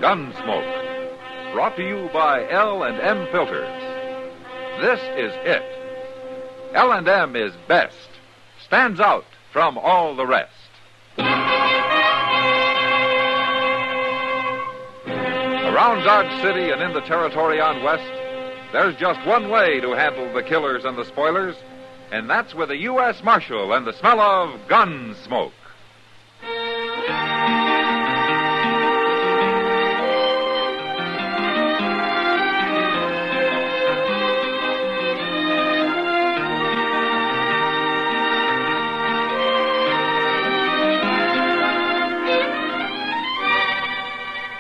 Gunsmoke. Brought to you by L&M Filters. This is it. L&M is best. Stands out from all the rest. Around Dodge City and in the territory on west, there's just one way to handle the killers and the spoilers, and that's with a U.S. Marshal and the smell of Gunsmoke.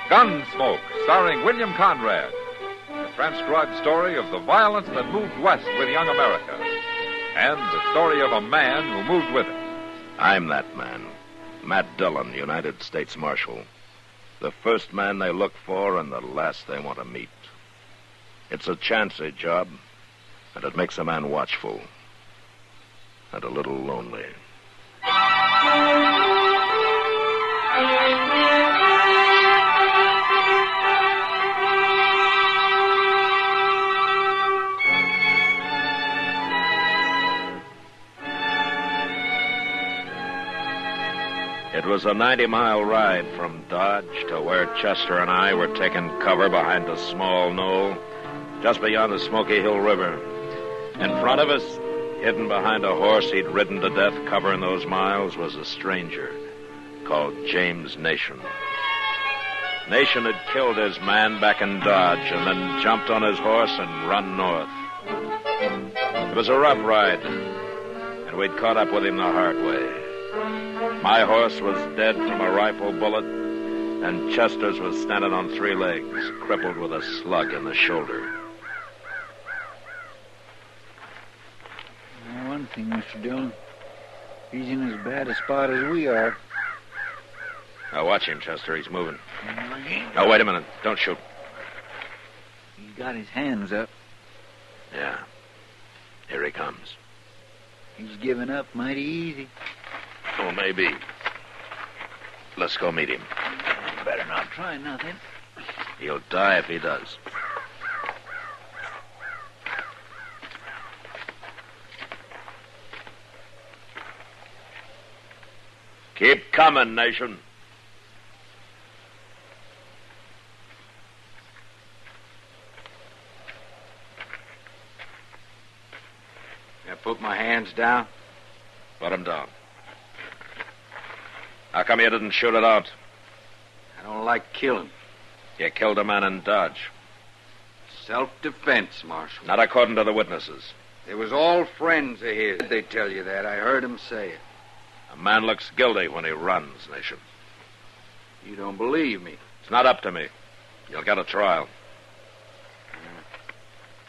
Gunsmoke, starring William Conrad. A transcribed story of the violence that moved west with young America. And the story of a man who moved with it. I'm that man. Matt Dillon, United States Marshal. The first man they look for and the last they want to meet. It's a chancy job, and it makes a man watchful. And a little lonely. It was a 90-mile ride from Dodge to where Chester and I were taking cover behind a small knoll just beyond the Smoky Hill River. In front of us, hidden behind a horse he'd ridden to death covering those miles, was a stranger called James Nation. Nation had killed his man back in Dodge and then jumped on his horse and run north. It was a rough ride, and we'd caught up with him the hard way. My horse was dead from a rifle bullet, and Chester's was standing on three legs, crippled with a slug in the shoulder. One thing, Mr. Dillon. He's in as bad a spot as we are. Now watch him, Chester. He's moving. Now, wait a minute. Don't shoot. He's got his hands up. Yeah. Here he comes. He's giving up mighty easy. Oh, maybe. Let's go meet him. Better not try nothing. He'll die if he does. Keep coming, Nation. I put my hands down? Put them down. How come you didn't shoot it out? I don't like killing. You killed a man in Dodge. Self-defense, Marshal. Not according to the witnesses. They was all friends of his. They tell you that. I heard him say it. A man looks guilty when he runs, Nation. You don't believe me. It's not up to me. You'll get a trial.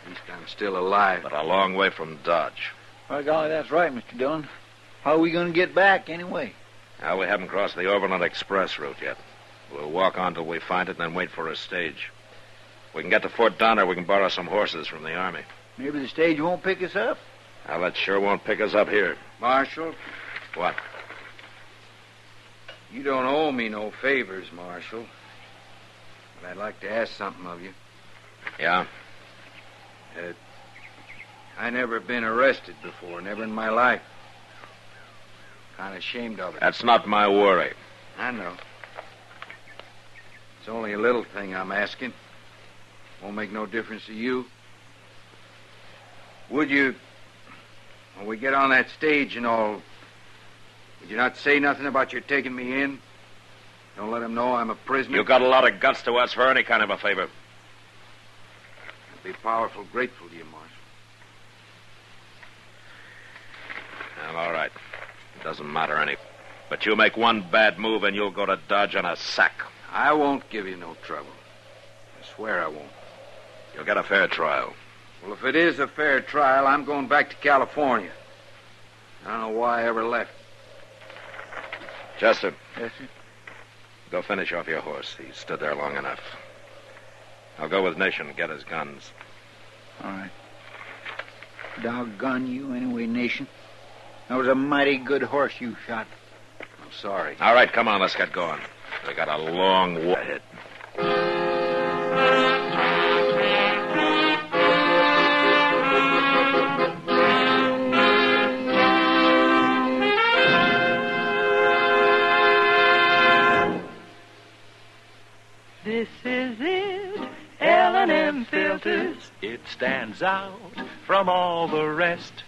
At least I'm still alive. But a long way from Dodge. By golly, that's right, Mr. Dillon. How are we going to get back, anyway? Now, we haven't crossed the Overland Express route yet. We'll walk on till we find it and then wait for a stage. If we can get to Fort Dehner, we can borrow some horses from the Army. Maybe the stage won't pick us up. Now, that sure won't pick us up here. Marshal? What? You don't owe me no favors, Marshal. But I'd like to ask something of you. Yeah? I never been arrested before, never in my life. Kind of ashamed of it. That's not my worry. I know. It's only a little thing I'm asking. Won't make no difference to you. Would you, when we get on that stage and all, would you not say nothing about your taking me in? Don't let them know I'm a prisoner? You got a lot of guts to ask for any kind of a favor. I'd be powerful grateful to you, Marshal. Well, all right. It doesn't matter any. But you make one bad move and you'll go to Dodge on a sack. I won't give you no trouble. I swear I won't. You'll get a fair trial. Well, if it is a fair trial, I'm going back to California. I don't know why I ever left. Chester. Yes, sir? Go finish off your horse. He stood there long enough. I'll go with Nation and get his guns. All right. Doggone you anyway, Nation. That was a mighty good horse you shot. I'm sorry. All right, come on, let's get going. We got a long walk ahead. This is it, L&M filters. It stands out from all the rest.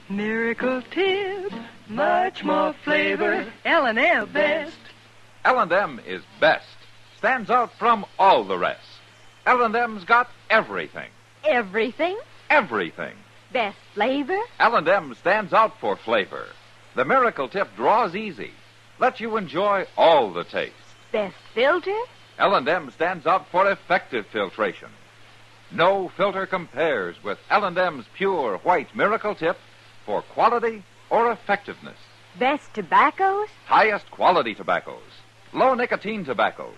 Miracle tip, much more flavor, L&M best. L&M is best. Stands out from all the rest. L&M's got everything. Everything? Everything. Best flavor? L&M stands out for flavor. The Miracle Tip draws easy. Lets you enjoy all the taste. Best filter? L&M stands out for effective filtration. No filter compares with L&M's pure white Miracle Tip for quality or effectiveness. Best tobaccos? Highest quality tobaccos. Low nicotine tobaccos.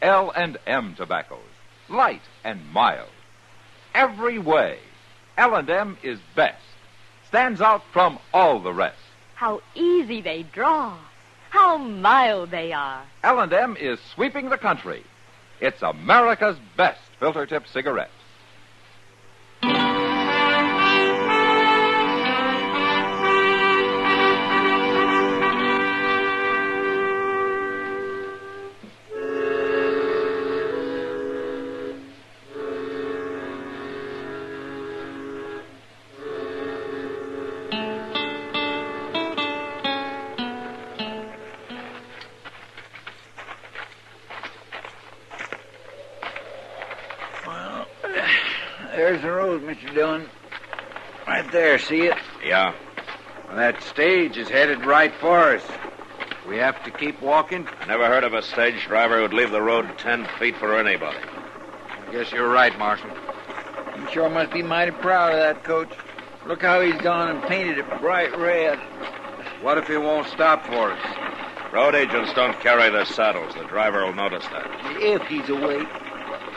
L&M tobaccos. Light and mild. Every way, L&M is best. Stands out from all the rest. How easy they draw. How mild they are. L&M is sweeping the country. It's America's best filter tip cigarette. There's the road, Mr. Dillon. Right there, see it? Yeah. Well, that stage is headed right for us. We have to keep walking? I never heard of a stage driver who'd leave the road 10 feet for anybody. I guess you're right, Marshal. You sure must be mighty proud of that, Coach. Look how he's gone and painted it bright red. What if he won't stop for us? Road agents don't carry their saddles. The driver will notice that. If he's awake.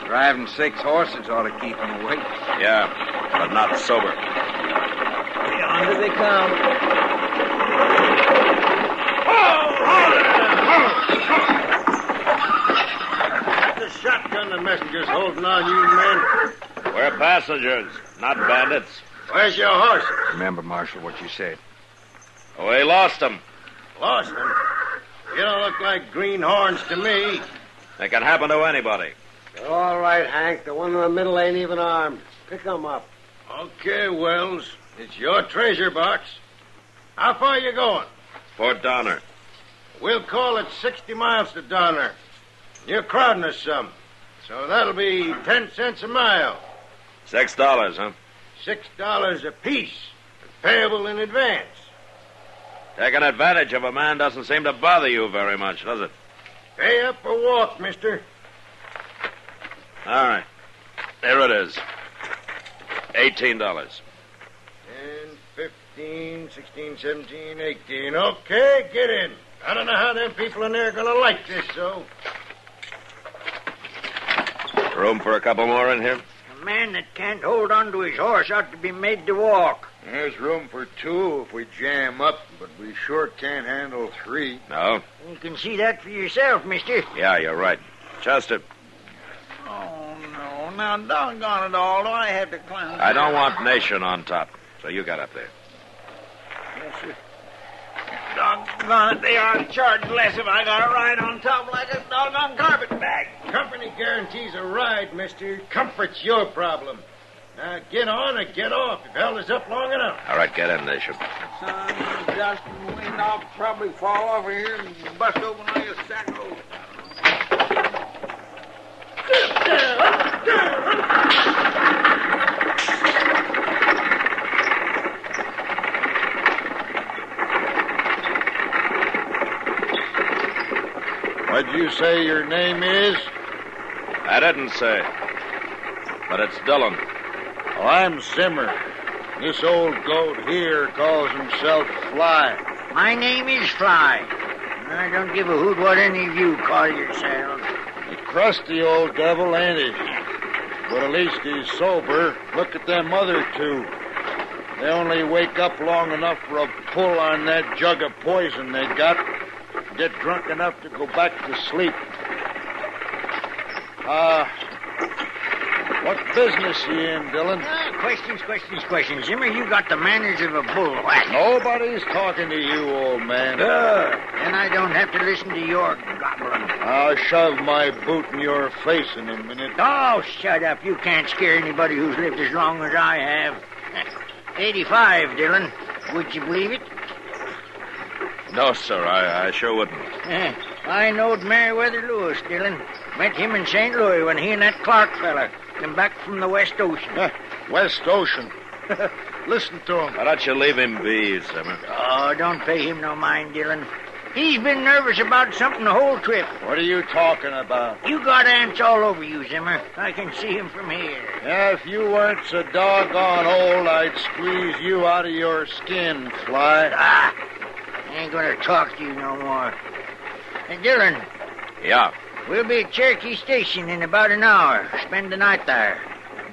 Driving 6 horses ought to keep him awake. Yeah, but not sober. Yonder they come. That's the shotgun the messenger's holding on, you men. We're passengers, not bandits. Where's your horses? Remember, Marshal, what you said. We lost them. Lost them? You don't look like greenhorns to me. It can happen to anybody. You're all right, Hank. The one in the middle ain't even armed. Pick 'em up. Okay, Wells. It's your treasure box. How far you going? Fort Dehner. We'll call it 60 miles to Dehner. You're crowding us some. So that'll be 10 cents a mile. $6, huh? $6 apiece. Payable in advance. Taking advantage of a man doesn't seem to bother you very much, does it? Pay up or walk, mister. All right. Here it is. $18. 10, 15, 16, 17, 18. Okay, get in. I don't know how them people in there are going to like this, so. Room for a couple more in here? A man that can't hold on to his horse ought to be made to walk. There's room for 2 if we jam up, but we sure can't handle 3. No? You can see that for yourself, mister. Yeah, you're right. Chester. Oh, no. Now, doggone it all. Do I have to climb? I don't want Nation on top, so you got up there. Yes, sir. Doggone it, they ought to charge less if I got to ride on top like a doggone carpet bag. Company guarantees a ride, mister. Comfort's your problem. Now, get on or get off. You've held us up long enough. All right, get in, Nation. Son, you dust and wind, I'll probably fall over here and bust open like a sack of oats. What'd you say your name is? I didn't say. But it's Dillon. Oh, I'm Zimmer. This old goat here calls himself Fly. My name is Fly. I don't give a hoot what any of you call yourselves. A crusty old devil, ain't he? But at least he's sober. Look at them other 2. They only wake up long enough for a pull on that jug of poison they got. Get drunk enough to go back to sleep. What business you in, Dillon? Questions. Zimmer, you got the manners of a bullwhack. Nobody's talking to you, old man. Then I don't have to listen to your gobbling. I'll shove my boot in your face in a minute. Oh, shut up. You can't scare anybody who's lived as long as I have. 85, Dillon. Would you believe it? No, sir, I sure wouldn't. I knowed Meriwether Lewis, Dillon. Met him in St. Louis when he and that Clark fella came back from the West Ocean. West Ocean. Listen to him. Why don't you leave him be, Zimmer? Oh, don't pay him no mind, Dillon. He's been nervous about something the whole trip. What are you talking about? You got ants all over you, Zimmer. I can see him from here. Yeah, if you weren't so doggone old, I'd squeeze you out of your skin, Fly. I ain't gonna talk to you no more. Hey, Dillon. Yeah. We'll be at Cherokee Station in about an hour. Spend the night there.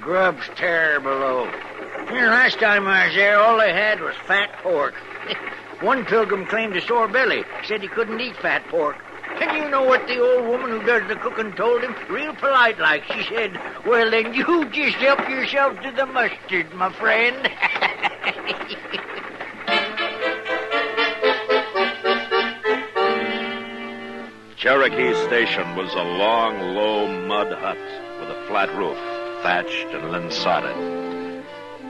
Grub's terrible low. Last time I was there, all they had was fat pork. One pilgrim claimed a sore belly. Said he couldn't eat fat pork. And you know what the old woman who does the cooking told him? Real polite like. She said, well, then you just help yourself to the mustard, my friend. Cherokee Station was a long, low mud hut with a flat roof, thatched and linsodded.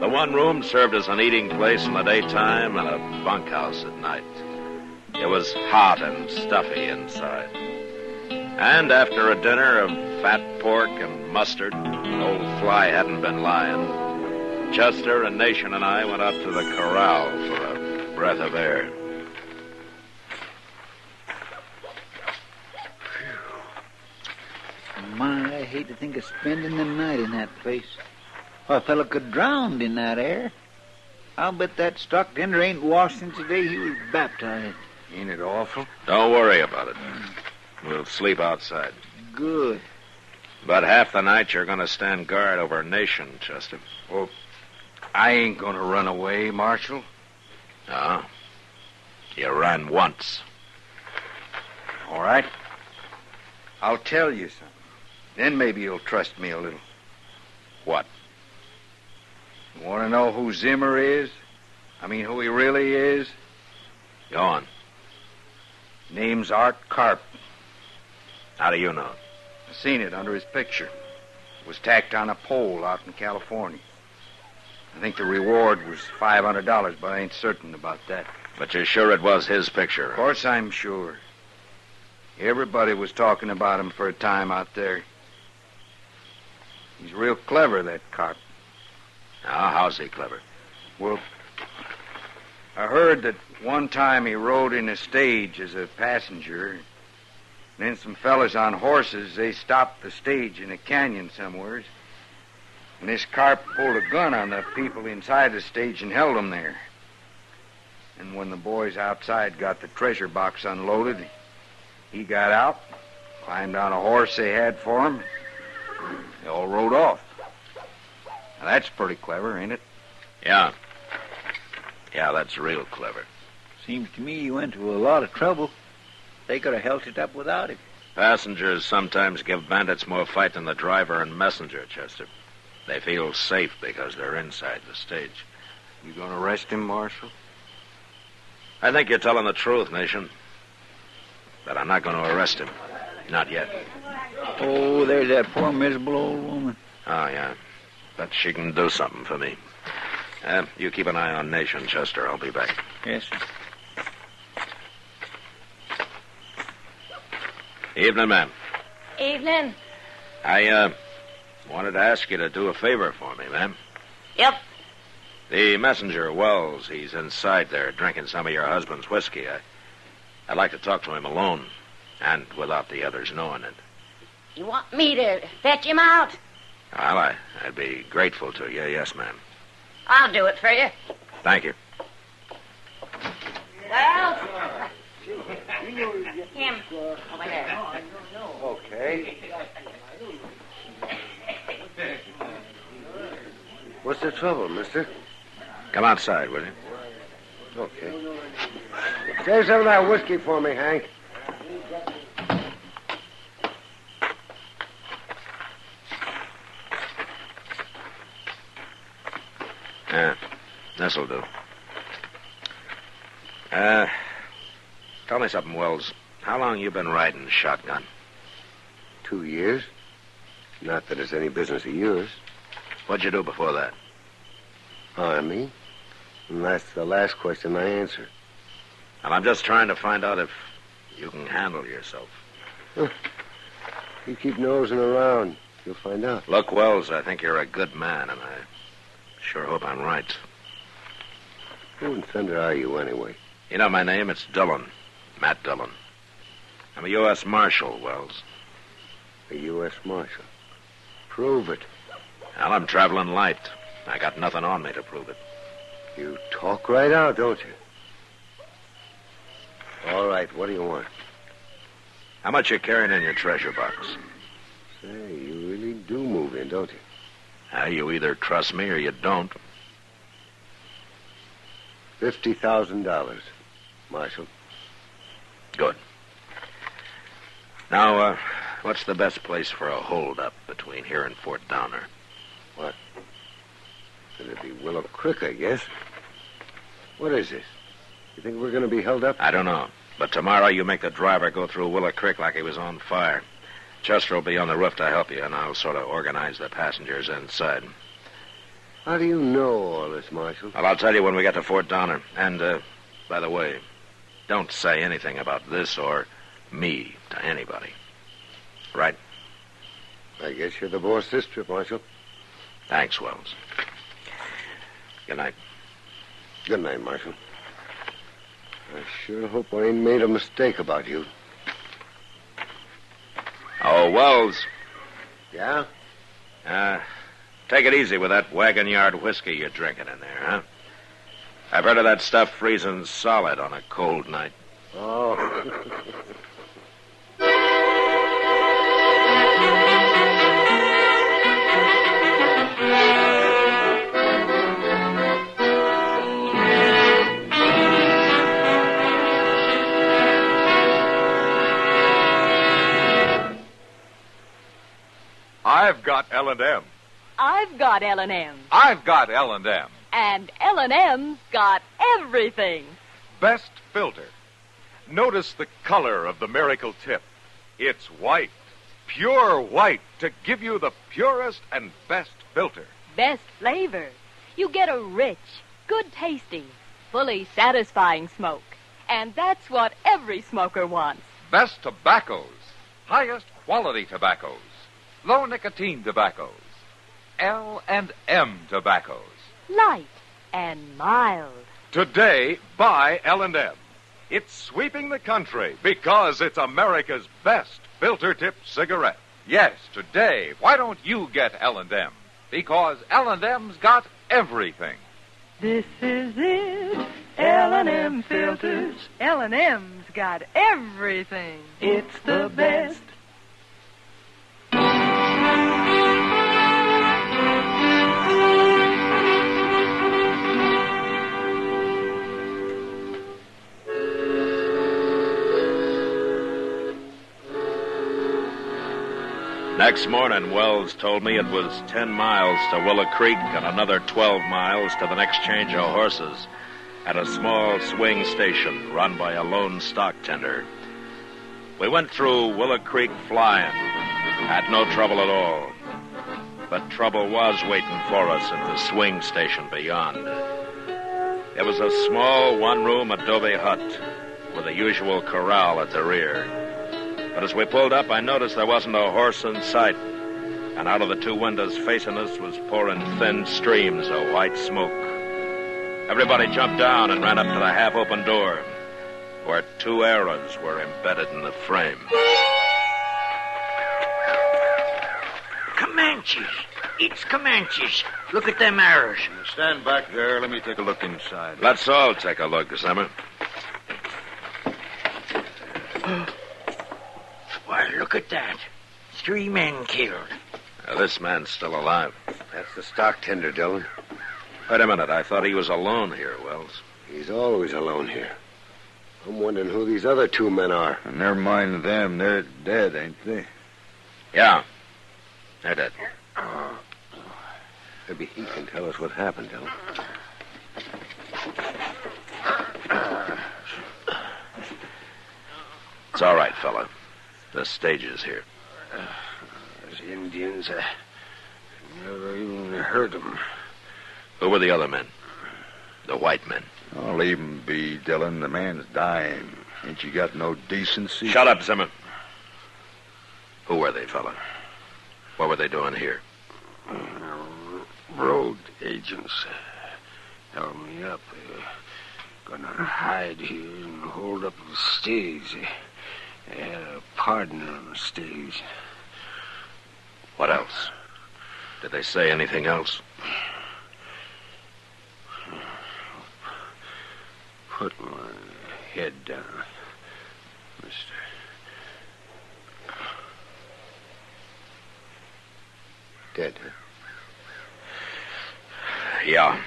The one room served as an eating place in the daytime and a bunkhouse at night. It was hot and stuffy inside. And after a dinner of fat pork and mustard, old Fly hadn't been lying, Chester and Nation and I went out to the corral for a breath of air. My, I hate to think of spending the night in that place. A fellow could drown in that air. I'll bet that stock tender ain't washed since the day he was baptized. Ain't it awful? Don't worry about it. We'll sleep outside. Good. But half the night you're going to stand guard over Nation, Chester. Well, I ain't going to run away, Marshal. No. You ran once. All right. I'll tell you something. Then maybe you'll trust me a little. What? You want to know who Zimmer is? I mean, who he really is? Go on. Name's Art Carp. How do you know? I seen it under his picture. It was tacked on a pole out in California. I think the reward was $500, but I ain't certain about that. But you're sure it was his picture? Of course I'm sure. Everybody was talking about him for a time out there. He's real clever, that Carp. Now, how's he clever? Well, I heard that one time he rode in a stage as a passenger. And then some fellas on horses, they stopped the stage in a canyon somewhere. And this Carp pulled a gun on the people inside the stage and held them there. And when the boys outside got the treasure box unloaded, he got out, climbed on a horse they had for him. They all rode off. Now, that's pretty clever, ain't it? Yeah. Yeah, that's real clever. Seems to me you went to a lot of trouble. They could have held it up without it. Passengers sometimes give bandits more fight than the driver and messenger, Chester. They feel safe because they're inside the stage. You gonna arrest him, Marshal? I think you're telling the truth, Nation. But I'm not going to arrest him. Not yet. Oh, there's that poor miserable old woman. Oh, yeah. But she can do something for me. You keep an eye on Nation, Chester. I'll be back. Yes, sir. Evening, ma'am. Evening. I wanted to ask you to do a favor for me, ma'am. Yep. The messenger, Wells, he's inside there drinking some of your husband's whiskey. I'd like to talk to him alone, and without the others knowing it. You want me to fetch him out? Well, I'd be grateful to you. Yes, ma'am. I'll do it for you. Thank you. Wells? Him. Over here. Okay. What's the trouble, mister? Come outside, will you? Okay. Save some of that whiskey for me, Hank. This'll do. Tell me something, Wells. How long you been riding shotgun? 2 years. Not that it's any business of yours. What'd you do before that? Army. And that's the last question I answer. And I'm just trying to find out if you can handle yourself. You keep nosing around. You'll find out. Look, Wells, I think you're a good man, and I sure hope I'm right. Who in thunder are you, anyway? You know my name? It's Dillon. Matt Dillon. I'm a U.S. Marshal, Wells. A U.S. Marshal? Prove it. Well, I'm traveling light. I got nothing on me to prove it. You talk right out, don't you? All right, what do you want? How much you carrying in your treasure box? Say, you really do move in, don't you? You either trust me or you don't. $50,000, Marshal. Good. Now, what's the best place for a hold-up between here and Fort Downer? What? It'd be Willow Creek, I guess. What is this? You think we're going to be held up? I don't know. But tomorrow you make the driver go through Willow Creek like he was on fire. Chester will be on the roof to help you, and I'll sort of organize the passengers inside. How do you know all this, Marshal? Well, I'll tell you when we get to Fort Downer. And, by the way, don't say anything about this or me to anybody. Right? I guess you're the boss this trip, Marshal. Thanks, Wells. Good night. Good night, Marshal. I sure hope I ain't made a mistake about you. Oh, Wells. Yeah? Take it easy with that wagon yard whiskey you're drinking in there, huh? I've heard of that stuff freezing solid on a cold night. Oh. I've got L&M. I've got L&M. I've got L&M. And L&M's got everything. Best filter. Notice the color of the Miracle Tip. It's white, pure white, to give you the purest and best filter. Best flavor. You get a rich, good-tasting, fully satisfying smoke. And that's what every smoker wants. Best tobaccos. Highest quality tobaccos. Low nicotine tobaccos. L&M tobaccos. Light and mild. Today, buy L&M. It's sweeping the country because it's America's best filter tip cigarette. Yes, today, why don't you get L&M? Because L&M's got everything. This is it. L&M filters. L&M's got everything. It's the best. Next morning, Wells told me it was 10 miles to Willow Creek and another 12 miles to the next change of horses at a small swing station run by a lone stock tender. We went through Willow Creek flying. Had no trouble at all. But trouble was waiting for us at the swing station beyond. It was a small one-room adobe hut with the usual corral at the rear. But as we pulled up, I noticed there wasn't a horse in sight. And out of the two windows facing us was pouring thin streams of white smoke. Everybody jumped down and ran up to the half-open door, where two arrows were embedded in the frame. Comanches. It's Comanches. Look at them arrows. Stand back there. Let me take a look inside. Let's all take a look, Zimmer. Why, look at that. 3 men killed. This man's still alive. That's the stock tender, Dillon. Wait a minute. I thought he was alone here, Wells. He's always alone here. I'm wondering who these other 2 men are. Never mind them. They're dead, ain't they? Yeah. They're dead. Maybe he can tell us what happened, Dillon. It's all right, fella. The stage is here. Those Indians, I never even heard them. Who were the other men? The white men. Oh, leave him be, Dillon. The man's dying. Ain't you got no decency? Shut up, Zimmer. Who were they, fella? What were they doing here? Road agents held me up. Gonna hide here and hold up the stage. They had a partner on the stage. What else? Did they say anything else? Put my head down, mister. Dead, huh? Yeah.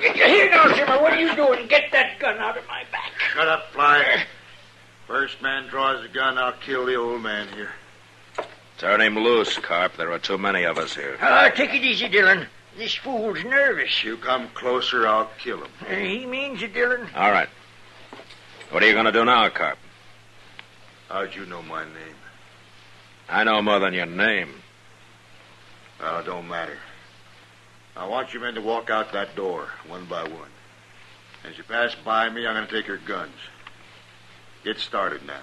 Here now, Zimmer. What are you doing? Get that gun out of my back. Shut up, Fly. First man draws the gun, I'll kill the old man here. Turn him loose, Carp. There are too many of us here. Take it easy, Dillon. This fool's nervous. You come closer, I'll kill him. He means it, Dillon. All right. What are you going to do now, Carp? How'd you know my name? I know more than your name. Well, it don't matter. I want you men to walk out that door, one by one. As you pass by me, I'm going to take your guns. Get started now.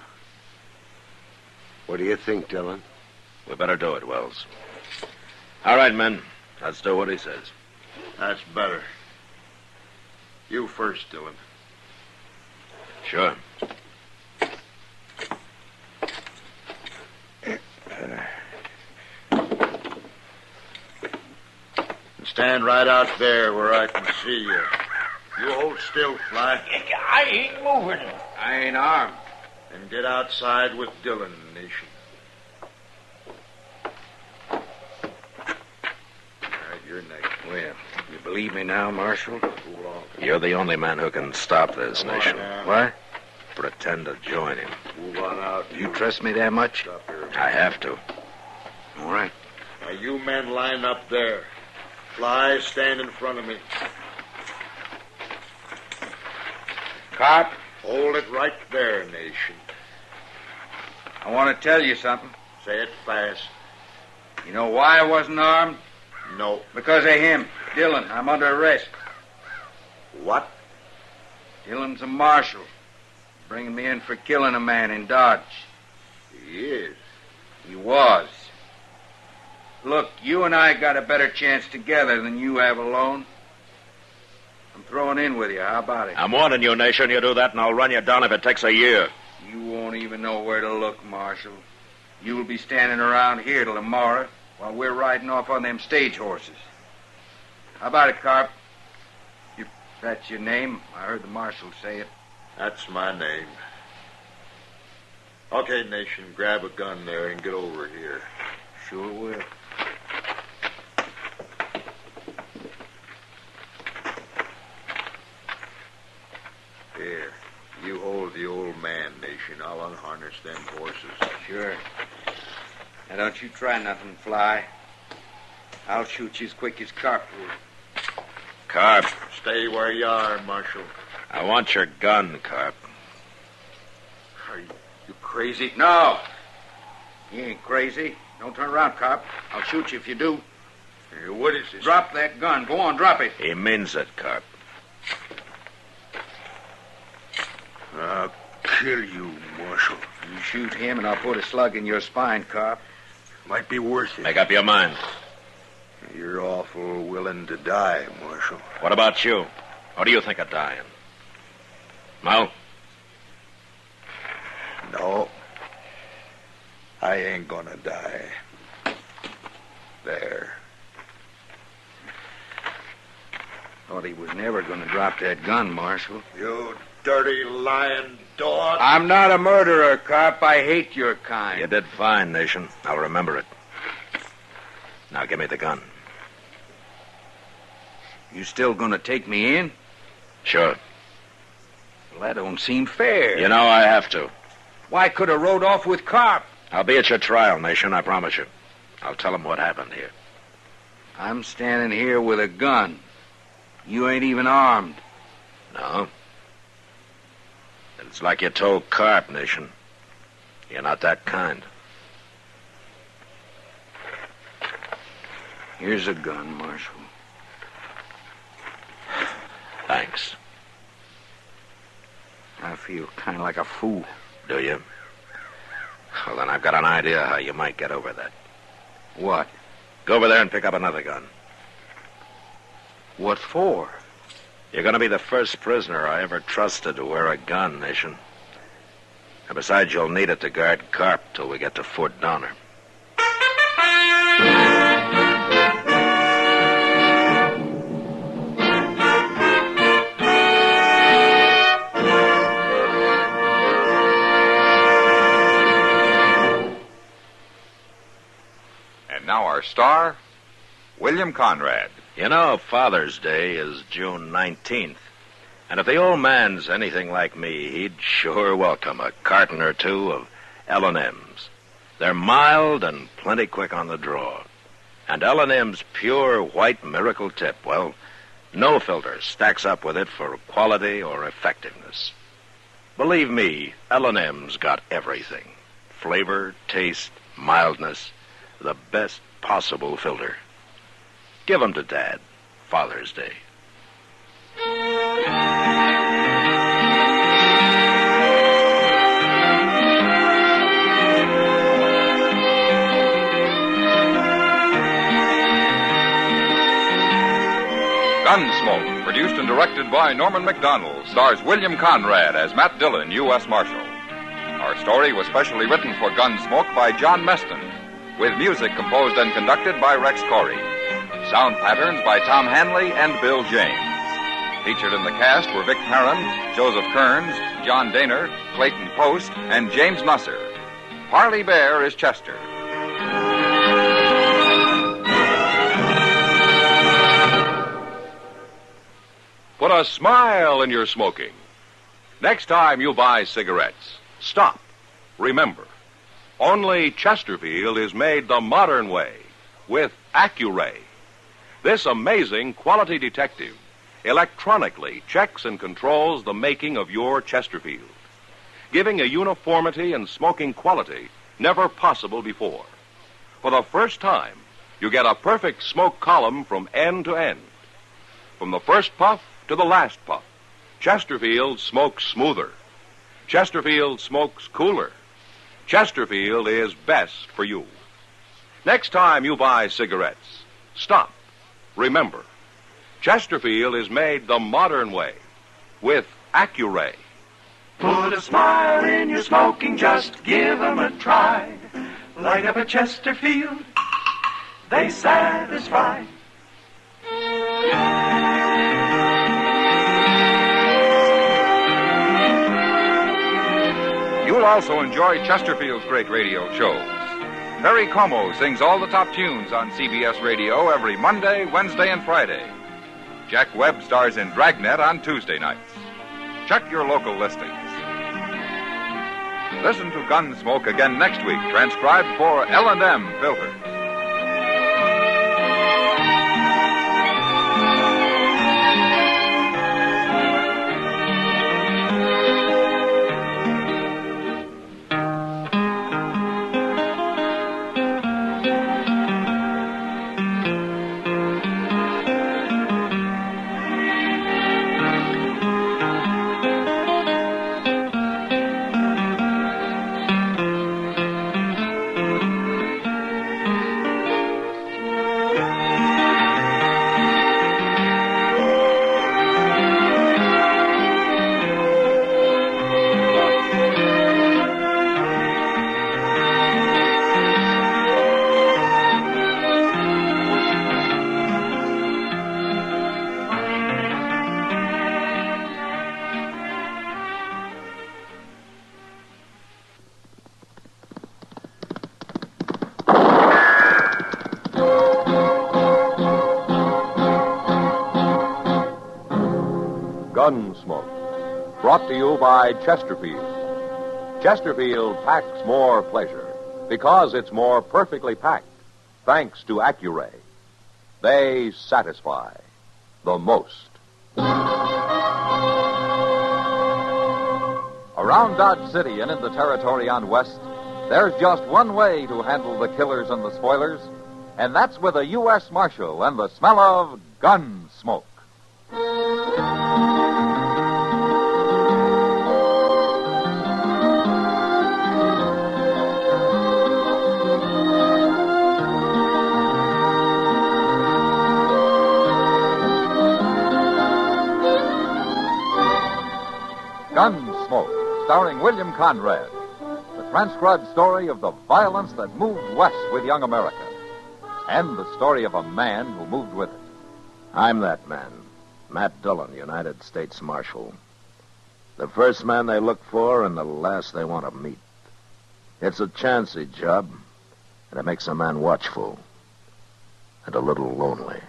What do you think, Dillon? We better do it, Wells. All right, men. Let's do what he says. That's better. You first, Dillon. Sure. Stand right out there where I can see you. You hold still, Fly. I ain't moving. I ain't armed. And get outside with Dillon, Nation. All right, you're next. Well, you believe me now, Marshal? Hold on. You're the only man who can stop this, Nation. What? Pretend to join him. Move on out. You trust me that much? Stop here. I have to. All right. Now, you men line up there. Fly, stand in front of me. Cop, Hold it right there, Nation. I want to tell you something. Say it fast. You know why I wasn't armed? No. Because of him. Dillon, I'm under arrest. What? Dillon's a marshal. Bringing me in for killing a man in Dodge. He is. He was. Look, you and I got a better chance together than you have alone. I'm throwing in with you. How about it? I'm warning you, Nation. You do that, and I'll run you down if it takes a year. You won't even know where to look, Marshal. You'll be standing around here till tomorrow while we're riding off on them stage horses. How about it, Carp? If that's your name, I heard the Marshal say it. That's my name. Okay, Nation, grab a gun there and get over here. Sure will. Here, you hold the old man, Nation. I'll unharness them horses. Sure. Now, don't you try nothing, Fly. I'll shoot you as quick as Carp would. Carp, Stay where you are, Marshal. I want your gun, Carp. Are you crazy? No. You ain't crazy. Don't turn around, Carp. I'll shoot you if you do. Hey, what is this? Drop that gun. Go on, drop it. He means it, Carp. I'll kill you, Marshal. You shoot him, and I'll put a slug in your spine, Carp. Might be worth it. Make up your mind. You're awful willing to die, Marshal. What about you? How do you think of dying? Well? No. I ain't gonna die. There. Thought he was never going to drop that gun, Marshal. You dirty lying dog. I'm not a murderer, Carp. I hate your kind. You did fine, Nation. I'll remember it. Now give me the gun. You still going to take me in? Sure. Well, that don't seem fair. You know I have to. Why could have rode off with Carp? I'll be at your trial, Nation, I promise you. I'll tell him what happened here. I'm standing here with a gun. You ain't even armed. No? Then It's like you told Carp, Nation. You're not that kind. Here's a gun, Marshal. Thanks. I feel kind of like a fool. Do you? Well, then I've got an idea how you might get over that. What? Go over there and pick up another gun. What for? You're going to be the first prisoner I ever trusted to wear a gun, Nation. And besides, you'll need it to guard Carp till we get to Fort Dehner. And now our star, William Conrad. You know, Father's Day is June 19th. And if the old man's anything like me, he'd sure welcome a carton or two of L&M's. They're mild and plenty quick on the draw. And L&M's pure white miracle tip, well, no filter stacks up with it for quality or effectiveness. Believe me, L&M's got everything. Flavor, taste, mildness, the best possible filter. Give 'em to Dad, Father's Day. Gunsmoke, produced and directed by Norman Macdonnell, stars William Conrad as Matt Dillon, U.S. Marshal. Our story was specially written for Gunsmoke by John Meston, with music composed and conducted by Rex Corey. Sound patterns by Tom Hanley and Bill James. Featured in the cast were Vic Perrin, Joseph Kearns, John Dehner, Clayton Post, and James Nusser. Parley Bear is Chester. Put a smile in your smoking. Next time you buy cigarettes, stop. Remember, only Chesterfield is made the modern way with Accuray. This amazing quality detective electronically checks and controls the making of your Chesterfield, giving a uniformity and smoking quality never possible before. For the first time, you get a perfect smoke column from end to end. From the first puff to the last puff, Chesterfield smokes smoother. Chesterfield smokes cooler. Chesterfield is best for you. Next time you buy cigarettes, stop. Remember, Chesterfield is made the modern way with Accuray. Put a smile in your smoking, just give 'em a try. Light up a Chesterfield, they satisfy. You'll also enjoy Chesterfield's great radio shows. Perry Como sings all the top tunes on CBS Radio every Monday, Wednesday, and Friday. Jack Webb stars in Dragnet on Tuesday nights. Check your local listings. Listen to Gunsmoke again next week, transcribed for L&M Filters. Gunsmoke, brought to you by Chesterfield. Chesterfield packs more pleasure because it's more perfectly packed, thanks to Accuray. They satisfy the most. A Around Dodge City and in the territory on West, there's just one way to handle the killers and the spoilers, and that's with a U.S. Marshal and the smell of Gunsmoke. Gunsmoke, starring William Conrad. The transcribed story of the violence that moved west with young America. And the story of a man who moved with it. I'm that man, Matt Dillon, United States Marshal. The first man they look for and the last they want to meet. It's a chancy job, and it makes a man watchful and a little lonely.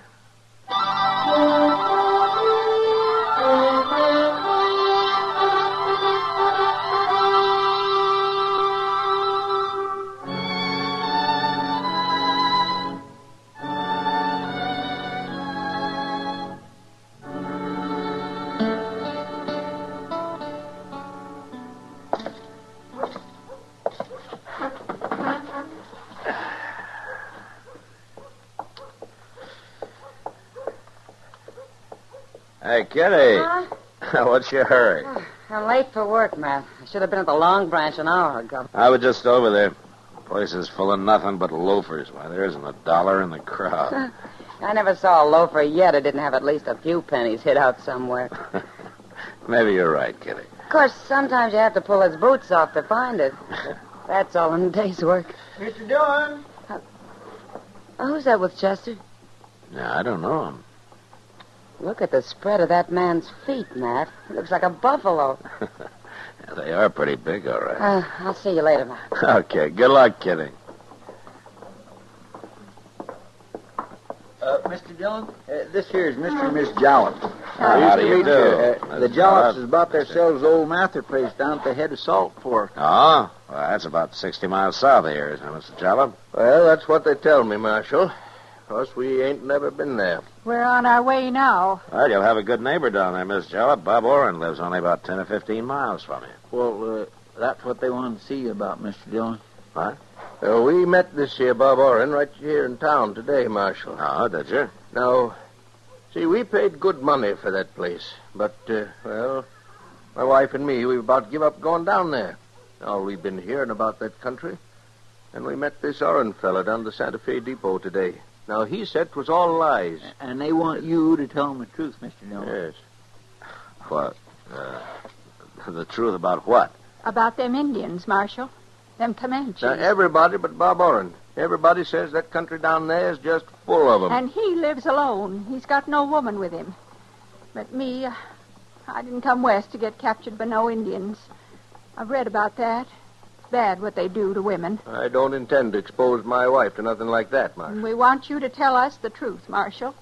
Hey, Kitty. Huh? What's your hurry? I'm late for work, Matt. I should have been at the Long Branch an hour ago. I was just over there. The place is full of nothing but loafers. Why, there isn't a dollar in the crowd. I never saw a loafer yet who didn't have at least a few pennies hid out somewhere. Maybe you're right, Kitty. Of course, sometimes you have to pull his boots off to find it. That's all in a day's work. Mr. Dillon? Who's that with Chester? Yeah, I don't know him. Look at the spread of that man's feet, Matt. He looks like a buffalo. Yeah, they are pretty big, all right. I'll see you later, Matt. Okay, good luck, Kitty. Mr. Dillon, this here is Mr. and Miss Jollop. How do you do? The Jollops has bought themselves old Mather place down at the head of Salt Fork. Oh? Well, that's about 60 miles south of here, isn't it, Mr. Jalop? Well, that's what they tell me, Marshal. Of course, we ain't never been there. We're on our way now. Well, you'll have a good neighbor down there, Miss Jalop. Bob Oren lives only about 10 or 15 miles from you. Well, that's what they wanted to see you about, Mr. Dillon. What? We met this here Bob Oren right here in town today, Marshal. Oh, did you? Now, see, we paid good money for that place. But, well, my wife and me, we were about to give up going down there. All we've been hearing about that country. And we met this Oren fella down the Santa Fe Depot today. Now, he said it was all lies. And they want you to tell them the truth, Mr. Dillon. Yes. What? The truth about what? About them Indians, Marshal. Them Comanches. Now, everybody but Bob Oren. Everybody says that country down there is just full of them. And he lives alone. He's got no woman with him. But me, I didn't come west to get captured by no Indians. I've read about that. It's bad what they do to women. I don't intend to expose my wife to nothing like that, Marshal. And we want you to tell us the truth, Marshal.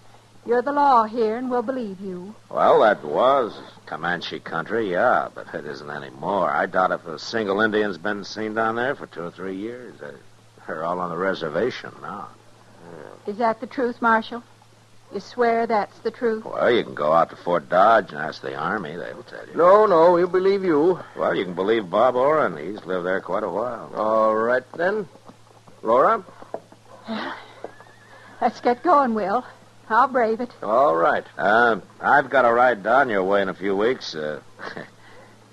You're the law here, and we'll believe you. Well, that was Comanche country, yeah, but it isn't anymore. I doubt if a single Indian's been seen down there for 2 or 3 years. They're all on the reservation now. Is that the truth, Marshal? You swear that's the truth? Well, you can go out to Fort Dodge and ask the Army. They'll tell you. No, we'll believe you. Well, you can believe Bob Oren. He's lived there quite a while. All right, then. Laura? Let's get going, Will. I'll brave it. All right. I've got a ride down your way in a few weeks. If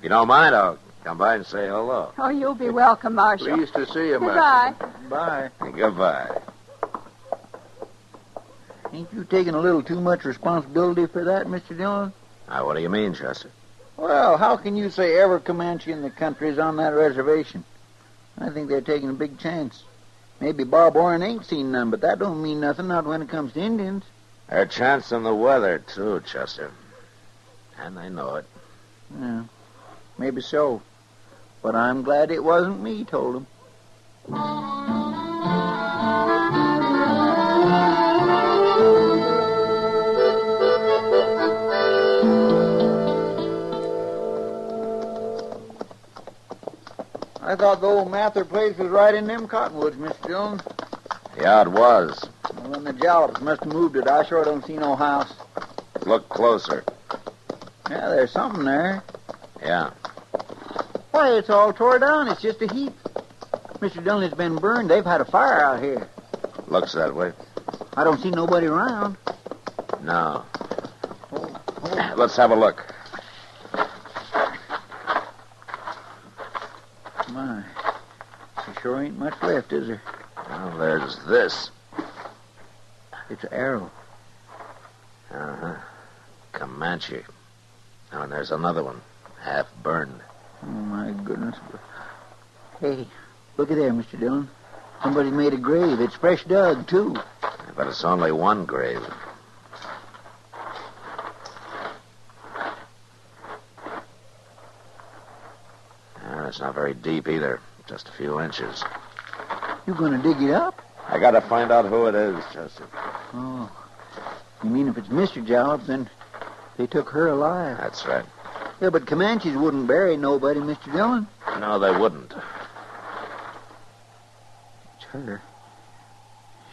you don't mind, I'll come by and say hello. Oh, you'll be welcome, Marshal. Pleased to see you, Goodbye. Marshal. Bye. Goodbye. Ain't you taking a little too much responsibility for that, Mr. Dillon? What do you mean, Chester? Well, how can you say every Comanche in the country is on that reservation? I think they're taking a big chance. Maybe Bob Oren ain't seen none, but that don't mean nothing, not when it comes to Indians. They're chancing the weather, too, Chester. And they know it. Yeah, maybe so. But I'm glad it wasn't me told them. I thought the old Mather place was right in them cottonwoods, Mr. Dillon. Yeah, it was. Well, then the Jallops must have moved it. I sure don't see no house. Look closer. Yeah, there's something there. Yeah. Why, it's all tore down. It's just a heap. Mr. Dillon has been burned. They've had a fire out here. Looks that way. I don't see nobody around. No. Let's have a look. My, there sure ain't much left, is there? Well, there's this. It's an arrow. Uh-huh. Comanche. Oh, and there's another one, half burned. Oh, my goodness. Hey, look at there, Mr. Dillon. Somebody made a grave. It's fresh dug, too. But it's only one grave. It's not very deep either. Just a few inches. You gonna dig it up? I gotta find out who it is, Chester. Oh. You mean if it's Mr. Jalop, then they took her alive? That's right. Yeah, but Comanches wouldn't bury nobody, Mr. Dillon. No, they wouldn't. It's her.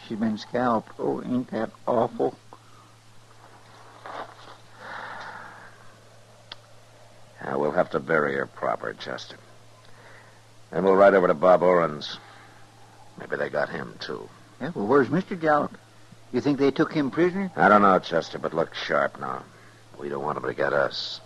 She's been scalped. Oh, ain't that awful? Yeah, we'll have to bury her proper, Chester. Then we'll ride over to Bob Oren's. Maybe they got him, too. Yeah, well, where's Mr. Jalop? You think they took him prisoner? I don't know, Chester, but look sharp now. We don't want them to get us.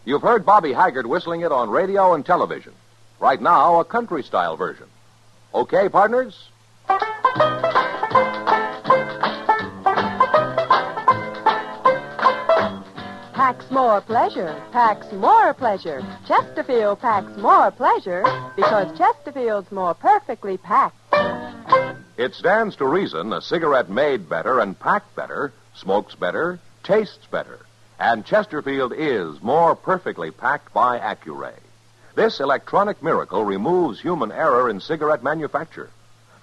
You've heard Bobby Haggart whistling it on radio and television. Right now, a country-style version. Okay, partners? Packs more pleasure, packs more pleasure. Chesterfield packs more pleasure because Chesterfield's more perfectly packed. It stands to reason a cigarette made better and packed better, smokes better, tastes better. And Chesterfield is more perfectly packed by Accuray. This electronic miracle removes human error in cigarette manufacture.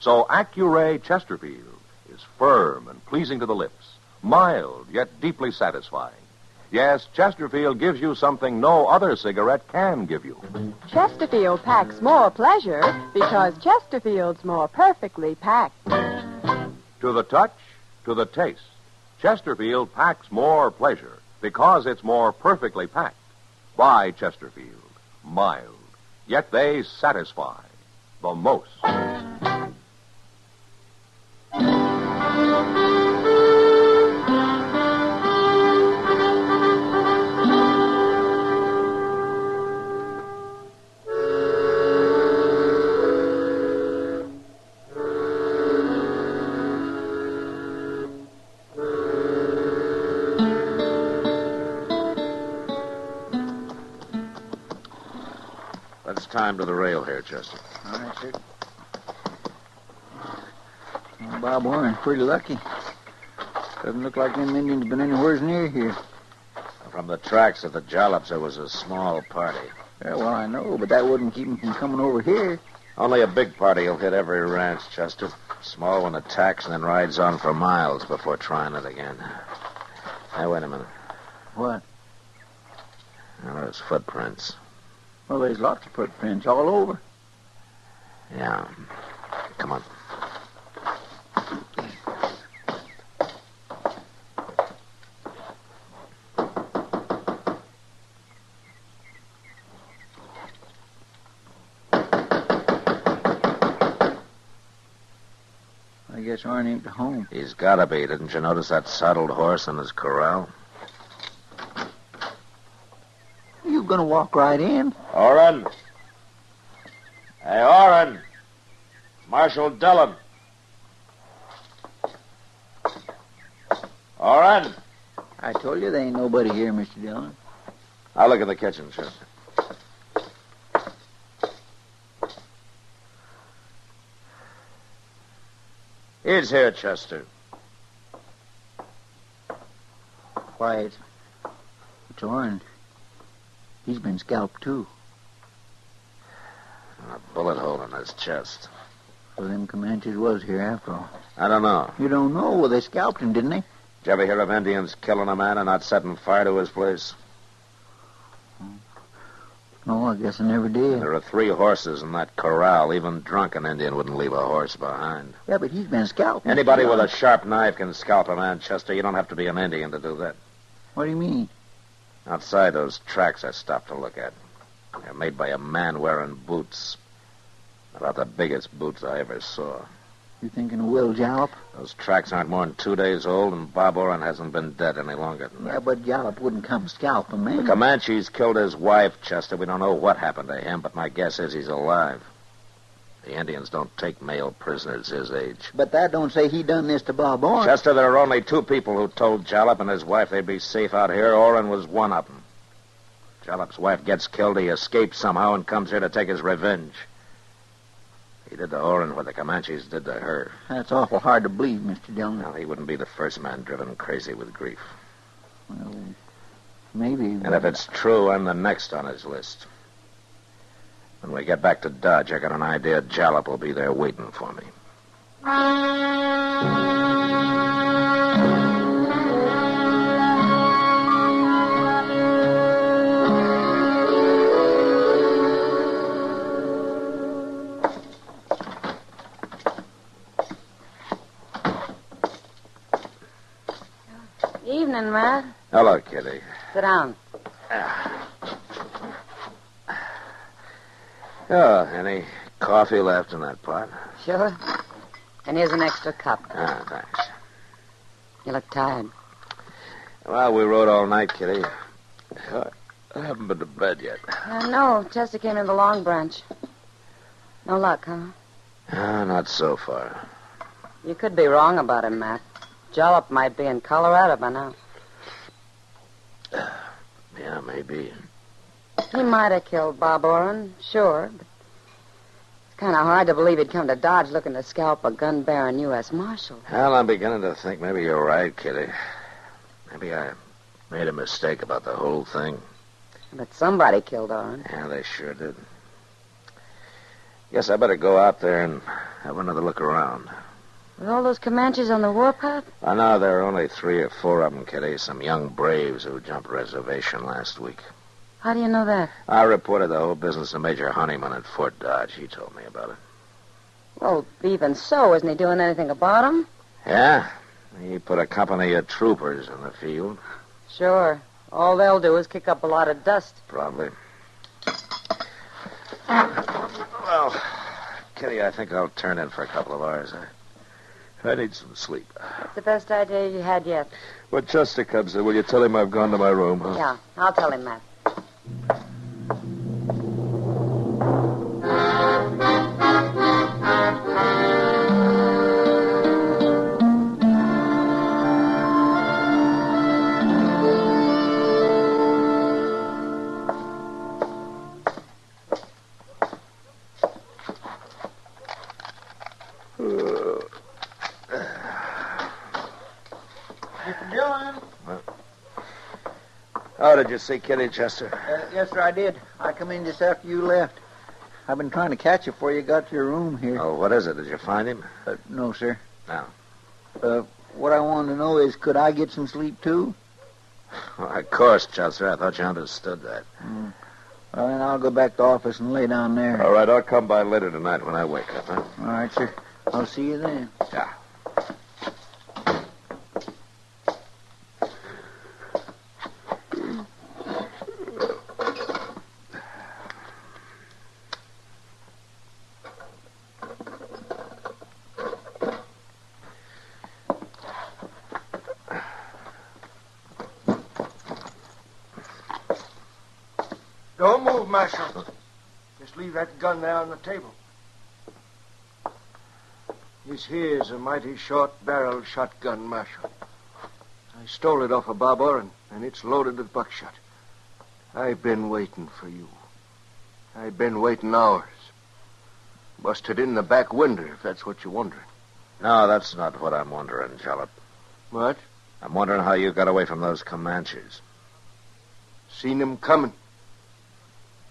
So Accuray Chesterfield is firm and pleasing to the lips, mild yet deeply satisfying. Yes, Chesterfield gives you something no other cigarette can give you. Chesterfield packs more pleasure because Chesterfield's more perfectly packed. To the touch, to the taste, Chesterfield packs more pleasure because it's more perfectly packed. By Chesterfield, mild, yet they satisfy the most. Let's time to the rail here, Chester. All right, sir. Well, Bob Warren's pretty lucky. Doesn't look like them Indians been anywhere near here. From the tracks of the Jalops, there was a small party. Yeah, well, I know, but that wouldn't keep them from coming over here. Only a big party will hit every ranch, Chester. Small one attacks and then rides on for miles before trying it again. Now, wait a minute. What? Now, there's footprints. Well, there's lots of footprints all over. Yeah. Come on. I guess Arn ain't home. He's gotta be. Didn't you notice that saddled horse in his corral? You gonna walk right in? Oren. Hey, Oren. Marshal Dillon. Oren. I told you there ain't nobody here, Mr. Dillon. I'll look in the kitchen, Chester. He's here, Chester. Why, it's Oren. He's been scalped, too. A bullet hole in his chest. So them Comanches was here after all. I don't know. You don't know? Well, they scalped him, didn't they? Did you ever hear of Indians killing a man and not setting fire to his place? No, I guess I never did. There are 3 horses in that corral. Even drunken Indian wouldn't leave a horse behind. Yeah, but he's been scalped. Anybody with a sharp knife can scalp a man, Chester. You don't have to be an Indian to do that. What do you mean? Outside those tracks I stopped to look at. They're made by a man wearing boots. About the biggest boots I ever saw. You thinking of Will Jalop? Those tracks aren't more than 2 days old, and Bob Oren hasn't been dead any longer than that. Yeah, but Jalop wouldn't come scalp a man. The Comanches killed his wife, Chester. We don't know what happened to him, but my guess is he's alive. The Indians don't take male prisoners his age. But that don't say he done this to Bob Oren. Chester, there are only 2 people who told Jalop and his wife they'd be safe out here. Oren was one of them. Jalop's wife gets killed. He escapes somehow and comes here to take his revenge. He did to Oren what the Comanches did to her. That's awful hard to believe, Mr. Dillon. Well, he wouldn't be the first man driven crazy with grief. Well, maybe. And if it's true, I'm the next on his list. When we get back to Dodge, I got an idea Jalop will be there waiting for me. Evening, Matt. Hello, Kitty. Sit down. Oh, any coffee left in that pot? Sure. And here's an extra cup. Ah, thanks. You look tired. Well, we rode all night, Kitty. I haven't been to bed yet. No, Chester came in the Long Branch. No luck, huh? Not so far. You could be wrong about him, Matt. Jalop might be in Colorado by now. Yeah, maybe. He might have killed Bob Oren, sure, but it's kind of hard to believe he'd come to Dodge looking to scalp a gun-bearing U.S. Marshal. Well, I'm beginning to think maybe you're right, Kitty. Maybe I made a mistake about the whole thing. But somebody killed Oren. Yeah, they sure did. Guess I better go out there and have another look around. With all those Comanches on the warpath? I know there are only 3 or 4 of them, Kitty. Some young braves who jumped reservation last week. How do you know that? I reported the whole business to Major Honeyman at Fort Dodge. He told me about it. Well, even so, isn't he doing anything about them? Yeah? He put a company of troopers in the field. Sure. All they'll do is kick up a lot of dust. Probably. Well, Kitty, I think I'll turn in for a couple of hours. I need some sleep. It's the best idea you had yet. When Chester comes in, will you tell him I've gone to my room? Huh? Yeah, I'll tell him, Matt. Mr. Dillon? Oh, did you see Kitty, Chester? Yes, sir, I did. I come in just after you left. I've been trying to catch you before you got to your room here. Oh, what is it? Did you find him? No, sir. No. What I wanted to know is, could I get some sleep, too? Well, of course, Chester. I thought you understood that. Well, then I'll go back to the office and lay down there. All right, I'll come by later tonight when I wake up, huh? All right, sir. I'll see you then. Yeah. Don't move, Marshal. Just leave that gun there on the table. This here's a mighty short-barreled shotgun, Marshal. I stole it off of Bob Oren, and it's loaded with buckshot. I've been waiting for you. I've been waiting hours. Busted in the back window, if that's what you're wondering. No, that's not what I'm wondering, Jalop. What? I'm wondering how you got away from those Comanches. Seen them coming.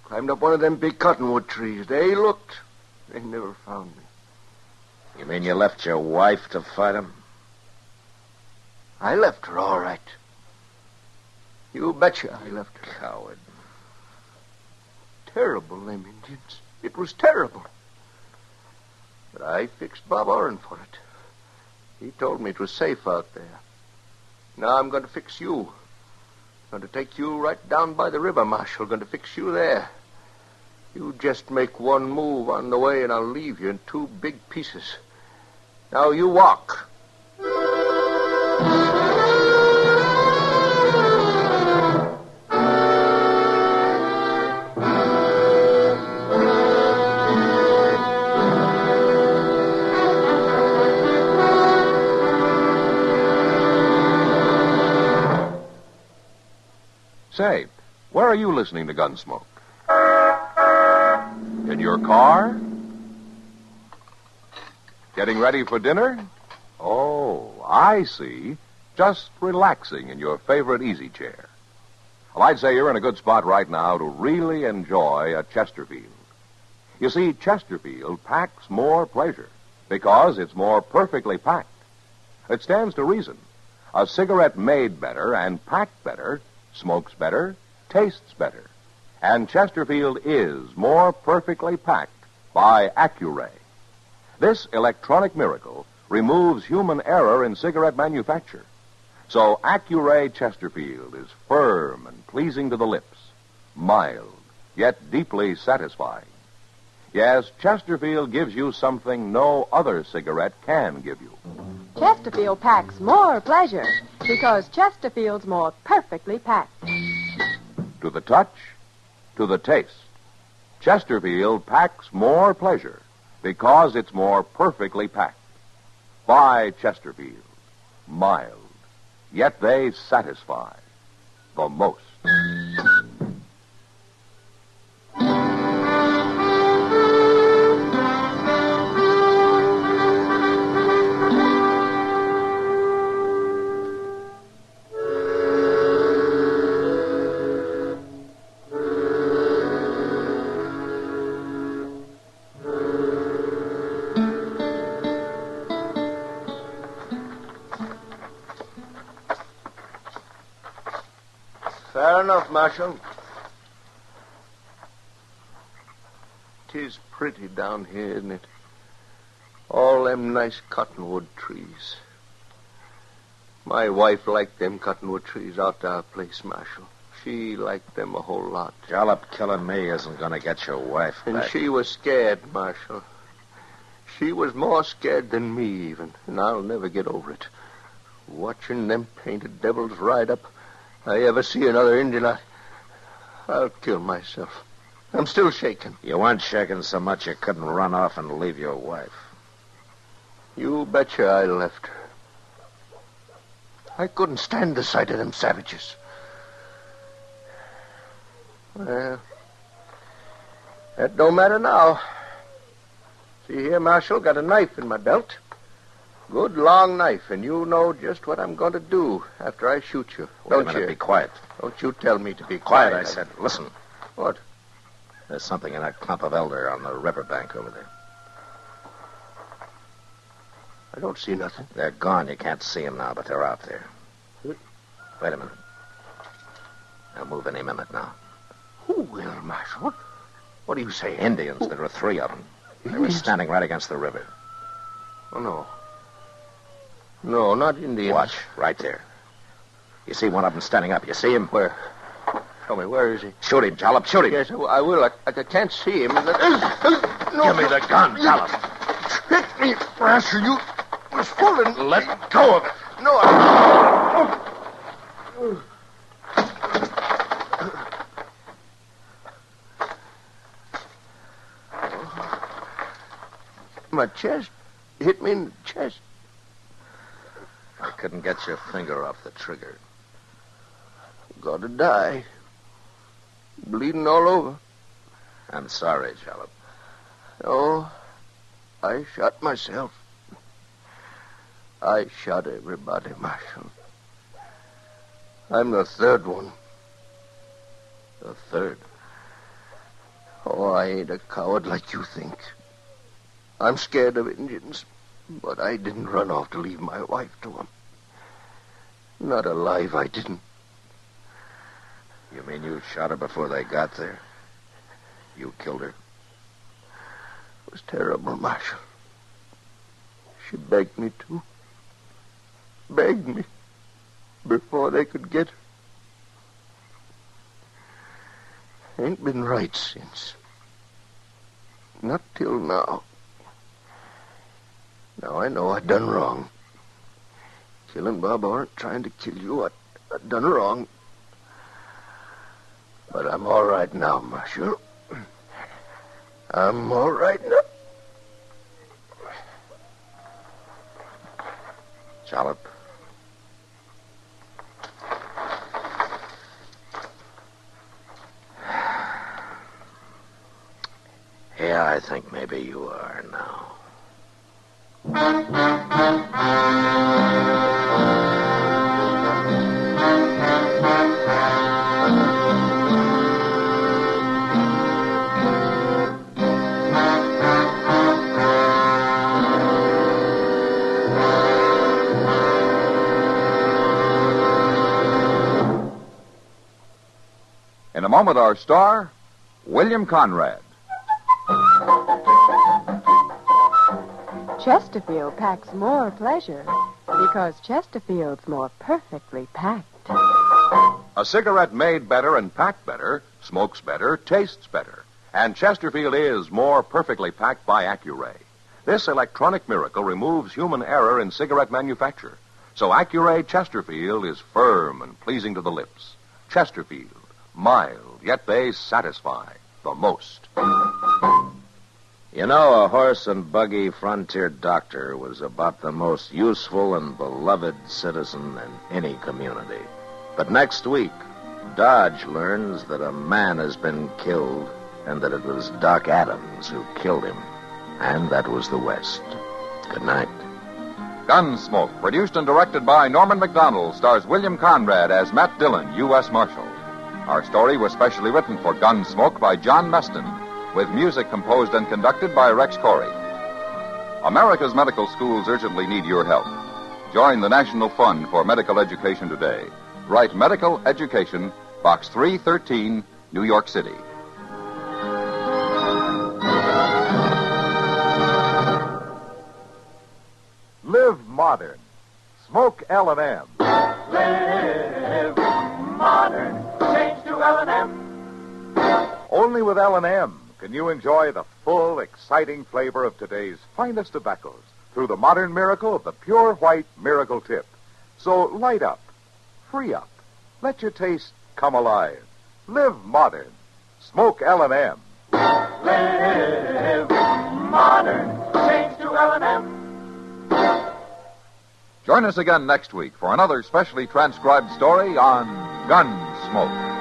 Climbed up one of them big cottonwood trees. They looked. They never found me. You mean you left your wife to fight them? I left her all right. You betcha I left her. Coward. Terrible, them Indians. It was terrible. But I fixed Bob Oren for it. He told me it was safe out there. Now I'm going to fix you. Going to take you right down by the river, Marshal. Going to fix you there. You just make one move on the way and I'll leave you in 2 big pieces. Now you walk. Say, where are you listening to Gunsmoke? In your car? Getting ready for dinner? Oh, I see. Just relaxing in your favorite easy chair. Well, I'd say you're in a good spot right now to really enjoy a Chesterfield. You see, Chesterfield packs more pleasure because it's more perfectly packed. It stands to reason. A cigarette made better and packed better smokes better, tastes better. And Chesterfield is more perfectly packed by Accuray. This electronic miracle removes human error in cigarette manufacture. So Accuray Chesterfield is firm and pleasing to the lips, mild, yet deeply satisfying. Yes, Chesterfield gives you something no other cigarette can give you. Chesterfield packs more pleasure because Chesterfield's more perfectly packed. To the touch, to the taste, Chesterfield packs more pleasure because it's more perfectly packed. Buy Chesterfield. Mild, yet they satisfy the most. Fair enough, Marshal. 'Tis pretty down here, isn't it? All them nice cottonwood trees. My wife liked them cottonwood trees out to our place, Marshal. She liked them a whole lot. Jollop killing me isn't going to get your wife back. And she was scared, Marshal. She was more scared than me, even, and I'll never get over it. Watching them painted devils ride up, I ever see another Indian, I'll kill myself. I'm still shaking. You weren't shaking so much you couldn't run off and leave your wife. You betcha I left her. I couldn't stand the sight of them savages. Well, that don't matter now. See here, Marshal, got a knife in my belt. Good long knife, and you know just what I'm going to do after I shoot you. Wait a minute, you? Be quiet. Don't you tell me to be Quiet, quiet. I said. Listen. What? There's something in that clump of elder on the riverbank over there. I don't see nothing. They're gone. You can't see them now, but they're out there. Wait a minute. They'll move any minute now. Who will, Marshal? What do you say? Indians. There were 3 of them. They were standing right against the river. Oh, no. No, not Indians. Watch, right there. You see one of them standing up. You see him? Where? Tell me, where is he? Shoot him, Jollop. Shoot him. Yes, I will. I can't see him. No, Give me the gun, Jollop. Hit me, Marshal. You was fooling. Let go of it. No, my chest. Hit me in the chest. I couldn't get your finger off the trigger. Gotta die. Bleeding all over. I'm sorry, Jollop. Oh, I shot myself. I shot everybody, Marshal. I'm the 3rd one. The 3rd? Oh, I ain't a coward like you think. I'm scared of Indians, but I didn't run off to leave my wife to them. Not alive, I didn't. You mean you shot her before they got there? You killed her? It was terrible, Marshal. She begged me to. Begged me before they could get her. Ain't been right since. Not till now. Now I know I done wrong. Killing Bob Orr, trying to kill you, I done wrong. But I'm all right now, Marshal. I'm all right now. Jalop. Yeah, I think maybe you are now. In a moment, our star, William Conrad. Chesterfield packs more pleasure because Chesterfield's more perfectly packed. A cigarette made better and packed better, smokes better, tastes better. And Chesterfield is more perfectly packed by Accuray. This electronic miracle removes human error in cigarette manufacture. So Accuray Chesterfield is firm and pleasing to the lips. Chesterfield, mild, yet they satisfy the most. You know, a horse and buggy frontier doctor was about the most useful and beloved citizen in any community. But next week, Dodge learns that a man has been killed and that it was Doc Adams who killed him. And that was the West. Good night. Gunsmoke, produced and directed by Norman Macdonnell, stars William Conrad as Matt Dillon, U.S. Marshal. Our story was specially written for Gunsmoke by John Meston, with music composed and conducted by Rex Corey. America's medical schools urgently need your help. Join the National Fund for Medical Education today. Write Medical Education, Box 313, New York City. Live modern. Smoke L&M. Live modern. Change to L&M. Only with L&M can you enjoy the full, exciting flavor of today's finest tobaccos through the modern miracle of the pure white miracle tip. So light up, free up, let your taste come alive. Live modern. Smoke L&M. Live modern. Change to L&M. Join us again next week for another specially transcribed story on Gunsmoke.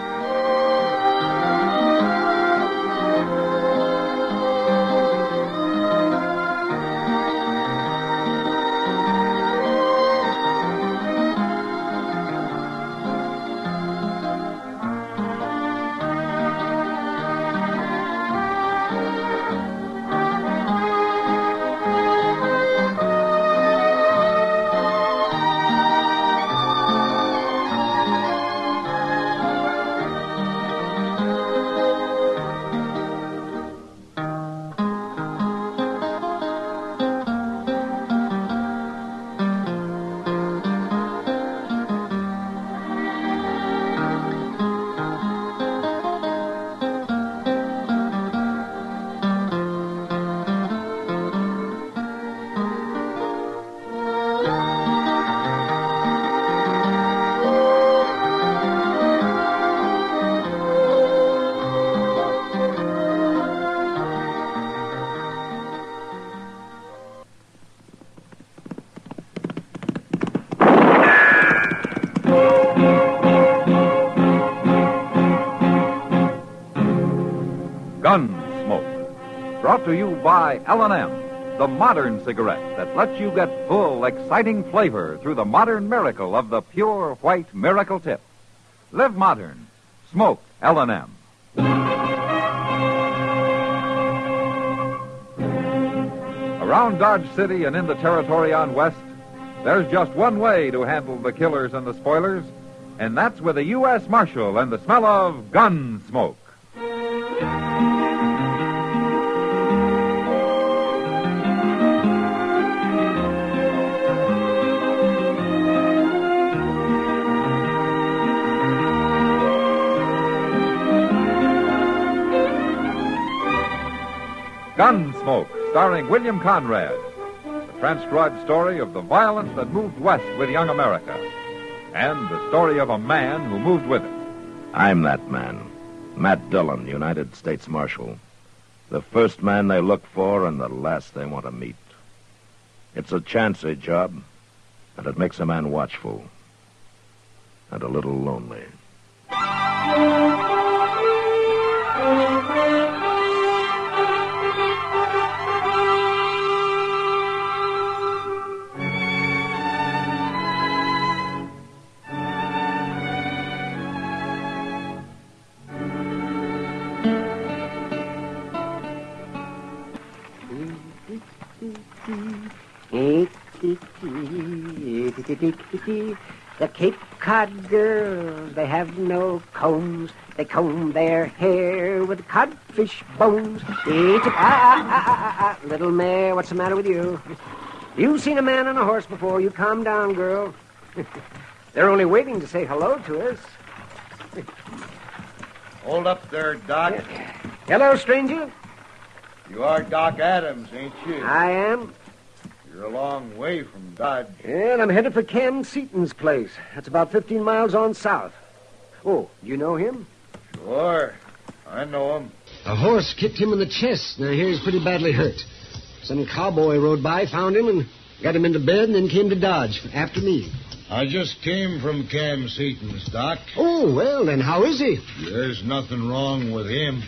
Gunsmoke, brought to you by L&M, the modern cigarette that lets you get full, exciting flavor through the modern miracle of the pure white miracle tip. Live modern. Smoke L&M. Around Dodge City and in the territory on West, there's just one way to handle the killers and the spoilers, and that's with a U.S. Marshal and the smell of Gunsmoke. Gunsmoke, starring William Conrad. The transcribed story of the violence that moved west with young America. And the story of a man who moved with it. I'm that man, Matt Dillon, United States Marshal. The first man they look for and the last they want to meet. It's a chancy job, and it makes a man watchful and a little lonely. The Cape Cod girls, they have no combs. They comb their hair with codfish bones. Little mare, what's the matter with you? You've seen a man on a horse before. You calm down, girl. They're only waiting to say hello to us. Hold up there, Doc. Hello, stranger. You are Doc Adams, ain't you? I am. You're a long way from Dodge. And I'm headed for Cam Seaton's place. That's about 15 miles on south. Oh, you know him? Sure. I know him. A horse kicked him in the chest. Now, here he's pretty badly hurt. Some cowboy rode by, found him, and got him into bed, and then came to Dodge after me. I just came from Cam Seaton's, Doc. Oh, well, then how is he? There's nothing wrong with him.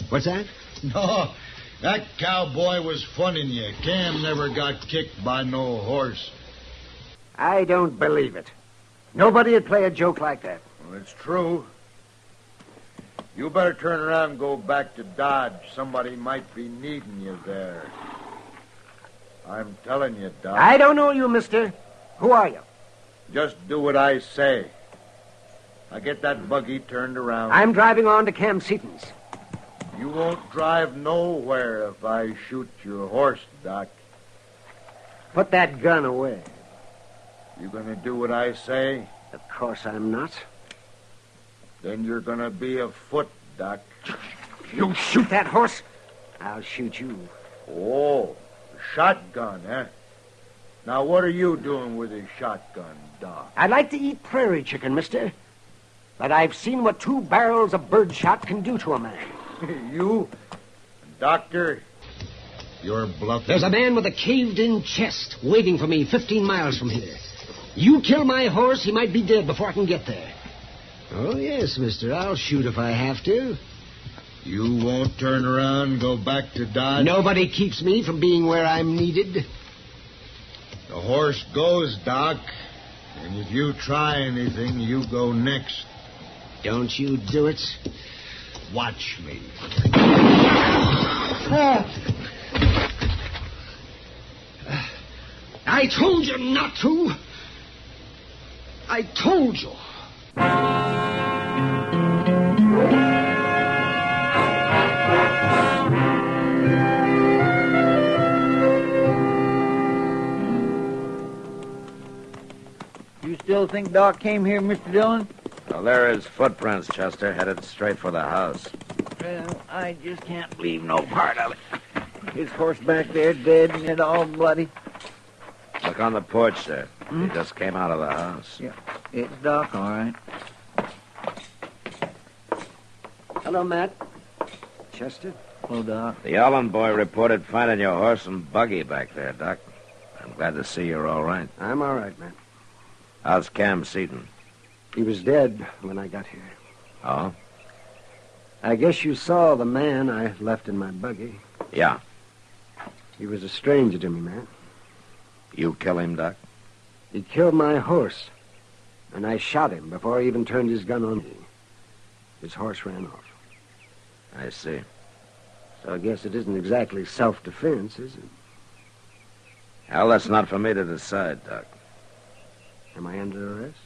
What's that? No, that cowboy was funning you. Cam never got kicked by no horse. I don't believe it. Nobody would play a joke like that. Well, it's true. You better turn around and go back to Dodge. Somebody might be needing you there. I'm telling you, Doc. I don't know you, mister. Who are you? Just do what I say. Now get that buggy turned around. I'm driving on to Cam Seaton's. You won't drive nowhere if I shoot your horse, Doc. Put that gun away. You gonna do what I say? Of course I'm not. Then you're gonna be afoot, Doc. You shoot that horse, I'll shoot you. Oh, a shotgun, eh? Now, what are you doing with a shotgun, Doc? I'd like to eat prairie chicken, mister. But I've seen what 2 barrels of birdshot can do to a man. You? Doctor, you're bluffing. There's a man with a caved-in chest waiting for me 15 miles from here. You kill my horse, he might be dead before I can get there. Oh, yes, mister. I'll shoot if I have to. You won't turn around and go back to Dodge? Nobody keeps me from being where I'm needed. The horse goes, Doc. And if you try anything, you go next. Don't you do it. Watch me. I told you not to. I told you. You still think Doc came here, Mr. Dillon? Well, there are his footprints, Chester, headed straight for the house. Well, I just can't believe no part of it. His horse back there dead and all bloody. Look on the porch there. He just came out of the house. Yeah, it's Doc, all right. Hello, Matt. Chester? Hello, Doc. The Allen boy reported finding your horse and buggy back there, Doc. I'm glad to see you're all right. I'm all right, Matt. How's Cam Seaton? He was dead when I got here. Oh? I guess you saw the man I left in my buggy. Yeah. He was a stranger to me, Matt. You kill him, Doc? He killed my horse, and I shot him before he even turned his gun on me. His horse ran off. I see. So I guess it isn't exactly self-defense, is it? Well, that's not for me to decide, Doc. Am I under arrest?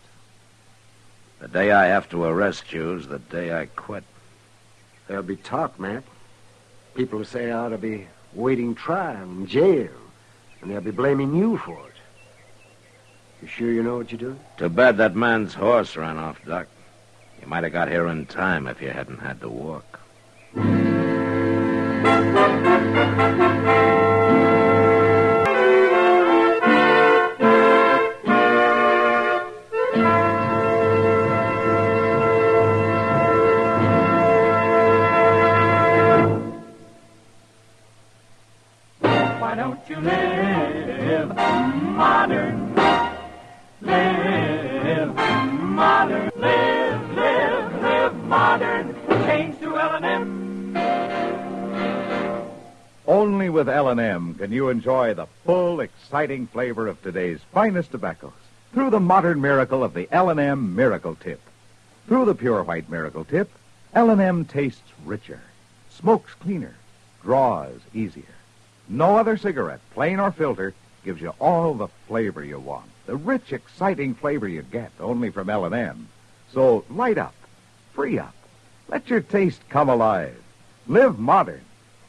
The day I have to arrest you is the day I quit. There'll be talk, Matt. People will say I ought to be waiting trial in jail, and they'll be blaming you for it. You sure you know what you're doing? Too bad that man's horse ran off, Doc. You might have got here in time if you hadn't had to walk. Why don't you live modern? Live modern. Live modern. Change to L&M. Only with L&M can you enjoy the full, exciting flavor of today's finest tobaccos through the modern miracle of the L&M Miracle Tip. Through the pure white Miracle Tip, L&M tastes richer, smokes cleaner, draws easier. No other cigarette, plain or filter, gives you all the flavor you want. The rich, exciting flavor you get only from L&M. So light up, free up. Let your taste come alive. Live modern.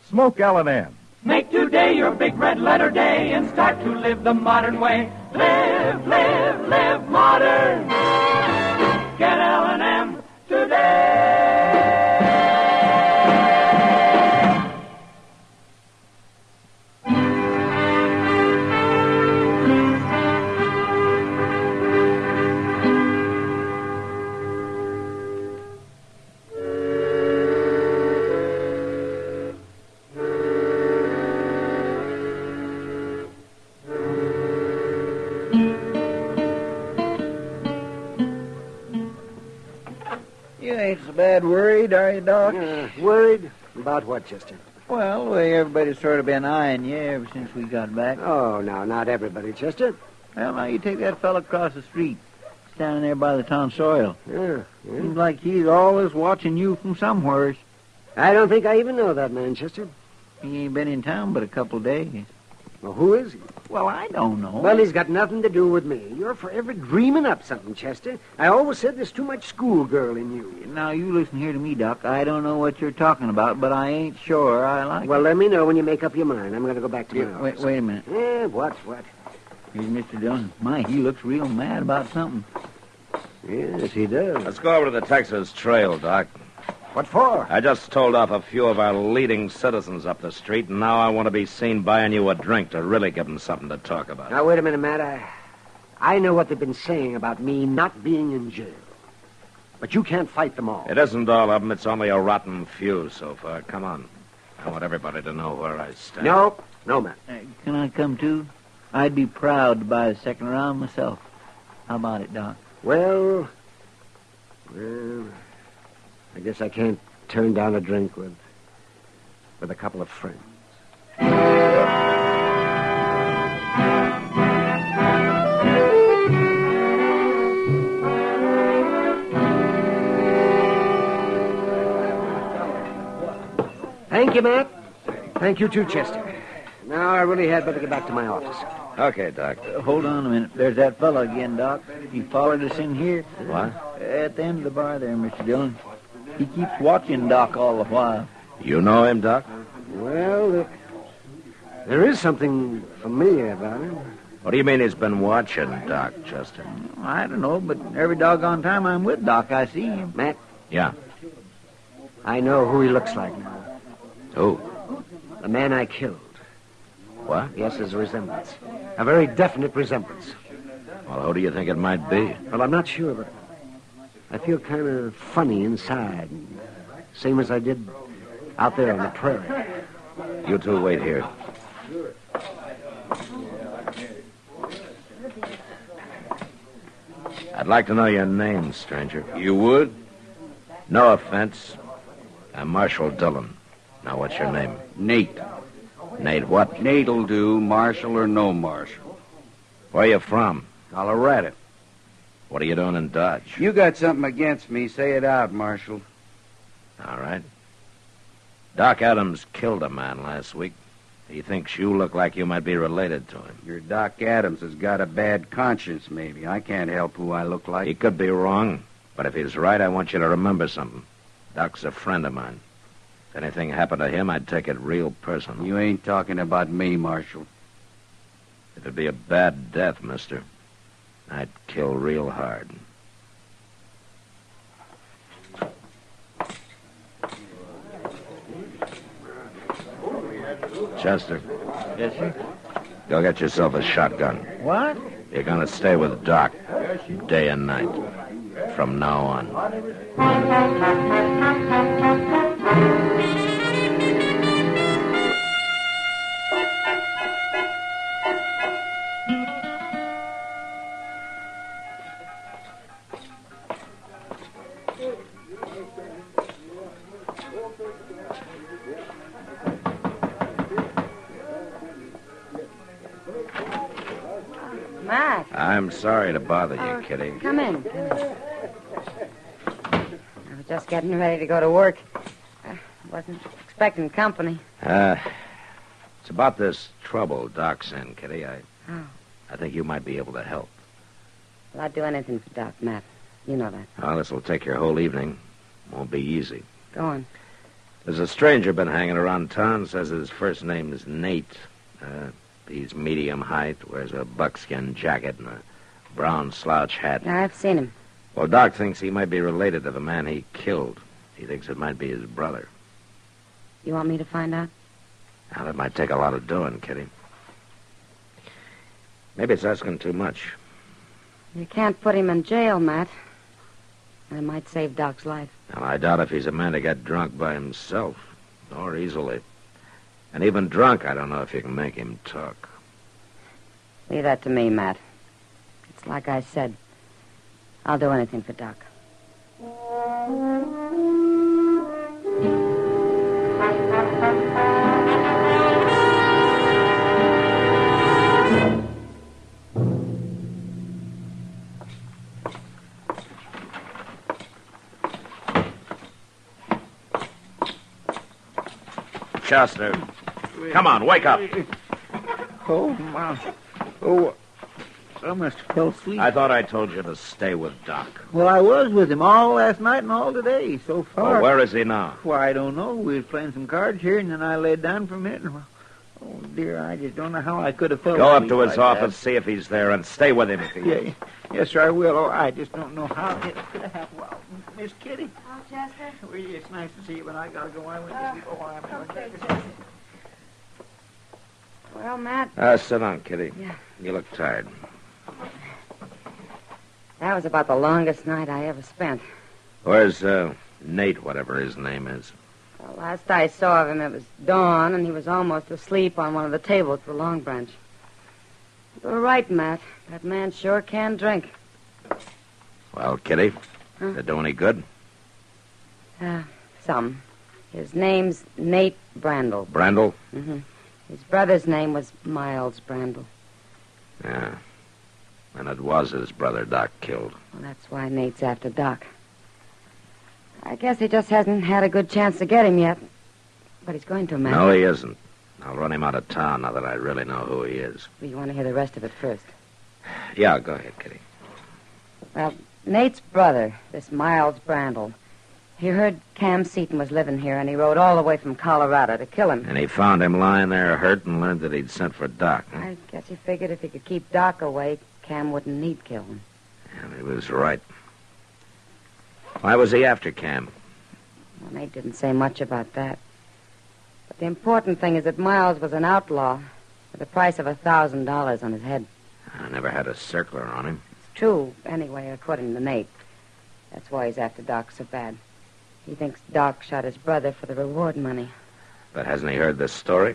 Smoke L&M. Make today your big red letter day and start to live the modern way. Live modern. Get L&M today. You ain't so bad worried, are you, Doc? Worried? About what, Chester? Well, the way everybody's sort of been eyeing you ever since we got back. Oh, no, not everybody, Chester. Well, now you take that fella across the street, standing there by the tonsorial. Yeah. Seems like he's always watching you from somewheres. I don't think I even know that man, Chester. He ain't been in town but a couple of days. Well, who is he? Well, I don't know. Well, he's got nothing to do with me. You're forever dreaming up something, Chester. I always said there's too much schoolgirl in you. Now, you listen here to me, Doc. I don't know what you're talking about, but I ain't sure I like Well, it. let me know when you make up your mind. I'm going to go back to my office. Wait a minute. What? Here's Mr. Dillon. My, he looks real mad about something. Yes, he does. Let's go over to the Texas Trail, Doc. What for? I just told off a few of our leading citizens up the street, and now I want to be seen buying you a drink to really give them something to talk about. Now, wait a minute, Matt. I know what they've been saying about me not being in jail. But you can't fight them all. It isn't all of them. It's only a rotten few so far. Come on. I want everybody to know where I stand. No, Matt. Can I come too? I'd be proud to buy the second round myself. How about it, Doc? Well, I guess I can't turn down a drink with a couple of friends. Thank you, Matt. Thank you, too, Chester. Now I really had better get back to my office. Okay, Doc. Hold on a minute. There's that fella again, Doc. He followed us in here. What? At the end of the bar there, Mr. Dillon. He keeps watching Doc all the while. You know him, Doc? Well, there is something familiar about him. What do you mean he's been watching Doc, Chester? I don't know, but every doggone time I'm with Doc, I see him. Matt? Yeah. I know who he looks like now. Who? The man I killed. What? Yes, there's a resemblance. A very definite resemblance. Well, who do you think it might be? Well, I'm not sure, but I feel kind of funny inside. Same as I did out there on the prairie. You two wait here. I'd like to know your name, stranger. You would? No offense. I'm Marshal Dillon. Now, what's your name? Nate. Nate what? Nate'll do, Marshal or no Marshal. Where you from? Colorado. What are you doing in Dodge? You got something against me, say it out, Marshal. All right. Doc Adams killed a man last week. He thinks you look like you might be related to him. Your Doc Adams has got a bad conscience, maybe. I can't help who I look like. He could be wrong, but if he's right, I want you to remember something. Doc's a friend of mine. If anything happened to him, I'd take it real personal. You ain't talking about me, Marshal. It'd be a bad death, mister. I'd kill real hard. Chester. Yes, sir? Go get yourself a shotgun. What? You're gonna stay with Doc day and night from now on. Matt. I'm sorry to bother you, Kitty. Come in. I was just getting ready to go to work. I wasn't expecting company. It's about this trouble Doc's in, Kitty. I Oh. think you might be able to help. Well, I'd do anything for Doc, Matt. You know that. Well, this will take your whole evening. Won't be easy. Go on. There's a stranger been hanging around town. Says his first name is Nate. He's medium height, wears a buckskin jacket and a brown slouch hat. I've seen him. Well, Doc thinks he might be related to the man he killed. He thinks it might be his brother. You want me to find out? Now, that might take a lot of doing, Kitty. Maybe it's asking too much. You can't put him in jail, Matt. It might save Doc's life. Now, I doubt if he's a man to get drunk by himself, or easily. And even drunk, I don't know if you can make him talk. Leave that to me, Matt. It's like I said. I'll do anything for Doc. Chester, come on, wake up. Oh, my. Oh, I must have fell asleep. I thought I told you to stay with Doc. Well, I was with him all last night and all today, so far. Well, where is he now? Why, I don't know. We was playing some cards here, and then I laid down for a minute. And, oh, dear, I just don't know how I could have fell Go up asleep to his like office, see if he's there, and stay with him if he is. Yeah, yes, sir, I will. Oh, I just don't know how it could have happened. Well, Miss Kitty. Oh, Chester? Well, it's nice to see you, but I got to go. I went to sleep a while. Okay, Chester. Well, Matt. Sit down, Kitty. Yeah. You look tired. That was about the longest night I ever spent. Where's Nate, whatever his name is? Well, last I saw of him, it was dawn, and he was almost asleep on one of the tables at the Long Branch. You were right, Matt. That man sure can drink. Well, Kitty, did it do any good? Some. His name's Nate Brandel. Brandel? Mm-hmm. His brother's name was Miles Brandel. Yeah. And it was his brother Doc killed. Well, that's why Nate's after Doc. I guess he just hasn't had a good chance to get him yet. But he's going to, Matt. No, he isn't. I'll run him out of town now that I really know who he is. Well, you want to hear the rest of it first? Yeah, go ahead, Kitty. Well, Nate's brother, this Miles Brandel, he heard Cam Seaton was living here, and he rode all the way from Colorado to kill him. And he found him lying there hurt and learned that he'd sent for Doc. Huh? I guess he figured if he could keep Doc away, Cam wouldn't need killing. And he was right. Why was he after Cam? Well, Nate didn't say much about that. But the important thing is that Miles was an outlaw with a price of $1,000 on his head. I never had a circler on him. It's true, anyway, according to Nate. That's why he's after Doc so bad. He thinks Doc shot his brother for the reward money. But hasn't he heard this story?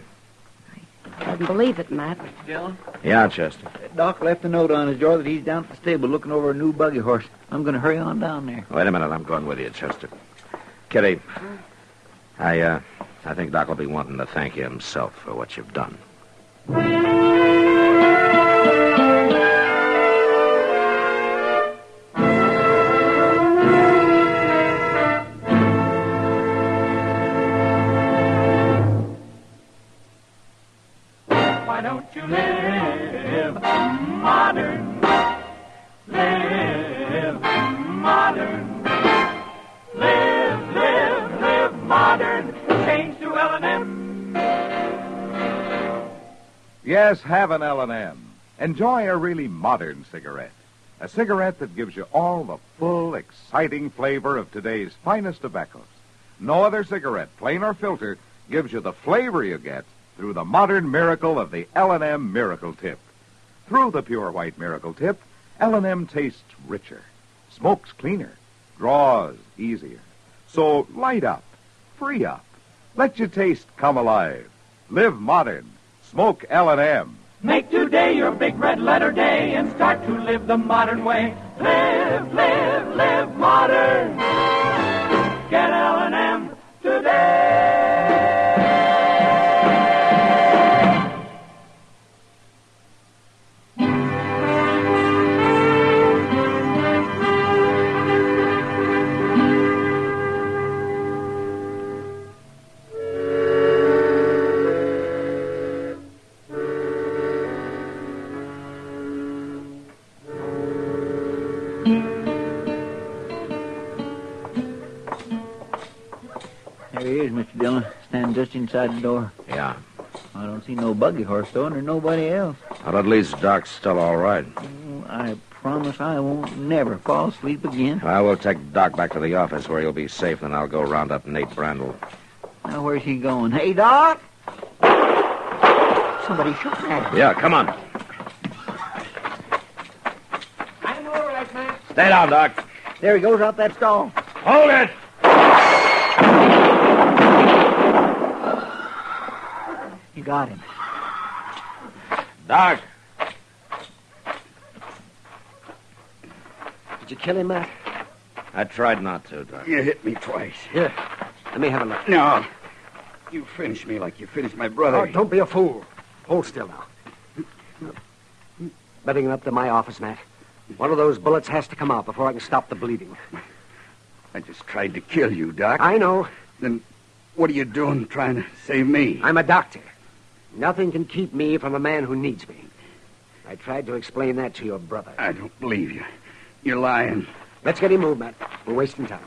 I doesn't believe it, Matt. Dillon? Yeah, Chester. Doc left a note on his door that he's down at the stable looking over a new buggy horse. I'm going to hurry on down there. Wait a minute, I'm going with you, Chester. Kitty, I think Doc will be wanting to thank you himself for what you've done. why don't you live modern? Live modern. Live modern. Change to L&M. Yes, have an L&M. Enjoy a really modern cigarette. A cigarette that gives you all the full, exciting flavor of today's finest tobaccos. No other cigarette, plain or filter, gives you the flavor you get through the modern miracle of the L&M Miracle Tip. Through the pure white Miracle Tip, L&M tastes richer, smokes cleaner, draws easier. So light up, free up, let your taste come alive. Live modern. Smoke L&M. Make today your big red letter day and start to live the modern way. Live modern. Get L&M today. There he is, Mr. Dillon, standing just inside the door. Yeah. I don't see no buggy horse, though, and there's nobody else. Well, at least Doc's still all right. I promise I won't never fall asleep again. I will take Doc back to the office where he'll be safe, and I'll go round up Nate Brandel. Now, where's he going? Hey, Doc! Somebody shot at him. Yeah, come on. I'm all right, man. Stay down, Doc. There he goes out that stall. Hold it! You got him. Doc. Did you kill him, Matt? I tried not to, Doc. You hit me twice. Here, let me have a look. No. You finished me like you finished my brother. Oh, don't be a fool. Hold still now. Better get up to my office, Matt. One of those bullets has to come out before I can stop the bleeding. I just tried to kill you, Doc. I know. Then what are you doing trying to save me? I'm a doctor. Nothing can keep me from a man who needs me. I tried to explain that to your brother. I don't believe you. You're lying. Let's get him moved, Matt. We're wasting time.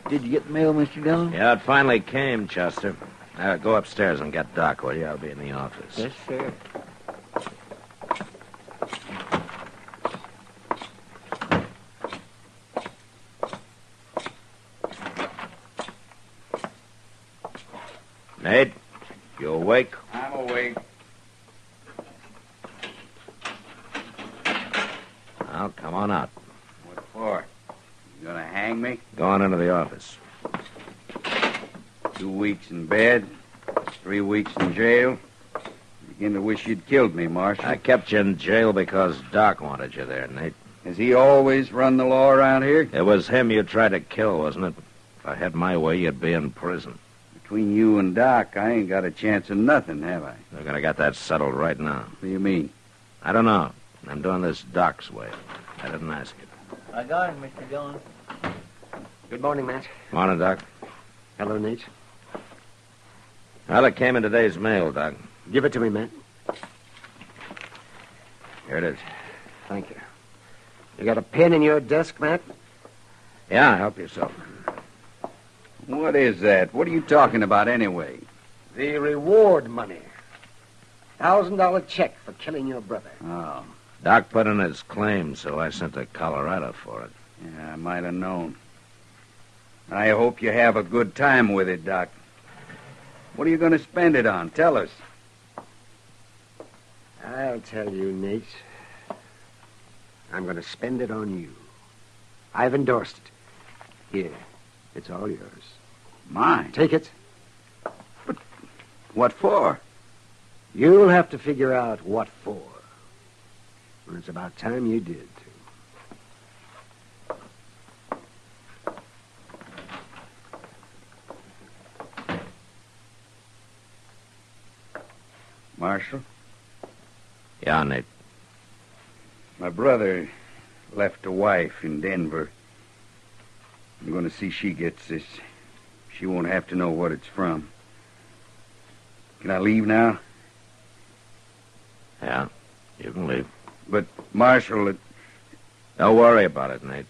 Did you get the mail, Mr. Dillon? Yeah, it finally came, Chester. Go upstairs and get Doc, will you? I'll be in the office. Yes, sir. Nate, you awake? I'm awake. Well, come on out. What for? You gonna hang me? Go on into the office. 2 weeks in bed, 3 weeks in jail. Begin to wish you'd killed me, Marshal. I kept you in jail because Doc wanted you there, Nate. Has he always run the law around here? It was him you tried to kill, wasn't it? If I had my way, you'd be in prison. Between you and Doc, I ain't got a chance of nothing, have I? They're going to get that settled right now. What do you mean? I don't know. I'm doing this Doc's way. I didn't ask you. I got him, Mr. Dillon. Good morning, Matt. Morning, Doc. Hello, Nate. Well, it came in today's mail, Doc. Give it to me, Matt. Here it is. Thank you. You got a pen in your desk, Matt? Yeah, help yourself. What is that? What are you talking about anyway? The reward money. $1,000 check for killing your brother. Oh. Doc put in his claim, so I sent to Colorado for it. Yeah, I might have known. I hope you have a good time with it, Doc. What are you going to spend it on? Tell us. I'll tell you, Nate. I'm going to spend it on you. I've endorsed it. Here, it's all yours. Mine? Take it. But what for? You'll have to figure out what for. And it's about time you did, too. Marshal? Yeah, Nate. My brother left a wife in Denver. I'm going to see she gets this. She won't have to know what it's from. Can I leave now? Yeah, you can leave. But, Marshal, Don't worry about it, Nate.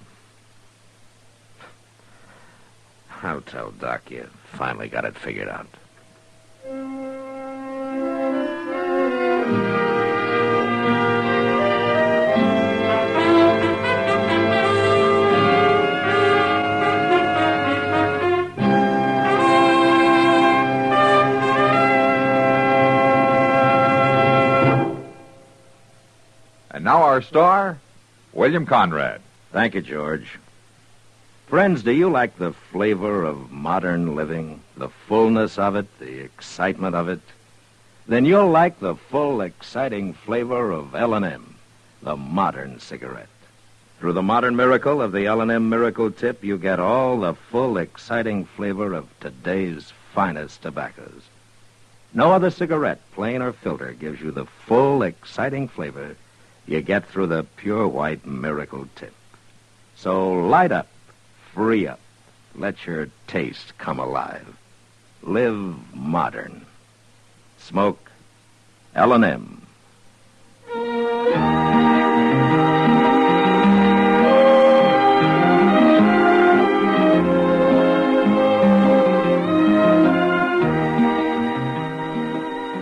I'll tell Doc you finally got it figured out. And now our star, William Conrad. Thank you, George. Friends, do you like the flavor of modern living, the fullness of it, the excitement of it? Then you'll like the full, exciting flavor of L&M, the modern cigarette. Through the modern miracle of the L&M Miracle Tip, you get all the full, exciting flavor of today's finest tobaccos. No other cigarette, plain or filter, gives you the full, exciting flavor you get through the pure white Miracle Tip. So light up, free up, let your taste come alive. Live modern. Smoke L&M.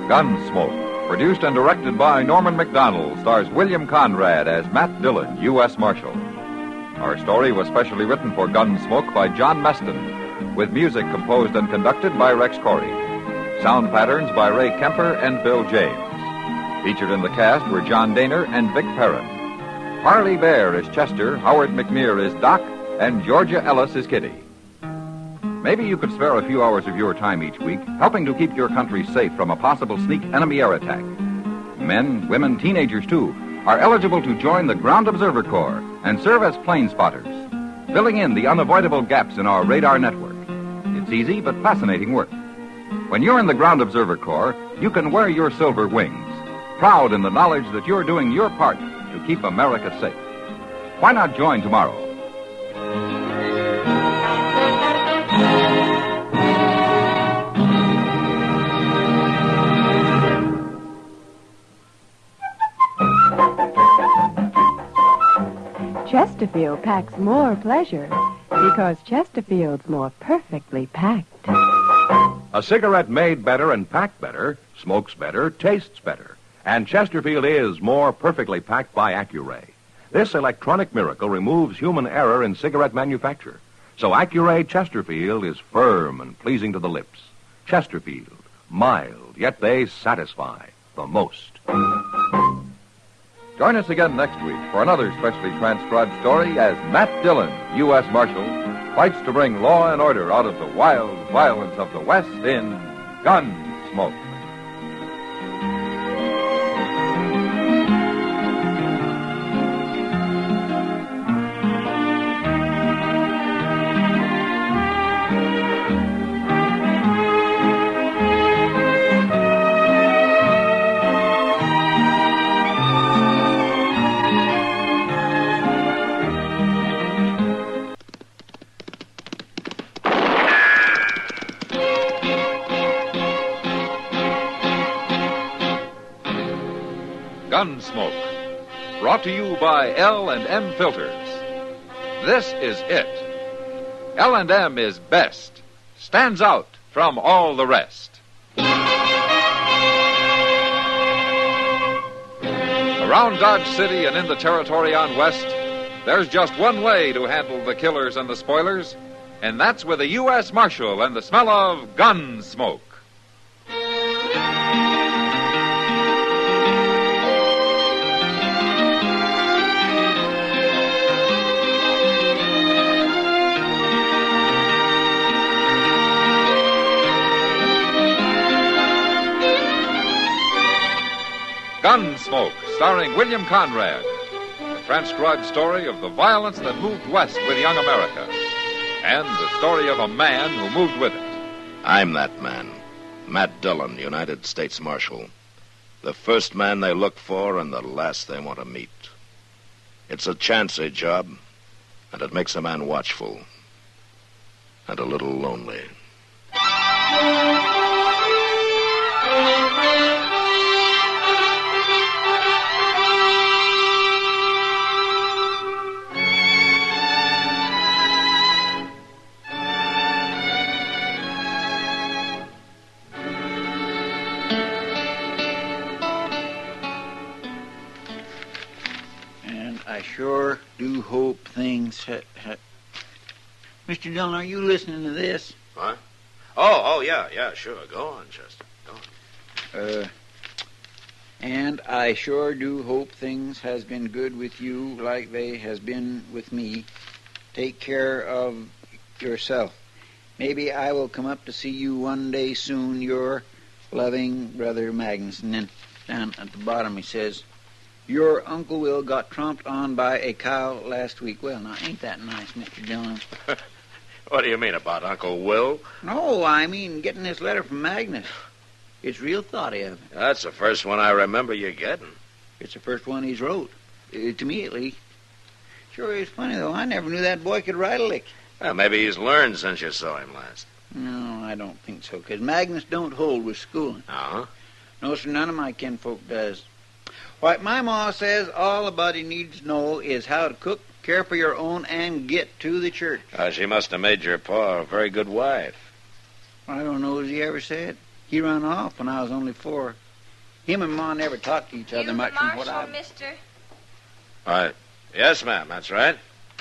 Gunsmoke, produced and directed by Norman Macdonnell, stars William Conrad as Matt Dillon, U.S. Marshal. Our story was specially written for Gunsmoke by John Meston, with music composed and conducted by Rex Corey. Sound patterns by Ray Kemper and Bill James. Featured in the cast were John Dehner and Vic Perrin. Harley Bear is Chester, Howard McNear is Doc, and Georgia Ellis is Kitty. Maybe you could spare a few hours of your time each week helping to keep your country safe from a possible sneak enemy air attack. Men, women, teenagers, too, are eligible to join the Ground Observer Corps and serve as plane spotters, filling in the unavoidable gaps in our radar network. It's easy but fascinating work. When you're in the Ground Observer Corps, you can wear your silver wings, proud in the knowledge that you're doing your part to keep America safe. Why not join tomorrow? Chesterfield packs more pleasure because Chesterfield's more perfectly packed. A cigarette made better and packed better, smokes better, tastes better. And Chesterfield is more perfectly packed by Accuray. This electronic miracle removes human error in cigarette manufacture. So Accuray Chesterfield is firm and pleasing to the lips. Chesterfield, mild, yet they satisfy the most. Join us again next week for another specially transcribed story as Matt Dillon, U.S. Marshal, fights to bring law and order out of the wild violence of the West in Gunsmoke. Gunsmoke, brought to you by L&M Filters. This is it. L&M is best, stands out from all the rest. Around Dodge City and in the territory on West, there's just one way to handle the killers and the spoilers, and that's with a U.S. Marshal and the smell of Gunsmoke. Gunsmoke, starring William Conrad. The transcribed story of the violence that moved west with young America. And the story of a man who moved with it. I'm that man, Matt Dillon, United States Marshal. The first man they look for and the last they want to meet. It's a chancy job, and it makes a man watchful and a little lonely. I sure do hope things... Mr. Dillon, are you listening to this? What? Oh, yeah, sure. Go on, Chester. Go on. And I sure do hope things has been good with you like they has been with me. Take care of yourself. Maybe I will come up to see you one day soon. Your loving brother Magnus. And then down at the bottom he says... Your Uncle Will got tromped on by a cow last week. Well, now, ain't that nice, Mr. Dillon? What do you mean about Uncle Will? No, I mean getting this letter from Magnus. It's real thoughty of him. That's the first one I remember you getting. It's the first one he's wrote. To me, at least. Sure is funny, though. I never knew that boy could write a lick. Well, maybe he's learned since you saw him last. No, I don't think so, because Magnus don't hold with schooling. Uh-huh. No, sir, none of my kinfolk does. What my ma says all a body needs to know is how to cook, care for your own, and get to the church. She must have made your pa a very good wife. I don't know as he ever said. He run off when I was only 4. Him and Ma never talked to each other much from what I... Mister? Yes, ma'am, that's right.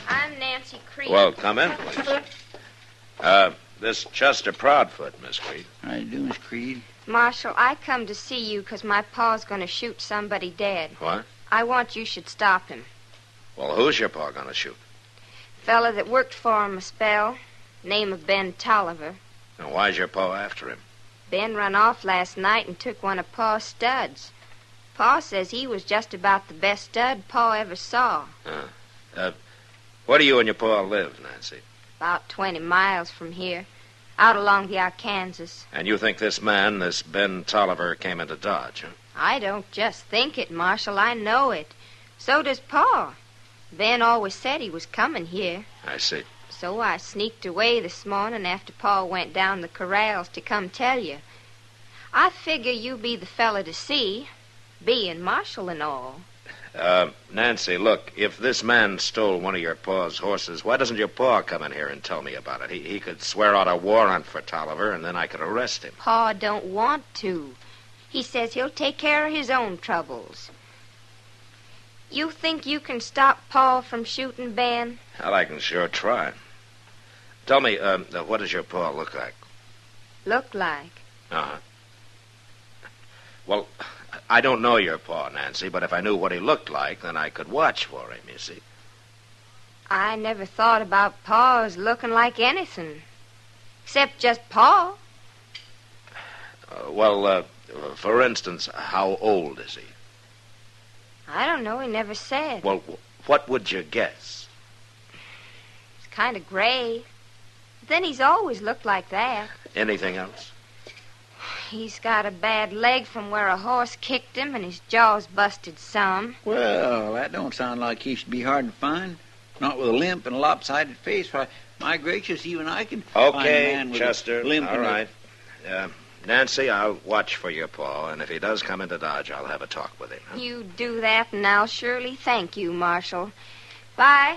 I'm Nancy Creed. Well, come in, please. This Chester Proudfoot, Miss Creed. How you do, Miss Creed? Marshal, I come to see you because my pa's going to shoot somebody dead. What? I want you should stop him. Well, who's your pa going to shoot? Fella that worked for him a spell, name of Ben Tolliver. Now, why's your pa after him? Ben run off last night and took one of Pa's studs. Pa says he was just about the best stud Pa ever saw. Where do you and your pa live, Nancy? About 20 miles from here, out along the Arkansas. And you think this man, this Ben Tolliver, came into Dodge, huh? I don't just think it, Marshal. I know it. So does Pa. Ben always said he was coming here. I see. So I sneaked away this morning after Pa went down the corrals to come tell you. I figure you be the fella to see, being Marshal and all. Nancy, look, if this man stole one of your pa's horses, why doesn't your pa come in here and tell me about it? He could swear out a warrant for Tolliver, and then I could arrest him. Pa don't want to. He says he'll take care of his own troubles. You think you can stop Pa from shooting Ben? Well, I can sure try. Tell me, what does your pa look like? Look like? Uh-huh. Well, I don't know your pa, Nancy, but if I knew what he looked like, then I could watch for him, you see. I never thought about Pa as looking like anything. Except just Pa. For instance, how old is he? I don't know. He never said. Well, what would you guess? He's kind of gray. Then he's always looked like that. Anything else? He's got a bad leg from where a horse kicked him, and his jaw's busted some. Well, that don't sound like he should be hard to find. Not with a limp and a lopsided face. Why, my gracious, even I can find a man with Chester, a limp. All right. Nancy, I'll watch for your pa, and if he does come into Dodge, I'll have a talk with him. Huh? You do that, and I'll surely thank you, Marshal. Bye.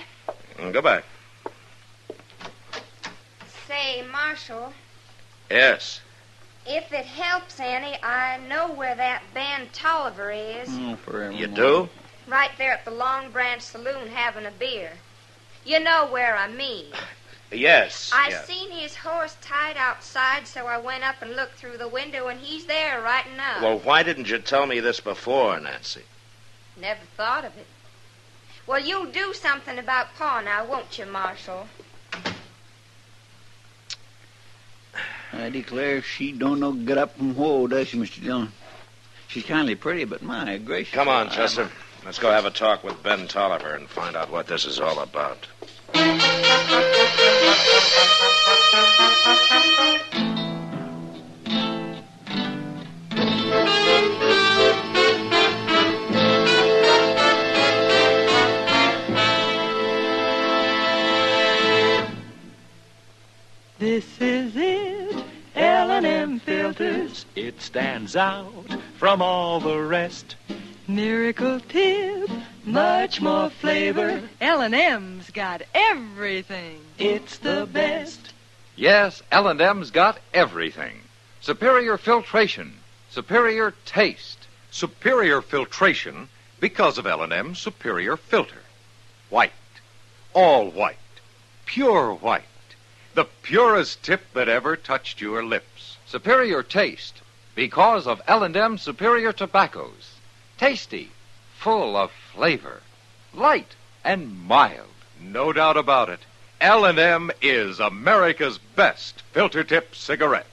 Goodbye. Say, Marshal. Yes. If it helps any, I know where that Ben Tolliver is. Oh, forever. You do? Right there at the Long Branch Saloon having a beer. You know where I mean. Yes. I seen his horse tied outside, so I went up and looked through the window, and he's there right now. Well, why didn't you tell me this before, Nancy? Never thought of it. Well, you'll do something about Pa now, won't you, Marshal? I declare she don't know get up from whoa, does she, Mr. Dillon? She's kindly pretty, but my gracious... Come on, Chester. Let's go have a talk with Ben Tolliver and find out what this is all about. it. L&M filters, it stands out from all the rest. Miracle tip, much more flavor. L&M's got everything. It's the best. Yes, L&M's got everything. Superior filtration, superior taste. Superior filtration because of L&M's superior filter. White. All white. Pure white. The purest tip that ever touched your lips. Superior taste because of L&M superior tobaccos. Tasty, full of flavor, light and mild. No doubt about it. L&M is America's best filter tip cigarette.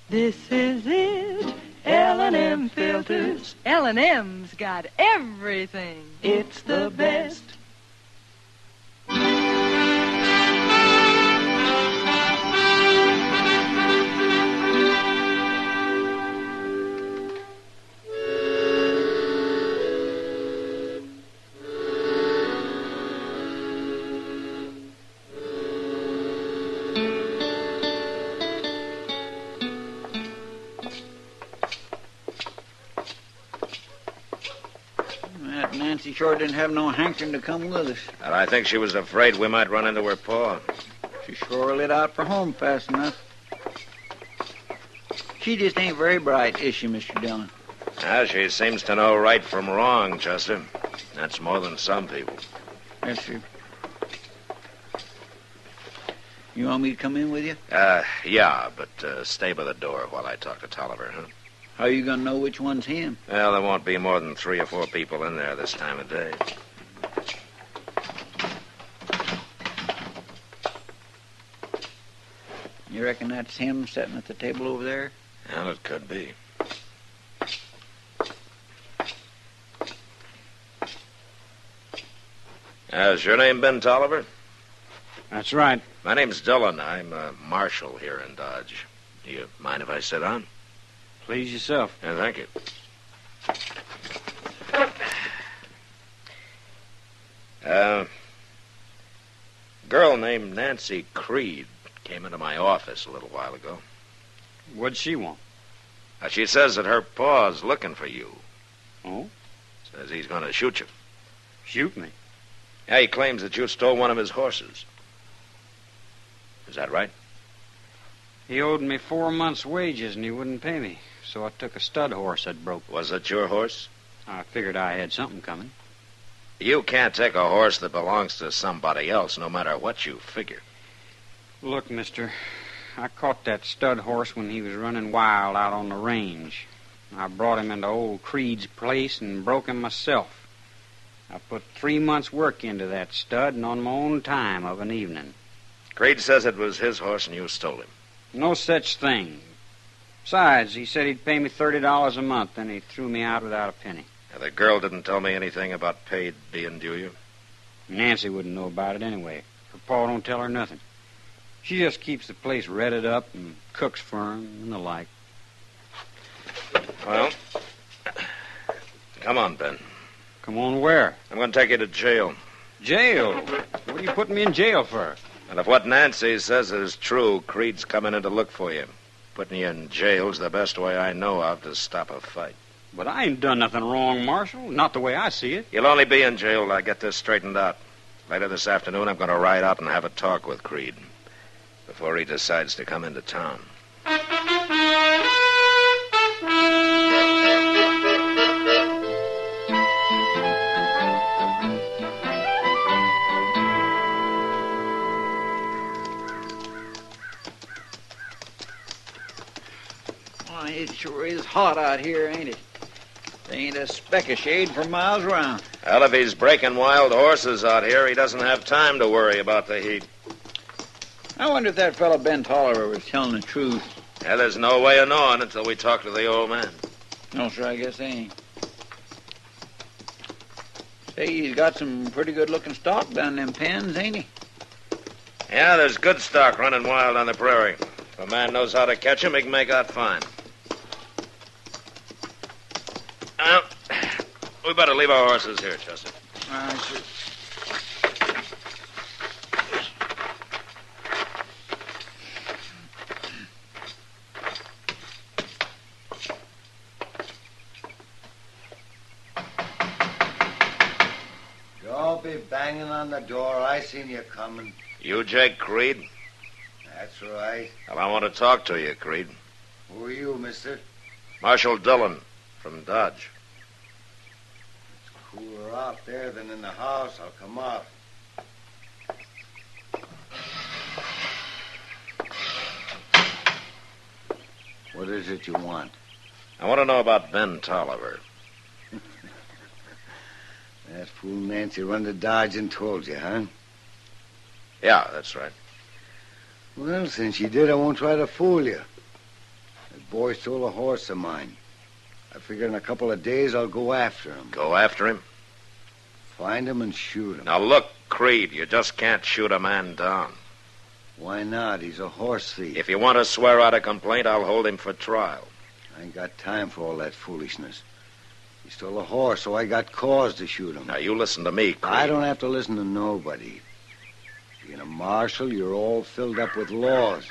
This is it. L&M filters. L&M's got everything. It's the best. That Nancy sure didn't have no hankering to come with us. And I think she was afraid we might run into her paw. She sure lit out for home fast enough. She just ain't very bright, is she, Mr. Dillon? She seems to know right from wrong, Chester. That's more than some people. Yes, sir. You want me to come in with you? Yeah, but stay by the door while I talk to Tolliver, huh? How you gonna know which one's him? Well, there won't be more than 3 or 4 people in there this time of day. You reckon that's him sitting at the table over there? Well, it could be. Has your name been Tolliver? That's right. My name's Dillon. I'm a marshal here in Dodge. Do you mind if I sit down? Please yourself. Yeah, thank you. Girl named Nancy Creed came into my office a little while ago. What'd she want? She says that her pa's looking for you. Oh? Says he's going to shoot you. Shoot me? Yeah, he claims that you stole one of his horses. Is that right? He owed me 4 months' wages and he wouldn't pay me. So I took a stud horse that broke. Was it your horse? I figured I had something coming. You can't take a horse that belongs to somebody else, no matter what you figure. Look, mister, I caught that stud horse when he was running wild out on the range. I brought him into old Creed's place and broke him myself. I put 3 months' work into that stud and on my own time of an evening. Creed says it was his horse and you stole him. No such thing. Besides, he said he'd pay me $30 a month, and he threw me out without a penny. Now, the girl didn't tell me anything about paid being due you? Nancy wouldn't know about it anyway. Her pa don't tell her nothing. She just keeps the place redded up and cooks for him and the like. Well, come on, Ben. Come on where? I'm going to take you to jail. Jail? What are you putting me in jail for? And if what Nancy says is true, Creed's coming in to look for you. Putting you in jail's the best way I know of to stop a fight. But I ain't done nothing wrong, Marshal. Not the way I see it. You'll only be in jail till I get this straightened out. Later this afternoon, I'm going to ride out and have a talk with Creed before he decides to come into town. It sure is hot out here, ain't it? There ain't a speck of shade for miles around. Well, if he's breaking wild horses out here, he doesn't have time to worry about the heat. I wonder if that fellow Ben Tolliver was telling the truth. Yeah, there's no way of knowing until we talk to the old man. No, sir, I guess they ain't. Say, he's got some pretty good-looking stock down them pens, ain't he? Yeah, there's good stock running wild on the prairie. If a man knows how to catch him, he can make out fine. Well, we better leave our horses here, Chester. All right, sir. Somebody banging on the door. I seen you coming. You Jake Creed? That's right. Well, I want to talk to you, Creed. Who are you, mister? Marshal Dillon from Dodge. It's cooler out there than in the house. I'll come out. What is it you want? I want to know about Ben Tolliver. That fool Nancy run to Dodge and told you, huh? Yeah, that's right. Well, since you did, I won't try to fool you. That boy stole a horse of mine. I figure in a couple of days I'll go after him. Go after him? Find him and shoot him. Now, look, Creed, you just can't shoot a man down. Why not? He's a horse thief. If you want to swear out a complaint, I'll hold him for trial. I ain't got time for all that foolishness. He stole a horse, so I got cause to shoot him. Now, you listen to me, Creed. I don't have to listen to nobody. Being a marshal, you're all filled up with laws.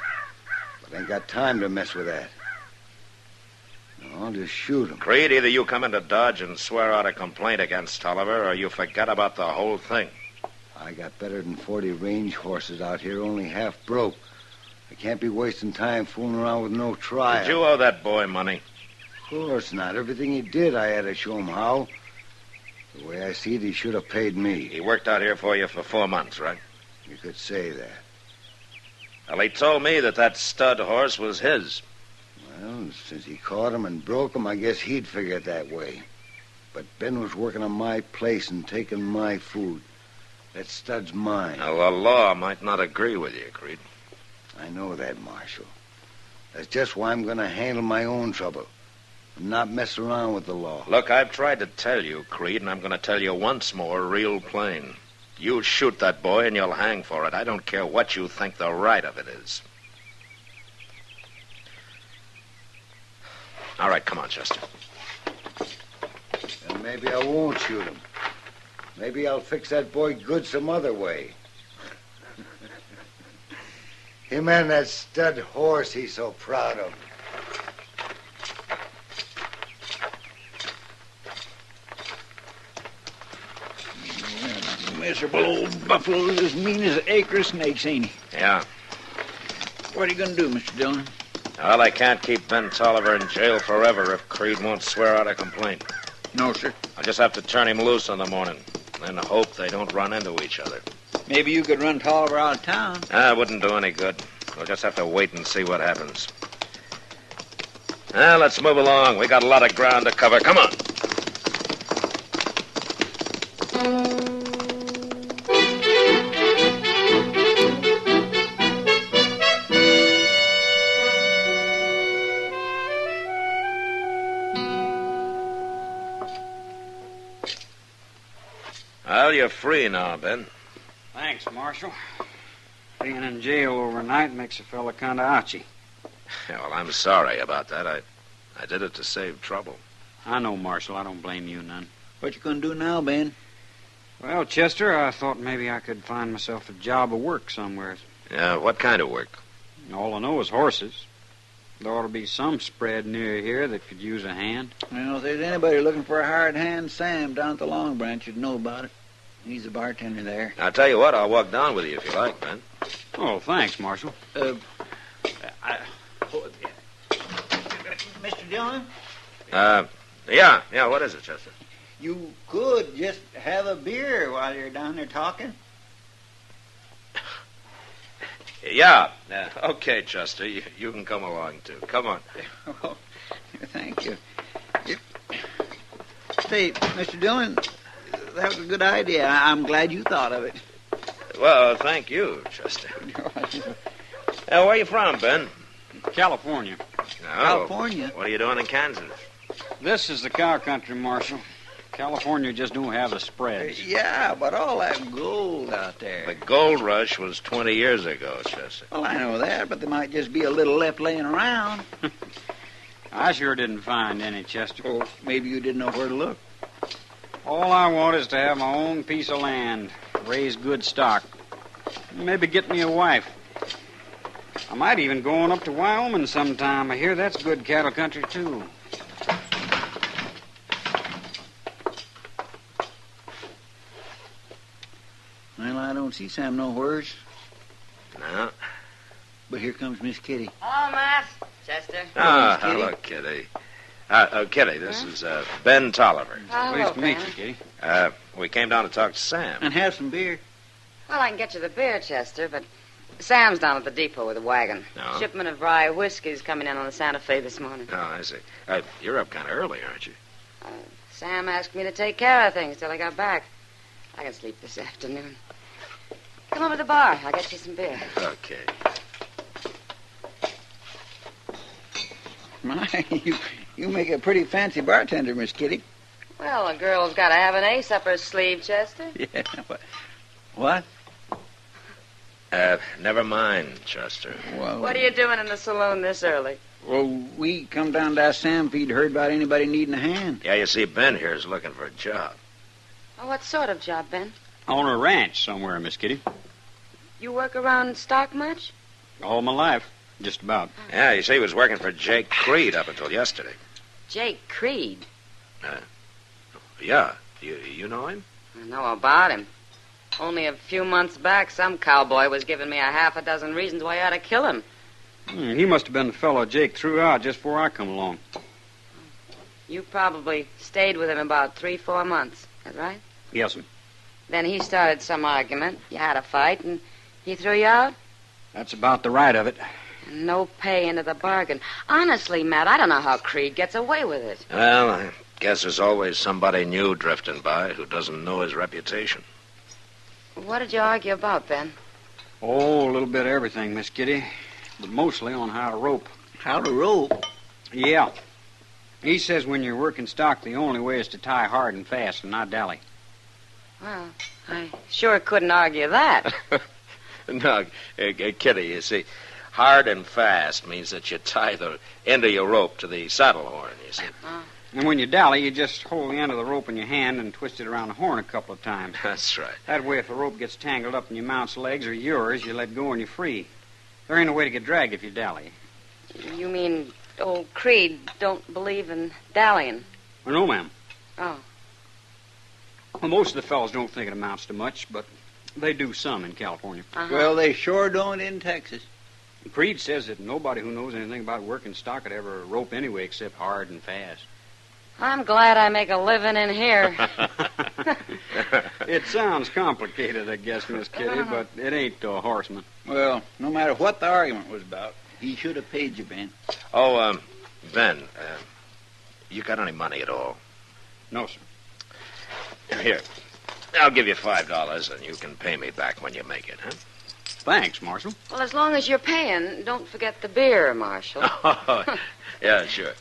But I ain't got time to mess with that. No, I'll just shoot him. Creed, either you come into Dodge and swear out a complaint against Tolliver, or you forget about the whole thing. I got better than 40 range horses out here, only half broke. I can't be wasting time fooling around with no trial. Did you owe that boy money? Of course not. Everything he did, I had to show him how. The way I see it, he should have paid me. He worked out here for you for 4 months, right? You could say that. Well, he told me that stud horse was his. Well, since he caught him and broke him, I guess he'd figure it that way. But Ben was working on my place and taking my food. That stud's mine. Now, the law might not agree with you, Creed. I know that, Marshal. That's just why I'm going to handle my own trouble and not mess around with the law. Look, I've tried to tell you, Creed, and I'm going to tell you once more, real plain. You shoot that boy and you'll hang for it. I don't care what you think the right of it is. All right, come on, Chester. Then maybe I won't shoot him. Maybe I'll fix that boy good some other way. Him and that stud horse he's so proud of. Miserable old buffalo's as mean as an acre of snakes, ain't he? Yeah. What are you going to do, Mr. Dillon? Well, I can't keep Ben Tolliver in jail forever if Creed won't swear out a complaint. No, sir. I'll just have to turn him loose in the morning and hope they don't run into each other. Maybe you could run Tolliver out of town. It wouldn't do any good. We'll just have to wait and see what happens. Now, let's move along. We got a lot of ground to cover. Come on. Well, you're free now, Ben. Thanks, Marshal. Being in jail overnight makes a fella kind of ouchy. Yeah, well, I'm sorry about that. I did it to save trouble. I know, Marshal. I don't blame you none. What you going to do now, Ben? Well, Chester, I thought maybe I could find myself a job of work somewhere. Yeah, what kind of work? All I know is horses. There ought to be some spread near here that could use a hand. Well, if there's anybody looking for a hired hand, Sam down at the Long Branch would know about it. He's the bartender there. I'll tell you what, I'll walk down with you if you like, Ben. Oh, thanks, Marshal. Mr. Dillon? Yeah, what is it, Chester? You could just have a beer while you're down there talking. Yeah. Okay, Chester, you can come along, too. Come on. Oh, thank you. Say, Mr. Dillon, that was a good idea. I'm glad you thought of it. Well, thank you, Chester. Where are you from, Ben? California. California? What are you doing in Kansas? This is the cow country, Marshal. California just don't have the spreads. Yeah, but all that gold out there. The gold rush was 20 years ago, Chester. Well, I know that, but there might just be a little left laying around. I sure didn't find any, Chester. Well, maybe you didn't know where to look. All I want is to have my own piece of land, raise good stock, maybe get me a wife. I might even go on up to Wyoming sometime. I hear that's good cattle country, too. don't see Sam nowheres. No. But here comes Miss Kitty. Hello, Matt. Chester. Ah, hello, Kitty. Kitty, this is Ben Tolliver. Pleased to meet you, Kitty. We came down to talk to Sam. And have some beer. Well, I can get you the beer, Chester, but Sam's down at the depot with a wagon. No? Shipment of rye whiskey's coming in on the Santa Fe this morning. Oh, I see. You're up kind of early, aren't you? Sam asked me to take care of things till I got back. I can sleep this afternoon. Come over to the bar. I'll get you some beer. Okay. My, you make a pretty fancy bartender, Miss Kitty. Well, a girl's got to have an ace up her sleeve, Chester. Yeah. What? Never mind, Chester. Well, What are you doing in the saloon this early? Well, we come down to ask Sam if he'd heard about anybody needing a hand. Yeah, you see, Ben here's looking for a job. Oh, what sort of job, Ben? On a ranch somewhere, Miss Kitty. You work around stock much? All my life, just about. Yeah, you see, he was working for Jake Creed up until yesterday. Jake Creed? Yeah. You know him? I know about him. Only a few months back, some cowboy was giving me a half a dozen reasons why I ought to kill him. He must have been the fellow Jake threw out just before I come along. You probably stayed with him about 3-4 months. Is that right? Yes, sir. Then he started some argument. You had a fight, and he threw you out? That's about the right of it. And no pay into the bargain. Honestly, Matt, I don't know how Creed gets away with it. Well, I guess there's always somebody new drifting by who doesn't know his reputation. What did you argue about, Ben? Oh, a little bit of everything, Miss Kitty. But mostly on how to rope. How to rope? Yeah. He says when you're working stock, the only way is to tie hard and fast and not dally. Well, I sure couldn't argue that. No, Kitty, you see, hard and fast means that you tie the end of your rope to the saddle horn, you see. And when you dally, you just hold the end of the rope in your hand and twist it around the horn a couple of times. That's right. That way, if the rope gets tangled up in your mount's legs or yours, you let go and you're free. There ain't no way to get dragged if you dally. You mean old Creed don't believe in dallying? Well, no, ma'am. Oh. Well, most of the fellows don't think it amounts to much, but they do some in California. Well, they sure don't in Texas. Creed says that nobody who knows anything about working stock could ever rope anyway except hard and fast. I'm glad I make a living in here. It sounds complicated, I guess, Miss Kitty, but it ain't to a horseman. Well, no matter what the argument was about, he should have paid you, Ben. Oh, Ben, you got any money at all? No, sir. Here, I'll give you $5 and you can pay me back when you make it, huh? Thanks, Marshal. Well, as long as you're paying, don't forget the beer, Marshal. Oh, yeah, sure.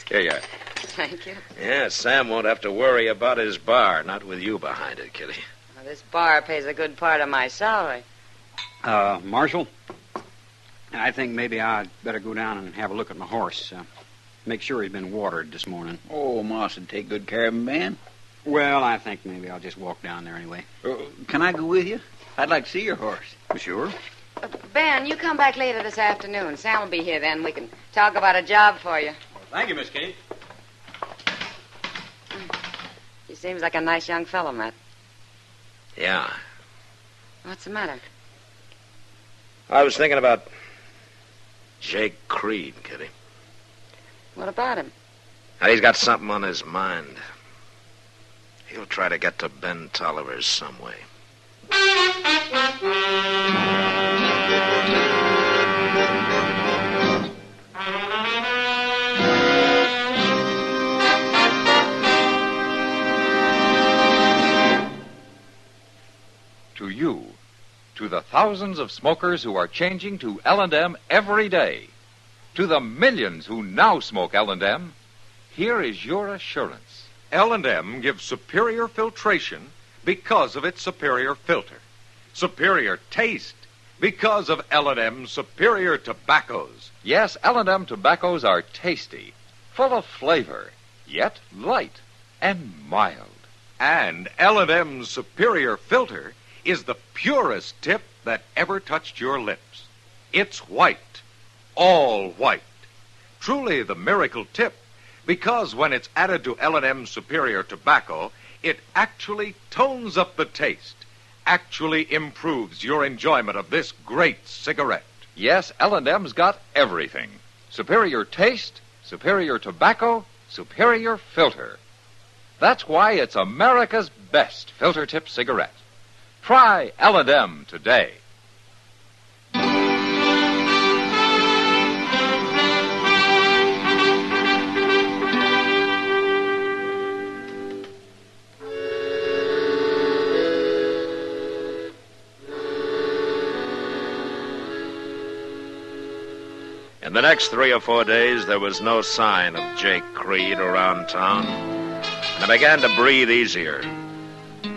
Here you are. Thank you. Yeah, Sam won't have to worry about his bar, not with you behind it, Kitty. Well, this bar pays a good part of my salary. Marshal, I think maybe I'd better go down and have a look at my horse. Make sure he's been watered this morning. Oh, Moss would take good care of him, Ben. Well, I think maybe I'll just walk down there anyway. Can I go with you? I'd like to see your horse. Sure. Ben, you come back later this afternoon. Sam will be here then. We can talk about a job for you. Thank you, Miss Kitty. He seems like a nice young fellow, Matt. Yeah. What's the matter? I was thinking about Jake Creed, Kitty. What about him? Now, he's got something on his mind. He'll try to get to Ben Tolliver's some way. To you, to the thousands of smokers who are changing to L&M every day, to the millions who now smoke L&M, here is your assurance. L&M gives superior filtration because of its superior filter. Superior taste because of L&M's superior tobaccos. Yes, L&M tobaccos are tasty, full of flavor, yet light and mild. And L&M's superior filter is the purest tip that ever touched your lips. It's white, all white. Truly the miracle tip, because when it's added to L&M's superior tobacco, it actually tones up the taste actually improves your enjoyment of this great cigarette. Yes, L&M's got everything. Superior taste, superior tobacco, superior filter. That's why it's America's best filter tip cigarette. Try L&M today. In the next 3 or 4 days, there was no sign of Jake Creed around town, and I began to breathe easier.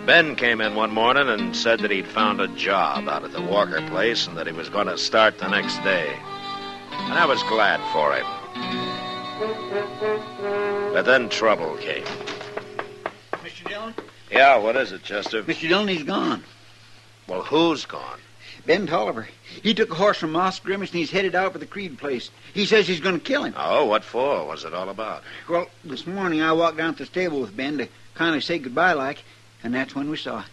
Ben came in one morning and said that he'd found a job out at the Walker place and that he was going to start the next day. And I was glad for him. But then trouble came. Mr. Dillon? Yeah, what is it, Chester? Mr. Dillon, he's gone. Well, who's gone? Ben Tolliver. He took a horse from Moss Grimace and he's headed out for the Creed place. He says he's going to kill him. Oh, what for? What's it all about? Well, this morning I walked down to the stable with Ben to kind of say goodbye like, and that's when we saw it.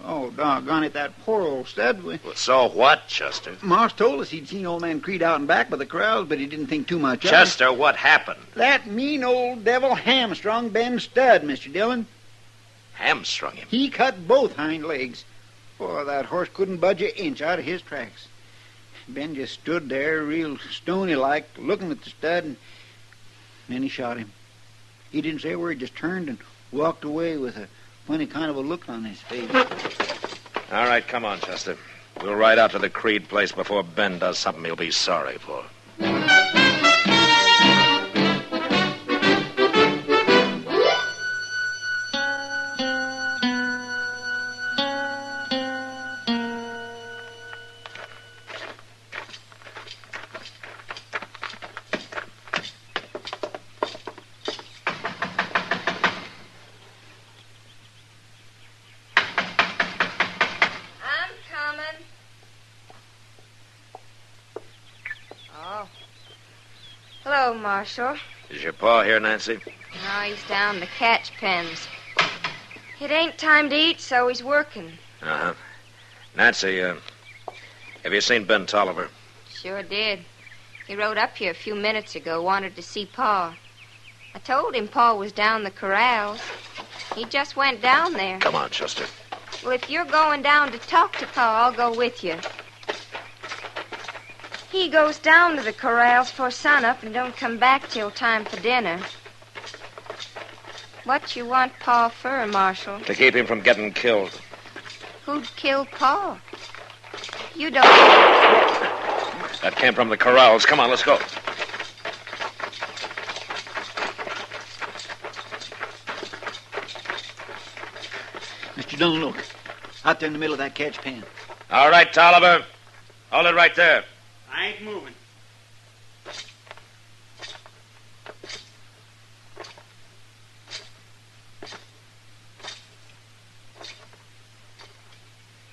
Oh, doggone it, that poor old stud. Well, so what, Chester? Moss told us he'd seen old man Creed out and back by the corrals, but he didn't think too much of it. Chester, what happened? That mean old devil hamstrung Ben's stud, Mr. Dillon. Hamstrung him? He cut both hind legs. Boy, that horse couldn't budge an inch out of his tracks. Ben just stood there real stony-like, looking at the stud, and then he shot him. He didn't say a word, just turned and walked away with a funny kind of a look on his face. All right, come on, Chester. We'll ride out to the Creed place before Ben does something he'll be sorry for. Marshal. Is your pa here, Nancy? No, he's down the catch pens. It ain't time to eat, so he's working. Uh-huh. Nancy, have you seen Ben Tolliver? Sure did. He rode up here a few minutes ago, wanted to see Pa. I told him Pa was down the corrals. He just went down there. Come on, Chester. Well, if you're going down to talk to Pa, I'll go with you. He goes down to the corrals for sunup and don't come back till time for dinner. What you want Pa for, Marshal? To keep him from getting killed. Who'd kill Pa? You don't... That came from the corrals. Come on, let's go. Mr. Dillon, look. Out there in the middle of that catch pen. All right, Tolliver. Hold it right there. I ain't moving.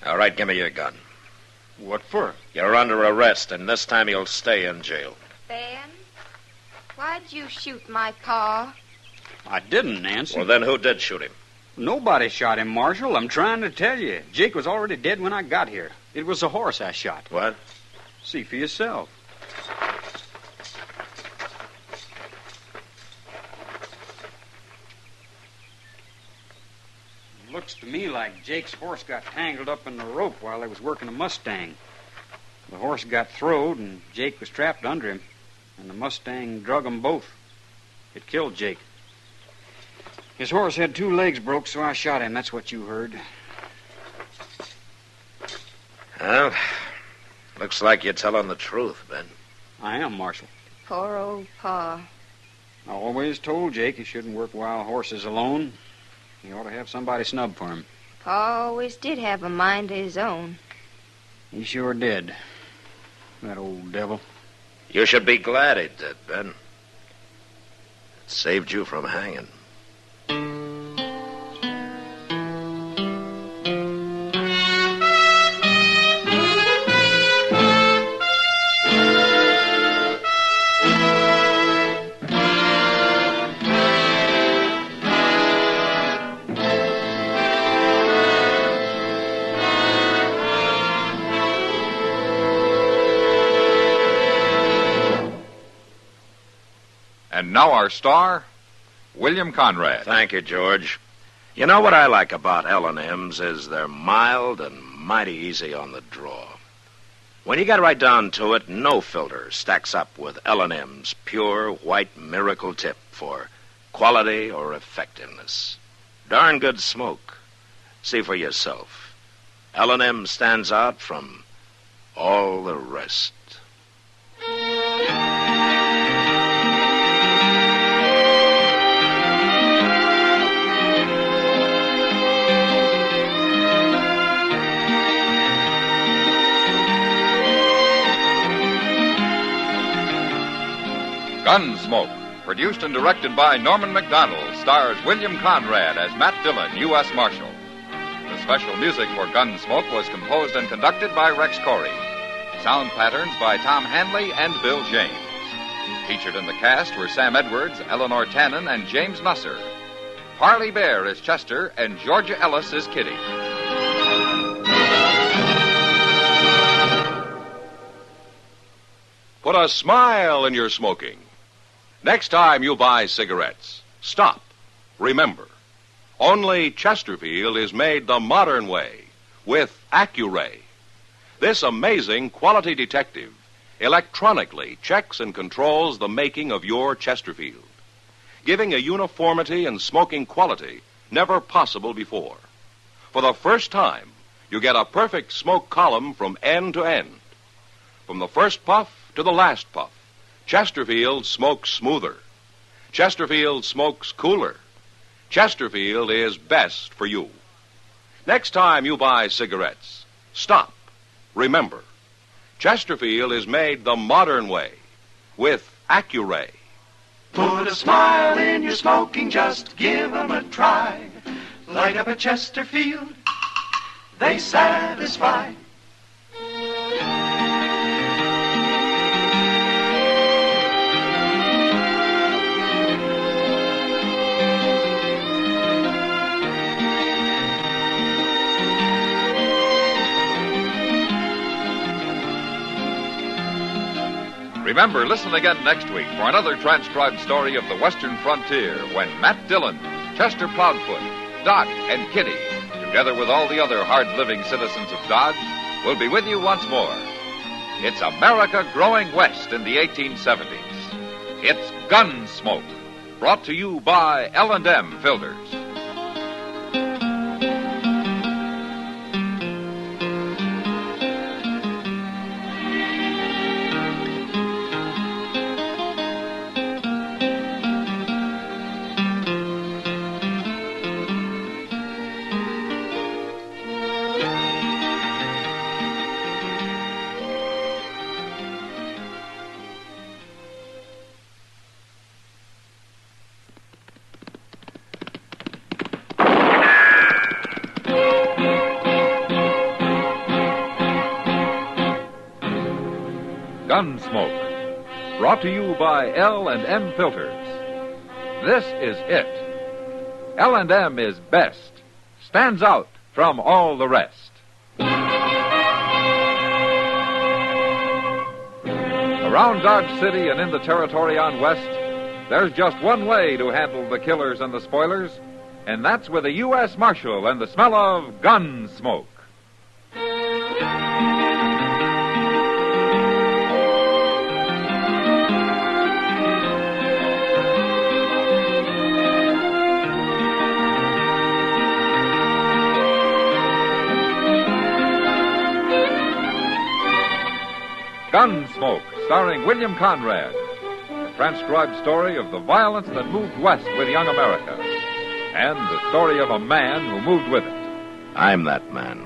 All right, give me your gun. What for? You're under arrest, and this time you'll stay in jail. Ben, why'd you shoot my Pa? I didn't, Nancy. Well, then who did shoot him? Nobody shot him, Marshal. I'm trying to tell you. Jake was already dead when I got here. It was a horse I shot. What? See for yourself. Looks to me like Jake's horse got tangled up in the rope while they was working a Mustang. The horse got throwed, and Jake was trapped under him, and the Mustang drug 'em both. It killed Jake. His horse had 2 legs broke, so I shot him. That's what you heard. Well, looks like you're telling the truth, Ben. I am, Marshal. Poor old Pa. I always told Jake he shouldn't work wild horses alone. He ought to have somebody snub for him. Pa always did have a mind of his own. He sure did. That old devil. You should be glad he did, Ben. It saved you from hanging. And now our star, William Conrad. Thank you, George. You know what I like about L&M's is they're mild and mighty easy on the draw. When you get right down to it, no filter stacks up with L&M's pure white miracle tip for quality or effectiveness. Darn good smoke. See for yourself. L&M stands out from all the rest. Gunsmoke, produced and directed by Norman Macdonnell, stars William Conrad as Matt Dillon, U.S. Marshal. The special music for Gunsmoke was composed and conducted by Rex Corey. Sound patterns by Tom Hanley and Bill James. Featured in the cast were Sam Edwards, Eleanor Tannen, and James Nusser. Parley Bear is Chester, and Georgia Ellis is Kitty. Put a smile in your smoking. Next time you buy cigarettes, stop. Remember, only Chesterfield is made the modern way with Accuray. This amazing quality detective electronically checks and controls the making of your Chesterfield, giving a uniformity and smoking quality never possible before. For the first time, you get a perfect smoke column from end to end. From the first puff to the last puff, Chesterfield smokes smoother. Chesterfield smokes cooler. Chesterfield is best for you. Next time you buy cigarettes, stop. Remember, Chesterfield is made the modern way with Accuray. Put a smile in your smoking, just give 'em a try. Light up a Chesterfield, they satisfy. Remember, listen again next week for another transcribed story of the Western frontier when Matt Dillon, Chester Proudfoot, Doc, and Kitty, together with all the other hard-living citizens of Dodge, will be with you once more. It's America growing west in the 1870s. It's Gunsmoke, brought to you by L&M Filters. Gunsmoke, brought to you by L&M Filters. This is it. L&M is best, stands out from all the rest. Around Dodge City and in the territory on west, there's just one way to handle the killers and the spoilers, and that's with a U.S. Marshal and the smell of Gunsmoke. Gunsmoke, starring William Conrad. A transcribed story of the violence that moved west with young America. And the story of a man who moved with it. I'm that man,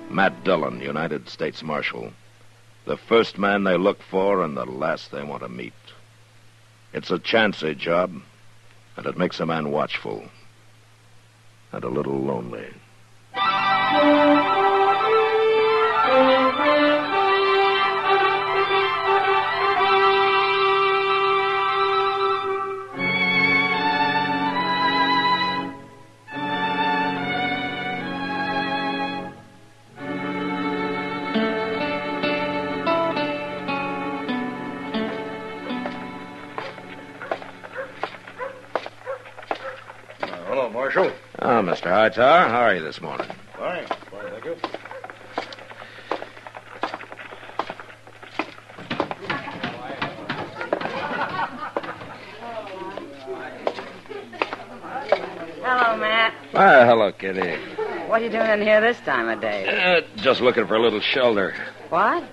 Matt Dillon, United States Marshal. The first man they look for and the last they want to meet. It's a chancy job, and it makes a man watchful. And a little lonely. Marshal. Oh, Mr. Hightower, how are you this morning? Fine. Fine, thank you. Hello, Matt. Ah, hello, Kitty. What are you doing in here this time of day? Just looking for a little shelter What?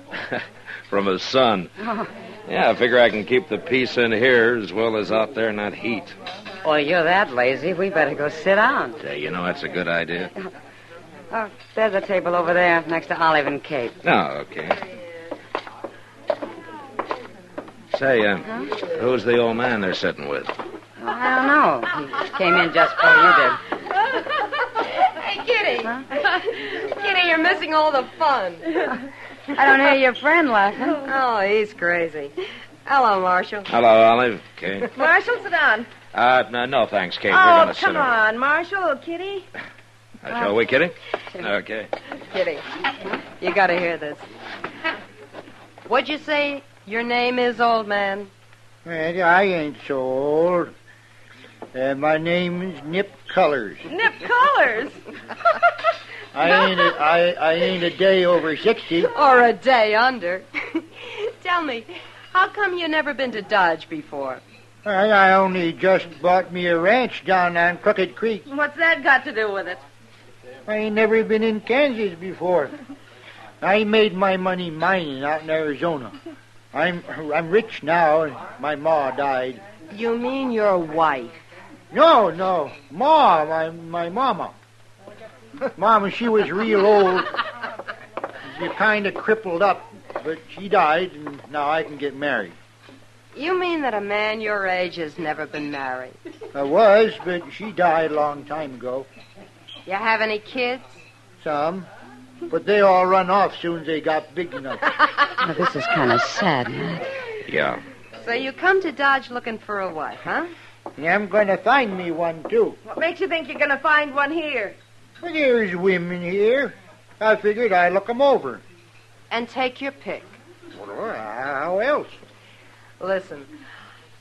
from the sun. Oh, Yeah, I figure I can keep the peace in here as well as out there in that heat. well, you're that lazy. We better go sit down. You know, that's a good idea. Oh, there's a table over there next to Olive and Kate. Oh, okay. Say, who's the old man they're sitting with? Oh, I don't know. He came in just before you did. Hey, Kitty. Kitty, you're missing all the fun. I don't hear your friend laughing. Oh, he's crazy. Hello, Marshal. Hello, Olive. Kate. Marshal, sit down. No, thanks, Kate. We're Oh, going to sit come on, Marshal. Kitty. Shall we, Kitty? Okay. Kitty, you gotta hear this. What'd you say your name is, old man? Well, I ain't so old. My name is Nip Colors. Nip Colors? I ain't a day over 60. Or a day under. Tell me, how come you never been to Dodge before? I only just bought me a ranch down on Crooked Creek. What's that got to do with it? I ain't never been in Kansas before. I made my money mining out in Arizona. I'm rich now, and my ma died. You mean your wife? No, Ma, my mama. Mama, she was real old. She kind of crippled up, but she died, and now I can get married. You mean that a man your age has never been married? I was, but she died a long time ago. You have any kids? Some, but they all run off soon as they got big enough. Now, this is kind of sad, Matt. Yeah. So you come to Dodge looking for a wife, huh? Yeah, I'm going to find me one, too. What makes you think you're going to find one here? Well, there's women here. I figured I'd look 'em over. And take your pick. Well, how else? Listen,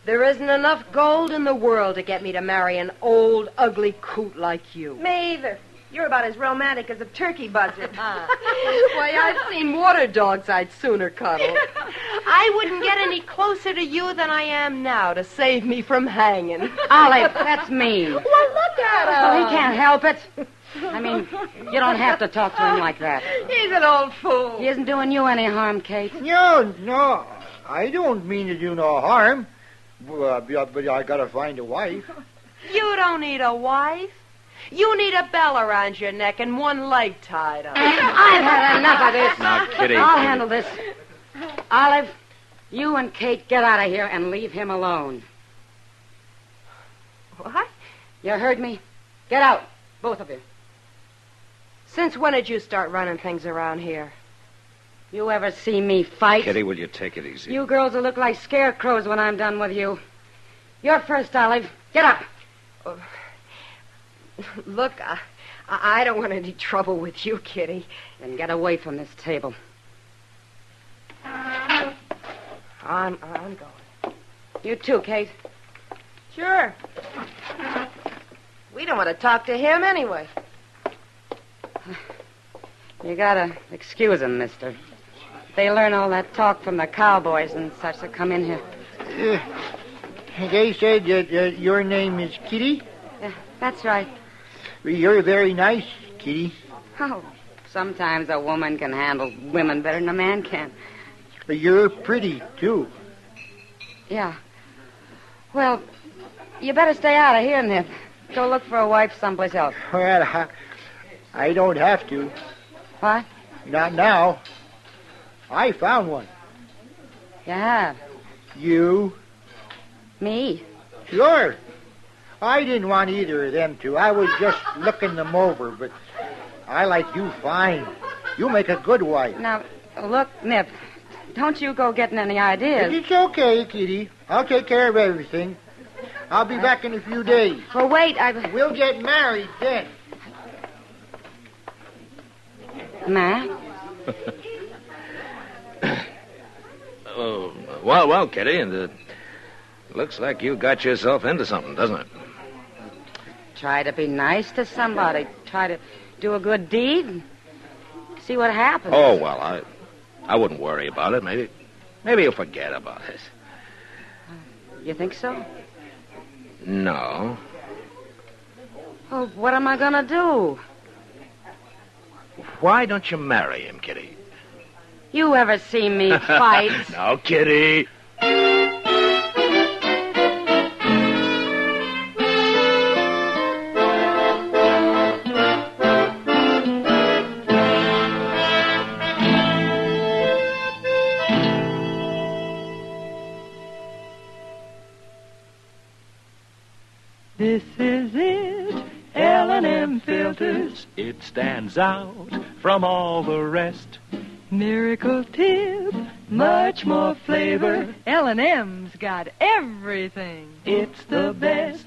there isn't enough gold in the world to get me to marry an old, ugly coot like you. Me either. You're about as romantic as a turkey buzzard. Why, I've seen water dogs I'd sooner cuddle. I wouldn't get any closer to you than I am now to save me from hanging. Olive, that's mean. Well, look at him. Oh, he can't help it. I mean, you don't have to talk to him like that. He's an old fool. He isn't doing you any harm, Kate. No. I don't mean to do no harm. But I got to find a wife. You don't need a wife. You need a bell around your neck and one leg tied up. I've had enough of this. Now, Kitty. I'll handle this. Olive, you and Kate get out of here and leave him alone. What? You heard me? Get out, both of you. Since when did you start running things around here? You ever see me fight? Kitty, will you take it easy? You girls will look like scarecrows when I'm done with you. You're first, Olive. Get up. Look, I don't want any trouble with you, Kitty. Then get away from this table. I'm going. You too, Kate. Sure. We don't want to talk to him anyway. You gotta excuse them, mister. They learn all that talk from the cowboys and such that come in here. They said that your name is Kitty? Yeah, that's right. You're very nice, Kitty. Oh, sometimes a woman can handle women better than a man can. You're pretty, too. Yeah. Well, you better stay out of here, Nip. Go look for a wife someplace else. Well, I don't have to. What? Not now. I found one. You have? You? Me? Sure. I didn't want either of them to. I was just looking them over, but I like you fine. You make a good wife. Now, look, Nip, don't you go getting any ideas. It's okay, Kitty. I'll take care of everything. I'll be back in a few days. Well, wait, We'll get married then. Matt? Oh, well, Kitty, and looks like you got yourself into something, doesn't it? Try to be nice to somebody. Try to do a good deed. See what happens. Oh, well, I wouldn't worry about it. Maybe you'll forget about it. You think so? No. Oh, what am I going to do? Why don't you marry him, Kitty? You ever see me fight? Now, Kitty. This is it, L&M Filters. It stands out from all the rest. Miracle tip, much more flavor. L&M's got everything. It's the best.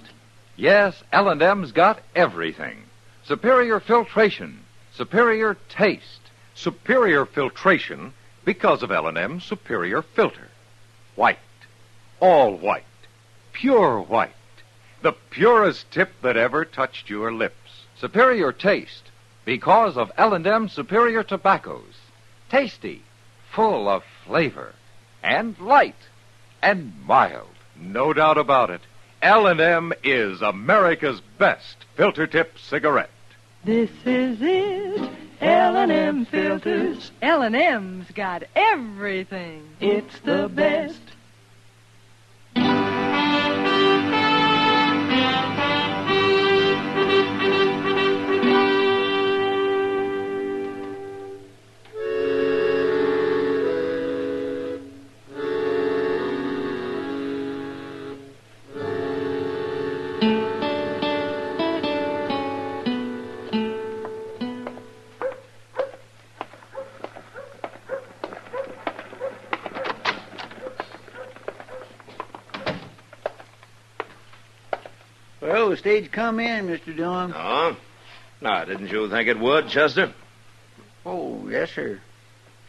Yes, L&M's got everything. Superior filtration, superior taste. Superior filtration because of L&M's superior filter. White. All white. Pure white. The purest tip that ever touched your lips. Superior taste because of L&M superior tobaccos. Tasty, full of flavor, and light, and mild. No doubt about it. L&M is America's best filter tip cigarette. This is it, L&M Filters. L&M's got everything. It's the best. Well, the stage come in, Mr. Dillon. Oh? Now, didn't you think it would, Chester? Oh, yes, sir.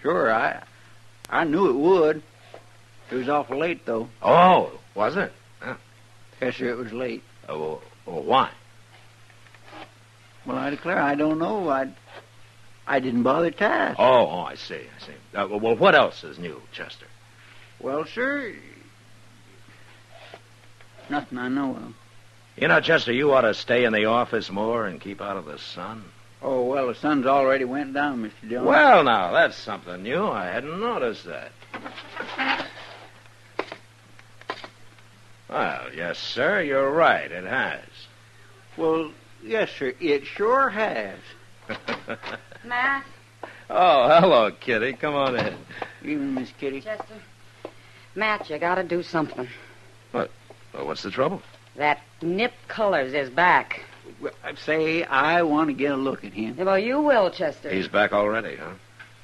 Sure, I knew it would. It was awful late, though. Oh, was it? Huh. Yes, sir, it was late. Oh, why? Well, I declare, I don't know. I didn't bother to ask. Oh, I see. Well, what else is new, Chester? Well, sir, nothing I know of. You know, Chester, you ought to stay in the office more and keep out of the sun. Oh, well, the sun's already went down, Mr. Dillon. Well, now, that's something new. I hadn't noticed that. Well, yes, sir, you're right. It has. Well, yes, sir, it sure has. Matt? Oh, hello, Kitty. Come on in. Evening, Miss Kitty. Chester? Matt, you gotta do something. What? Well, what's the trouble? That Nip Colors is back. Well, I'd say I want to get a look at him. Well, you will, Chester. He's back already, huh?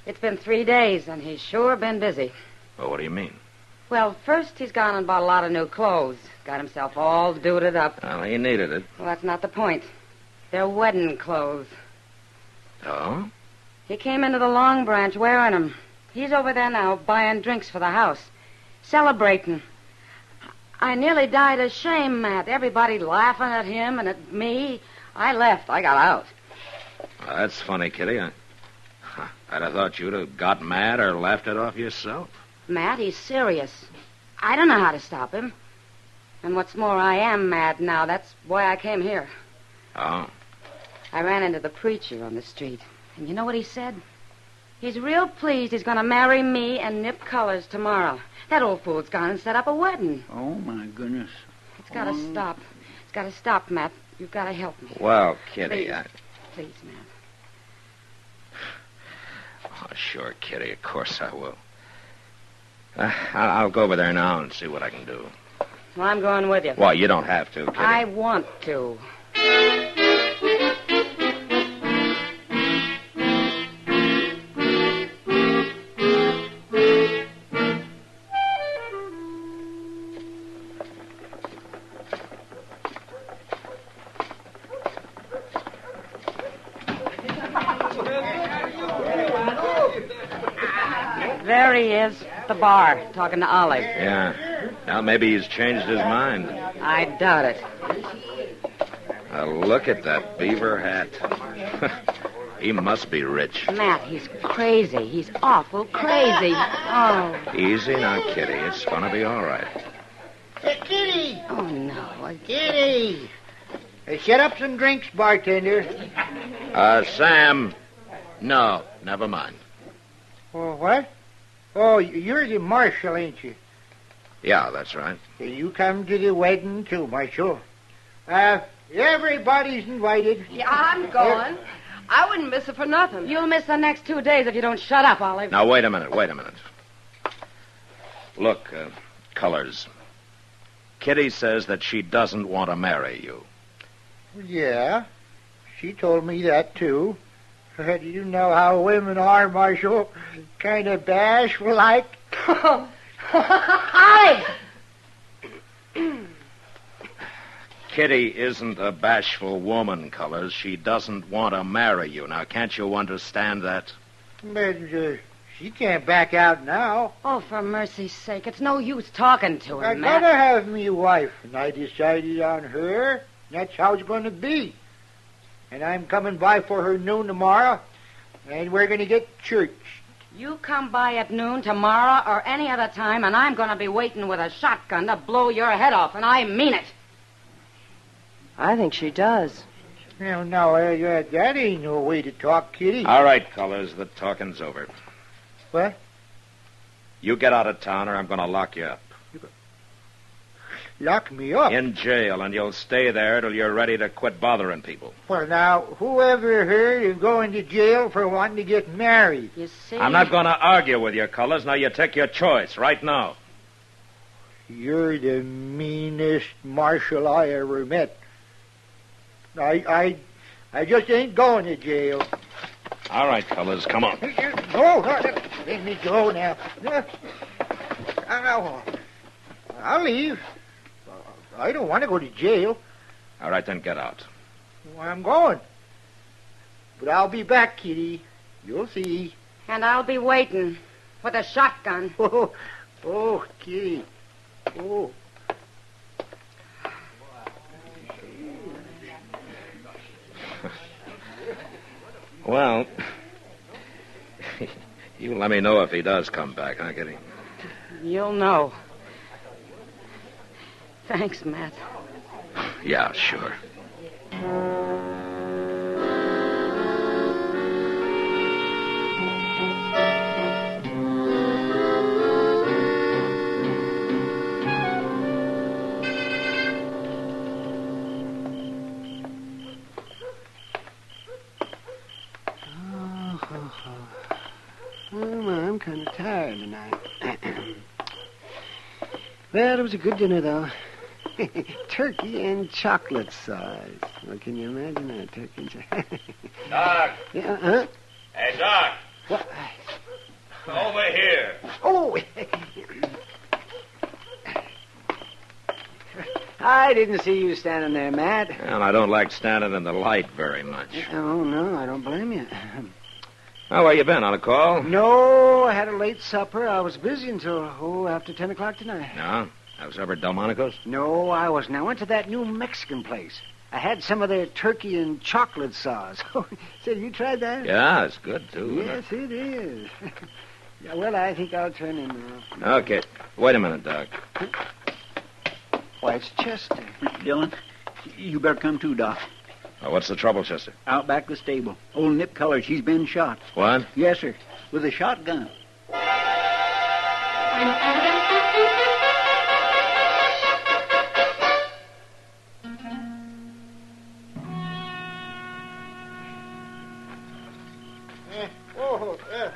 It's been 3 days, and he's sure been busy. Well, what do you mean? Well, first he's gone and bought a lot of new clothes. Got himself all duded up. Well, he needed it. Well, that's not the point. They're wedding clothes. Oh? He came into the Long Branch wearing them. He's over there now buying drinks for the house. Celebrating. I nearly died of shame, Matt. Everybody laughing at him and at me. I left. I got out. Well, that's funny, Kitty. I'd have thought you'd have got mad or laughed it off yourself. Matt, he's serious. I don't know how to stop him. And what's more, I am mad now. That's why I came here. Oh? I ran into the preacher on the street. And you know what he said? He's real pleased he's going to marry me and Nip Colors tomorrow. That old fool's gone and set up a wedding. Oh, my goodness. It's got to stop. It's got to stop, Matt. You've got to help me. Well, Kitty, Please, Matt. Oh, sure, Kitty. Of course I will. I'll go over there now and see what I can do. Well, I'm going with you. Well, you don't have to, Kitty. I want to. There he is, at the bar, talking to Olive. Yeah. Now, maybe he's changed his mind. I doubt it. Look at that beaver hat. He must be rich. Matt, he's crazy. He's awful crazy. Oh. Easy now, Kitty. It's going to be all right. Hey, Kitty! Oh, no. Kitty! Hey, set up some drinks, bartender. Sam. No, never mind. Oh, what? Oh, you're the marshal, ain't you? Yeah, that's right. You come to the wedding, too, Marshal. Everybody's invited. Yeah, I'm going. I wouldn't miss it for nothing. You'll miss the next 2 days if you don't shut up, Olive. Now, wait a minute. Look, Colors. Kitty says that she doesn't want to marry you. Yeah, she told me that, too. You know how women are, Marshal. Kind of bashful like. Olive! Kitty isn't a bashful woman, Colors. She doesn't want to marry you. Now, can't you understand that? But she can't back out now. Oh, for mercy's sake, it's no use talking to her, I Matt. gotta have me wife, and I decided on her. That's how it's going to be. And I'm coming by for her noon tomorrow, and we're going to get church. You come by at noon tomorrow or any other time, and I'm going to be waiting with a shotgun to blow your head off, and I mean it. I think she does. No, that ain't no way to talk, Kitty. All right, Colors, the talking's over. What? You get out of town or I'm going to lock you up. Lock me up? In jail, and you'll stay there till you're ready to quit bothering people. Well, now, whoever heard of going to jail for wanting to get married? You see? I'm not going to argue with you, Colors. Now you take your choice right now. You're the meanest marshal I ever met. I just ain't going to jail. All right, Colors, come on. No, let me go now. I'll leave. I don't want to go to jail. All right, then get out. Well, I'm going. But I'll be back, Kitty. You'll see. And I'll be waiting with a shotgun. Oh, Kitty. Oh. Well, you let me know if he does come back, huh, Kitty? You'll know. Thanks, Matt. Yeah, sure. I'm kind of tired tonight. Well, it was a good dinner, though. Turkey and chocolate sauce. Well, can you imagine that? Turkey and chocolate. Doc. Yeah, huh? Hey, Doc. What? Over here. Oh! I didn't see you standing there, Matt. Well, I don't like standing in the light very much. Oh, no, I don't blame you. Oh, where you been? On a call? No, I had a late supper. I was busy until, after 10 o'clock tonight. No? I was over at Delmonico's? No, I wasn't. I went to that new Mexican place. I had some of their turkey and chocolate sauce. Say, you tried that? Yeah, it's good, too. Yes, it is. Yeah, well, I think I'll turn in now. Okay. Wait a minute, Doc. Why, it's Chester. Dillon, you better come too, Doc. What's the trouble, Chester? Out back the stable. Old Nip Colors, he's been shot. What? Yes, sir. With a shotgun.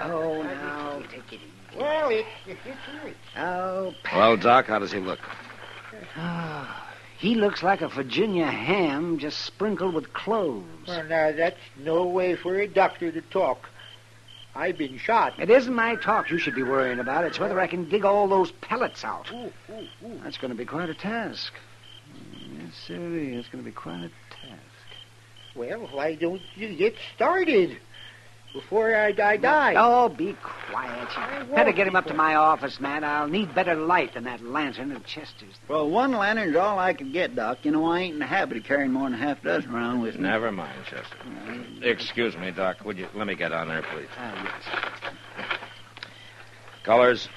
Oh, now, take it easy. Well, it's Oh, Well, Doc, how does he look? he looks like a Virginia ham just sprinkled with cloves. Well, now, that's no way for a doctor to talk. I've been shot. It isn't my talk you should be worrying about. It's whether I can dig all those pellets out. Ooh. That's going to be quite a task. Yes, sir. It's going to be quite a task. Well, why don't you get started? before I die. Oh, be quiet. Better get him up to my office, Matt. I'll need better light than that lantern of Chester's. Well, one lantern's all I could get, Doc. You know, I ain't in the habit of carrying more than half a dozen around with me. Never mind, Chester. Excuse me, Doc. Would you let me get on there, please? Yes. Colors,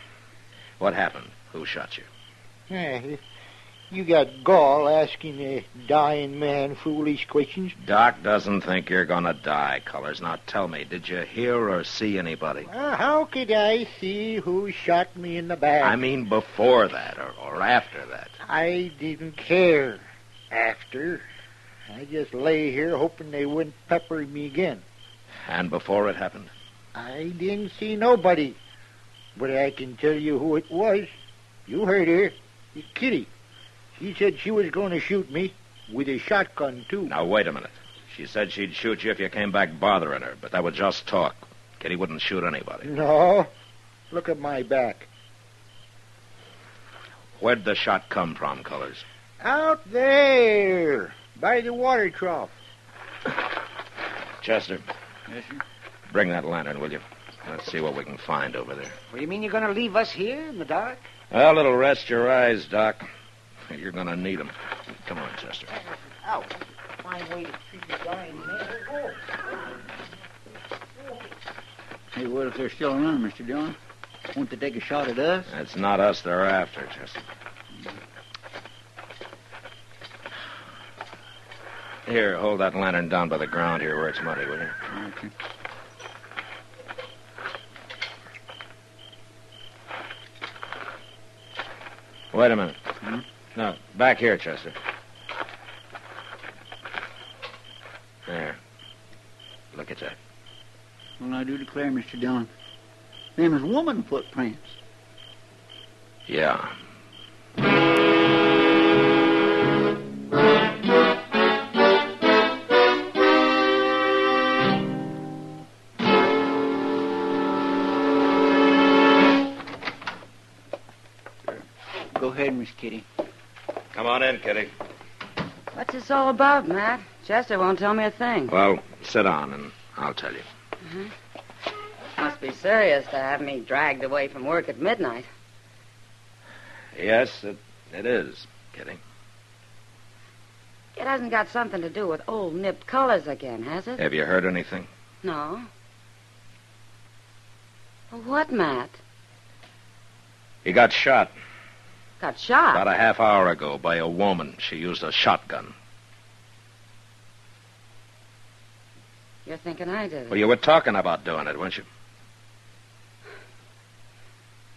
what happened? Who shot you? You got gall asking a dying man foolish questions. Doc doesn't think you're gonna die, Colors. Now tell me, did you hear or see anybody? How could I see who shot me in the back? I mean before that or after that. I didn't care after. I just lay here hoping they wouldn't pepper me again. And before it happened? I didn't see nobody. But I can tell you who it was. You heard her. Kitty. She said she was going to shoot me with a shotgun, too. Now, wait a minute. She said she'd shoot you if you came back bothering her, but that was just talk. Kitty wouldn't shoot anybody. No. Look at my back. Where'd the shot come from, Colors? Out there, by the water trough. Chester. Yes, sir? Bring that lantern, will you? Let's see what we can find over there. Well, you mean you're going to leave us here in the dark? Well, it'll rest your eyes, Doc. You're going to need them. Come on, Chester. Ow. Fine way to treat a dying man. Hey, what if they're still around, Mr. Dillon? Won't they take a shot at us? It's not us they're after, Chester. Here, hold that lantern down by the ground here where it's muddy, will you? Okay. Wait a minute. No, back here, Chester. There. Look at that. Well, I do declare, Mr. Dillon, them is woman footprints. Yeah. Go ahead, Miss Kitty. Come on in, Kitty. What's this all about, Matt? Chester won't tell me a thing. Well, sit down and I'll tell you. Must be serious to have me dragged away from work at midnight. Yes, it is, Kitty. It hasn't got something to do with old nipped colors again, has it? Have you heard anything? No. Well, what, Matt? He got shot. Got shot? About a half hour ago by a woman. She used a shotgun. You're thinking I did it. Well, you were talking about doing it, weren't you?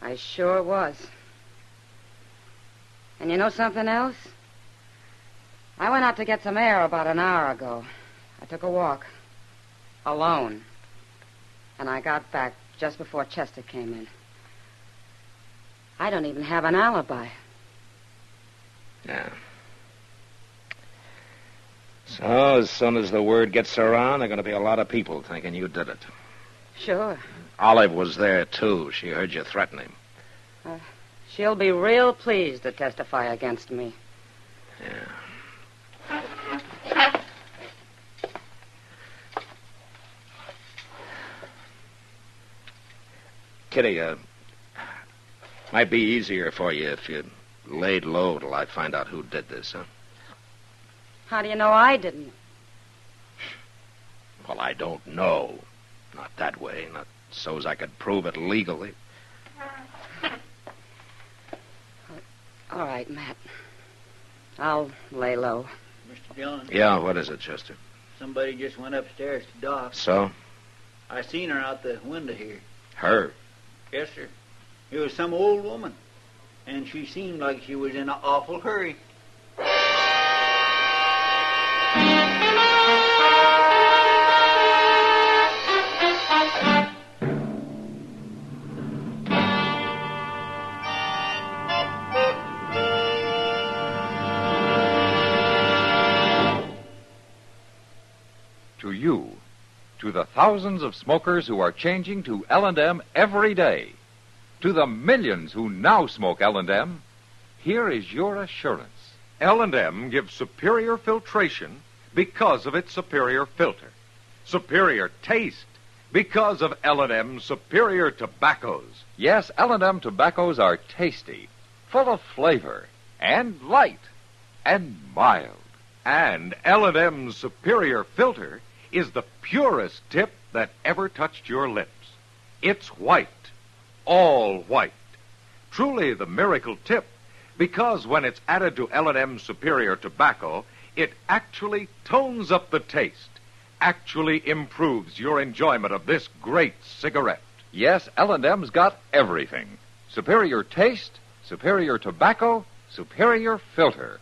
I sure was. And you know something else? I went out to get some air about an hour ago. I took a walk. Alone. And I got back just before Chester came in. I don't even have an alibi. Yeah. So, as soon as the word gets around, there are going to be a lot of people thinking you did it. Sure. Olive was there, too. She heard you threaten him. She'll be real pleased to testify against me. Yeah. Kitty, might be easier for you if you laid low till I find out who did this, huh? How do you know I didn't? Well, I don't know. Not that way. Not so's I could prove it legally. All right, Matt. I'll lay low. Mr. Dillon. Yeah, what is it, Chester? Somebody just went upstairs to Doc. So? I seen her out the window here. Her? Yes, sir. It was some old woman. And she seemed like she was in an awful hurry. To you, to the thousands of smokers who are changing to L&M every day, to the millions who now smoke L&M, here is your assurance. L&M gives superior filtration because of its superior filter. Superior taste Because of L&M superior tobaccos. Yes, L&M tobaccos are tasty, full of flavor, and light, and mild. And L&M's superior filter is the purest tip that ever touched your lips. It's white, all white. Truly the miracle tip, because when it's added to L&M superior tobacco, it actually tones up the taste, actually improves your enjoyment of this great cigarette. Yes, L&M's got everything. Superior taste, superior tobacco, superior filter.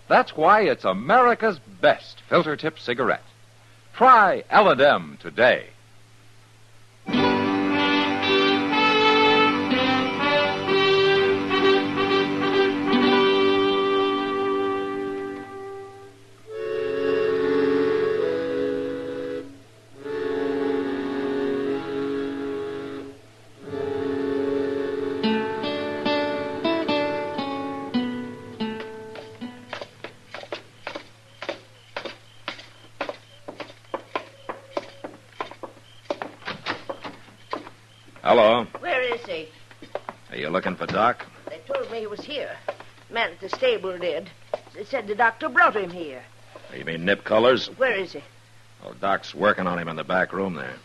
That's why it's America's best filter tip cigarette. Try L&M today. Hello. Where is he? Are you looking for Doc? They told me he was here. Man at the stable did. They said the doctor brought him here. You mean Nip Colors? Where is he? Well, Doc's working on him in the back room there.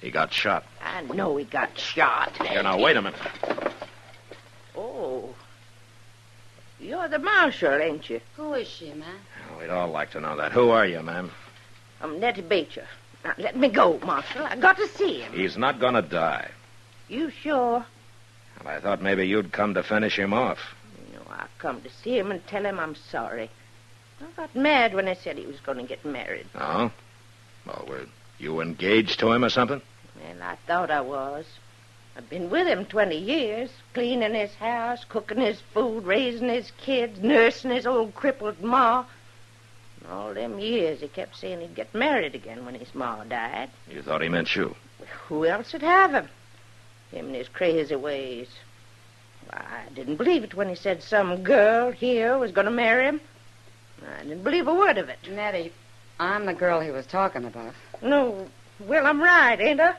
He got shot. I know he got shot. Here, now, wait a minute. Oh. You're the marshal, ain't you? Who is she, man? We'd all like to know that. Who are you, ma'am? I'm Nettie Beecher. Now, let me go, Marshal. I got to see him. He's not going to die. You sure? And I thought maybe you'd come to finish him off. No, I come to see him and tell him I'm sorry. I got mad when they said he was going to get married. Oh? Well, were you engaged to him or something? Well, I thought I was. I've been with him 20 years, cleaning his house, cooking his food, raising his kids, nursing his old crippled ma. All them years he kept saying he'd get married again when his ma died. You thought he meant you? Who else would have him? Him and his crazy ways. I didn't believe it when he said some girl here was going to marry him. I didn't believe a word of it. Nettie, I'm the girl he was talking about. No, well, I'm right, ain't I?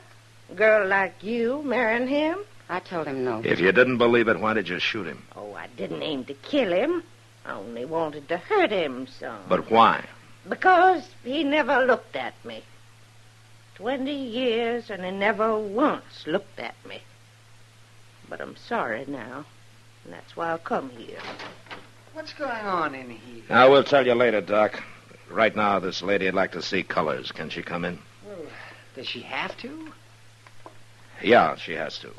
A girl like you marrying him? I told him no. If you didn't believe it, why did you shoot him? Oh, I didn't aim to kill him. I only wanted to hurt him some. But why? Because he never looked at me. 20 years, and he never once looked at me. But I'm sorry now, and that's why I'll come here. What's going on in here? I will tell you later, Doc. Right now, this lady would like to see Colors. Can she come in? Well, does she have to? Yeah, she has to.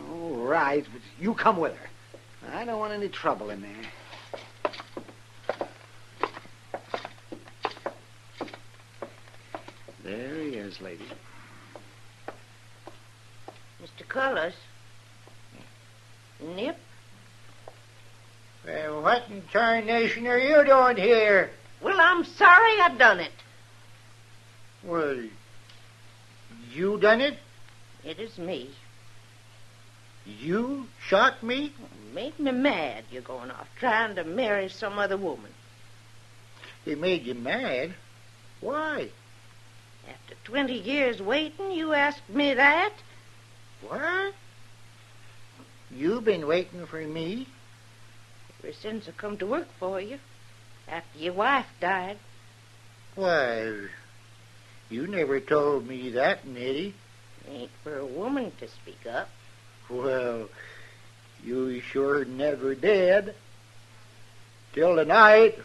All right, but you come with her. I don't want any trouble in there. There he is, lady. Mr. Colors? Nip? Well, what in tarnation are you doing here? Well, I'm sorry I done it. Well, you done it? It is me. You shot me? Made me mad, you're going off trying to marry some other woman. It made you mad? Why? After 20 years waiting, you asked me that? What? You've been waiting for me? Ever since I come to work for you, after your wife died. Why, you never told me that, Nettie. Ain't for a woman to speak up. Well, you sure never did. Till tonight.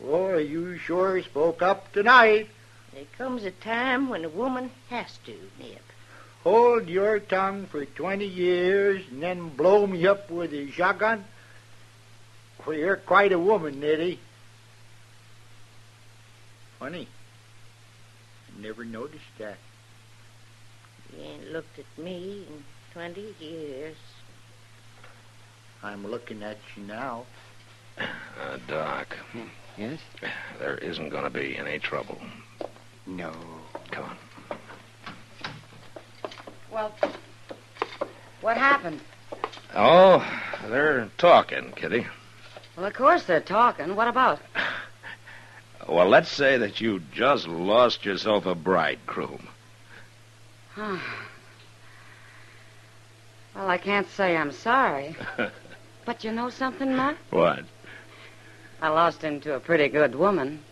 Boy, you sure spoke up tonight. There comes a time when a woman has to, Nip. Hold your tongue for 20 years and then blow me up with a shotgun? Well, you're quite a woman, Nettie. Funny. I never noticed that. You ain't looked at me in 20 years. I'm looking at you now. Doc. Yes? There isn't going to be any trouble. No. Come on. Well, what happened? Oh, they're talking, Kitty. Well, of course they're talking. What about? Well, let's say that you just lost yourself a bridegroom. Well, I can't say I'm sorry. But you know something, Matt? What? I lost him to a pretty good woman.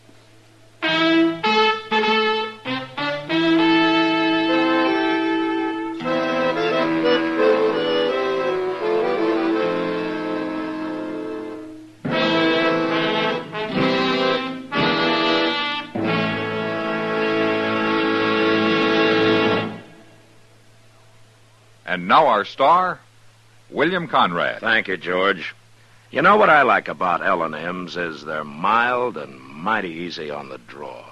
And now our star, William Conrad. Thank you, George. You know what I like about L&M's is they're mild and mighty easy on the draw.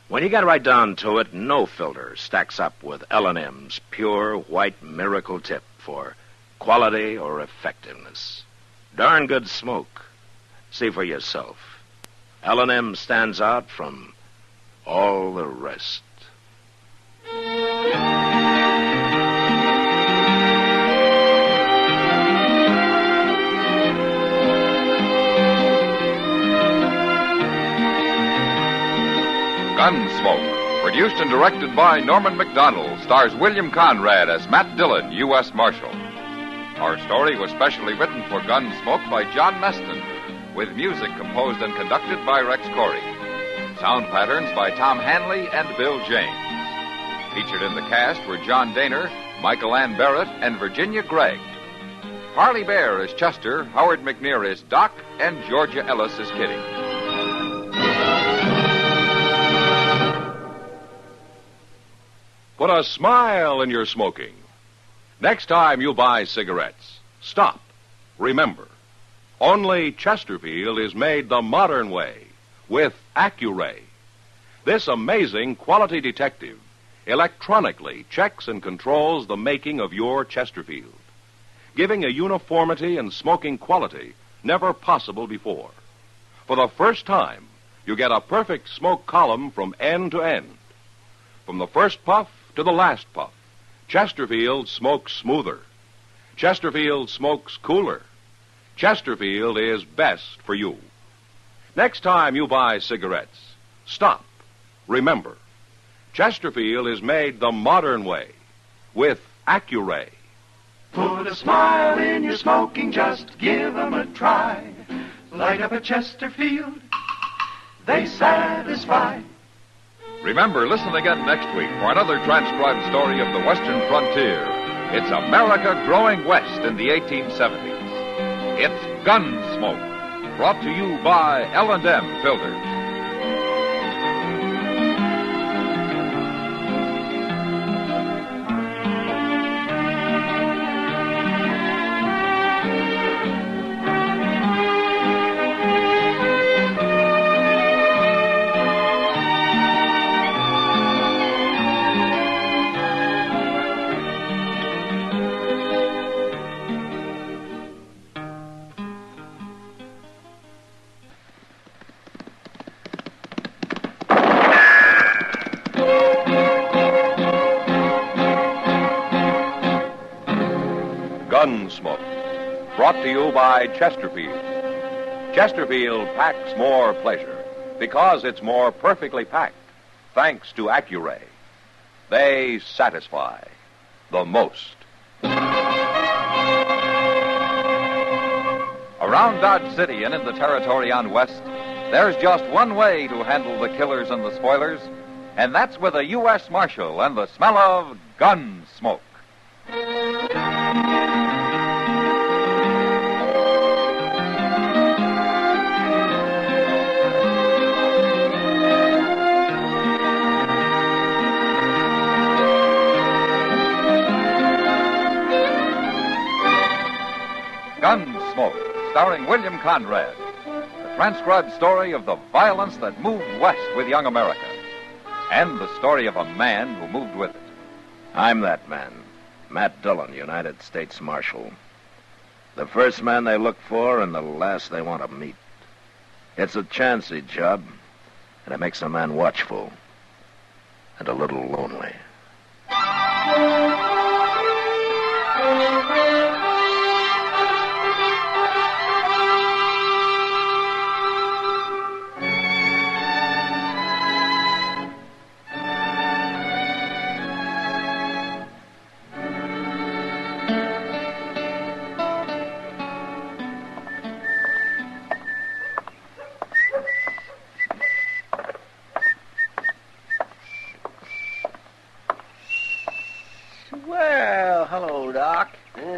When you get right down to it, no filter stacks up with L&M's pure white miracle tip for quality or effectiveness. Darn good smoke. See for yourself. L&M stands out from all the rest. Gunsmoke, produced and directed by Norman Macdonnell, stars William Conrad as Matt Dillon, U.S. Marshal. Our story was specially written for Gunsmoke by John Meston, with music composed and conducted by Rex Corey. Sound patterns by Tom Hanley and Bill James. Featured in the cast were John Dehner, Michael Ann Barrett, and Virginia Gregg. Harley Bear is Chester, Howard McNear is Doc, and Georgia Ellis is Kitty. Put a smile in your smoking. Next time you buy cigarettes, stop. Remember, only Chesterfield is made the modern way with Accuray. This amazing quality detective electronically checks and controls the making of your Chesterfield, giving a uniformity and smoking quality never possible before. For the first time, you get a perfect smoke column from end to end. From the first puff to the last puff, Chesterfield smokes smoother. Chesterfield smokes cooler. Chesterfield is best for you. Next time you buy cigarettes, stop. Remember, Chesterfield is made the modern way with Accuray. Put a smile in your smoking, just give 'em a try. Light up a Chesterfield, they satisfy. Remember, listen again next week for another transcribed story of the Western frontier. It's America growing west in the 1870s. It's Gunsmoke, brought to you by L&M Filters. Gunsmoke, brought to you by Chesterfield. Chesterfield packs more pleasure because it's more perfectly packed, thanks to Accuray. They satisfy the most. Around Dodge City and in the territory on West, there's just one way to handle the killers and the spoilers, and that's with a U.S. Marshal and the smell of Gunsmoke. Gunsmoke, starring William Conrad. The transcribed story of the violence that moved west with young America. And the story of a man who moved with it. I'm that man, Matt Dillon, United States Marshal. The first man they look for and the last they want to meet. It's a chancy job, and it makes a man watchful and a little lonely.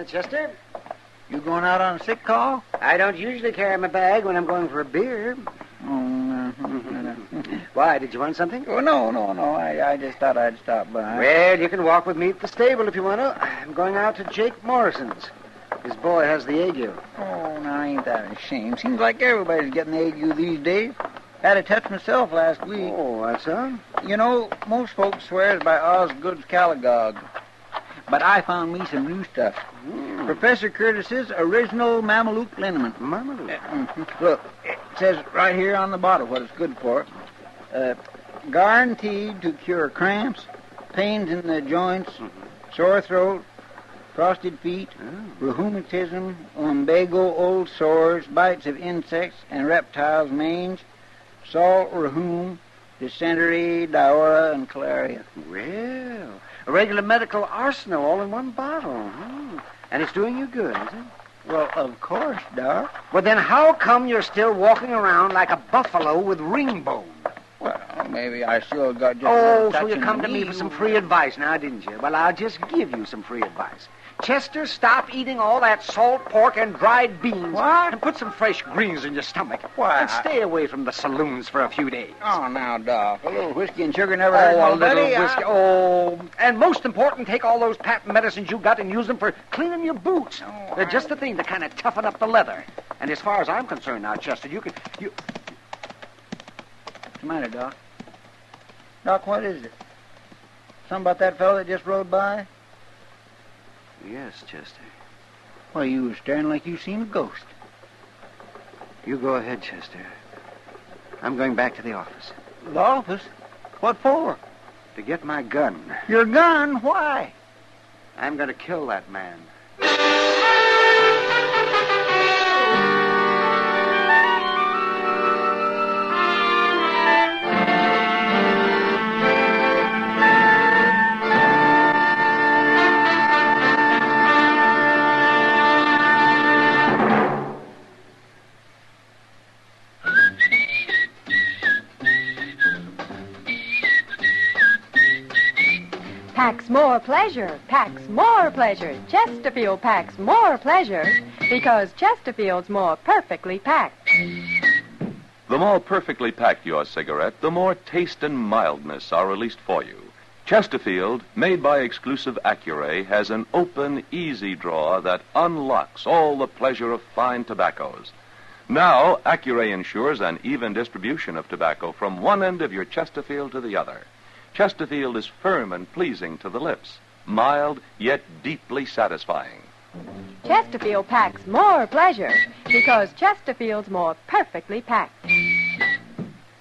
Chester? You going out on a sick call? I don't usually carry my bag when I'm going for a beer. Oh, no. Why, did you want something? Oh, no. I just thought I'd stop by. Well, you can walk with me at the stable if you want to. I'm going out to Jake Morrison's. His boy has the ague. Oh, now, ain't that a shame? Seems like everybody's getting the ague these days. Had a touch myself last week. Oh, that's so? You know, most folks swears by Osgood's Calagogue. But I found me some new stuff. Professor Curtis's original Mameluke liniment. Mameluke? Look, it says right here on the bottle what it's good for. Guaranteed to cure cramps, pains in the joints, sore throat, frosted feet, rheumatism, lumbago, old sores, bites of insects and reptiles, mange, salt rheum, dysentery, diarrhea, and cholera. Well, a regular medical arsenal all in one bottle. And it's doing you good, is it? Well, of course, Doc. Well, then how come you're still walking around like a buffalo with ring bone? Well, maybe I still got just Oh, so you come to me for some free advice now, didn't you? Well, I'll just give you some free advice. Chester, stop eating all that salt pork and dried beans. What? And put some fresh greens in your stomach. Why? And stay away from the saloons for a few days. Oh, now, Doc, a little whiskey and sugar never hurt nobody. Little whiskey. Oh, and most important, take all those patent medicines you got and use them for cleaning your boots. They're just the thing to kind of toughen up the leather. And as far as I'm concerned now, Chester, you... What's the matter, Doc? Doc, what is it? Something about that fellow that just rode by? Yes, Chester. Why, you was staring like you seen a ghost. You go ahead, Chester. I'm going back to the office. The office? What for? To get my gun. Your gun? Why? I'm going to kill that man. Packs more pleasure, packs more pleasure. Chesterfield packs more pleasure because Chesterfield's more perfectly packed. The more perfectly packed your cigarette, the more taste and mildness are released for you. Chesterfield, made by exclusive Accuray, has an open, easy drawer that unlocks all the pleasure of fine tobaccos. Now, Accuray ensures an even distribution of tobacco from one end of your Chesterfield to the other. Chesterfield is firm and pleasing to the lips, mild yet deeply satisfying. Chesterfield packs more pleasure because Chesterfield's more perfectly packed.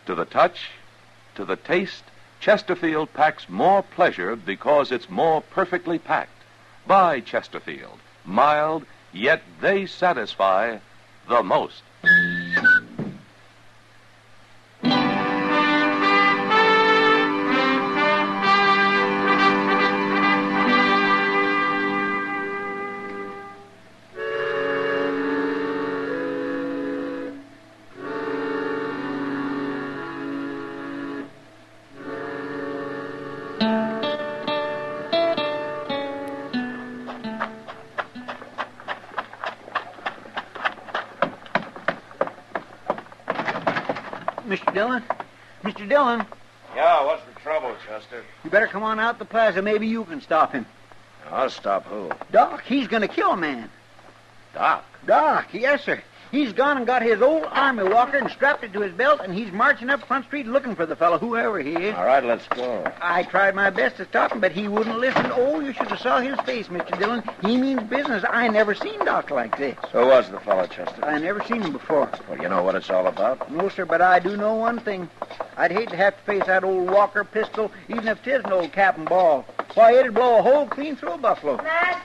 To the touch, to the taste, Chesterfield packs more pleasure because it's more perfectly packed. Buy Chesterfield, mild, yet they satisfy the most. Mr. Dillon? Mr. Dillon? Yeah, what's the trouble, Chester? You better come on out the plaza. Maybe you can stop him. I'll stop who? Doc, he's going to kill a man. Doc? Doc, yes, sir. He's gone and got his old army walker and strapped it to his belt, and he's marching up Front Street looking for the fellow, whoever he is. All right, let's go. I tried my best to stop him, but he wouldn't listen. Oh, you should have saw his face, Mr. Dillon. He means business. I never seen Doc like this. Who was the fellow, Chester? I never seen him before. Well, you know what it's all about? No, sir, but I do know one thing. I'd hate to have to face that old Walker pistol, even if 'tis an old cap and ball. Why, it'd blow a hole clean through a buffalo. Matt!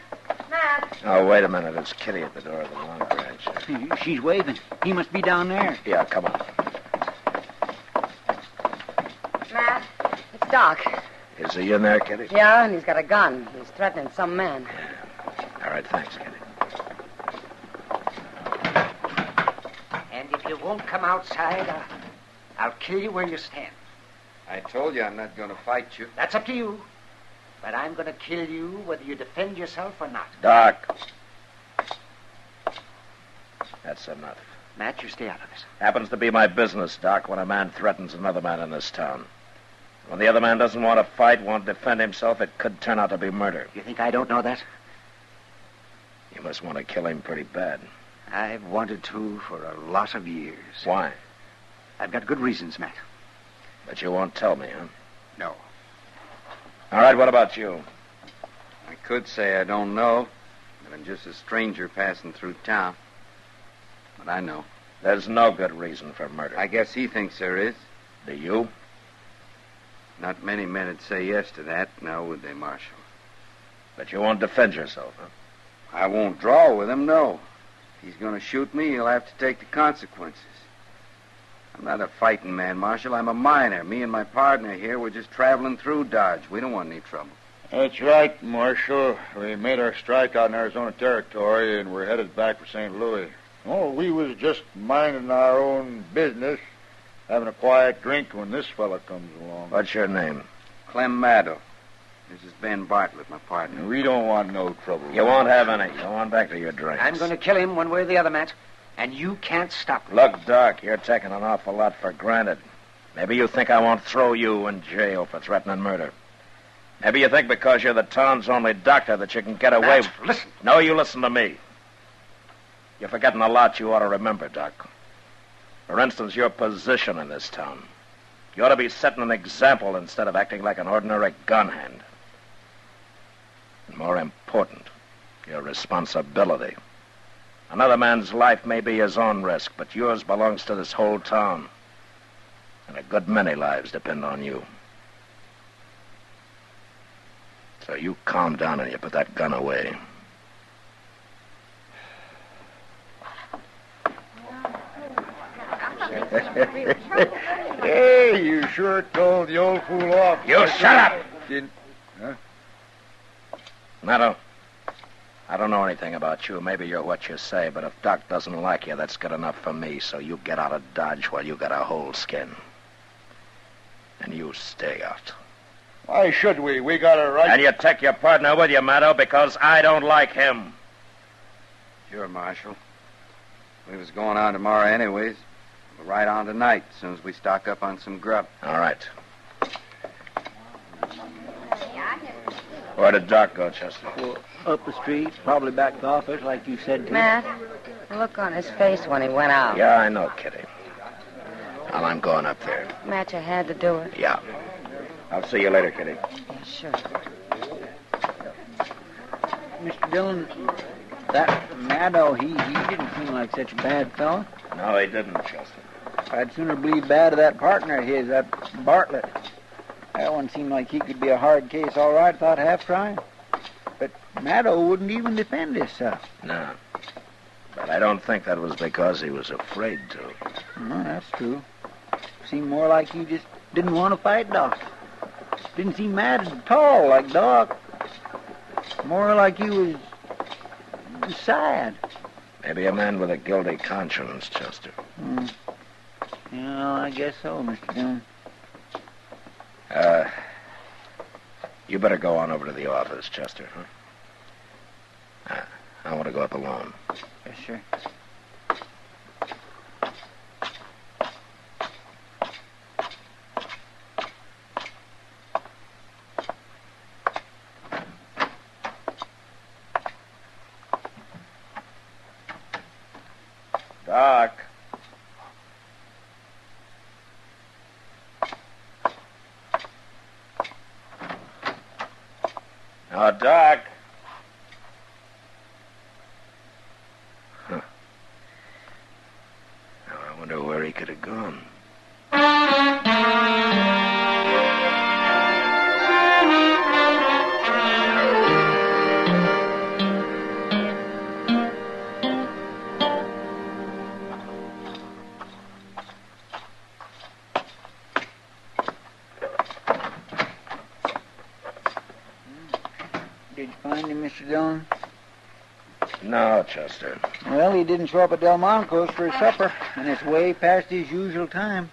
Oh, wait a minute. It's Kitty at the door of the Long Branch. She's waving. He must be down there. Yeah, come on. Matt, it's Doc. Is he in there, Kitty? Yeah, and he's got a gun. He's threatening some man. All right, thanks, Kitty. And if you won't come outside, I'll kill you where you stand. I told you I'm not going to fight you. That's up to you. But I'm going to kill you whether you defend yourself or not. Doc, That's enough. Matt, you stay out of this. Happens to be my business, Doc, when a man threatens another man in this town. When the other man doesn't want to fight, won't defend himself, it could turn out to be murder. You think I don't know that? You must want to kill him pretty bad. I've wanted to for a lot of years. Why? I've got good reasons, Matt. But you won't tell me, huh? No. All right, what about you? I could say I don't know, but I'm just a stranger passing through town. But I know. There's no good reason for murder. I guess he thinks there is. Do you? Not many men would say yes to that, now would they, Marshal? But you won't defend yourself, huh? I won't draw with him, no. If he's going to shoot me, he'll have to take the consequences. I'm not a fighting man, Marshal. I'm a miner. Me and my partner here, we're just traveling through Dodge. We don't want any trouble. That's right, Marshal. We made our strike out in Arizona Territory, and we're headed back for St. Louis. Oh, we was just minding our own business, having a quiet drink when this fella comes along. What's your name? Clem Maddow. This is Ben Bartlett, my partner. We don't want no trouble. You won't have any. Go on back to your drinks. I'm going to kill him one way or the other, Matt. And you can't stop me. Look, Doc, you're taking an awful lot for granted. Maybe you think I won't throw you in jail for threatening murder. Maybe you think because you're the town's only doctor that you can get away... Matt, listen. No, you listen to me. You're forgetting a lot you ought to remember, Doc. For instance, your position in this town. You ought to be setting an example instead of acting like an ordinary gun hand. And more important, your responsibility. Another man's life may be his own risk, but yours belongs to this whole town. And a good many lives depend on you. So you calm down and you put that gun away. Hey, you sure told the old fool off. You shut up! Huh? Maddow, I don't know anything about you. Maybe you're what you say, but if Doc doesn't like you, that's good enough for me. So you get out of Dodge while you got a whole skin. And you stay out. Why should we? We got a right... And you take your partner with you, Maddow, because I don't like him. Sure, Marshal. We was going on tomorrow anyways. We'll ride on tonight as soon as we stock up on some grub. All right. Where did Doc go, Chester? Well, up the street, probably back to the office, like you said to. Matt, the look on his face when he went out. Yeah, I know, Kitty. Well, I'm going up there. Matt, you had to do it. Yeah. I'll see you later, Kitty. Yeah, sure. Mr. Dillon, that Maddow, he didn't seem like such a bad fellow. No, he didn't, Chester. I'd sooner believe bad of that partner of his, that Bartlett. That one seemed like he could be a hard case, all right, without half trying. But Maddow wouldn't even defend himself. No. But I don't think that was because he was afraid to. No, that's true. Seemed more like he just didn't want to fight Doc. Didn't seem mad at all like Doc. More like he was sad. Maybe a man with a guilty conscience, Chester. Yeah, I guess so, Mr. Dillon. You better go on over to the office, Chester, huh? I want to go up alone. Yes, sir. Doc. Oh, Doc. Huh. Now, I wonder where he could have gone. Did you find him, Mr. Dillon? No, Chester. Well, he didn't show up at Delmonico's for his supper, and it's way past his usual time.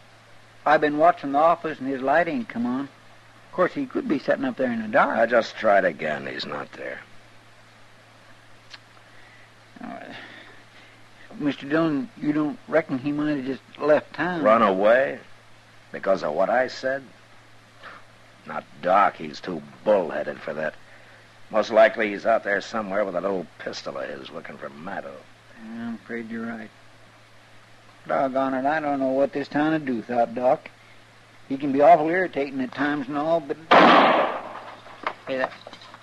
I've been watching the office, and his light ain't come on. Of course, he could be sitting up there in the dark. I just tried again. He's not there. Mr. Dillon, you don't reckon he might have just left town? Run away? Because of what I said? Not Doc. He's too bullheaded for that. Most likely he's out there somewhere with that old pistol of his looking for Maddo. I'm afraid you're right. Doggone it, I don't know what this town would do, thought Doc. He can be awful irritating at times and all, but... Hey,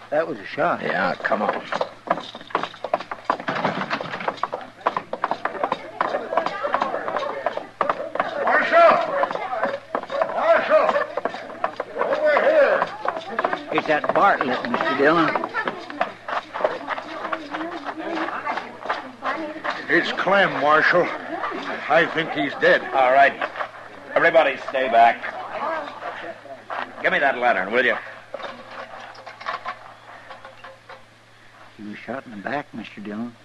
that was a shot. Yeah, come on. Marshal! Over here! It's that Bartlett, Mr. Dillon. It's Clem, Marshal. I think he's dead. All right. Everybody stay back. Give me that lantern, will you? He was shot in the back, Mr. Dillon.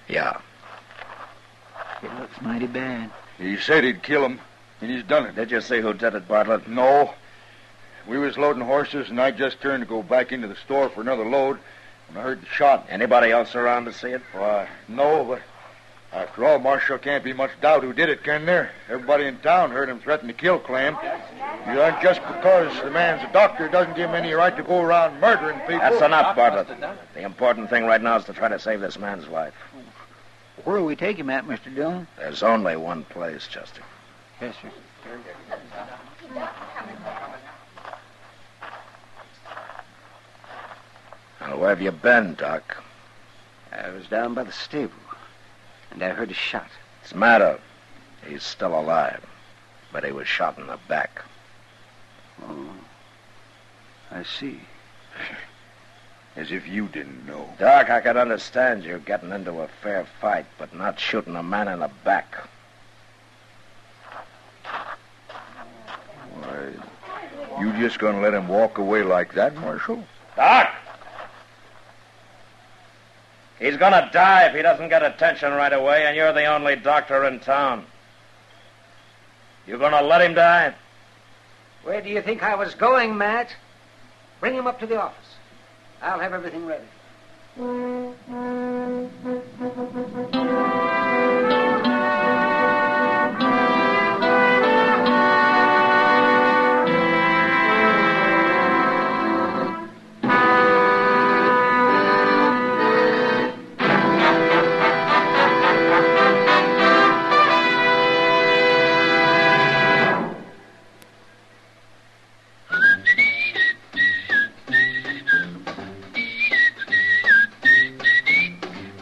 Yeah. It looks mighty bad. He said he'd kill him, and he's done it. Did you see who did it, Bartlett? No. We was loading horses, and I just turned to go back into the store for another load, and I heard the shot. Anybody else around to see it? Why, no, but after all, Marshal, can't be much doubt who did it, can there? Everybody in town heard him threaten to kill Clem. Just because the man's a doctor doesn't give him any right to go around murdering people. That's enough, Bartlett. The important thing right now is to try to save this man's life. Where will we take him at, Mr. Dillon? There's only one place, Chester. Yes, sir. Now, where have you been, Doc? I was down by the stable, and I heard a shot. It's Maddo. He's still alive, but he was shot in the back. Oh, I see. As if you didn't know. Doc, I could understand you getting into a fair fight, but not shooting a man in the back. Why, you just gonna let him walk away like that, Marshal? Doc! He's gonna die if he doesn't get attention right away, and you're the only doctor in town. You gonna let him die? Where do you think I was going, Matt? Bring him up to the office. I'll have everything ready.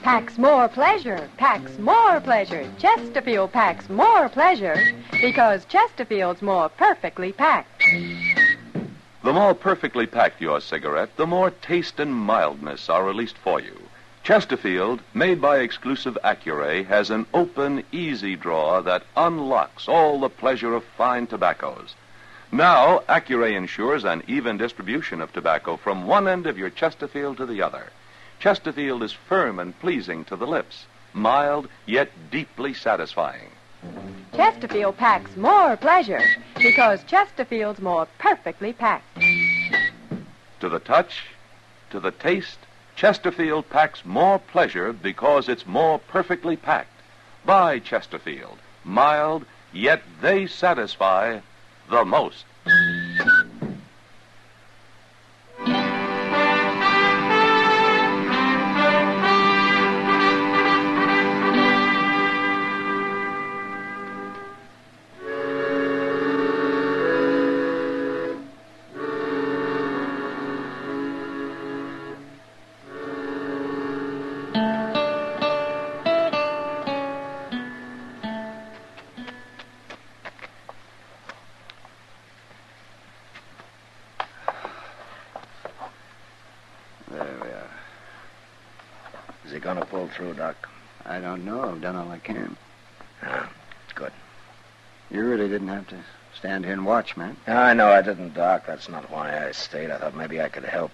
Packs more pleasure, packs more pleasure. Chesterfield packs more pleasure because Chesterfield's more perfectly packed. The more perfectly packed your cigarette, the more taste and mildness are released for you. Chesterfield, made by exclusive Accuray, has an open, easy drawer that unlocks all the pleasure of fine tobaccos. Now, Accuray ensures an even distribution of tobacco from one end of your Chesterfield to the other. Chesterfield is firm and pleasing to the lips, mild yet deeply satisfying. Chesterfield packs more pleasure because Chesterfield's more perfectly packed. To the touch, to the taste, Chesterfield packs more pleasure because it's more perfectly packed. Buy Chesterfield, mild, yet they satisfy the most. Is he gonna pull through, Doc? I don't know. I've done all I can. Ah, good. You really didn't have to stand here and watch, man. I know I didn't, Doc. That's not why I stayed. I thought maybe I could help.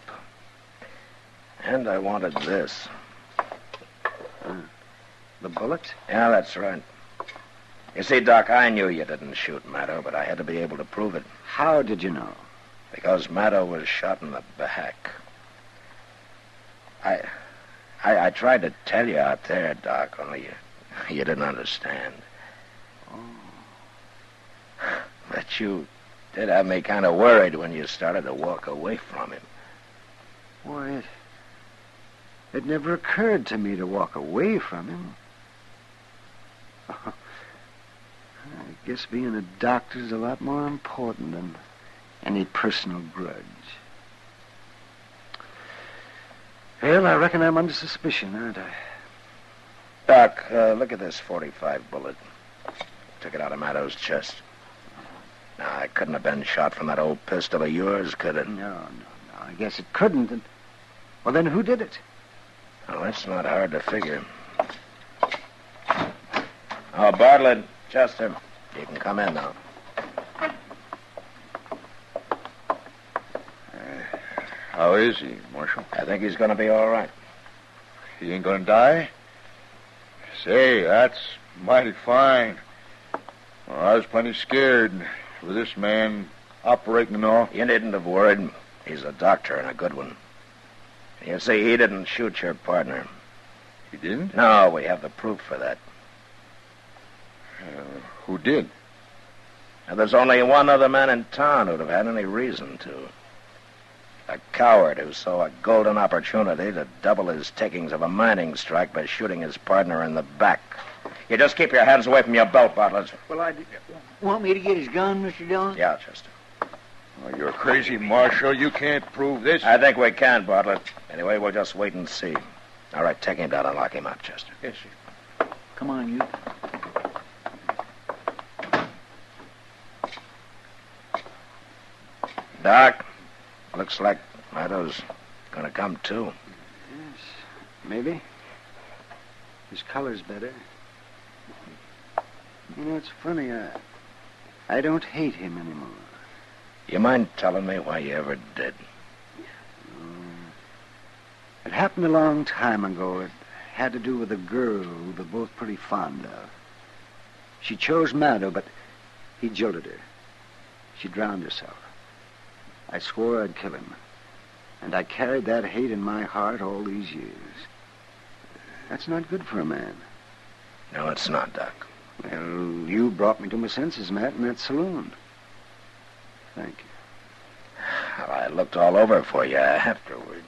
And I wanted this. The bullet? Yeah, that's right. You see, Doc, I knew you didn't shoot Maddo, but I had to be able to prove it. How did you know? Because Maddo was shot in the back. I tried to tell you out there, Doc, only You didn't understand. But you did have me kind of worried when you started to walk away from him. Why, it never occurred to me to walk away from him. I guess being a doctor's a lot more important than any personal grudge. Well, I reckon I'm under suspicion, aren't I? Doc, look at this .45 bullet. Took it out of Maddo's chest. Now, it couldn't have been shot from that old pistol of yours, could it? No. I guess it couldn't. And, well, then who did it? Well, that's not hard to figure. Oh, Bartlett, Chester, you can come in now. How is he, Marshal? I think he's going to be all right. He ain't going to die? Say, that's mighty fine. Well, I was plenty scared with this man operating and all. You needn't have worried. He's a doctor and a good one. You see, he didn't shoot your partner. He didn't? No, we have the proof for that. Who did? Now, there's only one other man in town who'd have had any reason to. A coward who saw a golden opportunity to double his takings of a mining strike by shooting his partner in the back. You just keep your hands away from your belt, Bartlett. Well, want me to get his gun, Mr. Dillon? Yeah, Chester. Oh, you're crazy, Marshal. You can't prove this. I think we can, Bartlett. Anyway, we'll just wait and see. All right, take him down and lock him up, Chester. Yes, sir. Come on, you. Doc, looks like Maddo's gonna come too. Yes, maybe. His color's better. You know, it's funny. I don't hate him anymore. You mind telling me why you ever did? It happened a long time ago. It had to do with a girl we were both pretty fond of. She chose Maddo, but he jilted her. She drowned herself. I swore I'd kill him. And I carried that hate in my heart all these years. That's not good for a man. No, it's not, Doc. Well, you brought me to my senses, Matt, in that saloon. Thank you. Well, I looked all over for you afterwards.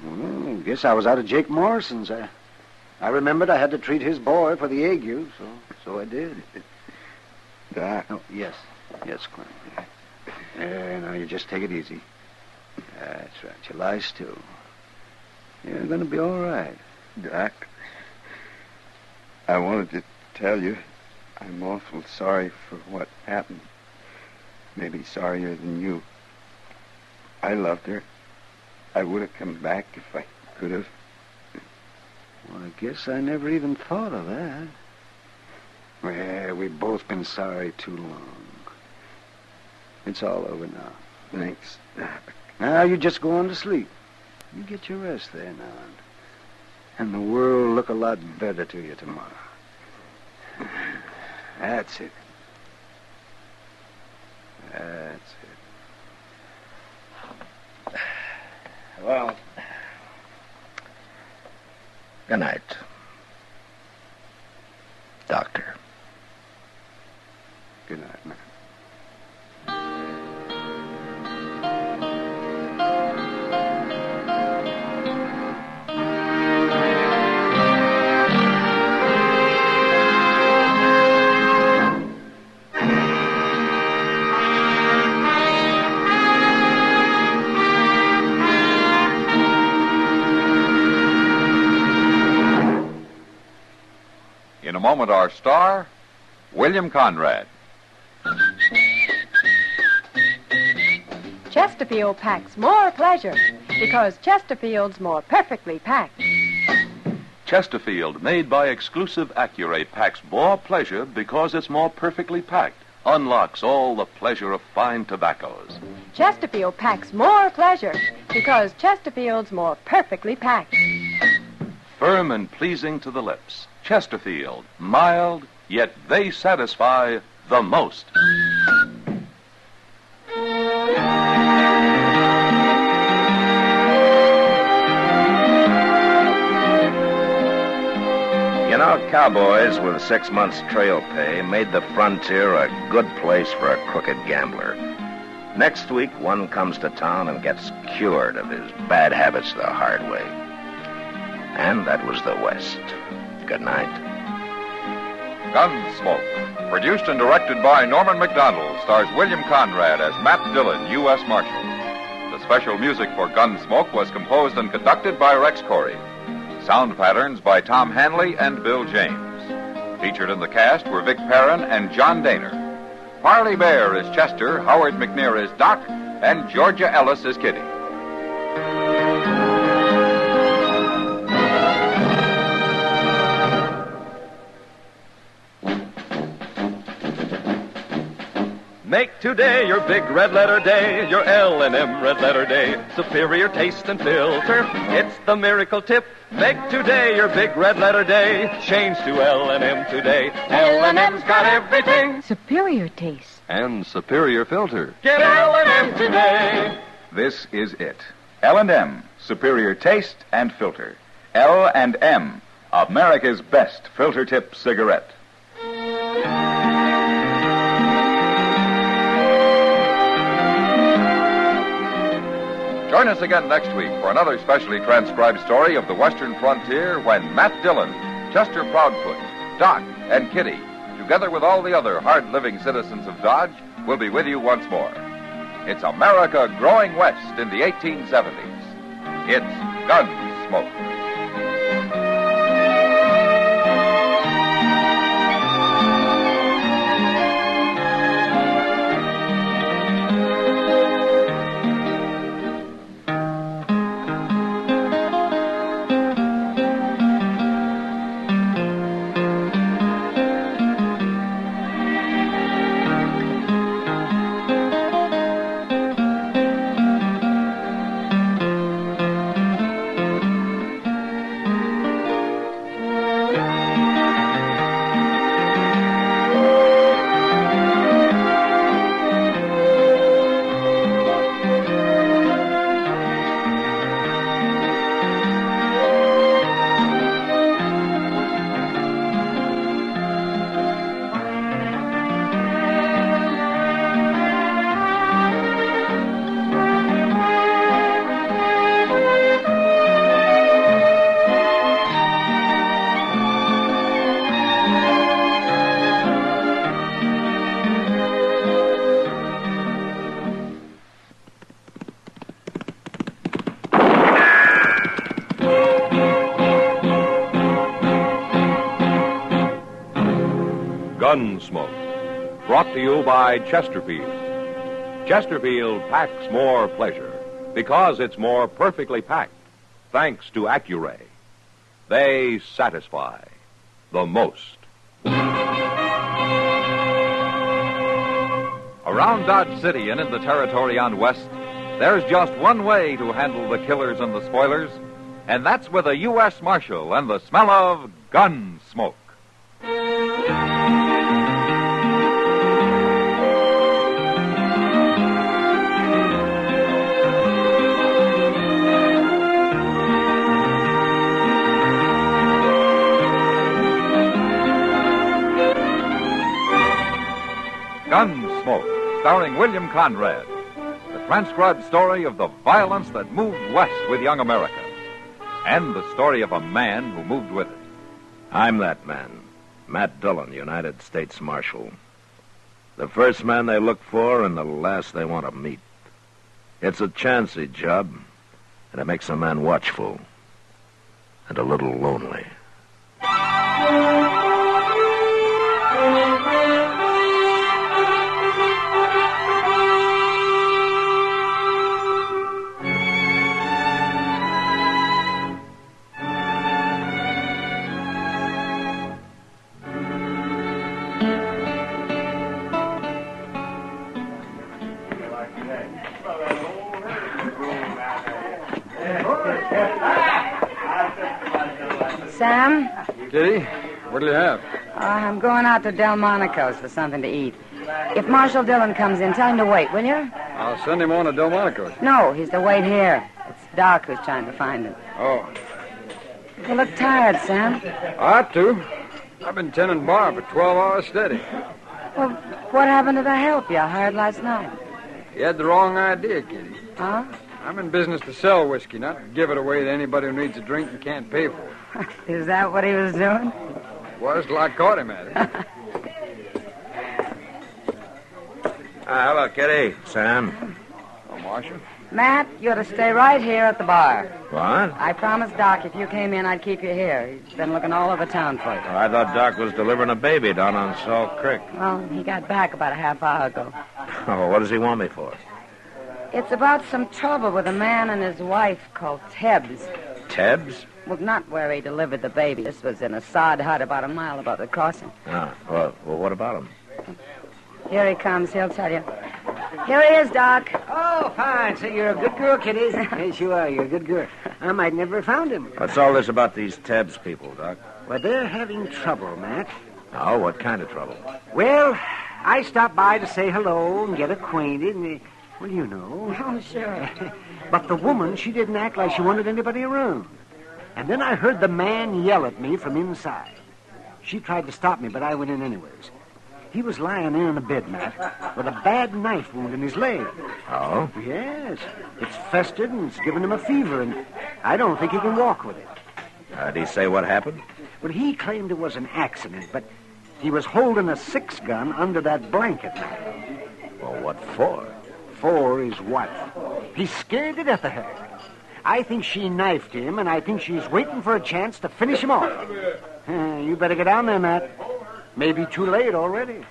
Well, guess I was out of Jake Morrison's. I remembered I had to treat his boy for the ague, so I did. Doc? Oh, yes, Clem. Now you just take it easy. That's right. You lie still. You're going to be all right. Doc, I wanted to tell you I'm awful sorry for what happened. Maybe sorrier than you. I loved her. I would have come back if I could have. Well, I guess I never even thought of that. Well, we've both been sorry too long. It's all over now. Thanks. Now you just go on to sleep. You get your rest there now. And the world will look a lot better to you tomorrow. That's it. That's it. Well, good night, Doctor. Good night, man. In a moment, our star, William Conrad. Chesterfield packs more pleasure because Chesterfield's more perfectly packed. Chesterfield, made by exclusive Accurate, packs more pleasure because it's more perfectly packed. Unlocks all the pleasure of fine tobaccos. Chesterfield packs more pleasure because Chesterfield's more perfectly packed. Firm and pleasing to the lips. Chesterfield, mild, yet they satisfy the most. You know, Cowboys with 6 months' trail pay made the frontier a good place for a crooked gambler. Next week, one comes to town and gets cured of his bad habits the hard way. And that was the West. Good night. Gunsmoke, produced and directed by Norman Macdonnell, stars William Conrad as Matt Dillon, U.S. Marshal. The special music for Gunsmoke was composed and conducted by Rex Corey. Sound patterns by Tom Hanley and Bill James. Featured in the cast were Vic Perrin and John Dehner. Parley Bear is Chester, Howard McNear is Doc, and Georgia Ellis is Kitty. Make today your big red letter day, your L&M red letter day. Superior taste and filter, it's the miracle tip. Make today your big red letter day. Change to L&M today. L&M's got everything. Superior taste. And superior filter. Get L&M today. This is it. L&M, superior taste and filter. L&M, America's best filter tip cigarette. Join us again next week for another specially transcribed story of the Western frontier when Matt Dillon, Chester Proudfoot, Doc, and Kitty, together with all the other hard-living citizens of Dodge, will be with you once more. It's America growing west in the 1870s. It's Gunsmoke. Gunsmoke, brought to you by Chesterfield. Chesterfield packs more pleasure because it's more perfectly packed, thanks to Accuray. They satisfy the most. Around Dodge City and in the territory on West, there's just one way to handle the killers and the spoilers, and that's with a U.S. Marshal and the smell of Gunsmoke. Gunsmoke, starring William Conrad. The transcribed story of the violence that moved west with young America. And the story of a man who moved with it. I'm that man, Matt Dillon, United States Marshal. The first man they look for and the last they want to meet. It's a chancy job, and it makes a man watchful and a little lonely. Sam? Kitty, what'll you have? I'm going out to Delmonico's for something to eat. If Marshal Dillon comes in, tell him to wait, will you? I'll send him on to Delmonico's. No, he's to wait here. It's Doc who's trying to find him. Oh. You look tired, Sam. I ought to. I've been tending bar for 12 hours steady. Well, what happened to the help you hired last night? You had the wrong idea, Kitty. Huh? I'm in business to sell whiskey, not to give it away to anybody who needs a drink and can't pay for it. Is that what he was doing? Was till I caught him at it. Hello, Kitty. Sam. Oh, Marshal. Matt, you ought to stay right here at the bar. What? I promised Doc if you came in, I'd keep you here. He's been looking all over town for you. Oh, I thought Doc was delivering a baby down on Salt Creek. Well, he got back about a half hour ago. Oh, what does he want me for? It's about some trouble with a man and his wife called Tebbs. Tebbs? Well, not where he delivered the baby. This was in a sod hut about a mile above the crossing. Ah, well, what about him? Here he comes. He'll tell you. Here he is, Doc. Oh, fine. So you're a good girl, Kitty. Yes, you are. You're a good girl. I might never have found him. What's all this about these Tebbs people, Doc? Well, they're having trouble, Matt. Oh, what kind of trouble? Well, I stopped by to say hello and get acquainted, and, well, you know. Oh, sure. But the woman, she didn't act like she wanted anybody around. And then I heard the man yell at me from inside. She tried to stop me, but I went in anyways. He was lying there in a bed, Matt, with a bad knife wound in his leg. Oh? Yes. It's festered and it's given him a fever, and I don't think he can walk with it. Did he say what happened? Well, he claimed it was an accident, but he was holding a 6-gun under that blanket, Matt. Well, what for? For his wife. He's scared to death of her. I think she knifed him, and I think she's waiting for a chance to finish him off. You better get down there, Matt. Maybe too late already.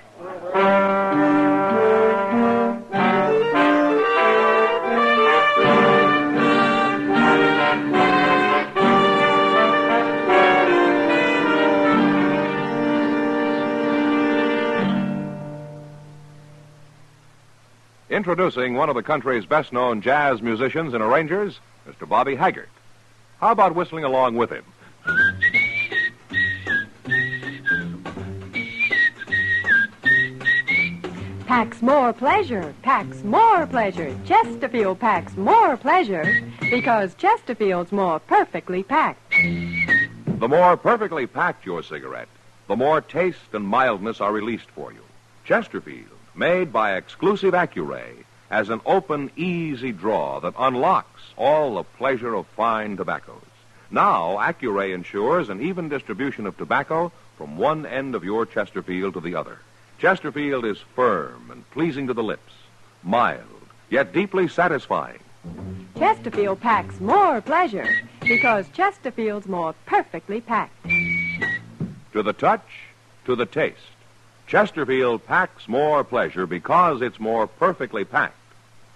Introducing one of the country's best-known jazz musicians and arrangers, Mr. Bobby Haggart. How about whistling along with him? Packs more pleasure, packs more pleasure. Chesterfield packs more pleasure because Chesterfield's more perfectly packed. The more perfectly packed your cigarette, the more taste and mildness are released for you. Chesterfield, made by exclusive Accuray, has an open, easy draw that unlocks all the pleasure of fine tobaccos. Now, Accuray ensures an even distribution of tobacco from one end of your Chesterfield to the other. Chesterfield is firm and pleasing to the lips, mild, yet deeply satisfying. Chesterfield packs more pleasure because Chesterfield's more perfectly packed. To the touch, to the taste, Chesterfield packs more pleasure because it's more perfectly packed.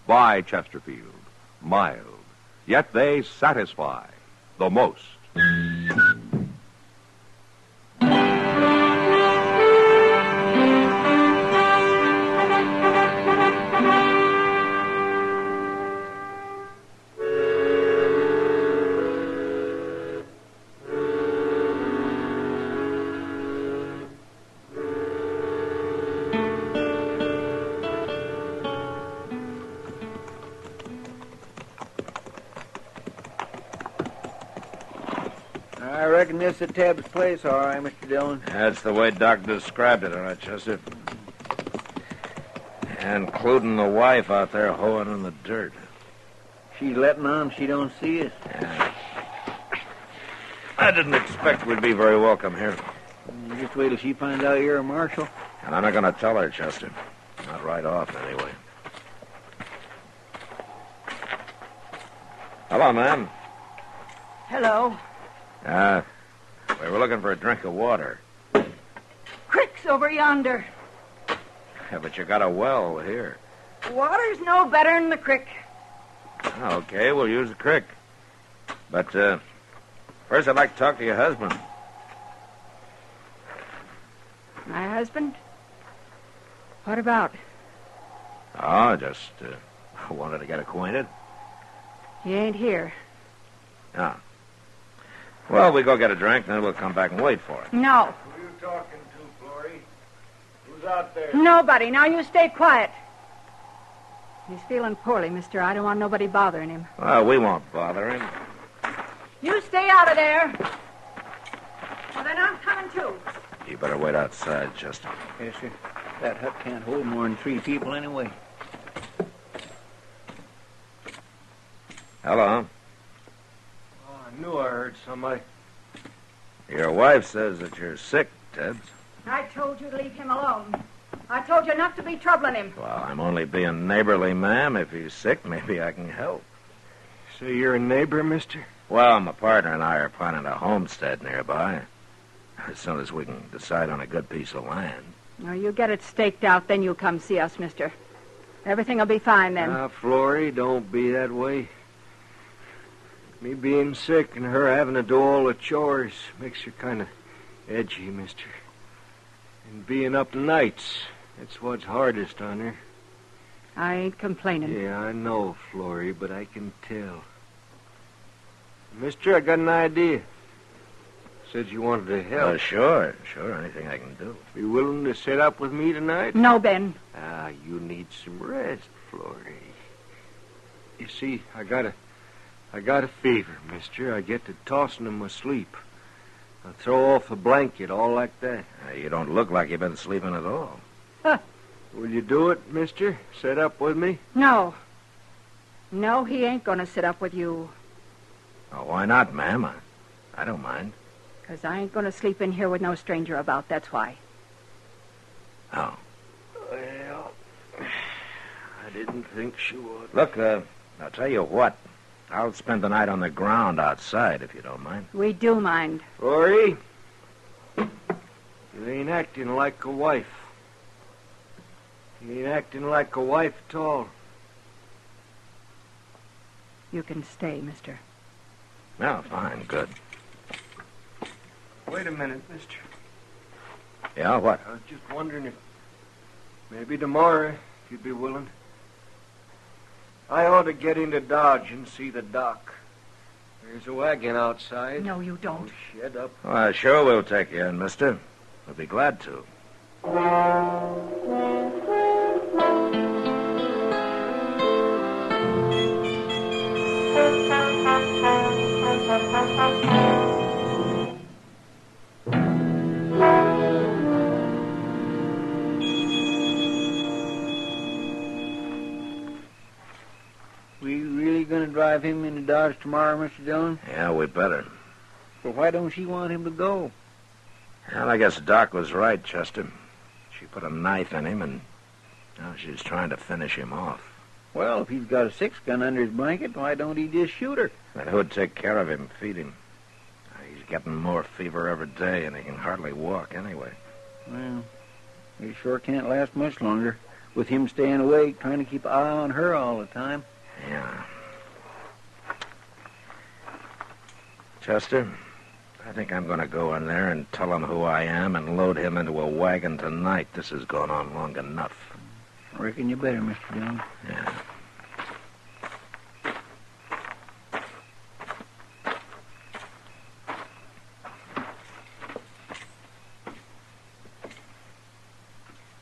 By Chesterfield, mild, yet they satisfy the most. I reckon this is Tebbs' place, all right, Mr. Dillon. That's the way Doc described it, all right, Chester. Including the wife out there hoeing in the dirt. She's letting on she don't see us. Yeah. I didn't expect we'd be very welcome here. Just wait till she finds out you're a marshal. And I'm not going to tell her, Chester. Not right off, anyway. Hello, ma'am. Hello. We were looking for a drink of water. Crick's over yonder. Yeah, but you got a well here. Water's no better than the crick. Okay, we'll use the creek. But, first I'd like to talk to your husband. My husband? What about? Oh, just wanted to get acquainted. He ain't here. Ah. Well, we go get a drink, then we'll come back and wait for it. No. Who are you talking to, Florrie? Who's out there? Nobody. Now you stay quiet. He's feeling poorly, mister. I don't want nobody bothering him. Well, we won't bother him. You stay out of there. Well, then I'm coming too. You better wait outside, Chester. Yes, sir. That hut can't hold more than 3 people anyway. Hello. Oh, I knew I heard somebody. Your wife says that you're sick, Tibbs. I told you to leave him alone. I told you not to be troubling him. Well, I'm only being neighborly, ma'am. If he's sick, maybe I can help. So you're a neighbor, mister? Well, my partner and I are planning a homestead nearby. As soon as we can decide on a good piece of land. Now, you get it staked out, then you come see us, mister. Everything will be fine then. Ah, Florrie, don't be that way. Me being sick and her having to do all the chores makes her kind of edgy, mister. And being up nights, that's what's hardest on her. I ain't complaining. Yeah, I know, Florrie, but I can tell. Mister, I got an idea. Said you wanted to help. Sure. Anything I can do. Be willing to sit up with me tonight? No, Ben. Ah, you need some rest, Florrie. You see, I got a fever, mister. I get to tossing in my sleep. I throw off a blanket, all like that. You don't look like you've been sleeping at all. Will you do it, mister? Sit up with me? No. No, he ain't going to sit up with you. Oh, why not, ma'am? I don't mind. 'Cause I ain't going to sleep in here with no stranger about, that's why. Oh. Well, I didn't think she would. Look, I'll tell you what. I'll spend the night on the ground outside, if you don't mind. We do mind. Florrie, you ain't acting like a wife. You ain't acting like a wife at all. You can stay, mister. No, fine, good. Wait a minute, mister. Yeah, what? I was just wondering if maybe tomorrow, if you'd be willing. I ought to get into Dodge and see the doc. There's a wagon outside. No, you don't. Oh, shut up. Well, sure we'll take you in, mister. We'll be glad to. We really going to drive him into Dodge tomorrow, Mr. Dillon? Yeah, we better. Well, why don't she want him to go? Well, I guess Doc was right, Chester. She put a knife in him, and now she's trying to finish him off. Well, if he's got a 6-gun under his blanket, why don't he just shoot her? And who'd take care of him, feed him? He's getting more fever every day, and he can hardly walk anyway. Well, he sure can't last much longer, with him staying awake, trying to keep an eye on her all the time. Yeah. Chester, I think I'm going to go in there and tell him who I am and load him into a wagon tonight. This has gone on long enough. I reckon you better, Mr. Dillon. Yeah.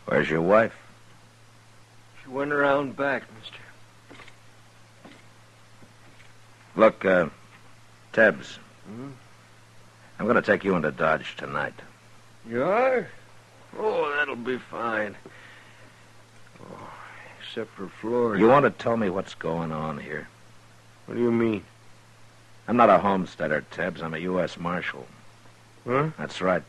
Where's your wife? She went around back, mister. Look, Tebbs. I'm going to take you into Dodge tonight. You are? Oh, that'll be fine. Oh, except for Florrie. You want to tell me what's going on here? What do you mean? I'm not a homesteader, Tebbs. I'm a U.S. Marshal. Huh? That's right.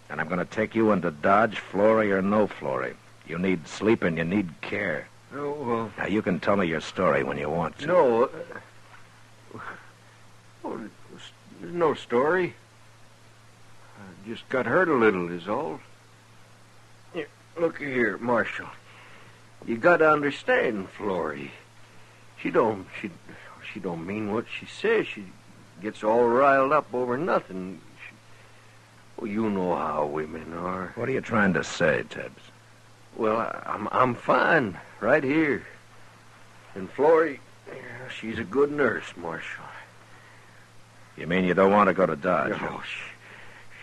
And I'm going to take you into Dodge, Florrie or no Florrie. You need sleep and you need care. Oh, well... Now, you can tell me your story when you want to. No. There's no story. I just got hurt a little, is all. Here, look here, Marshal. You got to understand, Florrie. She don't mean what she says. She gets all riled up over nothing. Well, you know how women are. What are you trying to say, Tebbs? Well, I'm fine right here. And Florrie, she's a good nurse, Marshal. You mean you don't want to go to Dodge? Oh,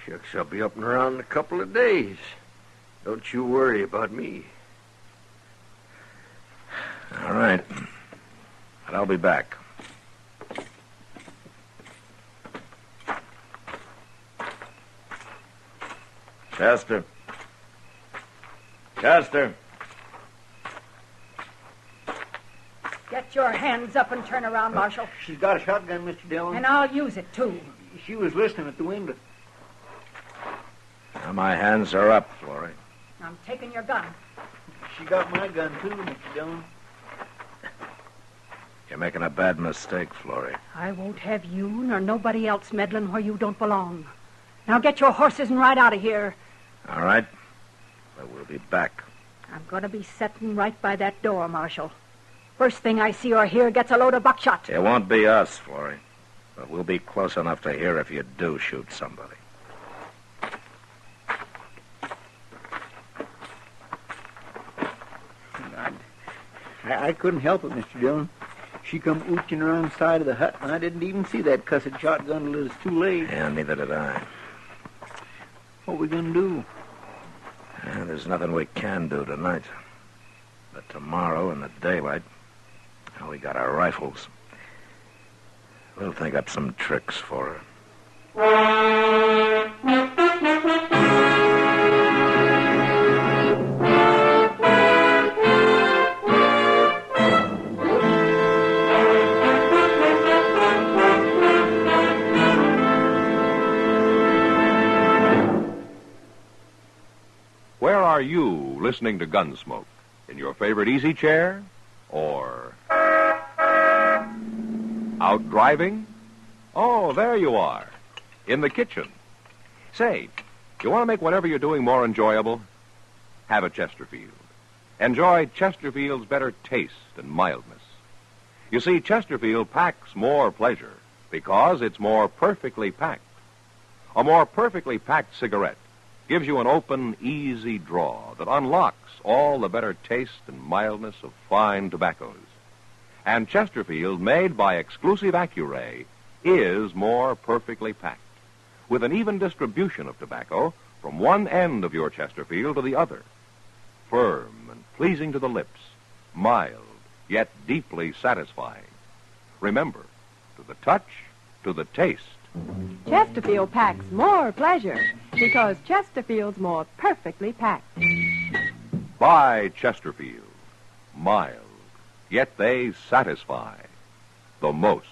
shucks, I'll be up and around in a couple of days. Don't you worry about me. All right. But I'll be back. Chester. Chester. Get your hands up and turn around, Marshal. She's got a shotgun, Mr. Dillon. And I'll use it, too. She was listening at the window. Now my hands are up, Florrie. I'm taking your gun. She got my gun, too, Mr. Dillon. You're making a bad mistake, Florrie. I won't have you nor nobody else meddling where you don't belong. Now get your horses and ride out of here. All right. But we'll be back. I'm going to be sitting right by that door, Marshal. First thing I see or hear gets a load of buckshot. It won't be us, Florrie. But we'll be close enough to hear if you do shoot somebody. I couldn't help it, Mr. Dillon. She come ooching around the side of the hut, and I didn't even see that cussed shotgun till it was too late. Yeah, neither did I. What we gonna do? There's nothing we can do tonight. But tomorrow in the daylight, we got our rifles. We'll think up some tricks for her. Where are you listening to Gunsmoke? In your favorite easy chair? Or out driving? Oh, there you are. In the kitchen. Say, you want to make whatever you're doing more enjoyable? Have a Chesterfield. Enjoy Chesterfield's better taste and mildness. You see, Chesterfield packs more pleasure because it's more perfectly packed. A more perfectly packed cigarette gives you an open, easy draw that unlocks all the better taste and mildness of fine tobaccos. And Chesterfield, made by exclusive Accuray, is more perfectly packed, with an even distribution of tobacco from one end of your Chesterfield to the other. Firm and pleasing to the lips, mild, yet deeply satisfying. Remember, to the touch, to the taste. Chesterfield packs more pleasure because Chesterfield's more perfectly packed. Buy Chesterfield. Mild, yet they satisfy the most.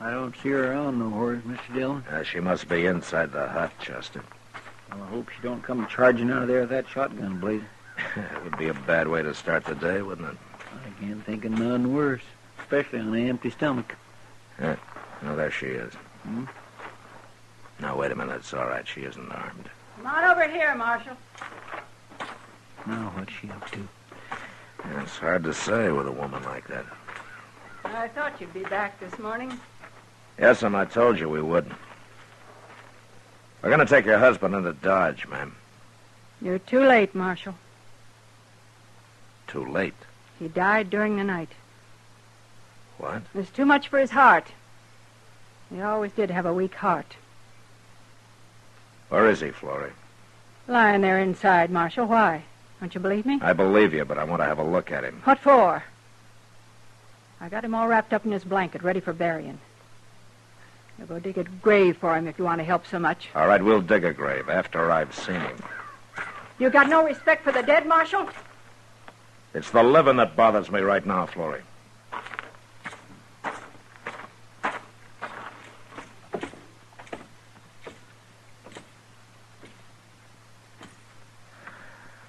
I don't see her around nowhere, Mr. Dillon. She must be inside the hut, Chester. Well, I hope she don't come charging out of there with that shotgun blade. It would be a bad way to start the day, wouldn't it? I can't think of none worse, especially on an empty stomach. Yeah. Well, there she is. Hmm? Now, wait a minute. It's all right. She isn't armed. Come on over here, Marshal. Now, what's she up to? Yeah, it's hard to say with a woman like that. I thought you'd be back this morning. Yes, and I told you we would. We're going to take your husband into Dodge, ma'am. You're too late, Marshal. Too late. He died during the night. What? It was too much for his heart. He always did have a weak heart. Where is he, Florrie? Lying there inside, Marshal. Why? Don't you believe me? I believe you, but I want to have a look at him. What for? I got him all wrapped up in his blanket, ready for burying. You'll go dig a grave for him if you want to help so much. All right, we'll dig a grave after I've seen him. You got no respect for the dead, Marshal? It's the living that bothers me right now, Florrie.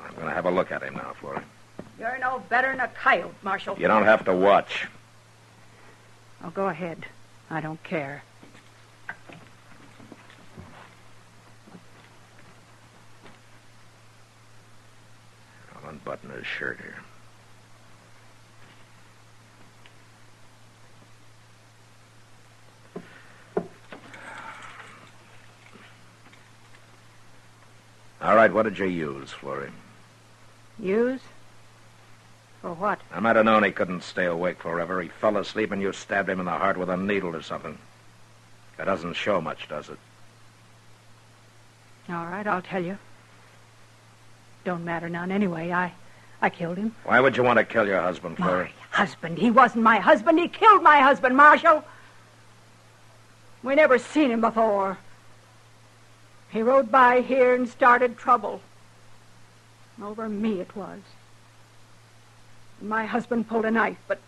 I'm going to have a look at him now, Florrie. You're no better than a coyote, Marshal. You don't have to watch. Oh, go ahead. I don't care. I'll unbutton his shirt here. All right, what did you use, Florrie? Use? For what? I might have known he couldn't stay awake forever. He fell asleep and you stabbed him in the heart with a needle or something. That doesn't show much, does it? All right, I'll tell you. Don't matter none anyway. I killed him. Why would you want to kill your husband, Florrie? My husband? He wasn't my husband. He killed my husband, Marshal. We never seen him before. He rode by here and started trouble. Over me it was. My husband pulled a knife, but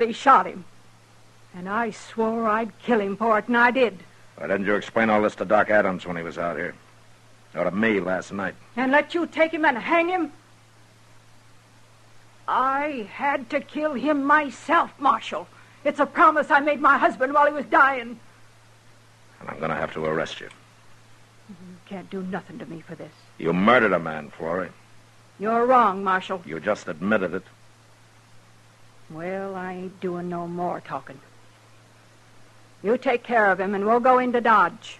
he shot him. And I swore I'd kill him for it, and I did. Why didn't you explain all this to Doc Adams when he was out here? Or to me last night? And let you take him and hang him? I had to kill him myself, Marshal. It's a promise I made my husband while he was dying. And I'm going to have to arrest you. You can't do nothing to me for this. You murdered a man, Florrie. You're wrong, Marshal. You just admitted it. Well, I ain't doing no more talking. You take care of him, and we'll go into Dodge.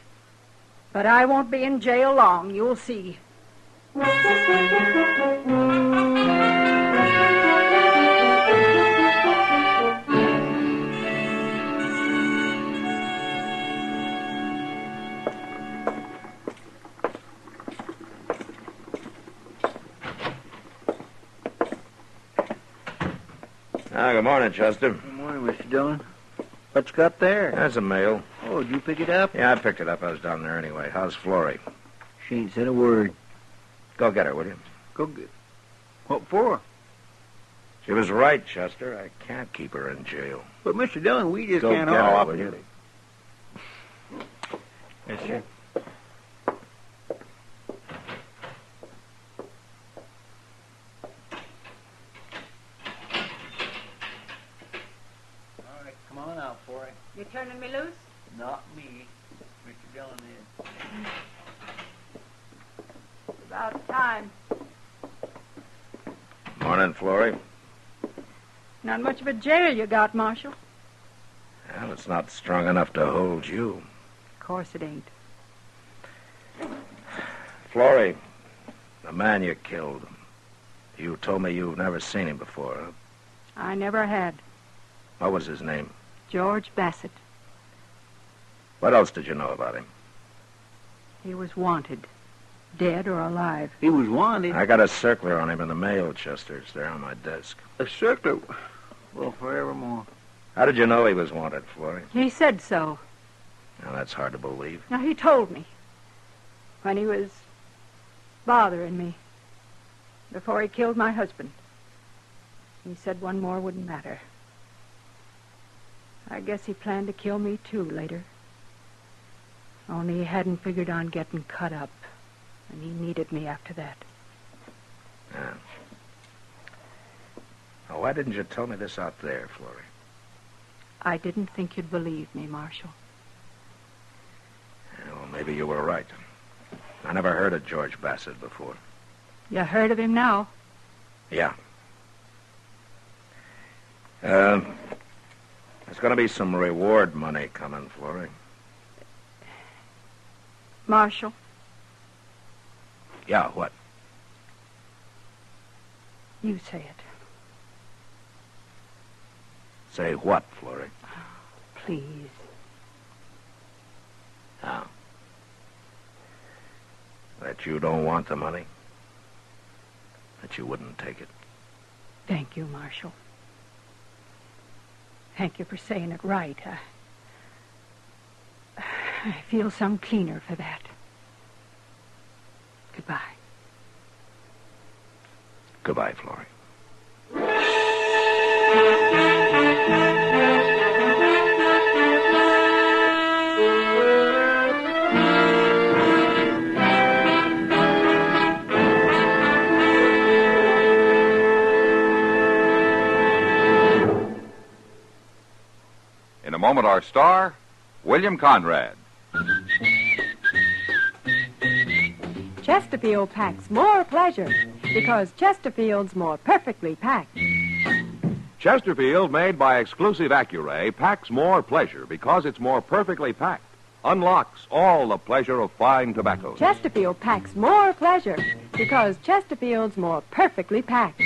But I won't be in jail long, you'll see. Good morning, Chester. Good morning, Mr. Dillon. What you got there? That's a mail. Oh, did you pick it up? Yeah, I picked it up. I was down there anyway. How's Florrie? She ain't said a word. Go get her, will you? Go get... What for? She was right, Chester. I can't keep her in jail. But, Mr. Dillon, we just Go can't get haul her, off. will you? Yes, sir. You turning me loose? Not me. Mr. Dillon is. About time. Morning, Florrie. Not much of a jail you got, Marshal. Well, it's not strong enough to hold you. Of course it ain't. Florrie, the man you killed, you told me you've never seen him before, huh? I never had. What was his name? George Bassett. What else did you know about him? He was wanted. Dead or alive. He was wanted? I got a circular on him in the mail, Chester. It's there on my desk. A circular? Well, forevermore. How did you know he was wanted, Florrie? He said so. Now, that's hard to believe. Now, he told me. When he was bothering me. Before he killed my husband. He said one more wouldn't matter. I guess he planned to kill me, too, later. Only he hadn't figured on getting cut up. And he needed me after that. Yeah. Oh, why didn't you tell me this out there, Florrie? I didn't think you'd believe me, Marshal. Well, maybe you were right. I never heard of George Bassett before. You heard of him now? Yeah. There's going to be some reward money coming, Florrie. Marshal? Yeah, what? You say it. Say what, Florrie? Please. Now. That you don't want the money? That you wouldn't take it? Thank you, Marshal. Thank you for saying it right. I feel some cleaner for that. Goodbye. Goodbye, Florrie. In a moment, our star, William Conrad. Chesterfield packs more pleasure because Chesterfield's more perfectly packed. Chesterfield, made by exclusive Accuray, packs more pleasure because it's more perfectly packed. unlocks all the pleasure of fine tobacco. Chesterfield packs more pleasure because Chesterfield's more perfectly packed.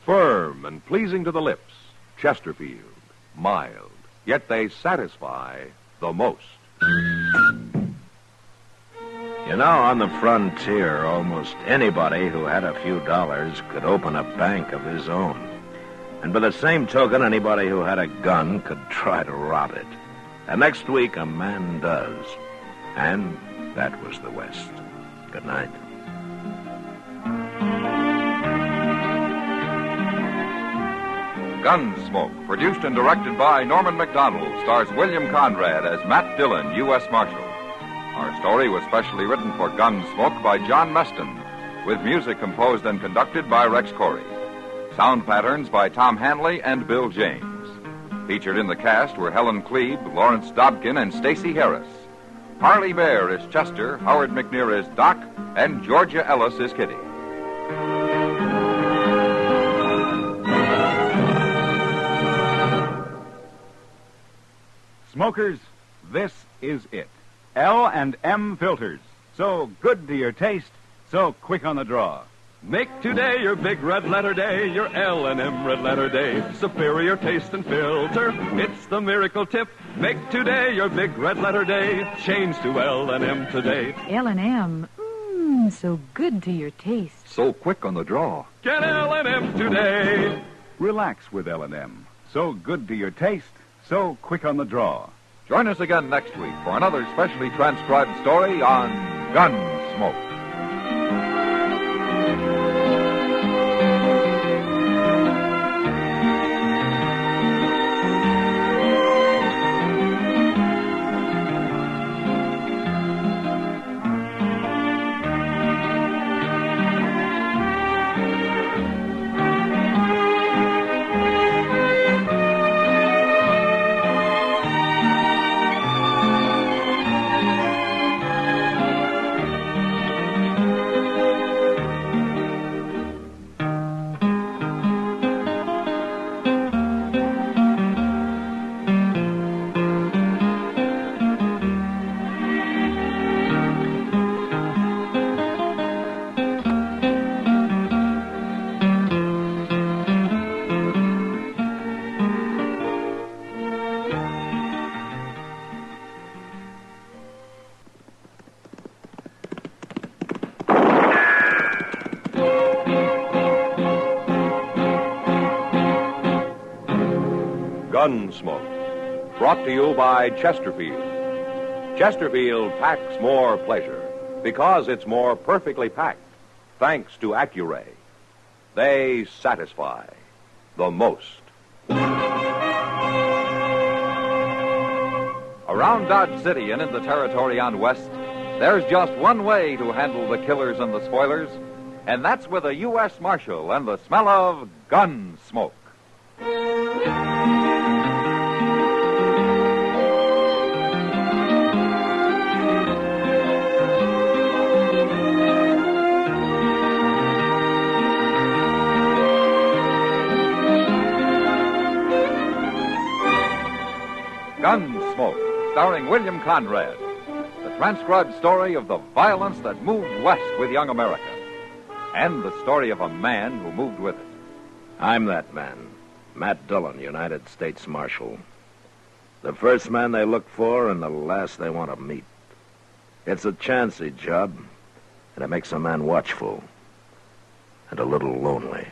Firm and pleasing to the lips, Chesterfield. Mild, yet they satisfy the most. You know, on the frontier, almost anybody who had a few dollars could open a bank of his own. And by the same token, anybody who had a gun could try to rob it. And next week, a man does. And that was the West. Good night. Gunsmoke, produced and directed by Norman Macdonnell, stars William Conrad as Matt Dillon, U.S. Marshal. Our story was specially written for Gunsmoke by John Meston, with music composed and conducted by Rex Corey. Sound patterns by Tom Hanley and Bill James. Featured in the cast were Helen Klebe, Lawrence Dobkin, and Stacey Harris. Harley Bear is Chester, Howard McNear is Doc, and Georgia Ellis is Kitty. Smokers, this is it. L&M filters. So good to your taste, so quick on the draw. Make today your big red letter day, your L&M red letter day. Superior taste and filter, it's the miracle tip. Make today your big red letter day. Change to L&M today. L&M, so good to your taste. So quick on the draw. Get L&M today. Relax with L&M. So good to your taste, so quick on the draw. Join us again next week for another specially transcribed story on Gunsmoke. Gunsmoke, brought to you by Chesterfield. Chesterfield packs more pleasure because it's more perfectly packed, thanks to Accuray. They satisfy the most. Around Dodge City and in the territory on West, there's just one way to handle the killers and the spoilers, and that's with a U.S. Marshal and the smell of gun smoke. Gunsmoke, starring William Conrad. The transcribed story of the violence that moved west with young America. And the story of a man who moved with it. I'm that man, Matt Dillon, United States Marshal. The first man they look for and the last they want to meet. It's a chancy job, and it makes a man watchful and a little lonely.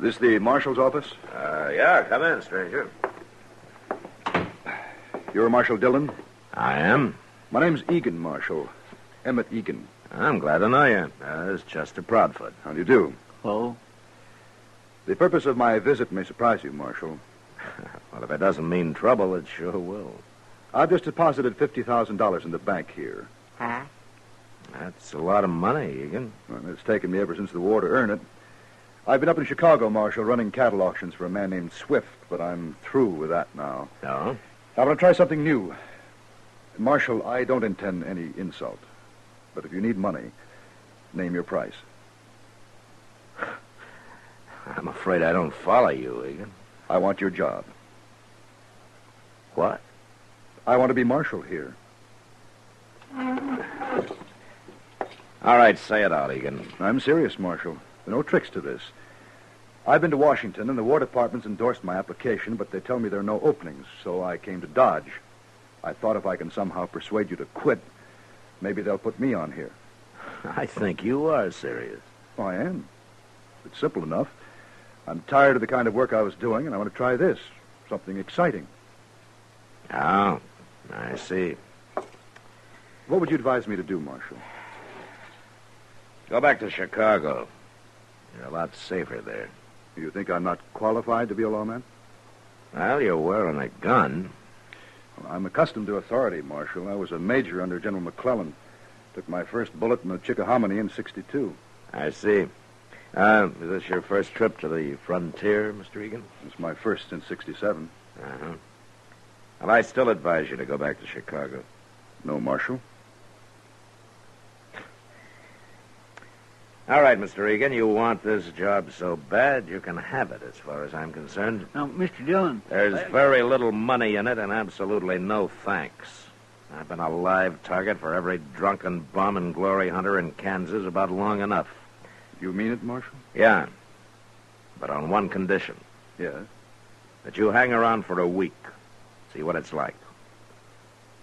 This the marshal's office? Yeah, come in, stranger. You're Marshal Dillon? I am. My name's Egan, Marshal. Emmett Egan. I'm glad to know you. It's Chester Proudfoot. How do you do? Hello. The purpose of my visit may surprise you, Marshal. Well, if it doesn't mean trouble, it sure will. I've just deposited $50,000 in the bank here. Huh? That's a lot of money, Egan. Well, it's taken me ever since the war to earn it. I've been up in Chicago, Marshal, running cattle auctions for a man named Swift, but I'm through with that now. No? I want to try something new. Marshal, I don't intend any insult. But if you need money, name your price. I'm afraid I don't follow you, Egan. I want your job. What? I want to be marshal here. All right, say it out, Egan. I'm serious, Marshal. There are no tricks to this. I've been to Washington, and the War Department's endorsed my application, but they tell me there are no openings, so I came to Dodge. I thought if I can somehow persuade you to quit, maybe they'll put me on here. I think you are serious. Oh, I am. It's simple enough. I'm tired of the kind of work I was doing, and I want to try this. Something exciting. Oh, I see. What would you advise me to do, Marshal? Go back to Chicago. You're a lot safer there. You think I'm not qualified to be a lawman? Well, you're wearing a gun. Well, I'm accustomed to authority, Marshal. I was a major under General McClellan. Took my first bullet in the Chickahominy in '62. I see. Is this your first trip to the frontier, Mr. Egan? It's my first since '67. Uh-huh. Well, I still advise you to go back to Chicago. No, Marshal? All right, Mr. Egan, you want this job so bad, you can have it, as far as I'm concerned. Now, Mr. Dillon... There's very little money in it and absolutely no thanks. I've been a live target for every drunken bum and glory hunter in Kansas about long enough. You mean it, Marshal? Yeah, but on one condition. Yes? That you hang around for a week, see what it's like.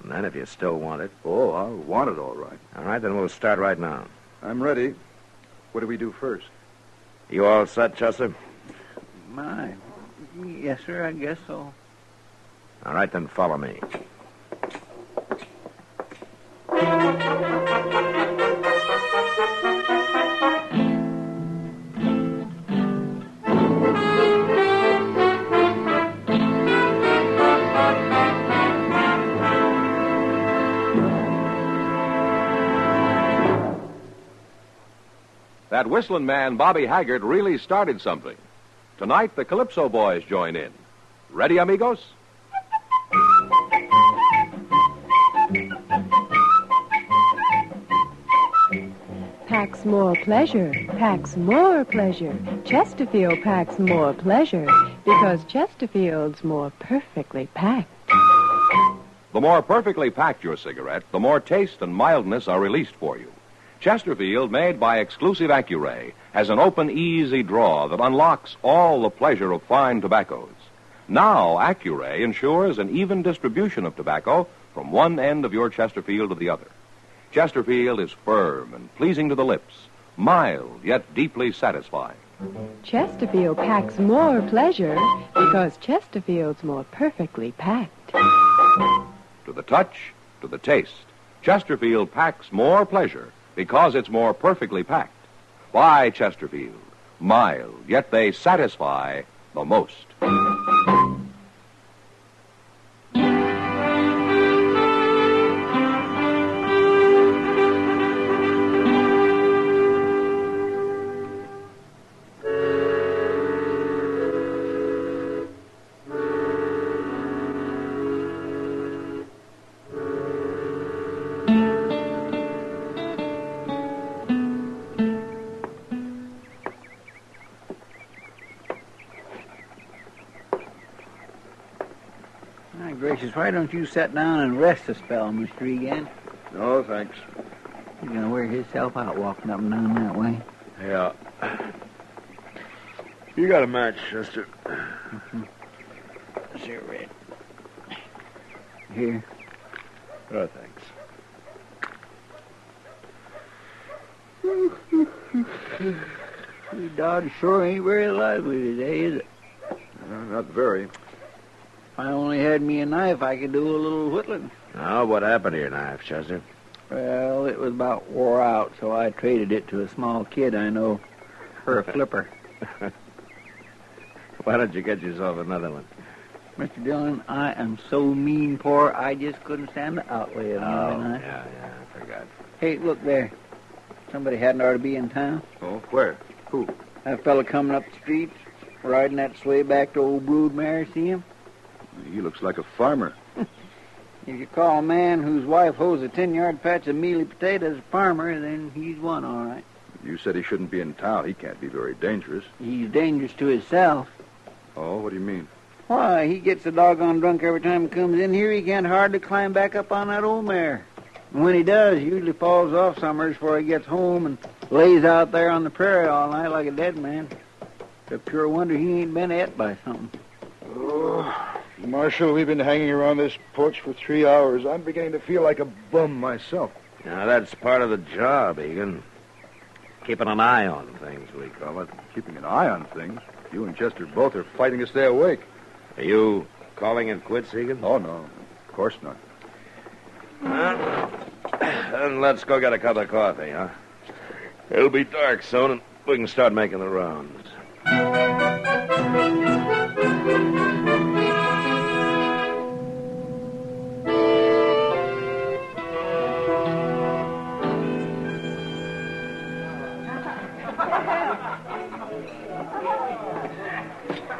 And then if you still want it... Oh, I'll want it all right. All right, then we'll start right now. I'm ready. What do we do first? You all set, Chester? My. Yes, sir, I guess so. All right, then follow me. That whistling man, Bobby Haggart, really started something. Tonight, the Calypso Boys join in. Ready, amigos? Packs more pleasure, packs more pleasure. Chesterfield packs more pleasure because Chesterfield's more perfectly packed. The more perfectly packed your cigarette, the more taste and mildness are released for you. Chesterfield, made by exclusive Accuray, has an open, easy draw that unlocks all the pleasure of fine tobaccos. Now, Accuray ensures an even distribution of tobacco from one end of your Chesterfield to the other. Chesterfield is firm and pleasing to the lips, mild yet deeply satisfying. Chesterfield packs more pleasure because Chesterfield's more perfectly packed. To the touch, to the taste, Chesterfield packs more pleasure because it's more perfectly packed. Why Chesterfield? Mild, yet they satisfy the most. Gracious, why don't you sit down and rest a spell, Mr. Egan? No, thanks. You're going to wear himself out walking up and down that way. Yeah. You got a match, Chester. Cigarette. Here. Oh, thanks. Dodge sure ain't very lively today, is it? Not very. If I only had me a knife, I could do a little whittling. Now, what happened to your knife, Chester? Well, it was about wore out, so I traded it to a small kid I know for a flipper. Why don't you get yourself another one? Mr. Dillon, I am so mean poor, I just couldn't stand the outlay of Oh, me. yeah, I forgot. Hey, look there. Somebody hadn't ought to be in town. Oh, where? Who? That fella coming up the street, riding that sleigh back to old Broodmare. See him? He looks like a farmer. If you call a man whose wife hoes a 10-yard patch of mealy potatoes a farmer, then he's one, all right. You said he shouldn't be in town. He can't be very dangerous. He's dangerous to himself. Oh, what do you mean? Why, he gets a doggone drunk every time he comes in here. He can't hardly climb back up on that old mare. And when he does, he usually falls off summers before he gets home and lays out there on the prairie all night like a dead man. It's a pure wonder he ain't been ate by something. Oh, Marshal, we've been hanging around this porch for 3 hours. I'm beginning to feel like a bum myself. Now, that's part of the job, Egan. Keeping an eye on things, we call it. Keeping an eye on things? You and Chester both are fighting to stay awake. Are you calling it quits, Egan? Oh, no. Of course not. Well, then let's go get a cup of coffee, huh? It'll be dark soon, and we can start making the rounds.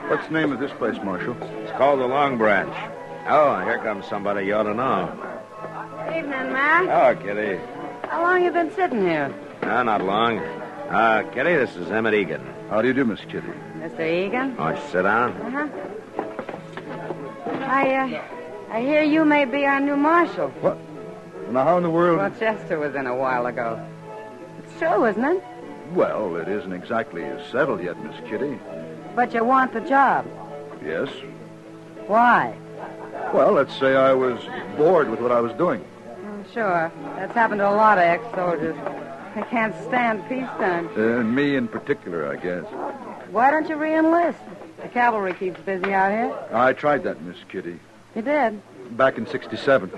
What's the name of this place, Marshal? It's called the Long Branch. Oh, here comes somebody you ought to know. Evening, Matt. Oh, Kitty. How long you been sitting here? No, not long. Kitty, this is Emmett Egan. How do you do, Miss Kitty? Mr. Egan? Why don't you sit down? Uh-huh. I hear you may be our new marshal. What? Now, how in the world... Well, Chester was in a while ago. It's true, isn't it? Well, it isn't exactly settled yet, Miss Kitty. But you want the job. Yes. Why? Well, let's say I was bored with what I was doing. Sure. That's happened to a lot of ex-soldiers. They can't stand peacetime. Me in particular, I guess. Why don't you re-enlist? The cavalry keeps busy out here. I tried that, Miss Kitty. You did? Back in 67.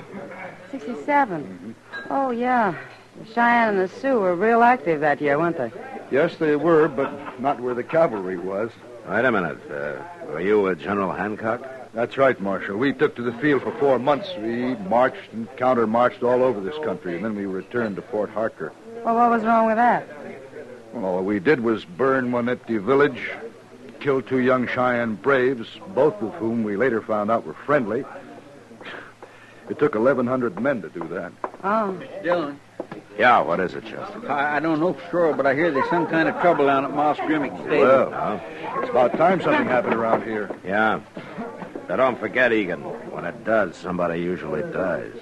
67? Oh, yeah. The Cheyenne and the Sioux were real active that year, weren't they? Yes, they were, but not where the cavalry was. Wait a minute. Were you with General Hancock? That's right, Marshal. We took to the field for 4 months. We marched and counter-marched all over this country, and then we returned to Fort Harker. Well, what was wrong with that? Well, all we did was burn one empty village, kill 2 young Cheyenne braves, both of whom we later found out were friendly. It took 1,100 men to do that. Oh. Dillon. Yeah, what is it, Chester? I don't know for sure, but I hear there's some kind of trouble down at Moss Grimmick's stable. Well, it's about time something happened around here. Yeah. But don't forget, Egan, when it does, somebody usually dies.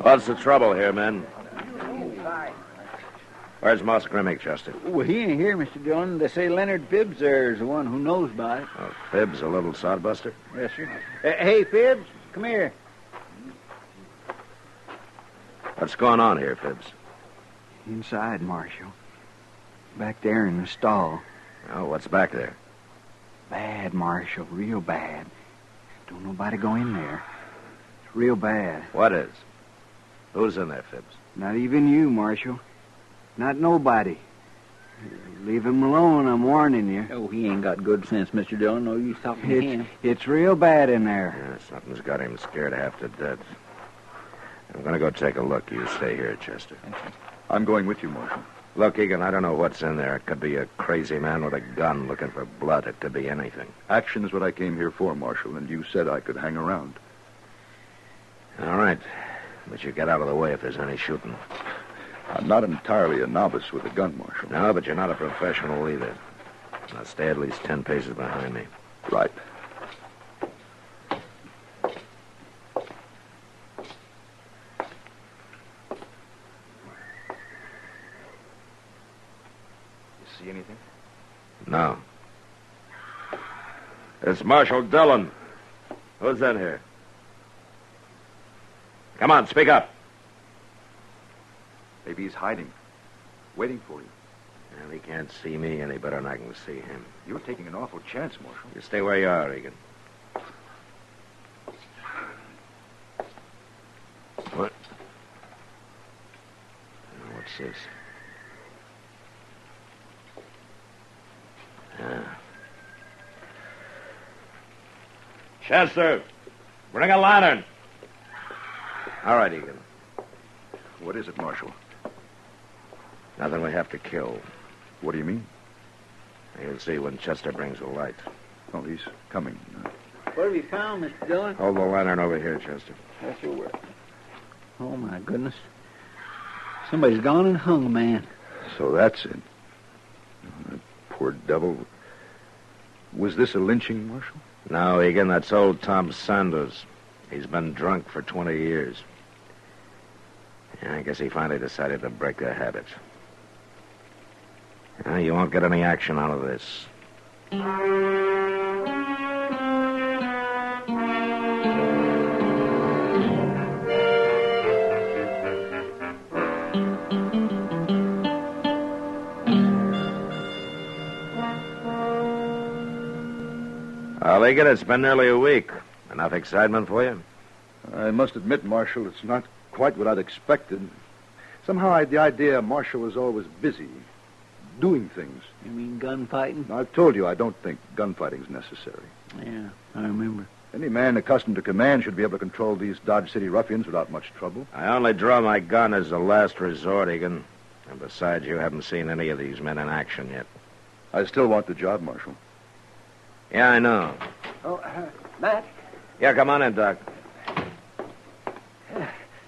What's the trouble here, men? Where's Moss Grimmick, Chester? Well, he ain't here, Mr. Dillon. They say Leonard Phibbs there is the one who knows about it. Oh, Phibbs, a little sodbuster? Yes, sir. Hey, Phibbs, come here. What's going on here, Phibbs? Inside, Marshal. Back there in the stall. Oh, what's back there? Bad, Marshal, real bad. Don't nobody go in there. It's real bad. What is? Who's in there, Phibbs? Not even you, Marshal. Not nobody. Leave him alone, I'm warning you. Oh, he ain't got good sense, Mr. Dillon. No use talking to him. It's real bad in there. Yeah, something's got him scared half to death. I'm going to go take a look. You stay here, Chester. I'm going with you, Marshal. Look, Egan, I don't know what's in there. It could be a crazy man with a gun looking for blood. It could be anything. Action is what I came here for, Marshal, and you said I could hang around. All right. But you get out of the way if there's any shooting. I'm not entirely a novice with a gun, Marshal. No, but you're not a professional either. Now stay at least 10 paces behind me. Right. See anything? No. It's Marshal Dillon. Who's in here? Come on, speak up. Maybe he's hiding, waiting for you. Well, he can't see me any better than I can see him. You're taking an awful chance, Marshal. You stay where you are, Egan. this? Chester, bring a lantern. All right, Egan. What is it, Marshal? Nothing we have to kill. What do you mean? You'll see when Chester brings a light. Oh, he's coming. What have you found, Mr. Dillon? Hold the lantern over here, Chester. Yes, sir, will. Oh, my goodness. Somebody's gone and hung a man. So that's it. Oh, that poor devil. Was this a lynching, Marshal? No, Egan, that's old Tom Sanders. He's been drunk for 20 years. Yeah, I guess he finally decided to break the habit. You won't get any action out of this. Well, Egan, it's been nearly a week. Enough excitement for you? I must admit, Marshal, it's not quite what I'd expected. Somehow the idea Marshal was always busy, doing things. You mean gunfighting? I've told you I don't think gunfighting's necessary. Yeah, I remember. Any man accustomed to command should be able to control these Dodge City ruffians without much trouble. I only draw my gun as a last resort, Egan. And besides, you haven't seen any of these men in action yet. I still want the job, Marshal. Yeah, I know. Oh, Matt? Yeah, come on in, Doc.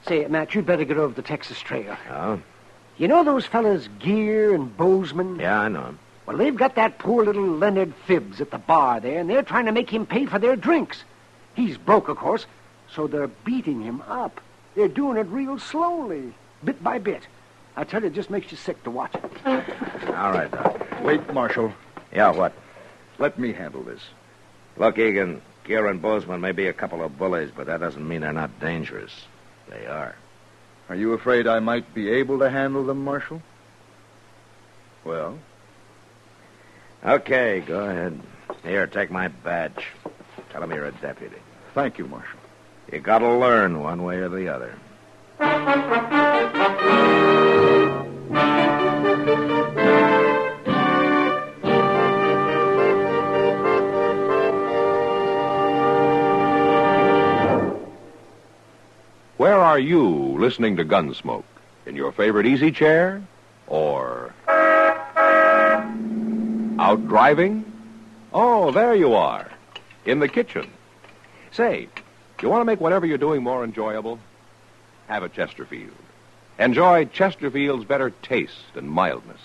Say, Matt, you'd better get over the Texas Trail. Oh? You know those fellas Gear and Bozeman? Yeah, I know him. Well, they've got that poor little Leonard Phibbs at the bar there, and they're trying to make him pay for their drinks. He's broke, of course, so they're beating him up. They're doing it real slowly, bit by bit. I tell you, it just makes you sick to watch it. All right, Doc. Wait, Marshal. Yeah, what? Let me handle this. Look, Egan, Gear and Bozeman may be a couple of bullies, but that doesn't mean they're not dangerous. They are. Are you afraid I might be able to handle them, Marshal? Well? Okay, go ahead. Here, take my badge. Tell them you're a deputy. Thank you, Marshal. You gotta learn one way or the other. Where are you listening to Gunsmoke? In your favorite easy chair? Or out driving? Oh, there you are. In the kitchen. Say, you want to make whatever you're doing more enjoyable? Have a Chesterfield. Enjoy Chesterfield's better taste and mildness.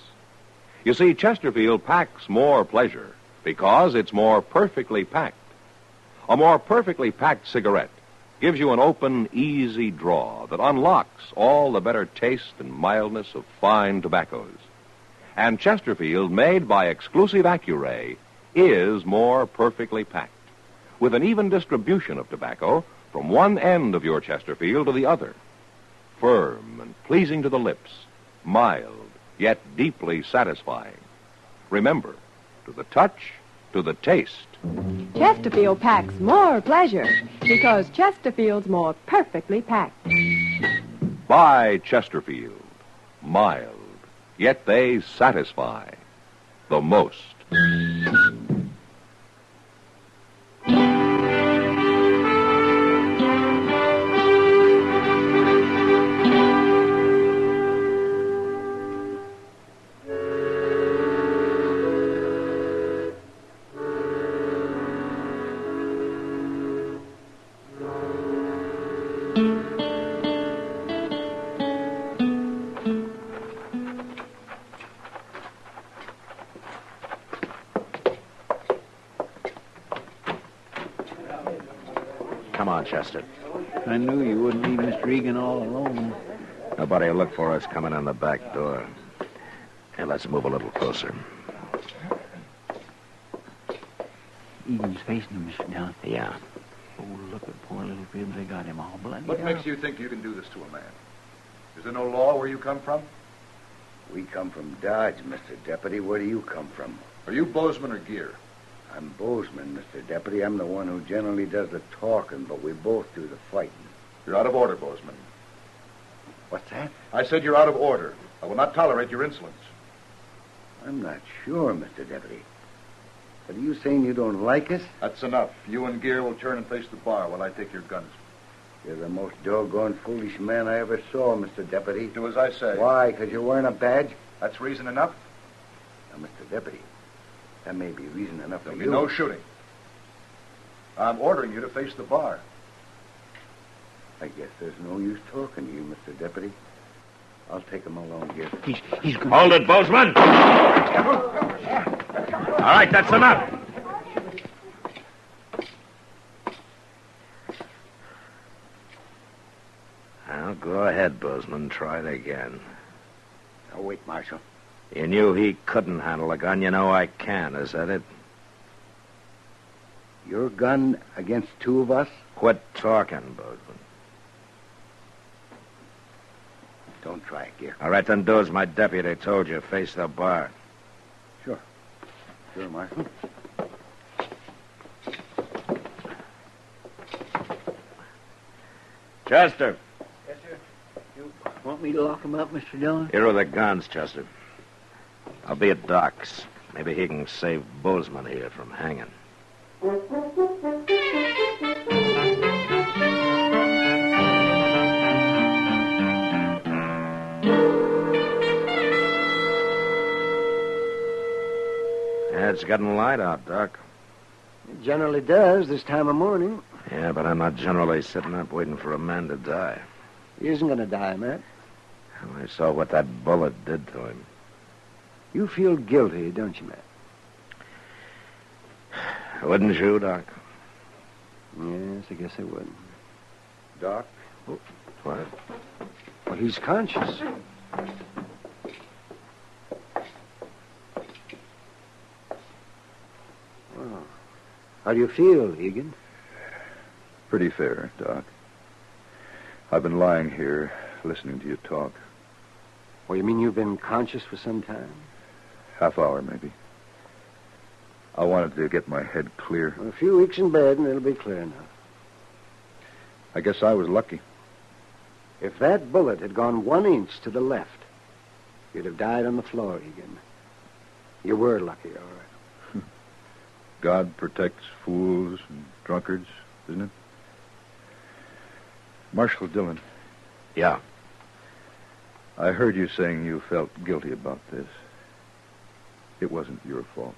You see, Chesterfield packs more pleasure because it's more perfectly packed. A more perfectly packed cigarette gives you an open, easy draw that unlocks all the better taste and mildness of fine tobaccos. And Chesterfield, made by exclusive Accuray, is more perfectly packed, with an even distribution of tobacco from one end of your Chesterfield to the other. Firm and pleasing to the lips, mild, yet deeply satisfying. Remember, to the touch, to the taste. Chesterfield packs more pleasure because Chesterfield's more perfectly packed. Buy Chesterfield. Mild, yet they satisfy the most. Come on, Chester. I knew you wouldn't leave Mr. Egan all alone. Nobody will look for us coming in the back door. Hey, let's move a little closer. Egan's facing him, Mr. Dillon. Yeah. Oh, look at poor little Phibbs. They got him all bloody. What makes you think you can do this to a man? Is there no law where you come from? We come from Dodge, Mr. Deputy. Where do you come from? Are you Bozeman or Gear? I'm Bozeman, Mr. Deputy. I'm the one who generally does the talking, but we both do the fighting. You're out of order, Bozeman. What's that? I said you're out of order. I will not tolerate your insolence. I'm not sure, Mr. Deputy. But are you saying you don't like us? That's enough. You and Gear will turn and face the bar while I take your guns. You're the most doggone foolish man I ever saw, Mr. Deputy. Do as I say. Why? Because you're wearing a badge? That's reason enough? Now, Mr. Deputy, that may be reason enough for There'll you. be no shooting. I'm ordering you to face the bar. I guess there's no use talking to you, Mr. Deputy. I'll take him along here. He's going. Hold it, Bozeman! All right, that's enough. Now, go ahead, Bozeman. Try it again. Now, wait, Marshal. You knew he couldn't handle a gun. You know I can. Is that it? Your gun against two of us? Quit talking, Bozeman. Don't try it, Gear. All right, then do as my deputy told you. Face the bar. Sure. Sure, Marshal. Chester. Yes, sir. You want me to lock him up, Mr. Dillon? Here are the guns, Chester. I'll be at Doc's. Maybe he can save Bozeman here from hanging. Yeah, it's getting light out, Doc. It generally does this time of morning. Yeah, but I'm not generally sitting up waiting for a man to die. He isn't going to die, Matt. Well, I saw what that bullet did to him. You feel guilty, don't you, Matt? Wouldn't you, Doc? Yes, I guess I would. Doc? Oh, what? Well, he's conscious. Well, how do you feel, Egan? Pretty fair, Doc. I've been lying here, listening to you talk. Well, you mean you've been conscious for some time? Half hour, maybe. I wanted to get my head clear. Well, a few weeks in bed and it'll be clear enough. I guess I was lucky. If that bullet had gone 1 inch to the left, you'd have died on the floor, Egan. You were lucky, all right. God protects fools and drunkards, isn't it? Marshal Dillon. Yeah. I heard you saying you felt guilty about this. It wasn't your fault.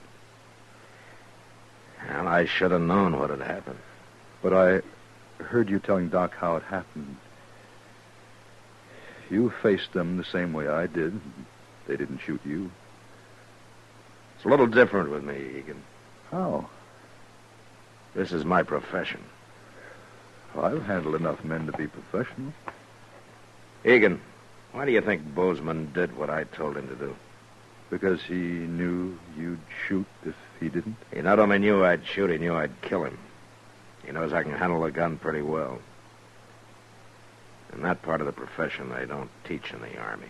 Well, I should have known what had happened. But I heard you telling Doc how it happened. You faced them the same way I did. They didn't shoot you. It's a little different with me, Egan. How? This is my profession. I've handled enough men to be professional. Egan, why do you think Bozeman did what I told him to do? Because he knew you'd shoot if he didn't? He not only knew I'd shoot, he knew I'd kill him. He knows I can handle a gun pretty well. And that part of the profession they don't teach in the Army.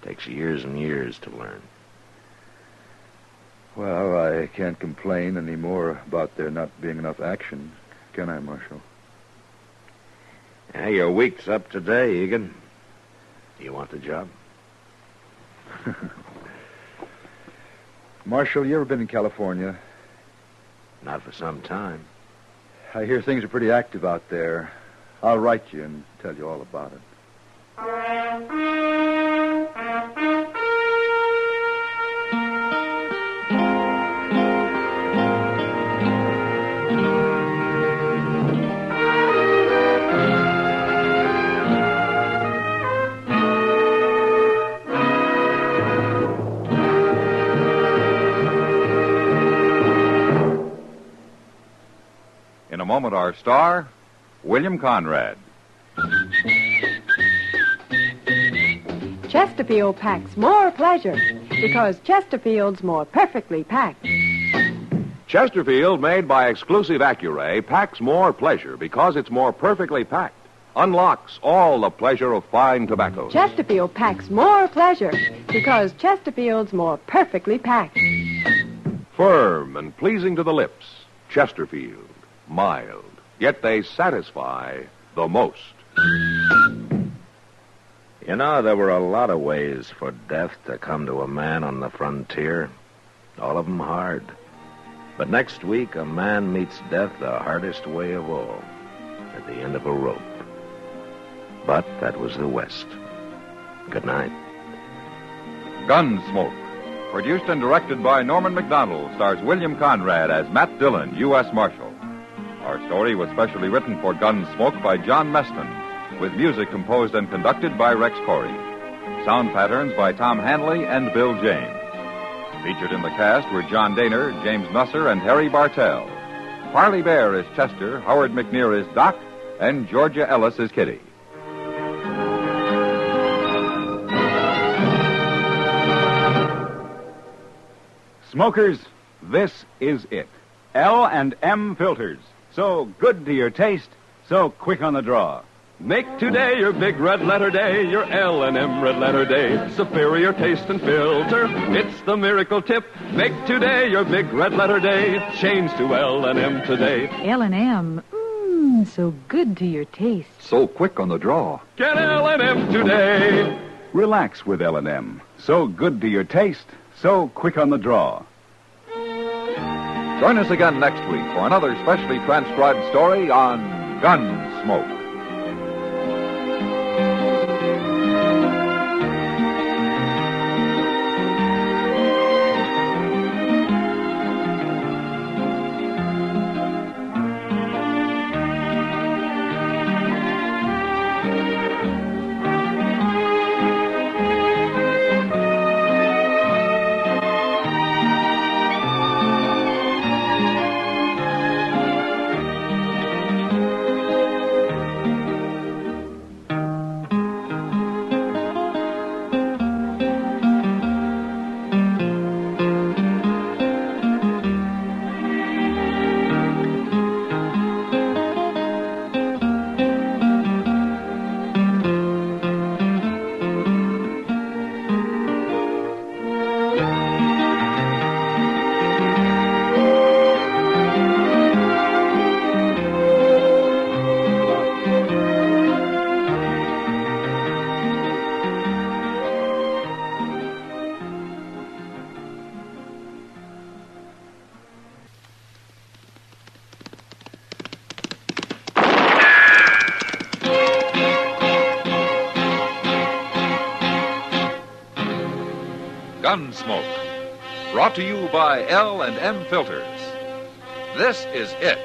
Takes years and years to learn. Well, I can't complain anymore about there not being enough action, can I, Marshal? Yeah, your week's up today, Egan. Do you want the job? Marshal, you ever been in California? Not for some time. I hear things are pretty active out there. I'll write you and tell you all about it. In a moment, our star, William Conrad. Chesterfield packs more pleasure because Chesterfield's more perfectly packed. Chesterfield, made by exclusive Accuray, packs more pleasure because it's more perfectly packed. Unlocks all the pleasure of fine tobacco. Chesterfield packs more pleasure because Chesterfield's more perfectly packed. Firm and pleasing to the lips. Chesterfield. Mild. Yet they satisfy the most. You know, there were a lot of ways for death to come to a man on the frontier. All of them hard. But next week, a man meets death the hardest way of all, at the end of a rope. But that was the West. Good night. Gunsmoke, produced and directed by Norman Macdonnell, stars William Conrad as Matt Dillon, U.S. Marshal. Our story was specially written for Gunsmoke by John Meston, with music composed and conducted by Rex Corey. Sound patterns by Tom Hanley and Bill James. Featured in the cast were John Dehner, James Nusser, and Harry Bartell. Parley Bear is Chester, Howard McNear is Doc, and Georgia Ellis is Kitty. Smokers, this is it. L&M filters. So good to your taste, so quick on the draw. Make today your big red letter day, your L&M red letter day. Superior taste and filter, it's the miracle tip. Make today your big red letter day. Change to L&M today. L&M, so good to your taste. So quick on the draw. Get L&M today. Relax with L&M. So good to your taste, so quick on the draw. Join us again next week for another specially transcribed story on Gunsmoke. Gunsmoke, brought to you by L&M Filters. This is it.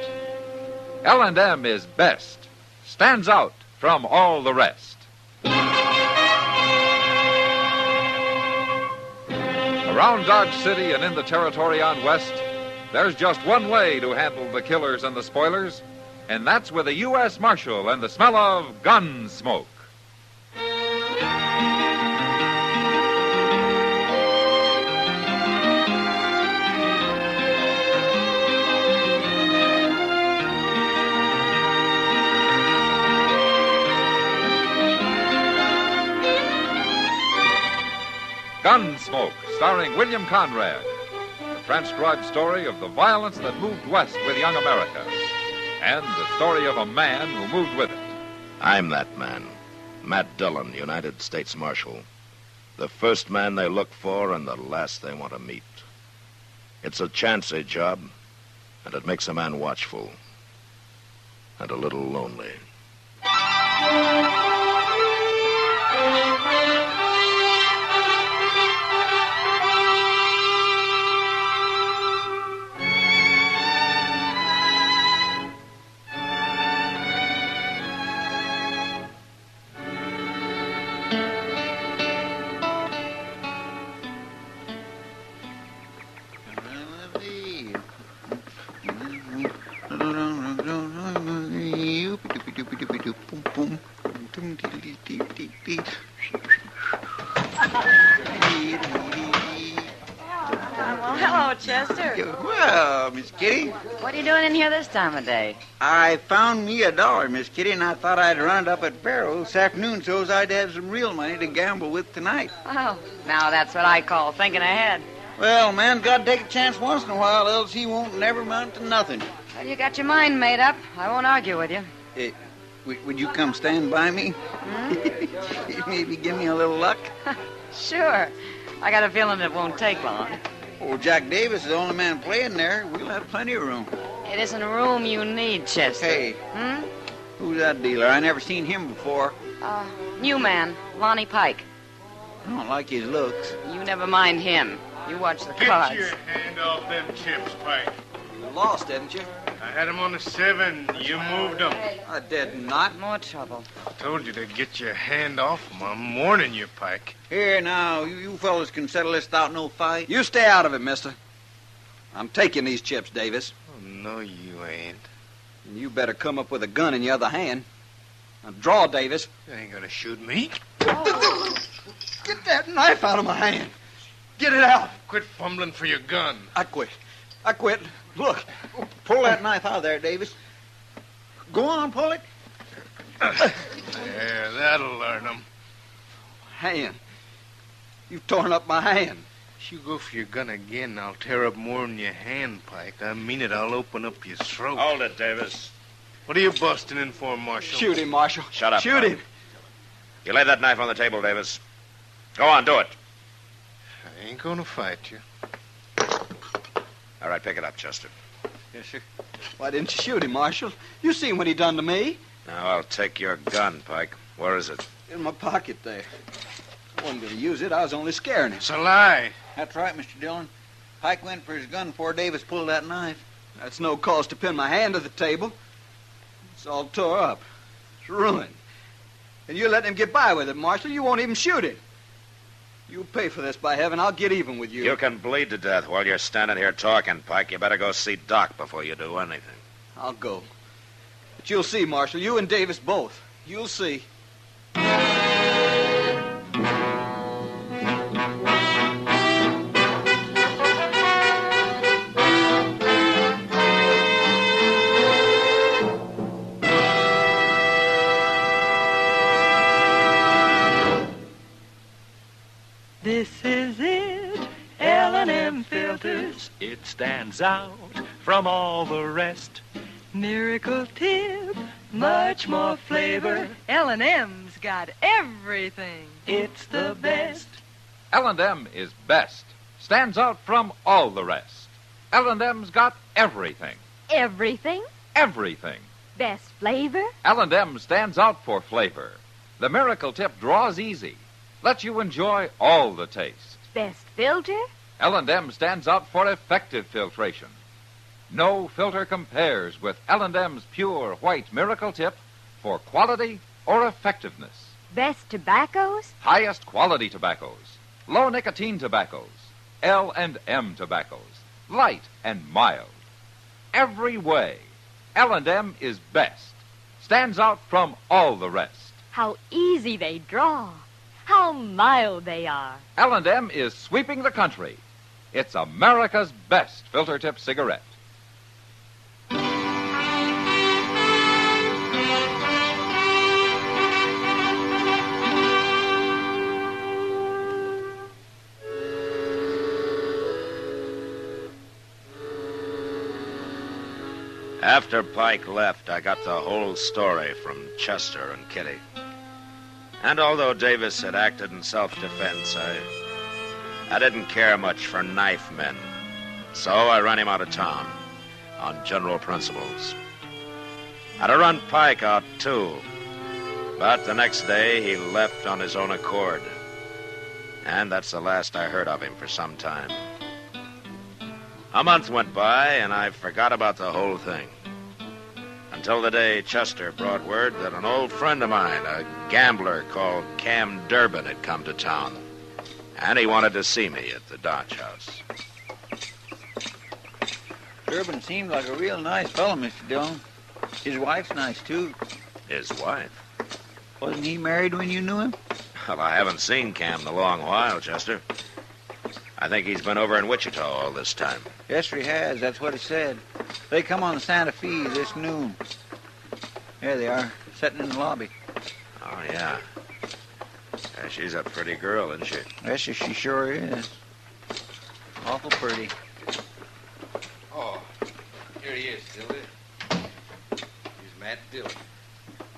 L&M is best, stands out from all the rest. Around Dodge City and in the territory on West, there's just one way to handle the killers and the spoilers, and that's with a U.S. Marshal and the smell of Gunsmoke. Gunsmoke, starring William Conrad. The transcribed story of the violence that moved west with young America. And the story of a man who moved with it. I'm that man, Matt Dillon, United States Marshal. The first man they look for and the last they want to meet. It's a chancy job, and it makes a man watchful. And a little lonely. Well, hello, Chester. Well, Miss Kitty. What are you doing in here this time of day? I found me $1, Miss Kitty, and I thought I'd run it up at Barrow this afternoon so's I'd have some real money to gamble with tonight. Oh, now that's what I call thinking ahead. Well, man's got to take a chance once in a while, else he won't never amount to nothing. Well, you got your mind made up. I won't argue with you. Would you come stand by me? Maybe give me a little luck? Sure. I got a feeling it won't take long. Oh, Jack Davis is the only man playing there. We'll have plenty of room. It isn't room you need, Chester. Hey, who's that dealer? I never seen him before. New man, Lonnie Pike. I don't like his looks. You never mind him. You watch the cards. Get your hand off them chips, Pike. You lost, didn't you? I had 'em on the 7. You moved 'em. I did not. More trouble. Told you to get your hand off 'em. I'm warning you, Pike. Here, now, you fellas can settle this without no fight. You stay out of it, mister. I'm taking these chips, Davis. Oh, no, you ain't. And you better come up with a gun in your other hand. Now, draw, Davis. You ain't gonna shoot me. Get that knife out of my hand. Get it out. Quit fumbling for your gun. I quit. Look. Pull that knife out of there, Davis. Go on, pull it. There, that'll learn 'em. Hand. You've torn up my hand. If you go for your gun again, I'll tear up more than your hand, Pike. I mean it, I'll open up your throat. Hold it, Davis. What are you busting in for, Marshal? Shoot him, Marshal. Shut up. Shoot Pike. him. You lay that knife on the table, Davis. Go on, do it. I ain't gonna fight you. All right, pick it up, Chester. Yes, sir. Why didn't you shoot him, Marshal? You seen what he done to me. Now, I'll take your gun, Pike. Where is it? In my pocket there. I wasn't going to use it. I was only scaring him. It's a lie. That's right, Mr. Dillon. Pike went for his gun before Davis pulled that knife. That's no cause to pin my hand to the table. It's all tore up. It's ruined. And you're letting him get by with it, Marshal. You won't even shoot him. You'll pay for this, by heaven. I'll get even with you. You can bleed to death while you're standing here talking, Pike. You better go see Doc before you do anything. I'll go. But you'll see, Marshal. You and Davis both. You'll see. This is it, L&M filters. It stands out from all the rest. Miracle tip, much more flavor. L&M's got everything. It's the best. L&M is best. Stands out from all the rest. L&M's got everything. Everything? Everything. Best flavor? L&M stands out for flavor. The Miracle Tip draws easy. Lets you enjoy all the taste. Best filter? L&M stands out for effective filtration. No filter compares with L&M's pure white Miracle Tip for quality or effectiveness. Best tobaccos? Highest quality tobaccos. Low nicotine tobaccos. L&M tobaccos. Light and mild. Every way, L&M is best. Stands out from all the rest. How easy they draw. How mild they are. L&M is sweeping the country. It's America's best filter tip cigarette. After Pike left, I got the whole story from Chester and Kitty. And although Davis had acted in self-defense, I didn't care much for knife men. So I ran him out of town on general principles. I'd have run Pike out, too. But the next day, he left on his own accord. And that's the last I heard of him for some time. A month went by, and I forgot about the whole thing. Until the day Chester brought word that an old friend of mine, a gambler called Cam Durbin, had come to town. And he wanted to see me at the Dodge House. Durbin seemed like a real nice fellow, Mr. Dillon. His wife's nice, too. His wife? Wasn't he married when you knew him? Well, I haven't seen Cam in a long while, Chester. I think he's been over in Wichita all this time. Yes, he has. That's what he said. They come on the Santa Fe this noon. There they are, sitting in the lobby. Oh, yeah. She's a pretty girl, isn't she? Yes, she sure is. Awful pretty. Oh, here he is, Dillon. Here's Matt Dillon.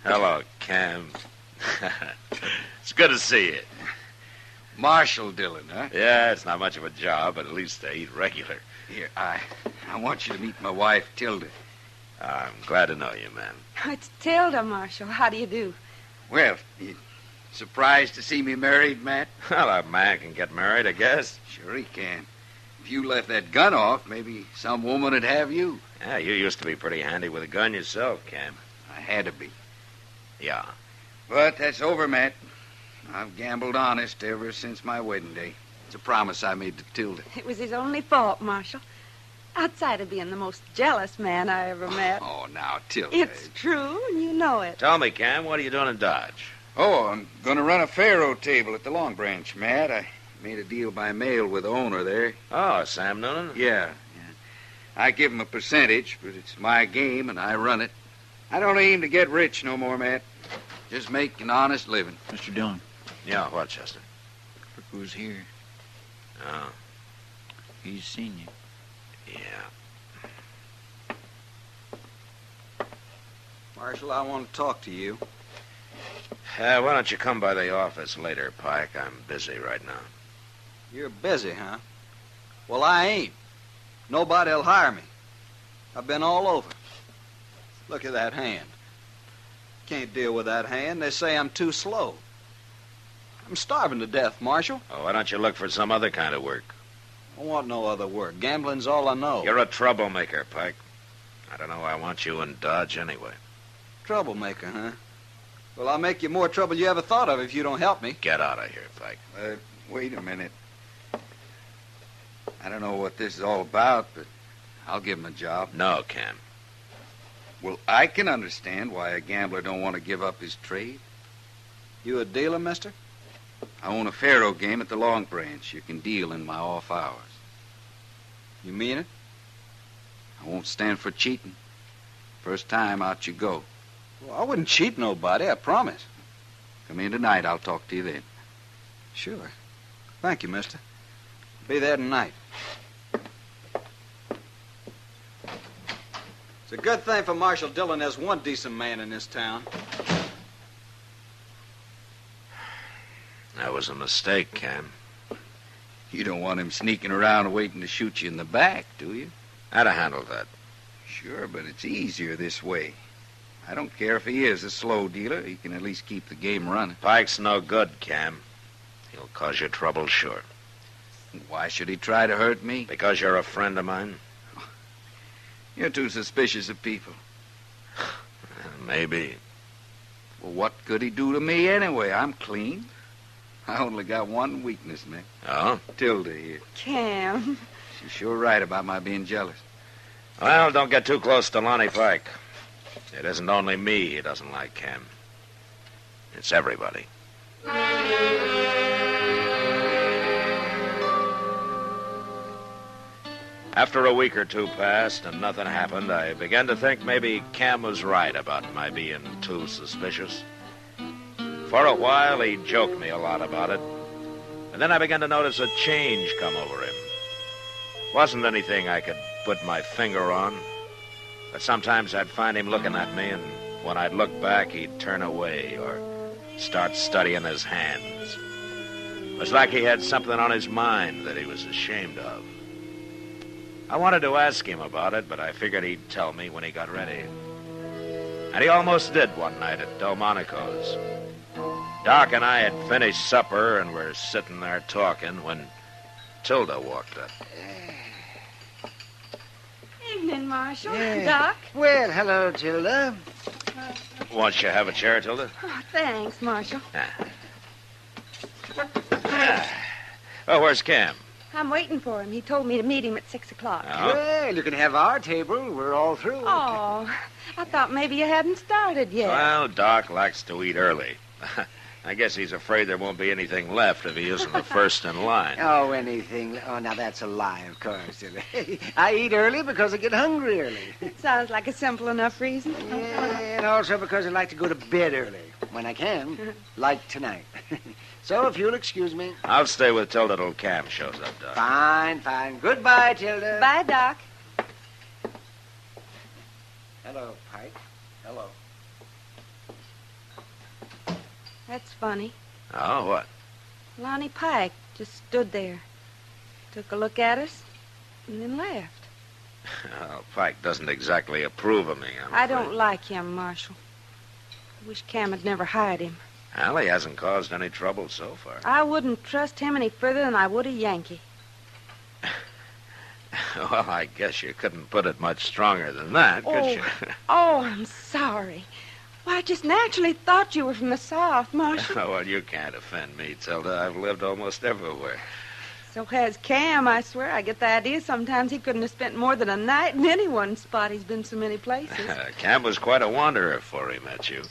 Hello, Cam. It's good to see you. Marshal Dillon, huh? Yeah, it's not much of a job, but at least I eat regular. Here, I want you to meet my wife, Tilda. I'm glad to know you, man. It's Tilda, Marshal. How do you do? Well, you surprised to see me married, Matt? Well, a man can get married, I guess. Sure he can. If you left that gun off, maybe some woman would have you. Yeah, you used to be pretty handy with a gun yourself, Cam. I had to be. Yeah. But that's over, Matt. I've gambled honest ever since my wedding day. It's a promise I made to Tilda. It was his only fault, Marshal. Outside of being the most jealous man I ever met. Oh, now, Tilda. It's true, and you know it. Tell me, Cam, what are you doing in Dodge? Oh, I'm going to run a faro table at the Long Branch, Matt. I made a deal by mail with the owner there. Oh, Sam Noonan? Yeah. I give him a percentage, but it's my game, and I run it. I don't aim to get rich no more, Matt. Just make an honest living. Mr. Dillon. Yeah, what, Chester? Look who's here. Oh. He's seen you. Yeah. Marshal, I want to talk to you. Why don't you come by the office later, Pike? I'm busy right now. You're busy, huh? Well, I ain't. Nobody'll hire me. I've been all over. Look at that hand. Can't deal with that hand. They say I'm too slow. I'm starving to death, Marshal. Oh, why don't you look for some other kind of work? I want no other work. Gambling's all I know. You're a troublemaker, Pike. I don't know why I want you in Dodge anyway. Troublemaker, huh? Well, I'll make you more trouble you ever thought of if you don't help me. Get out of here, Pike. Wait a minute. I don't know what this is all about, but I'll give him a job. No, Cam. Well, I can understand why a gambler don't want to give up his trade. You a dealer, mister? I own a faro game at the Long Branch. You can deal in my off hours. You mean it? I won't stand for cheating. First time, out you go. Well, I wouldn't cheat nobody, I promise. Come in tonight. I'll talk to you then. Sure. Thank you, mister. Be there tonight. It's a good thing for Marshal Dillon there's one decent man in this town. That was a mistake, Cam. You don't want him sneaking around waiting to shoot you in the back, do you? I'd have handled that. Sure, but it's easier this way. I don't care if he is a slow dealer. He can at least keep the game running. Pike's no good, Cam. He'll cause you trouble, sure. Why should he try to hurt me? Because you're a friend of mine? You're too suspicious of people. Maybe. Well, what could he do to me anyway? I'm clean. I only got one weakness, Nick. Oh? Tilda here. Cam. She's sure right about my being jealous. Well, don't get too close to Lonnie Pike. It isn't only me he doesn't like, Cam. It's everybody. After a week or two passed and nothing happened, I began to think maybe Cam was right about my being too suspicious. For a while, he joked me a lot about it. And then I began to notice a change come over him. Wasn't anything I could put my finger on. But sometimes I'd find him looking at me, and when I'd look back, he'd turn away or start studying his hands. It was like he had something on his mind that he was ashamed of. I wanted to ask him about it, but I figured he'd tell me when he got ready. And he almost did one night at Delmonico's. Doc and I had finished supper and were sitting there talking when Tilda walked up. Evening, Marshal. Yeah. Doc. Well, hello, Tilda. Won't you have a chair, Tilda? Oh, thanks, Marshal. Oh, where's Cam? I'm waiting for him. He told me to meet him at 6 o'clock. Oh? Well, you can have our table. We're all through. Oh, I thought maybe you hadn't started yet. Well, Doc likes to eat early. I guess he's afraid there won't be anything left if he isn't the first in line. Oh, anything. Oh, now that's a lie, of course. I eat early because I get hungry early. It sounds like a simple enough reason. Yeah, and also because I like to go to bed early when I can, like tonight. So if you'll excuse me. I'll stay with Tilda till Cam shows up, Doc. Fine, fine. Goodbye, Tilda. Bye, Doc. Hello, Pike. Hello. That's funny. Oh, what? Lonnie Pike just stood there, took a look at us, and then left. Well, Pike doesn't exactly approve of me. I don't like him, Marshal. I wish Cam had never hired him. Well, he hasn't caused any trouble so far. I wouldn't trust him any further than I would a Yankee. Well, I guess you couldn't put it much stronger than that, could you? Oh, I'm sorry. Well, I just naturally thought you were from the South, Marshal. Well, you can't offend me, Tilda. I've lived almost everywhere. So has Cam, I swear. I get the idea sometimes he couldn't have spent more than a night in any one spot. He's been so many places. Cam was quite a wanderer before he met you.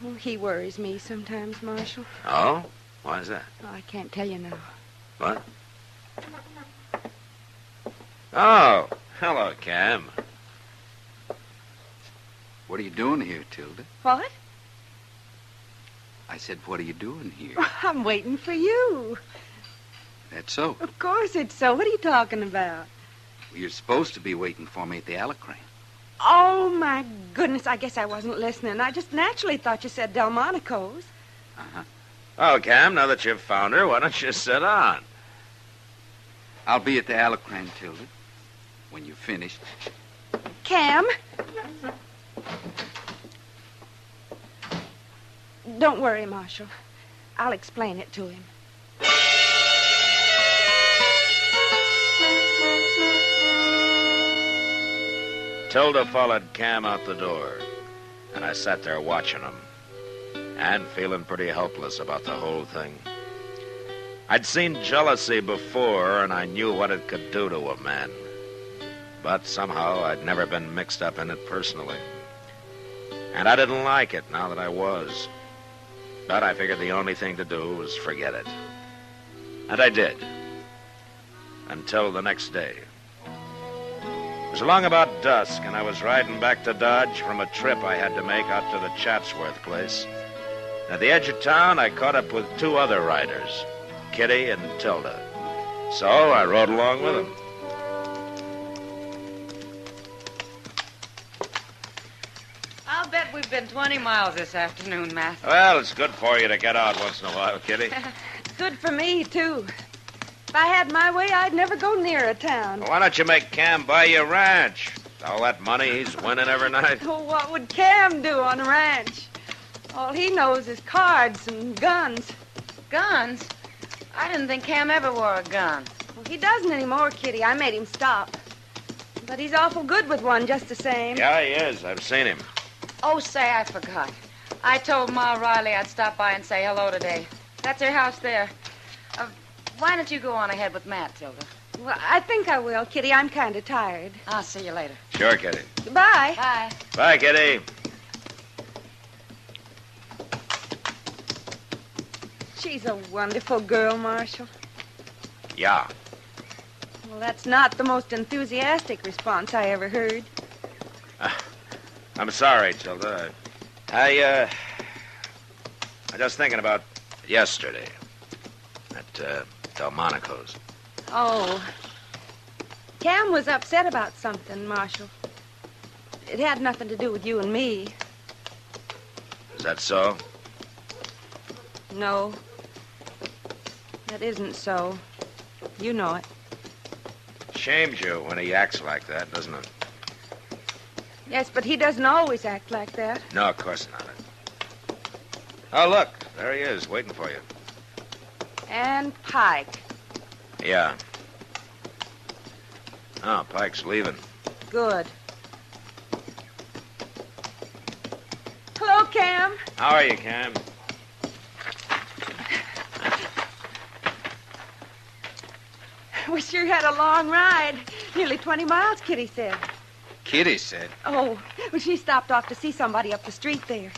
Oh, he worries me sometimes, Marshal. Oh? Why is that? Oh, I can't tell you now. What? Oh, hello, Cam. What are you doing here, Tilda? What? I said, what are you doing here? I'm waiting for you. That's so. Of course it's so. What are you talking about? Well, you're supposed to be waiting for me at the Alafraganza. Oh, my goodness. I guess I wasn't listening. I just naturally thought you said Delmonico's. Uh-huh. Oh, Cam, now that you've found her, why don't you sit on? I'll be at the Alafraganza, Tilda, when you're finished. Cam? Don't worry, Marshal. I'll explain it to him. Tilda followed Cam out the door, and I sat there watching him, and feeling pretty helpless about the whole thing. I'd seen jealousy before, and I knew what it could do to a man. But somehow I'd never been mixed up in it personally. And I didn't like it now that I was. But I figured the only thing to do was forget it. And I did. Until the next day. It was along about dusk, and I was riding back to Dodge from a trip I had to make out to the Chatsworth place. At the edge of town, I caught up with two other riders, Kitty and Tilda. So I rode along with them. I'll bet we've been 20 miles this afternoon, Matt. Well, it's good for you to get out once in a while, Kitty. Good for me, too. If I had my way, I'd never go near a town. Well, why don't you make Cam buy you a ranch? All that money he's winning every night. Oh, what would Cam do on a ranch? All he knows is cards and guns. Guns? I didn't think Cam ever wore a gun. Well, he doesn't anymore, Kitty. I made him stop. But he's awful good with one just the same. Yeah, he is. I've seen him. Oh, say, I forgot. I told Ma Riley I'd stop by and say hello today. That's her house there. Why don't you go on ahead with Matt, Tilda? Well, I think I will, Kitty. I'm kind of tired. I'll see you later. Sure, Kitty. Goodbye. Bye. Bye, Kitty. She's a wonderful girl, Marshal. Yeah. Well, that's not the most enthusiastic response I ever heard. I'm sorry, Tilda. I just thinking about yesterday at Delmonico's. Oh. Cam was upset about something, Marshal. It had nothing to do with you and me. Is that so? No. That isn't so. You know it. Shames you when he acts like that, doesn't it? Yes, but he doesn't always act like that. No, of course not. Oh, look. There he is, waiting for you. And Pike. Yeah. Oh, Pike's leaving. Good. Hello, Cam. How are you, Cam? We sure had a long ride. Nearly 20 miles, Kitty said. Kitty said. Oh, well, she stopped off to see somebody up the street there.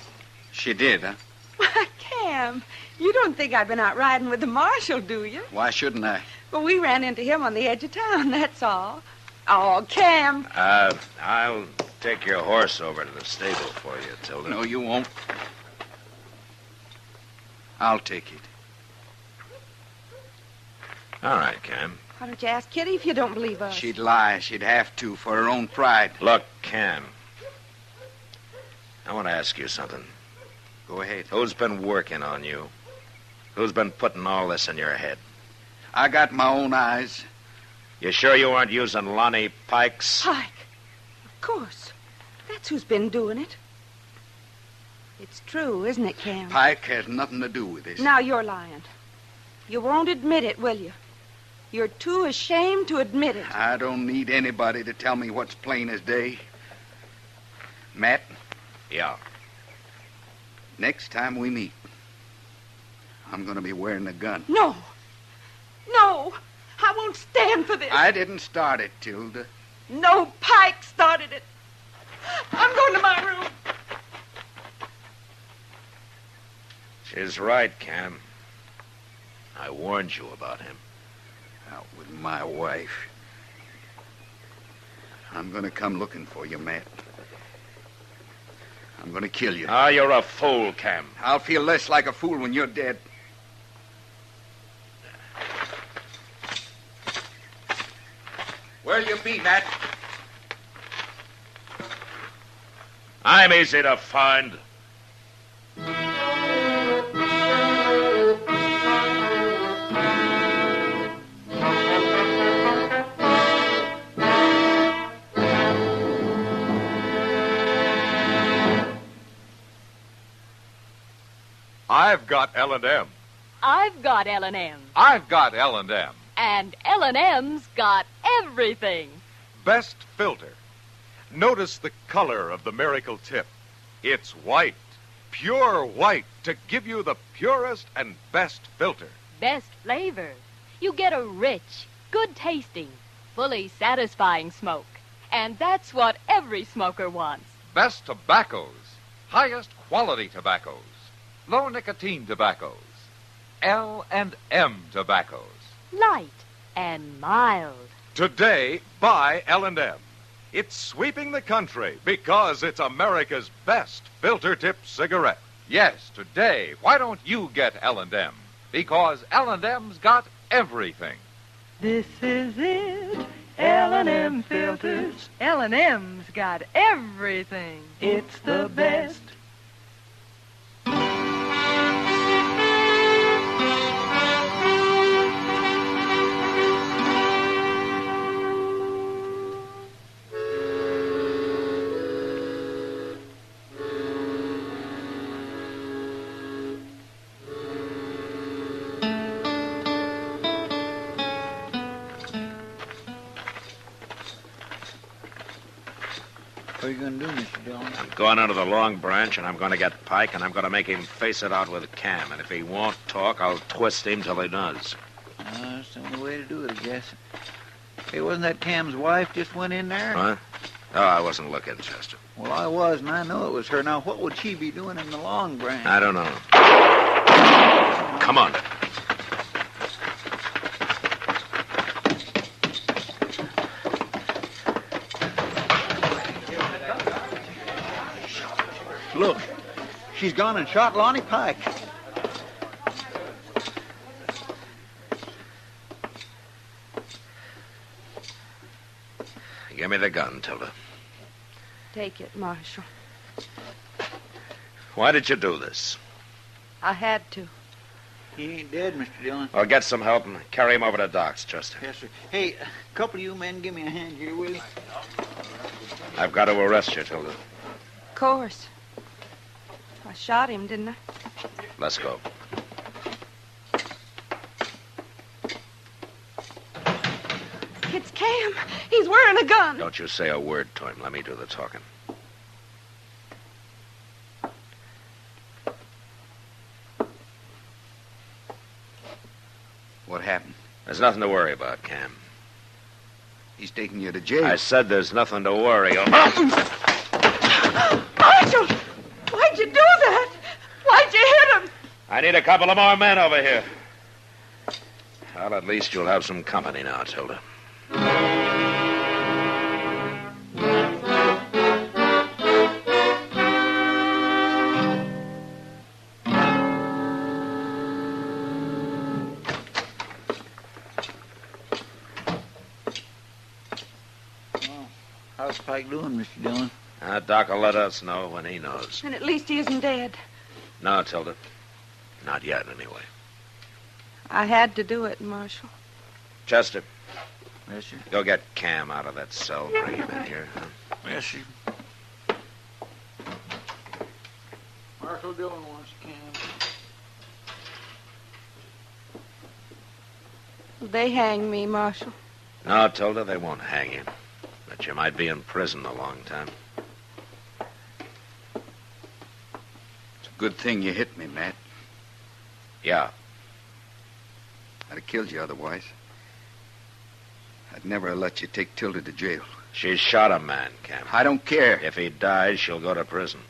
She did, huh? Why, Cam, you don't think I've been out riding with the marshal, do you? Why shouldn't I? Well, we ran into him on the edge of town, that's all. Oh, Cam. I'll take your horse over to the stable for you, Tilda. No, you won't. I'll take it. All right, Cam. Why don't you ask Kitty if you don't believe us? She'd lie. She'd have to for her own pride. Look, Cam. I want to ask you something. Go ahead. Who's been working on you? Who's been putting all this in your head? I got my own eyes. You sure you weren't using Lonnie Pike's? Pike. Of course. That's who's been doing it. It's true, isn't it, Cam? Pike has nothing to do with this. Now you're lying. You won't admit it, will you? You're too ashamed to admit it. I don't need anybody to tell me what's plain as day. Matt? Yeah. Next time we meet, I'm going to be wearing a gun. No. No. I won't stand for this. I didn't start it, Tilda. No, Pike started it. I'm going to my room. She's right, Cam. I warned you about him. Out with my wife. I'm going to come looking for you, Matt. I'm going to kill you. Ah, you're a fool, Cam. I'll feel less like a fool when you're dead. Where'll you be, Matt? I'm easy to find. I've got L&M. I've got L&M. I've got L&M. And L&M's got everything. Best filter. Notice the color of the Miracle Tip. It's white, pure white, to give you the purest and best filter. Best flavor. You get a rich, good-tasting, fully satisfying smoke. And that's what every smoker wants. Best tobaccos. Highest quality tobaccos. Low nicotine tobaccos. L&M tobaccos. Light and mild. Today, buy L&M. It's sweeping the country because it's America's best filter tip cigarette. Yes, today, why don't you get L&M? Because L&M's got everything. This is it. L&M filters. L&M's got everything. It's the best. What are you going to do, Mr. Dillon? I'm going under the Long Branch, and I'm going to get Pike, and I'm going to make him face it out with Cam. And if he won't talk, I'll twist him till he does. That's the only way to do it, I guess. Hey, wasn't that Cam's wife just went in there? Huh? Oh, I wasn't looking, Chester. Well, I was, and I know it was her. Now, what would she be doing in the Long Branch? I don't know. Come on. Look, she's gone and shot Lonnie Pike. Give me the gun, Tilda. Take it, Marshal. Why did you do this? I had to. He ain't dead, Mr. Dillon. I'll get some help and carry him over to Doc's, Chester. Yes, sir. Hey, a couple of you men, give me a hand here, will you? I've got to arrest you, Tilda. Of course. I shot him, didn't I? Let's go. It's Cam. He's wearing a gun. Don't you say a word to him. Let me do the talking. What happened? There's nothing to worry about, Cam. He's taking you to jail. I said there's nothing to worry about. Marshal! Why'd you do that? Why'd you hit him? I need a couple of more men over here. Well, at least you'll have some company now, Tilda. How's Pike doing, Mr. Dillon? Doc will let us know when he knows. And at least he isn't dead. No, Tilda. Not yet, anyway. I had to do it, Marshal. Chester. Yes, sir. Go get Cam out of that cell and bring him in here. Huh? Yes, sir. Marshal Dillon wants Cam. They hang me, Marshal. No, Tilda, they won't hang you. But you might be in prison a long time. It's a good thing you hit me, Matt. Yeah. I'd have killed you otherwise. I'd never have let you take Tilda to jail. She shot a man, Cam. I don't care. If he dies, she'll go to prison.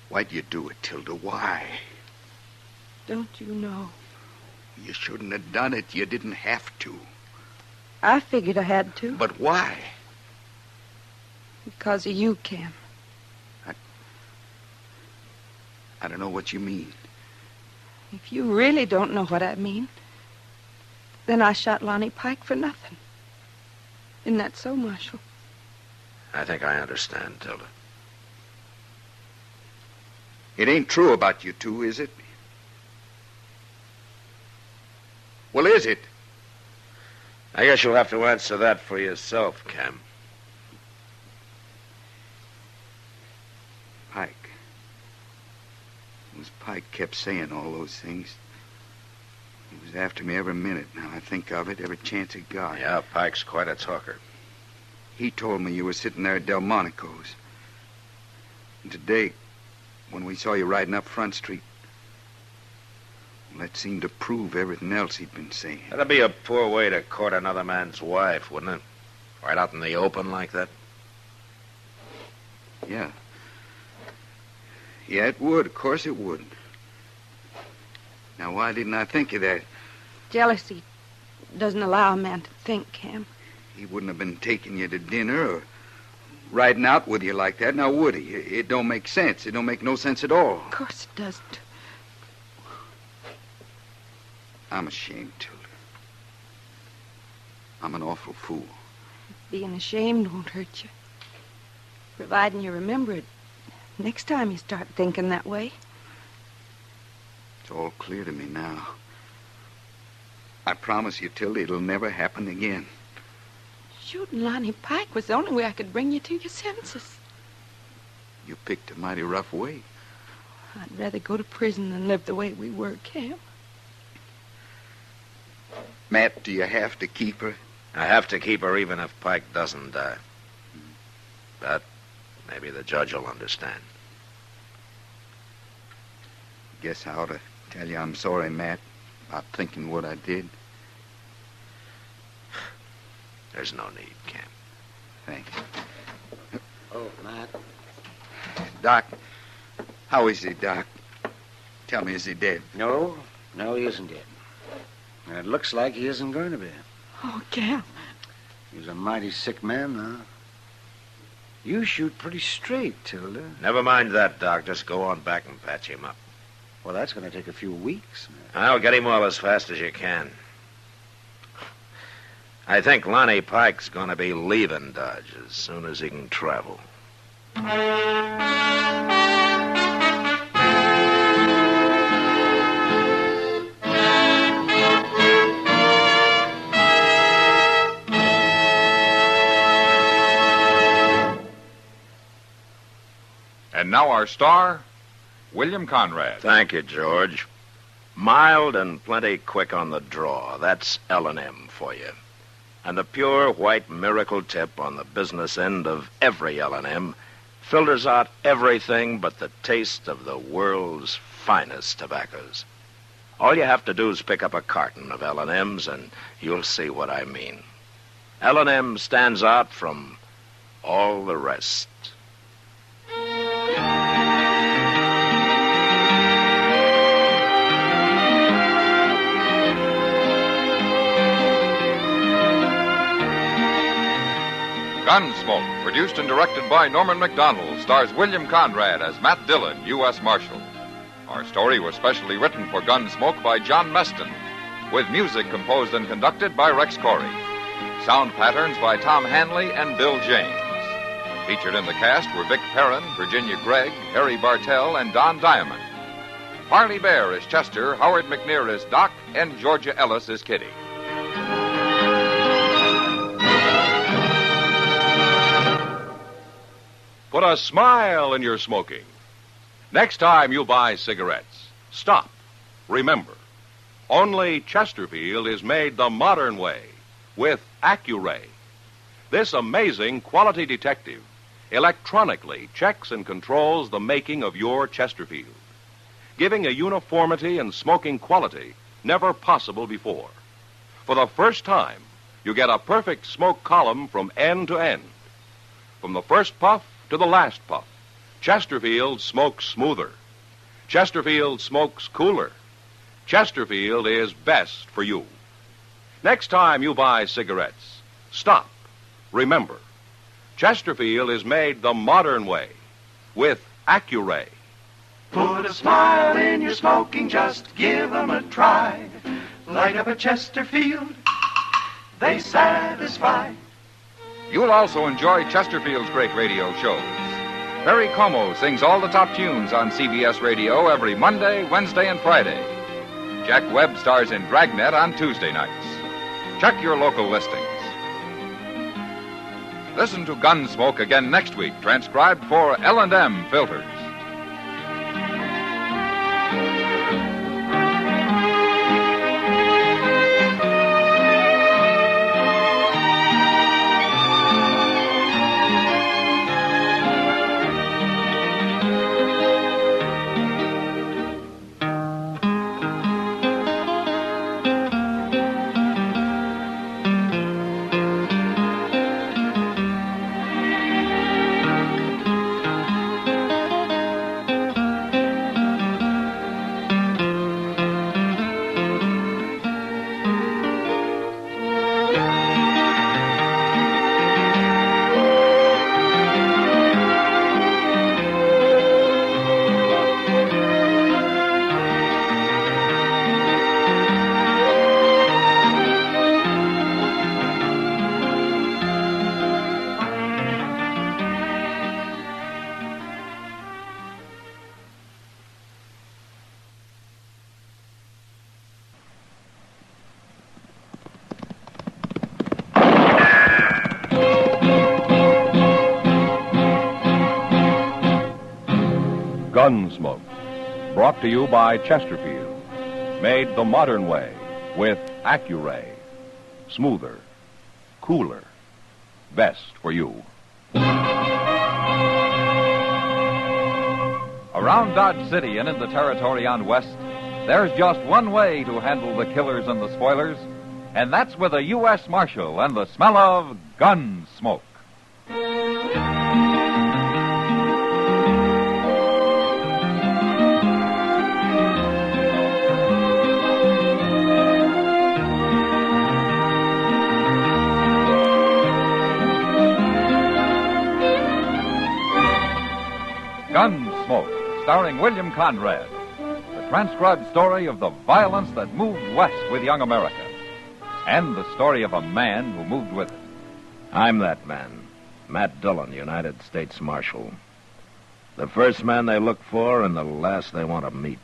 Why'd you do it, Tilda? Why? Don't you know? You shouldn't have done it. You didn't have to. I figured I had to. But why? Because of you, Cam. I don't know what you mean. If you really don't know what I mean, then I shot Lonnie Pike for nothing. Isn't that so, Marshal? I think I understand, Tilda. It ain't true about you two, is it? Well, is it? I guess you'll have to answer that for yourself, Cam. Pike. It was Pike kept saying all those things. He was after me every minute. Now I think of it, every chance he got. Yeah, Pike's quite a talker. He told me you were sitting there at Delmonico's. And today, when we saw you riding up Front Street, well, that seemed to prove everything else he'd been saying. That'd be a poor way to court another man's wife, wouldn't it? Right out in the open like that? Yeah. Yeah, it would. Of course it would. Now, why didn't I think of that? Jealousy doesn't allow a man to think, Cam. He wouldn't have been taking you to dinner or riding out with you like that, now would he? It don't make sense. It don't make no sense at all. Of course it doesn't. I'm ashamed, Tilda. I'm an awful fool. Being ashamed won't hurt you. Providing you remember it next time you start thinking that way. It's all clear to me now. I promise you, Tilda, it'll never happen again. Shooting Lonnie Pike was the only way I could bring you to your senses. You picked a mighty rough way. I'd rather go to prison than live the way we were, Cam. Matt, do you have to keep her? I have to keep her even if Pike doesn't die. But maybe the judge will understand. Guess I ought to tell you I'm sorry, Matt, about thinking what I did. There's no need, Cam. Thank you. Oh, Matt. Doc, how is he, Doc? Tell me, is he dead? No, he isn't dead. And it looks like he isn't going to be. Oh, Cam. He's a mighty sick man now. You shoot pretty straight, Tilda. Never mind that, Doc. Just go on back and patch him up. Well, that's going to take a few weeks, man. I'll get him all as fast as you can. I think Lonnie Pike's going to be leaving Dodge as soon as he can travel. And now our star, William Conrad. Thank you, George. Mild and plenty quick on the draw. That's L&M for you. And the pure white miracle tip on the business end of every L&M filters out everything but the taste of the world's finest tobaccos. All you have to do is pick up a carton of L&Ms and you'll see what I mean. L&M stands out from all the rest. Gunsmoke, produced and directed by Norman Macdonnell, stars William Conrad as Matt Dillon, U.S. Marshal. Our story was specially written for Gunsmoke by John Meston, with music composed and conducted by Rex Corey. Sound patterns by Tom Hanley and Bill James. Featured in the cast were Vic Perrin, Virginia Gregg, Harry Bartell, and Don Diamond. Parley Bear is Chester, Howard McNear is Doc, and Georgia Ellis is Kitty. Put a smile in your smoking. Next time you buy cigarettes, stop. Remember, only Chesterfield is made the modern way with Accuray. This amazing quality detective electronically checks and controls the making of your Chesterfield, giving a uniformity and smoking quality never possible before. For the first time, you get a perfect smoke column from end to end. From the first puff to the last puff, Chesterfield smokes smoother. Chesterfield smokes cooler. Chesterfield is best for you. Next time you buy cigarettes, stop. Remember, Chesterfield is made the modern way with Accuray. Put a smile in your smoking, just give 'em a try. Light up a Chesterfield, they satisfy. You'll also enjoy Chesterfield's great radio shows. Perry Como sings all the top tunes on CBS Radio every Monday, Wednesday, and Friday. Jack Webb stars in Dragnet on Tuesday nights. Check your local listings. Listen to Gunsmoke again next week, transcribed for L&M Filters. Gunsmoke, brought to you by Chesterfield, made the modern way with Accuray. Smoother, cooler, best for you. Around Dodge City and in the territory on West, there's just one way to handle the killers and the spoilers, and that's with a U.S. Marshal and the smell of Gunsmoke. Gunsmoke, starring William Conrad. The transcribed story of the violence that moved west with young America. And the story of a man who moved with it. I'm that man, Matt Dillon, United States Marshal. The first man they look for and the last they want to meet.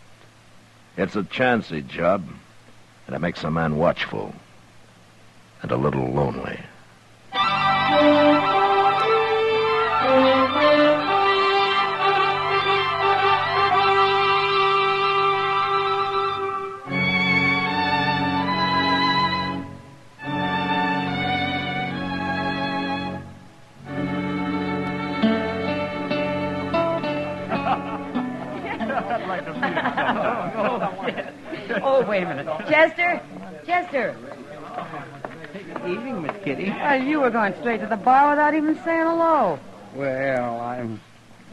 It's a chancy job, and it makes a man watchful and a little lonely. Oh, wait a minute. Chester? Chester! Evening, Miss Kitty. You were going straight to the bar without even saying hello. Well, I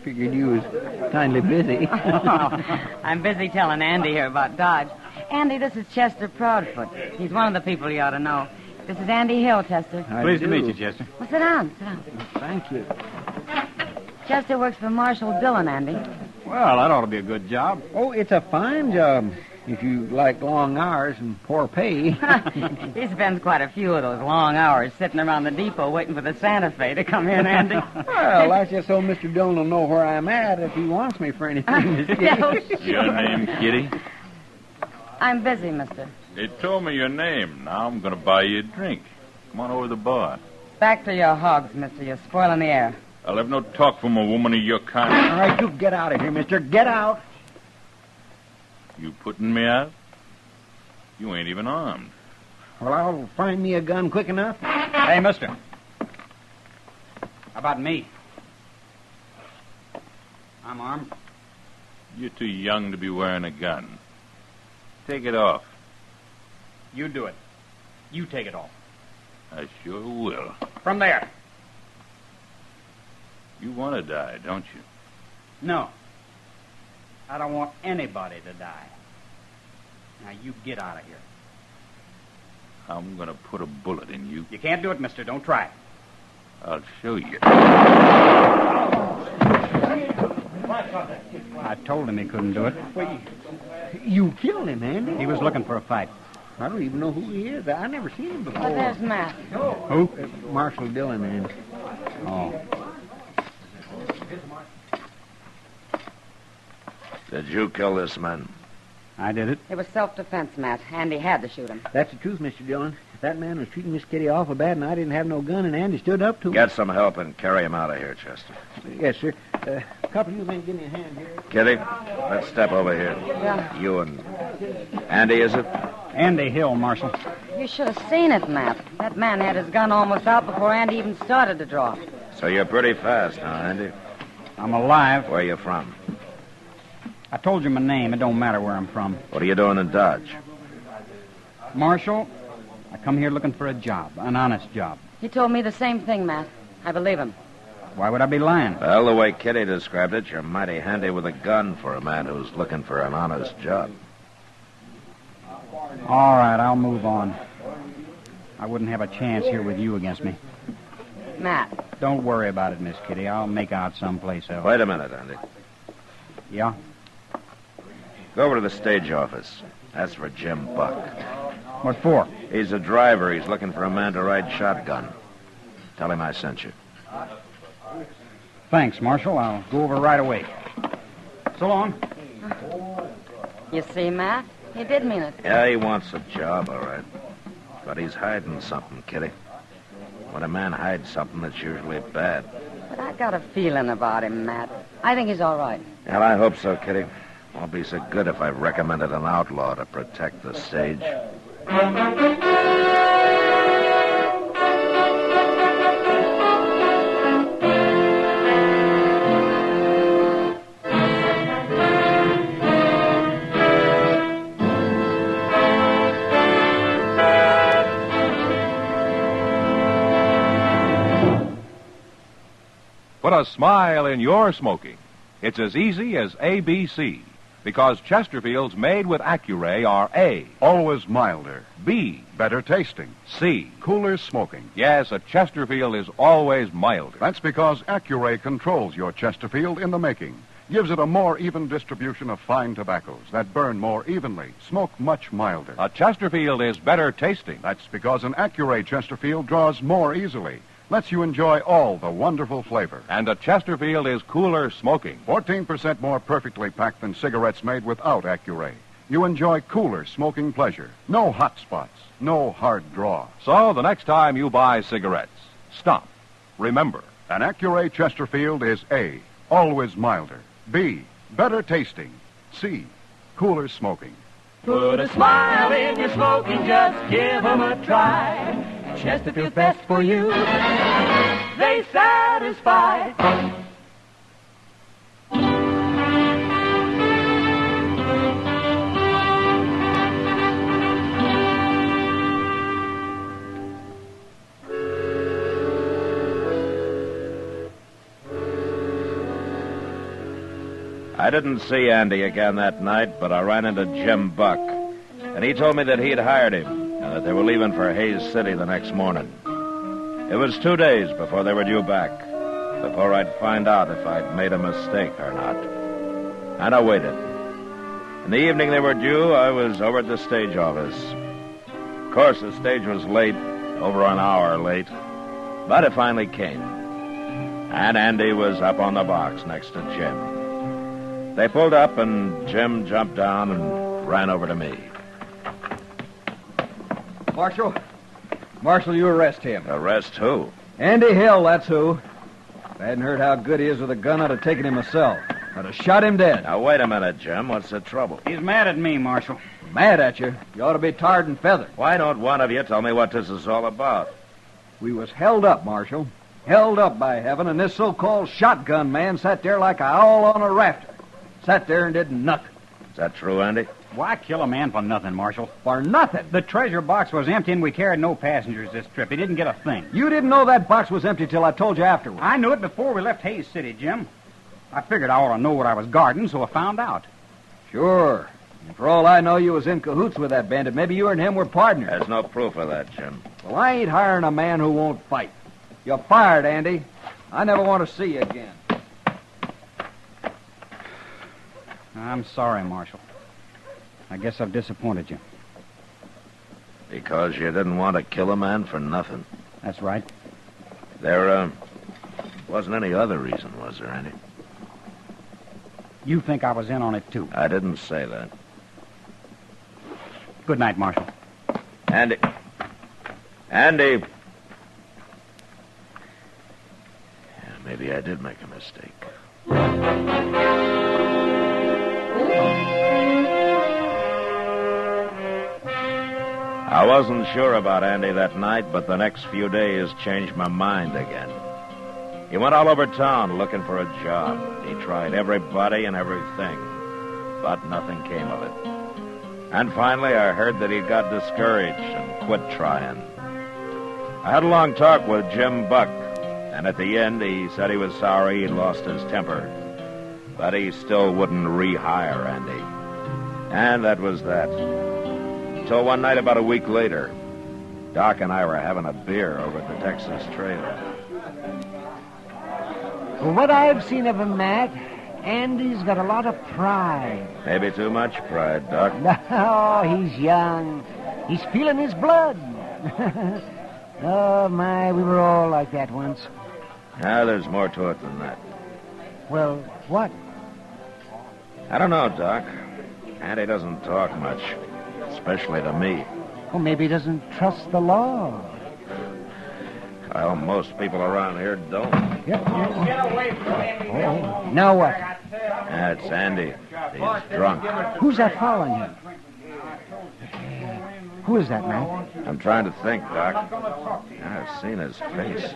figured you was kindly busy. I'm busy telling Andy here about Dodge. Andy, this is Chester Proudfoot. He's one of the people you ought to know. This is Andy Hill, Chester. Pleased to meet you, Chester. Well, sit down. Sit down. Thank you. Chester works for Marshal Dillon, Andy. Well, that ought to be a good job. Oh, it's a fine job. If you like long hours and poor pay. He spends quite a few of those long hours sitting around the depot waiting for the Santa Fe to come in, Andy. Well, that's just so Mr. Dillon will know where I'm at if he wants me for anything. Miss Kitty. Your name, Kitty? I'm busy, mister. They told me your name. Now I'm going to buy you a drink. Come on over to the bar. Back to your hogs, mister. You're spoiling the air. I'll have no talk from a woman of your kind. All right, you get out of here, mister. Get out. You putting me out? You ain't even armed. Well, I'll find me a gun quick enough. Hey, mister. How about me? I'm armed. You're too young to be wearing a gun. Take it off. You do it. You take it off. I sure will. From there. You want to die, don't you? No. I don't want anybody to die. Now, you get out of here. I'm going to put a bullet in you. You can't do it, mister. Don't try. I'll show you. I told him he couldn't do it. Well, you killed him, Andy. He was looking for a fight. I don't even know who he is. I never seen him before. Oh, there's Matt. Who? Marshal Dillon, Andy. Oh. Did you kill this man? I did it. It was self-defense, Matt. Andy had to shoot him. That's the truth, Mr. Dillon. If that man was treating Miss Kitty awful bad and I didn't have no gun and Andy stood up to him. Get some help and carry him out of here, Chester. Yes, sir. A couple of you men give me a hand here. Kitty, let's step over here. Yeah. You and Andy, is it? Andy Hill, Marshal. You should have seen it, Matt. That man had his gun almost out before Andy even started to draw. So you're pretty fast, huh, Andy? I'm alive. Where you from? I told you my name. It don't matter where I'm from. What are you doing in Dodge? Marshal, I come here looking for a job, an honest job. He told me the same thing, Matt. I believe him. Why would I be lying? Well, the way Kitty described it, you're mighty handy with a gun for a man who's looking for an honest job. All right, I'll move on. I wouldn't have a chance here with you against me. Matt. Don't worry about it, Miss Kitty. I'll make out someplace else. Wait a minute, Andy. Yeah? Go over to the stage office. Ask for Jim Buck. What for? He's a driver. He's looking for a man to ride shotgun. Tell him I sent you. Thanks, Marshal. I'll go over right away. So long. You see, Matt? He did mean it. Yeah, he wants a job, all right. But he's hiding something, Kitty. When a man hides something, it's usually bad. But I got a feeling about him, Matt. I think he's all right. Well, I hope so, Kitty. Won't be so good if I recommended an outlaw to protect the stage. Put a smile in your smoking. It's as easy as ABC. Because Chesterfields made with Accuray are A. Always milder. B. Better tasting. C. Cooler smoking. Yes, a Chesterfield is always milder. That's because Accuray controls your Chesterfield in the making. Gives it a more even distribution of fine tobaccos that burn more evenly, smoke much milder. A Chesterfield is better tasting. That's because an Accuray Chesterfield draws more easily. Lets you enjoy all the wonderful flavor. And a Chesterfield is cooler smoking. 14% more perfectly packed than cigarettes made without Accuray. You enjoy cooler smoking pleasure. No hot spots. No hard draw. So the next time you buy cigarettes, stop. Remember, an Accuray Chesterfield is A. Always milder. B. Better tasting. C. Cooler smoking. Put a smile in your smoking, just give 'em a try. Chesterfield's best for you. They satisfy. I didn't see Andy again that night, but I ran into Jim Buck, and he told me that he'd hired him and that they were leaving for Hayes City the next morning. It was 2 days before they were due back, before I'd find out if I'd made a mistake or not. And I waited. In the evening they were due, I was over at the stage office. Of course, the stage was late, over an hour late, but it finally came. And Andy was up on the box next to Jim. They pulled up, and Jim jumped down and ran over to me. Marshal, you arrest him. Arrest who? Andy Hill, that's who. If I hadn't heard how good he is with a gun, I'd have taken him myself. I'd have shot him dead. Now, wait a minute, Jim. What's the trouble? He's mad at me, Marshal. Mad at you? You ought to be tarred and feathered. Why don't one of you tell me what this is all about? We was held up, Marshal. Held up, by heaven, and this so-called shotgun man sat there like an owl on a rafter. Sat there and did nothing. Is that true, Andy? Why kill a man for nothing, Marshal? For nothing? The treasure box was empty and we carried no passengers this trip. He didn't get a thing. You didn't know that box was empty till I told you afterwards. I knew it before we left Hayes City, Jim. I figured I ought to know what I was guarding, so I found out. Sure. And for all I know, you was in cahoots with that bandit. Maybe you and him were partners. There's no proof of that, Jim. Well, I ain't hiring a man who won't fight. You're fired, Andy. I never want to see you again. I'm sorry, Marshal. I guess I've disappointed you. Because you didn't want to kill a man for nothing. That's right. There, wasn't any other reason, was there, Andy? You think I was in on it, too. I didn't say that. Good night, Marshal. Andy. Yeah, maybe I did make a mistake. I wasn't sure about Andy that night, but the next few days changed my mind again. He went all over town looking for a job. He tried everybody and everything, but nothing came of it. And finally, I heard that he'd got discouraged and quit trying. I had a long talk with Jim Buck, and at the end, he said he was sorry he'd lost his temper, but he still wouldn't rehire Andy. And that was that. Until one night about a week later, Doc and I were having a beer over at the Texas Trail. From what I've seen of him, Matt, Andy's got a lot of pride. Maybe too much pride, Doc. No, he's young. He's feeling his blood. Oh, my, we were all like that once. Ah, there's more to it than that. Well, what? I don't know, Doc. Andy doesn't talk much, especially to me. Well, maybe he doesn't trust the law. Well, most people around here don't. Yep. Get away from him. Oh, now what? That's Andy. He's drunk. Who's that following him? Who is that, man? I'm trying to think, Doc. I've seen his face.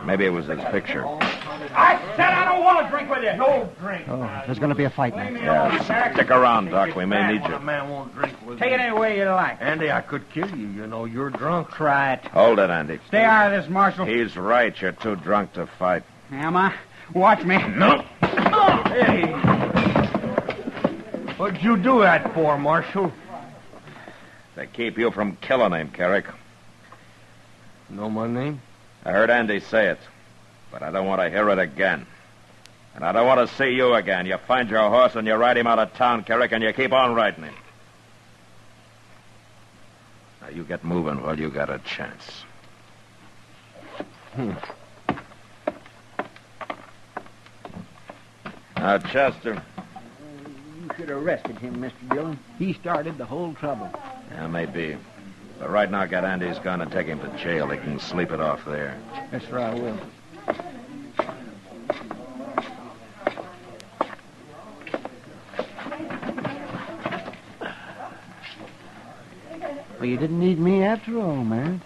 Maybe it was his picture. I said I don't want to drink with you. No drink. Oh, there's going to be a fight, man. Yeah, stick around, Doc. We may need you. A man won't drink with Take it any way you like. Andy, I could kill you. You know, you're drunk. Try it. Hold it, Andy. Stay out of this, Marshal. He's right. You're too drunk to fight. Am I? Watch me. No. Hey. What'd you do that for, Marshal? To keep you from killing him, Carrick. Know my name? I heard Andy say it, but I don't want to hear it again. And I don't want to see you again. You find your horse and you ride him out of town, Carrick, and you keep on riding him. Now, you get moving while you got a chance. Now, Chester. You should have arrested him, Mr. Dillon. He started the whole trouble. Yeah, maybe. But right now, get Andy's gun and take him to jail. He can sleep it off there. Yes, sir, I will. Well, you didn't need me after all, man.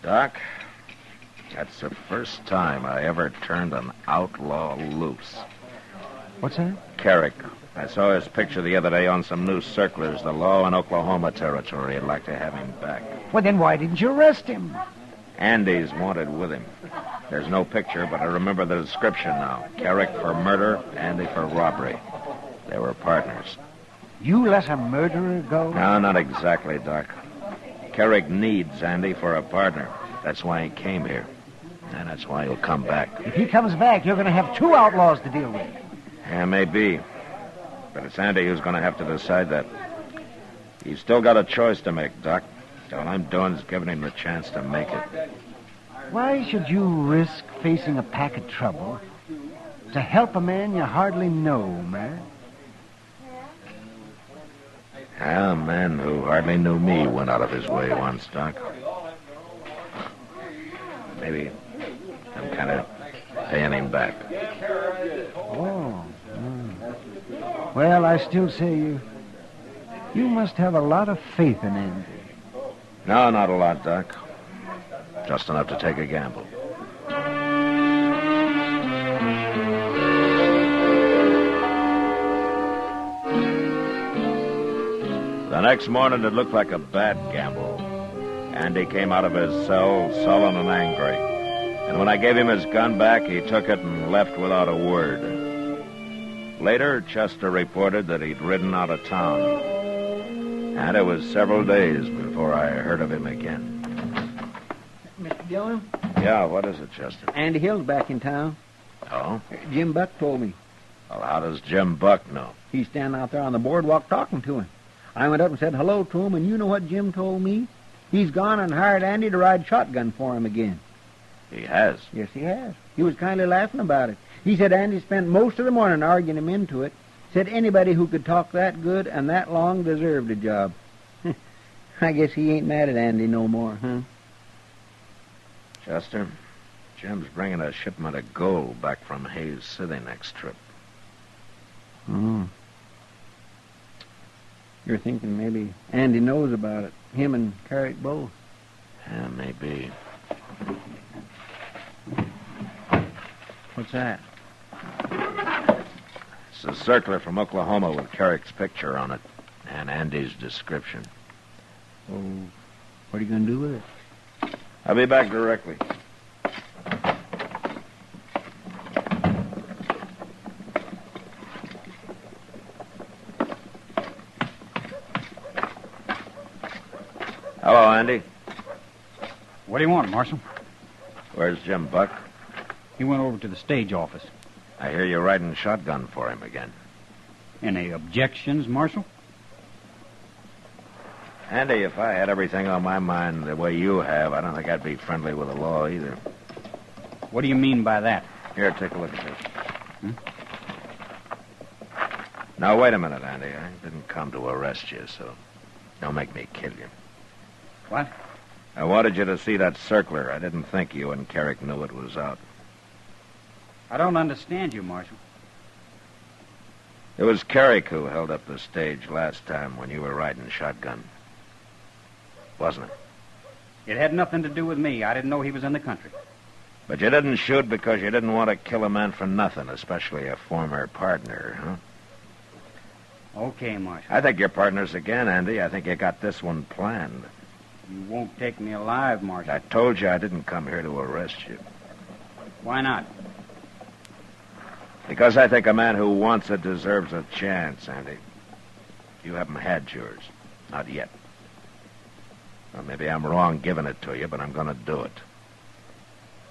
Doc, that's the first time I ever turned an outlaw loose. What's that? Carrick. I saw his picture the other day on some news circulars. The law in Oklahoma Territory. I'd like to have him back. Well, then why didn't you arrest him? Andy's wanted with him. There's no picture, but I remember the description now. Carrick for murder, Andy for robbery. They were partners. You let a murderer go? No, not exactly, Doc. Carrick needs Andy for a partner. That's why he came here. And that's why he'll come back. If he comes back, you're going to have two outlaws to deal with. Yeah, maybe. But it's Andy who's going to have to decide that. He's still got a choice to make, Doc. All I'm doing is giving him the chance to make it. Why should you risk facing a pack of trouble to help a man you hardly know, man? A man who hardly knew me went out of his way once, Doc. Maybe I'm kind of paying him back. Oh. Well, I still say you must have a lot of faith in Andy. No, not a lot, Doc. Just enough to take a gamble. The next morning, it looked like a bad gamble. Andy came out of his cell sullen and angry. And when I gave him his gun back, he took it and left without a word. Later, Chester reported that he'd ridden out of town. And it was several days before I heard of him again. Mr. Dillon? Yeah, what is it, Chester? Andy Hill's back in town. Oh? Jim Buck told me. Well, how does Jim Buck know? He's standing out there on the boardwalk talking to him. I went up and said hello to him, and you know what Jim told me? He's gone and hired Andy to ride shotgun for him again. He has? Yes, he has. He was kindly laughing about it. He said Andy spent most of the morning arguing him into it. Said anybody who could talk that good and that long deserved a job. I guess he ain't mad at Andy no more, huh? Chester, Jim's bringing a shipment of gold back from Hayes City next trip. Oh. You're thinking maybe Andy knows about it. Him and Carrick both. Yeah, maybe. What's that? It's a circular from Oklahoma with Carrick's picture on it and Andy's description. Oh, what are you going to do with it? I'll be back directly. Hello, Andy. What do you want, Marshal? Where's Jim Buck? He went over to the stage office. I hear you're riding shotgun for him again. Any objections, Marshal? Andy, if I had everything on my mind the way you have, I don't think I'd be friendly with the law either. What do you mean by that? Here, take a look at this. Now, wait a minute, Andy. I didn't come to arrest you, so don't make me kill you. What? I wanted you to see that circular. I didn't think you and Carrick knew it was out. I don't understand you, Marshal. It was Carrick who held up the stage last time when you were riding shotgun. Wasn't it? It had nothing to do with me. I didn't know he was in the country. But you didn't shoot because you didn't want to kill a man for nothing, especially a former partner, huh? Okay, Marshal. I think you're partners again, Andy. I think you got this one planned. You won't take me alive, Marshal. I told you I didn't come here to arrest you. Why not? Because I think a man who wants it deserves a chance, Andy. You haven't had yours. Not yet. Well, maybe I'm wrong giving it to you, but I'm going to do it.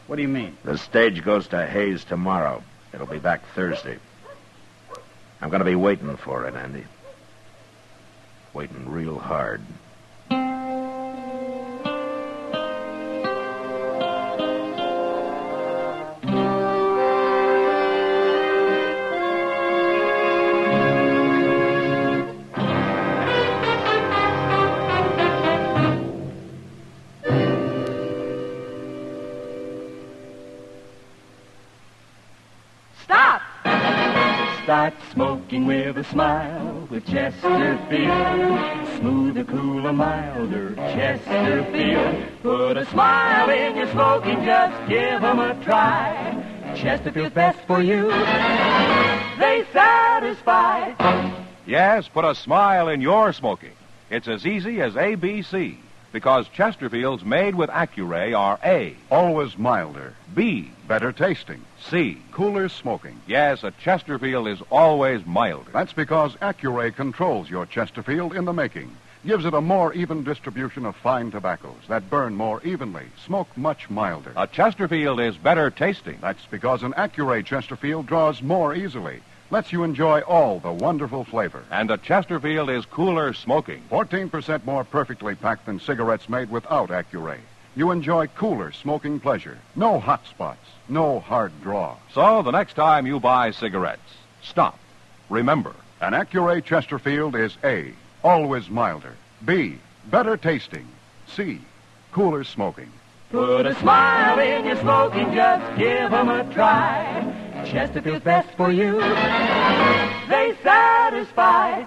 What do you mean? The stage goes to Hayes tomorrow. It'll be back Thursday. I'm going to be waiting for it, Andy. Waiting real hard. Start smoking with a smile with Chesterfield. Smoother, cooler, milder Chesterfield. Put a smile in your smoking, just give 'em a try. Chesterfield's best for you. They satisfy. Yes, put a smile in your smoking. It's as easy as ABC. Because Chesterfields made with Accuray are A. Always milder. B. Better tasting. C. Cooler smoking. Yes, a Chesterfield is always milder. That's because Accuray controls your Chesterfield in the making. Gives it a more even distribution of fine tobaccos that burn more evenly, smoke much milder. A Chesterfield is better tasting. That's because an Accuray Chesterfield draws more easily, lets you enjoy all the wonderful flavor. And a Chesterfield is cooler smoking. 14% more perfectly packed than cigarettes made without Accuray. You enjoy cooler smoking pleasure. No hot spots, no hard draw. So the next time you buy cigarettes, stop. Remember, an Accuray Chesterfield is A, always milder. B, better tasting. C, cooler smoking. Put a smile in your smoking, just give 'em a try. Chesterfield's best for you. They satisfy.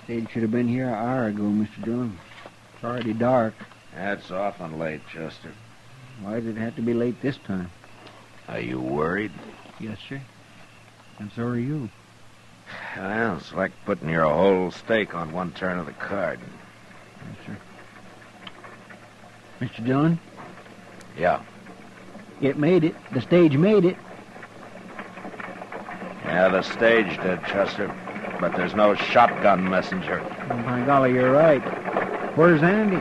Stage should have been here an hour ago, Mr. Dillon. It's already dark. That's often late, Chester. Why did it have to be late this time? Are you worried? Yes, sir. And so are you. Well, it's like putting your whole stake on one turn of the card. Yes, sir. Mr. Dillon? Yeah. It made it. The stage made it. Yeah, the stage did, Chester. But there's no shotgun messenger. Oh, by golly, you're right. Where's Andy?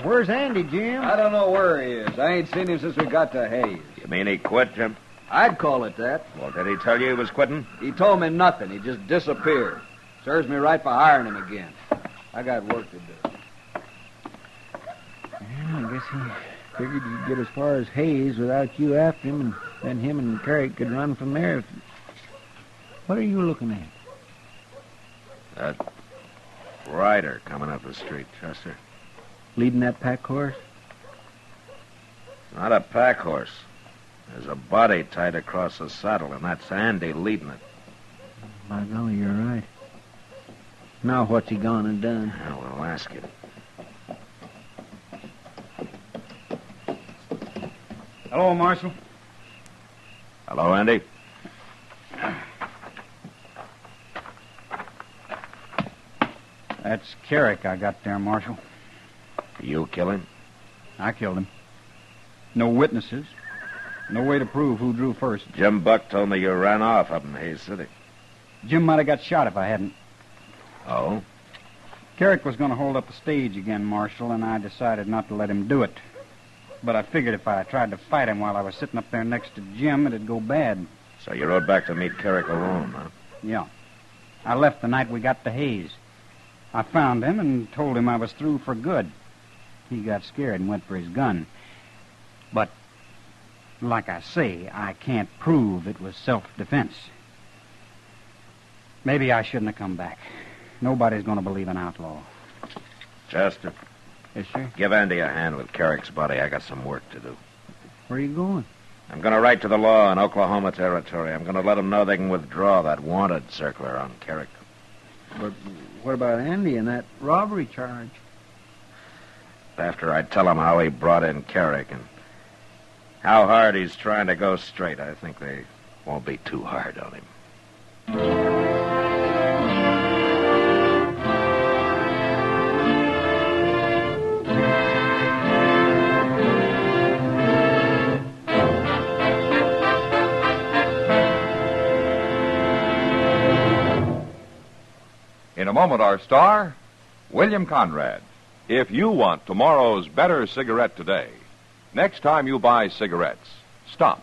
Where's Andy, Jim? I don't know where he is. I ain't seen him since we got to Hayes. You mean he quit, Jim? I'd call it that. Well, did he tell you he was quitting? He told me nothing. He just disappeared. Serves me right for hiring him again. I got work to do. Yeah, I guess he figured he'd get as far as Hayes without you after him, and then him and Carrick could run from there. What are you looking at? That rider coming up the street, Chester. Leading that pack horse? Not a pack horse. There's a body tied across the saddle, and that's Andy leading it. By golly, you're right. Now what's he gone and done? Well, we'll ask him. Hello, Marshal. Hello, Andy. That's Carrick I got there, Marshal. You kill him? I killed him. No witnesses. No way to prove who drew first. Jim Buck told me you ran off up in Hayes City. Jim might have got shot if I hadn't. Oh? Carrick was going to hold up the stage again, Marshal, and I decided not to let him do it. But I figured if I tried to fight him while I was sitting up there next to Jim, it'd go bad. So you rode back to meet Carrick alone, huh? Yeah. I left the night we got to Hayes. I found him and told him I was through for good. He got scared and went for his gun. But, like I say, I can't prove it was self-defense. Maybe I shouldn't have come back. Nobody's going to believe an outlaw. Chester. Yes, sir? Give Andy a hand with Carrick's body. I got some work to do. Where are you going? I'm going to write to the law in Oklahoma Territory. I'm going to let them know they can withdraw that wanted circular on Carrick. But what about Andy and that robbery charge? After I tell them how he brought in Carrick and how hard he's trying to go straight, I think they won't be too hard on him. In a moment, our star, William Conrad. If you want tomorrow's better cigarette today, next time you buy cigarettes, stop.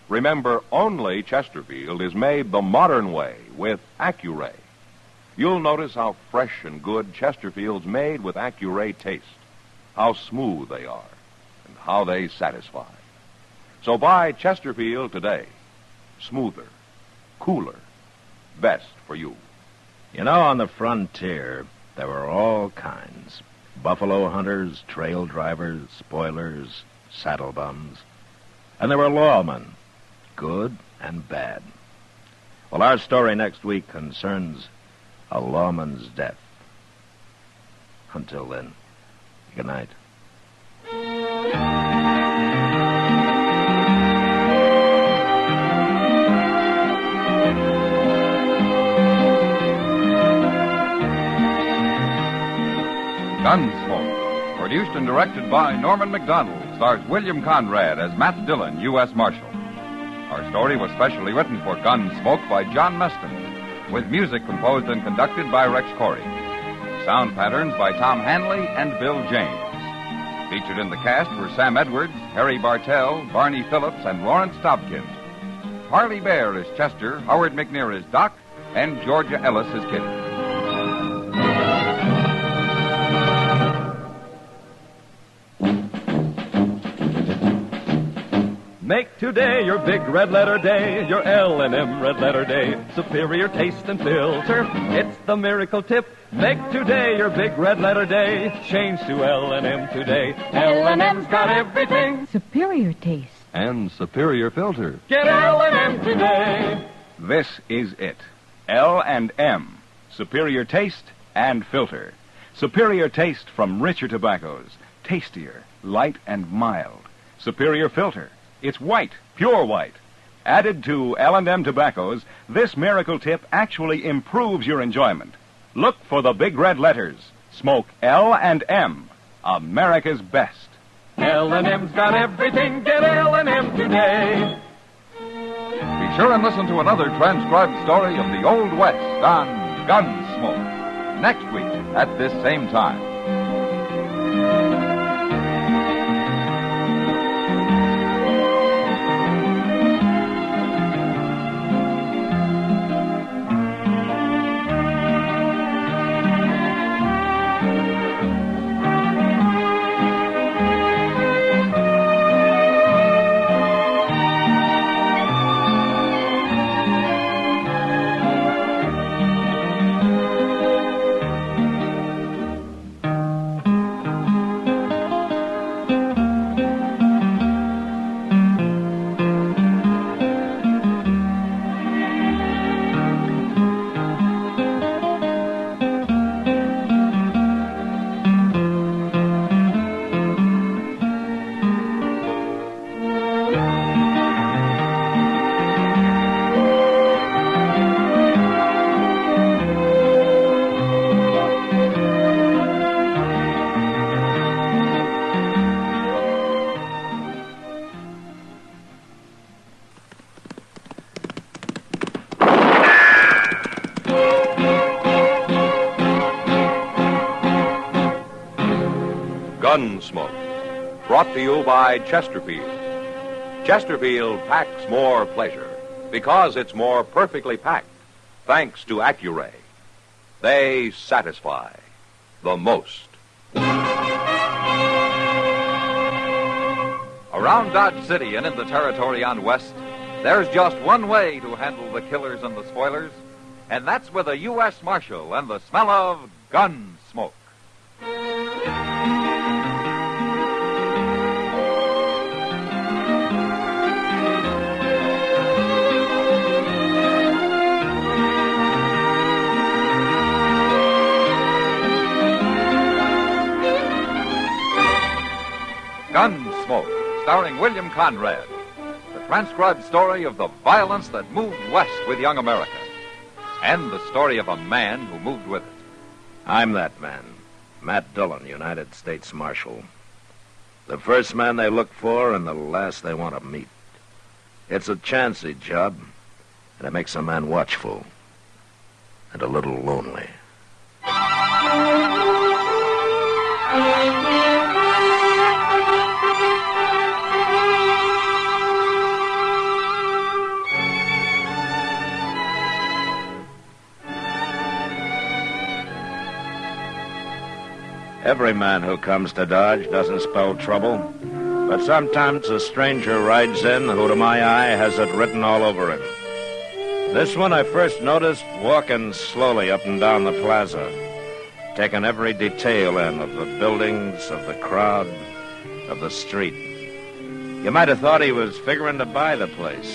Remember, only Chesterfield is made the modern way with Accuray. You'll notice how fresh and good Chesterfield's made with Accuray taste, how smooth they are, and how they satisfy. So buy Chesterfield today. Smoother, cooler, best for you. You know, on the frontier, there were all kinds. Buffalo hunters, trail drivers, spoilers, saddle bums. And there were lawmen, good and bad. Well, our story next week concerns a lawman's death. Until then, good night. Gunsmoke, produced and directed by Norman Macdonnell, stars William Conrad as Matt Dillon, U.S. Marshal. Our story was specially written for Gunsmoke by John Meston, with music composed and conducted by Rex Corey. Sound patterns by Tom Hanley and Bill James. Featured in the cast were Sam Edwards, Harry Bartell, Barney Phillips, and Lawrence Dobkin. Harley Bear is Chester, Howard McNear is Doc, and Georgia Ellis is Kitty. Make today your big red letter day, your L&M red letter day. Superior taste and filter, it's the miracle tip. Make today your big red letter day. Change to L&M today. L&M's got everything. Superior taste. And superior filter. Get L&M today. This is it. L&M. Superior taste and filter. Superior taste from richer tobaccos. Tastier, light and mild. Superior filter. It's white, pure white. Added to L&M tobaccos, this miracle tip actually improves your enjoyment. Look for the big red letters. Smoke L&M, America's best. L&M's got everything. Get L&M today. Be sure and listen to another transcribed story of the Old West on Gunsmoke next week at this same time. Gunsmoke, brought to you by Chesterfield. Chesterfield packs more pleasure because it's more perfectly packed, thanks to Accuray. They satisfy the most. Around Dodge City and in the territory on West, there's just one way to handle the killers and the spoilers, and that's with a U.S. Marshal and the smell of Gunsmoke. Gunsmoke, starring William Conrad. The transcribed story of the violence that moved west with young America. And the story of a man who moved with it. I'm that man, Matt Dillon, United States Marshal. The first man they look for and the last they want to meet. It's a chancy job, and it makes a man watchful and a little lonely. Every man who comes to Dodge doesn't spell trouble, but sometimes a stranger rides in who, to my eye, has it written all over him. This one I first noticed walking slowly up and down the plaza, taking every detail in of the buildings, of the crowd, of the street. You might have thought he was figuring to buy the place.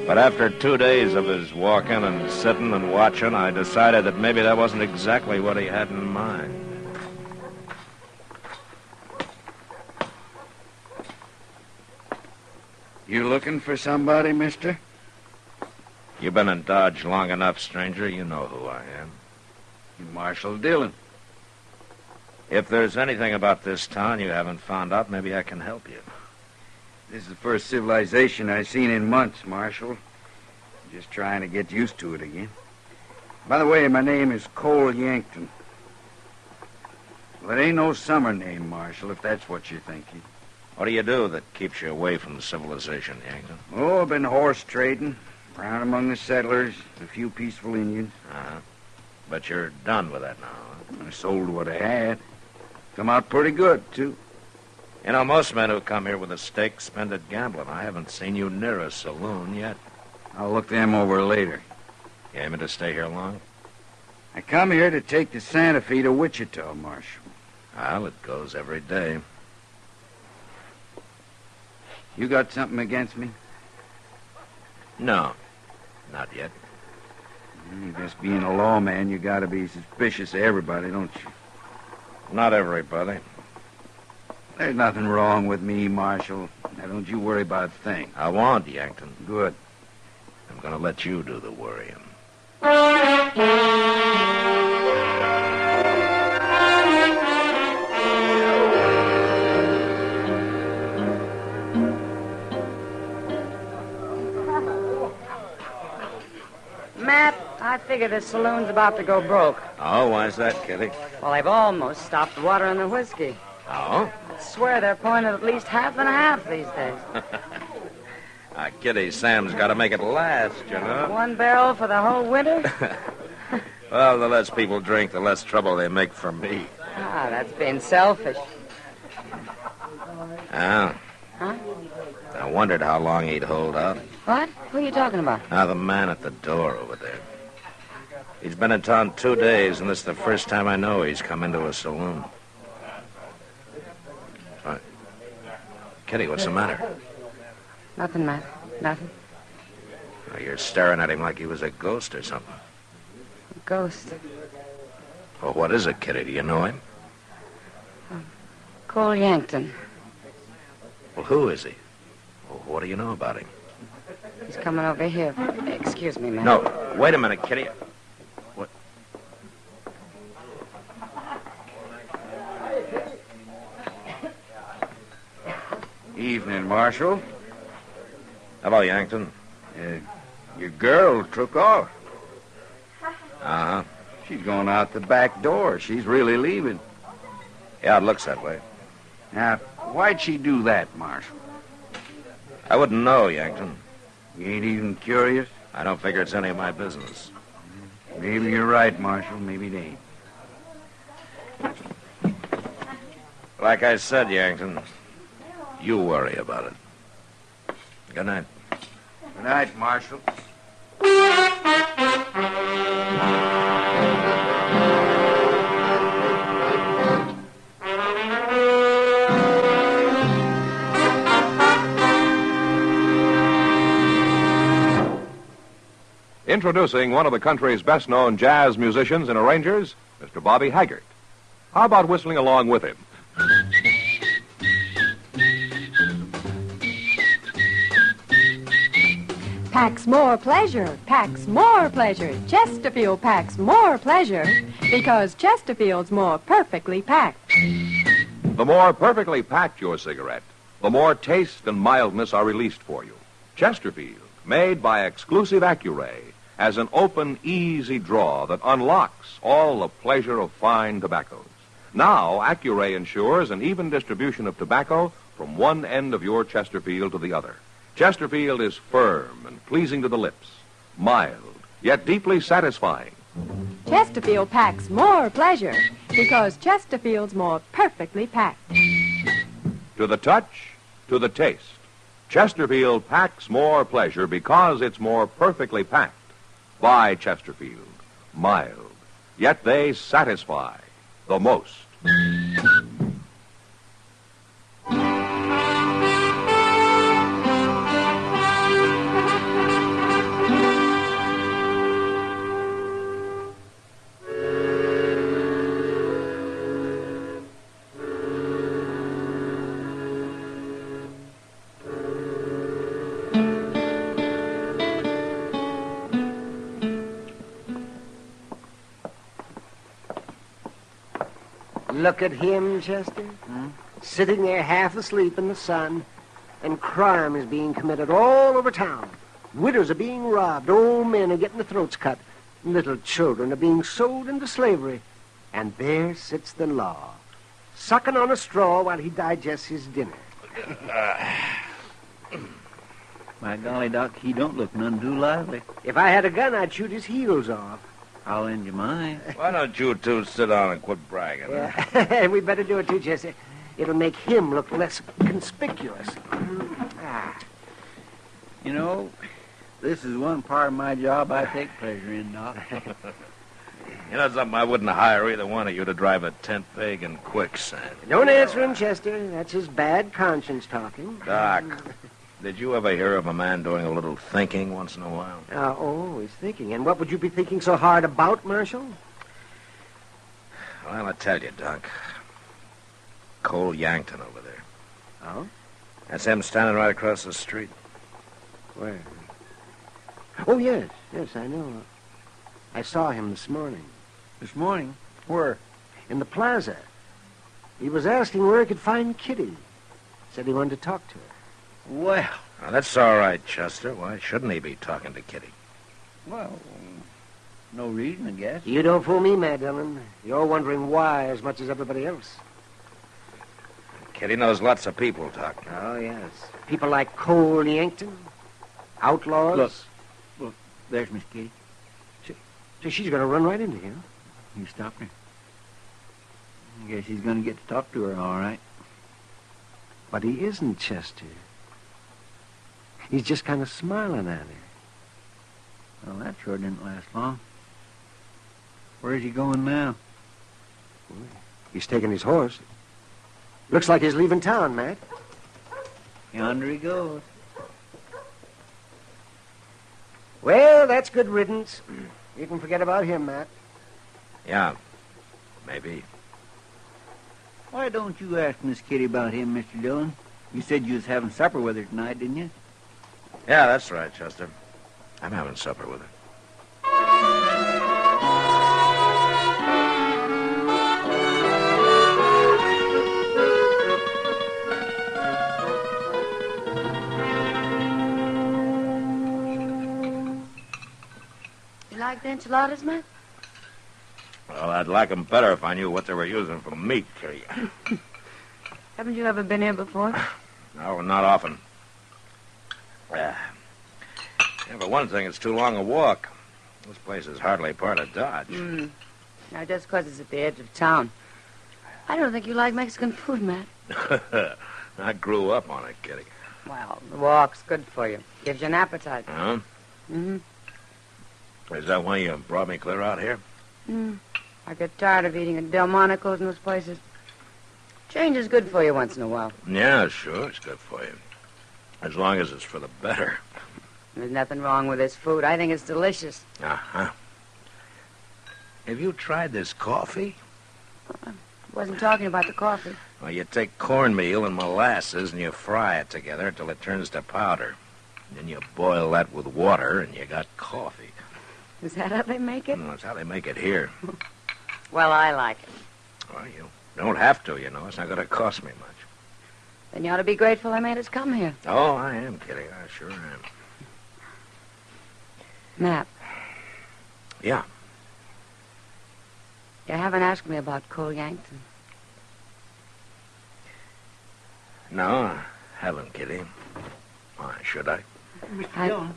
But after 2 days of his walking and sitting and watching, I decided that maybe that wasn't exactly what he had in mind. You looking for somebody, mister? You've been in Dodge long enough, stranger. You know who I am. Marshal Dillon. If there's anything about this town you haven't found out, maybe I can help you. This is the first civilization I've seen in months, Marshal. Just trying to get used to it again. By the way, my name is Cole Yankton. Well, it ain't no summer name, Marshal, if that's what you're thinking. What do you do that keeps you away from civilization, Yankton? Oh, I've been horse trading, around among the settlers, a few peaceful Indians. Uh-huh. But you're done with that now, huh? I sold what I had. Come out pretty good, too. You know, most men who come here with a stake spend it gambling. I haven't seen you near a saloon yet. I'll look them over later. You aiming to stay here long? I come here to take the Santa Fe to Wichita, Marshal. Well, it goes every day. You got something against me? No, not yet. I guess being a lawman, you gotta be suspicious of everybody, don't you? Not everybody. There's nothing wrong with me, Marshal. Now, don't you worry about a thing. I won't, Yankton. Good. I'm gonna let you do the worrying. Matt, I figure this saloon's about to go broke. Oh, why's that, Kitty? Well, they've almost stopped the water and the whiskey. Oh? I swear they're pouring it at least half and half these days. Kitty, Sam's got to make it last, you know. 1 barrel for the whole winter? Well, the less people drink, the less trouble they make for me. Ah, that's being selfish. Oh. Huh? I wondered how long he'd hold out. What? Who are you talking about? Now, the man at the door over there. He's been in town 2 days, and this is the first time I know he's come into a saloon. What? Kitty, what's the matter? Nothing, Matt. Nothing. Oh, you're staring at him like he was a ghost or something. A ghost. Well, what is it, Kitty? Do you know him? Cole Yankton. Well, who is he? Well, what do you know about him? He's coming over here. Excuse me, Matt. No, wait a minute, Kitty. What? Evening, Marshal. Hello, Yankton. Your girl took off. Uh-huh. She's going out the back door. She's really leaving. Yeah, it looks that way. Now, why'd she do that, Marshal? I wouldn't know, Yankton. You ain't even curious? I don't figure it's any of my business. Maybe you're right, Marshal. Maybe it ain't. Like I said, Yankton, you worry about it. Good night. Good night, Marshal. Introducing one of the country's best-known jazz musicians and arrangers, Mr. Bobby Haggart. How about whistling along with him? Packs more pleasure, packs more pleasure. Chesterfield packs more pleasure because Chesterfield's more perfectly packed. The more perfectly packed your cigarette, the more taste and mildness are released for you. Chesterfield, made by exclusive Accuray, has an open, easy draw that unlocks all the pleasure of fine tobaccos. Now, Accuray ensures an even distribution of tobacco from one end of your Chesterfield to the other. Chesterfield is firm and pleasing to the lips, mild, yet deeply satisfying. Chesterfield packs more pleasure because Chesterfield's more perfectly packed. To the touch, to the taste, Chesterfield packs more pleasure because it's more perfectly packed. By Chesterfield, mild, yet they satisfy the most. Look at him, Chester. Sitting there half asleep in the sun, and crime is being committed all over town. Widows are being robbed, old men are getting their throats cut, little children are being sold into slavery. And there sits the law, sucking on a straw while he digests his dinner. My golly, Doc, he don't look none too lively. If I had a gun, I'd shoot his heels off. I'll lend you mine. Why don't you two sit down and quit bragging? Huh? Yeah. We better do it too, Jesse. It'll make him look less conspicuous. You know, this is one part of my job I take pleasure in, Doc. You know something? I wouldn't hire either one of you to drive a tent peg in quicksand. Don't answer him, Chester. That's his bad conscience talking. Doc, did you ever hear of a man doing a little thinking once in a while? Always thinking. And what would you be thinking so hard about, Marshal? Well, I'll tell you, Doc. Cole Yankton over there. Oh? That's him standing right across the street. Where? Oh, yes, I know. I saw him this morning. This morning? Where? In the plaza. He was asking where he could find Kitty. Said he wanted to talk to her. Well. Now, that's all right, Chester. Why shouldn't he be talking to Kitty? Well, no reason, I guess. You don't fool me, Matt Dillon. You're wondering why as much as everybody else. Kitty knows lots of people, Doc. Oh, yes. People like Cole Yankton, outlaws. Look, there's Miss Kitty. So she's going to run right into him. You stopped her. I guess he's going to get to talk to her, all right. But he isn't, Chester. He's just kind of smiling at her. Well, that sure didn't last long. Where's he going now? He's taking his horse. Looks like he's leaving town, Matt. Yonder he goes. Well, that's good riddance. You can forget about him, Matt. Yeah, maybe. Why don't you ask Miss Kitty about him, Mr. Dillon? You said you was having supper with her tonight, didn't you? Yeah, that's right, Chester. I'm having supper with her. You like the enchiladas, Matt? Well, I'd like them better if I knew what they were using for meat, Kitty. Haven't you ever been here before? No, not often. Yeah, but one thing, it's too long a walk. This place is hardly part of Dodge. Now, just because it's at the edge of town. I don't think you like Mexican food, Matt. I grew up on it, Kitty. Well, the walk's good for you. Gives you an appetite. Huh? Mm-hmm. Is that why you brought me clear out here? I get tired of eating at Delmonico's and those places. Change is good for you once in a while. Yeah, sure, it's good for you. As long as it's for the better. There's nothing wrong with this food. I think it's delicious. Uh-huh. Have you tried this coffee? I wasn't talking about the coffee. Well, you take cornmeal and molasses and you fry it together till it turns to powder. Then you boil that with water and you got coffee. Is that how they make it? No, that's how they make it here. Well, I like it. Well, you don't have to, you know. It's not going to cost me much. Then you ought to be grateful I made us come here. Oh, I am, Kitty. I sure am. Matt. Yeah. You haven't asked me about Cole Yankton. No, I haven't, Kitty. Why should I? Mr. Dillon,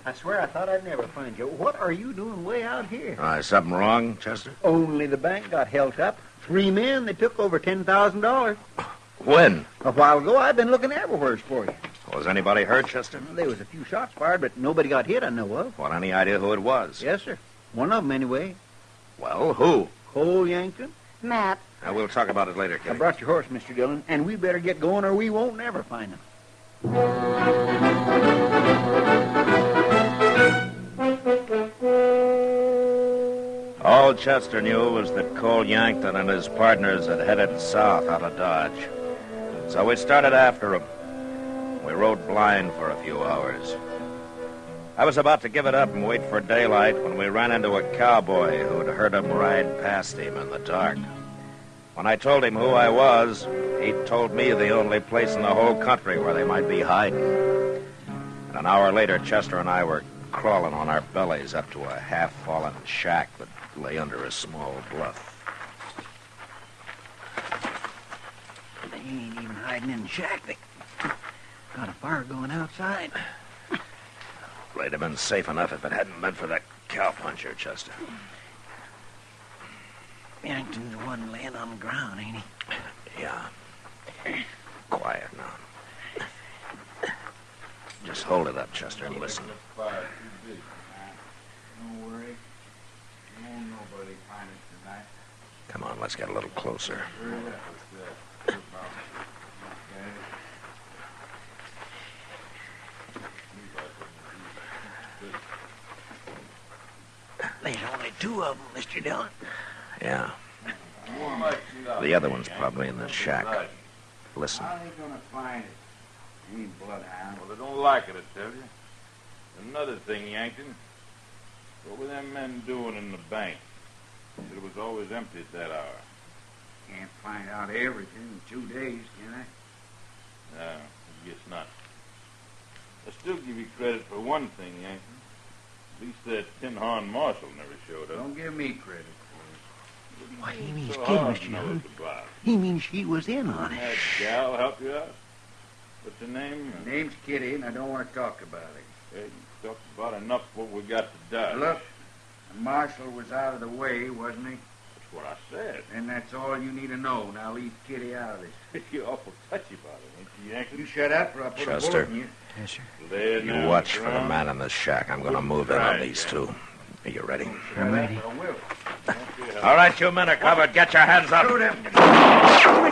I swear I thought I'd never find you. What are you doing way out here? Is something wrong, Chester? Only the bank got held up. 3 men, they took over $10,000. When? A while ago. I've been looking everywhere for you. Was anybody hurt, Chester? There was a few shots fired, but nobody got hit, I know of. Well, any idea who it was? Yes, sir. One of them, anyway. Well, who? Cole Yankton. Matt. We'll talk about it later, Kitty. I brought your horse, Mr. Dillon, and we better get going or we won't never find him. All Chester knew was that Cole Yankton and his partners had headed south out of Dodge. So we started after them. We rode blind for a few hours. I was about to give it up and wait for daylight when we ran into a cowboy who'd heard him ride past him in the dark. When I told him who I was, he told me the only place in the whole country where they might be hiding. And an hour later, Chester and I were crawling on our bellies up to a half-fallen shack that lay under a small bluff. They ain't even hiding in the shack. They got a fire going outside. They'd have been safe enough if it hadn't been for that cowpuncher, Chester. Yankton's the one laying on the ground, ain't he? Yeah. Quiet now. Just hold it up, Chester, and listen. Don't worry. Won't nobody find us tonight. Come on, let's get a little closer. There's only two of them, Mr. Dillon. Yeah. The other one's probably in the shack. Listen. How are they gonna find it? He ain't bloodhound. Well, they don't like it, I tell you. Another thing, Yankton. What were them men doing in the bank? It was always empty at that hour. Can't find out everything in 2 days, can I? No, I guess not. I still give you credit for one thing, Yankton. At least that tin-horn Marshal never showed up. Don't give me credit for Why, he means So kid, hard Mr. to know Dillon. it's about. He means she was in on it. That gal help you out? What's her name? it. Name's Kitty, and I don't want to talk about it. Hey, you talked about enough what we got to dodge. Look, the marshal was out of the way, wasn't he? That's what I said. And that's all you need to know. Now leave Kitty out of this. You're awful touchy about it, ain't you, Yankton? You shut up, or I'll put a Chester. bullet in you. Yes, sir. There You now, watch for the Brown. man in the shack. I'm going to move in on these two. Are you ready? I'm ready. All right, you men are covered. Get your hands up. Shoot him.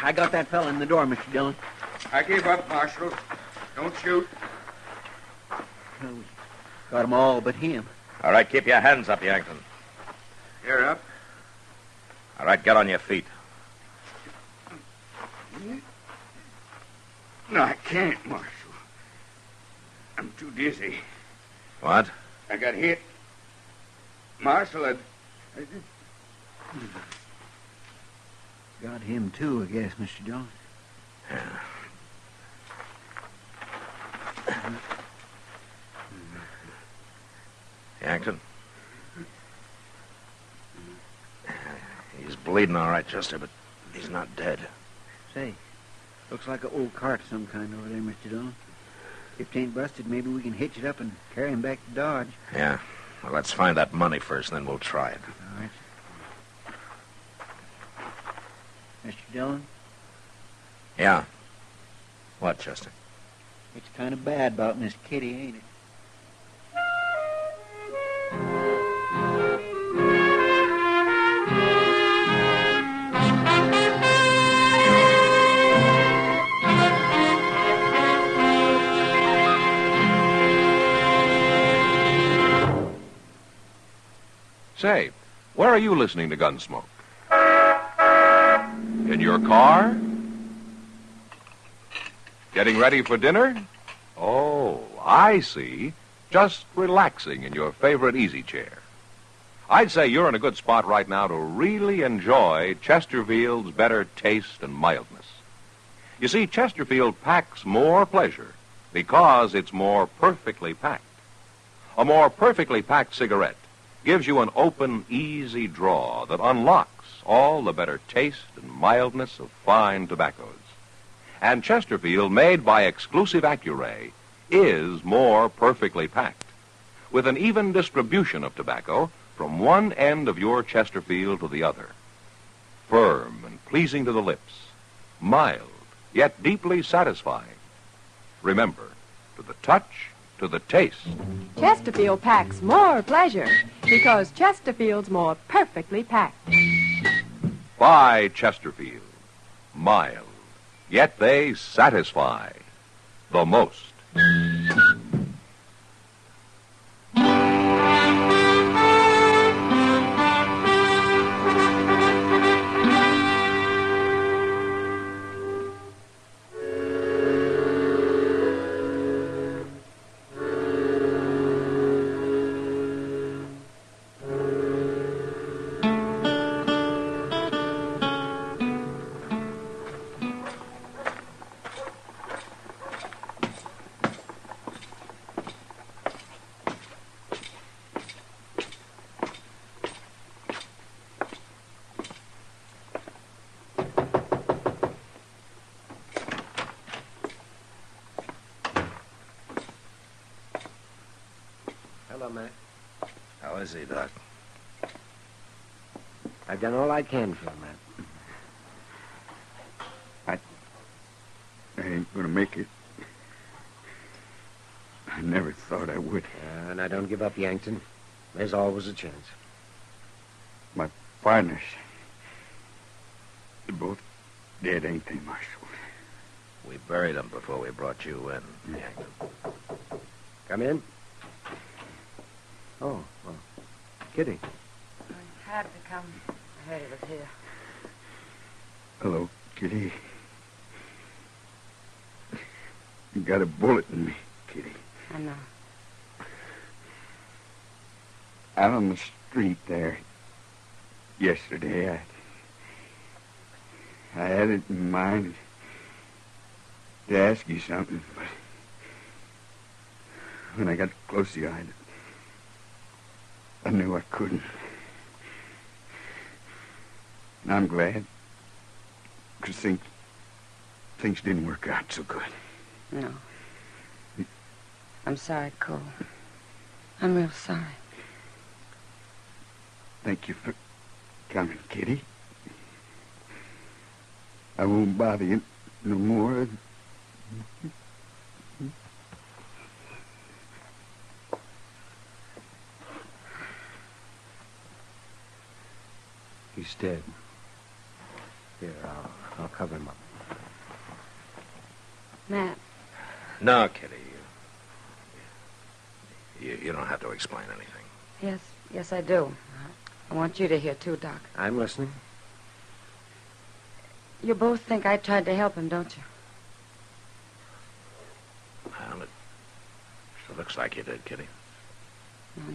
I got that fella in the door, Mr. Dillon. I gave up, Marshal. Don't shoot. Well, we got 'em all but him. All right, keep your hands up, Yankton. You're up. All right, get on your feet. No, I can't, Marshal. I'm too dizzy. What? I got hit. Marshal, I Got him, too, I guess, Mr. Dillon. Yankton? He's bleeding all right, Chester, but he's not dead. Say, looks like an old cart of some kind over there, Mr. Dillon. If it ain't busted, maybe we can hitch it up and carry him back to Dodge. Yeah. Well, let's find that money first, then we'll try it. All right. Mr. Dillon, Yeah. What, Chester? it's kind of bad about Miss Kitty, ain't it? Say, where are you listening to Gunsmoke? In your car? Getting ready for dinner? Oh, I see. Just relaxing in your favorite easy chair. I'd say you're in a good spot right now to really enjoy Chesterfield's better taste and mildness. You see, Chesterfield packs more pleasure because it's more perfectly packed. A more perfectly packed cigarette gives you an open, easy draw that unlocks all the better taste and mildness of fine tobaccos. And Chesterfield, made by exclusive Accuray, is more perfectly packed, with an even distribution of tobacco from one end of your Chesterfield to the other. Firm and pleasing to the lips, mild, yet deeply satisfying. Remember, to the touch, to the taste. Chesterfield packs more pleasure because Chesterfield's more perfectly packed. By Chesterfield. Mild, yet they satisfy the most. Matt. How is he, Doc? I've done all I can for him, Matt. I ain't gonna make it. I never thought I would. Now, don't give up, Yankton. There's always a chance. My partners, they're both dead, ain't they, Marshal? We buried him before we brought you in, Yankton. Come in. Oh, well, Kitty. I had to come. I heard he was here. Hello, Kitty. You got a bullet in me, Kitty. I know. Out on the street there yesterday, I had it in mind to ask you something, but when I got close to you, I knew I couldn't. And I'm glad, because things didn't work out so good. No. I'm sorry, Cole. I'm real sorry. Thank you for coming, Kitty. I won't bother you no more. He's dead. Here, I'll cover him up. Matt. No, Kitty. You don't have to explain anything. Yes, I do. I want you to hear, too, Doc. I'm listening. You both think I tried to help him, don't you? Well, it sure looks like you did, Kitty.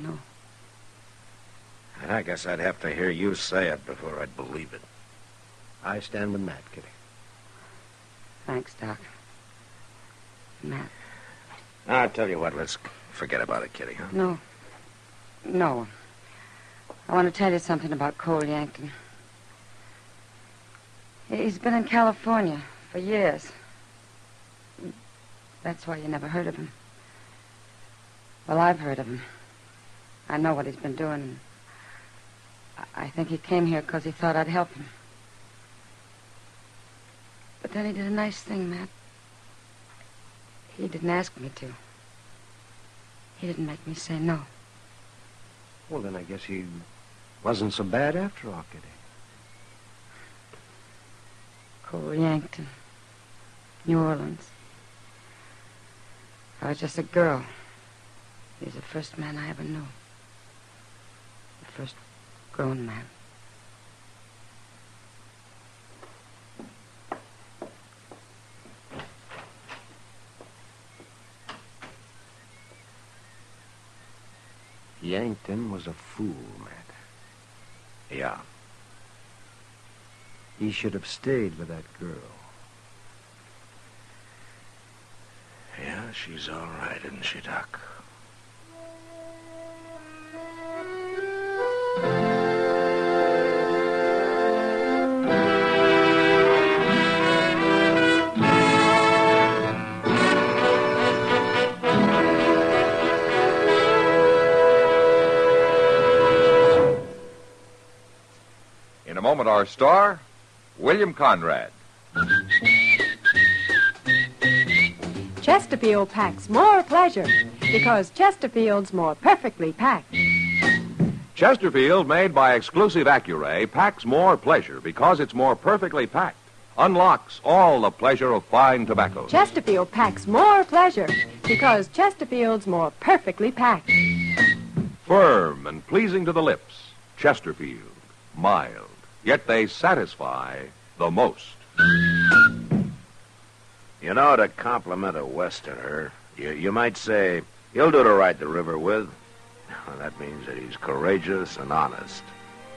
No. And I guess I'd have to hear you say it before I'd believe it. I stand with Matt, Kitty. Thanks, Doc. Matt. I'll tell you what, let's forget about it, Kitty, huh? No. I want to tell you something about Cole Yankton. He's been in California for years. That's why you never heard of him. Well, I've heard of him. I know what he's been doing. And I think he came here because he thought I'd help him. But then he did a nice thing, Matt. He didn't ask me to. He didn't make me say no. Well, then I guess he wasn't so bad after all, Kitty. Cole Yankton. New Orleans. I was just a girl. He's the first man I ever knew. The first grown man. Yankton was a fool, Matt. Yeah. He should have stayed with that girl. Yeah, she's all right, isn't she, Doc? In a moment, our star, William Conrad. Chesterfield packs more pleasure because Chesterfield's more perfectly packed. Chesterfield, made by exclusive Accuray, packs more pleasure because it's more perfectly packed. Unlocks all the pleasure of fine tobacco. Chesterfield packs more pleasure because Chesterfield's more perfectly packed. Firm and pleasing to the lips. Chesterfield. Mild. Yet they satisfy the most. You know, to compliment a Westerner, you might say, he'll do to ride the river with. That means that he's courageous and honest.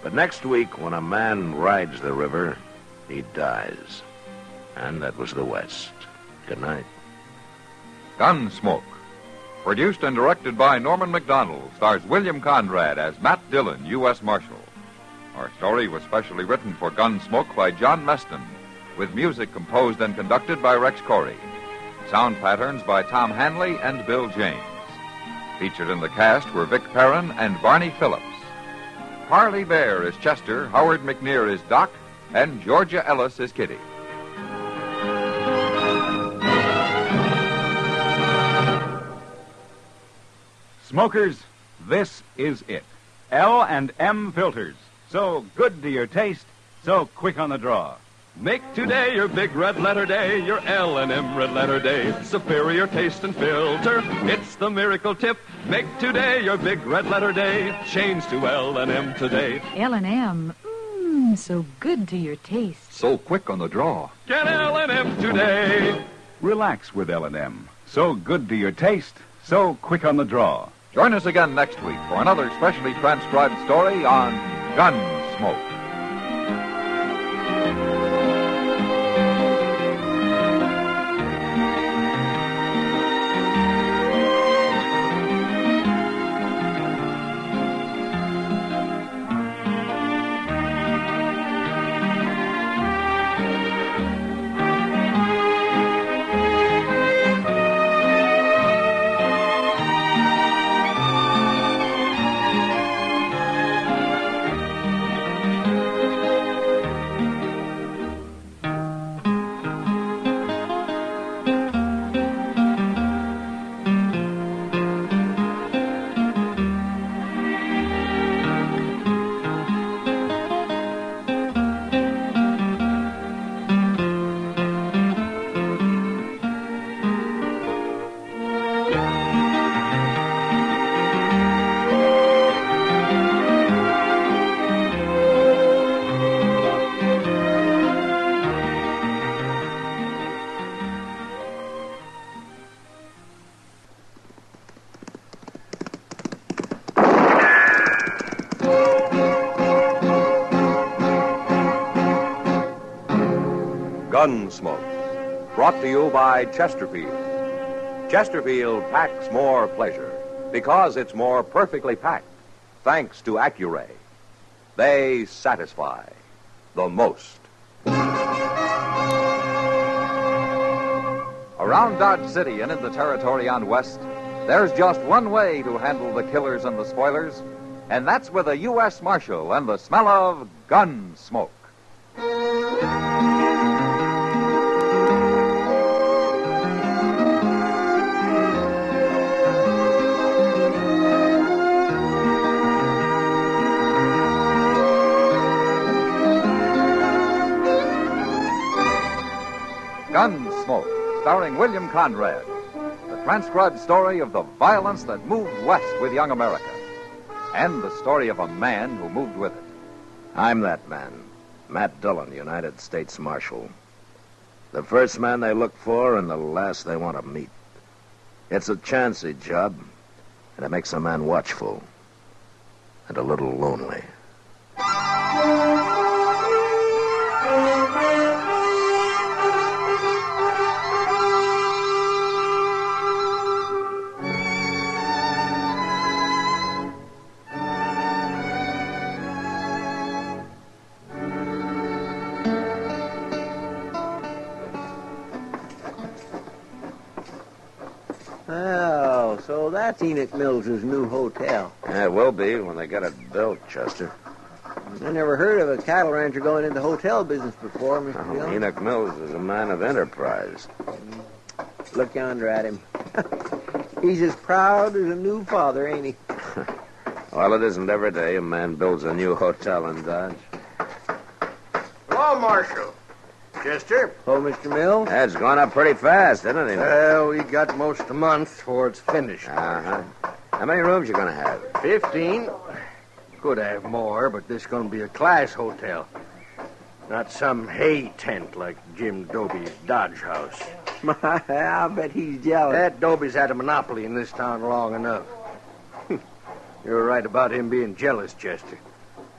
But next week, when a man rides the river, he dies. And that was the West. Good night. Gunsmoke. Produced and directed by Norman Macdonnell, stars William Conrad as Matt Dillon, U.S. Marshal. Our story was specially written for Gunsmoke by John Meston, with music composed and conducted by Rex Corey. Sound patterns by Tom Hanley and Bill James. Featured in the cast were Vic Perrin and Barney Phillips. Parley Bear is Chester, Howard McNear is Doc, and Georgia Ellis is Kitty. Smokers, this is it. L&M filters. So good to your taste, so quick on the draw. Make today your big red letter day, your L&M red letter day. Superior taste and filter, it's the miracle tip. Make today your big red letter day. Change to L&M today. L&M, so good to your taste. So quick on the draw. Get L&M today. Relax with L&M. So good to your taste, so quick on the draw. Join us again next week for another specially transcribed story on Gunsmoke. Gunsmoke, brought to you by Chesterfield. Chesterfield packs more pleasure because it's more perfectly packed, thanks to Accuray. They satisfy the most. Around Dodge City and in the territory on West, there's just one way to handle the killers and the spoilers, and that's with a U.S. Marshal and the smell of Gunsmoke. Gunsmoke, starring William Conrad, the transcribed story of the violence that moved west with young America, and the story of a man who moved with it. I'm that man, Matt Dillon, United States Marshal. The first man they look for and the last they want to meet. It's a chancy job, and it makes a man watchful and a little lonely. Oh, so that's Enoch Mills' new hotel. Yeah, it will be when they get it built, Chester. I never heard of a cattle rancher going into hotel business before, Mr. Dillon. Enoch Mills is a man of enterprise. Look yonder at him. He's as proud as a new father, ain't he? Well, it isn't every day a man builds a new hotel in Dodge. Hello, Marshal. Chester? Oh, Mr. Mills? That's gone up pretty fast, isn't it? Well, we got most a month before it's finished. Uh-huh. How many rooms you going to have? 15. Could have more, but this is going to be a class hotel. Not some hay tent like Jim Doby's Dodge house. I bet he's jealous. That Doby's had a monopoly in this town long enough. You're right about him being jealous, Chester.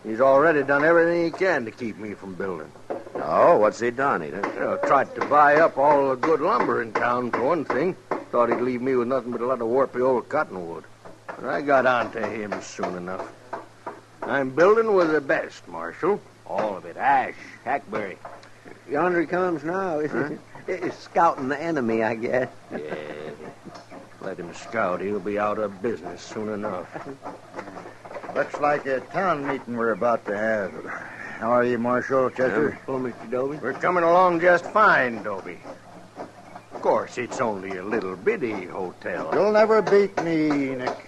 He's already done everything he can to keep me from building. Oh, what's he done, Edith? Tried to buy up all the good lumber in town, for one thing. Thought he'd leave me with nothing but a lot of warpy old cottonwood. But I got on to him soon enough. I'm building with the best, Marshal. All of it. Ash, hackberry. Yonder he comes now. He's scouting the enemy, I guess. Yeah. Let him scout. He'll be out of business soon enough. Looks like a town meeting we're about to have. How are you, Marshal, Chester? Hello, Mr. Dobie. We're coming along just fine, Dobie. Of course, it's only a little bitty hotel. You'll never beat me, Enoch.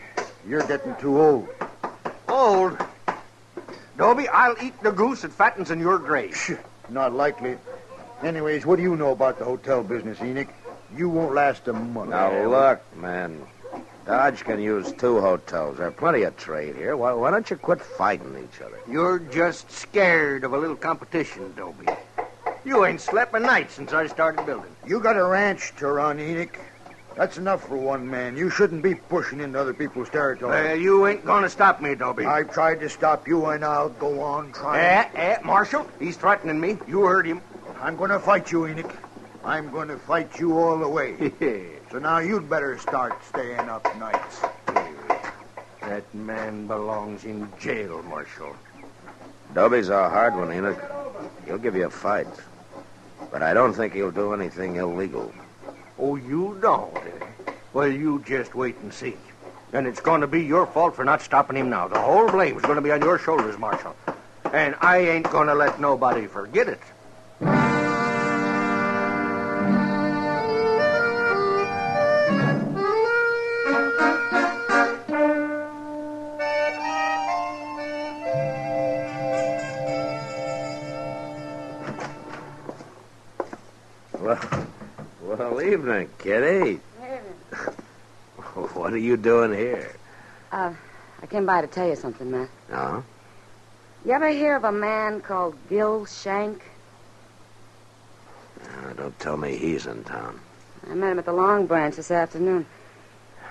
You're getting too old. Old? Dobie, I'll eat the goose that fattens in your grave. Not likely. Anyways, what do you know about the hotel business, Enoch? You won't last a month. Now, look, man. Dodge can use 2 hotels. There's plenty of trade here. Why don't you quit fighting each other? You're just scared of a little competition, Dobie. You ain't slept a night since I started building. You got a ranch to run, Enoch. That's enough for one man. You shouldn't be pushing into other people's territory. Well, you ain't gonna stop me, Dobie. I tried to stop you, and I'll go on trying. Marshal, he's threatening me. You heard him. I'm going to fight you, Enoch. I'm going to fight you all the way. So now you'd better start staying up nights. That man belongs in jail, Marshal. Dobie's a hard one, Enoch. He'll give you a fight. But I don't think he'll do anything illegal. Oh, you don't, eh? Well, you just wait and see. And it's going to be your fault for not stopping him now. The whole blame's going to be on your shoulders, Marshal. And I ain't going to let nobody forget it. Well, evening, Kitty. What are you doing here? I came by to tell you something, Matt. Oh? You ever hear of a man called Gil Shank? Don't tell me he's in town. I met him at the Long Branch this afternoon.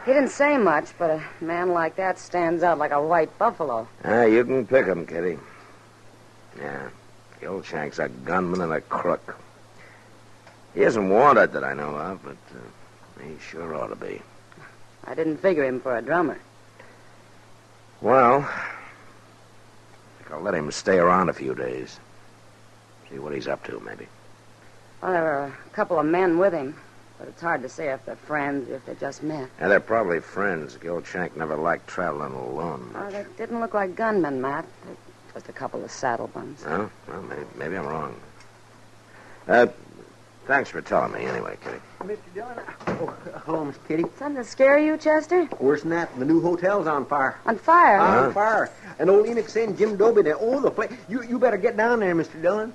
He didn't say much, but a man like that stands out like a white buffalo. You can pick him, Kitty. Yeah, Gil Shank's a gunman and a crook. He isn't wanted that I know of, but he sure ought to be. I didn't figure him for a drummer. Well, I think I'll let him stay around a few days. See what he's up to, maybe. Well, there were a couple of men with him, but it's hard to say if they're friends or if they just met. Yeah, they're probably friends. Gil Shank never liked traveling alone. Oh, they didn't look like gunmen, Matt. They're just a couple of saddle bums. Oh, well, maybe I'm wrong. Thanks for telling me anyway, Kitty. Mr. Dillon. Oh, hello, Miss Kitty. Something to scare you, Chester? Worse than that, the new hotel's on fire. On fire? On fire. And old Enoch saying Jim Dobie there. Oh, the place. You better get down there, Mr. Dillon.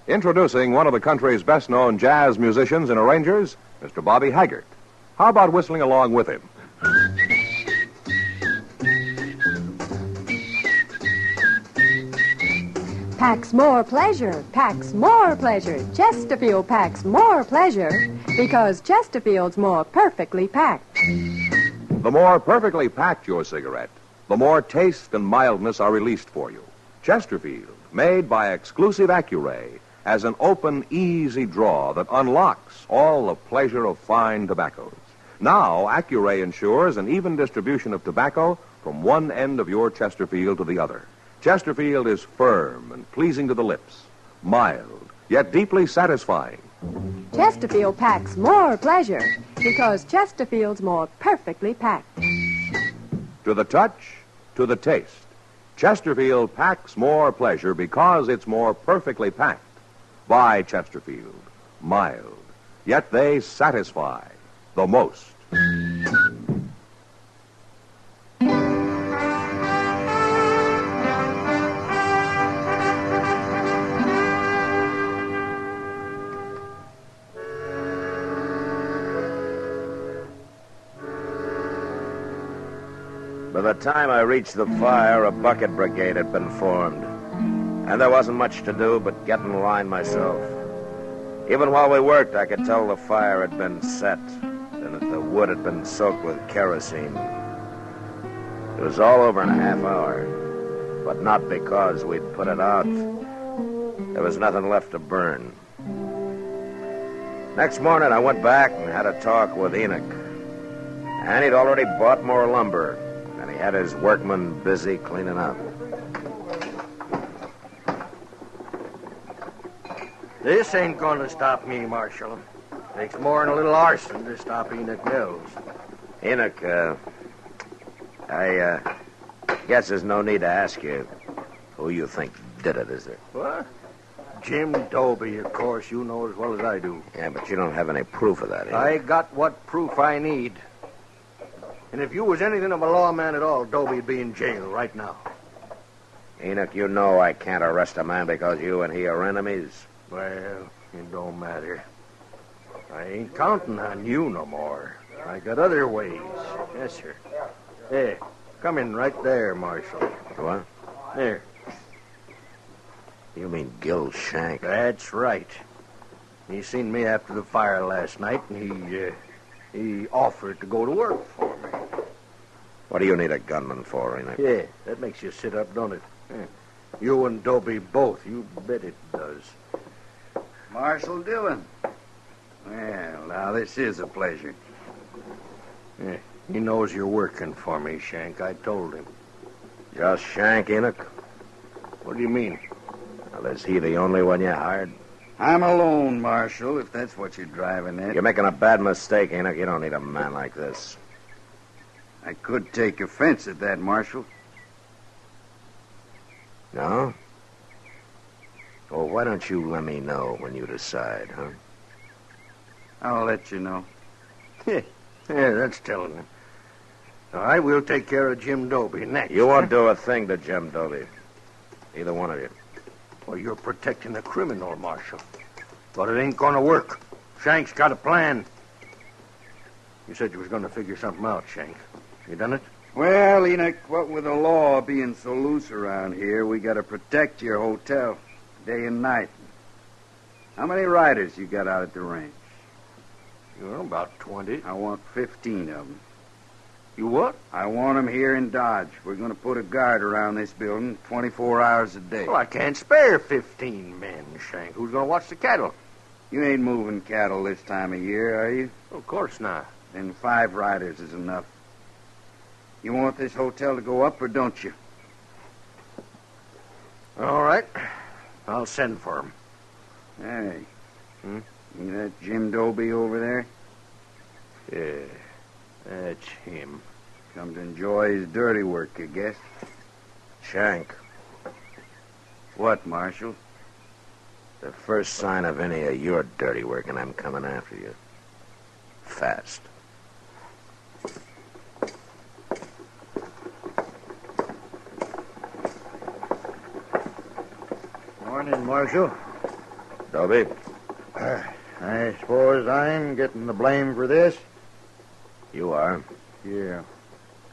Introducing one of the country's best-known jazz musicians and arrangers, Mr. Bobby Haggart. How about whistling along with him? Packs more pleasure, packs more pleasure. Chesterfield packs more pleasure because Chesterfield's more perfectly packed. The more perfectly packed your cigarette, the more taste and mildness are released for you. Chesterfield, made by exclusive Accuray, has an open, easy draw that unlocks all the pleasure of fine tobaccos. Now, Accuray ensures an even distribution of tobacco from one end of your Chesterfield to the other. Chesterfield is firm and pleasing to the lips, mild, yet deeply satisfying. Chesterfield packs more pleasure because Chesterfield's more perfectly packed. To the touch, to the taste, Chesterfield packs more pleasure because it's more perfectly packed. By Chesterfield, mild, yet they satisfy the most. By the time I reached the fire, a bucket brigade had been formed. And there wasn't much to do but get in line myself. Even while we worked, I could tell the fire had been set and that the wood had been soaked with kerosene. It was all over in a half hour, but not because we'd put it out. There was nothing left to burn. Next morning, I went back and had a talk with Enoch. And he'd already bought more lumber, and he had his workmen busy cleaning up. This ain't going to stop me, Marshal. Takes more than a little arson to stop Enoch Mills. Enoch, I guess there's no need to ask you who you think did it, is there? What? Jim Dobie, of course. You know as well as I do. Yeah, but you don't have any proof of that, Enoch. I got what proof I need. And if you was anything of a lawman at all, Dobie'd be in jail right now. Enoch, you know I can't arrest a man because you and he are enemies. Well, it don't matter. I ain't counting on you no more. I got other ways. Yes, sir. Hey, come in right there, Marshal. What? There. You mean Gil Shank? That's right. He seen me after the fire last night, and he offered to go to work for me. What do you need a gunman for, Enoch? Yeah, that makes you sit up, don't it? Yeah. You and Dobie both. You bet it does. Marshal Dillon. Well, now, this is a pleasure. Yeah, he knows you're working for me, Shank. I told him. Just Shank, Enoch? What do you mean? Well, is he the only one you hired? I'm alone, Marshal, if that's what you're driving at. You're making a bad mistake, Enoch. You don't need a man like this. I could take offense at that, Marshal. No? Well, why don't you let me know when you decide, huh? I'll let you know. Yeah, that's telling him. All right, we'll take care of Jim Dobie next. You won't do a thing to Jim Dobie. Either one of you. Well, you're protecting a criminal, Marshal. But it ain't gonna work. Shank's got a plan. You said you was gonna figure something out, Shank. You done it? Well, Enoch, what with the law being so loose around here, we gotta protect your hotel day and night. How many riders you got out at the ranch? About 20. I want 15 of them. You what? I want them here in Dodge. We're going to put a guard around this building 24 hours a day. Well, I can't spare 15 men, Shank. Who's going to watch the cattle? You ain't moving cattle this time of year, are you? Of course not. Then 5 riders is enough. You want this hotel to go up or don't you? All right. I'll send for him. Hey. See that Jim Dobie over there? Yeah, that's him. Come to enjoy his dirty work, I guess. Shank. What, Marshal? The first sign of any of your dirty work, and I'm coming after you. Fast. Morning, Marshal. Dobie. I suppose I'm getting the blame for this? You are. Yeah.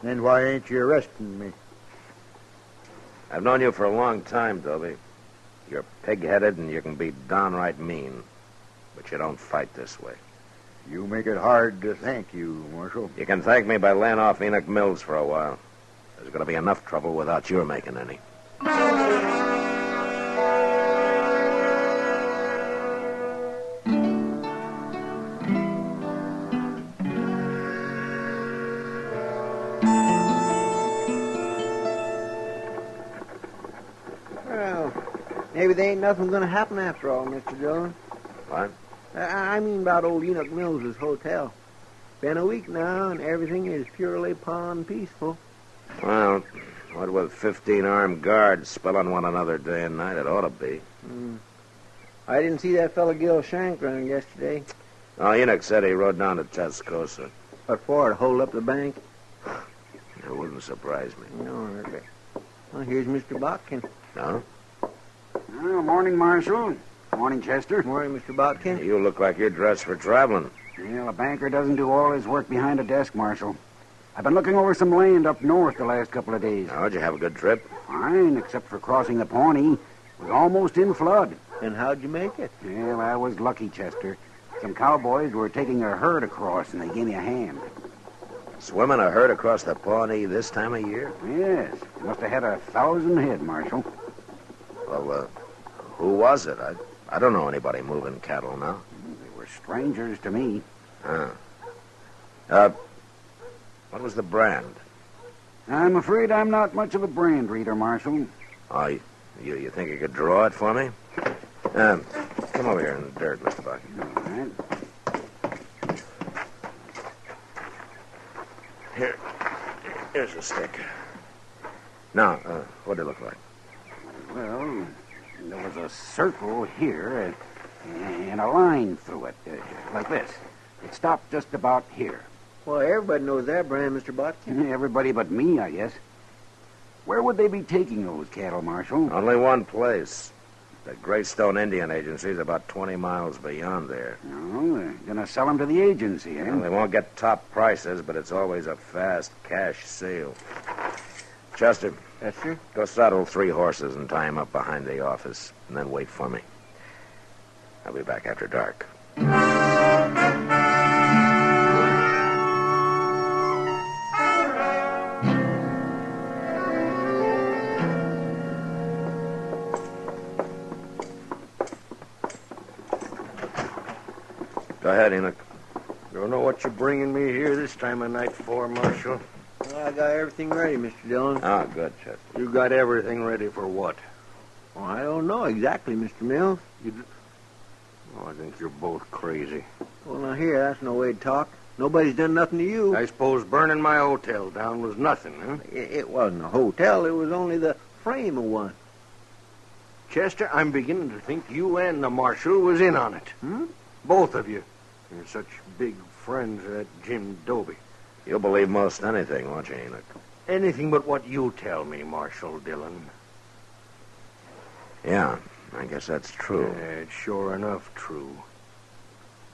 Then why ain't you arresting me? I've known you for a long time, Dobie. You're pig-headed and you can be downright mean. But you don't fight this way. You make it hard to thank you, Marshal. You can thank me by laying off Enoch Mills for a while. There's going to be enough trouble without your making any. Maybe there ain't nothing going to happen after all, Mr. Dillon. What? I mean about old Enoch Mills' hotel. Been a week now, and everything is purely pond peaceful. Well, what with 15 armed guards spilling one another day and night, it ought to be. I didn't see that fellow Gil Shank running yesterday. Oh, Enoch said he rode down to Tascosa. What for, to hold up the bank? It wouldn't surprise me. No, really. Well, here's Mr. Botkin. No? Well, morning, Marshal. Morning, Chester. Morning, Mr. Botkin. You look like you're dressed for traveling. Well, a banker doesn't do all his work behind a desk, Marshal. I've been looking over some land up north the last couple of days. How'd you have a good trip? Fine, except for crossing the Pawnee. It was almost in flood. And how'd you make it? Well, I was lucky, Chester. Some cowboys were taking a herd across, and they gave me a hand. Swimming a herd across the Pawnee this time of year? Yes. They must have had 1,000 head, Marshal. Well, who was it? I don't know anybody moving cattle now. They were strangers to me. What was the brand? I'm afraid I'm not much of a brand reader, Marshal. Oh, you think you could draw it for me? Come over here in the dirt, Mr. Bucky. All right. Here's a stick. Now, what did it look like? Well, there was a circle here and a line through it, like this. It stopped just about here. Well, everybody knows that brand, Mr. Botkin. Everybody but me, I guess. Where would they be taking those cattle, Marshal? Only one place. The Greystone Indian Agency is about 20 miles beyond there. Oh, they're going to sell them to the agency, eh? Well, they won't get top prices, but it's always a fast cash sale. Chester. Yes, sir? Go saddle 3 horses and tie them up behind the office, and then wait for me. I'll be back after dark. Go ahead, Enoch. Don't know what you're bringing me here this time of night for, Marshal. Well, I got everything ready, Mr. Dillon. Ah, good, Chester. You got everything ready for what? Well, I don't know exactly, Mr. Mills. Oh, I think you're both crazy. Well, now here, that's no way to talk. Nobody's done nothing to you. I suppose burning my hotel down was nothing, huh? It wasn't a hotel. It was only the frame of one. Chester, I'm beginning to think you and the Marshal was in on it. Both of you. You're such big friends of that Jim Doby. You'll believe most anything, won't you, Enoch? Anything but what you tell me, Marshal Dillon. Yeah, I guess that's true. Yeah, it's sure enough true.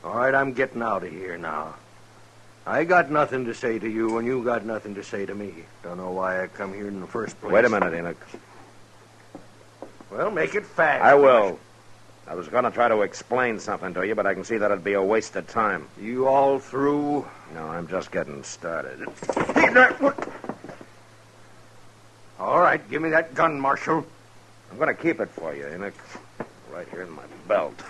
All right, I'm getting out of here now. I got nothing to say to you, and you got nothing to say to me. Don't know why I come here in the first place. Wait a minute, Enoch. Well, make it fast. I will. I was going to try to explain something to you, but I can see that it'd be a waste of time. You all through? No, I'm just getting started. All right, give me that gun, Marshal. I'm going to keep it for you, Enoch. Right here in my belt.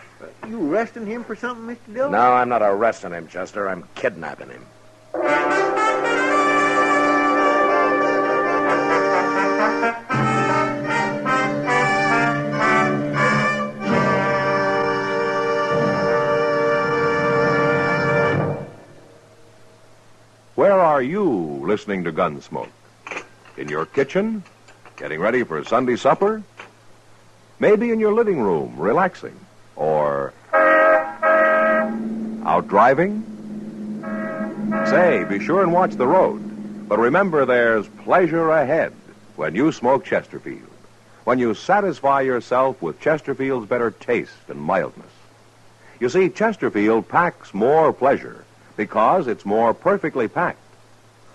You arresting him for something, Mr. Dillon? No, I'm not arresting him, Chester. I'm kidnapping him. Where are you listening to Gunsmoke? In your kitchen? Getting ready for Sunday supper? Maybe in your living room, relaxing? Or out driving? Say, be sure and watch the road. But remember, there's pleasure ahead when you smoke Chesterfield. When you satisfy yourself with Chesterfield's better taste and mildness. You see, Chesterfield packs more pleasure because it's more perfectly packed.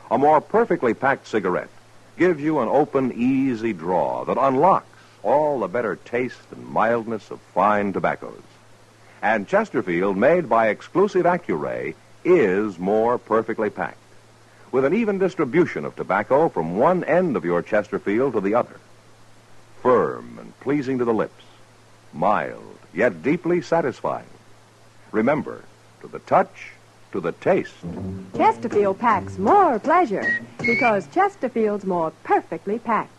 A more perfectly packed cigarette gives you an open, easy draw that unlocks all the better taste and mildness of fine tobaccos. And Chesterfield, made by exclusive Accuray, is more perfectly packed, with an even distribution of tobacco from one end of your Chesterfield to the other. Firm and pleasing to the lips, mild, yet deeply satisfying. Remember, to the touch, to the taste. Chesterfield packs more pleasure because Chesterfield's more perfectly packed.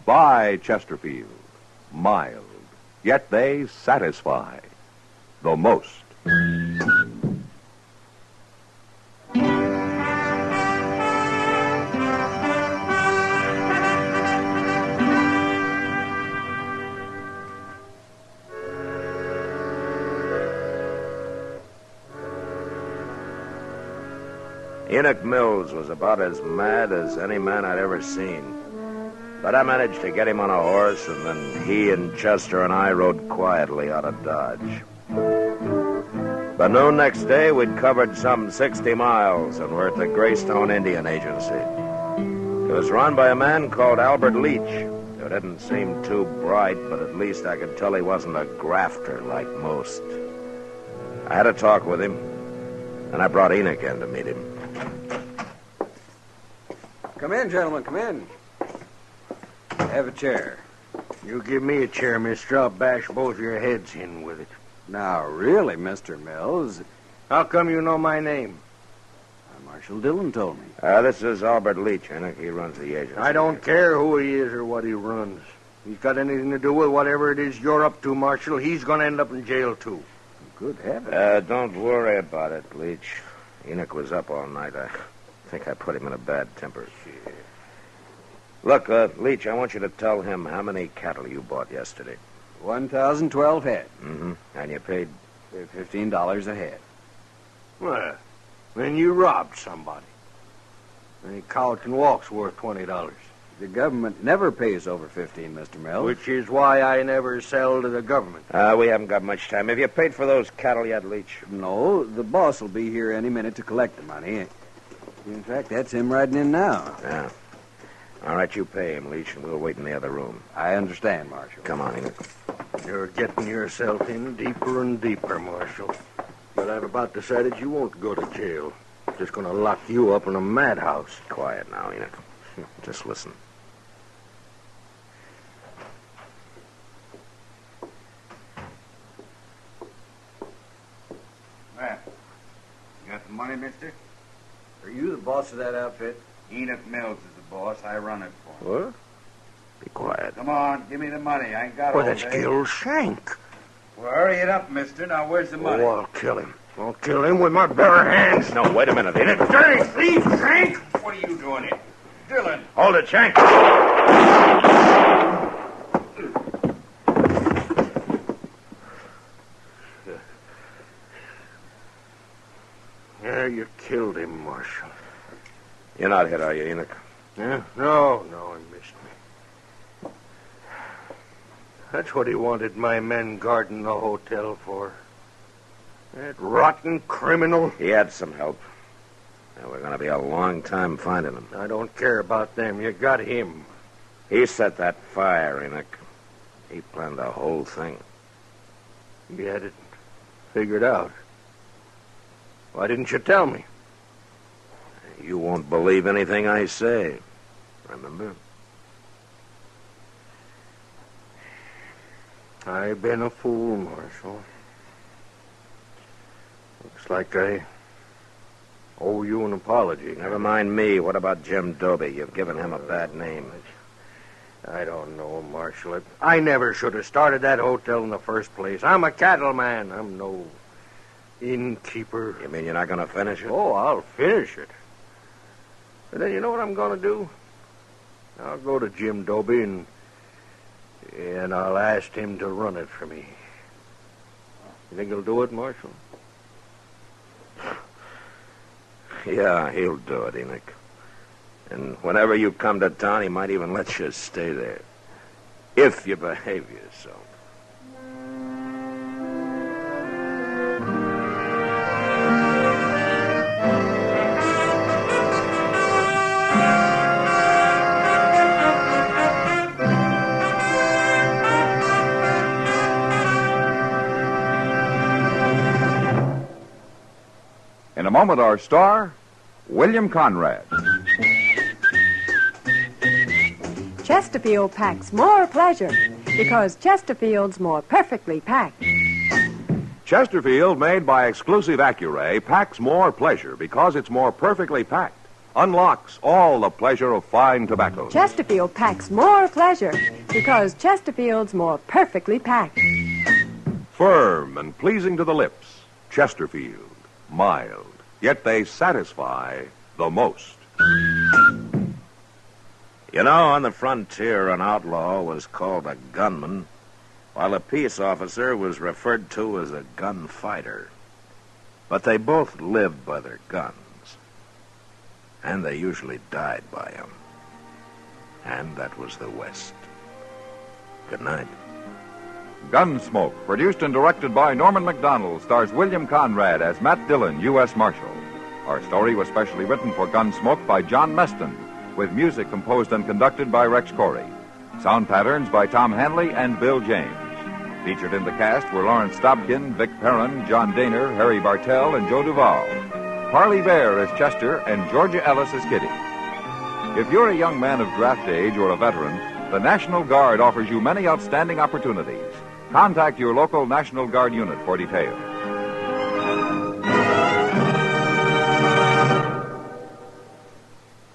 Buy Chesterfield. Mild, yet they satisfy the most. Enoch Mills was about as mad as any man I'd ever seen. But I managed to get him on a horse, and then he and Chester and I rode quietly out of Dodge. By noon next day, we'd covered some 60 miles and were at the Greystone Indian Agency. It was run by a man called Albert Leach, who didn't seem too bright, but at least I could tell he wasn't a grafter like most. I had a talk with him, and I brought Enoch in to meet him. Come in, gentlemen, come in. Have a chair. You give me a chair, mister. I'll bash both your heads in with it. Now, really, Mr. Mills. How come you know my name? Marshal Dillon told me. This is Albert Leach, and he runs the agency. I don't care who he is or what he runs. If he's got anything to do with whatever it is you're up to, Marshal, he's going to end up in jail, too. Good heavens. Don't worry about it, Leach. Enoch was up all night. I think I put him in a bad temper. Look, Leach, I want you to tell him how many cattle you bought yesterday. 1,012 head. Mm-hmm. And you paid? $15 a head. Well, then you robbed somebody. Any cow can walk's worth $20. The government never pays over 15, Mr. Mills. Which is why I never sell to the government. We haven't got much time. Have you paid for those cattle yet, Leach? No, the boss will be here any minute to collect the money. In fact, that's him riding in now. Yeah. All right, you pay him, Leach, and we'll wait in the other room. I understand, Marshal. Come on, Enoch. You're getting yourself in deeper and deeper, Marshal. But I've about decided you won't go to jail. I'm just going to lock you up in a madhouse. Quiet now, Enoch. Just listen. Well, you got the money, mister? Are you the boss of that outfit? Enoch Mills is the boss. I run it for him. What? Be quiet. Come on, give me the money. I ain't got Well, all that's day. Gil Shank. Well, hurry it up, mister. Now, where's the money? Oh, I'll kill him. I'll kill him with my bare hands. No, wait a minute, Enoch. Dirty thief, Shank! What are you doing here? Dillon. Hold it, Shank. Yeah, you killed him, Marshal. You're not hit, are you, Enoch? Yeah? No, he missed me. That's what he wanted my men guarding the hotel for. That rotten criminal. He had some help. And we're going to be a long time finding him. I don't care about them. You got him. He set that fire, Enoch. He planned the whole thing. He had it figured out. Why didn't you tell me? You won't believe anything I say. Remember? I've been a fool, Marshal. Looks like I owe you an apology. Never mind me. What about Jim Doby? You've given him a bad name. I don't know, Marshal. I never should have started that hotel in the first place. I'm a cattleman. I'm no innkeeper. You mean you're not going to finish it? Oh, I'll finish it. But then you know what I'm going to do? I'll go to Jim Doby and I'll ask him to run it for me. You think he'll do it, Marshal? Yeah, he'll do it, Enoch. And whenever you come to town, he might even let you stay there. If you behave yourself. In a moment, our star, William Conrad. Chesterfield packs more pleasure because Chesterfield's more perfectly packed. Chesterfield, made by exclusive Accuray, packs more pleasure because it's more perfectly packed. Unlocks all the pleasure of fine tobacco. Chesterfield packs more pleasure because Chesterfield's more perfectly packed. Firm and pleasing to the lips. Chesterfield. Mild. Yet they satisfy the most. You know, on the frontier, an outlaw was called a gunman, while a peace officer was referred to as a gunfighter. But they both lived by their guns, and they usually died by them. And that was the West. Good night. Gunsmoke, produced and directed by Norman Macdonnell, stars William Conrad as Matt Dillon, U.S. Marshal. Our story was specially written for Gunsmoke by John Meston, with music composed and conducted by Rex Corey. Sound patterns by Tom Hanley and Bill James. Featured in the cast were Lawrence Dobkin, Vic Perrin, John Dehner, Harry Bartell, and Joe Duvall. Parley Bear as Chester, and Georgia Ellis as Kitty. If you're a young man of draft age or a veteran, the National Guard offers you many outstanding opportunities. Contact your local National Guard unit for details.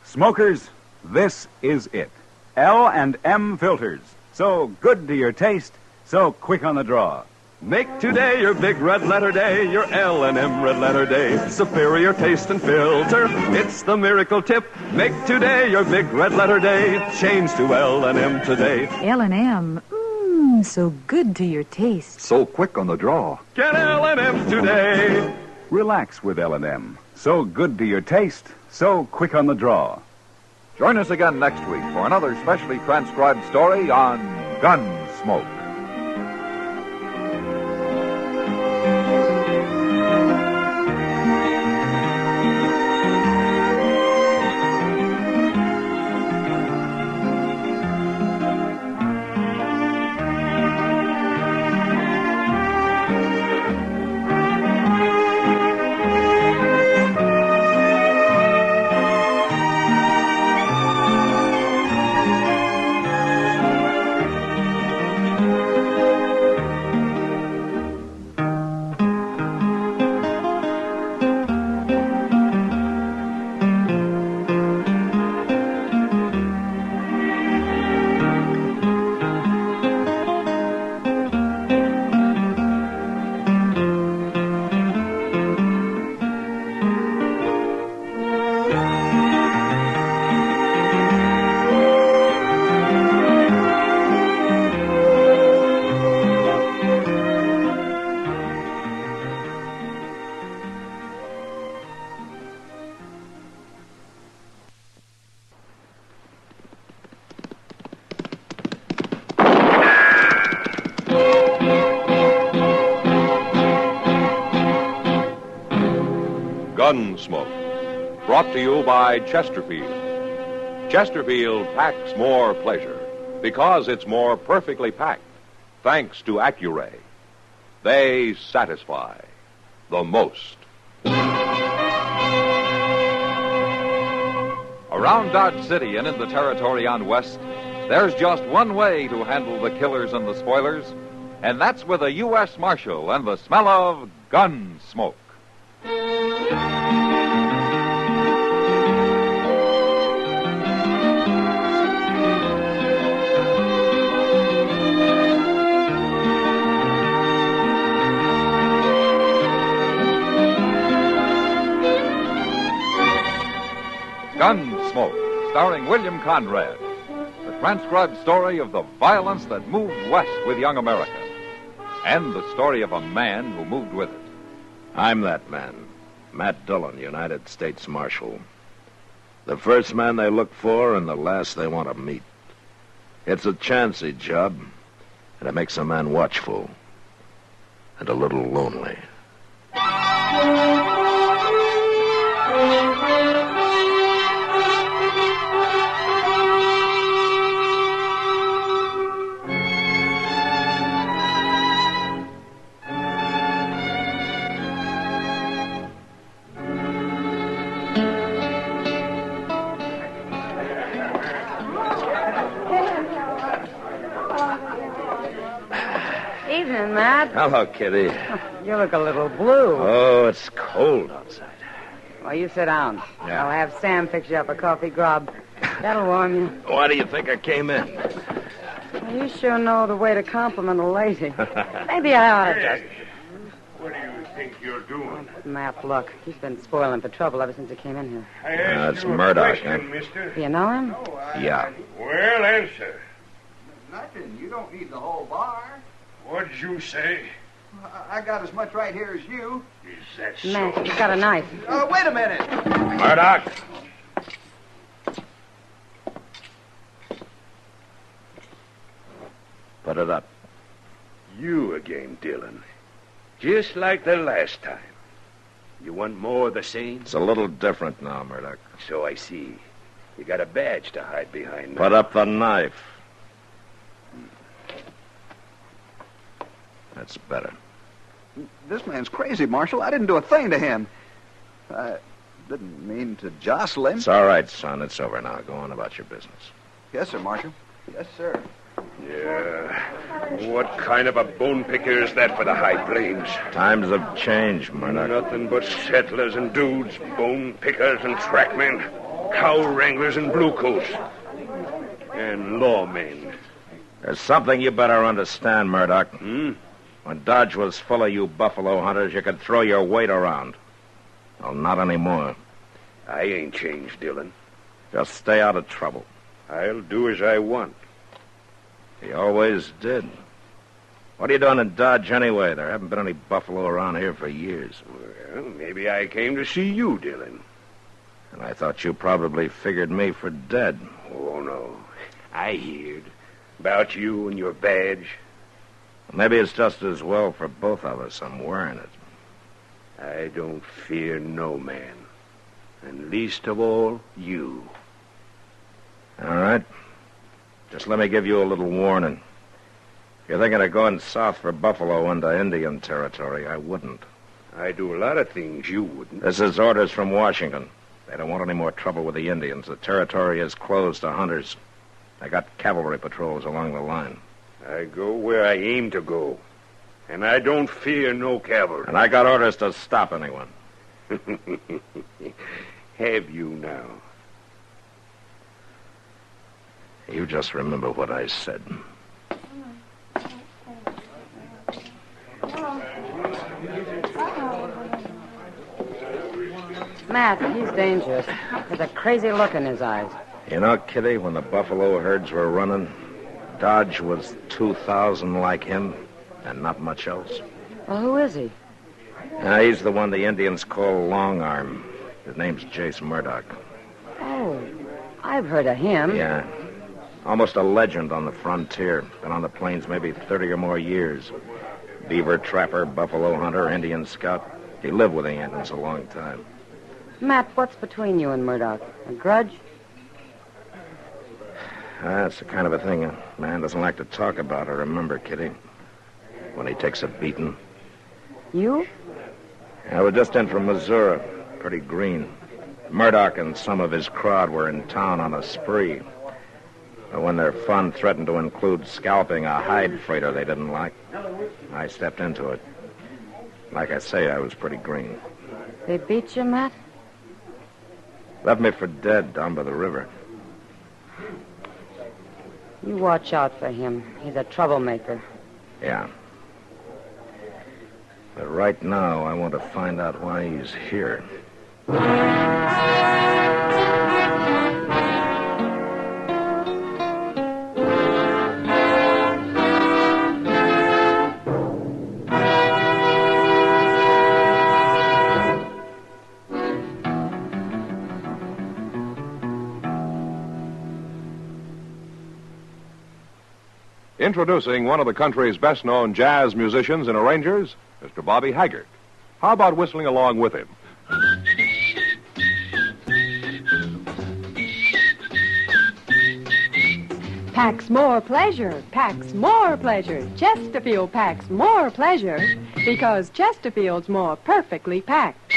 Smokers, this is it. L&M filters. So good to your taste, so quick on the draw. Make today your big red letter day, your L&M red letter day. Superior taste and filter, it's the miracle tip. Make today your big red letter day. Change to L&M today. L&M, so good to your taste. So quick on the draw. Get L&M today. Relax with L&M. So good to your taste, so quick on the draw. Join us again next week for another specially transcribed story on Gunsmoke. Gunsmoke, brought to you by Chesterfield. Chesterfield packs more pleasure because it's more perfectly packed, thanks to Accuray. They satisfy the most. Around Dodge City and in the territory on West, there's just one way to handle the killers and the spoilers, and that's with a U.S. Marshal and the smell of Gunsmoke. Gunsmoke, starring William Conrad, the transcribed story of the violence that moved west with young America, and the story of a man who moved with it. I'm that man, Matt Dillon, United States Marshal. The first man they look for and the last they want to meet. It's a chancy job, and it makes a man watchful and a little lonely. Evening, Matt. Hello, Kitty. You look a little blue. Oh, it's cold outside. Well, you sit down. Yeah. I'll have Sam fix you up a coffee grub. That'll warm you. Why do you think I came in? Well, you sure know the way to compliment a lady. Maybe I ought to just... What do you think you're doing? Matt, look. He's been spoiling for trouble ever since he came in here. I asked It's you a Murdoch, question, huh? mister. Do you know him? Yeah. Well, answer. Nothing. You don't need the whole bar. What'd you say? I got as much right here as you. Is that so? Matt, he's got a knife. Wait a minute. Murdoch! Put it up. You again, Dillon. Just like the last time. You want more of the same? It's a little different now, Murdoch. So I see. You got a badge to hide behind. Put up the knife. That's better. This man's crazy, Marshal. I didn't do a thing to him. I didn't mean to jostle him. It's all right, son. It's over now. Go on about your business. Yes, sir, Marshal. Yes, sir. Yeah. What kind of a bone picker is that for the high plains? Times have changed, Murdoch. Nothing but settlers and dudes, bone pickers and trackmen, cow wranglers and bluecoats, and lawmen. There's something you better understand, Murdoch. When Dodge was full of you buffalo hunters, you could throw your weight around. Well, not anymore. I ain't changed, Dillon. Just stay out of trouble. I'll do as I want. He always did. What are you doing in Dodge anyway? There haven't been any buffalo around here for years. Well, maybe I came to see you, Dillon. And I thought you probably figured me for dead. Oh, no. I heard about you and your badge. Maybe it's just as well for both of us I'm wearing it. I don't fear no man. And least of all, you. All right. Just let me give you a little warning. If you're thinking of going south for buffalo into Indian territory, I wouldn't. I do a lot of things you wouldn't. This is orders from Washington. They don't want any more trouble with the Indians. The territory is closed to hunters. They got cavalry patrols along the line. I go where I aim to go. And I don't fear no cavalry. And I got orders to stop anyone. Have you now? You just remember what I said. Matt, he's dangerous. There's a crazy look in his eyes. You know, Kitty, when the buffalo herds were running, Dodge was 2,000 like him and not much else. Well, who is he? He's the one the Indians call Long Arm. His name's Jace Murdoch. Oh, I've heard of him. Yeah. Almost a legend on the frontier. Been on the plains maybe 30 or more years. Beaver trapper, buffalo hunter, Indian scout. He lived with the Indians a long time. Matt, what's between you and Murdoch? A grudge? That's the kind of a thing a man doesn't like to talk about or remember, Kitty. When he takes a beating. You? I was just in from Missouri. Pretty green. Murdoch and some of his crowd were in town on a spree. But when their fun threatened to include scalping a hide freighter they didn't like, I stepped into it. Like I say, I was pretty green. They beat you, Matt? Left me for dead down by the river. You watch out for him. He's a troublemaker. Yeah. But right now, I want to find out why he's here. Introducing one of the country's best-known jazz musicians and arrangers, Mr. Bobby Haggart. How about whistling along with him? Packs more pleasure, packs more pleasure. Chesterfield packs more pleasure because Chesterfield's more perfectly packed.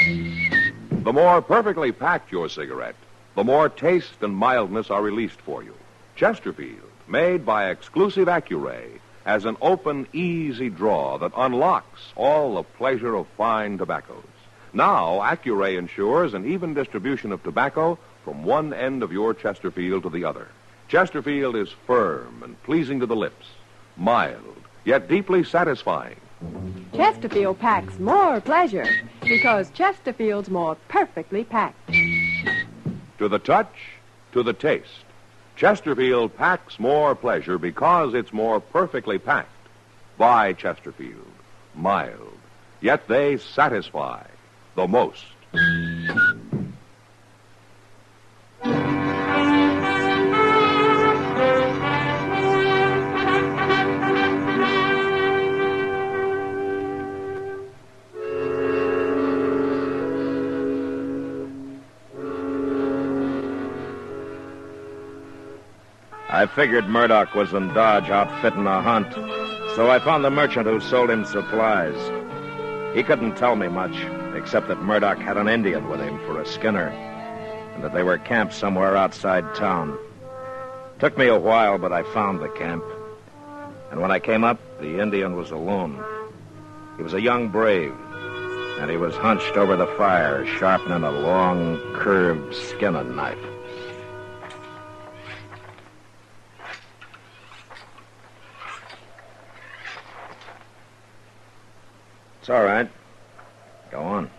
The more perfectly packed your cigarette, the more taste and mildness are released for you. Chesterfield, made by exclusive Accuray, has an open, easy draw that unlocks all the pleasure of fine tobaccos. Now, Accuray ensures an even distribution of tobacco from one end of your Chesterfield to the other. Chesterfield is firm and pleasing to the lips, mild, yet deeply satisfying. Chesterfield packs more pleasure because Chesterfield's more perfectly packed. To the touch, to the taste, Chesterfield packs more pleasure because it's more perfectly packed. By Chesterfield, mild, yet they satisfy the most. I figured Murdoch was in Dodge outfitting a hunt, so I found the merchant who sold him supplies. He couldn't tell me much, except that Murdoch had an Indian with him for a skinner, and that they were camped somewhere outside town. Took me a while, but I found the camp. And when I came up, the Indian was alone. He was a young brave, and he was hunched over the fire, sharpening a long, curved skinning knife. It's all right. Go on.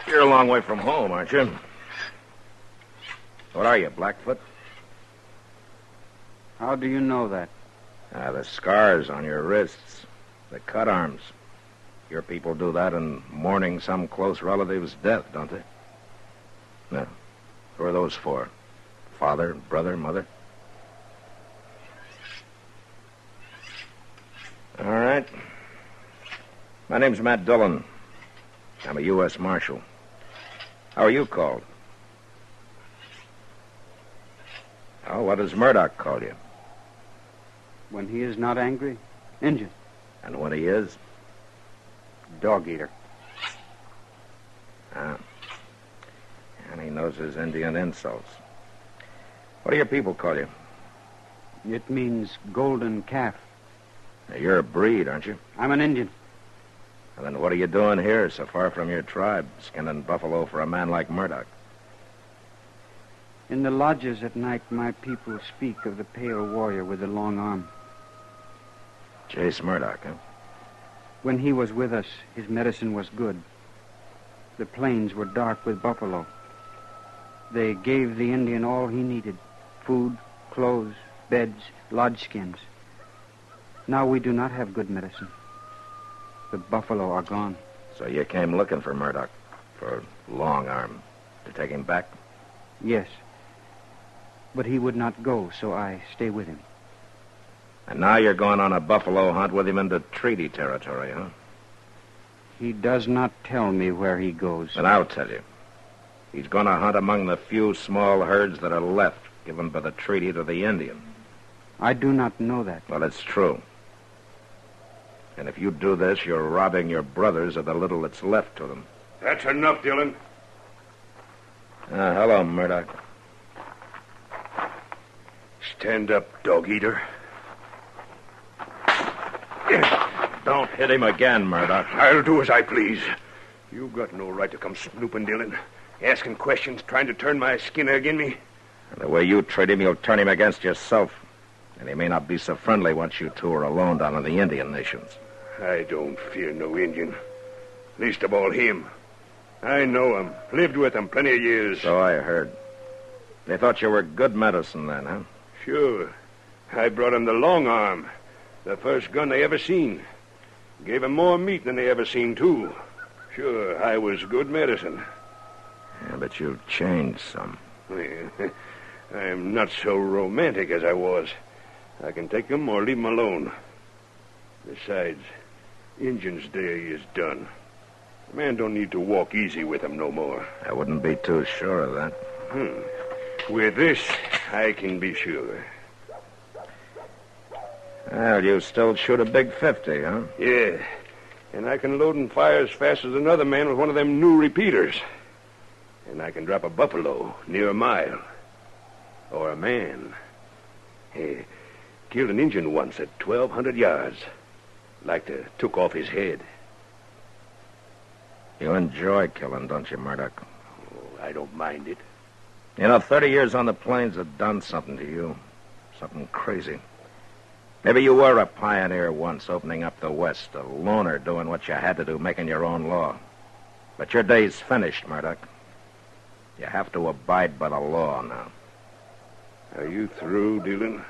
You're a long way from home, aren't you? What are you, Blackfoot? How do you know that? The scars on your wrists, the cut arms. Your people do that in mourning some close relative's death, don't they? No. Who are those for? Father, brother, mother? All right. My name's Matt Dillon. I'm a U.S. Marshal. How are you called? Oh, what does Murdoch call you? When he is not angry, Injun. And when he is? Dog eater. Ah. And he knows his Indian insults. What do your people call you? It means golden calf. Now, you're a breed, aren't you? I'm an Indian. And then what are you doing here, so far from your tribe, skinning buffalo for a man like Murdoch? In the lodges at night, my people speak of the pale warrior with the long arm. Jace Murdoch, huh? When he was with us, his medicine was good. The plains were dark with buffalo. They gave the Indian all he needed: food, clothes, beds, lodge skins. Now we do not have good medicine. The buffalo are gone. So you came looking for Murdoch, for Long Arm, to take him back? Yes. But he would not go, so I stay with him. And now you're going on a buffalo hunt with him into treaty territory, huh? He does not tell me where he goes. And I'll tell you. He's going to hunt among the few small herds that are left, given by the treaty to the Indian. I do not know that. Well, it's true. And if you do this, you're robbing your brothers of the little that's left to them. That's enough, Dillon. Hello, Murdoch. Stand up, dog eater. Don't hit him again, Murdoch. I'll do as I please. You've got no right to come snooping, Dillon. Asking questions, trying to turn my skinner agin me. And the way you treat him, you'll turn him against yourself. And he may not be so friendly once you two are alone down in the Indian nations. I don't fear no Indian. Least of all him. I know him. Lived with him plenty of years. So I heard. They thought you were good medicine then, huh? Sure. I brought him the long arm. The first gun they ever seen. Gave him more meat than they ever seen, too. Sure, I was good medicine. Yeah, but you've changed some. I'm not so romantic as I was. I can take him or leave him alone. Besides, Injun's day is done. A man don't need to walk easy with him no more. I wouldn't be too sure of that. With this, I can be sure. Well, you still shoot a big 50, huh? Yeah. And I can load and fire as fast as another man with one of them new repeaters. And I can drop a buffalo near a mile. Or a man. Hey, killed an Injun once at 1,200 yards. Like to took off his head. You enjoy killing, don't you, Murdoch? Oh, I don't mind it. You know, 30 years on the plains have done something to you. Something crazy. Maybe you were a pioneer once, opening up the West, a loner doing what you had to do, making your own law. But your day's finished, Murdoch. You have to abide by the law now. Are you through, Dillon?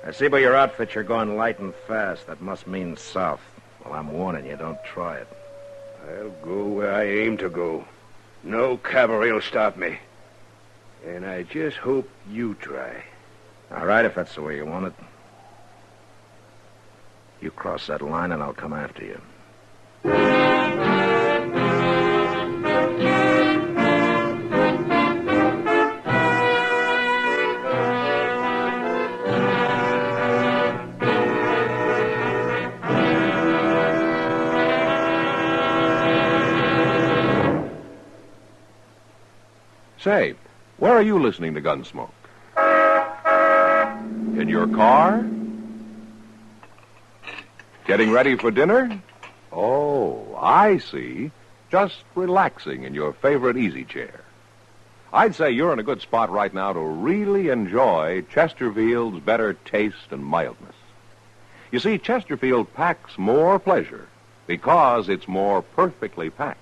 I see by your outfit you're going light and fast. That must mean south. Well, I'm warning you, don't try it. I'll go where I aim to go. No cavalry will stop me. And I just hope you try. All right, if that's the way you want it. You cross that line and I'll come after you. Say, where are you listening to Gunsmoke? In your car? Getting ready for dinner? Oh, I see. Just relaxing in your favorite easy chair. I'd say you're in a good spot right now to really enjoy Chesterfield's better taste and mildness. You see, Chesterfield packs more pleasure because it's more perfectly packed.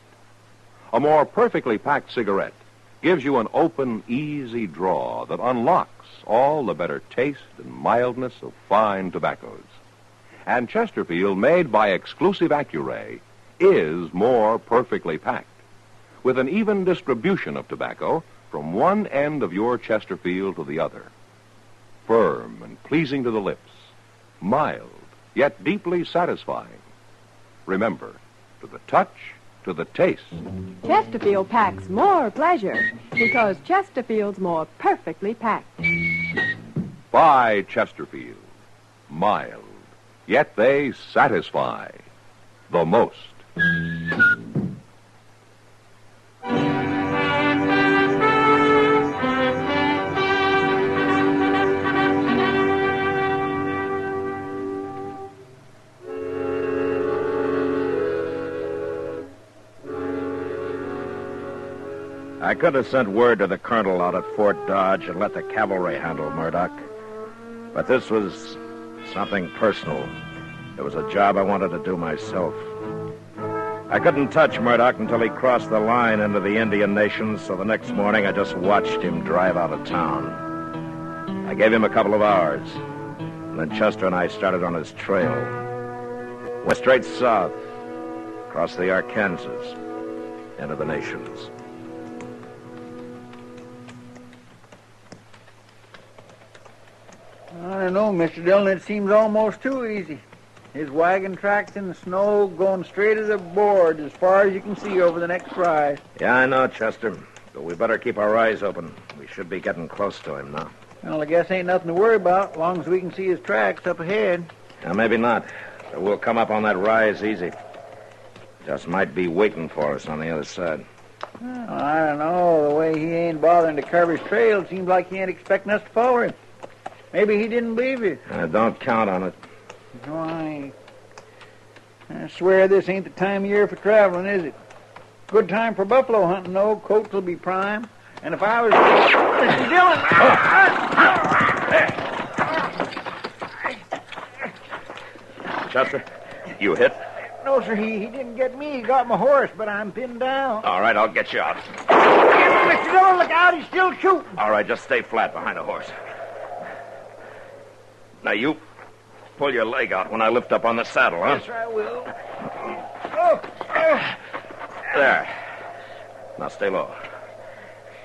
A more perfectly packed cigarette gives you an open, easy draw that unlocks all the better taste and mildness of fine tobaccos. And Chesterfield, made by exclusive Accuray, is more perfectly packed, with an even distribution of tobacco from one end of your Chesterfield to the other. Firm and pleasing to the lips, mild, yet deeply satisfying. Remember, to the touch, to the taste. Chesterfield packs more pleasure because Chesterfield's more perfectly packed. By Chesterfield. Mild, yet they satisfy the most. I could have sent word to the colonel out at Fort Dodge and let the cavalry handle Murdoch. But this was something personal. It was a job I wanted to do myself. I couldn't touch Murdoch until he crossed the line into the Indian Nations, so the next morning I just watched him drive out of town. I gave him a couple of hours, and then Chester and I started on his trail. Went straight south, across the Arkansas, into the Nations. I don't know, Mr. Dillon. It seems almost too easy. His wagon tracks in the snow going straight as a board as far as you can see over the next rise. Yeah, I know, Chester. But we better keep our eyes open. We should be getting close to him now. Well, I guess ain't nothing to worry about as long as we can see his tracks up ahead. Now, maybe not. But we'll come up on that rise easy. Just might be waiting for us on the other side. Well, I don't know. The way he ain't bothering to cover his trail, it seems like he ain't expecting us to follow him. Maybe he didn't believe you. Don't count on it. Why, I swear this ain't the time of year for traveling, is it? Good time for buffalo hunting, though. Coats will be prime. And if I was... Mr. Dillon! Chester, you hit? No, sir, he didn't get me. He got my horse, but I'm pinned down. All right, I'll get you out. Mr. Dillon, look out. He's still shooting. All right, just stay flat behind the horse. Now, you pull your leg out when I lift up on the saddle, huh? Yes, sir, I will. Oh. There. Now, stay low.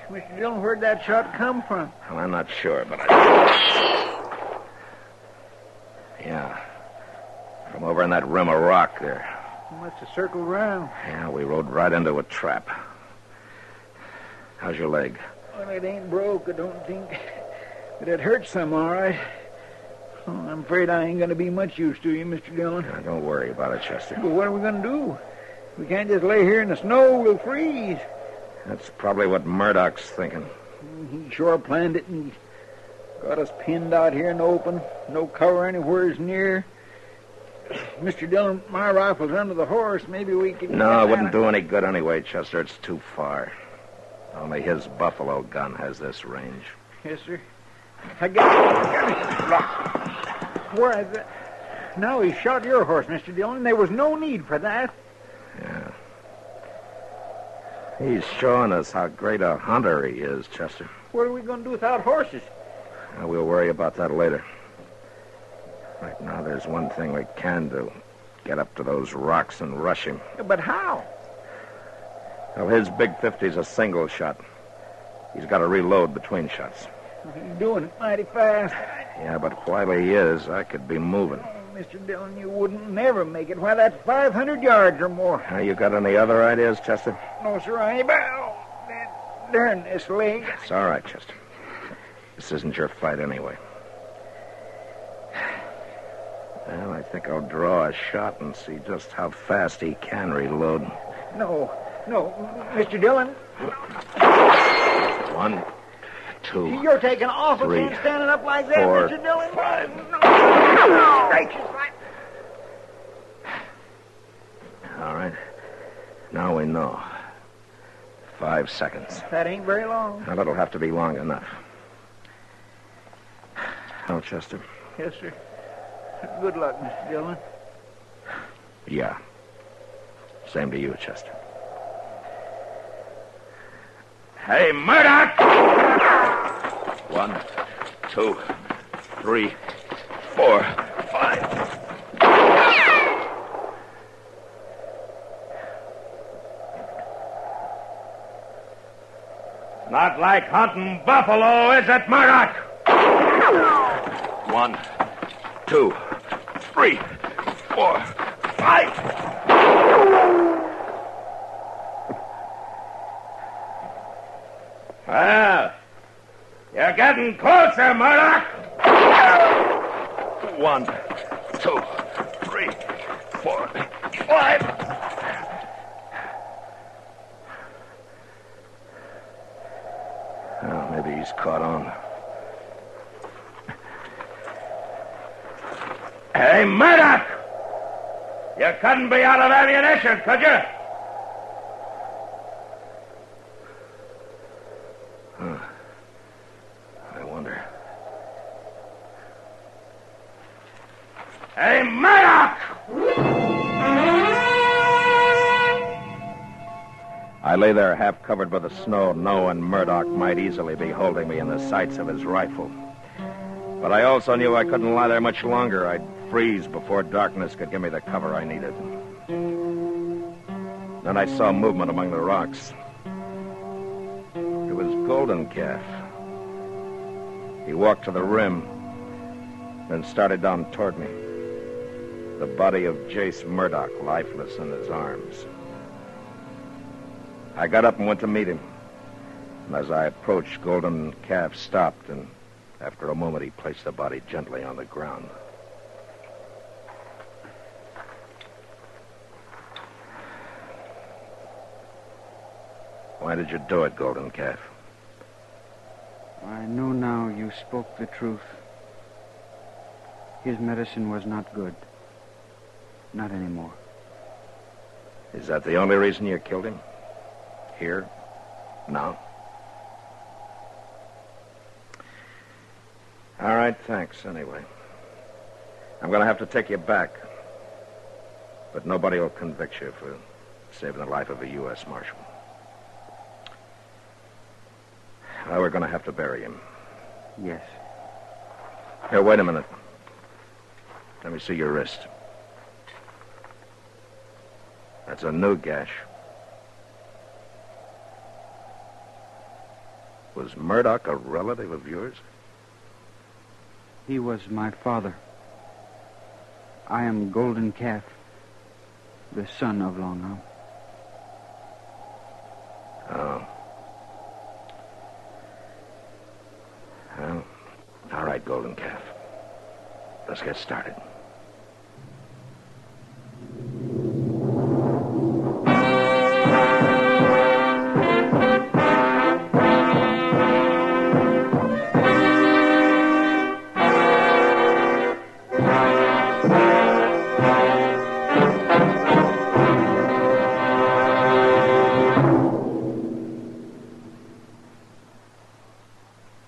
Mr. Dillon, where'd that shot come from? Well, I'm not sure, but Yeah. From over in that rim of rock there. He must have circled around. Yeah, we rode right into a trap. How's your leg? Well, it ain't broke, I don't think. But it hurts some, all right. Oh, I'm afraid I ain't going to be much use to you, Mr. Dillon. Now, don't worry about it, Chester. But what are we going to do? We can't just lay here in the snow. We'll freeze. That's probably what Murdoch's thinking. He sure planned it, and he got us pinned out here in the open. No cover anywhere near. Mr. Dillon, my rifle's under the horse. Maybe we can... No, it wouldn't do any good anyway, Chester. It's too far. Only his buffalo gun has this range. Yes, sir. I got it. Where is it? No, he shot your horse, Mr. Dillon. There was no need for that. Yeah. He's showing us how great a hunter he is, Chester. What are we going to do without horses? We'll worry about that later. Right now, there's one thing we can do. Get up to those rocks and rush him. But how? Well, his Big 50's a single shot. He's got to reload between shots. He's doing it mighty fast. Yeah, but while he is, I could be moving. Oh, Mr. Dillon, you wouldn't never make it. Why, that's 500 yards or more. You got any other ideas, Chester? No, sir, I ain't. Darn this leg. It's all right, Chester. This isn't your fight anyway. Well, I think I'll draw a shot and see just how fast he can reload. No, Mr. Dillon. 1, 2. You're taking awful 3, chance standing up like that, 4, Mr. Dillon. 5. No, gracious, All right. Now we know. 5 seconds. that ain't very long. Well, it'll have to be long enough. Oh, Chester. Yes, sir. Good luck, Mr. Dillon. Yeah. Same to you, Chester. Hey, Murdoch! 1, 2, 3, 4, 5. Not like hunting buffalo, is it, Murdoch? 1, 2, 3, 4, 5. Well, you're getting closer, Murdoch. 1, 2, 3, 4, 5. Well, maybe he's caught on. Hey, Murdoch! You couldn't be out of ammunition, could you? I wonder. Hey, Murdoch! I lay there half covered by the snow, knowing Murdoch might easily be holding me in the sights of his rifle. But I also knew I couldn't lie there much longer. I'd freeze before darkness could give me the cover I needed. Then I saw movement among the rocks. It was Golden Calf. He walked to the rim, then started down toward me. The body of Jace Murdoch lifeless in his arms. I got up and went to meet him. And as I approached, Golden Calf stopped, and after a moment he placed the body gently on the ground. Why did you do it, Golden Calf? I know now you spoke the truth. His medicine was not good. Not anymore. Is that the only reason you killed him? Here? Now? All right, thanks, anyway. I'm going to have to take you back. But nobody will convict you for saving the life of a U.S. Marshal. Well, we're going to have to bury him. Yes. Here, wait a minute. Let me see your wrist. That's a new gash. Was Murdoch a relative of yours? He was my father. I am Golden Calf, the son of Long Arm. Oh. Well, all right, Golden Calf. Let's get started.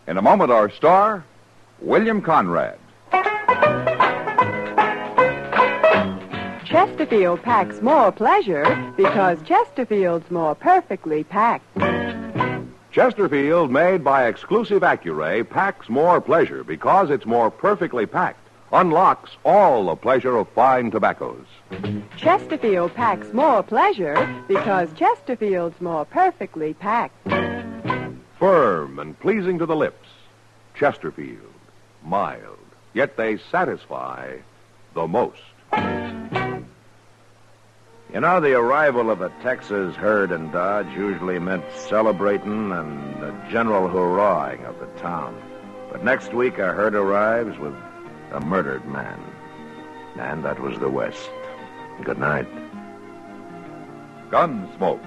In a moment, our star, William Conrad. Chesterfield packs more pleasure because Chesterfield's more perfectly packed. Chesterfield, made by exclusive Accuray, packs more pleasure because it's more perfectly packed. Unlocks all the pleasure of fine tobaccos. Chesterfield packs more pleasure because Chesterfield's more perfectly packed. Firm and pleasing to the lips. Chesterfield. Mild. Yet they satisfy the most. You know, the arrival of a Texas herd in Dodge usually meant celebrating and a general hurrahing of the town. But next week, a herd arrives with a murdered man. And that was the West. Good night. Gunsmoke,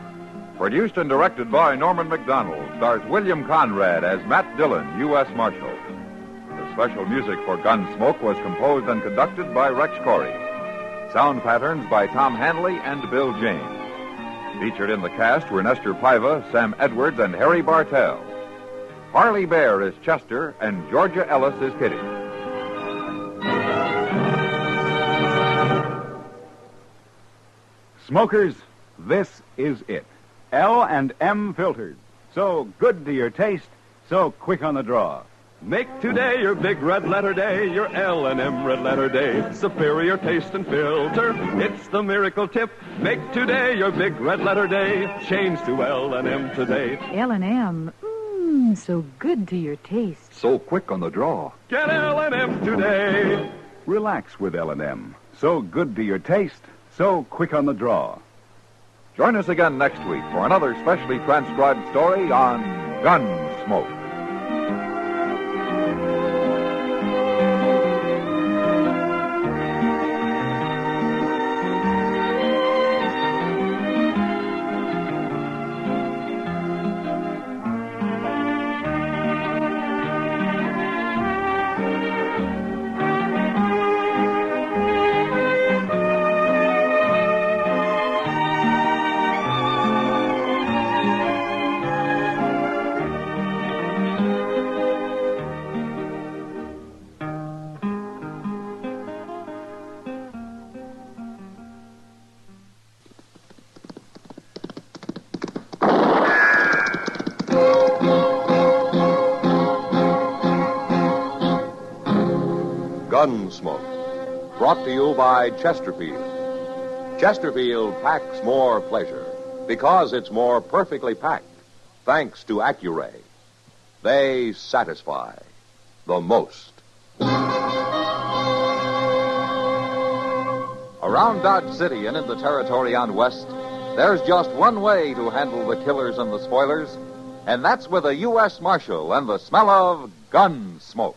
Produced and directed by Norman Macdonnell, stars William Conrad as Matt Dillon, U.S. Marshal. The special music for Gunsmoke was composed and conducted by Rex Corey. Sound patterns by Tom Hanley and Bill James. Featured in the cast were Nestor Paiva, Sam Edwards, and Harry Bartell. Harley Bear is Chester, and Georgia Ellis is Kitty. Smokers, this is it. L&M filters. So good to your taste, so quick on the draw. Make today your big red letter day, your L&M red letter day. Superior taste and filter, it's the miracle tip. Make today your big red letter day. Change to L&M today. L&M, so good to your taste. So quick on the draw. Get L&M today. Relax with L&M. So good to your taste, so quick on the draw. Join us again next week for another specially transcribed story on Gunsmoke. Gunsmoke, brought to you by Chesterfield. Chesterfield packs more pleasure because it's more perfectly packed, thanks to Accuray. They satisfy the most. Around Dodge City and in the territory on West, there's just one way to handle the killers and the spoilers, and that's with a U.S. Marshal and the smell of Gunsmoke.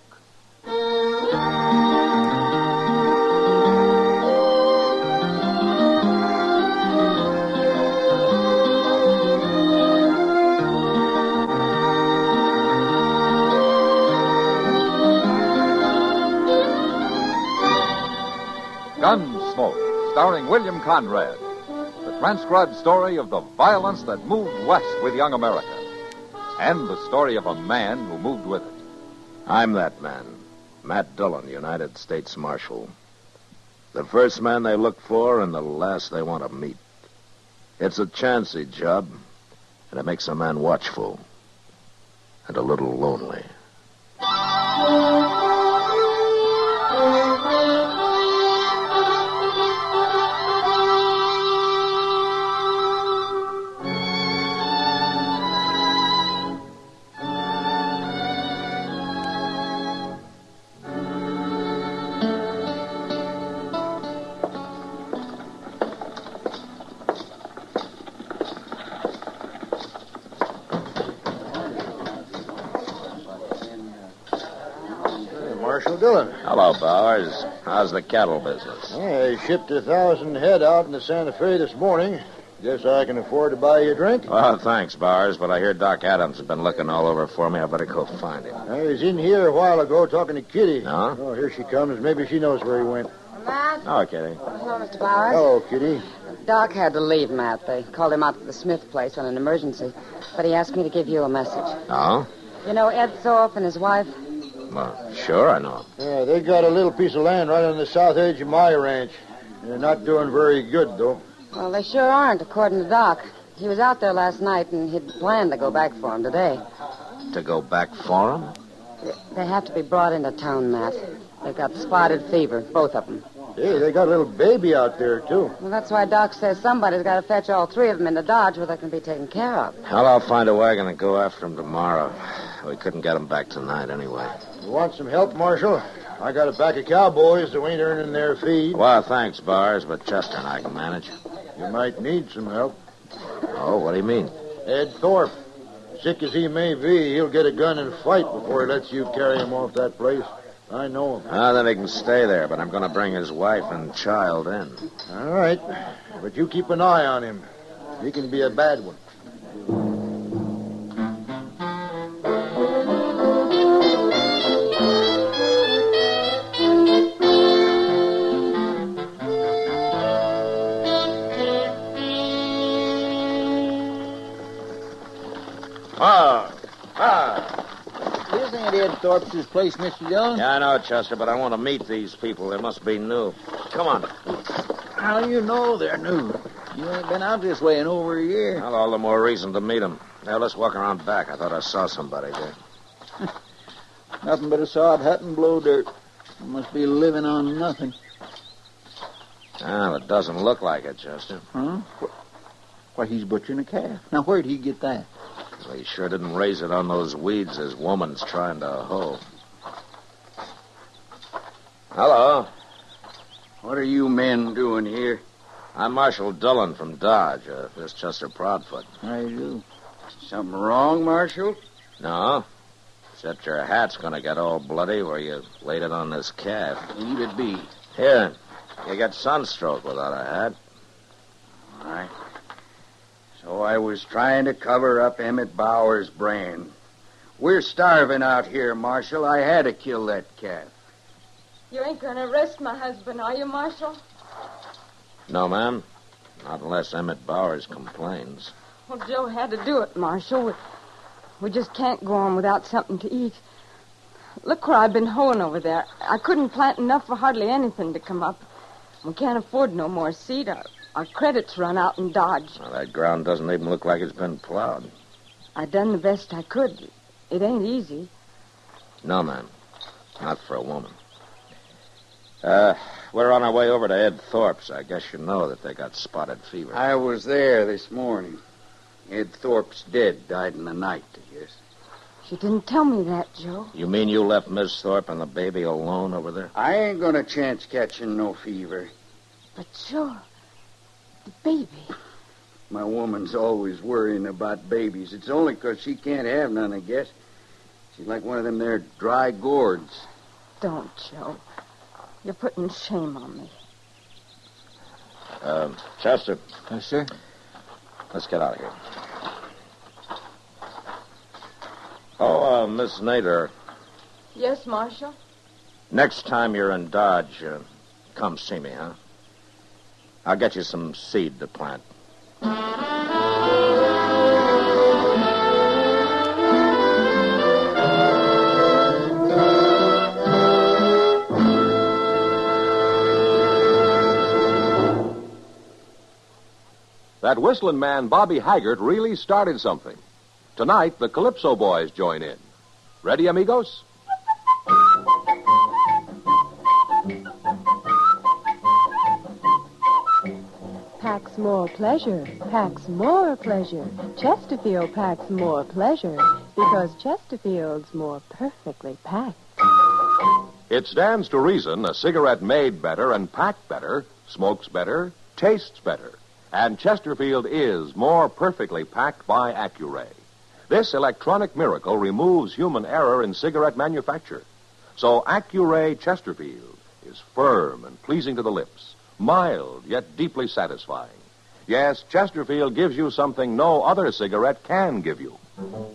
Gunsmoke, starring William Conrad. The transcribed story of the violence that moved west with young America. And the story of a man who moved with it. I'm that man, Matt Dillon, United States Marshal. The first man they look for and the last they want to meet. It's a chancy job, and it makes a man watchful and a little lonely. Marshal Dillon. Hello, Bowers. How's the cattle business? I shipped 1,000 head out into Santa Fe this morning. Guess I can afford to buy you a drink? Well, thanks, Bowers, but I hear Doc Adams has been looking all over for me. I better go find him. I was in here a while ago talking to Kitty. No? Oh, here she comes. Maybe she knows where he went. Matt? Oh, Kitty. Hello, Mr. Bowers. Hello, Kitty. Doc had to leave, Matt. They called him out to the Smith place on an emergency. But he asked me to give you a message. Oh? You know Ed Thorpe and his wife? Well, sure, I know. Yeah, they got a little piece of land right on the south edge of my ranch. They're not doing very good, though. Well, they sure aren't, according to Doc. He was out there last night, and he'd planned to go back for him today. To go back for him? They have to be brought into town, Matt. They've got spotted fever, both of them. Hey, they got a little baby out there, too. Well, that's why Doc says somebody's got to fetch all three of them into Dodge where they can be taken care of. Well, I'll find a wagon and go after them tomorrow. We couldn't get them back tonight anyway. You want some help, Marshal? I got a pack of cowboys that ain't earning their feed. Well, thanks, Bars, but Chester and I can manage. You might need some help. Oh, what do you mean? Ed Thorpe. Sick as he may be, he'll get a gun and fight before he lets you carry him off that place. I know him. Then he can stay there, but I'm going to bring his wife and child in. All right. But you keep an eye on him. He can be a bad one. This ain't Ed Thorpe's place, Mr. Dillon. Yeah, I know, Chester, but I want to meet these people. They must be new. Come on. How do you know they're new? You ain't been out this way in over a year. Well, all the more reason to meet them. Now, let's walk around back. I thought I saw somebody there. Nothing but a sod hut and blow dirt. You must be living on nothing. Well, it doesn't look like it, Chester. Huh? Why, he's butchering a calf. Now, where'd he get that? Well, he sure didn't raise it on those weeds his woman's trying to hoe. Hello. What are you men doing here? I'm Marshal Dillon from Dodge. This Chester Proudfoot. How you do? Something wrong, Marshal? No. Except your hat's going to get all bloody where you laid it on this calf. Leave it be. Here. You get sunstroke without a hat. All right. So I was trying to cover up Emmett Bauer's brand. We're starving out here, Marshal. I had to kill that calf. You ain't going to arrest my husband, are you, Marshal? No, ma'am. Not unless Emmett Bowers complains. Well, Joe had to do it, Marshal. We just can't go on without something to eat. Look where I've been hoeing over there. I couldn't plant enough for hardly anything to come up. We can't afford no more seed. Our credits run out in Dodge. Well, that ground doesn't even look like it's been plowed. I done the best I could. It ain't easy. No, ma'am. Not for a woman. We're on our way over to Ed Thorpe's. I guess you know that they got spotted fever. I was there this morning. Ed Thorpe's dead. Died in the night, I guess. You didn't tell me that, Joe. You mean you left Miss Thorpe and the baby alone over there? I ain't gonna chance catching no fever. But, Joe, the baby. My woman's always worrying about babies. It's only 'cause she can't have none, I guess. She's like one of them there dry gourds. Don't, Joe. You're putting shame on me. Chester. Yes, sir? Let's get out of here. Oh, Miss Nader, Yes, Marshal? next time you're in Dodge, come see me, huh? I'll get you some seed to plant. That whistling man, Bobby Haggart, really started something. Tonight, the Calypso Boys join in. Ready, amigos? Packs more pleasure, packs more pleasure. Chesterfield packs more pleasure because Chesterfield's more perfectly packed. It stands to reason a cigarette made better and packed better smokes better, tastes better. And Chesterfield is more perfectly packed by Accuray. This electronic miracle removes human error in cigarette manufacture. So Accuray Chesterfield is firm and pleasing to the lips, mild yet deeply satisfying. Yes, Chesterfield gives you something no other cigarette can give you.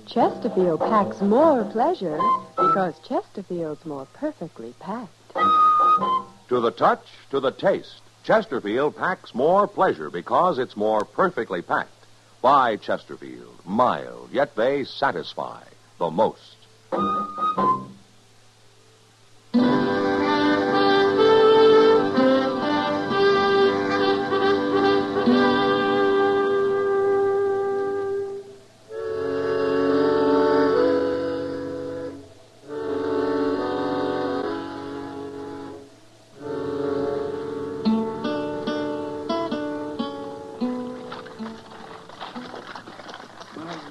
Chesterfield packs more pleasure because Chesterfield's more perfectly packed. To the touch, to the taste, Chesterfield packs more pleasure because it's more perfectly packed. By Chesterfield, mild, yet they satisfy the most.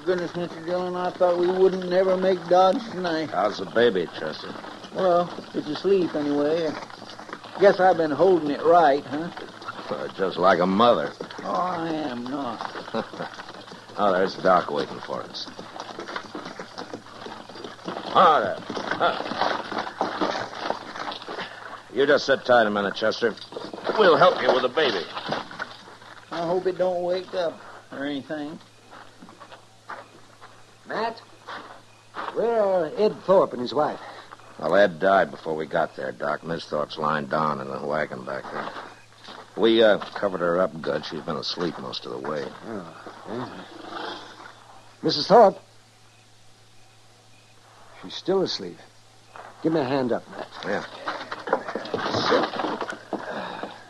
Goodness, Mr. Dillon, I thought we wouldn't never make Dodge tonight. How's the baby, Chester? Well, it's asleep anyway. Guess I've been holding it right, huh? Just like a mother. Oh, I am not. Oh, there's Doc waiting for us. Oh, there. You just sit tight a minute, Chester. We'll help you with the baby. I hope it don't wake up or anything. Matt, where are Ed Thorpe and his wife? Well, Ed died before we got there, Doc. Miss Thorpe's lying down in the wagon back there. We covered her up good. She's been asleep most of the way. Oh, yeah. Mrs. Thorpe, She's still asleep. Give me a hand up, Matt. Yeah.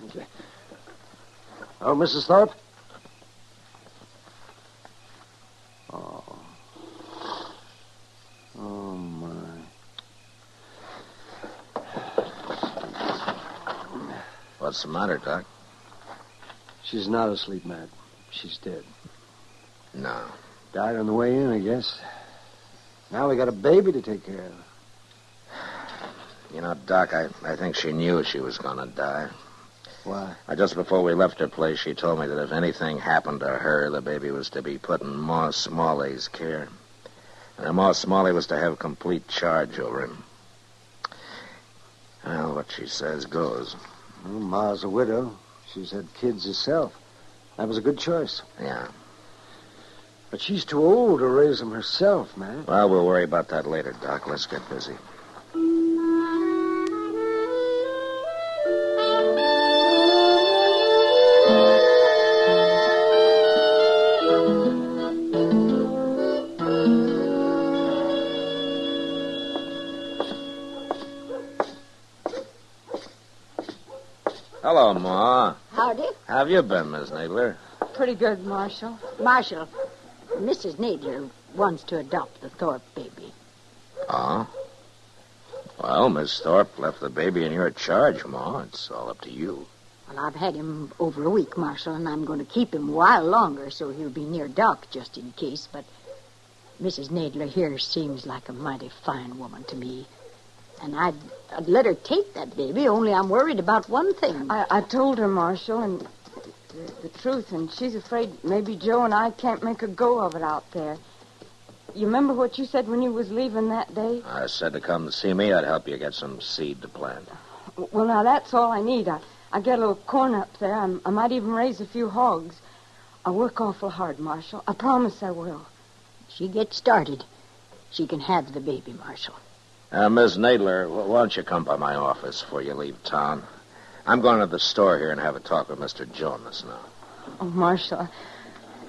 Okay. Oh, Mrs. Thorpe? Oh. Oh, my. What's the matter, Doc? She's not asleep, Matt. She's dead. No. Died on the way in, I guess. Now we got a baby to take care of. You know, Doc, I think she knew she was going to die. Why? Just before we left her place, she told me that if anything happened to her, the baby was to be put in Ma Smalley's care. And Ma Smalley was to have complete charge over him. Well, what she says goes. Well, Ma's a widow. She's had kids herself. That was a good choice. Yeah. But she's too old to raise them herself, man. Well, we'll worry about that later, Doc. Let's get busy. Hello, Ma. Howdy. How have you been, Miss Nadler? Pretty good, Marshal. Marshal, Mrs. Nadler wants to adopt the Thorpe baby. Oh? Well, Miss Thorpe left the baby in your charge, Ma. It's all up to you. Well, I've had him over a week, Marshal, and I'm going to keep him a while longer so he'll be near Doc just in case. But Mrs. Nadler here seems like a mighty fine woman to me. And I'd let her take that baby, only I'm worried about one thing. I told her, Marshal, and the truth, and she's afraid maybe Joe and I can't make a go of it out there. You remember what you said when you was leaving that day? I said to come to see me. I'd help you get some seed to plant. Well, now, that's all I need. I get a little corn up there. I might even raise a few hogs. I work awful hard, Marshal. I promise I will. She gets started. She can have the baby, Marshal. Miss Nadler, why don't you come by my office before you leave town? I'm going to the store here and have a talk with Mr. Jonas now. Oh, Marshal,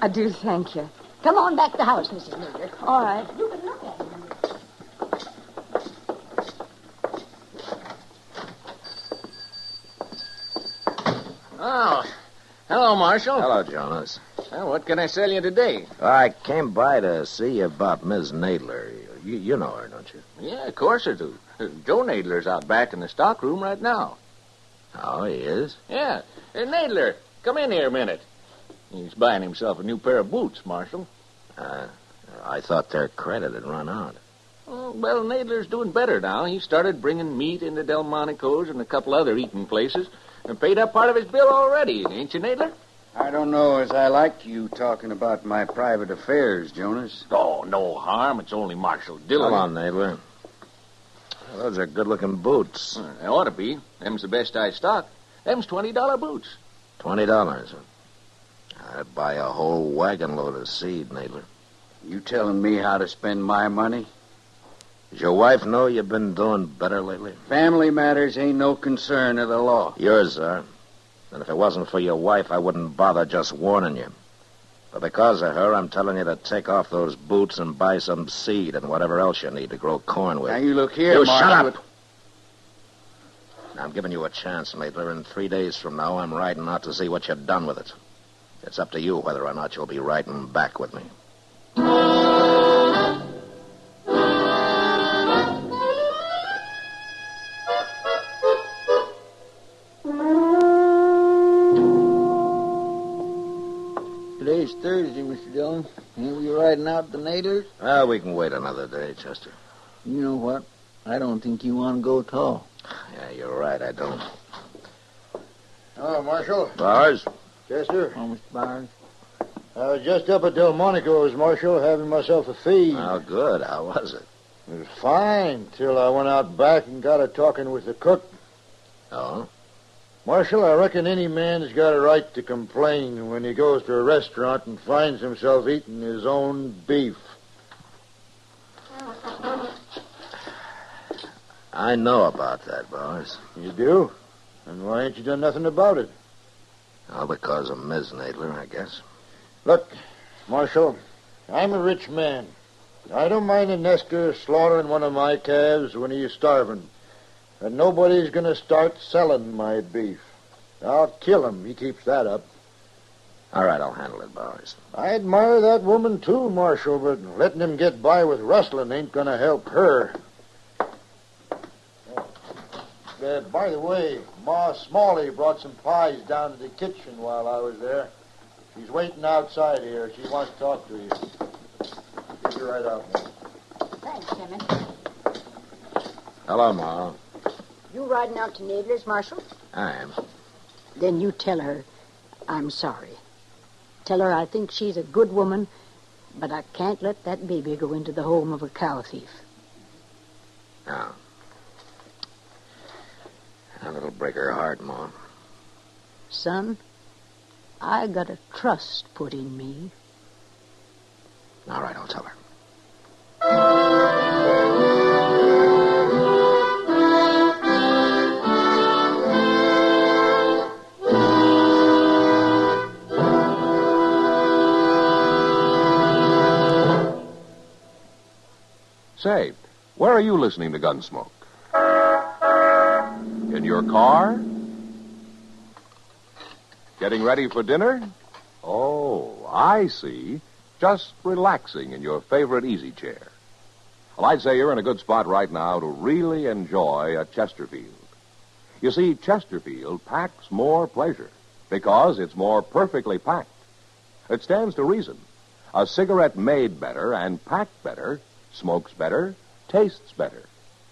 I do thank you. Come on back to the house, Mrs. Nadler. All right. You can look at him. Oh, hello, Marshal. Hello, Jonas. Well, what can I sell you today? I came by to see you about Miss Nadler. You know her, don't you? Yeah, of course I do. Joe Nadler's out back in the stock room right now. Oh, he is? Yeah. Nadler, come in here a minute. He's buying himself a new pair of boots, Marshal. I thought their credit had run out. Oh, well, Nadler's doing better now. He started bringing meat into Delmonico's and a couple other eating places and paid up part of his bill already, ain't you, Nadler? I don't know as I like you talking about my private affairs, Jonas. Oh, no harm. It's only Marshal Dillon. Come on, Nadler. Those are good-looking boots. They ought to be. Them's the best I stock. Them's $20 boots. $20? I'd buy a whole wagon load of seed, Nadler. You telling me how to spend my money? Does your wife know you've been doing better lately? Family matters ain't no concern of the law. Yours are. And if it wasn't for your wife, I wouldn't bother just warning you. But because of her, I'm telling you to take off those boots and buy some seed and whatever else you need to grow corn with. Now, you look here, You Marshal. shut up! Now, I'm giving you a chance, Nadler, and 3 days from now, I'm riding out to see what you've done with it. It's up to you whether or not you'll be riding back with me. Today's Thursday, Mr. Dillon. Ain't we riding out the Nadlers? Well, we can wait another day, Chester. You know what? I don't think you want to go at all. Yeah, you're right, I don't. Hello, Marshal. Bars? Chester? Oh, Mr. Byers. I was just up at Delmonico's, Marshal, having myself a feed. Oh, good. How was it? It was fine, till I went out back and got a talking with the cook. Oh? Marshal, I reckon any man's got a right to complain when he goes to a restaurant and finds himself eating his own beef. I know about that, Bars. You do? And why ain't you done nothing about it? Oh, because of Miss Nadler, I guess. Look, Marshal, I'm a rich man. I don't mind a Nester slaughtering one of my calves when he's starving. And nobody's going to start selling my beef. I'll kill him. He keeps that up. All right, I'll handle it, Bowers. I admire that woman, too, Marshal, but letting him get by with rustling ain't going to help her. By the way, Ma Smalley brought some pies down to the kitchen while I was there. She's waiting outside here. She wants to talk to you. Get her right out, man. Thanks, Timmy. Hello, Ma. You riding out to Nadler's, Marshal? I am. Then you tell her I'm sorry. Tell her I think she's a good woman, but I can't let that baby go into the home of a cow thief. No. That'll break her heart, Ma. Son, I got a trust put in me. All right, I'll tell her. Say, where are you listening to Gunsmoke? In your car? Getting ready for dinner? Oh, I see. Just relaxing in your favorite easy chair. Well, I'd say you're in a good spot right now to really enjoy a Chesterfield. You see, Chesterfield packs more pleasure because it's more perfectly packed. It stands to reason. A cigarette made better and packed better smokes better, tastes better.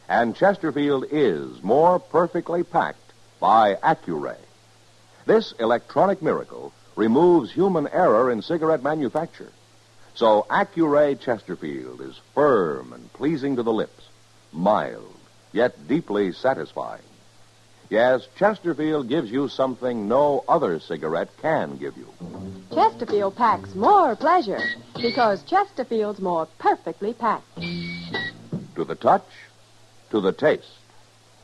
And Chesterfield is more perfectly packed by Accuray. This electronic miracle removes human error in cigarette manufacture. So Accuray Chesterfield is firm and pleasing to the lips, mild, yet deeply satisfying. Yes, Chesterfield gives you something no other cigarette can give you. Chesterfield packs more pleasure because Chesterfield's more perfectly packed. To the touch, to the taste.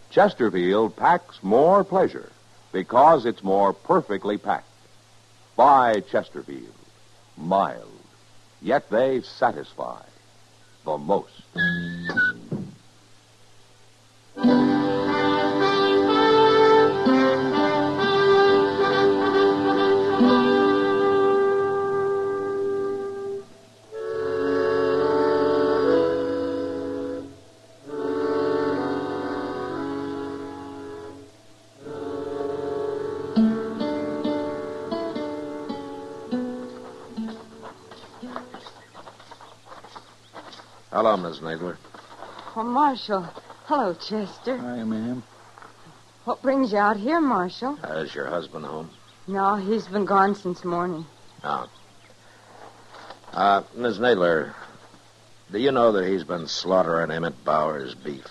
Chesterfield packs more pleasure because it's more perfectly packed. Buy Chesterfield. Mild, yet they satisfy the most. Hello, Miss Nadler. Oh, Marshal. Hello, Chester. Hi, ma'am. What brings you out here, Marshal? Is your husband home? No, he's been gone since morning. Oh. Miss Nadler, do you know that he's been slaughtering Emmett Bowers' beef?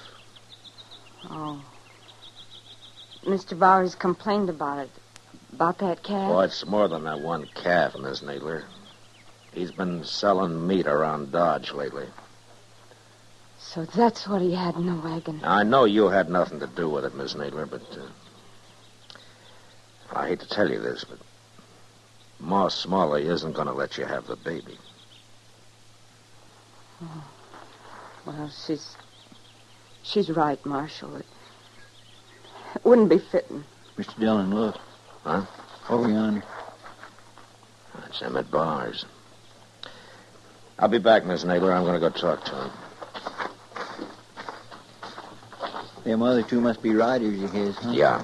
Oh. Mr. Bowers complained about it. About that calf? Oh, it's more than that one calf, Miss Nadler. He's been selling meat around Dodge lately. So that's what he had in the wagon. I know you had nothing to do with it, Miss Nadler, but I hate to tell you this, but Ma Smalley isn't going to let you have the baby. Oh. Well, she's right, Marshal. It wouldn't be fitting. Mr. Dillon, look. Huh? Over yonder. That's Emmett Bowers. I'll be back, Miss Nadler. I'm going to go talk to him. Them other two must be riders of his, huh? Yeah.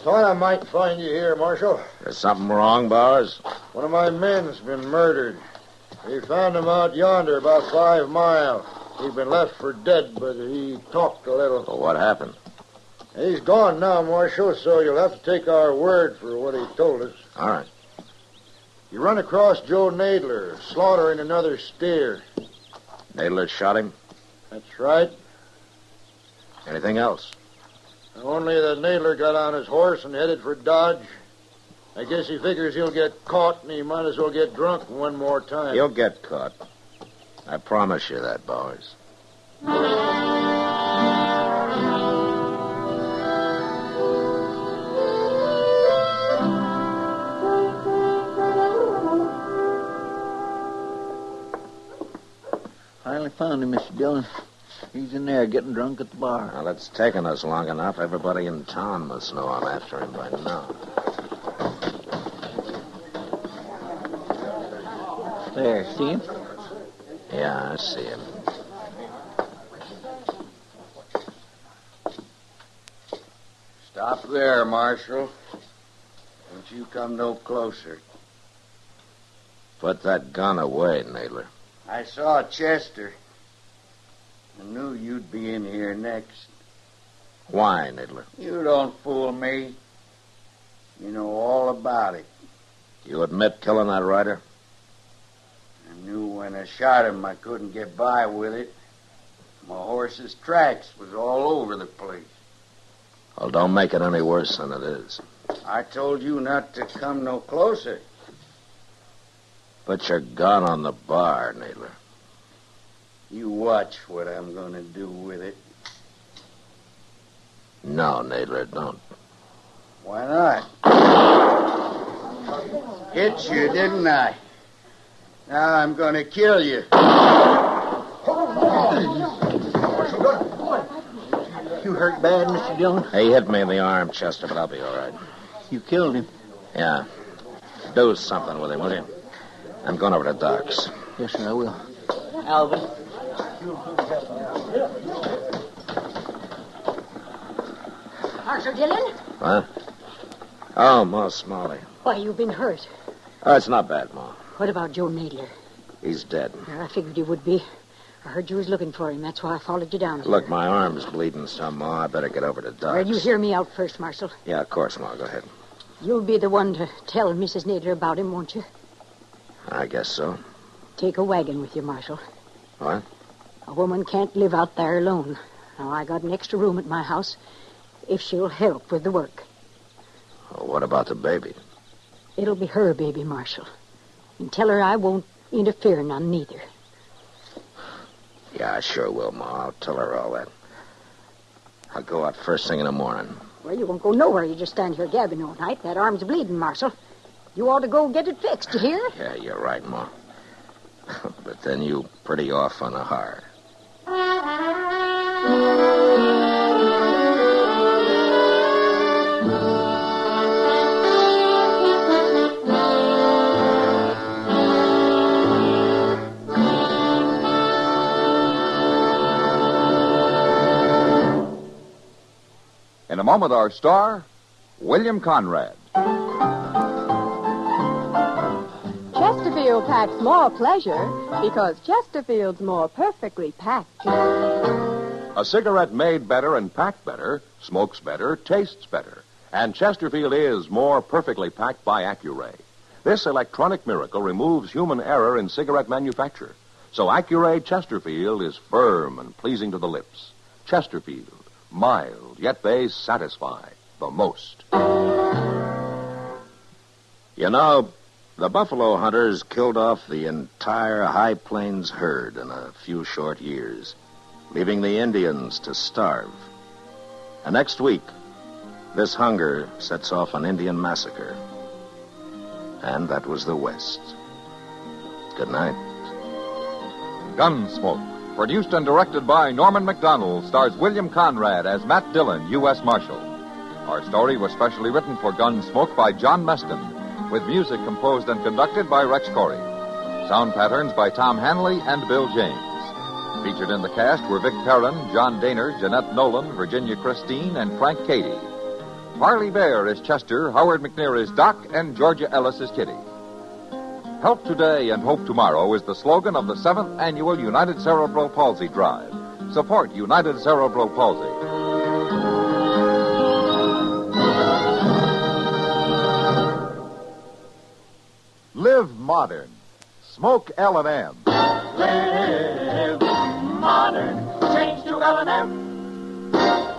Thought I might find you here, Marshal. There's something wrong, Bowers? One of my men's been murdered. We found him out yonder about 5 miles. He'd been left for dead, but he talked a little. Well, what happened? He's gone now, Marshal, so you'll have to take our word for what he told us. All right. You run across Joe Nadler, slaughtering another steer. Nadler shot him? That's right. Anything else? Only that Nadler got on his horse and headed for Dodge. I guess he figures he'll get caught, and he might as well get drunk one more time. He'll get caught. I promise you that, Bowers. found him, Mr. Dillon. He's in there getting drunk at the bar. Well, it's taken us long enough. Everybody in town must know I'm after him by now. There, see him? Yeah, I see him. Stop there, Marshal. Don't you come no closer. Put that gun away, Nadler. I saw Chester. I knew you'd be in here next. Why, Nadler? You don't fool me. You know all about it. You admit killing that rider? I knew when I shot him I couldn't get by with it. My horse's tracks was all over the place. Well, don't make it any worse than it is. I told you not to come no closer. Put your gun on the bar, Nadler. You watch what I'm going to do with it. No, Nadler, don't. Why not? Hit you, didn't I? Now I'm going to kill you. You hurt bad, Mr. Dillon? He hit me in the arm, Chester, but I'll be all right. You killed him? Yeah. Do something with him, will you? I'm going over to Doc's. Yes, sir, I will. Alvin. Marshal Dillon? What? Oh, Ma Smalley. Why, you've been hurt. Oh, it's not bad, Ma. What about Joe Nadler? He's dead. Yeah, I figured he would be. I heard you was looking for him. That's why I followed you down here. Look, my arm's bleeding some, Ma. I better get over to Doc's. Well, you hear me out first, Marshal. Yeah, of course, Ma. Go ahead. You'll be the one to tell Mrs. Nadler about him, won't you? I guess so. Take a wagon with you, Marshal. What? A woman can't live out there alone. Now, I got an extra room at my house if she'll help with the work. Well, what about the baby? It'll be her baby, Marshal. And tell her I won't interfere none, neither. Yeah, I sure will, Ma. I'll tell her all that. I'll go out first thing in the morning. Well, you won't go nowhere. You just stand here gabbing all night. That arm's bleeding, Marshal. You ought to go get it fixed, you hear? Yeah, you're right, Ma. But then you pretty off on the hard. In a moment, our star, William Conrad. Chesterfield packs more pleasure because Chesterfield's more perfectly packed. A cigarette made better and packed better, smokes better, tastes better. And Chesterfield is more perfectly packed by Accuray. This electronic miracle removes human error in cigarette manufacture. So Accuray Chesterfield is firm and pleasing to the lips. Chesterfield, mild, yet they satisfy the most. You know, the buffalo hunters killed off the entire High Plains herd in a few short years, leaving the Indians to starve. And next week, this hunger sets off an Indian massacre. And that was the West. Good night. Gunsmoke, produced and directed by Norman Macdonnell, stars William Conrad as Matt Dillon, U.S. Marshal. Our story was specially written for Gunsmoke by John Meston, with music composed and conducted by Rex Corey. Sound patterns by Tom Hanley and Bill James. Featured in the cast were Vic Perrin, John Dehner, Jeanette Nolan, Virginia Christine, and Frank Cady. Harley Bear is Chester, Howard McNear is Doc, and Georgia Ellis is Kitty. Help today and hope tomorrow is the slogan of the 7th Annual United Cerebral Palsy Drive. Support United Cerebral Palsy. Live modern. Smoke L&M. Live modern. Change to L&M.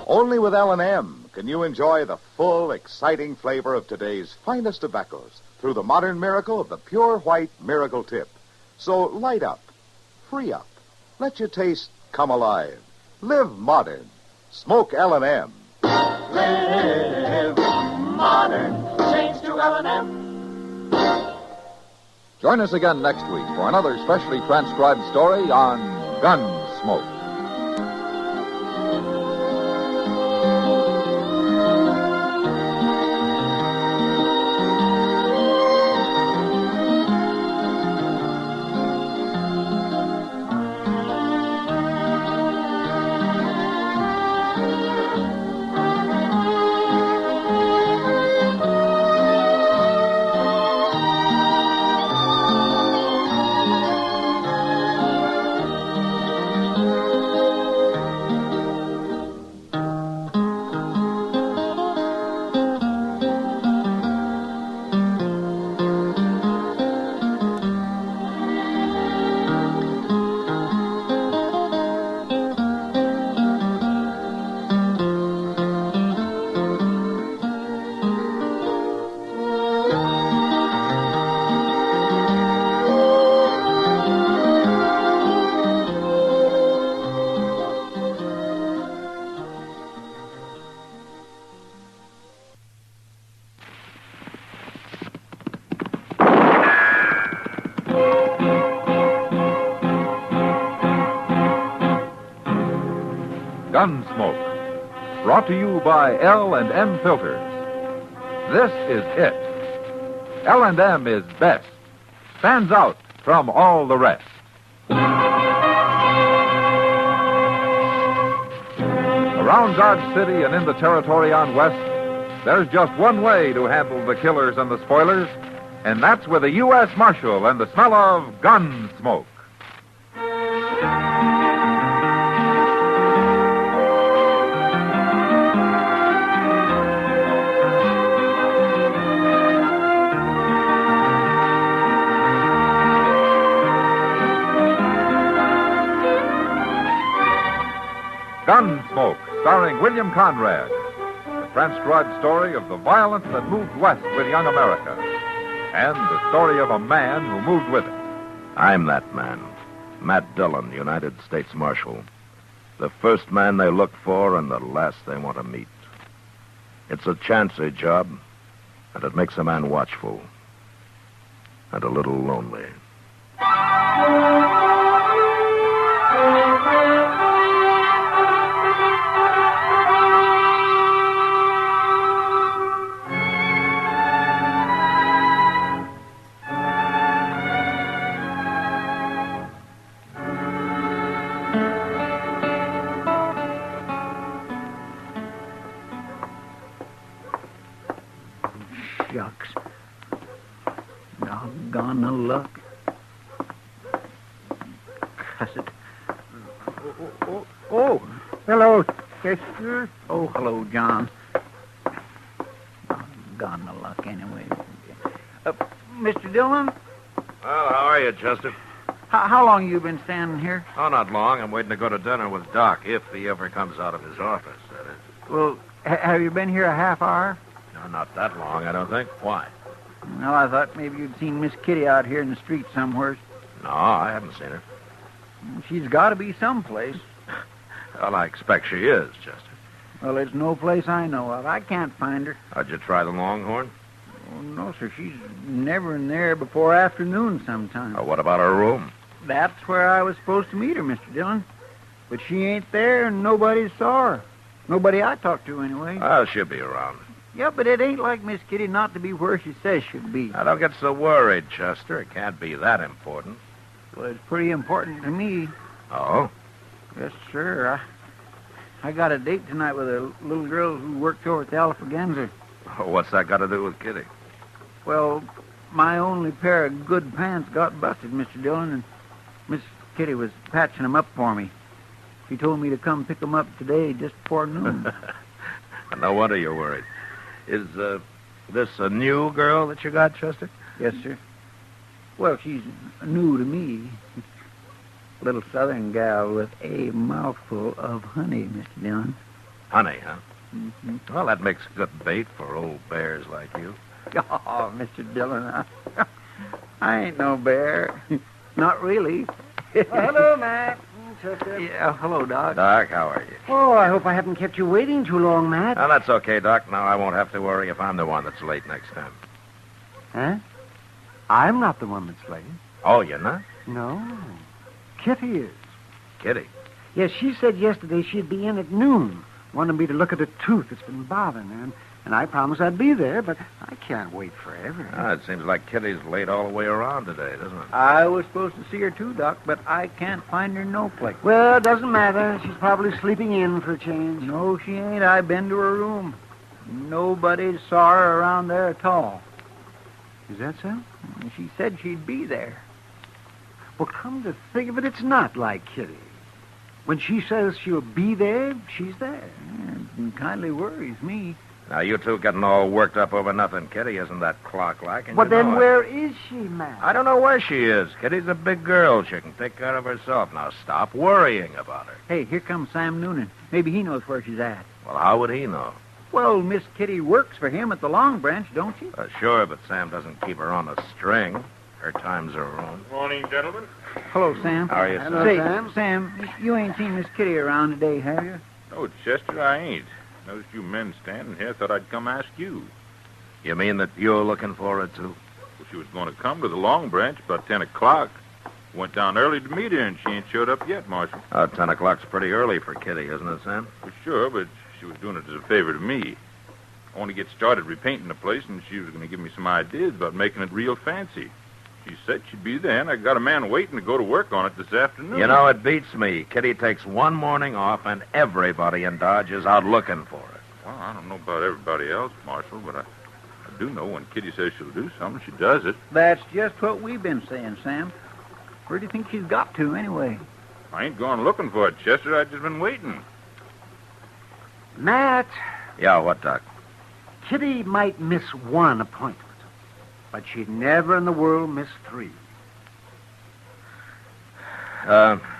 Only with L&M can you enjoy the full, exciting flavor of today's finest tobaccos through the modern miracle of the pure white Miracle Tip. So light up, free up, let your taste come alive. Live modern. Smoke L&M. Live modern. Change to L&M. Join us again next week for another specially transcribed story on Gunsmoke. Gunsmoke, brought to you by L&M Filters. This is it. L&M is best, stands out from all the rest. Around Dodge City and in the territory on West, there's just one way to handle the killers and the spoilers, and that's with a U.S. Marshal and the smell of Gunsmoke. Gunsmoke, starring William Conrad. The transcribed story of the violence that moved west with young America. And the story of a man who moved with it. I'm that man. Matt Dillon, United States Marshal. The first man they look for and the last they want to meet. It's a chancy job, and it makes a man watchful. And a little lonely. Shucks. Doggone the luck. Cuss it. Oh, hello, Chester. Oh, hello, John. Doggone the luck, anyway. Mr. Dillon? Well, how are you, Chester? How long you been standing here? Oh, not long. I'm waiting to go to dinner with Doc, if he ever comes out of his office, that is. Well, have you been here a half hour? No, not that long, I don't think. Why? Well, I thought maybe you'd seen Miss Kitty out here in the street somewhere. No, I haven't seen her. She's got to be someplace. Well, I expect she is, Chester. Well, there's no place I know of. I can't find her. How'd you try the Longhorn? Oh, no, sir. She's never in there before afternoon sometime. Oh, what about her room? That's where I was supposed to meet her, Mr. Dillon. But she ain't there, and nobody saw her. Nobody I talked to, anyway. Oh, she'll be around. Yeah, but it ain't like Miss Kitty not to be where she says she'll be. Now, don't get so worried, Chester. It can't be that important. Well, it's pretty important to me. Oh? Yes, sir. I got a date tonight with a little girl who works over at the Alafraganza. Oh, what's that got to do with Kitty? Well, my only pair of good pants got busted, Mr. Dillon, and Miss Kitty was patching them up for me. She told me to come pick them up today just before noon. No wonder you're worried. Is this a new girl that you got, Chester? Yes, sir. Well, she's new to me. Little southern gal with a mouthful of honey, Mr. Dillon. Honey, huh? Mm-hmm. Well, that makes good bait for old bears like you. Oh, Mr. Dillon, I ain't no bear. Not really. Hello, Matt. Chester. Yeah, hello, Doc. Doc, how are you? Oh, I hope I haven't kept you waiting too long, Matt. Oh, that's okay, Doc. Now I won't have to worry if I'm the one that's late next time. Huh? I'm not the one that's late. Oh, you're not? No. Kitty is. Kitty? Yes, she said yesterday she'd be in at noon. Wanted me to look at a tooth that's been bothering her. And I promised I'd be there, but I can't wait forever. It seems like Kitty's late all the way around today, doesn't it? I was supposed to see her too, Doc, but I can't find her no place. Well, it doesn't matter. She's probably sleeping in for a change. No, she ain't. I've been to her room. Nobody saw her around there at all. Is that so? She said she'd be there. Well, come to think of it, it's not like Kitty. When she says she'll be there, she's there. It kindly worries me. Now, you two getting all worked up over nothing. Kitty isn't that clock-like. Well, then where is she, Matt? I don't know where she is. Kitty's a big girl. She can take care of herself. Now, stop worrying about her. Hey, here comes Sam Noonan. Maybe he knows where she's at. Well, how would he know? Well, Miss Kitty works for him at the Long Branch, don't she? Sure, but Sam doesn't keep her on a string. Her time's her own. Morning, gentlemen. Hello, Sam. How are you, Hello, Say, Sam. Sam, you ain't seen Miss Kitty around today, have you? No, Chester, I ain't. Noticed you men standing here. Thought I'd come ask you. You mean that you're looking for her, too? Well, she was going to come to the Long Branch about 10 o'clock. Went down early to meet her, and she ain't showed up yet, Marshal. 10 o'clock's pretty early for Kitty, isn't it, Sam? Well, sure, but she was doing it as a favor to me. I want to get started repainting the place, and she was going to give me some ideas about making it real fancy. She said she'd be there, and I got a man waiting to go to work on it this afternoon. You know, it beats me. Kitty takes one morning off, and everybody in Dodge is out looking for her. Well, I don't know about everybody else, Marshal, but I do know when Kitty says she'll do something, she does it. That's just what we've been saying, Sam. Where do you think she's got to, anyway? I ain't gone looking for it, Chester. I've just been waiting. Matt. Yeah, what, Doc? Kitty might miss one appointment, but she'd never in the world miss 3.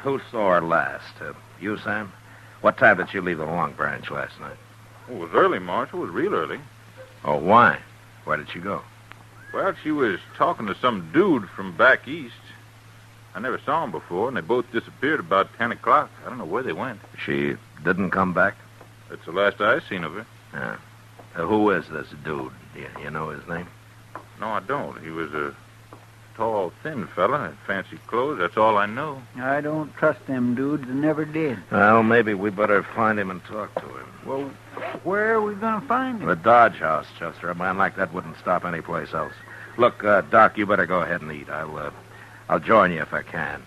Who saw her last? You, Sam? What time did she leave the Long Branch last night? Oh, it was early, Marshal. It was real early. Oh, why? Where did she go? Well, she was talking to some dude from back east. I never saw him before, and they both disappeared about 10 o'clock. I don't know where they went. She didn't come back? That's the last I seen of her. Yeah. Who is this dude? You know his name? No, I don't. He was a tall, thin fella, had fancy clothes. That's all I know. I don't trust them dudes and never did. Well, maybe we better find him and talk to him. Well, where are we going to find him? The Dodge House, Chester. A man like that wouldn't stop any place else. Look, Doc, you better go ahead and eat. I'll join you if I can.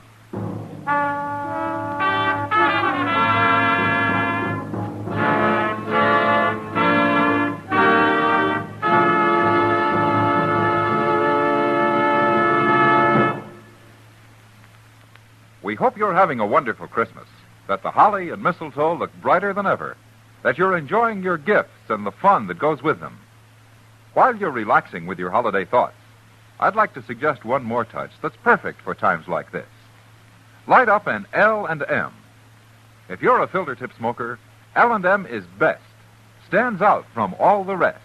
We hope you're having a wonderful Christmas, that the holly and mistletoe look brighter than ever, that you're enjoying your gifts and the fun that goes with them. While you're relaxing with your holiday thoughts, I'd like to suggest one more touch that's perfect for times like this. Light up an L&M. If you're a filter tip smoker, L&M is best. Stands out from all the rest.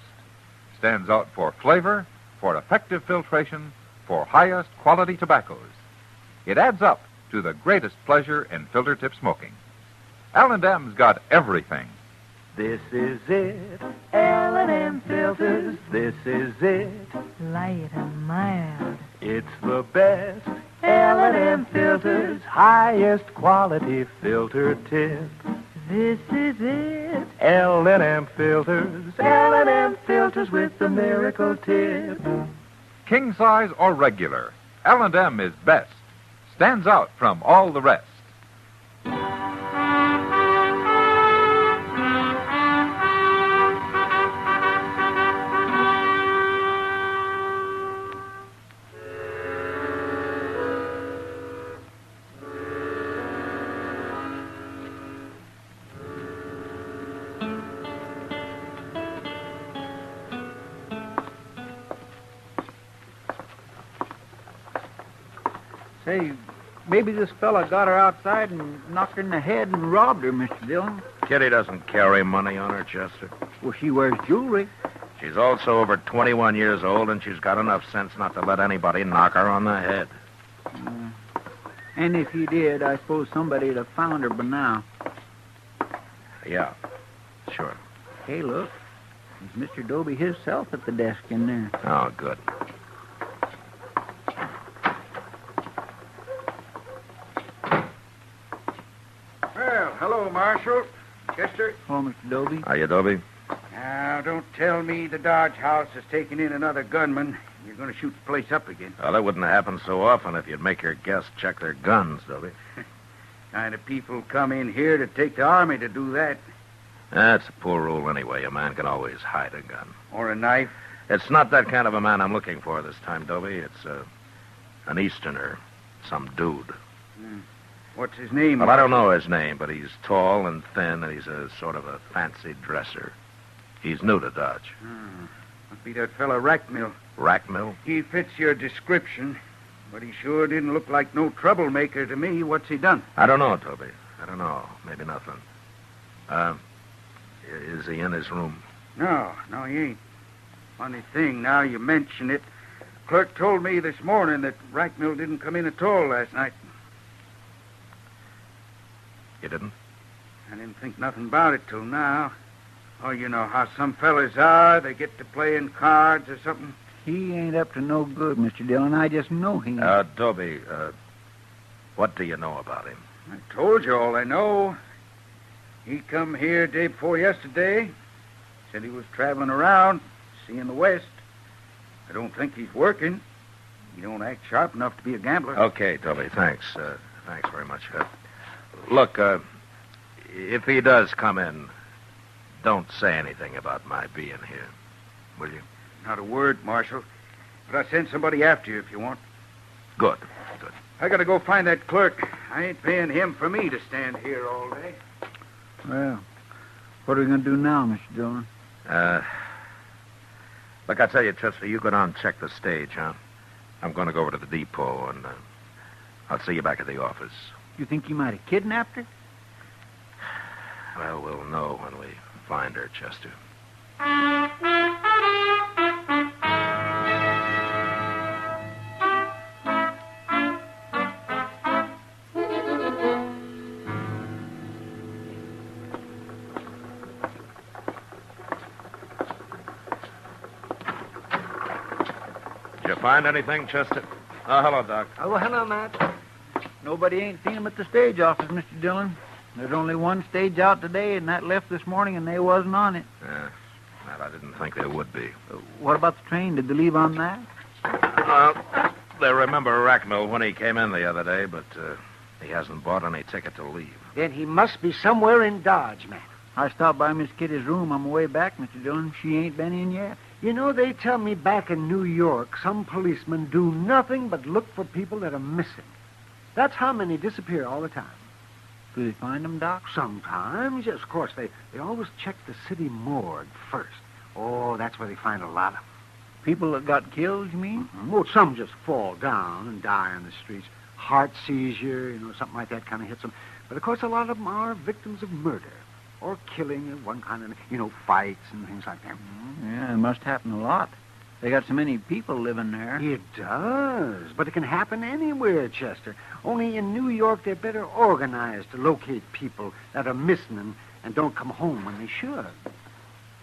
Stands out for flavor, for effective filtration, for highest quality tobaccos. It adds up to the greatest pleasure in filter tip smoking. L&M's got everything. This is it, L&M filters, this is it. Light and mild. It's the best, L&M filters, highest quality filter tip. This is it. L&M filters, L&M filters with the miracle tip. King size or regular, L&M is best. Stands out from all the rest. Say, maybe this fella got her outside and knocked her in the head and robbed her, Mr. Dillon. Kitty doesn't carry money on her, Chester. Well, she wears jewelry. She's also over 21 years old, and she's got enough sense not to let anybody knock her on the head. And if he did, I suppose somebody'd have found her by now. Yeah, sure. Hey, look. There's Mr. Doby himself at the desk in there. Oh, good. Marshal. Chester. Oh, Mr. Dobie. Hiya, Dobie. Now, don't tell me the Dodge House is taking in another gunman. You're going to shoot the place up again. Well, that wouldn't happen so often if you'd make your guests check their guns, Dobie. Kind of people come in here to take the army to do that. That's a poor rule anyway. A man can always hide a gun. Or a knife. It's not that kind of a man I'm looking for this time, Dobie. It's an Easterner. Some dude. What's his name? Well, I don't know his name, but he's tall and thin, and he's a sort of a fancy dresser. He's new to Dodge. Must be that fellow Rackmill. Rackmill? He fits your description, but he sure didn't look like no troublemaker to me. What's he done? I don't know, Toby. I don't know. Maybe nothing. Is he in his room? No, he ain't. Funny thing, now you mention it. Clerk told me this morning that Rackmill didn't come in at all last night. You didn't? I didn't think nothing about it till now. Oh, you know how some fellas are. They get to playing cards or something. He ain't up to no good, Mr. Dillon. I just know he ain't. Dobie, what do you know about him? I told you all I know. He come here day before yesterday. Said he was traveling around, seeing the West. I don't think he's working. He don't act sharp enough to be a gambler. Okay, Dobie, thanks. Thanks very much. Look, if he does come in, don't say anything about my being here, will you? Not a word, Marshal. But I'll send somebody after you if you want. Good. I gotta go find that clerk. I ain't paying him for me to stand here all day. Well, what are we going to do now, Mr. Dillon? Look, I tell you, Chester, you go down and check the stage, huh? I'm going to go over to the depot, and I'll see you back at the office. You think you might have kidnapped her? Well, we'll know when we find her, Chester. Did you find anything, Chester? Oh, hello, Doc. Oh, hello, Matt. Nobody ain't seen him at the stage office, Mr. Dillon. There's only one stage out today, and that left this morning, and they wasn't on it. Yeah. Well, I didn't think there would be. What about the train? Did they leave on that? They remember Rackmill when he came in the other day, but he hasn't bought any ticket to leave. Then he must be somewhere in Dodge, Matt. I stopped by Miss Kitty's room on my way back, Mr. Dillon. She ain't been in yet. You know, they tell me back in New York, some policemen do nothing but look for people that are missing. That's how many disappear all the time. Do they find them, Doc? Sometimes, yes, of course. They always check the city morgue first. Oh, that's where they find a lot of them. People that got killed, you mean? Mm-hmm. Well, some just fall down and die on the streets. Heart seizure, something like that kind of hits them. But, of course, a lot of them are victims of murder or killing of one kind of, fights and things like that. Yeah, it must happen a lot. They got so many people living there. It does, but it can happen anywhere, Chester. Only in New York, they're better organized to locate people that are missing and don't come home when they should.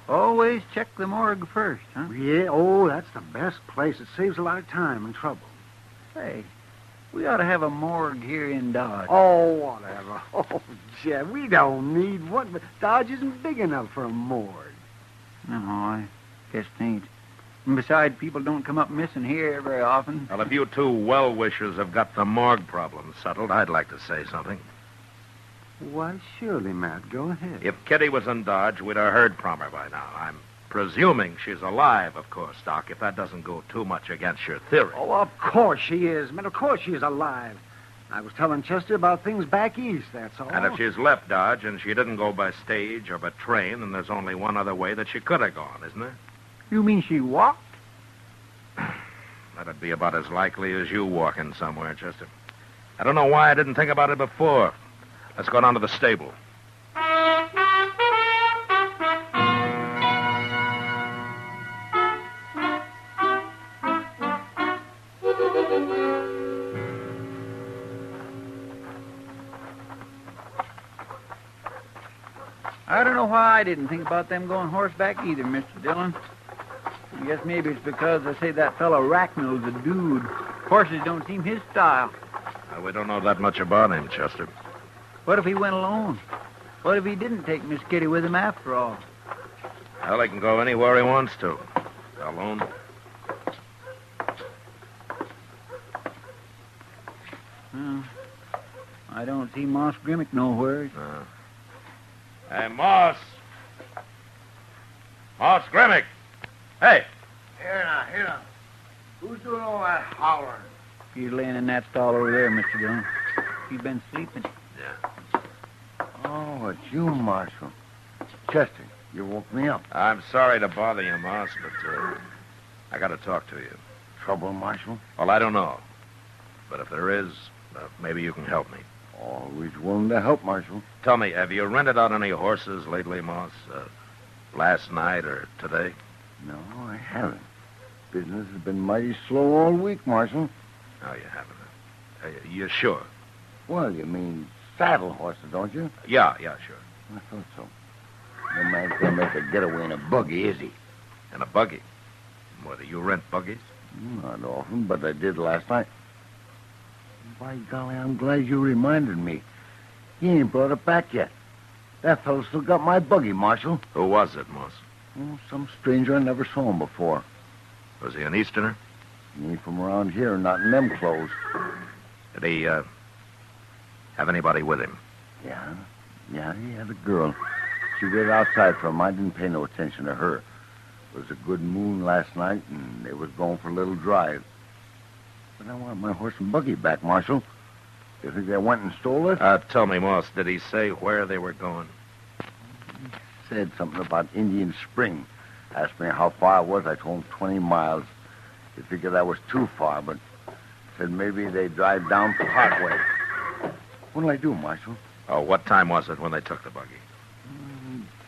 Always check the morgue first, huh? Yeah, that's the best place. It saves a lot of time and trouble. Hey, we ought to have a morgue here in Dodge. Oh, whatever. Oh, Jeff, we don't need one, but Dodge isn't big enough for a morgue. No, I guess it ain't. And besides, people don't come up missing here very often. Well, if you two well-wishers have got the morgue problem settled, I'd like to say something. Why, surely, Matt. Go ahead. If Kitty was in Dodge, we'd have heard from her by now. I'm presuming she's alive, of course, Doc, if that doesn't go too much against your theory. Oh, of course she is, man. Of course she is alive. I was telling Chester about things back east, that's all. And if she's left Dodge and she didn't go by stage or by train, then there's only one other way that she could have gone, isn't there? You mean she walked? That'd be about as likely as you walking somewhere, Chester. I don't know why I didn't think about it before. Let's go down to the stable. I don't know why I didn't think about them going horseback either, Mr. Dillon. I guess maybe it's because they say that fellow Rackmill's a dude. Horses don't seem his style. We don't know that much about him, Chester. What if he went alone? What if he didn't take Miss Kitty with him after all? Well, he can go anywhere he wants to. Alone. Well, I don't see Moss Grimmick nowhere. Hey, Moss. Moss Grimmick. Hey. Here now. Who's doing all that hollering? He's laying in that stall over there, Mr. Dillon. He's been sleeping. Yeah. Oh, it's you, Marshal. Chester, you woke me up. I'm sorry to bother you, Moss, but I got to talk to you. Trouble, Marshal? Well, I don't know. But if there is, maybe you can help me. Always willing to help, Marshal. Tell me, have you rented out any horses lately, Moss? Last night or today? No, I haven't. Business has been mighty slow all week, Marshal. No, you haven't. You sure? Well, you mean saddle horses, don't you? Yeah, sure. I thought so. No man's gonna make a getaway in a buggy, is he? In a buggy? What, do you rent buggies? Not often, but I did last night. By golly, I'm glad you reminded me. He ain't brought it back yet. That fellow still got my buggy, Marshal. Who was it, Moss? Oh, some stranger I never saw him before. Was he an Easterner? He ain't from around here, not in them clothes. Did he, have anybody with him? Yeah, he had a girl. She waited outside for him. I didn't pay no attention to her. It was a good moon last night, and they was going for a little drive. But I want my horse and buggy back, Marshal. You think they went and stole it? Tell me, Moss, did he say where they were going? He said something about Indian Spring. Asked me how far it was. I told him 20 miles. He figured that was too far, but said maybe they'd drive down for Hartway. What'll I do, Marshal? Oh, what time was it when they took the buggy?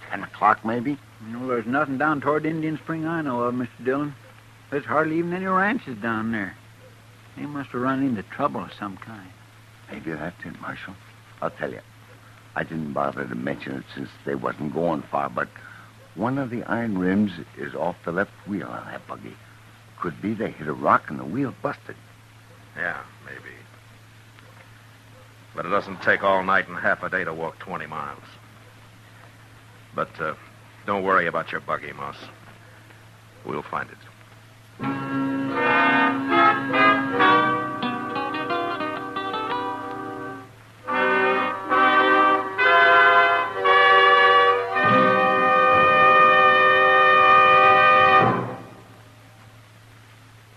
10 o'clock, maybe? No, there's nothing down toward Indian Spring I know of, Mr. Dillon. There's hardly even any ranches down there. They must have run into trouble of some kind. Maybe that's it, Marshal. I'll tell you. I didn't bother to mention it since they wasn't going far, but one of the iron rims is off the left wheel on that buggy. Could be they hit a rock and the wheel busted. Yeah, maybe. But it doesn't take all night and half a day to walk 20 miles. But don't worry about your buggy, Moss. We'll find it.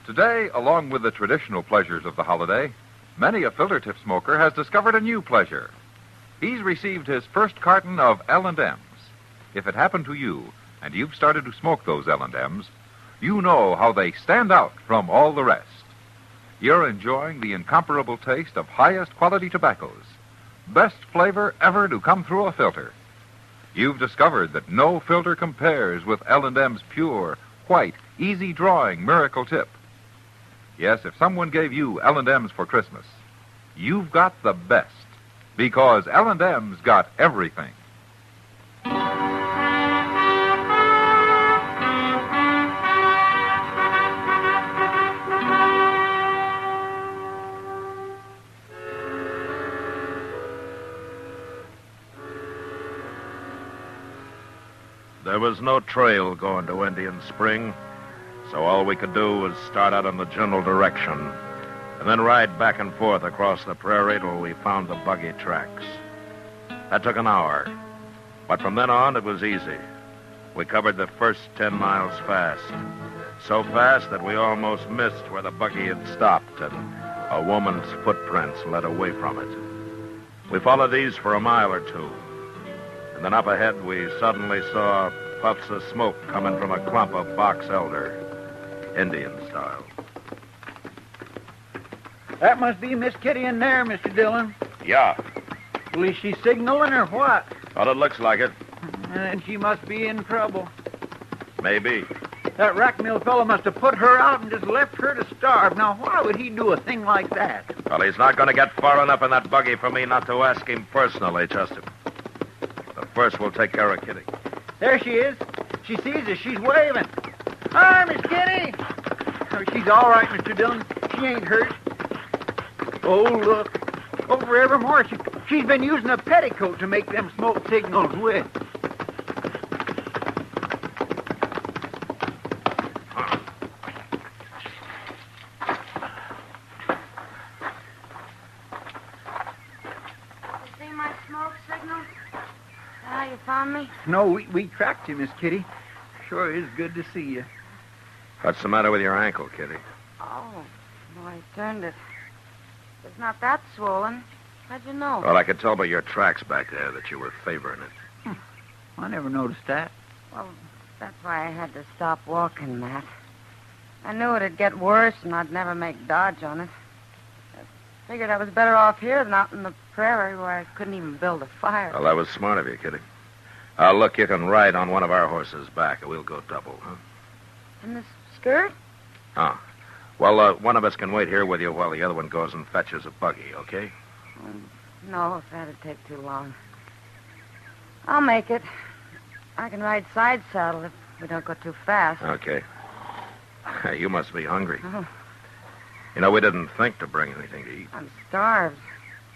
Today, along with the traditional pleasures of the holiday, many a filter tip smoker has discovered a new pleasure. He's received his first carton of L&M's. If it happened to you, and you've started to smoke those L&M's, you know how they stand out from all the rest. You're enjoying the incomparable taste of highest quality tobaccos. Best flavor ever to come through a filter. You've discovered that no filter compares with L&M's pure, white, easy-drawing miracle tip. Yes, if someone gave you L&M's for Christmas, you've got the best, because L&M's got everything. There was no trail going to Indian Spring, so all we could do was start out in the general direction and then ride back and forth across the prairie till we found the buggy tracks. That took an hour, but from then on it was easy. We covered the first 10 miles fast, so fast that we almost missed where the buggy had stopped and a woman's footprints led away from it. We followed these for a mile or two, and then up ahead we suddenly saw puffs of smoke coming from a clump of box elder, Indian style. That must be Miss Kitty in there, Mr. Dillon. Yeah. Well, is she signaling or what? Well, it looks like it. And she must be in trouble. Maybe. That rack mill fellow must have put her out and just left her to starve. Now, why would he do a thing like that? Well, he's not going to get far enough in that buggy for me not to ask him personally, Chester. But first, we'll take care of Kitty. There she is. She sees us. She's waving. Hi, Miss Kitty. Oh, she's all right, Mr. Dillon. She ain't hurt. Oh, look. Over evermore. She's been using a petticoat to make them smoke signals with. See my smoke signal? How you found me? No, we tracked you, Miss Kitty. Sure is good to see you. What's the matter with your ankle, Kitty? Oh, well, I turned it. It's not that swollen. How'd you know? Well, I could tell by your tracks back there that you were favoring it. I never noticed that. Well, that's why I had to stop walking, Matt. I knew it'd get worse and I'd never make dodge on it. I figured I was better off here than out in the prairie where I couldn't even build a fire. Well, that was smart of you, Kitty. Look, you can ride on one of our horses back, and we'll go double, huh? In the skirt? Oh. Well, one of us can wait here with you while the other one goes and fetches a buggy, okay? No, if that'd take too long. I'll make it. I can ride side saddle if we don't go too fast. Okay. You must be hungry. Oh, You know, we didn't think to bring anything to eat. I'm starved.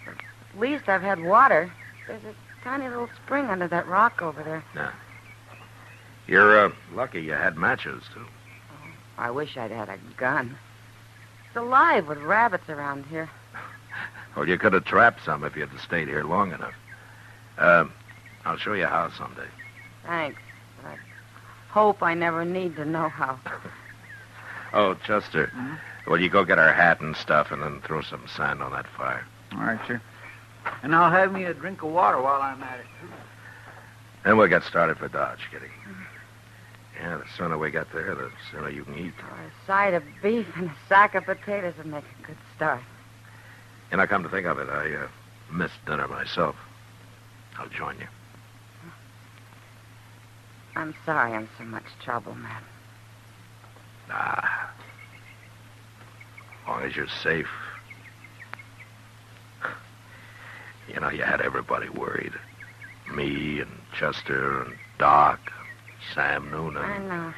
But at least I've had water. There's a tiny little spring under that rock over there. Yeah. You're lucky you had matches, too. I wish I'd had a gun. It's alive with rabbits around here. Well, you could have trapped some if you'd stayed here long enough. I'll show you how someday. Thanks. But I hope I never need to know how. Oh, Chester, will you go get our hat and stuff and then throw some sand on that fire? All right, sir. And I'll have me a drink of water while I'm at it. Then we'll get started for Dodge, Kitty. Yeah, the sooner we get there, the sooner you can eat. A side of beef and a sack of potatoes would make a good start. And I come to think of it, I missed dinner myself. I'll join you. I'm sorry I'm so much trouble, Matt. As long as you're safe. You know, you had everybody worried. Me and Chester and Doc, Sam Noonan. I know.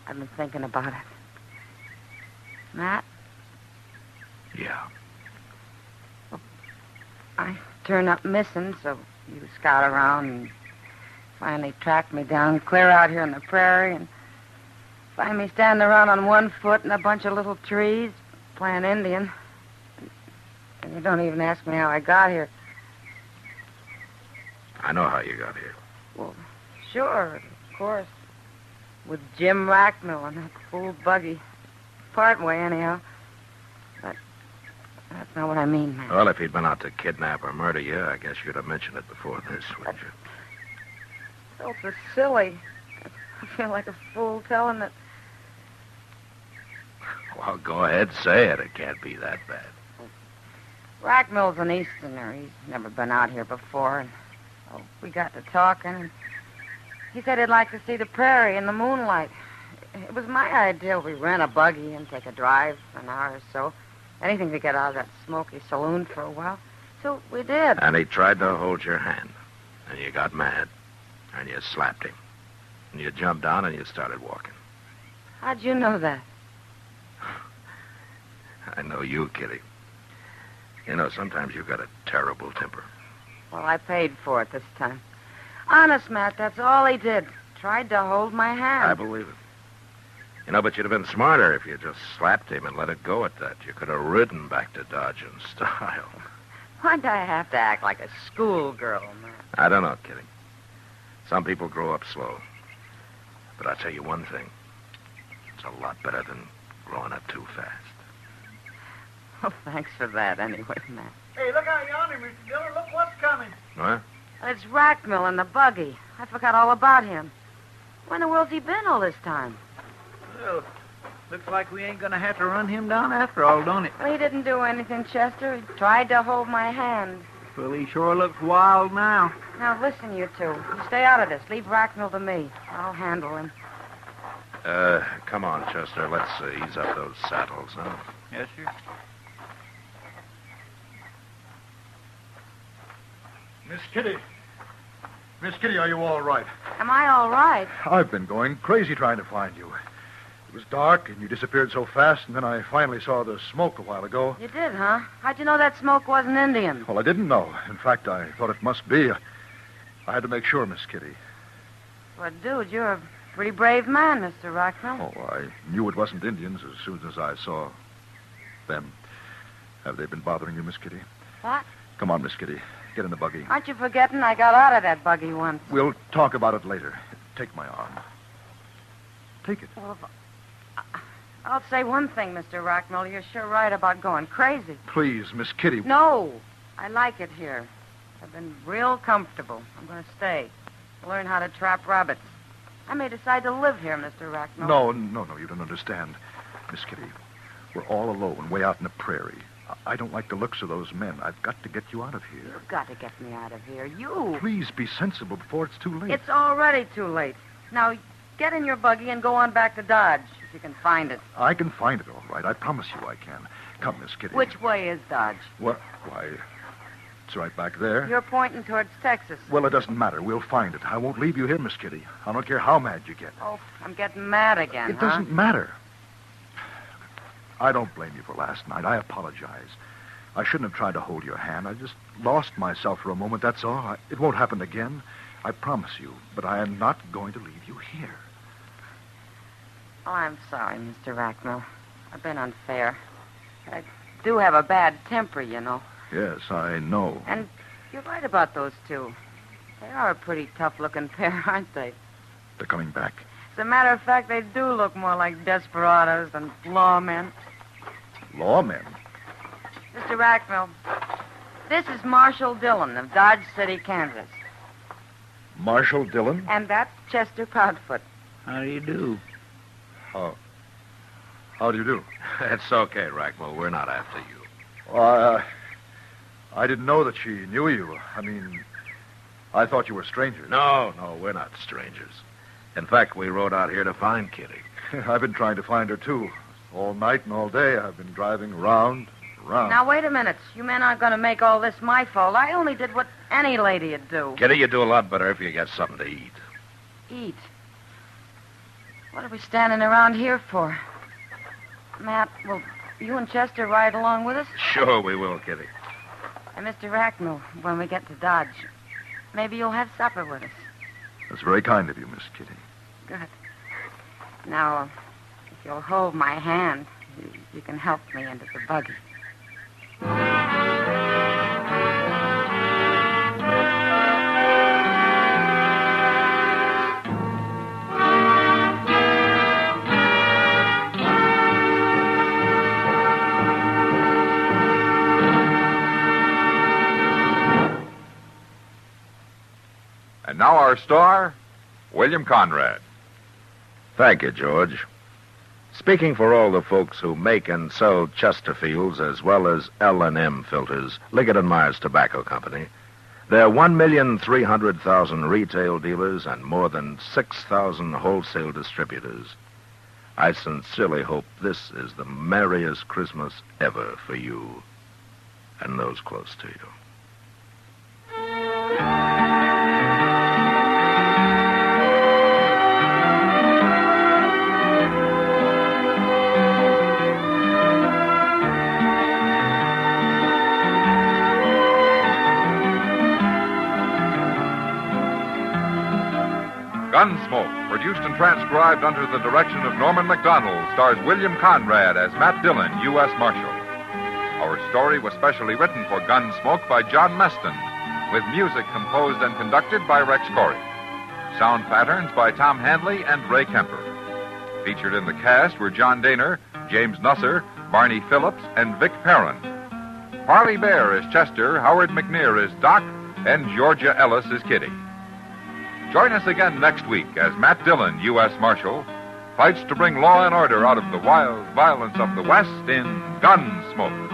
I've been thinking about it. Matt? Yeah. I turned up missing, so you scout around and finally tracked me down clear out here in the prairie and find me standing around on one foot in a bunch of little trees playing Indian. And you don't even ask me how I got here. I know how you got here. Well, sure, of course. With Jim Rackmill and that fool buggy. Part way, anyhow. But that's not what I mean, man. Well, if he'd been out to kidnap or murder you, I guess you'd have mentioned it before this, wouldn't you? Oh, so silly. I feel like a fool telling it. Well, go ahead, say it. It can't be that bad. Rackmill's an Easterner. He's never been out here before. And we got to talking, and he said he'd like to see the prairie in the moonlight. It was my idea. We rent a buggy and take a drive for an hour or so. Anything to get out of that smoky saloon for a while. So we did. And he tried to hold your hand. And you got mad. And you slapped him. And you jumped down and you started walking. How'd you know that? I know you, Kitty. You know, sometimes you've got a terrible temper. Well, I paid for it this time. Honest, Matt, that's all he did. Tried to hold my hand. I believe it. You know, but you'd have been smarter if you just slapped him and let it go at that. You could have ridden back to Dodge in style. Why'd I have to act like a schoolgirl, Matt? I don't know, Kitty. Some people grow up slow. But I'll tell you one thing. It's a lot better than growing up too fast. Well, thanks for that anyway, Matt. Hey, look out yonder, Mr. Dillon. Look what's coming. What? It's Rackmill in the buggy. I forgot all about him. Where in the world's he been all this time? Well, looks like we ain't going to have to run him down after all, don't it? Well, he didn't do anything, Chester. He tried to hold my hand. Well, he sure looks wild now. Now, listen, you two. You stay out of this. Leave Rackmill to me. I'll handle him. Come on, Chester. Let's ease up those saddles, huh? Yes, sir. Miss Kitty, are you all right? Am I all right? I've been going crazy trying to find you. was dark, and you disappeared so fast, and then I finally saw the smoke a while ago. You did, huh? How'd you know that smoke wasn't Indian? Well, I didn't know. In fact, I thought it must be. I had to make sure, Miss Kitty. Well, dude, you're a pretty brave man, Mr. Rockville. Oh, I knew it wasn't Indians as soon as I saw them. Have they been bothering you, Miss Kitty? What? Come on, Miss Kitty. Get in the buggy. Aren't you forgetting I got out of that buggy once? We'll talk about it later. Take my arm. Take it. Well, I'll say one thing, Mr. Rockville. You're sure right about going crazy. Please, Miss Kitty. No, I like it here. I've been real comfortable. I'm going to stay. Learn how to trap rabbits. I may decide to live here, Mr. Rockville. No, you don't understand. Miss Kitty, we're all alone, way out in the prairie. I don't like the looks of those men. I've got to get you out of here. You've got to get me out of here. You. Please be sensible before it's too late. It's already too late. Now, get in your buggy and go on back to Dodge, if you can find it. I can find it, all right. I promise you I can. Come, Miss Kitty. Which way is Dodge? What? Why, it's right back there. You're pointing towards Texas. Well, it doesn't matter. We'll find it. I won't leave you here, Miss Kitty. I don't care how mad you get. Oh, I'm getting mad again, It doesn't matter. I don't blame you for last night. I apologize. I shouldn't have tried to hold your hand. I just lost myself for a moment, that's all. It won't happen again. I promise you. But I am not going to leave you here. Oh, I'm sorry, Mr. Rockville. I've been unfair. I do have a bad temper, you know. Yes, I know. And you're right about those two. They are a pretty tough-looking pair, aren't they? They're coming back. As a matter of fact, they do look more like desperados than lawmen. Lawmen? Mr. Rockville, this is Marshal Dillon of Dodge City, Kansas. Marshal Dillon? And that's Chester Proudfoot. How do you do? How do you do? It's okay, Rackmo. We're not after you. I didn't know that she knew you. I mean, I thought you were strangers. No, we're not strangers. In fact, we rode out here to find Kitty. I've been trying to find her, too. All night and all day, I've been driving round. Now, wait a minute. You men aren't going to make all this my fault. I only did what any lady'd do. Kitty, you do a lot better if you get something to eat. Eat? What are we standing around here for? Matt, will you and Chester ride along with us? Sure we will, Kitty. And Mr. Racknell, when we get to Dodge, maybe you'll have supper with us. That's very kind of you, Miss Kitty. Good. Now, if you'll hold my hand, you can help me into the buggy. And now our star, William Conrad. Thank you, George. Speaking for all the folks who make and sell Chesterfields as well as L&M filters, Liggett & Myers Tobacco Company, there are 1,300,000 retail dealers and more than 6,000 wholesale distributors. I sincerely hope this is the merriest Christmas ever for you and those close to you. Gunsmoke, produced and transcribed under the direction of Norman Macdonnell, stars William Conrad as Matt Dillon, U.S. Marshal. Our story was specially written for Gunsmoke by John Meston, with music composed and conducted by Rex Corey. Sound patterns by Tom Handley and Ray Kemper. Featured in the cast were John Dehner, James Nusser, Barney Phillips, and Vic Perrin. Parley Bear is Chester, Howard McNear is Doc, and Georgia Ellis is Kitty. Join us again next week as Matt Dillon, U.S. Marshal, fights to bring law and order out of the wild violence of the West in Gunsmoke.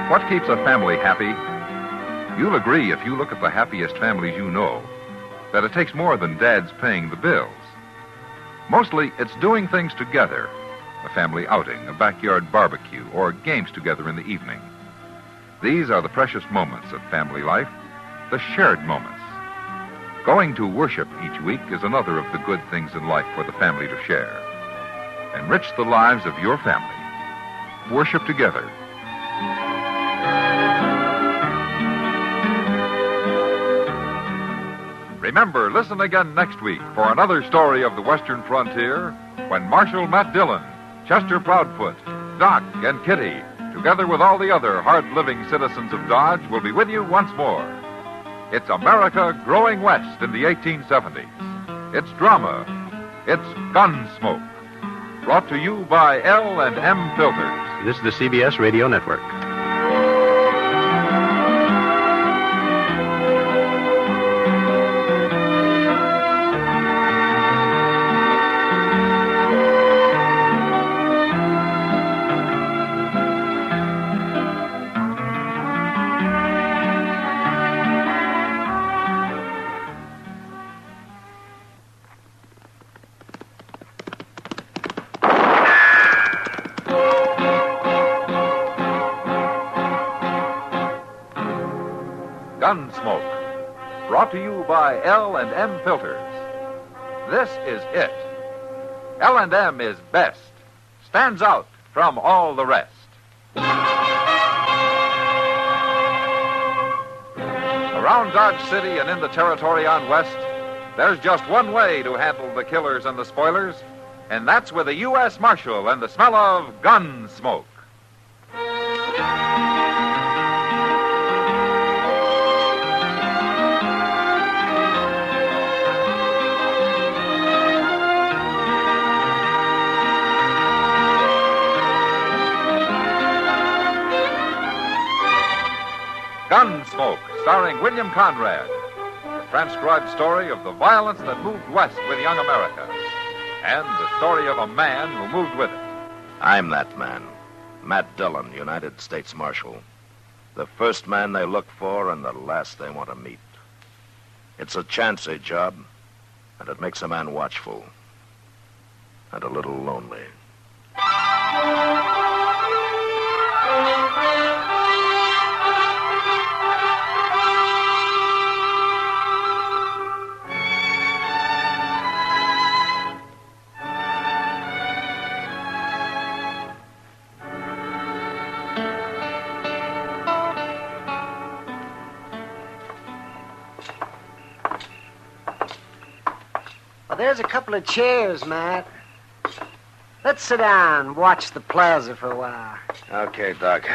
What keeps a family happy? You'll agree if you look at the happiest families you know that it takes more than Dad's paying the bills. Mostly, it's doing things together. A family outing, a backyard barbecue, or games together in the evening. These are the precious moments of family life, the shared moments. Going to worship each week is another of the good things in life for the family to share. Enrich the lives of your family. Worship together. Remember, listen again next week for another story of the Western frontier when Marshal Matt Dillon, Chester Proudfoot, Doc, and Kitty, together with all the other hard-living citizens of Dodge, will be with you once more. It's America growing west in the 1870s. It's drama. It's Gunsmoke. Brought to you by L&M Filters. This is the CBS Radio Network. Gunsmoke, brought to you by L&M Filters. This is it. L&M is best, stands out from all the rest. Around Dodge City and in the territory on west, there's just one way to handle the killers and the spoilers, and that's with a U.S. Marshal and the smell of Gunsmoke. Gunsmoke, starring William Conrad. The transcribed story of the violence that moved west with young America. And the story of a man who moved with it. I'm that man. Matt Dillon, United States Marshal. The first man they look for and the last they want to meet. It's a chancy job, and it makes a man watchful. And a little lonely. There's a couple of chairs, Matt. Let's sit down and watch the plaza for a while. Okay, Doc.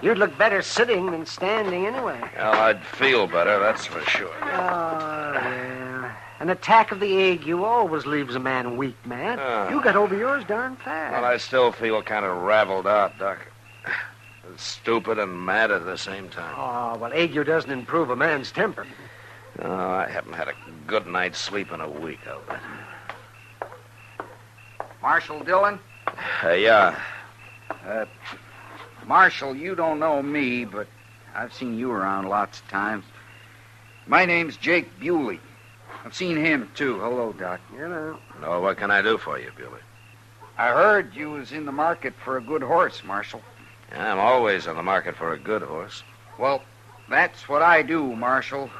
You'd look better sitting than standing anyway. Well, I'd feel better, that's for sure. Oh, yeah. An attack of the ague always leaves a man weak, Matt. You got over yours darn fast. Well, I still feel kind of raveled out, Doc. Stupid and mad at the same time. Oh, well, ague doesn't improve a man's temper. Oh, I haven't had a good night's sleep in a week, I'll bet. Marshal Dillon? Yeah. Marshal, you don't know me, but I've seen you around lots of times. My name's Jake Bewley. I've seen him, too. Hello, Doc. You know. Oh, what can I do for you, Bewley? I heard you was in the market for a good horse, Marshal. Yeah, I'm always in the market for a good horse. Well, that's what I do, Marshal.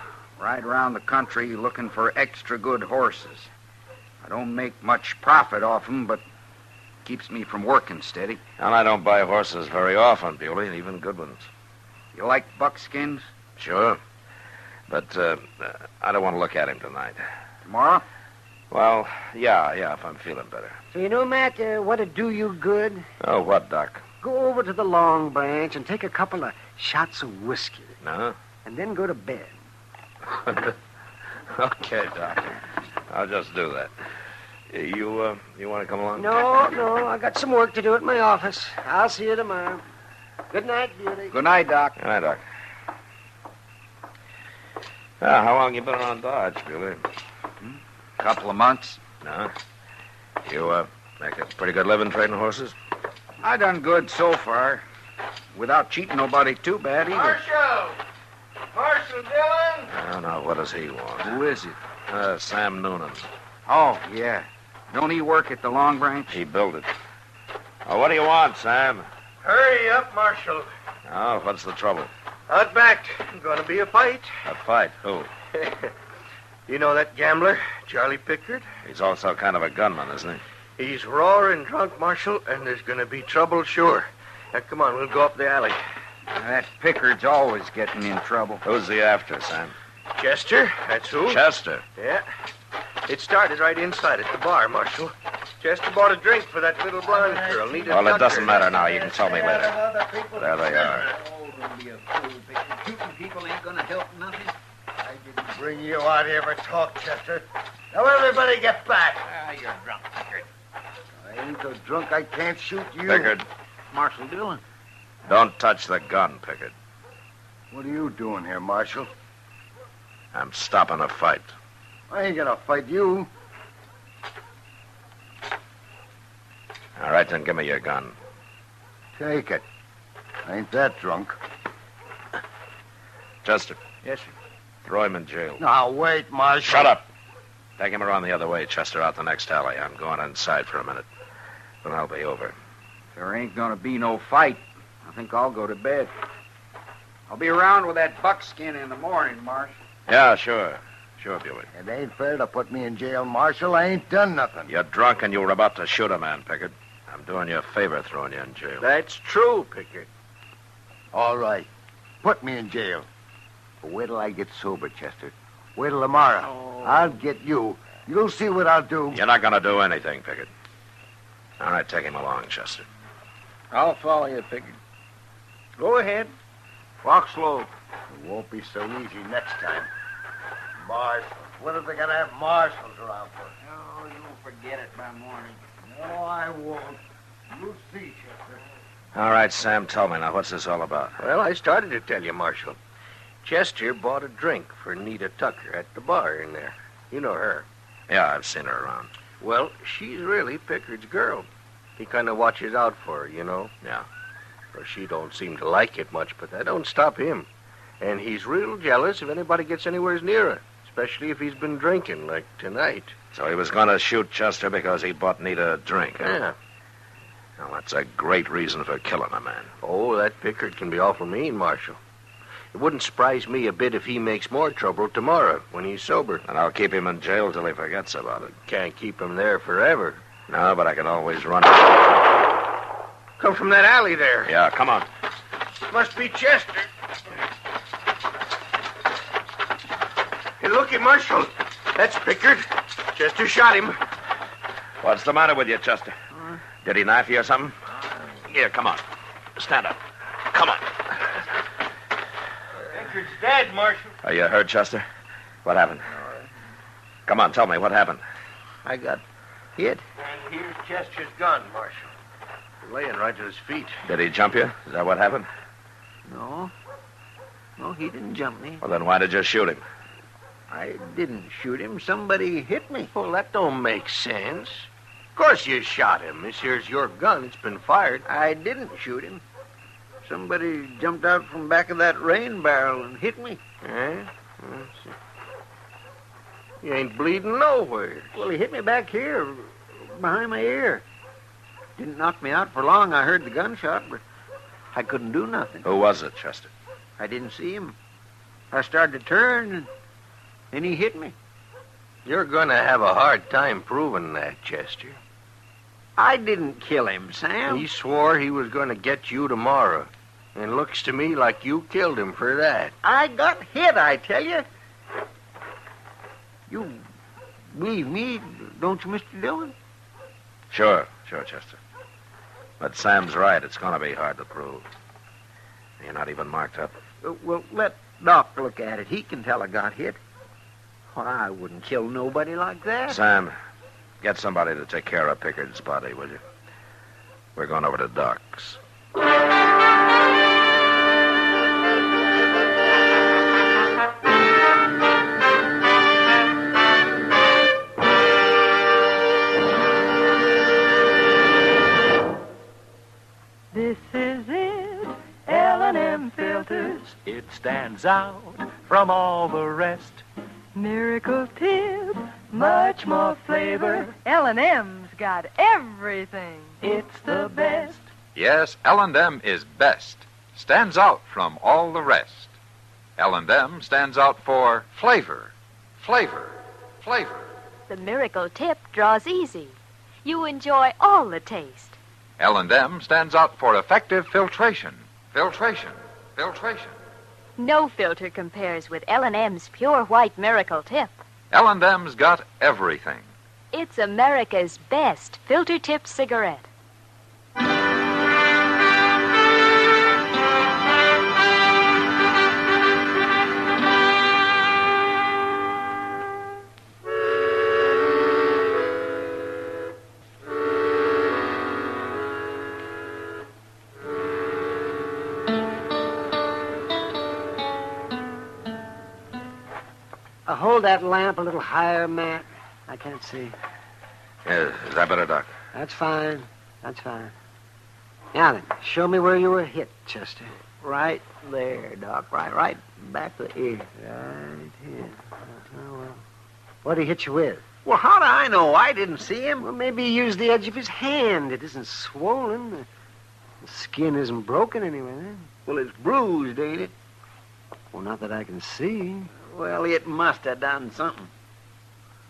Ride around the country looking for extra good horses. I don't make much profit off them, but keeps me from working steady. And I don't buy horses very often, Bewley, even good ones. You like buckskins? Sure. But I don't want to look at him tonight. Tomorrow? Well, yeah, if I'm feeling better. So you know, Matt, what'd do you good? Oh, what, Doc? Go over to the Long Branch and take a couple of shots of whiskey. No? And then go to bed. Okay, Doc. I'll just do that. You want to come along? No. I got some work to do at my office. I'll see you tomorrow. Good night, Beauty. Good night, Doc. Good night, Doc. How long you been around Dodge, Bewley? Couple of months. No? You make a pretty good living trading horses? I done good so far. Without cheating nobody too bad either. Marshal Dillon? I don't know. What does he want? Who is it? Sam Noonan. Oh, yeah. Don't he work at the Long Branch? He built it. Oh, what do you want, Sam? Hurry up, Marshal. Oh, what's the trouble? Outbacked. Gonna be a fight. A fight? Who? You know that gambler, Charlie Pickard? He's also kind of a gunman, isn't he? He's roaring drunk, Marshal, and there's going to be trouble, sure. Now, come on, we'll go up the alley. That Pickard's always getting in trouble. Who's he after, Sam? Chester, that's who. Chester? Yeah. It started right inside at the bar, Marshal. Chester bought a drink for that little blonde girl. Well, it doesn't matter now. You can tell me later. There they are. Shooting people ain't gonna help nothing. I didn't bring you out here for talk, Chester. Now, everybody get back. You're drunk, Pickard. I ain't so drunk I can't shoot you. Pickard, Marshal Dillon. don't touch the gun, Pickard. What are you doing here, Marshal? I'm stopping a fight. I ain't gonna fight you. All right, then give me your gun. Take it. I ain't that drunk. Chester, Yes, sir. throw him in jail. Now, wait, Marshal. Shut up. Take him around the other way, Chester, out the next alley. I'm going inside for a minute. Then I'll be over. There ain't gonna be no fight. I think I'll go to bed. I'll be around with that buckskin in the morning, Marshal. Yeah, sure. Sure, Buick. It ain't fair to put me in jail, Marshal. I ain't done nothing. You're drunk and you were about to shoot a man, Pickard. I'm doing you a favor throwing you in jail. That's true, Pickard. All right. Put me in jail. But wait till I get sober, Chester. Wait till tomorrow. I'll get you. You'll see what I'll do. You're not going to do anything, Pickard. All right, take him along, Chester. I'll follow you, Pickard. Go ahead. Walk slow. It won't be so easy next time. Marshals. What are they going to have marshals around for? Oh, you'll forget it by morning. No, I won't. You'll see, Chester. All right, Sam, tell me now, what's this all about? Well, I started to tell you, Marshal. Chester bought a drink for Nita Tucker at the bar in there. You know her. Yeah, I've seen her around. Well, she's really Pickard's girl. He kind of watches out for her, you know. Yeah. Or she don't seem to like it much, but that don't stop him. And he's real jealous if anybody gets anywhere near her, especially if he's been drinking, like tonight. So he was going to shoot Chester because he bought Nita a drink, huh? Yeah. Well, that's a great reason for killing a man. Oh, that Pickard can be awful mean, Marshal. It wouldn't surprise me a bit if he makes more trouble tomorrow when he's sober. And I'll keep him in jail till he forgets about it. Can't keep him there forever. No, but I can always run. Come from that alley there. Yeah, come on. Must be Chester. Hey, looky, Marshal. That's Pickard. Chester shot him. What's the matter with you, Chester? Did he knife you or something? Here, come on. Stand up. Come on. Pickard's dead, Marshal. Are you hurt, Chester? What happened? Come on, tell me, what happened? I got hit. And here's Chester's gun, Marshal. Laying right at his feet. Did he jump you? Is that what happened? No. No, he didn't jump me. Well, then why did you shoot him? I didn't shoot him. Somebody hit me. Well, that don't make sense. Of course you shot him. This here's your gun. It's been fired. I didn't shoot him. Somebody jumped out from back of that rain barrel and hit me. Eh? You ain't bleeding nowhere. Well, he hit me back here, behind my ear. Didn't knock me out for long. I heard the gunshot, but I couldn't do nothing. Who was it, Chester? I didn't see him. I started to turn, and then he hit me. You're going to have a hard time proving that, Chester. I didn't kill him, Sam. He swore he was going to get you tomorrow. And looks to me like you killed him for that. I got hit, I tell you. You believe me, don't you, Mr. Dillon? Sure, Chester. But Sam's right. It's going to be hard to prove. You're not even marked up. Well, let Doc look at it. He can tell I got hit. Well, I wouldn't kill nobody like that. Sam, get somebody to take care of Pickard's body, will you? We're going over to Doc's. This is it, L&M Filters. It stands out from all the rest. Miracle tip, much more flavor. L&M's got everything. It's the best. Yes, L&M is best. Stands out from all the rest. L&M stands out for flavor, flavor, flavor. The miracle tip draws easy. You enjoy all the taste. L&M stands out for effective filtration, filtration, filtration. No filter compares with L&M's pure white miracle tip. L&M's got everything. It's America's best filter tip cigarette. Hold that lamp a little higher, Matt. I can't see. Yeah, is that better, Doc? That's fine. That's fine. Now then, show me where you were hit, Chester. Right there, Doc. Right back of the ear. Right here. Oh, well. What did he hit you with? Well, how do I know? I didn't see him. Well, maybe he used the edge of his hand. It isn't swollen. The skin isn't broken anyway, then. Well, it's bruised, ain't it? Well, not that I can see. Well, it must have done something.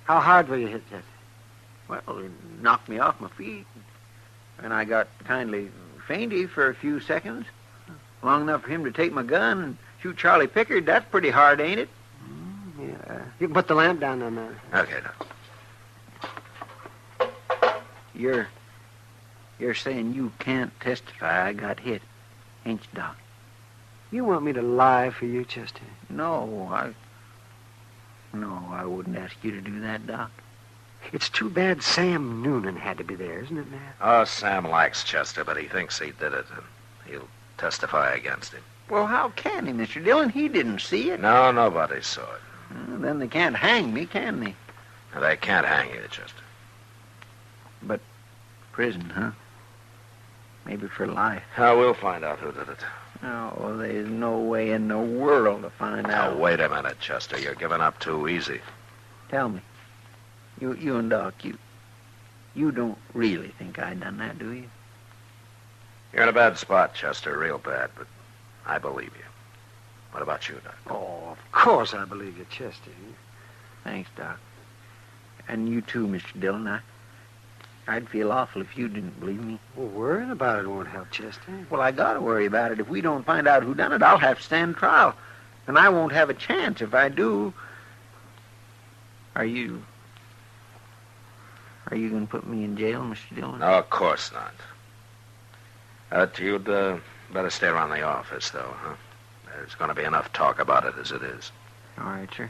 How hard were you hit, Chester? Well, it knocked me off my feet. And I got kindly fainty for a few seconds. Long enough for him to take my gun and shoot Charlie Pickard. That's pretty hard, ain't it? Yeah. You can put the lamp down there, man. Okay, Doc. You're saying you can't testify I got hit, ain't you, Doc? You want me to lie for you, Chester? No, I wouldn't ask you to do that, Doc. It's too bad Sam Noonan had to be there, isn't it, Matt? Oh, Sam likes Chester, but he thinks he did it, and he'll testify against him. Well, how can he, Mr. Dillon? He didn't see it. No, nobody saw it. Well, then they can't hang me, can they? They can't hang you, Chester. But prison, huh? Maybe for life. We'll find out who did it. Oh, there's no way in the world to find out. Now, wait a minute, Chester. You're giving up too easy. Tell me. You and Doc, you don't really think I done that, do you? You're in a bad spot, Chester, real bad, but I believe you. What about you, Doc? Oh, of course I believe you, Chester. Thanks, Doc. And you too, Mr. Dillon. I'd feel awful if you didn't believe me. Well, worrying about it won't help, Chester. Well, I gotta worry about it. If we don't find out who done it, I'll have to stand trial. And I won't have a chance if I do. Are you going to put me in jail, Mr. Dillon? No, of course not. You'd better stay around the office, though, huh? There's going to be enough talk about it as it is. All right, sir.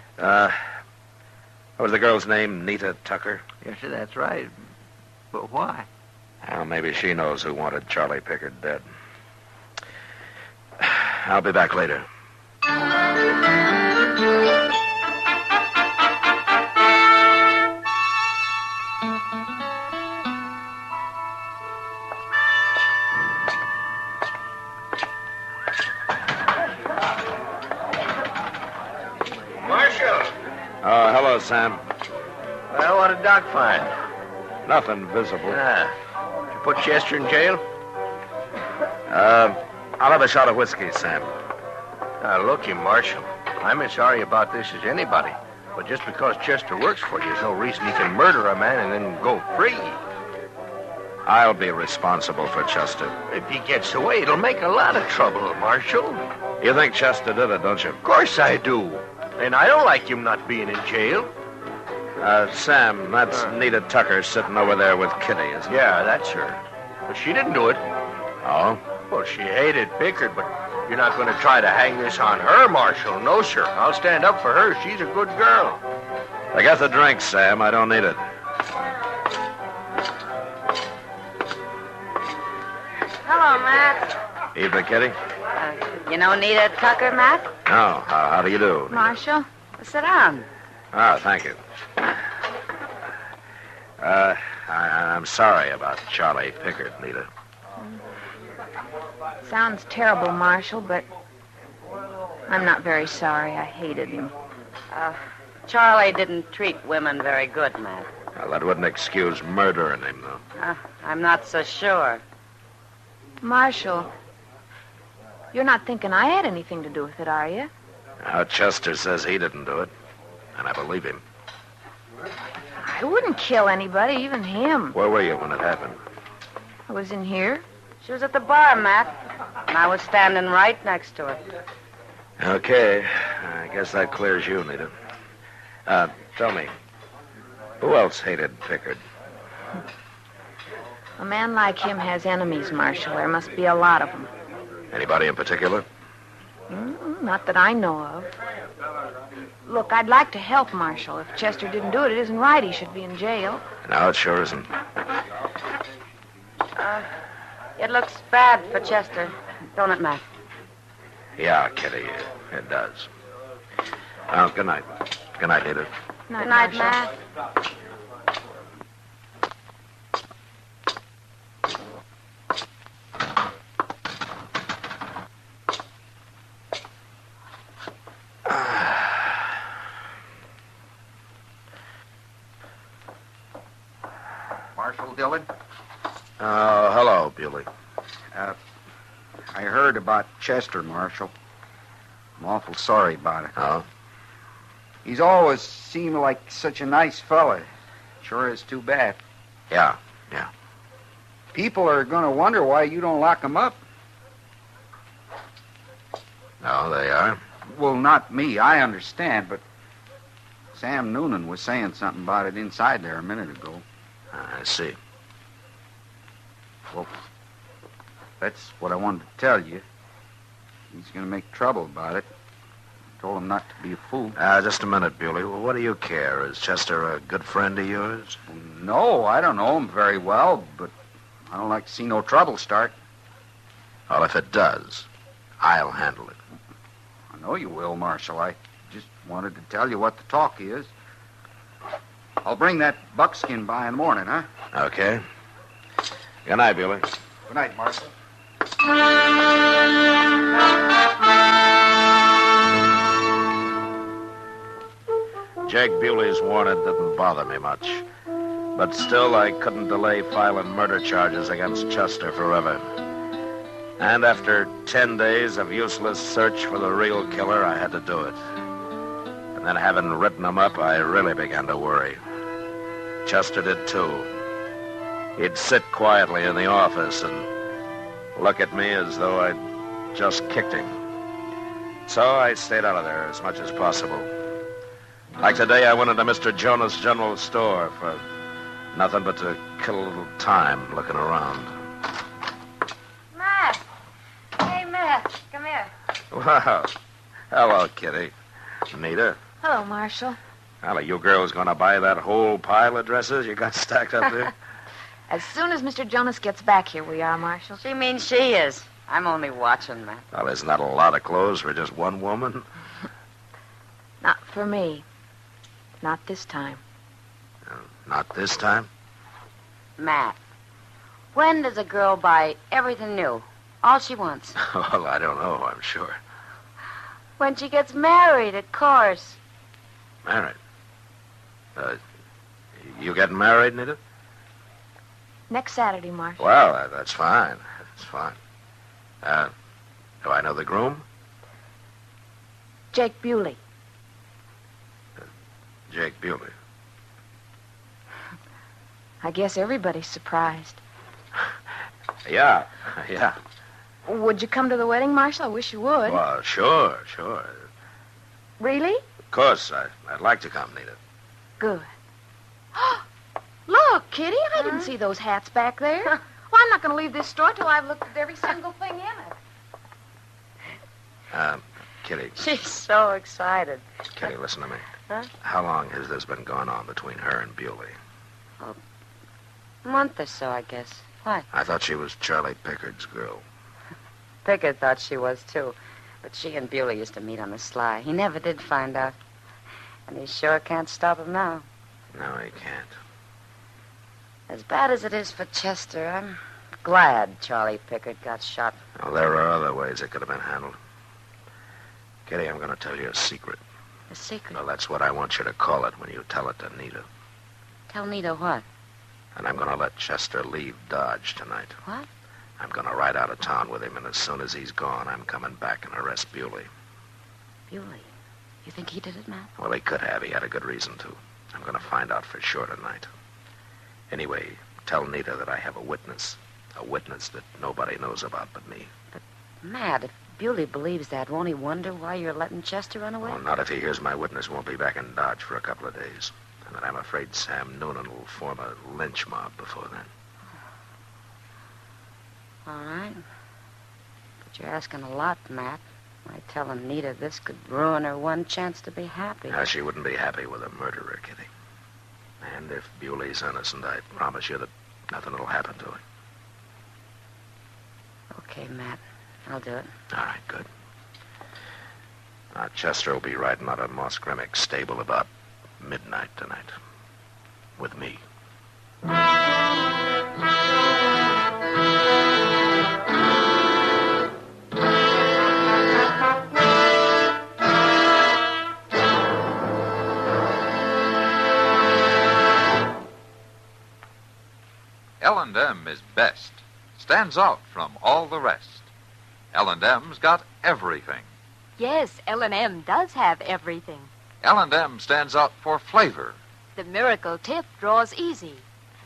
What was the girl's name? Nita Tucker? Yes, sir, that's right. But why? Well, maybe she knows who wanted Charlie Pickard dead. I'll be back later. Marshal! Oh, hello, Sam. Well, what did Doc find? Nothing visible. Did you put Chester in jail? I'll have a shot of whiskey, Sam. Now, looky, Marshal. I'm as sorry about this as anybody. But just because Chester works for you is no reason he can murder a man and then go free. I'll be responsible for Chester. If he gets away, it'll make a lot of trouble, Marshal. You think Chester did it, don't you? Of course I do. And I don't like him not being in jail. Sam, that's Nita Tucker sitting over there with Kitty, isn't it? Yeah, that's her. But she didn't do it. Oh? Well, she hated Pickard, but you're not going to try to hang this on her, Marshal. No, sir. I'll stand up for her. She's a good girl. I got the drink, Sam. I don't need it. Hello, Matt. Evening, Kitty. You know Nita Tucker, Matt? No. How do you do? Marshal, sit down. Ah, thank you. I'm sorry about Charlie Pickard, Nita. Sounds terrible, Marshal, but I'm not very sorry. I hated him. Charlie didn't treat women very good, Matt. Well, that wouldn't excuse murdering him, though. I'm not so sure. Marshal, you're not thinking I had anything to do with it, are you? Now, Chester says he didn't do it, and I believe him. I wouldn't kill anybody, even him. Where were you when it happened? I was in here. She was at the bar, Matt, and I was standing right next to her. Okay. I guess that clears you, Nita. Tell me, who else hated Pickard? A man like him has enemies, Marshal. There must be a lot of them. Anybody in particular? Not that I know of. Look, I'd like to help Marshal. If Chester didn't do it, it isn't right he should be in jail. No, it sure isn't. It looks bad for Chester, don't it, Matt? Yeah, Kitty, it does. Well, good night. Good night, Nita. Good night, Matt. Marshal Dillon? Oh, hello, Bewley. I heard about Chester, Marshal. I'm awful sorry about it. Oh? He's always seemed like such a nice fella. Sure is too bad. Yeah. People are going to wonder why you don't lock him up. No, they are. Well, not me. I understand, but Sam Noonan was saying something about it inside there a minute ago. I see. Well, that's what I wanted to tell you. He's going to make trouble about it. I told him not to be a fool. Just a minute, Bewley. Well, what do you care? Is Chester a good friend of yours? Well, no, I don't know him very well, but I don't like to see no trouble start. Well, if it does, I'll handle it. I know you will, Marshal. I just wanted to tell you what the talk is. I'll bring that buckskin by in the morning, huh? Okay. Good night, Bewley. Good night, Marshal. Jake Bewley's warrant didn't bother me much. But still, I couldn't delay filing murder charges against Chester forever. And after 10 days of useless search for the real killer, I had to do it. And then, having written him up, I really began to worry. Chester did too. He'd sit quietly in the office and look at me as though I'd just kicked him. So I stayed out of there as much as possible. Like today, I went into Mr. Jonas' general store for nothing but to kill a little time looking around. Matt! Hey, Matt, come here. Wow. Hello, Kitty. Nita. Hello, Marshal. Well, are you girls going to buy that whole pile of dresses you got stacked up there? As soon as Mr. Jonas gets back here, we are, Marshal. She means she is. I'm only watching, Matt. Well, isn't that a lot of clothes for just one woman? Not for me. Not this time. Not this time? Matt, when does a girl buy everything new? All she wants. Well, I don't know, I'm sure. When she gets married, of course. Married? You getting married, Nita? Next Saturday, Marshal. Well, that's fine. That's fine. Do I know the groom? Jake Bewley. Jake Bewley. I guess everybody's surprised. Yeah. Would you come to the wedding, Marshal? I wish you would. Well, sure. Really? Of course, I'd like to come, Nita. Good. Look, Kitty, I didn't see those hats back there. Well, I'm not going to leave this store till I've looked at every single thing in it. Kitty. She's so excited. Kitty, listen to me. Huh? How long has this been going on between her and Bewley? A month or so, I guess. What? I thought she was Charlie Pickard's girl. Pickard thought she was, too. But she and Bewley used to meet on the sly. He never did find out. And he sure can't stop him now. No, he can't. As bad as it is for Chester, I'm glad Charlie Pickard got shot. Well, there are other ways it could have been handled. Kitty, I'm going to tell you a secret. A secret? Well, that's what I want you to call it when you tell it to Nita. Tell Nita what? And I'm going to let Chester leave Dodge tonight. What? I'm going to ride out of town with him, and as soon as he's gone, I'm coming back and arrest Bewley. Bewley? You think he did it, Matt? Well, he could have. He had a good reason to. I'm going to find out for sure tonight. Anyway, tell Nita that I have a witness that nobody knows about but me. But, Matt, if Bewley believes that, won't he wonder why you're letting Chester run away? Well, not if he hears my witness won't be back in Dodge for a couple of days. And that I'm afraid Sam Noonan will form a lynch mob before then. All right. But you're asking a lot, Matt. By telling Nita this could ruin her one chance to be happy. Now, she wouldn't be happy with a murderer, Kitty. And if Bewley's innocent, I promise you that nothing will happen to him. Okay, Matt. I'll do it. All right, good. Now, Chester will be riding out of Moss Grimmick's stable about midnight tonight. With me. L&M is best. Stands out from all the rest. L&M's got everything. Yes, L&M does have everything. L&M stands out for flavor. The miracle tip draws easy.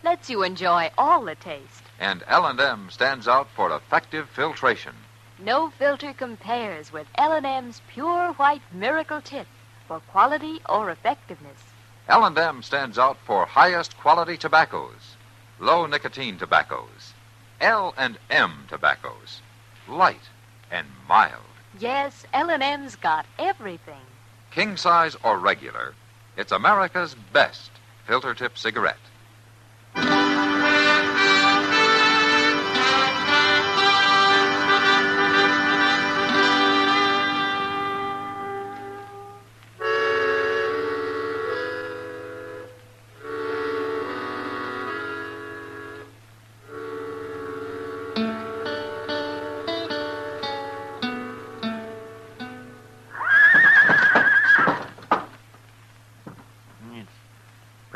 Lets you enjoy all the taste. And L&M stands out for effective filtration. No filter compares with L&M's pure white miracle tip for quality or effectiveness. L&M stands out for highest quality tobaccos. Low nicotine tobaccos. L&M tobaccos. Light and mild. Yes, L&M's got everything. King size or regular, it's America's best filter tip cigarette.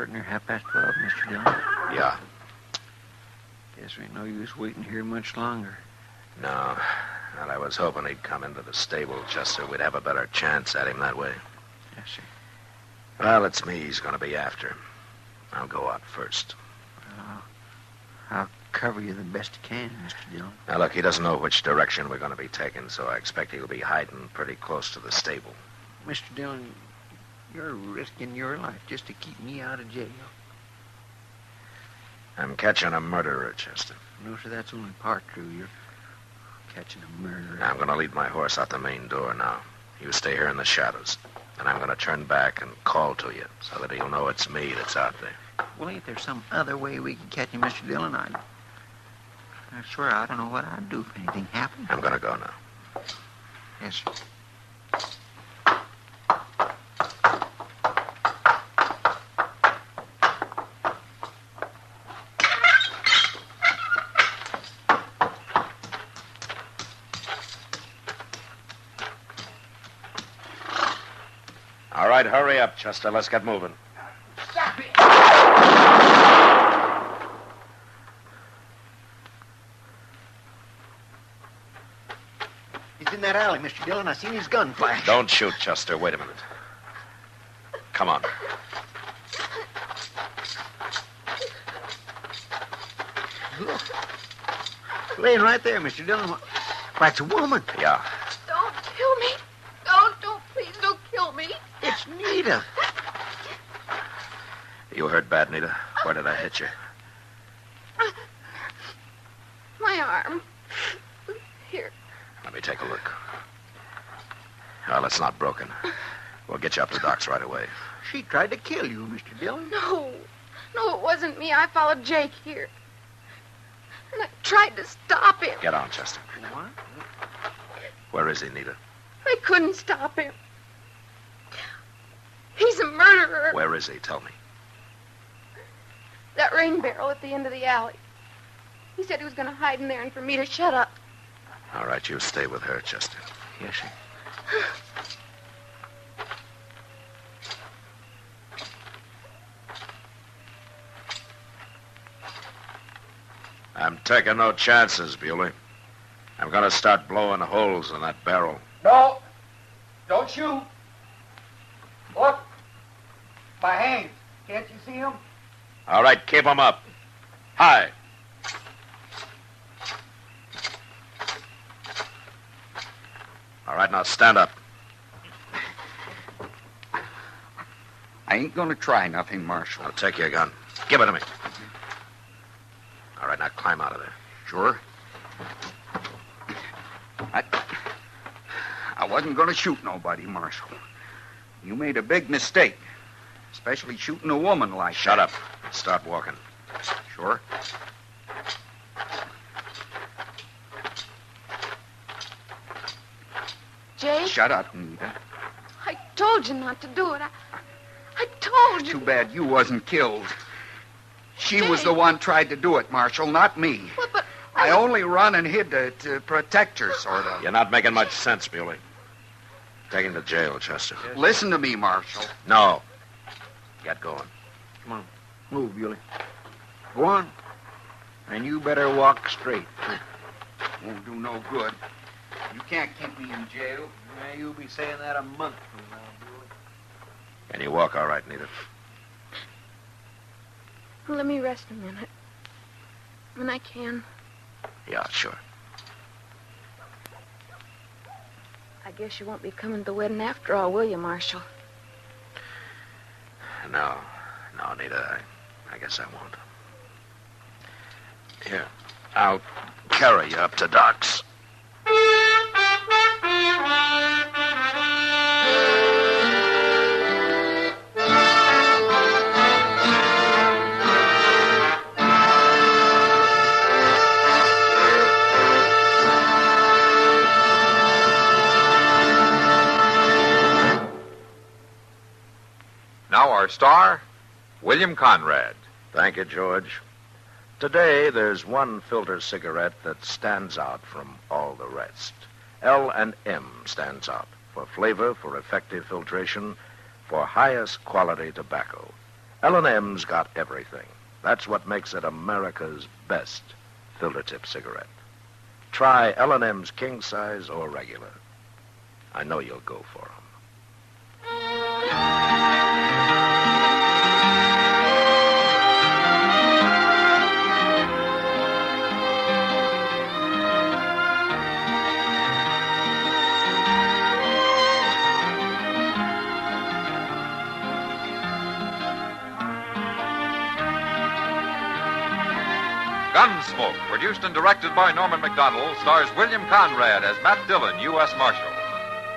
Near 12:30, Mr. Dillon. Yeah. Guess we ain't no use waiting here much longer. No. And I was hoping he'd come into the stable, Chester. We'd have a better chance at him that way. Yes, sir. Well, it's me he's going to be after. I'll go out first. I'll cover you the best I can, Mr. Dillon. Now, look, he doesn't know which direction we're going to be taking, so I expect he'll be hiding pretty close to the stable. Mr. Dillon, you're risking your life just to keep me out of jail. I'm catching a murderer, Chester. No, sir, that's only part true. You're catching a murderer. Now, I'm going to lead my horse out the main door now. You stay here in the shadows. And I'm going to turn back and call to you so that he'll know it's me that's out there. Well, ain't there some other way we can catch him, Mr. Dillon? I swear I don't know what I'd do if anything happened. I'm going to go now. Yes, sir. All right, hurry up, Chester. Let's get moving. Stop it! He's in that alley, Mr. Dillon. I seen his gun flash. Don't shoot, Chester. Wait a minute. Come on. Look. Laying right there, Mr. Dillon. Why, it's a woman. Yeah. Don't kill me. Don't, please don't kill me. It's Nita. You hurt bad, Nita. Where did I hit you? My arm. Here. Let me take a look. Well, it's not broken. We'll get you up to Doc's right away. She tried to kill you, Mr. Dillon. No, it wasn't me. I followed Jake here. And I tried to stop him. Get on, Chester. What? Where is he, Nita? I couldn't stop him. He's a murderer. Where is he? Tell me. That rain barrel at the end of the alley. He said he was going to hide in there and for me to shut up. All right, you stay with her, Chester. Yes, sir. I'm taking no chances, Bewley. I'm going to start blowing holes in that barrel. No. Don't shoot. By hand. Can't you see him? All right, keep him up. High. All right, now stand up. I ain't gonna try nothing, Marshal. Now take your gun. Give it to me. All right, now climb out of there. Sure. I wasn't gonna shoot nobody, Marshal. You made a big mistake, especially shooting a woman like Shut that. up. Start walking. Sure. Jake, Shut up, Nita. I told you not to do it. I told you. Too bad you wasn't killed. She was Jake. the one tried to do it, Marshal, not me. Well, but I only run and hid to protect her, sort of. You're not making much sense, Muley. Take him to jail, Chester. Listen to me, Marshal. No. Get going. Come on. Move, Bewley. Go on. And you better walk straight. Won't do no good. You can't keep me in jail. Yeah, you'll be saying that a month from now, Bewley. Can you walk all right, Nita? let me rest a minute. When I can. Yeah, sure. I guess you won't be coming to the wedding after all, will you, Marshal? No, Nita, I guess I won't. Here, I'll carry you up to Doc's. Now our star, William Conrad. Thank you, George. Today, there's one filter cigarette that stands out from all the rest. L&M stands out for flavor, for effective filtration, for highest quality tobacco. L&M's got everything. That's what makes it America's best filter tip cigarette. Try L&M's king size or regular. I know you'll go for 'em. Gunsmoke, produced and directed by Norman Macdonnell, stars William Conrad as Matt Dillon, U.S. Marshal.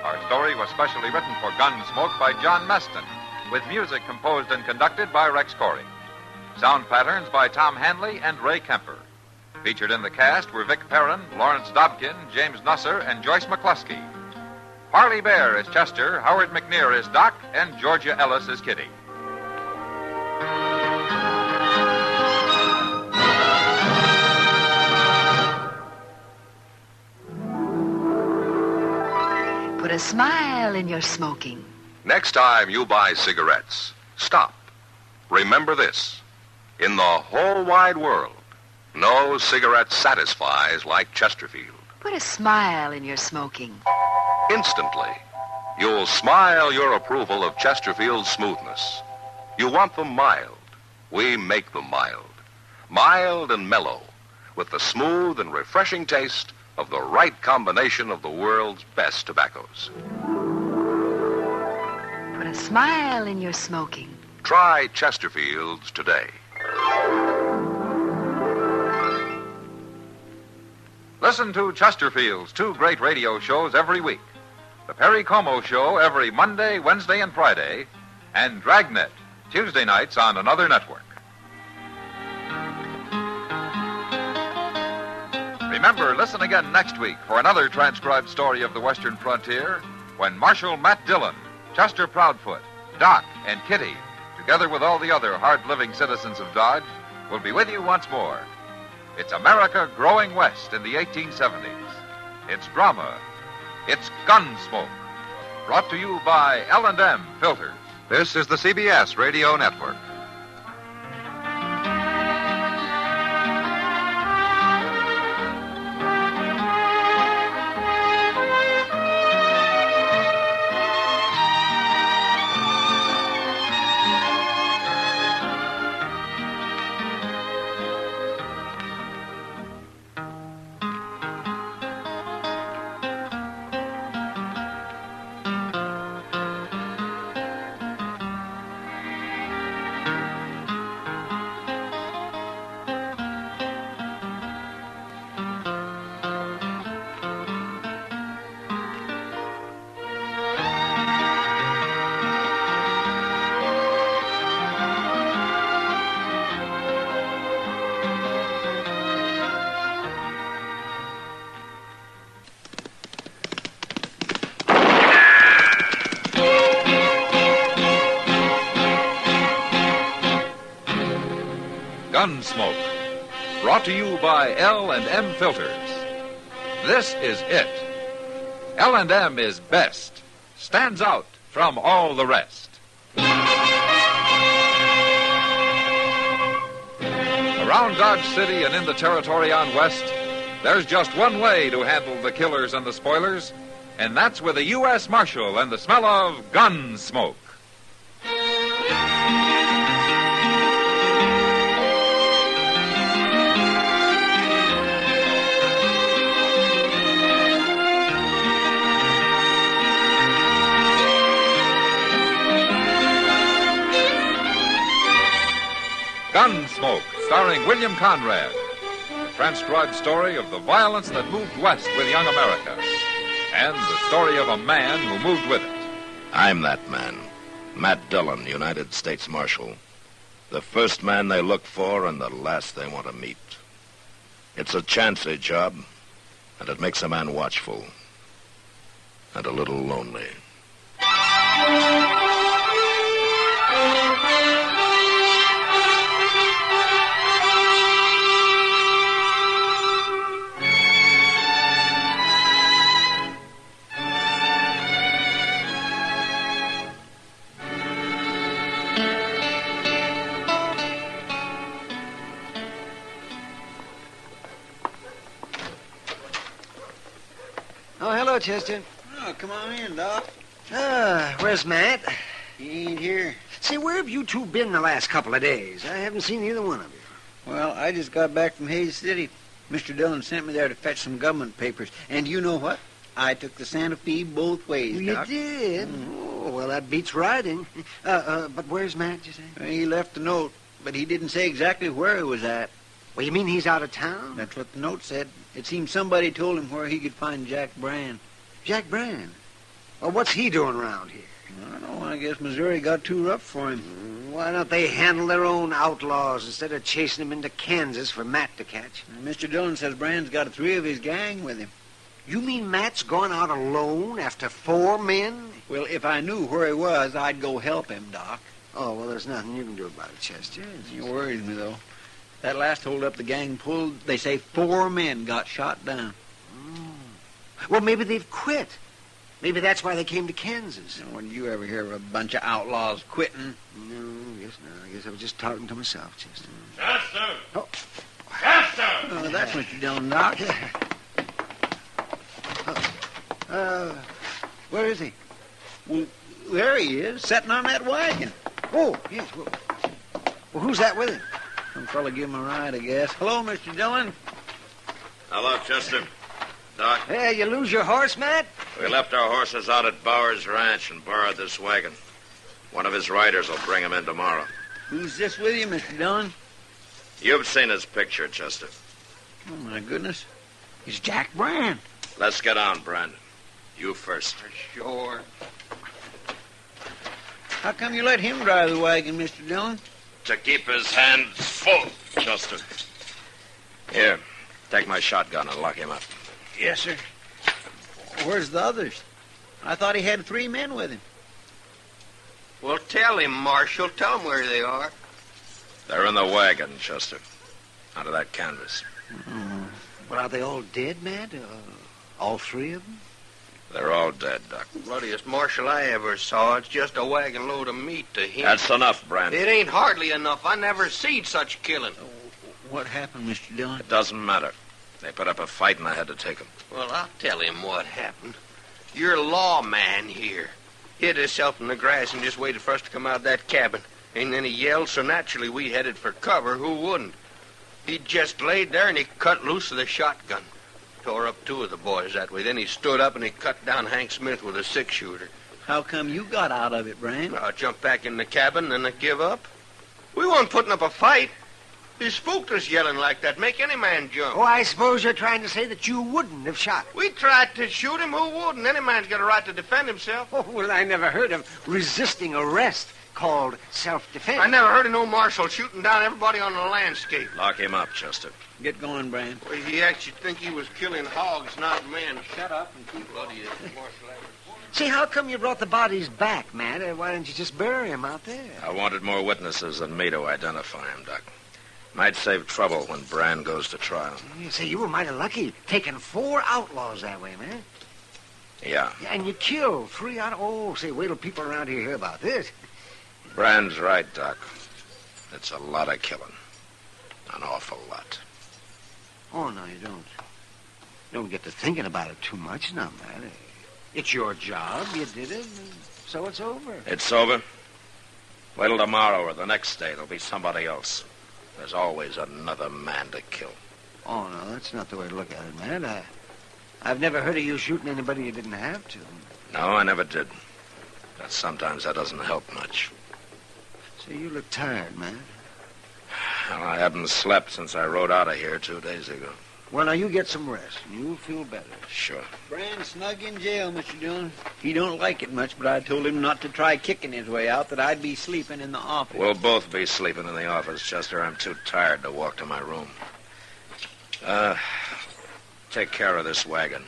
Our story was specially written for Gunsmoke by John Meston, with music composed and conducted by Rex Corey. Sound patterns by Tom Hanley and Ray Kemper. Featured in the cast were Vic Perrin, Lawrence Dobkin, James Nusser, and Joyce McCluskey. Harley Bear is Chester, Howard McNear is Doc, and Georgia Ellis is Kitty. Put a smile in your smoking. Next time you buy cigarettes, stop. Remember this. In the whole wide world, no cigarette satisfies like Chesterfield. Put a smile in your smoking. Instantly, you'll smile your approval of Chesterfield's smoothness. You want them mild. We make them mild. Mild and mellow, with the smooth and refreshing taste of the right combination of the world's best tobaccos. Put a smile in your smoking. Try Chesterfield's today. Listen to Chesterfield's two great radio shows every week. The Perry Como Show every Monday, Wednesday, and Friday, and Dragnet, Tuesday nights on another network. Remember, listen again next week for another transcribed story of the Western frontier when Marshal Matt Dillon, Chester Proudfoot, Doc, and Kitty, together with all the other hard-living citizens of Dodge, will be with you once more. It's America growing west in the 1870s. It's drama. It's Gunsmoke. Brought to you by L&M Filters. This is the CBS Radio Network. Gunsmoke. Brought to you by L&M Filters. This is it. L&M is best. Stands out from all the rest. Around Dodge City and in the territory on West, there's just one way to handle the killers and the spoilers, and that's with a U.S. Marshal and the smell of Gunsmoke. Gunsmoke, starring William Conrad. The transcribed story of the violence that moved west with young America. And the story of a man who moved with it. I'm that man, Matt Dillon, United States Marshal. The first man they look for and the last they want to meet. It's a chancy job, and it makes a man watchful and a little lonely. Oh, hello, Chester. Oh, come on in, Doc. Where's Matt? He ain't here. Say, where have you two been the last couple of days? I haven't seen either one of you. Well, I just got back from Hayes City. Mr. Dillon sent me there to fetch some government papers. And you know what? I took the Santa Fe both ways, You Doc. did? Oh, well, that beats riding. But where's Matt, you say? He left a note, but he didn't say exactly where he was at. Well, you mean he's out of town? That's what the note said. It seems somebody told him where he could find Jack Brand. Jack Brand? Well, what's he doing around here? I don't know. I guess Missouri got too rough for him. Why don't they handle their own outlaws instead of chasing them into Kansas for Matt to catch? Mr. Dillon says Brand's got 3 of his gang with him. You mean Matt's gone out alone after 4 men? Well, if I knew where he was, I'd go help him, Doc. Oh, well, there's nothing you can do about it, Chester. It worries me, though. That last holdup the gang pulled, they say 4 men got shot down. Well, maybe they've quit. Maybe that's why they came to Kansas. Now, when did you ever hear of a bunch of outlaws quitting? No, I guess not. I guess I was just talking to myself, Chester. Chester! Oh. Chester! Oh, that's Mr. Dillon, Doc. Where is he? Well, there he is, sitting on that wagon. Oh, yes. Well, who's that with him? Some fella give him a ride, I guess. Hello, Mr. Dillon. Hello, Chester. Doc. Hey, you lose your horse, Matt? We left our horses out at Bauer's Ranch and borrowed this wagon. One of his riders will bring him in tomorrow. Who's this with you, Mr. Dillon? You've seen his picture, Chester. Oh, my goodness. It's Jack Brand. Let's get on, Brandon. You first. Sure. How come you let him drive the wagon, Mr. Dillon? To keep his hands full, Chester. Here, take my shotgun and lock him up. Yes, sir. Where's the others? I thought he had 3 men with him. Well, tell him, Marshal. Tell him where they are. They're in the wagon, Chester. Out of that canvas. Well, are they all dead, Matt? All 3 of them? They're all dead, Doc. Bloodiest marshal I ever saw. It's just a wagon load of meat to him. That's enough, Brandon. It ain't hardly enough. I never seen such killing. What happened, Mr. Dillon? It doesn't matter. They put up a fight and I had to take them. Well, I'll tell him what happened. Your lawman here hid himself in the grass and just waited for us to come out of that cabin. And then he yelled, so naturally we headed for cover. Who wouldn't? He just laid there and he cut loose of the shotgun. Tore up 2 of the boys that way. Then he stood up and he cut down Hank Smith with a 6-shooter. How come you got out of it, Brand? I jumped back in the cabin and I give up. We weren't putting up a fight. He spooked us yelling like that. Make any man jump. Oh, I suppose you're trying to say that you wouldn't have shot him. We tried to shoot him. Who wouldn't? Any man's got a right to defend himself. Oh, well, I never heard of resisting arrest called self-defense. I never heard of no marshal shooting down everybody on the landscape. Lock him up, Chester. Get going, Brand. Well, he actually think he was killing hogs, not men. Shut up and keep bloody as Marshal ever. See, how come you brought the bodies back, Matt? Why didn't you just bury them out there? I wanted more witnesses than me to identify him, Doc. Might save trouble when Brand goes to trial. You say you were mighty lucky taking 4 outlaws that way, man. Yeah. And you killed 3 out of... Oh, say, wait till people around here hear about this. Brand's right, Doc. It's a lot of killing. An awful lot. Oh, no, you don't. Don't get to thinking about it too much now, man. It's your job. You did it, and so it's over. It's over? Wait till tomorrow or the next day. There'll be somebody else. There's always another man to kill. Oh, no, that's not the way to look at it, man. I've never heard of you shooting anybody you didn't have to. No, I never did. But sometimes that doesn't help much. Say, you look tired, man. Well, I haven't slept since I rode out of here 2 days ago. Well, now, you get some rest, and you'll feel better. Sure. Brand's snug in jail, Mr. Dillon. He don't like it much, but I told him not to try kicking his way out, that I'd be sleeping in the office. We'll both be sleeping in the office, Chester. I'm too tired to walk to my room. Take care of this wagon.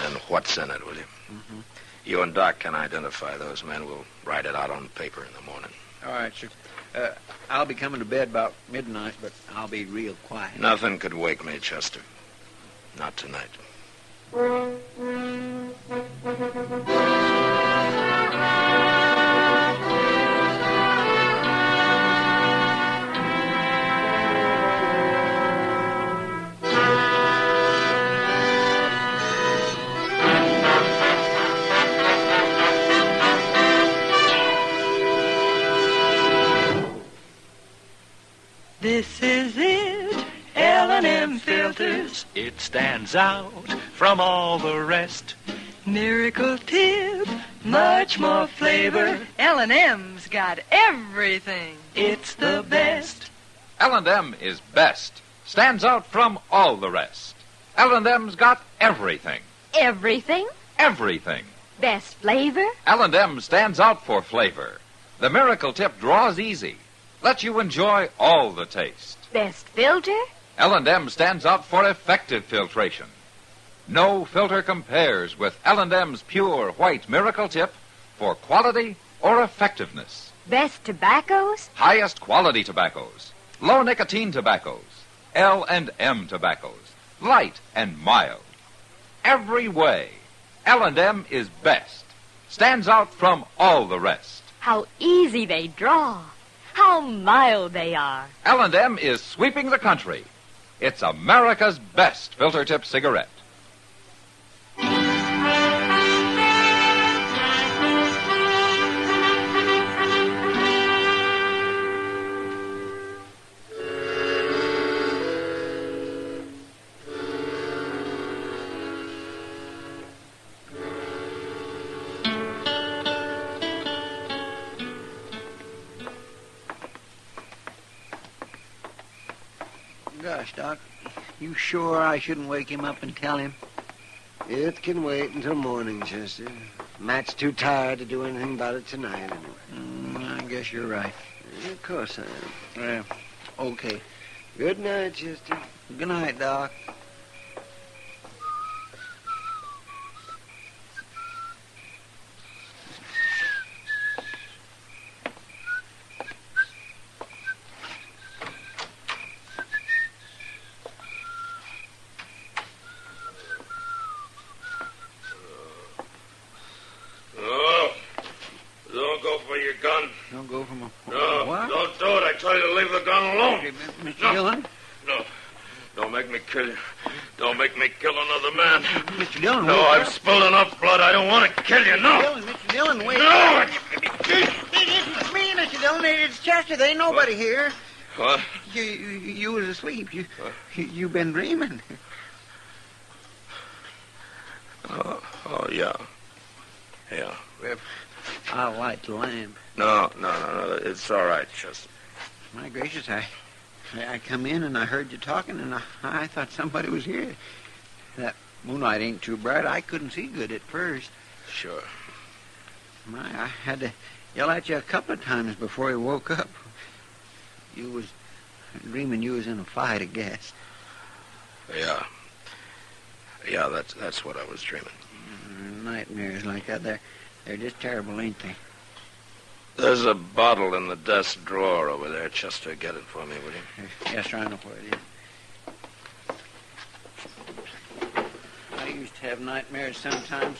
And what's in it, will you? Mm-hmm. You and Doc can identify those men. We'll write it out on paper in the morning. All right, sir. I'll be coming to bed about midnight, but I'll be real quiet. Nothing could wake me, Chester. Not tonight. This is it, L&M filters. It stands out from all the rest. Miracle tip, much more flavor. L&M's got everything. It's the best. L&M is best. Stands out from all the rest. L&M's got everything. Everything? Everything. Best flavor? L&M stands out for flavor. The Miracle Tip draws easy. Lets you enjoy all the taste. Best filter? L&M stands out for effective filtration. No filter compares with L&M's pure white Miracle Tip for quality or effectiveness. Best tobaccos? Highest quality tobaccos. Low nicotine tobaccos. L&M tobaccos. Light and mild. Every way, L&M is best. Stands out from all the rest. How easy they draw. How mild they are. L&M is sweeping the country. It's America's best filter tip cigarette. Gosh, Doc, you sure I shouldn't wake him up and tell him? It can wait until morning, Chester. Matt's too tired to do anything about it tonight, anyway. I guess you're right. Of course I am. Okay. Good night, Chester. Good night, Doc. Don't go for my... No, what? don't do it. I tell you to leave the gun alone. Okay, Mr. Dillon? No. Don't make me kill you. Don't make me kill another man. Mr. Dillon, no, wait. I've spilled enough blood. I don't want to kill you, no. Mr. Dillon, wait. No! It isn't me, Mr. Dillon. It's Chester. There ain't nobody here. What? You was asleep. You've been dreaming. Oh, yeah. Yeah. I'll light the lamp. No. It's all right, Chester. My gracious, I come in and I heard you talking, and I thought somebody was here. That moonlight ain't too bright. I couldn't see good at first. Sure. I had to yell at you a couple of times before you woke up. You was dreaming you was in a fight, I guess. Yeah. Yeah, that's what I was dreaming. Nightmares like that, they're just terrible, ain't they? There's a bottle in the desk drawer over there. Chester, get it for me, will you? Yes, sir, I know where it is. I used to have nightmares sometimes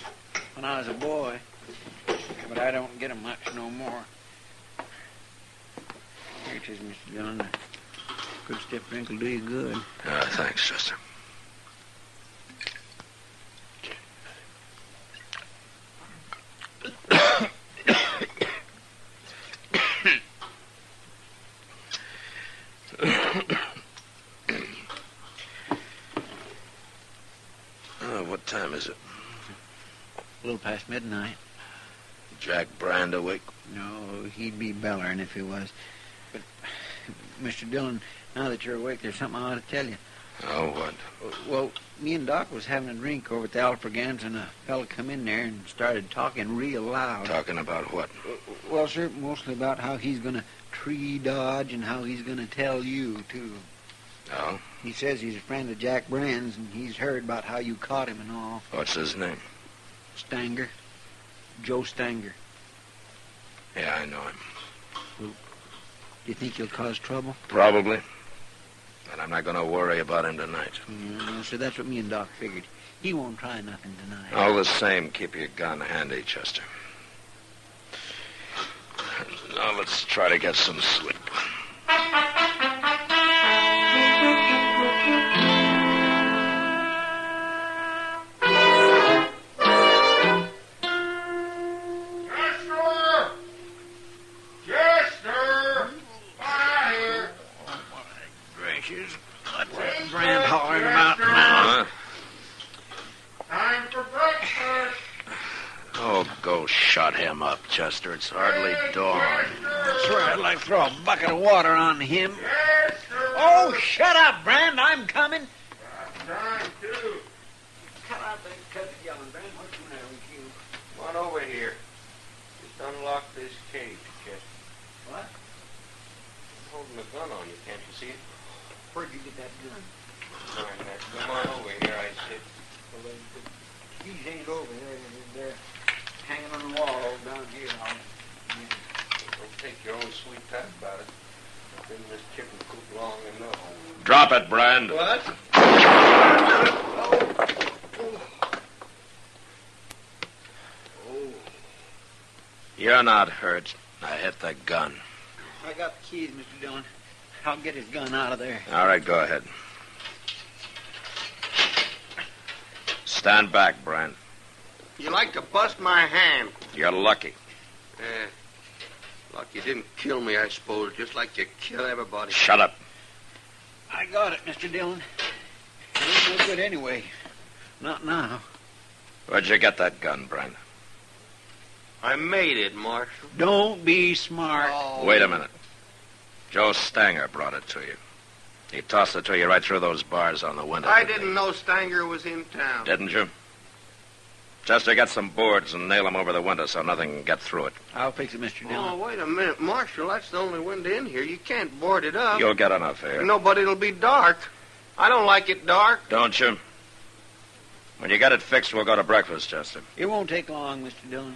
when I was a boy, but I don't get them much no more. Here it is, Mr. Dillon. A good stiff drink will do you good. Thanks, Chester. What time is it? A little past midnight. Jack Brand awake? No, he'd be bellering if he was. But, Mr. Dillon, now that you're awake, there's something I ought to tell you. Oh, what? Well, me and Doc was having a drink over at the Alafraganza, and a fella come in there and started talking real loud. Talking about what? Well, sir, mostly about how he's going to tree dodge and how he's going to tell you, too. Oh? He says he's a friend of Jack Brand's, and he's heard about how you caught him and all. What's his name? Stanger. Joe Stanger. Yeah, I know him. Well, do you think he'll cause trouble? Probably. But I'm not going to worry about him tonight. No, sir, that's what me and Doc figured. He won't try nothing tonight. All the same, keep your gun handy, Chester. Now let's try to get some sleep. Shut him up, Chester. It's hardly dawn. I swear I'd like to throw a bucket of water on him. Yes, oh, shut up, Brand. I'm coming. I'm trying to. Cut out that cut it yelling, Brand. What's the matter with you? Come on over here. Just unlock this cage, Chester. What? I'm holding a gun on you. Can't you see it? Where'd you get that gun? Behind that. Come on over here, I said. Well, the keys ain't over there. They're hanging on the wall down here. Don't take your own sweet time about it. I've been in this chicken coop long enough. Drop it, Brand. What? You're not hurt. I hit the gun. I got the keys, Mr. Dillon. I'll get his gun out of there. All right, go ahead. Stand back, Brand. You like to bust my hand. You're lucky. Luck you didn't kill me, I suppose, just like you kill everybody. Shut up. I got it, Mr. Dillon. It ain't no good anyway. Not now. Where'd you get that gun, Brand? I made it, Marshal. Don't be smart. Oh. Wait a minute. Joe Stanger brought it to you. He tossed it to you right through those bars on the window. I didn't know Stanger was in town. Didn't you? Chester, get some boards and nail them over the window so nothing can get through it. I'll fix it, Mr. Dillon. Oh, wait a minute, Marshal. That's the only window in here. You can't board it up. You'll get enough here. No, but it'll be dark. I don't like it dark. Don't you? When you get it fixed, we'll go to breakfast, Chester. It won't take long, Mr. Dillon.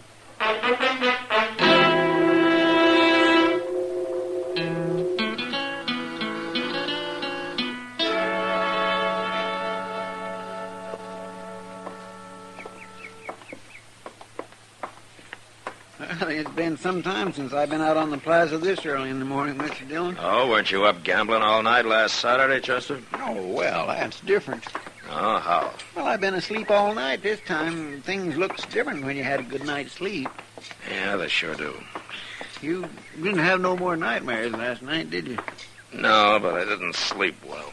Well, it's been some time since I've been out on the plaza this early in the morning, Mr. Dillon. Oh, weren't you up gambling all night last Saturday, Chester? Oh, well, that's different. Oh, how? Well, I've been asleep all night this time. Things looks different when you had a good night's sleep. Yeah, they sure do. You didn't have no more nightmares last night, did you? No, but I didn't sleep well.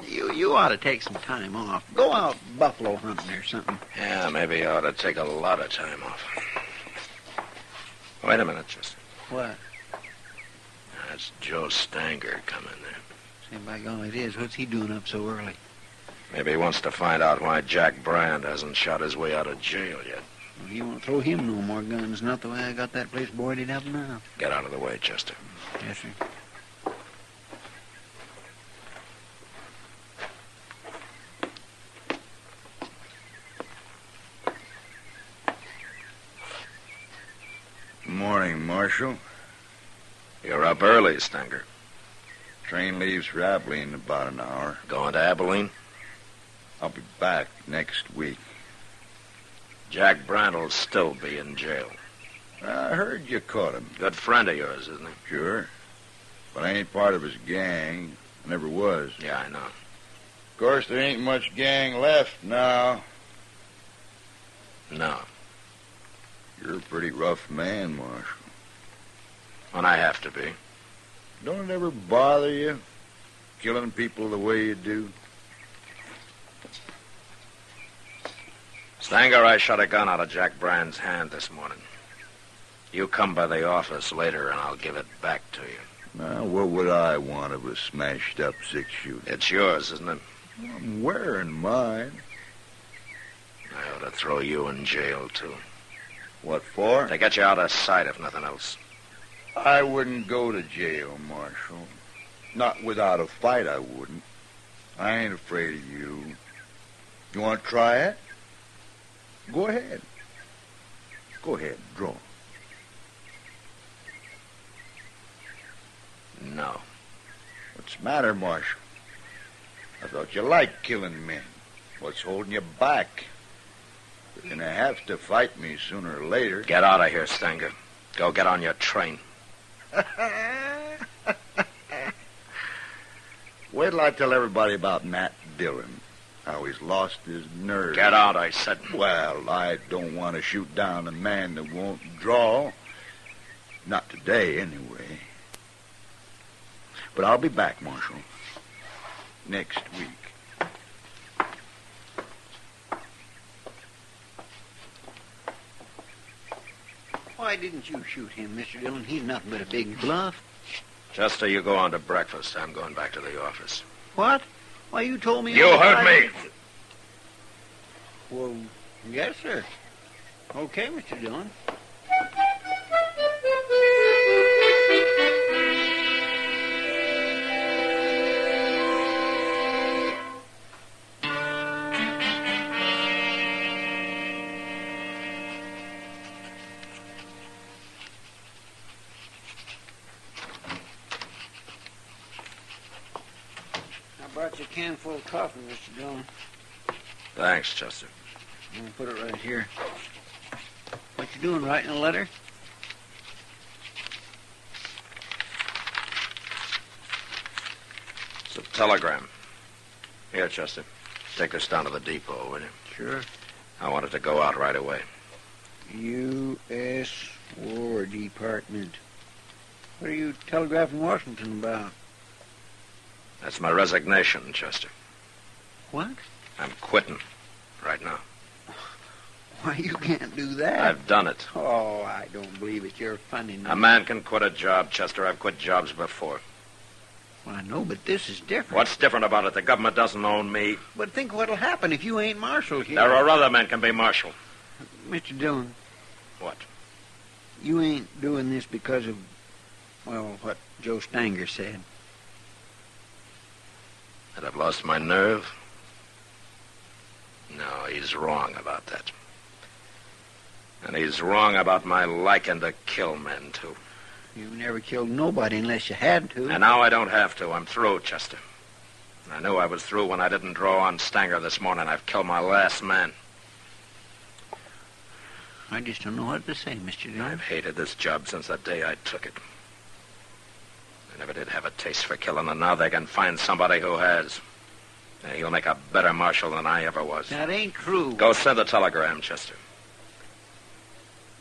Yeah, you ought to take some time off. Go out buffalo hunting or something. Yeah, maybe I ought to take a lot of time off. Wait a minute, Chester. What? That's Joe Stanger coming there. Say, by golly, it is. What's he doing up so early? Maybe he wants to find out why Jack Brand hasn't shot his way out of jail yet. Well, you won't throw him no more guns, not the way I got that place boarded up now. Get out of the way, Chester. Yes, sir. Good morning, morning, Marshal. You're up early, Stanger. Train leaves for Abilene in about an hour. Going to Abilene? I'll be back next week. Jack Brandt'll still be in jail. I heard you caught him. Good friend of yours, isn't he? Sure. But I ain't part of his gang. I never was. Yeah, I know. Of course, there ain't much gang left now. No. You're a pretty rough man, Marshal. When I have to be. Don't it ever bother you, killing people the way you do? Stanger, I shot a gun out of Jack Brand's hand this morning. You come by the office later, and I'll give it back to you. Now, what would I want of a smashed-up six-shooter? It's yours, isn't it? I'm wearing mine. I ought to throw you in jail, too. What for? To get you out of sight, if nothing else. I wouldn't go to jail, Marshal. Not without a fight, I wouldn't. I ain't afraid of you. You want to try it? Go ahead. Go ahead, draw. No. What's the matter, Marshal? I thought you liked killing men. What's holding you back? You're going to have to fight me sooner or later. Get out of here, Stanger. Go get on your train. Wait till I tell everybody about Matt Dillon. How he's lost his nerve. Get out, I said. Well, I don't want to shoot down a man that won't draw. Not today, anyway. But I'll be back, Marshal. Next week. Why didn't you shoot him, Mr. Dillon? He's nothing but a big bluff. Chester, you go on to breakfast. I'm going back to the office. What? Why, you told me... You heard me. Well, yes, sir. Okay, Mr. Dillon. Brought you a can full of coffee, Mr. Dillon. Thanks, Chester. I'm going to put it right here. What you doing, writing a letter? It's a telegram. Here, Chester. Take this down to the depot, will you? Sure. I want it to go out right away. U.S. War Department. What are you telegraphing Washington about? That's my resignation, Chester. What? I'm quitting right now. Why, you can't do that. I've done it. Oh, I don't believe it. You're funny. A man can quit a job, Chester. I've quit jobs before. Well, I know, but this is different. What's different about it? The government doesn't own me. But think what'll happen if you ain't marshal here. There are other men can be marshal. Mr. Dillon. What? You ain't doing this because of, well, what Joe Stanger said. That I've lost my nerve? No, he's wrong about that. And he's wrong about my liking to kill men, too. You never killed nobody unless you had to. And now I don't have to. I'm through, Chester. I knew I was through when I didn't draw on Stanger this morning. I've killed my last man. I just don't know what to say, Mr. Dillon. I've hated this job since the day I took it. I never did have a taste for killing, and now they can find somebody who has. And he'll make a better marshal than I ever was. That ain't true. Go send a telegram, Chester.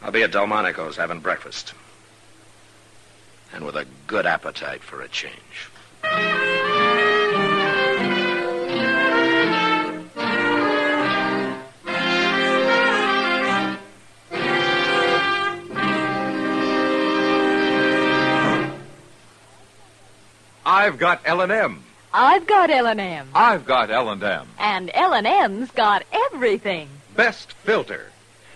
I'll be at Delmonico's having breakfast. And with a good appetite for a change. I've got L&M. I've got L&M. I've got L&M. And L&M's got everything. Best filter.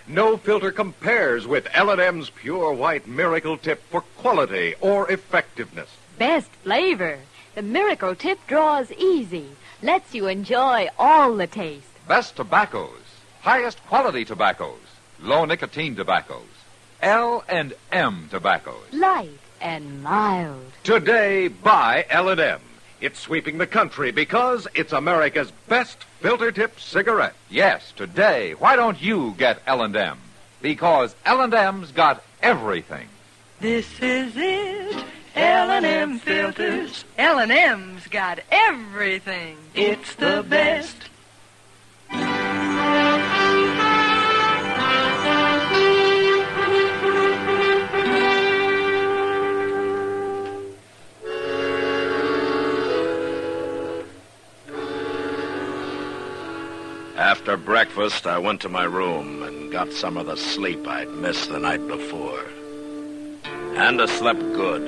No filter compares with L&M's Pure White Miracle Tip for quality or effectiveness. Best flavor. The Miracle Tip draws easy. Lets you enjoy all the taste. Best tobaccos. Highest quality tobaccos. Low nicotine tobaccos. L&M tobaccos. Light and mild. Today, buy L&M. It's sweeping the country because it's America's best filter-tip cigarette. Yes, today, why don't you get L&M? Because L&M's got everything. This is it. L&M filters. L&M's got everything. It's the best. After breakfast, I went to my room and got some of the sleep I'd missed the night before. And I slept good.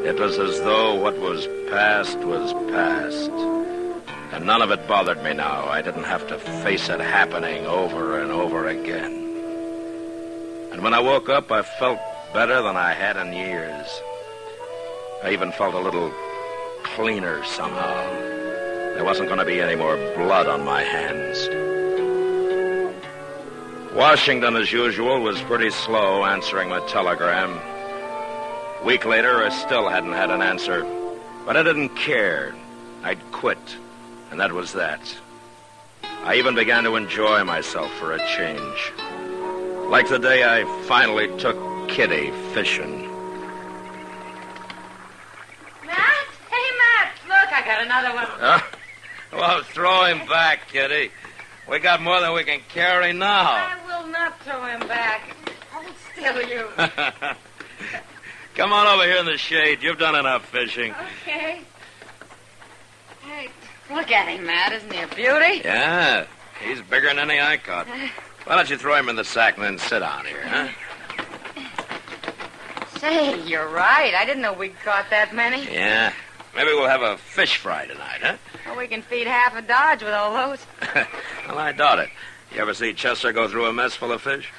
It was as though what was past, and none of it bothered me now. I didn't have to face it happening over and over again. And when I woke up, I felt better than I had in years. I even felt a little cleaner somehow. There wasn't going to be any more blood on my hands. Washington, as usual, was pretty slow answering my telegram. A week later, I still hadn't had an answer. But I didn't care. I'd quit, and that was that. I even began to enjoy myself for a change. Like the day I finally took Kitty fishing. Matt? Hey, Matt, look, I got another one. Well, throw him back, Kitty. We got more than we can carry now. I will not throw him back. Hold still, you. Come on over here in the shade. You've done enough fishing. Okay. Hey, look at him, Matt. Isn't he a beauty? Yeah, he's bigger than any I caught. Why don't you throw him in the sack and then sit down here, huh? Say, you're right. I didn't know we'd caught that many. Yeah. Maybe we'll have a fish fry tonight, huh? Well, we can feed half a Dodge with all those. Well, I doubt it. You ever see Chester go through a mess full of fish?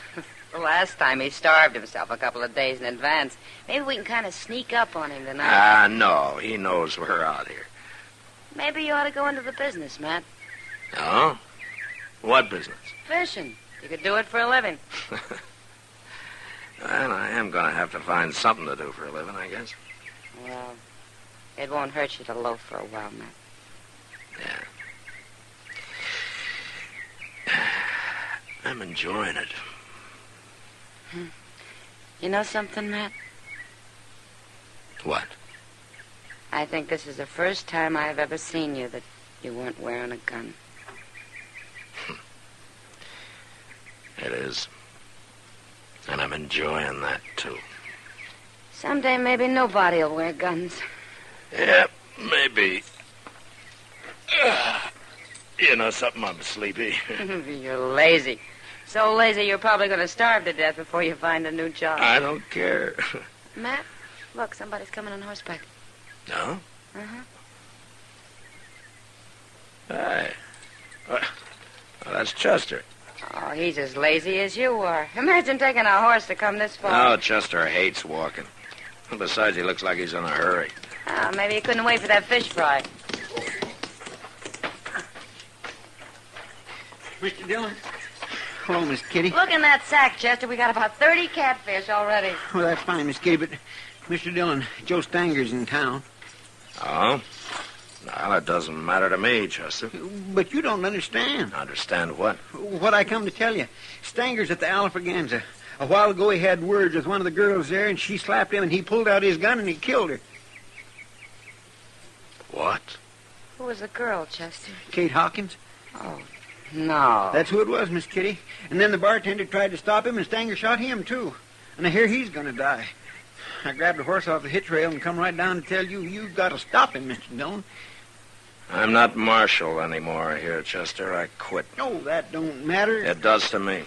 The last time he starved himself a couple of days in advance. Maybe we can kind of sneak up on him tonight. No. He knows we're out here. Maybe you ought to go into the business, Matt. Oh? What business? Fishing. You could do it for a living. Well, I am going to have to find something to do for a living, I guess. Well, it won't hurt you to loaf for a while, Matt. Yeah. I'm enjoying it. You know something, Matt? What? I think this is the first time I've ever seen you that you weren't wearing a gun. It is. And I'm enjoying that, too. Someday maybe nobody will wear guns. Yeah, maybe. You know something? I'm sleepy. You're lazy. So lazy you're probably going to starve to death before you find a new job. I don't care. Matt, look, somebody's coming on horseback. No? Uh-huh. Hey. Well, that's Chester. Oh, he's as lazy as you are. Imagine taking a horse to come this far. Oh, Chester hates walking. Besides, he looks like he's in a hurry. Oh, maybe he couldn't wait for that fish fry. Mr. Dillon? Hello, Miss Kitty. Look in that sack, Chester. We got about 30 catfish already. Well, that's fine, Miss Kitty, but Mr. Dillon, Joe Stanger's in town. Oh? Well, it doesn't matter to me, Chester. But you don't understand. Understand what? What I come to tell you. Stanger's at the Alafraganza. A while ago he had words with one of the girls there, and she slapped him, and he pulled out his gun, and he killed her. What? Who was the girl, Chester? Kate Hawkins. Oh, no. That's who it was, Miss Kitty. And then the bartender tried to stop him, and Stanger shot him, too. And I hear he's going to die. I grabbed the horse off the hitch rail and come right down to tell you, you've got to stop him, Mr. Dillon. I'm not Marshal anymore here, Chester. I quit. No, that don't matter. It does to me.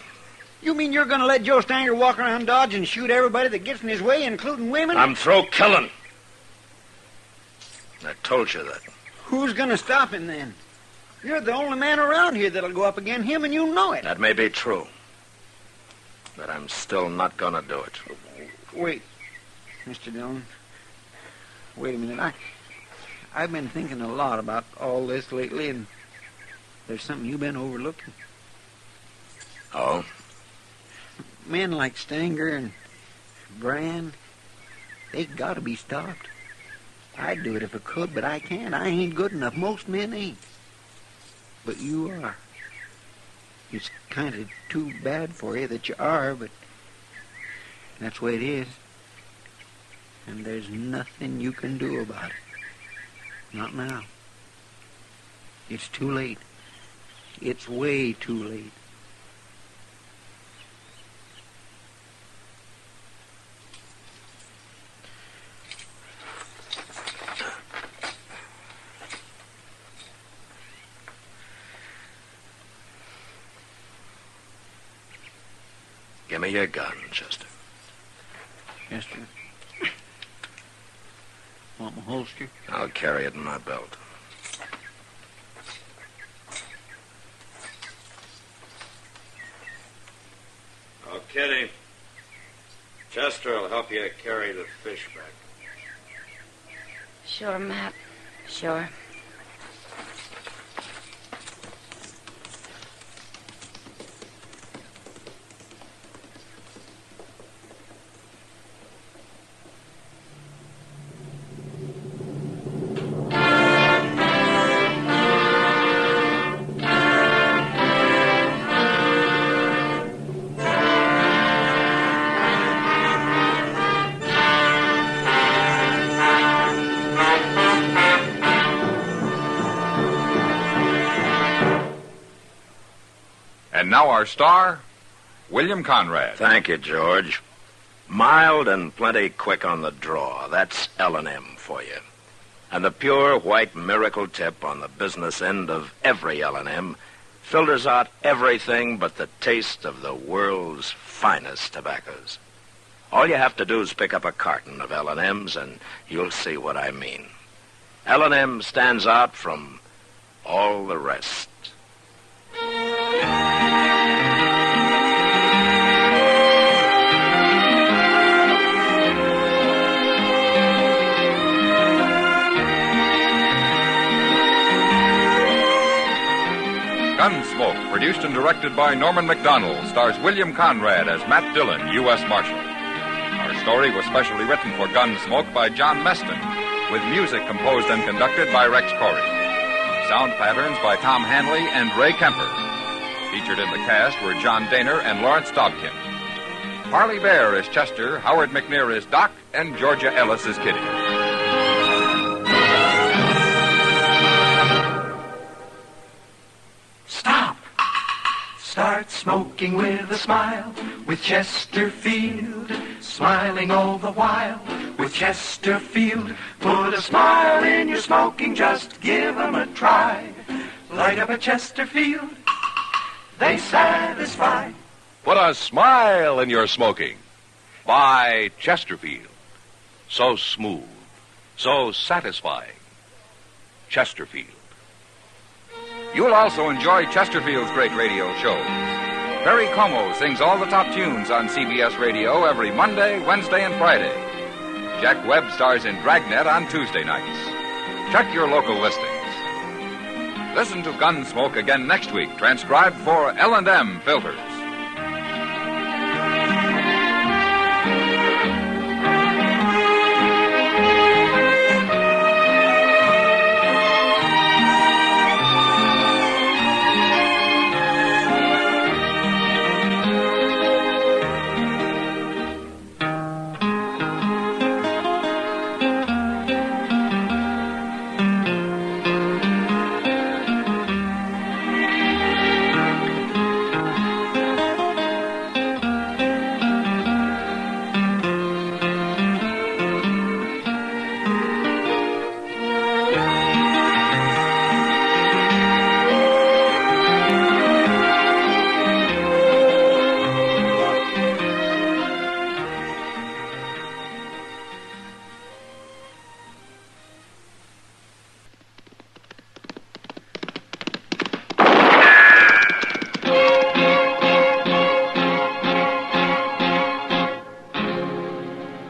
You mean you're going to let Joe Stanger walk around Dodge and shoot everybody that gets in his way, including women? I'm through killing. I told you that. Who's going to stop him, then? You're the only man around here that'll go up against him, and you know it. That may be true. But I'm still not going to do it. Wait, Mr. Dillon. Wait a minute. I've been thinking a lot about all this lately, and there's something you've been overlooking. Oh? Men like Stanger and Brand, they gotta be stopped. I'd do it if I could, but I can't. I ain't good enough. Most men ain't. But you are. It's kind of too bad for you that you are, but that's the way it is. And there's nothing you can do about it. Not now. It's too late. It's way too late. Give me your gun, Chester. Chester? Want my holster? I'll carry it in my belt. Oh, Kitty. Chester will help you carry the fish back. Sure, Matt. Sure. And now our star, William Conrad. Thank you, George. Mild and plenty quick on the draw. That's L&M for you. And the pure white miracle tip on the business end of every L&M filters out everything but the taste of the world's finest tobaccos. All you have to do is pick up a carton of L&Ms and you'll see what I mean. L&M stands out from all the rest. Gunsmoke, produced and directed by Norman Macdonnell, stars William Conrad as Matt Dillon, U.S. Marshal. Our story was specially written for Gunsmoke by John Meston, with music composed and conducted by Rex Corey. Sound patterns by Tom Hanley and Ray Kemper. Featured in the cast were John Dehner and Lawrence Dobkin. Harley Bear is Chester, Howard McNear is Doc, and Georgia Ellis is Kitty. Start smoking with a smile, with Chesterfield, smiling all the while, with Chesterfield. Put a smile in your smoking, just give 'em a try. Light up a Chesterfield, they satisfy. Put a smile in your smoking. Buy Chesterfield. So smooth, so satisfying. Chesterfield. You'll also enjoy Chesterfield's great radio shows. Perry Como sings all the top tunes on CBS Radio every Monday, Wednesday, and Friday. Jack Webb stars in Dragnet on Tuesday nights. Check your local listings. Listen to Gunsmoke again next week, transcribed for L&M Filters.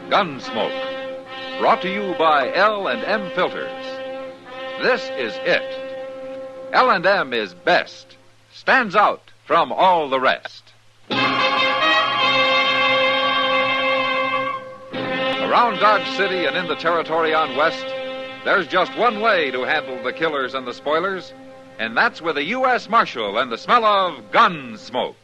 Gunsmoke, brought to you by L&M Filters. This is it. L&M is best, stands out from all the rest. Around Dodge City and in the territory on West, there's just one way to handle the killers and the spoilers, and that's with a U.S. Marshal and the smell of Gunsmoke.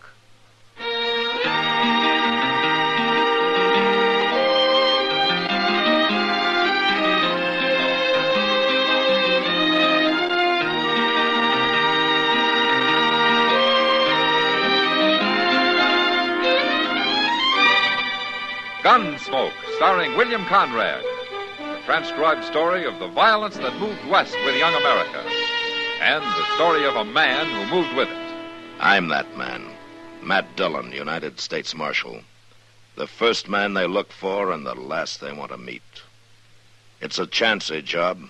Gunsmoke, starring William Conrad. The transcribed story of the violence that moved west with young America. And the story of a man who moved with it. I'm that man. Matt Dillon, United States Marshal. The first man they look for and the last they want to meet. It's a chancy job,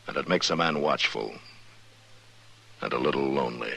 and it makes a man watchful. And a little lonely.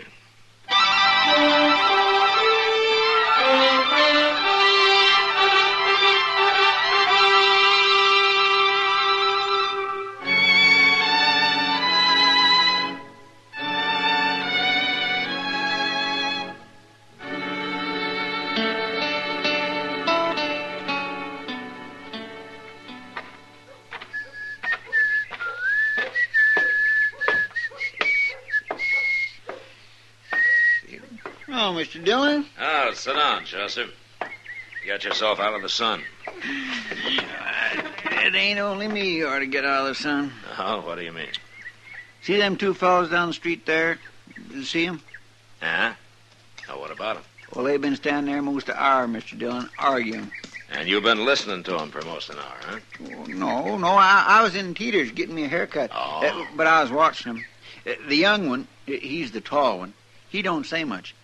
Oh, Mr. Dillon? Oh, sit down, Chester. Get yourself out of the sun. It ain't only me you ought to get out of the sun. Oh, what do you mean? See them two fellows down the street there? You see them? Huh? Oh, what about them? Well, they've been standing there most an hour, Mr. Dillon, arguing. And you've been listening to them for most an hour, huh? Oh, no, I was in Teeter's getting me a haircut. Oh. But I was watching them. The young one, he's the tall one, he don't say much.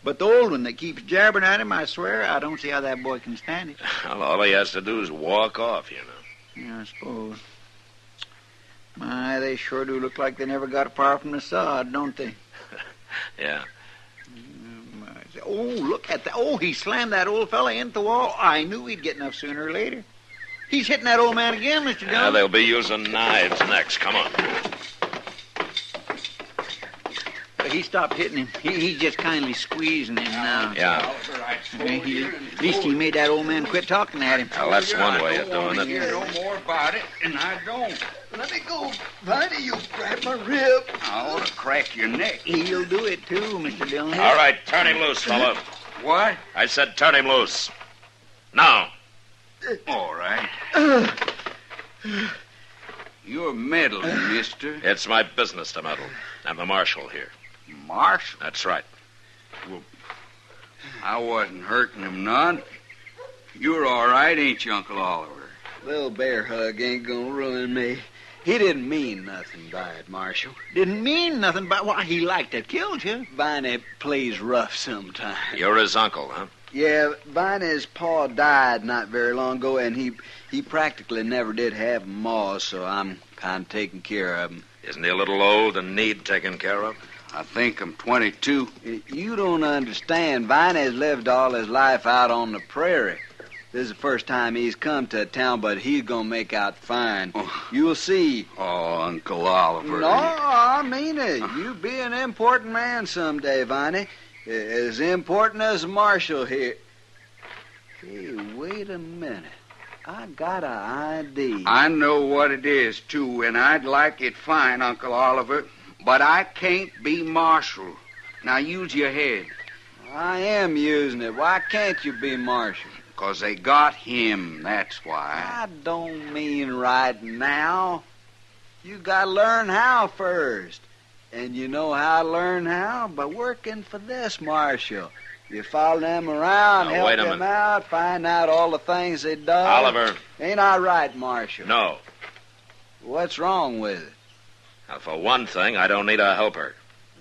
But the old one that keeps jabbering at him, I swear, I don't see how that boy can stand it. Well, all he has to do is walk off, you know. Yeah, I suppose. My, they sure do look like they never got far from the sod, don't they? Yeah. Oh, look at that. Oh, he slammed that old fella into the wall. I knew he'd get enough sooner or later. He's hitting that old man again, Mr. Dillon. Yeah, they'll be using knives next. Come on. He stopped hitting him. He's just kindly squeezing him now. Yeah. At least he made that old man quit talking at him. Well, that's one way of doing it. Hear no more about it, and I don't. Let me go, Viney. You grab my rib. I ought to crack your neck. He'll do it, too, Mr. Dillon. All right, turn him loose, fella. What? I said turn him loose. Now. All right. You're meddling, mister. It's my business to meddle. I'm the marshal here. Marshal? That's right. Well, I wasn't hurting him none. You're all right, ain't you, Uncle Oliver? Little bear hug ain't gonna ruin me. He didn't mean nothing by it, Marshal. Didn't mean nothing by why he liked to killed you. Viney plays rough sometimes. You're his uncle, huh? Yeah, Viney's pa died not very long ago, and he practically never did have a ma, so I'm kind of taking care of him. Isn't he a little old and need taken care of? I think I'm 22. You don't understand. Viney's lived all his life out on the prairie. This is the first time he's come to a town, but he's gonna make out fine. You'll see. Oh, Uncle Oliver. No, I mean it. You be an important man someday, Viney. As important as Marshal here. Hey, wait a minute. I got an ID. I know what it is, too, and I'd like it fine, Uncle Oliver. But I can't be Marshal. Now use your head. I am using it. Why can't you be Marshal? 'Cause they got him, that's why. I don't mean right now. You gotta learn how first. And you know how to learn how? By working for this Marshal. You follow them around, Now, help wait a them minute. out, find out all the things they done. Oliver. Ain't I right, Marshal? No. What's wrong with it? Now, for one thing, I don't need a helper.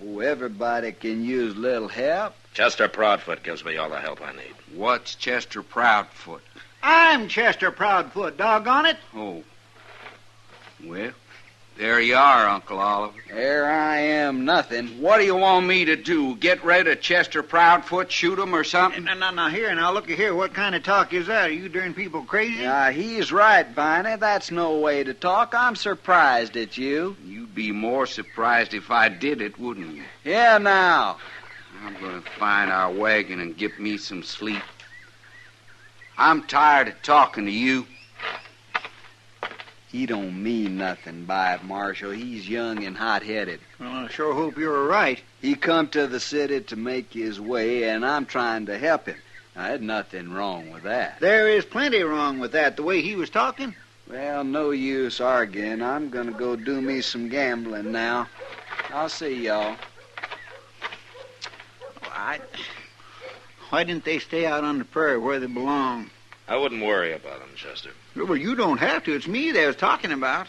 Oh, everybody can use a little help. Chester Proudfoot gives me all the help I need. What's Chester Proudfoot? I'm Chester Proudfoot, doggone it. Oh. Well, there you are, Uncle Oliver. There I am, nothing. What do you want me to do? Get rid of Chester Proudfoot, shoot him or something? Now, here, look here. What kind of talk is that? Are you darn people crazy? He's right, Viney. That's no way to talk. I'm surprised at you. You'd be more surprised if I did it, wouldn't you? Yeah, now. I'm going to find our wagon and get me some sleep. I'm tired of talking to you. He don't mean nothing by it, Marshal. He's young and hot-headed. Well, I sure hope you're right. He come to the city to make his way, and I'm trying to help him. Now, there's nothing wrong with that. There is plenty wrong with that, the way he was talking. Well, no use arguing. I'm going to go do me some gambling now. I'll see y'all. Why didn't they stay out on the prairie where they belong? I wouldn't worry about them, Chester. Well, you don't have to. It's me they was talking about.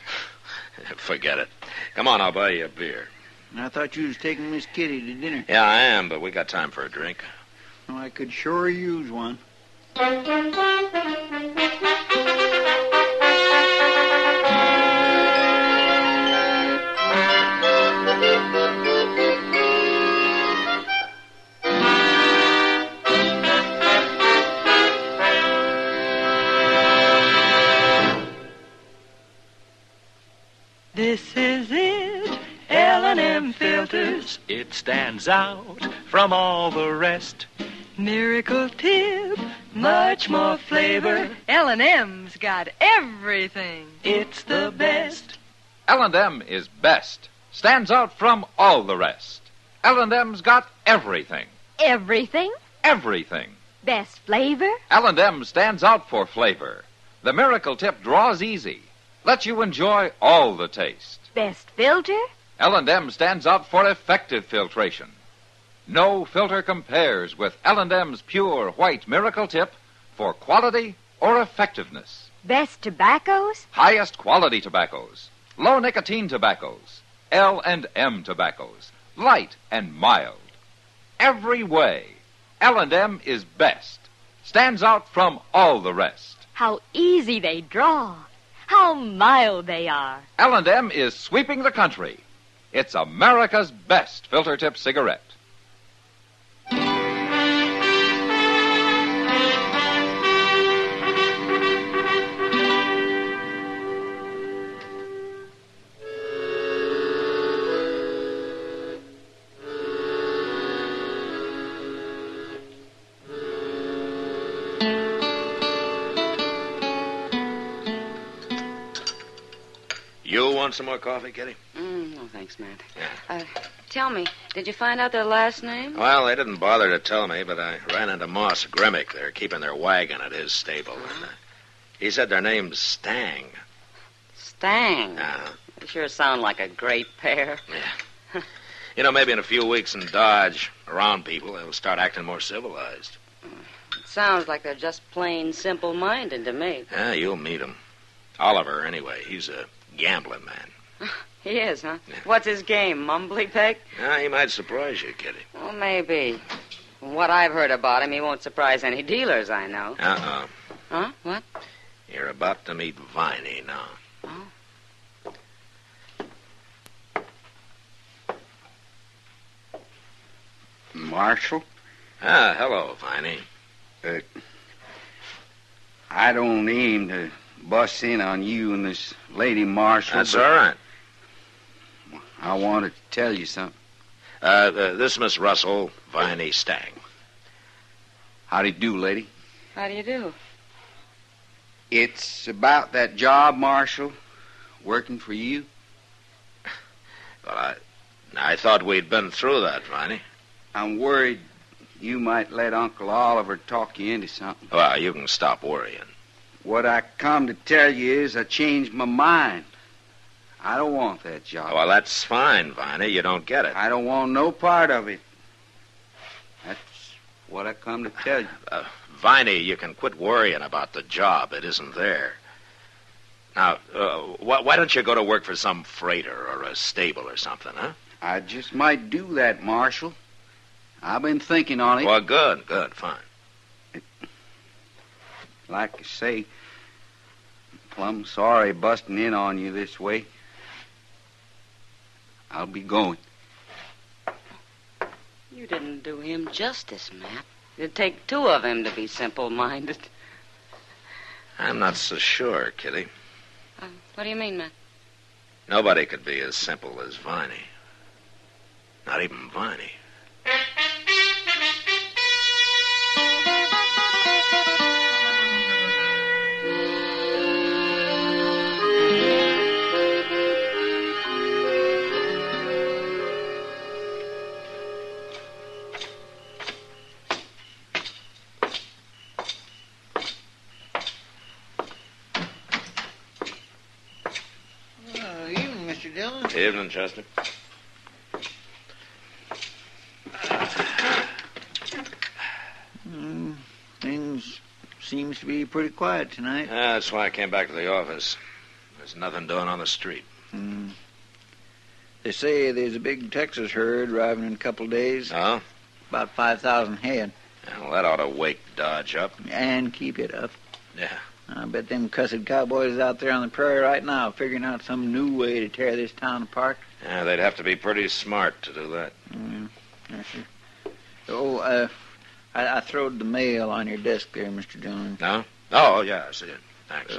Forget it. Come on, I'll buy you a beer. I thought you was taking Miss Kitty to dinner. Yeah, I am, but we got time for a drink. Well, I could sure use one. This is it, L&M filters. It stands out from all the rest. Miracle tip, much more flavor. L&M's got everything. It's the best. L&M is best. Stands out from all the rest. L&M's got everything. Everything? Everything. Best flavor? L&M stands out for flavor. The Miracle Tip draws easy. Lets you enjoy all the taste. Best filter? L&M stands out for effective filtration. No filter compares with L&M's pure white Miracle Tip for quality or effectiveness. Best tobaccos? Highest quality tobaccos. Low nicotine tobaccos. L&M tobaccos. Light and mild. Every way, L&M is best. Stands out from all the rest. How easy they draw. How mild they are. L&M is sweeping the country. It's America's best filter tip cigarette. You want some more coffee, Kitty? No, thanks, Matt. Tell me, did you find out their last name? Well, they didn't bother to tell me, but I ran into Moss Grimmick. They're keeping their wagon at his stable. And, he said their name's Stang. Stang? They sure sound like a great pair. Yeah. You know, maybe in a few weeks in Dodge, around people, they'll start acting more civilized. It sounds like they're just plain simple-minded to me. Yeah, you'll meet him. Oliver, anyway, he's a gambling man. He is, huh? Yeah. What's his game, mumbly peg? He might surprise you, Kitty. Well, maybe. From what I've heard about him, he won't surprise any dealers I know. Huh? What? You're about to meet Viney now. Oh. Marshal? Hello, Viney. I don't aim to bust in on you and this lady Marshal. That's all right. I wanted to tell you something. This Miss Russell, Viney Stang. How do you do, lady? How do you do? It's about that job, Marshal, working for you. Well, I thought we'd been through that, Viney. I'm worried you might let Uncle Oliver talk you into something. Well, you can stop worrying. What I come to tell you is I changed my mind. I don't want that job. Well, that's fine, Viney. You don't get it. I don't want no part of it. That's what I come to tell you. Viney, you can quit worrying about the job. It isn't there. Now, why don't you go to work for some freighter or a stable or something, huh? I just might do that, Marshal. I've been thinking on it. Well, good, fine. Like I say, plumb sorry busting in on you this way. I'll be going. You didn't do him justice, Matt. It'd take two of him to be simple-minded. I'm not so sure, Kitty. What do you mean, Matt? Nobody could be as simple as Viney. Not even Viney. Mr. Dillon. Evening, Chester. Things seems to be pretty quiet tonight. Yeah, that's why I came back to the office. There's nothing doing on the street. They say there's a big Texas herd arriving in a couple of days. Oh? About 5,000 head. Well, that ought to wake Dodge up. And keep it up. Yeah. I bet them cussed cowboys is out there on the prairie right now figuring out some new way to tear this town apart. Yeah, they'd have to be pretty smart to do that. Yes, sir. Oh, I throwed the mail on your desk there, Mr. Dillon. No? Oh, yeah, I see it. Thanks.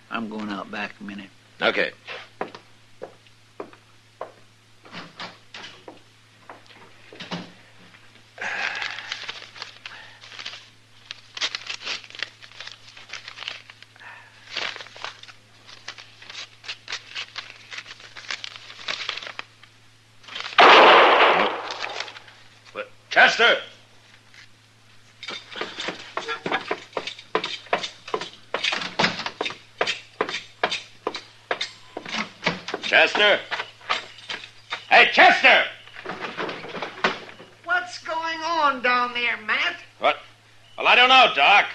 I'm going out back a minute. Okay. Chester! Chester? Hey, Chester! What's going on down there, Matt? What? Well, I don't know, Doc.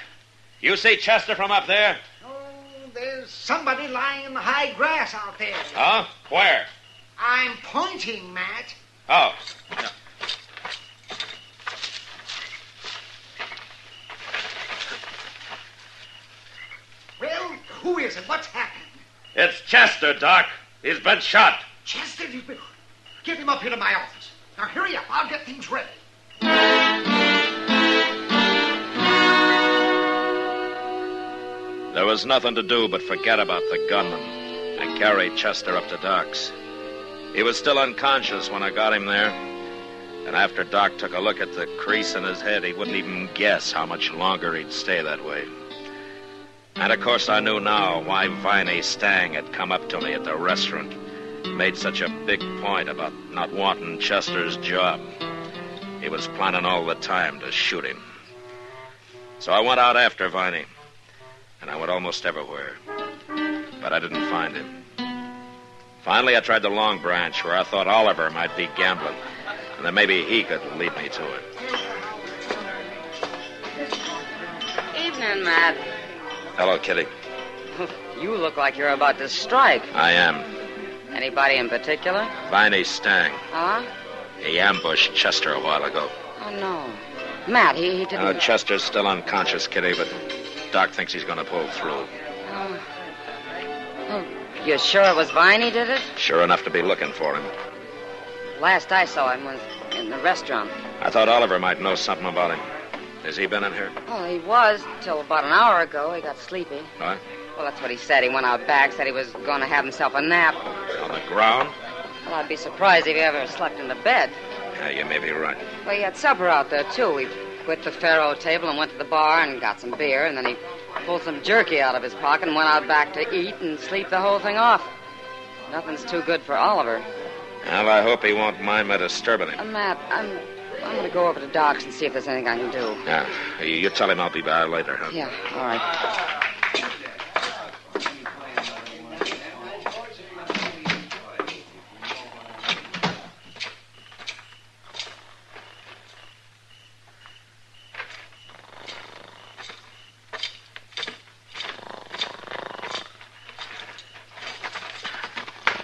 You see Chester from up there? Oh, there's somebody lying in the high grass out there. Huh? Where? I'm pointing, Matt. Oh. Well, who is it? What's happened? It's Chester, Doc. He's been shot. Chester, get him up here to my office. Now, hurry up. I'll get things ready. There was nothing to do but forget about the gunman and carry Chester up to Doc's. He was still unconscious when I got him there. And after Doc took a look at the crease in his head, he wouldn't even guess how much longer he'd stay that way. And, of course, I knew now why Viney Stang had come up to me at the restaurant, made such a big point about not wanting Chester's job. He was planning all the time to shoot him. So I went out after Viney, and I went almost everywhere. But I didn't find him. Finally, I tried the Long Branch, where I thought Oliver might be gambling, and then maybe he could lead me to it. Evening, Matt. Hello, Kitty. You look like you're about to strike. I am. Anybody in particular? Viney Stang. Huh? He ambushed Chester a while ago. Oh, no. Matt, he didn't... Chester's still unconscious, Kitty, but Doc thinks he's going to pull through. Oh, you sure it was Viney did it? Sure enough to be looking for him. Last I saw him was in the restaurant. I thought Oliver might know something about him. Has he been in here? Well, he was till about an hour ago. He got sleepy. What? Well, that's what he said. He went out back, said he was going to have himself a nap. On the ground? Well, I'd be surprised if he ever slept in the bed. Yeah, you may be right. Well, he had supper out there, too. We quit the faro table and went to the bar and got some beer, and then he pulled some jerky out of his pocket and went out back to eat and sleep the whole thing off. Nothing's too good for Oliver. Well, I hope he won't mind my disturbing him. Matt, I'm going to go over to Doc's and see if there's anything I can do. Yeah, you tell him I'll be by later, huh? Yeah, all right.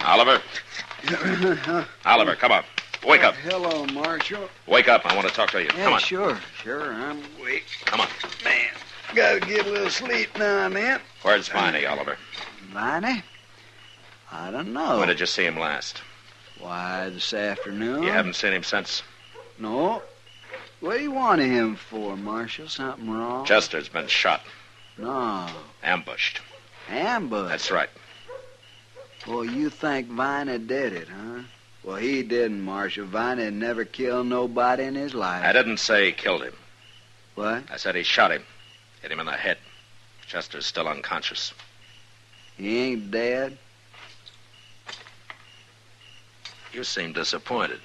Oliver? Oliver, come on. Wake up. Hello, Marshal. Wake up. I want to talk to you. Yeah, Come on. Sure. I'm awake. Come on. Man, gotta get a little sleep now and then. Where's Viney, Oliver? Viney? I don't know. When did you see him last? Why, this afternoon. You haven't seen him since? No. What do you want him for, Marshal? Something wrong? Chester's been shot. No. Ambushed. Ambushed? That's right. Well, you think Viney did it, huh? Well, he didn't, Marshal. Viney never killed nobody in his life. I didn't say he killed him. What? I said he shot him. Hit him in the head. Chester's still unconscious. He ain't dead? You seem disappointed.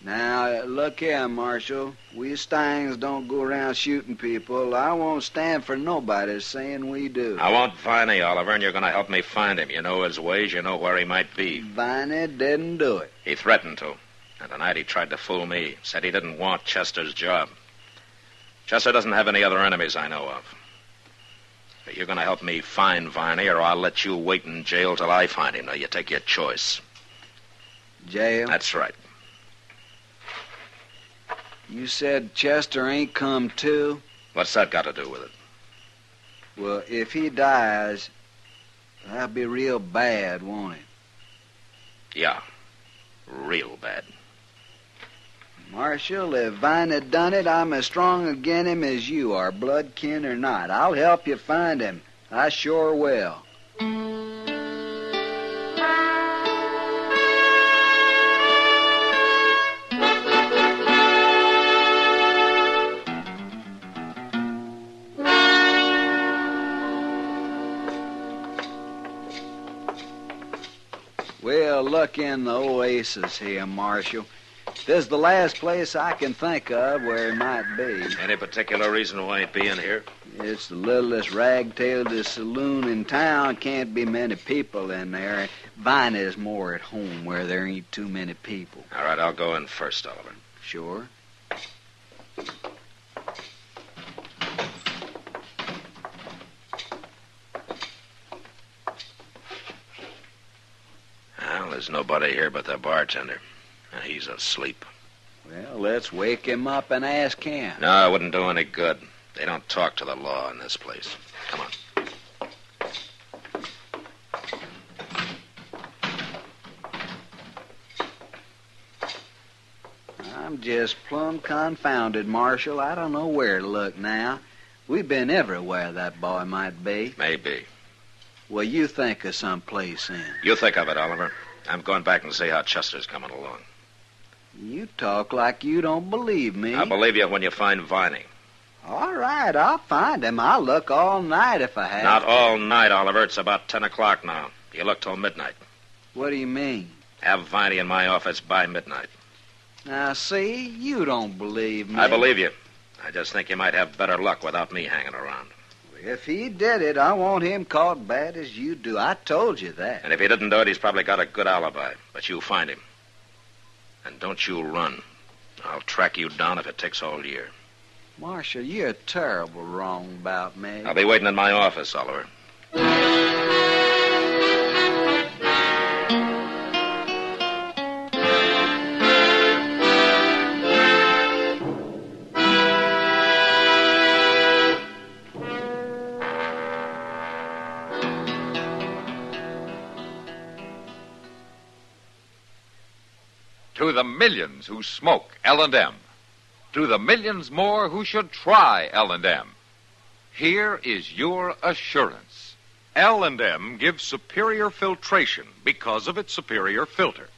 Now, look here, Marshal. We Stangs don't go around shooting people. I won't stand for nobody saying we do. I want Viney, Oliver, and you're going to help me find him. You know his ways. You know where he might be. Viney didn't do it. He threatened to. And tonight he tried to fool me. Said he didn't want Chester's job. Chester doesn't have any other enemies I know of. But you're going to help me find Viney, or I'll let you wait in jail till I find him. Now, you take your choice. Jail? That's right. You said Chester ain't come too? What's that got to do with it? Well, if he dies, that'll be real bad, won't it? Yeah, real bad. Marshal, if Viney done it, I'm as strong agin him as you are, blood kin or not. I'll help you find him. I sure will. Well, look in the oasis here, Marshal. This is the last place I can think of where he might be. Any particular reason why he'd be in here? It's the littlest rag-tailed saloon in town. Can't be many people in there. Viney's more at home where there ain't too many people. All right, I'll go in first, Oliver. Sure. Well, there's nobody here but the bartender. And he's asleep. Well, let's wake him up and ask him. No, it wouldn't do any good. They don't talk to the law in this place. Come on. I'm just plumb confounded, Marshal. I don't know where to look now. We've been everywhere that boy might be. Maybe. Well, you think of some place then. You think of it, Oliver. I'm going back and see how Chester's coming along. You talk like you don't believe me. I'll believe you when you find Viney. All right, I'll find him. I'll look all night if I have Not to. all night, Oliver. It's about 10 o'clock now. You look till midnight. What do you mean? Have Viney in my office by midnight. Now, see, you don't believe me. I believe you. I just think you might have better luck without me hanging around. If he did it, I want him caught bad as you do. I told you that. And if he didn't do it, he's probably got a good alibi. But you find him. And don't you run. I'll track you down if it takes all year. Marshal, you're terrible wrong about me. I'll be waiting in my office, Oliver. To the millions who smoke L&M. To the millions more who should try L&M. Here is your assurance. L&M gives superior filtration because of its superior filter.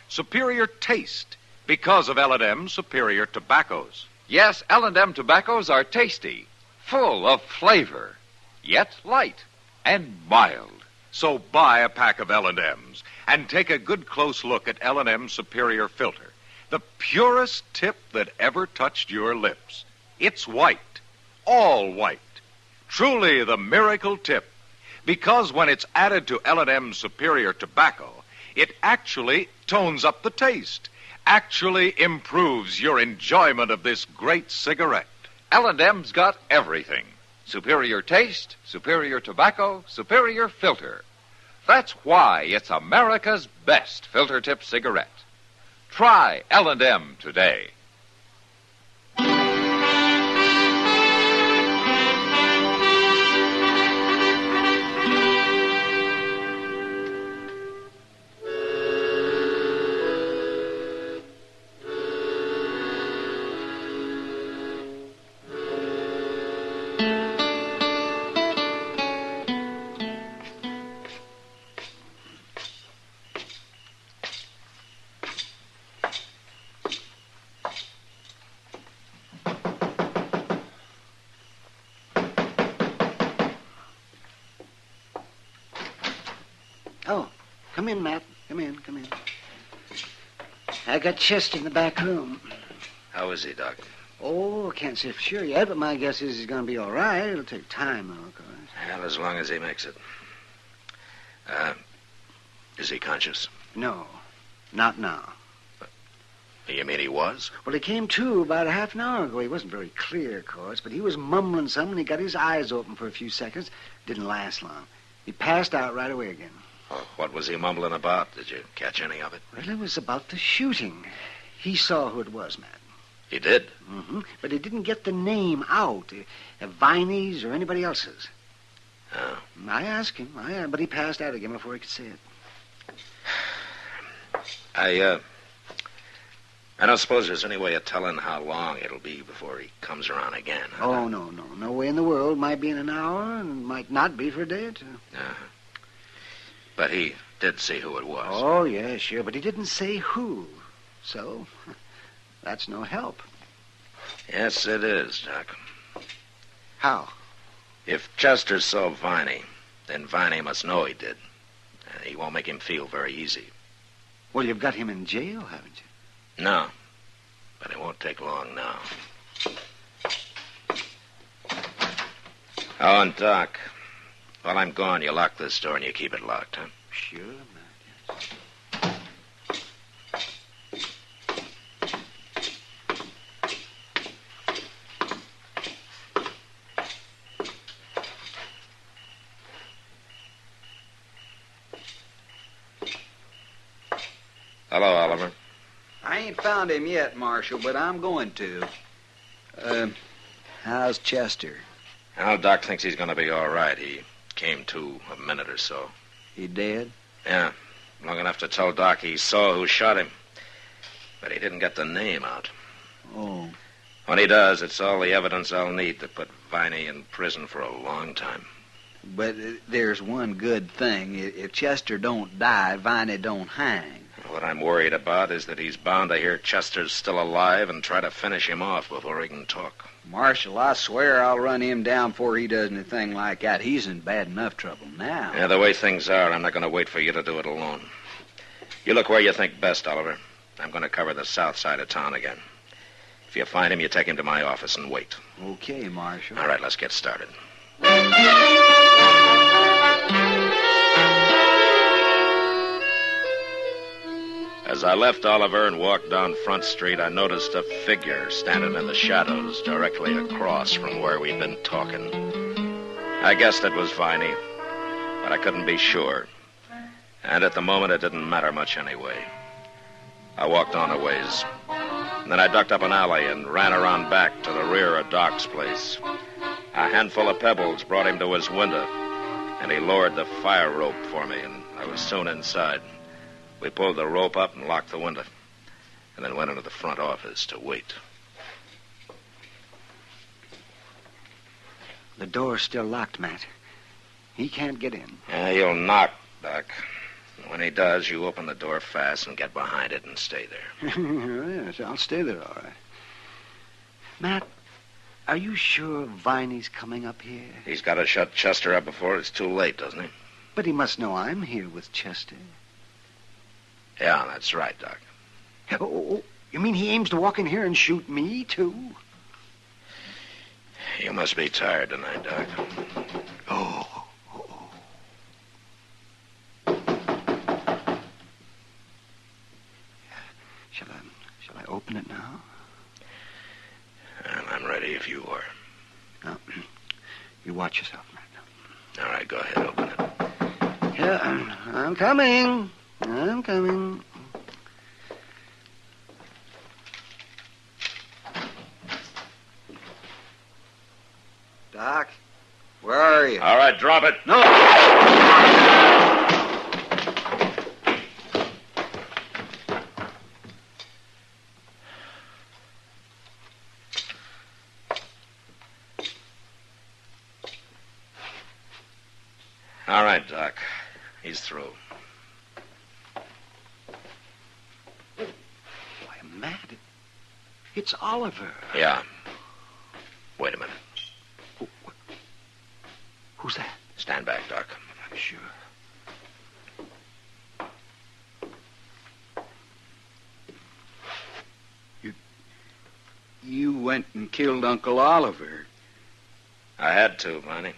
Superior taste because of L&M's superior tobaccos. Yes, L&M tobaccos are tasty, full of flavor, yet light and mild. So buy a pack of L&M's and take a good close look at L&M's superior filter, the purest tip that ever touched your lips. It's white, all white, truly the miracle tip, because when it's added to L&M's superior tobacco, it actually tones up the taste, actually improves your enjoyment of this great cigarette. L&M's got everything. Superior taste, superior tobacco, superior filter. That's why it's America's best filter tip cigarette. Try L&M today. Oh, come in, Matt. Come in. I got Chester in the back room. How is he, Doc? Oh, can't say for sure yet, but my guess is he's going to be all right. It'll take time, though, of course. Well, as long as he makes it. Is he conscious? No, not now. You mean he was? Well, he came to about a half an hour ago. He wasn't very clear, of course, but he was mumbling something. He got his eyes open for a few seconds. Didn't last long. He passed out right away again. Oh, what was he mumbling about? Did you catch any of it? Well, it was about the shooting. He saw who it was, Matt. He did? Mm-hmm. But he didn't get the name out. Viney's or anybody else's. Oh. I asked him, but he passed out again before he could say it. I don't suppose there's any way of telling how long it'll be before he comes around again. Huh? Oh, no. No way in the world. Might be in an hour and might not be for a day or two. Uh-huh. But he did see who it was. Oh, yeah, sure. But he didn't say who. So, that's no help. Yes, it is, Doc. How? If Chester saw Viney, then Viney must know he did. He won't make him feel very easy. Well, you've got him in jail, haven't you? No, but it won't take long now. Oh, and Doc, while I'm gone, you lock this door and you keep it locked, huh? Sure, man. Hello, Oliver. I ain't found him yet, Marshal, but I'm going to. How's Chester? Well, Doc thinks he's going to be all right. He came to a minute or so. He dead? Yeah, long enough to tell Doc he saw who shot him. But he didn't get the name out. Oh. When he does, it's all the evidence I'll need to put Viney in prison for a long time. But there's one good thing. If Chester don't die, Viney don't hang. What I'm worried about is that he's bound to hear Chester's still alive and try to finish him off before he can talk. Marshal, I swear I'll run him down before he does anything like that. He's in bad enough trouble now. Yeah, the way things are, I'm not going to wait for you to do it alone. You look where you think best, Oliver. I'm going to cover the south side of town again. If you find him, you take him to my office and wait. Okay, Marshal. All right, let's get started. As I left Oliver and walked down Front Street, I noticed a figure standing in the shadows directly across from where we'd been talking. I guessed it was Viney, but I couldn't be sure. And at the moment, it didn't matter much anyway. I walked on a ways. Then I ducked up an alley and ran around back to the rear of Doc's place. A handful of pebbles brought him to his window, and he lowered the fire rope for me, and I was soon inside. We pulled the rope up and locked the window, and then went into the front office to wait. The door's still locked, Matt. He can't get in. Yeah, he'll knock, Doc. When he does, you open the door fast and get behind it and stay there. Yes, I'll stay there, all right. Matt, are you sure Viney's coming up here? He's got to shut Chester up before it's too late, doesn't he? But he must know I'm here with Chester. Yeah, that's right, Doc. Oh, you mean he aims to walk in here and shoot me, too? You must be tired tonight, Doc. Oh. Shall I open it now? Well, I'm ready if you are. Now, you watch yourself, Matt. All right, go ahead, open it. Yeah, I'm coming. I'm coming. Doc, where are you? All right, drop it. No! All right, Doc. He's through. Why, Matt, it's Oliver. Yeah. Wait a minute. Who's that? Stand back, Doc. I'm sure. killed Uncle Oliver. I had to, Viney.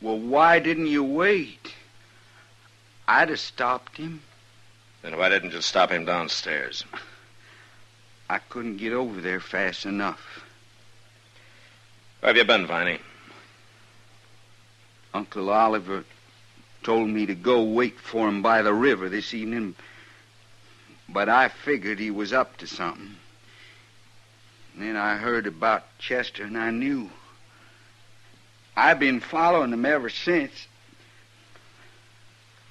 Well, why didn't you wait? I'd have stopped him. Then why didn't you stop him downstairs? I couldn't get over there fast enough. Where have you been, Viney? Uncle Oliver told me to go wait for him by the river this evening, but I figured he was up to something. And then I heard about Chester, and I knew. I've been following him ever since.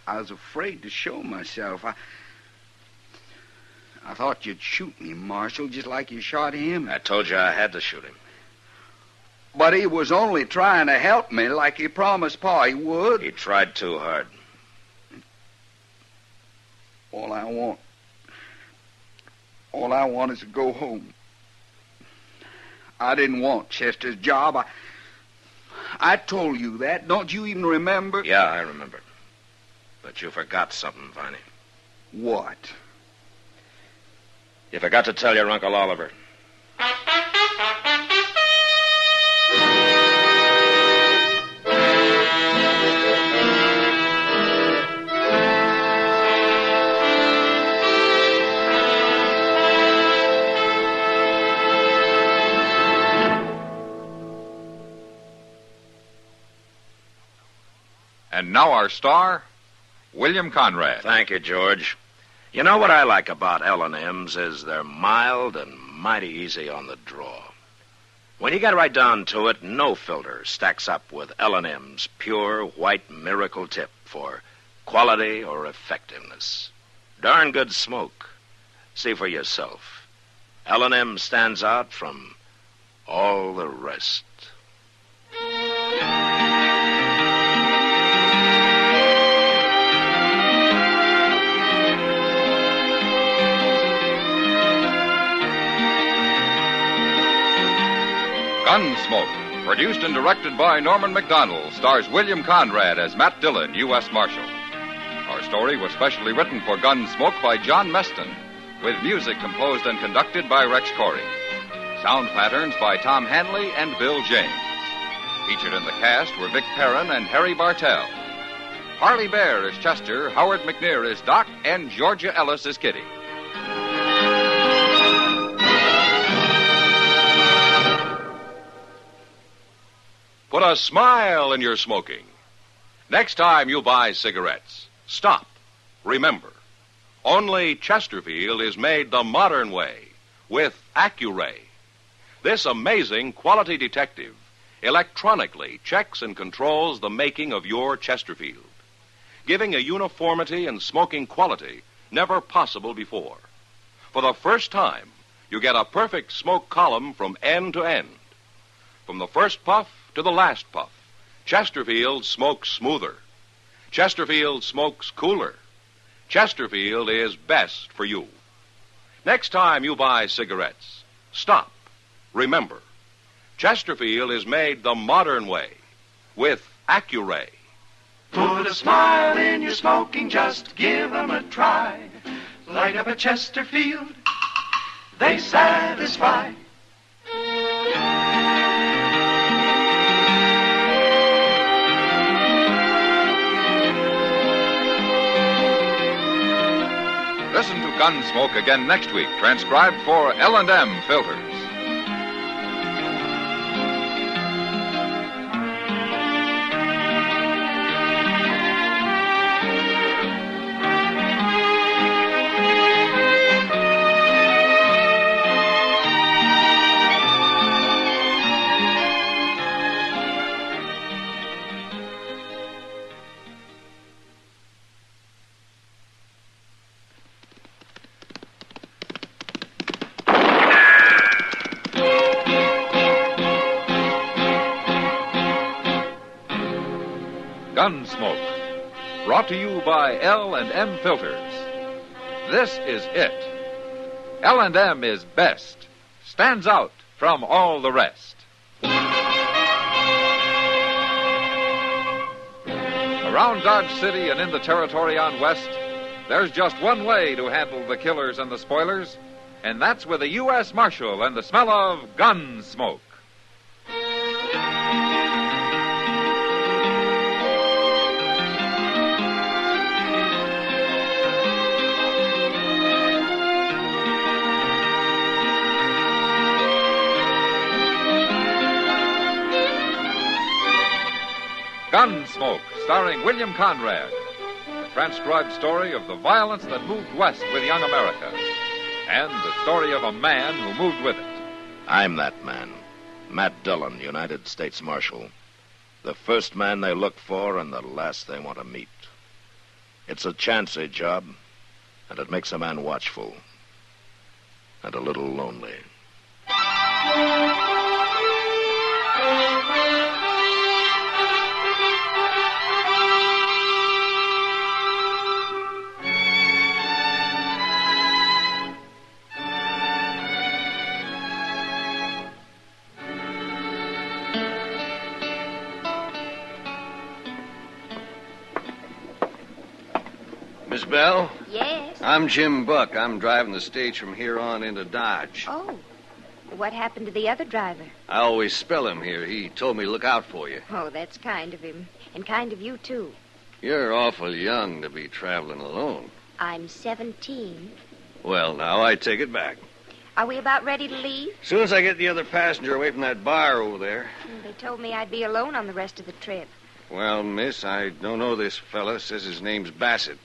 I was afraid to show myself. I thought you'd shoot me, Marshal, just like you shot him. I told you I had to shoot him. But he was only trying to help me like he promised Pa he would. He tried too hard. All I want is to go home. I didn't want Chester's job. I told you that. Don't you even remember? Yeah, I remember. But you forgot something, Viney. What? You forgot to tell your Uncle Oliver. And now our star, William Conrad. Thank you, George. You know what I like about L&M's is they're mild and mighty easy on the draw. When you get right down to it, no filter stacks up with L&M's pure white miracle tip for quality or effectiveness. Darn good smoke. See for yourself. L&M stands out from all the rest. Gunsmoke, produced and directed by Norman Macdonnell, stars William Conrad as Matt Dillon, U.S. Marshal. Our story was specially written for Gunsmoke by John Meston, with music composed and conducted by Rex Corey. Sound patterns by Tom Hanley and Bill James. Featured in the cast were Vic Perrin and Harry Bartell. Harley Bear is Chester, Howard McNear is Doc, and Georgia Ellis is Kitty. Put a smile in your smoking. Next time you buy cigarettes, stop. Remember, only Chesterfield is made the modern way with Accuray. This amazing quality detective electronically checks and controls the making of your Chesterfield, giving a uniformity and smoking quality never possible before. For the first time, you get a perfect smoke column from end to end. From the first puff to the last puff, Chesterfield smokes smoother. Chesterfield smokes cooler. Chesterfield is best for you. Next time you buy cigarettes, stop. Remember, Chesterfield is made the modern way with Accuray. Put a smile in your smoking, just give 'em a try. Light up a Chesterfield, they satisfy. Listen to Gunsmoke again next week, transcribed for L&M Filters. Gunsmoke, brought to you by L&M Filters. This is it. L&M is best, stands out from all the rest. Around Dodge City and in the territory on West, there's just one way to handle the killers and the spoilers, And that's with the U.S. Marshal and the smell of Gunsmoke. Gunsmoke, starring William Conrad. The transcribed story of the violence that moved west with young America. And the story of a man who moved with it. I'm that man. Matt Dillon, United States Marshal. The first man they look for and the last they want to meet. It's a chancy job, and it makes a man watchful. And a little lonely. Miss Bell? Yes? I'm Jim Buck. I'm driving the stage from here on into Dodge. Oh. What happened to the other driver? I always spell him here. He told me to look out for you. Oh, that's kind of him. And kind of you, too. You're awful young to be traveling alone. I'm 17. Well, now, I take it back. Are we about ready to leave? As soon as I get the other passenger away from that bar over there. They told me I'd be alone on the rest of the trip. Well, miss, I don't know this fella. Says his name's Bassett.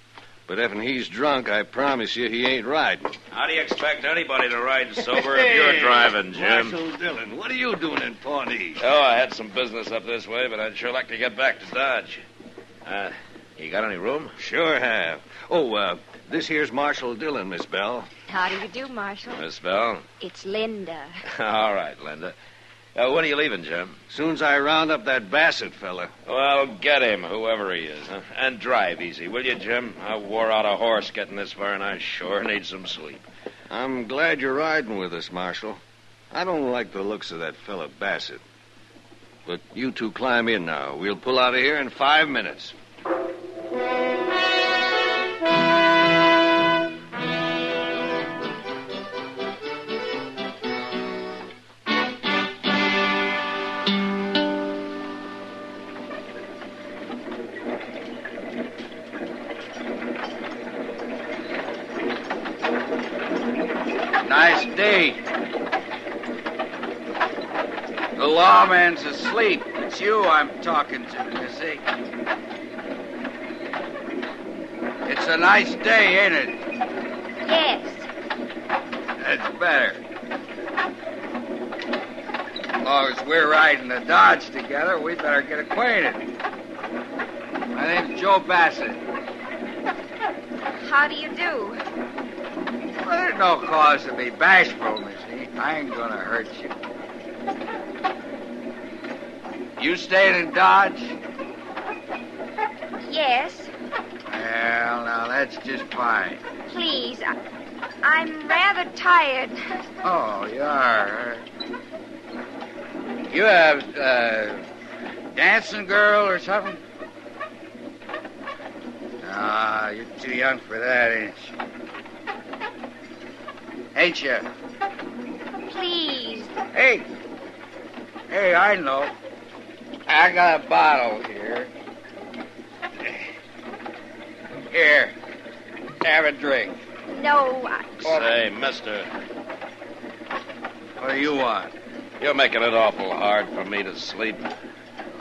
But if he's drunk, I promise you he ain't riding. How do you expect anybody to ride sober if you're driving, Jim? Marshal Dillon, what are you doing in Pawnee? Oh, I had some business up this way, but I'd sure like to get back to Dodge. You got any room? Sure have. Oh, this here's Marshal Dillon, Miss Bell. How do you do, Marshal? Miss Bell? It's Linda. All right, Linda. When are you leaving, Jim? Soon as I round up that Bassett fella. Well, get him, whoever he is. Huh? And drive easy, will you, Jim? I wore out a horse getting this far, and I sure need some sleep. I'm glad you're riding with us, Marshal. I don't like the looks of that fella Bassett. But you two climb in now. We'll pull out of here in 5 minutes. Nice day. The lawman's asleep. It's you I'm talking to, Missy. It's a nice day, ain't it? Yes. That's better. As long as we're riding the Dodge together, we better get acquainted. My name's Joe Bassett. How do you do? Well, there's no cause to be bashful, Missy. I ain't gonna hurt you. You staying in Dodge? Yes. Well, now, that's just fine. Please, I'm rather tired. Oh, you are. You have, dancing girl or something? Ah, you're too young for that, ain't you? Ain't you? Please. Hey, I know. I got a bottle here. Here, have a drink. No, Say, mister, What do you want? you're making it awful hard for me to sleep.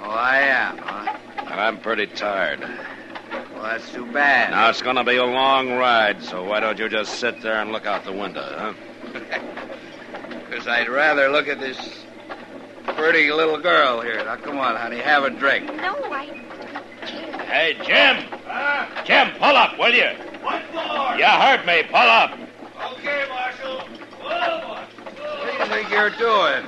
Oh, I am, huh? And I'm pretty tired. Well, that's too bad. Now, it's going to be a long ride, so why don't you just sit there and look out the window, huh? Because I'd rather look at this pretty little girl here. Now, come on, honey, have a drink. No, I... Hey, Jim! Jim, pull up, will you? What for? You heard me. Pull up. Okay, Marshal. What do you think you're doing?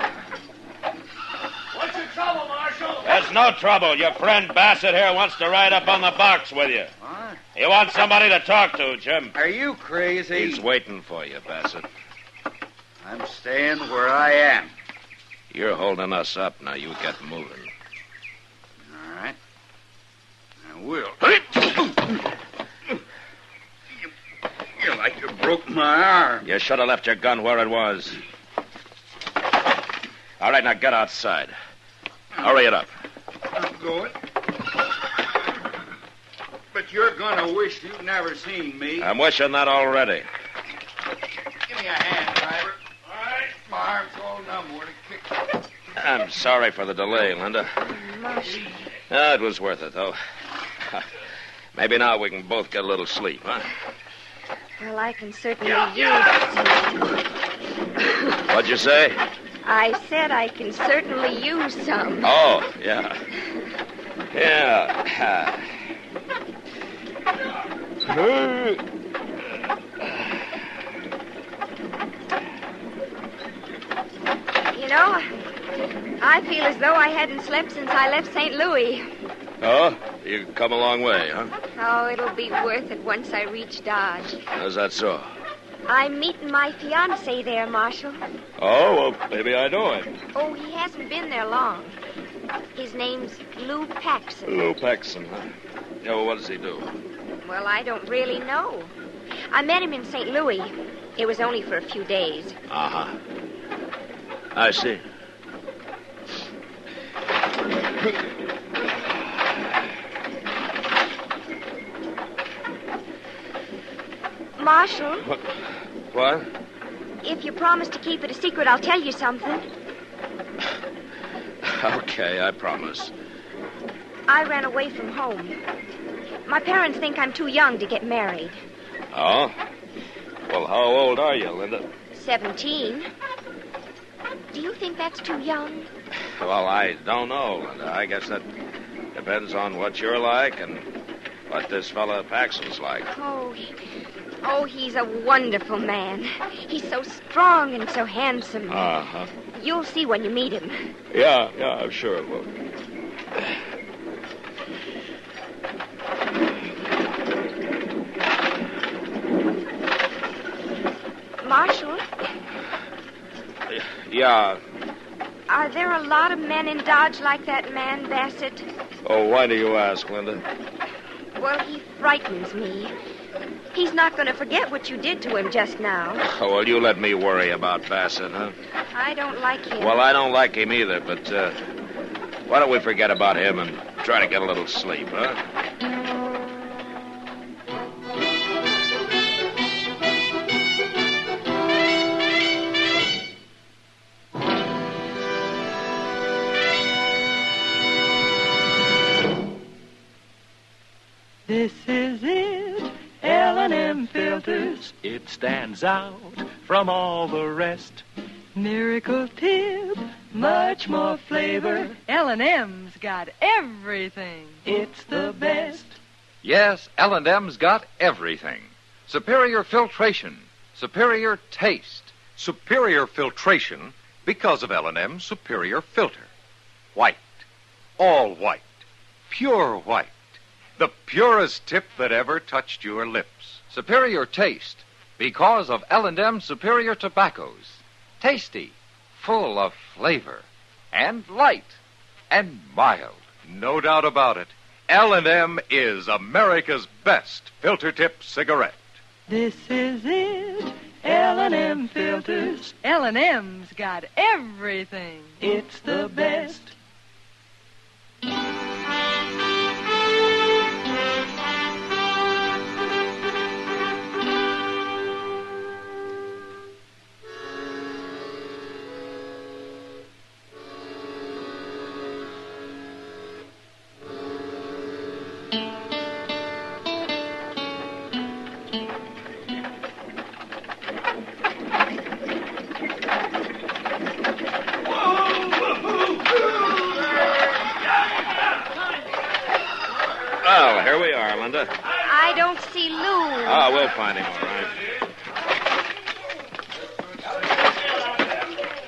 What's your trouble, Marshal? There's no trouble. Your friend Bassett here wants to ride up on the box with you. What? He wants somebody to talk to, Jim. Are you crazy? He's waiting for you, Bassett. I'm staying where I am. You're holding us up. Now you get moving. All right. I will. You like you broke my arm. You should have left your gun where it was. All right, now get outside. Hurry it up. I'm going. But you're gonna wish you'd never seen me. I'm wishing that already. Give me a hand, driver. All right. My arm's all numb where to kick. I'm sorry for the delay, Linda. Marshal. It was worth it, though. Maybe now we can both get a little sleep, huh? Well, I can certainly use some. What'd you say? I said I can certainly use some. Oh, yeah. Yeah. You know, I feel as though I hadn't slept since I left St. Louis. Oh? You've come a long way, huh? Oh, it'll be worth it once I reach Dodge. How's that so? I'm meeting my fiancé there, Marshal. Oh, well, maybe I know him. Oh, he hasn't been there long. His name's Lou Paxson. Lou Paxson, huh? Yeah, well, what does he do? Well, I don't really know. I met him in St. Louis. It was only for a few days. Uh-huh. I see. Marshal? What? If you promise to keep it a secret, I'll tell you something. Okay, I promise. I ran away from home. My parents think I'm too young to get married. Oh? Well, how old are you, Linda? 17. Do you think that's too young? Well, I don't know, Linda. I guess that depends on what you're like and what this fella Paxton's like. Oh, he's a wonderful man. He's so strong and so handsome. Uh-huh. You'll see when you meet him. Yeah, I'm sure it will. Marshal? Yeah. Are there a lot of men in Dodge like that man, Bassett? Oh, why do you ask, Linda? Well, he frightens me. He's not going to forget what you did to him just now. Oh, well, you let me worry about Bassett, huh? I don't like him. Well, I don't like him either, but why don't we forget about him and try to get a little sleep, huh? This is it, L&M filters. It stands out from all the rest. Miracle tip, much more flavor. L&M's got everything. It's the best. Yes, L&M's got everything. Superior filtration, superior taste. Superior filtration because of L&M's superior filter. White. All white. Pure white. The purest tip that ever touched your lips. Superior taste because of L&M superior tobaccos. Tasty, full of flavor, and light, and mild. No doubt about it. L&M is America's best filter tip cigarette. This is it, L&M filters. L&M's got everything. It's the best. Well, here we are, Linda. I don't see Lou. Oh, we'll find him, all right.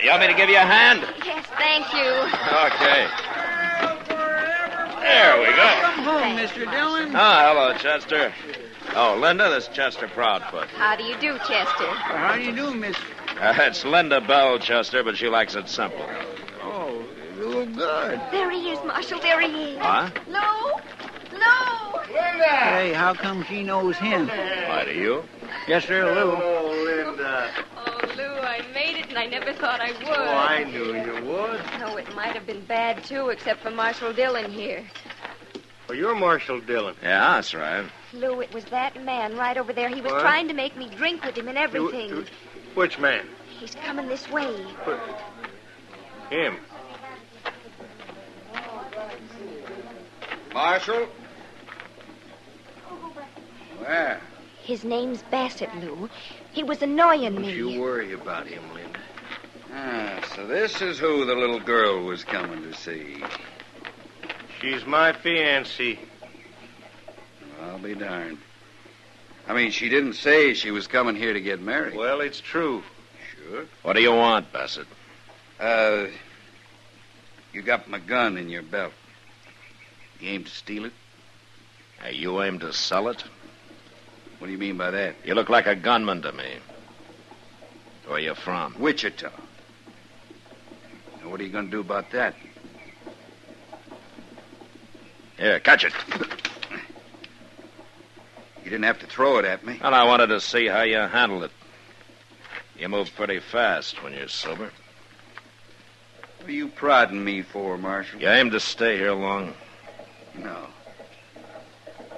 You want me to give you a hand? Yes, thank you. Okay. There we go. Welcome home, Mr. Dillon. Oh, hello, Chester. Oh, Linda, this is Chester Proudfoot. How do you do, Chester? How do you do, Miss? It's Linda Bell, Chester, but she likes it simple. Oh, you look good. There he is, Marshal. There he is. Huh? Lou? Lou? Hey, how come she knows him? Why do you? Yes, sir, Lou. Linda. Oh, Lou, I made it, and I never thought I would. Oh, I knew you would. No, it might have been bad, too, except for Marshal Dillon here. Well, you're Marshal Dillon. Yeah, that's right. Lou, it was that man right over there. He was What? trying to make me drink with him and everything. Which man? He's coming this way. Him. Marshal? Where? His name's Bassett, Lou. He was annoying Don't me. you worry about him, Linda. Ah, so this is who the little girl was coming to see. She's my fiancée. I'll be darned. I mean, she didn't say she was coming here to get married. Well, it's true. Sure. What do you want, Bassett? You got my gun in your belt. You aim to steal it? Hey, you aim to sell it? What do you mean by that? You look like a gunman to me. Where you from? Wichita. Now, what are you going to do about that? Here, catch it. You didn't have to throw it at me. And I wanted to see how you handled it. You move pretty fast when you're sober. What are you prodding me for, Marshal? You aim to stay here long? No.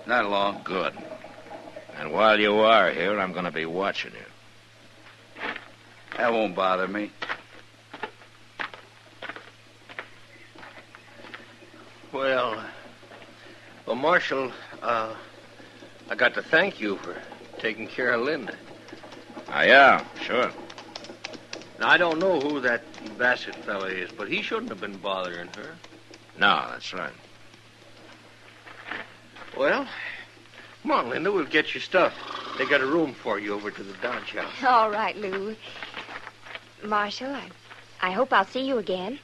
Not long. Good. And while you are here, I'm going to be watching you. That won't bother me. Well, Marshal, I got to thank you for taking care of Linda. Yeah, sure. Now, I don't know who that Bassett fella is, but he shouldn't have been bothering her. No, that's right. Well, come on, Linda, we'll get your stuff. They got a room for you over to the Dodge house. All right, Lou. Marshal, I hope I'll see you again.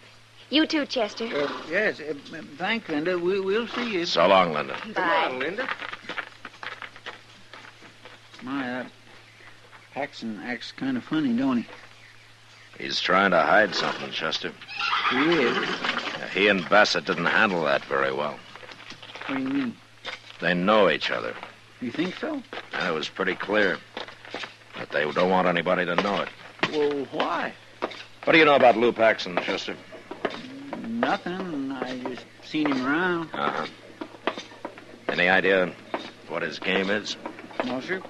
You too, Chester. Yes, thanks, Linda. We'll see you. So long, Linda. Bye. Come on, Linda. My, that Paxton acts kind of funny, don't he? He's trying to hide something, Chester. He is. He and Bassett didn't handle that very well. What do you mean? They know each other. You think so? It was pretty clear. But they don't want anybody to know it. Well, why? What do you know about Lou Paxton, Chester? Nothing. I just seen him around. Uh-huh. Any idea what his game is? No, sir.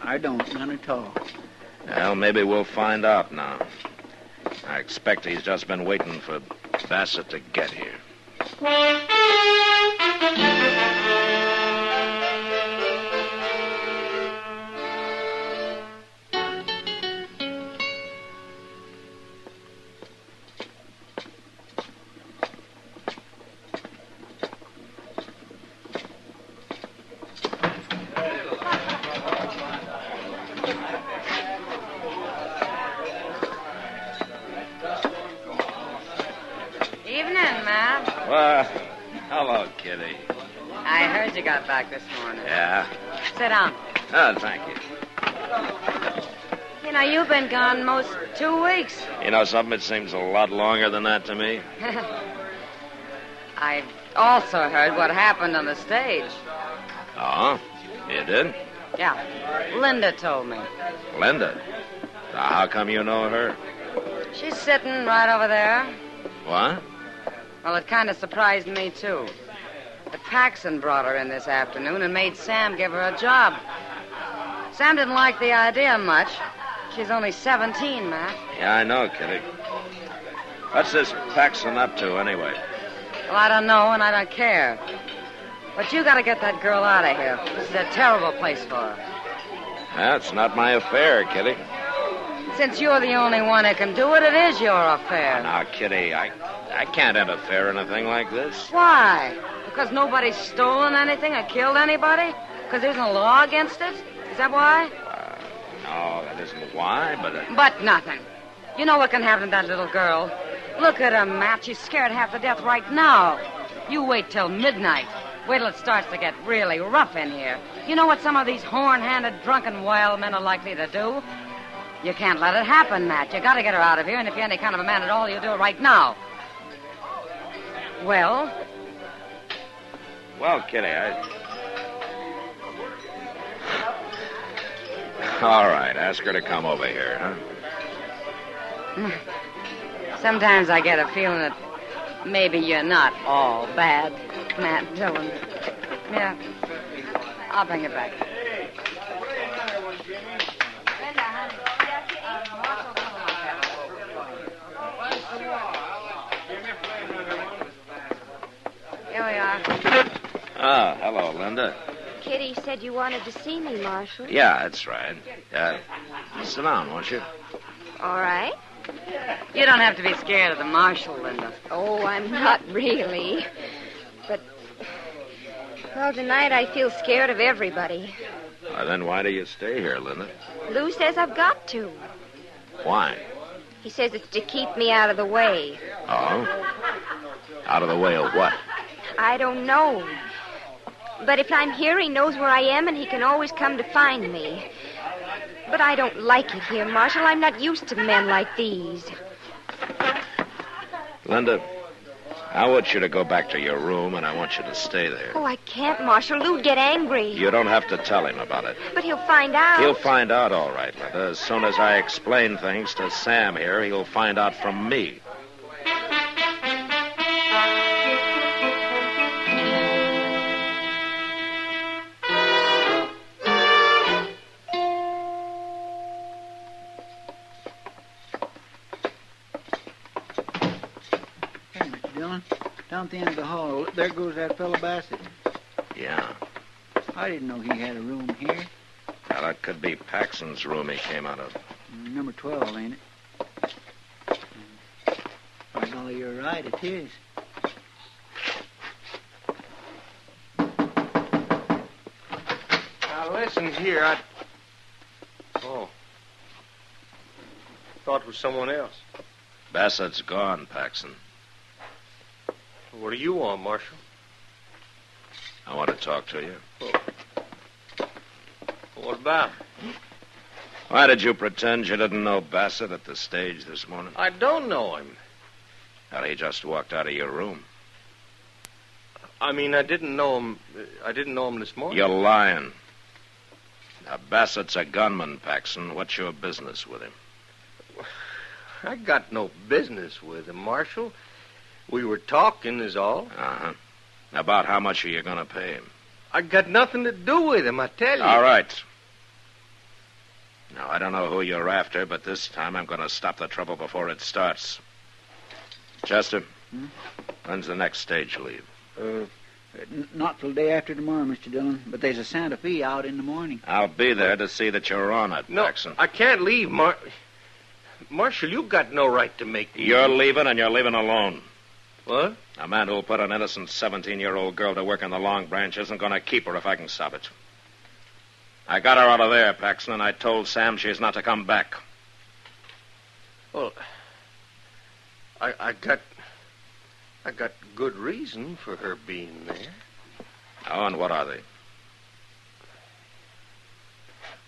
I don't. None at all. Well, maybe we'll find out now. I expect he's just been waiting for Bassett to get here. Hello, Kitty. I heard you got back this morning. Yeah? Sit down. Oh, thank you. You know, you've been gone most 2 weeks. You know something? It seems a lot longer than that to me. I also heard what happened on the stage. Oh? You did? Yeah. Linda told me. Linda? How come you know her? She's sitting right over there. What? Well, it kind of surprised me, too. The Paxton brought her in this afternoon and made Sam give her a job. Sam didn't like the idea much. She's only 17, Matt. Yeah, I know, Kitty. What's this Paxton up to, anyway? Well, I don't know, and I don't care. But you got to get that girl out of here. This is a terrible place for her. That's not my affair, Kitty. Since you're the only one who can do it, it is your affair. Now, Kitty, I can't interfere in a thing like this. Why? Because nobody's stolen anything or killed anybody? Because there isn't a law against it? Is that why? No, that isn't why, but... But nothing. You know what can happen to that little girl. Look at her, Matt. She's scared half to death right now. You wait till midnight. Wait till it starts to get really rough in here. You know what some of these horn-handed, drunken wild men are likely to do? You can't let it happen, Matt. You got to get her out of here, and if you're any kind of a man at all, you do it right now. Well? Well, Kitty, All right, ask her to come over here, huh? Sometimes I get a feeling that maybe you're not all bad, Matt Dillon. Yeah, I'll bring it back. Here we are. Ah, hello, Linda. Kitty said you wanted to see me, Marshal. Yeah, that's right. Sit down, won't you? All right. You don't have to be scared of the marshal, Linda. Oh, I'm not really. But, well, tonight I feel scared of everybody. Then why do you stay here, Linda? Lou says I've got to. Why? He says it's to keep me out of the way. Oh? Out of the way of what? I don't know. But if I'm here, he knows where I am, and he can always come to find me. But I don't like it here, Marshal. I'm not used to men like these. Linda, I want you to go back to your room, and I want you to stay there. Oh, I can't, Marshal. Lou'd get angry. You don't have to tell him about it. But he'll find out. He'll find out, all right, Linda. As soon as I explain things to Sam here, he'll find out from me. Down at the end of the hall, there goes that fellow Bassett. Yeah. I didn't know he had a room here. Well, that could be Paxson's room he came out of. Number 12, ain't it? By golly, you're right, it is. Now, listen here, Oh. Thought it was someone else. Bassett's gone, Paxson. What do you want, Marshal? I want to talk to you. What about? Why did you pretend you didn't know Bassett at the stage this morning? I don't know him. Well, he just walked out of your room. I mean, I didn't know him. I didn't know him this morning. You're lying. Now, Bassett's a gunman, Paxson. What's your business with him? I got no business with him, Marshal. We were talking, is all. Uh-huh. About how much are you going to pay him? I got nothing to do with him, I tell you. All right. Now, I don't know who you're after, but this time I'm going to stop the trouble before it starts. Chester, when's the next stage leave? Not till day after tomorrow, Mr. Dillon. But there's a Santa Fe out in the morning. I'll be there to see that you're on it, Paxson. I can't leave, Marshal, you've got no right to make me... You're leaving, and you're leaving alone. What? A man who'll put an innocent 17-year-old girl to work in the Long Branch isn't going to keep her if I can stop it. I got her out of there, Paxson, and I told Sam she's not to come back. Well, I got good reason for her being there. Oh, and what are they?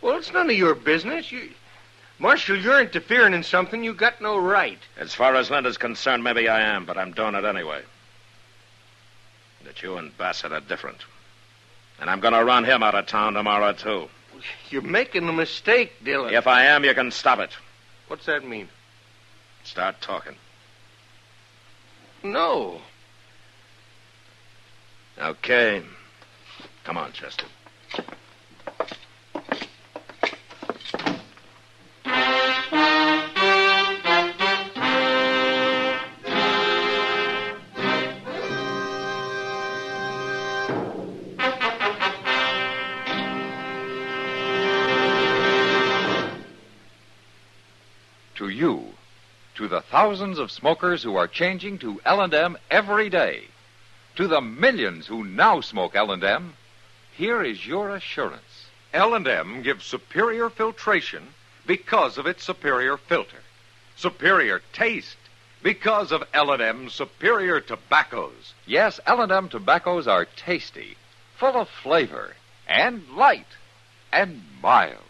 Well, it's none of your business. Marshal, you're interfering in something you got no right. As far as Linda's concerned, maybe I am, but I'm doing it anyway. That you and Bassett are different. And I'm going to run him out of town tomorrow, too. You're making a mistake, Dillon. If I am, you can stop it. What's that mean? Start talking. No. Okay. Come on, Chester. To you, to the thousands of smokers who are changing to L&M every day, to the millions who now smoke L&M, here is your assurance. L&M gives superior filtration because of its superior filter. Superior taste because of L&M's superior tobaccos. Yes, L&M tobaccos are tasty, full of flavor, and light, and mild.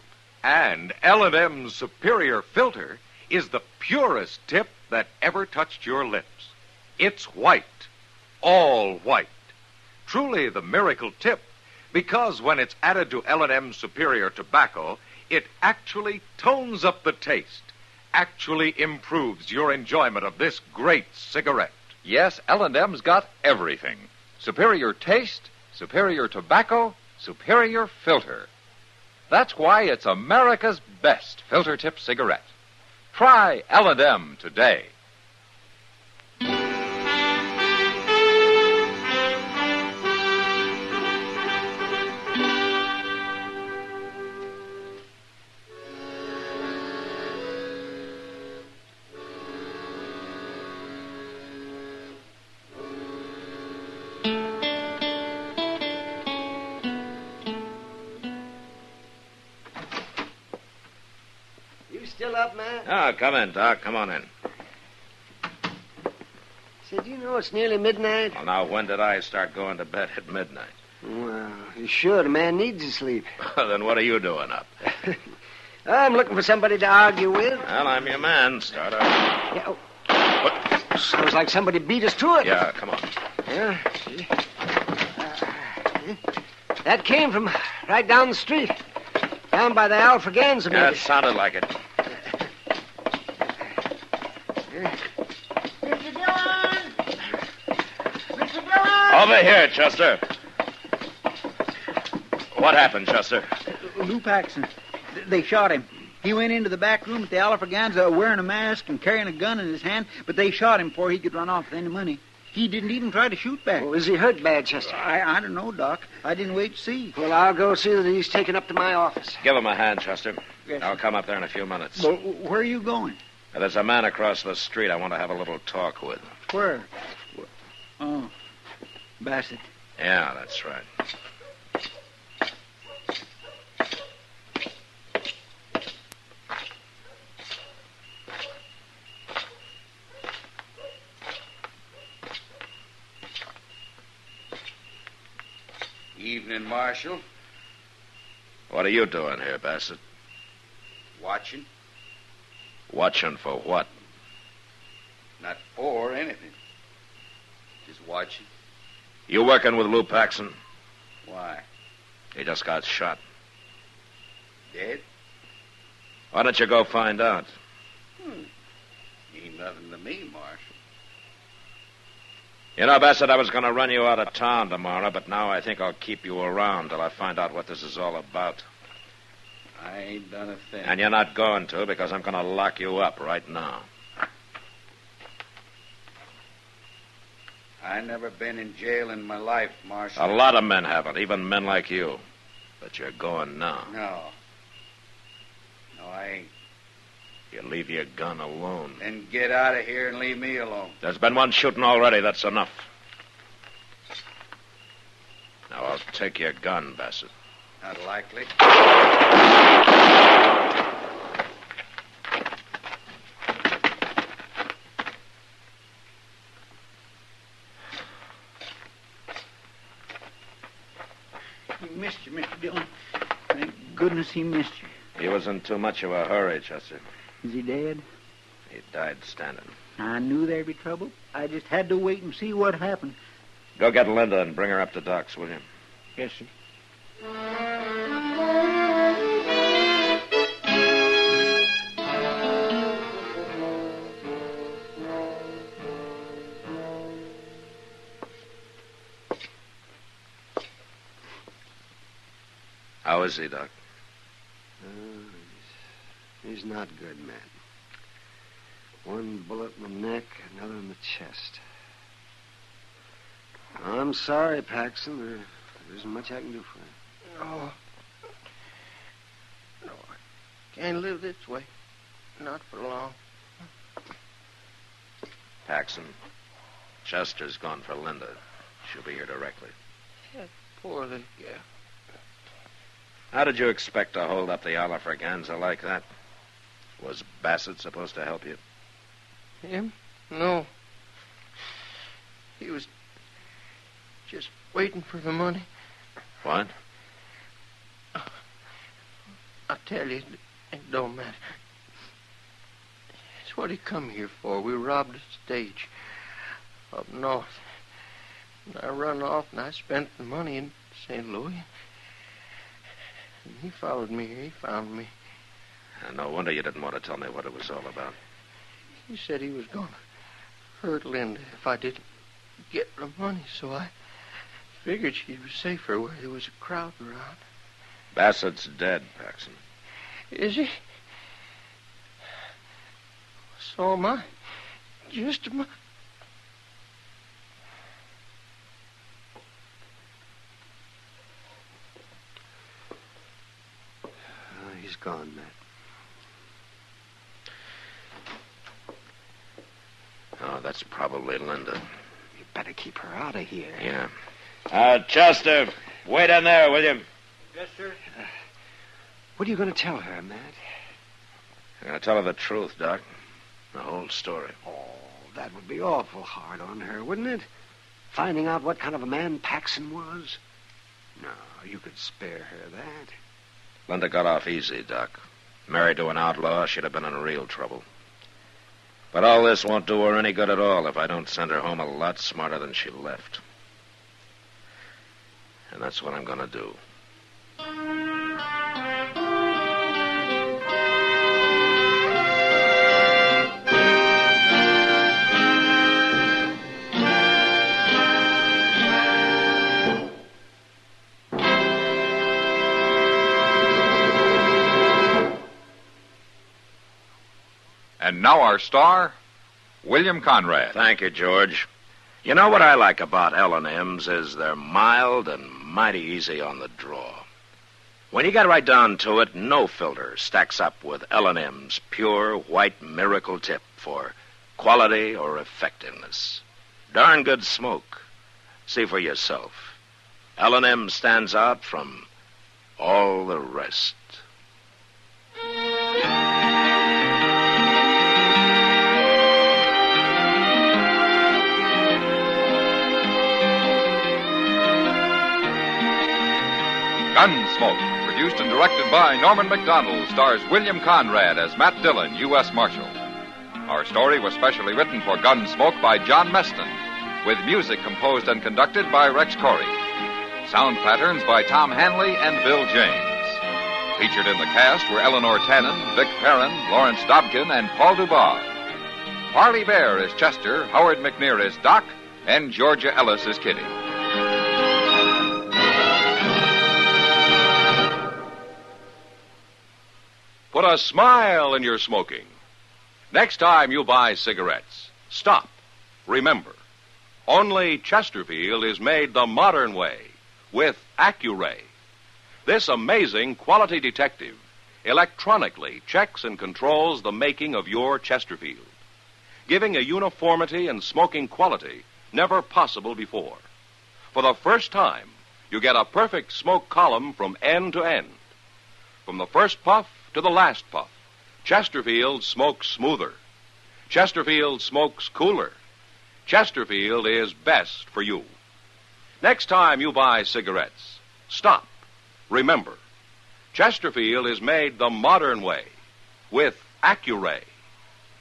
And L&M's superior filter is the purest tip that ever touched your lips. It's white, all white. Truly the miracle tip, because when it's added to L&M's superior tobacco, It actually tones up the taste, actually improves your enjoyment of this great cigarette. Yes, L&M's got everything. Superior taste, superior tobacco, superior filter. That's why it's America's best filter tip cigarette. Try L&M today. Still up, man? Oh, come in, Doc. Come on in. Said, you know it's nearly midnight? Well, now, when did I start going to bed at midnight? Well, you should. A man needs to sleep. Then what are you doing up? I'm looking for somebody to argue with. Well, I'm your man. Start up. Yeah, sounds like somebody beat us to it. Yeah, come on. Yeah, see? That came from right down the street. Down by the Alafraganza, maybe. Yeah, it sounded like it. Mr. Dillon! Mr. Dillon! Over here, Chester. What happened, Chester? Lou Paxson. They shot him. He went into the back room at the Alafraganza wearing a mask and carrying a gun in his hand, but they shot him before he could run off with any money. He didn't even try to shoot back. Well, is he hurt bad, Chester? I don't know, Doc. I didn't wait to see. Well, I'll go see that he's taken up to my office. Give him a hand, Chester. Yes. I'll come up there in a few minutes. Well, where are you going? There's a man across the street I want to have a little talk with. Where? Oh, Bassett. Yeah, that's right. Evening, Marshal. What are you doing here, Bassett? Watching. Watching for what? Not for anything. Just watching. You working with Lou Paxson? Why? He just got shot. Dead? Why don't you go find out? Ain't nothing to me, Marshal. You know, Bassett, I was going to run you out of town tomorrow, but now I think I'll keep you around till I find out what this is all about. I ain't done a thing. And you're not going to, because I'm going to lock you up right now. I never been in jail in my life, Marshal. A lot of men haven't, even men like you. But you're going now. No. No, I ain't. You leave your gun alone. Then get out of here and leave me alone. There's been one shooting already. That's enough. Now, I'll take your gun, Bassett. Not likely. He missed you, Mr. Dillon. Thank goodness he missed you. He was in too much of a hurry, Chester. Is he dead? He died standing. I knew there'd be trouble. I just had to wait and see what happened. Go get Linda and bring her up to Doc's, will you? Yes, sir. How is he, Doc? He's not good, Matt. One bullet in the neck, another in the chest. I'm sorry, Paxson. There isn't much I can do for you. No. No, I can't live this way. Not for long. Paxson, Chester's gone for Linda. She'll be here directly. Yeah, poor little girl. How did you expect to hold up the Alafraganza like that? Was Bassett supposed to help you? Him? No. He was just waiting for the money. What? I tell you, it don't matter. It's what he come here for. We robbed a stage up north. And I run off and I spent the money in St. Louis. He followed me here. He found me. No wonder you didn't want to tell me what it was all about. He said he was going to hurt Linda if I didn't get the money, so I figured she'd be safer where there was a crowd around. Bassett's dead, Paxson. Is he? So am I. Just a moment. He's gone, Matt. Oh, that's probably Linda. You better keep her out of here. Yeah. Chester, wait in there, will you? Yes, sir. What are you going to tell her, Matt? I'm going to tell her the truth, Doc. The whole story. Oh, that would be awful hard on her, wouldn't it? Finding out what kind of a man Paxson was? No, you could spare her that. Linda got off easy, Doc. Married to an outlaw, she'd have been in real trouble. But all this won't do her any good at all if I don't send her home a lot smarter than she left. And that's what I'm going to do. And now our star, William Conrad. Thank you, George. You know what I like about L&M's is they're mild and mighty easy on the draw. When you get right down to it, no filter stacks up with L&M's pure white miracle tip for quality or effectiveness. Darn good smoke. See for yourself. L&M stands out from all the rest. Gunsmoke, produced and directed by Norman Macdonnell, stars William Conrad as Matt Dillon, U.S. Marshal. Our story was specially written for Gunsmoke by John Meston, with music composed and conducted by Rex Corey. Sound patterns by Tom Hanley and Bill James. Featured in the cast were Eleanor Tannen, Vic Perrin, Lawrence Dobkin, and Paul Dubois. Parley Bear is Chester, Howard McNear is Doc, and Georgia Ellis is Kitty. Put a smile in your smoking. Next time you buy cigarettes, stop. Remember, only Chesterfield is made the modern way with Accuray. This amazing quality detective electronically checks and controls the making of your Chesterfield, giving a uniformity and smoking quality never possible before. For the first time, you get a perfect smoke column from end to end. From the first puff to the last puff, Chesterfield smokes smoother. Chesterfield smokes cooler. Chesterfield is best for you. Next time you buy cigarettes, stop. Remember, Chesterfield is made the modern way with Accuray.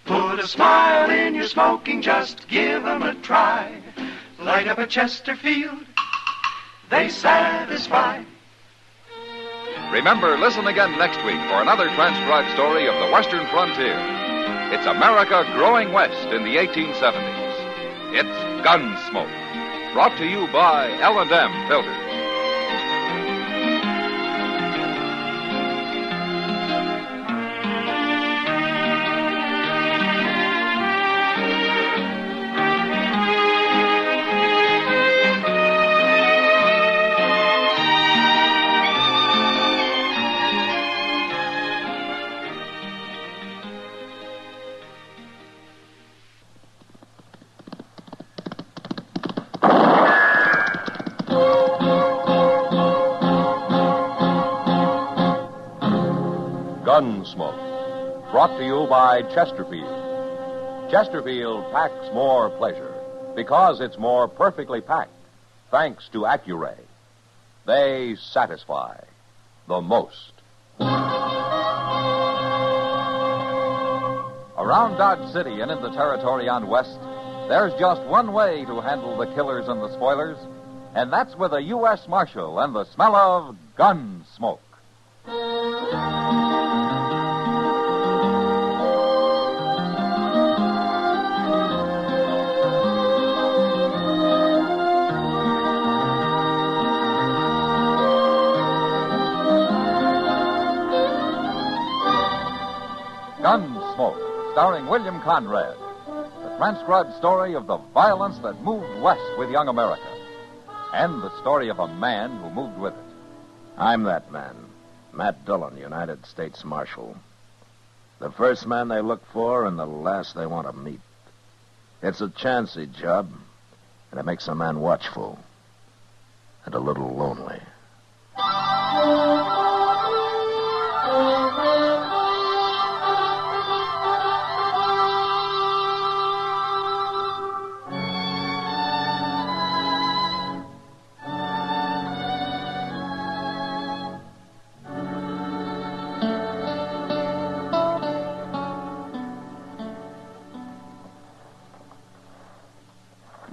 Put a smile in your smoking, just give 'em a try. Light up a Chesterfield, they satisfy. Remember, listen again next week for another transcribed story of the Western frontier. It's America growing west in the 1870s. It's Gunsmoke, brought to you by L&M Filters. Gunsmoke, brought to you by Chesterfield. Chesterfield packs more pleasure because it's more perfectly packed, thanks to Accuray. They satisfy the most. Around Dodge City and in the territory on West, there's just one way to handle the killers and the spoilers, and that's with a U.S. Marshal and the smell of Gunsmoke. Gunsmoke, starring William Conrad. The transcribed story of the violence that moved west with young America. And the story of a man who moved with it. I'm that man, Matt Dillon, United States Marshal. The first man they look for and the last they want to meet. It's a chancy job, and it makes a man watchful and a little lonely.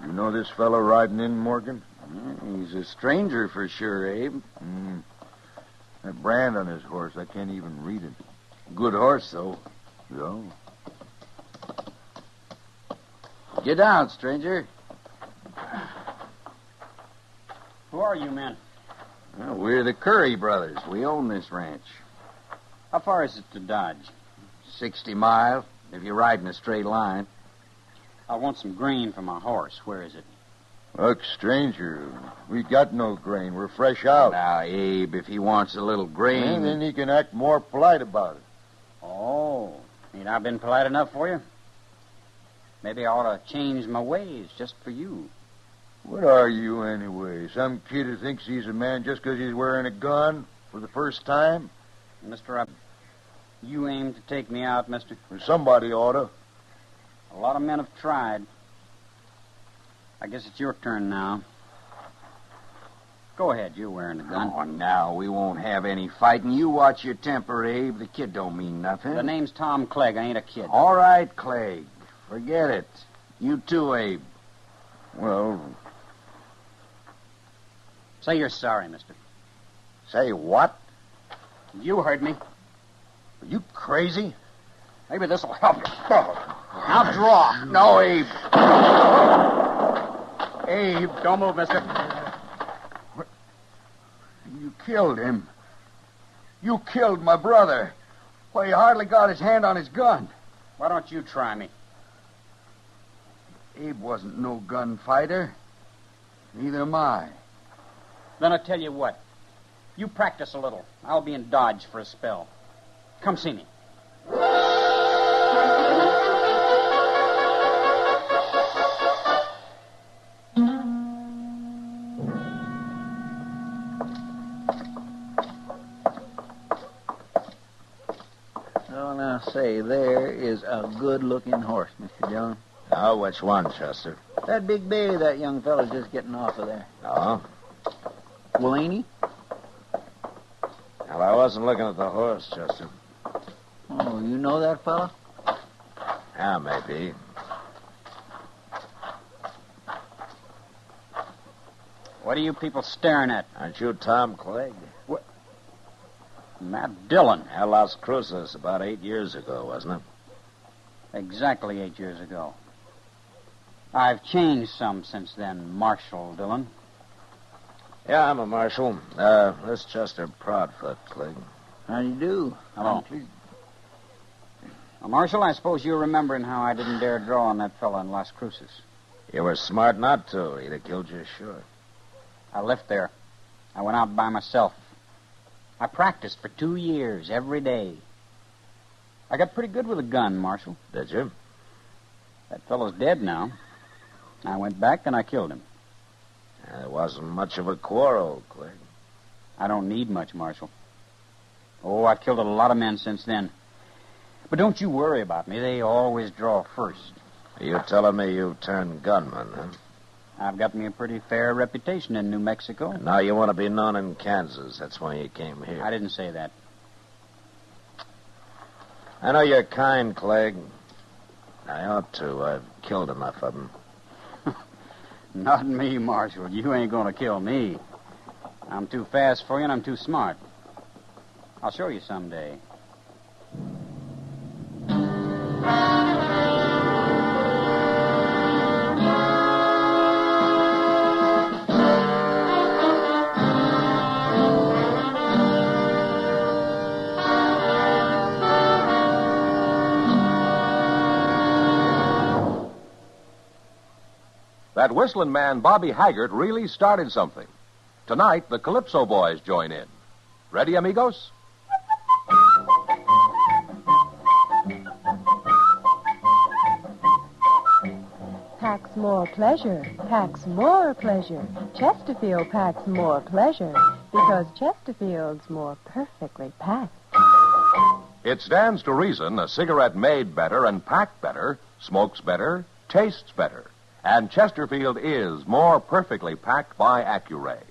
You know this fellow riding in, Morgan? He's a stranger for sure, Abe. That brand on his horse, I can't even read it. Good horse, though. Yeah. Get down, stranger. Who are you men? Well, we're the Curry brothers. We own this ranch. How far is it to Dodge? 60 miles, if you ride in a straight line. I want some grain for my horse. Where is it? Look, stranger, we got no grain. We're fresh out. Now, Abe, if he wants a little grain... And then he can act more polite about it. Oh, ain't I been polite enough for you? Maybe I ought to change my ways just for you. What are you, anyway? Some kid who thinks he's a man just because he's wearing a gun for the first time? Mister, you aim to take me out, mister? Or somebody oughta. A lot of men have tried. I guess it's your turn now. Go ahead, you're wearing the gun. Oh, now, we won't have any fighting. You watch your temper, Abe. The kid don't mean nothing. The name's Tom Clegg. I ain't a kid. All right, Clegg. Forget it. You too, Abe. Well... Say you're sorry, mister. Say what? You heard me. Are you crazy? Maybe this'll help you. Now draw. No, Abe. Abe, don't move, mister. What? You killed him. You killed my brother. Why, he hardly got his hand on his gun. Why don't you try me? Abe wasn't no gunfighter. Neither am I. Then I tell you what. You practice a little. I'll be in Dodge for a spell. Come see me. Oh, now, say, there is a good-looking horse, Mr. Dillon. Oh, which one, Chester? That big bay that young fellow's just getting off of there. Oh? Well, ain't he? Well, I wasn't looking at the horse, Chester. Oh, you know that fella? Yeah, maybe. What are you people staring at? Aren't you Tom Clegg? What? Matt Dillon. At Las Cruces about 8 years ago, wasn't it? Exactly 8 years ago. I've changed some since then, Marshal Dillon. Yeah, I'm a marshal. This Chester Proudfoot, Clegg. How do you do? Hello. Marshal, I suppose you're remembering how I didn't dare draw on that fella in Las Cruces. You were smart not to. He'd have killed you sure. I left there. I went out by myself. I practiced for 2 years, every day. I got pretty good with a gun, Marshal. Did you? That fellow's dead now. I went back and I killed him. It wasn't much of a quarrel, Clegg. I don't need much, Marshal. Oh, I've killed a lot of men since then. But don't you worry about me. They always draw first. Are you telling me you've turned gunman, huh? I've got me a pretty fair reputation in New Mexico. And now you want to be known in Kansas. That's why you came here. I didn't say that. I know you're kind, Clegg. I ought to. I've killed enough of them. Not me, Marshal. You ain't going to kill me. I'm too fast for you and I'm too smart. I'll show you someday. That whistling man, Bobby Haggart, really started something. Tonight, the Calypso Boys join in. Ready, amigos? Packs more pleasure, packs more pleasure. Chesterfield packs more pleasure because Chesterfield's more perfectly packed. It stands to reason a cigarette made better and packed better smokes better, tastes better. And Chesterfield is more perfectly packed by Accuray.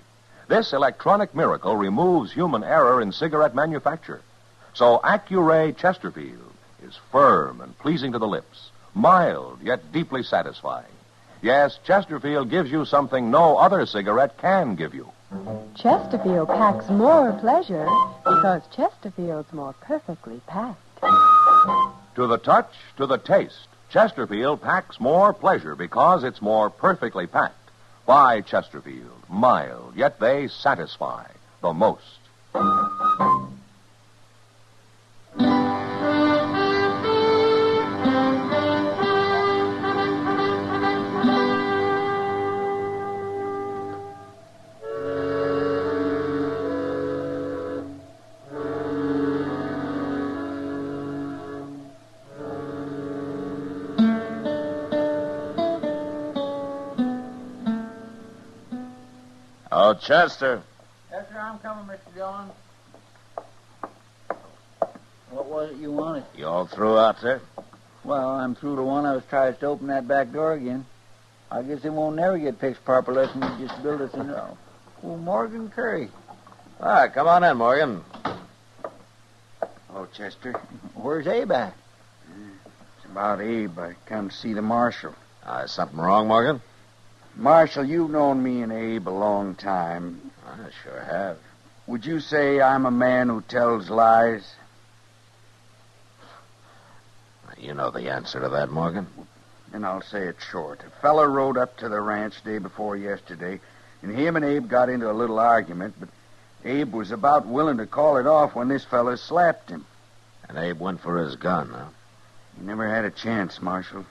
This electronic miracle removes human error in cigarette manufacture. So Accuray Chesterfield is firm and pleasing to the lips, mild yet deeply satisfying. Yes, Chesterfield gives you something no other cigarette can give you. Chesterfield packs more pleasure because Chesterfield's more perfectly packed. To the touch, to the taste, Chesterfield packs more pleasure because it's more perfectly packed. By Chesterfield, mild, yet they satisfy the most. Oh, Chester. Yes, sir, I'm coming, Mr. Dillon. What was it you wanted? You all through out there? Well, I'm through the one I was trying to open that back door again. I guess it won't never get fixed proper unless we just build us a new... Oh, Morgan Curry. All right, come on in, Morgan. Oh, Chester. Where's Abe at? It's about Abe. I come to see the marshal. Is something wrong, Morgan? Marshal, you've known me and Abe a long time. I sure have. Would you say I'm a man who tells lies? You know the answer to that, Morgan. And I'll say it short. A fella rode up to the ranch day before yesterday, and him and Abe got into a little argument, but Abe was about willing to call it off when this fella slapped him. And Abe went for his gun, huh? He never had a chance, Marshal.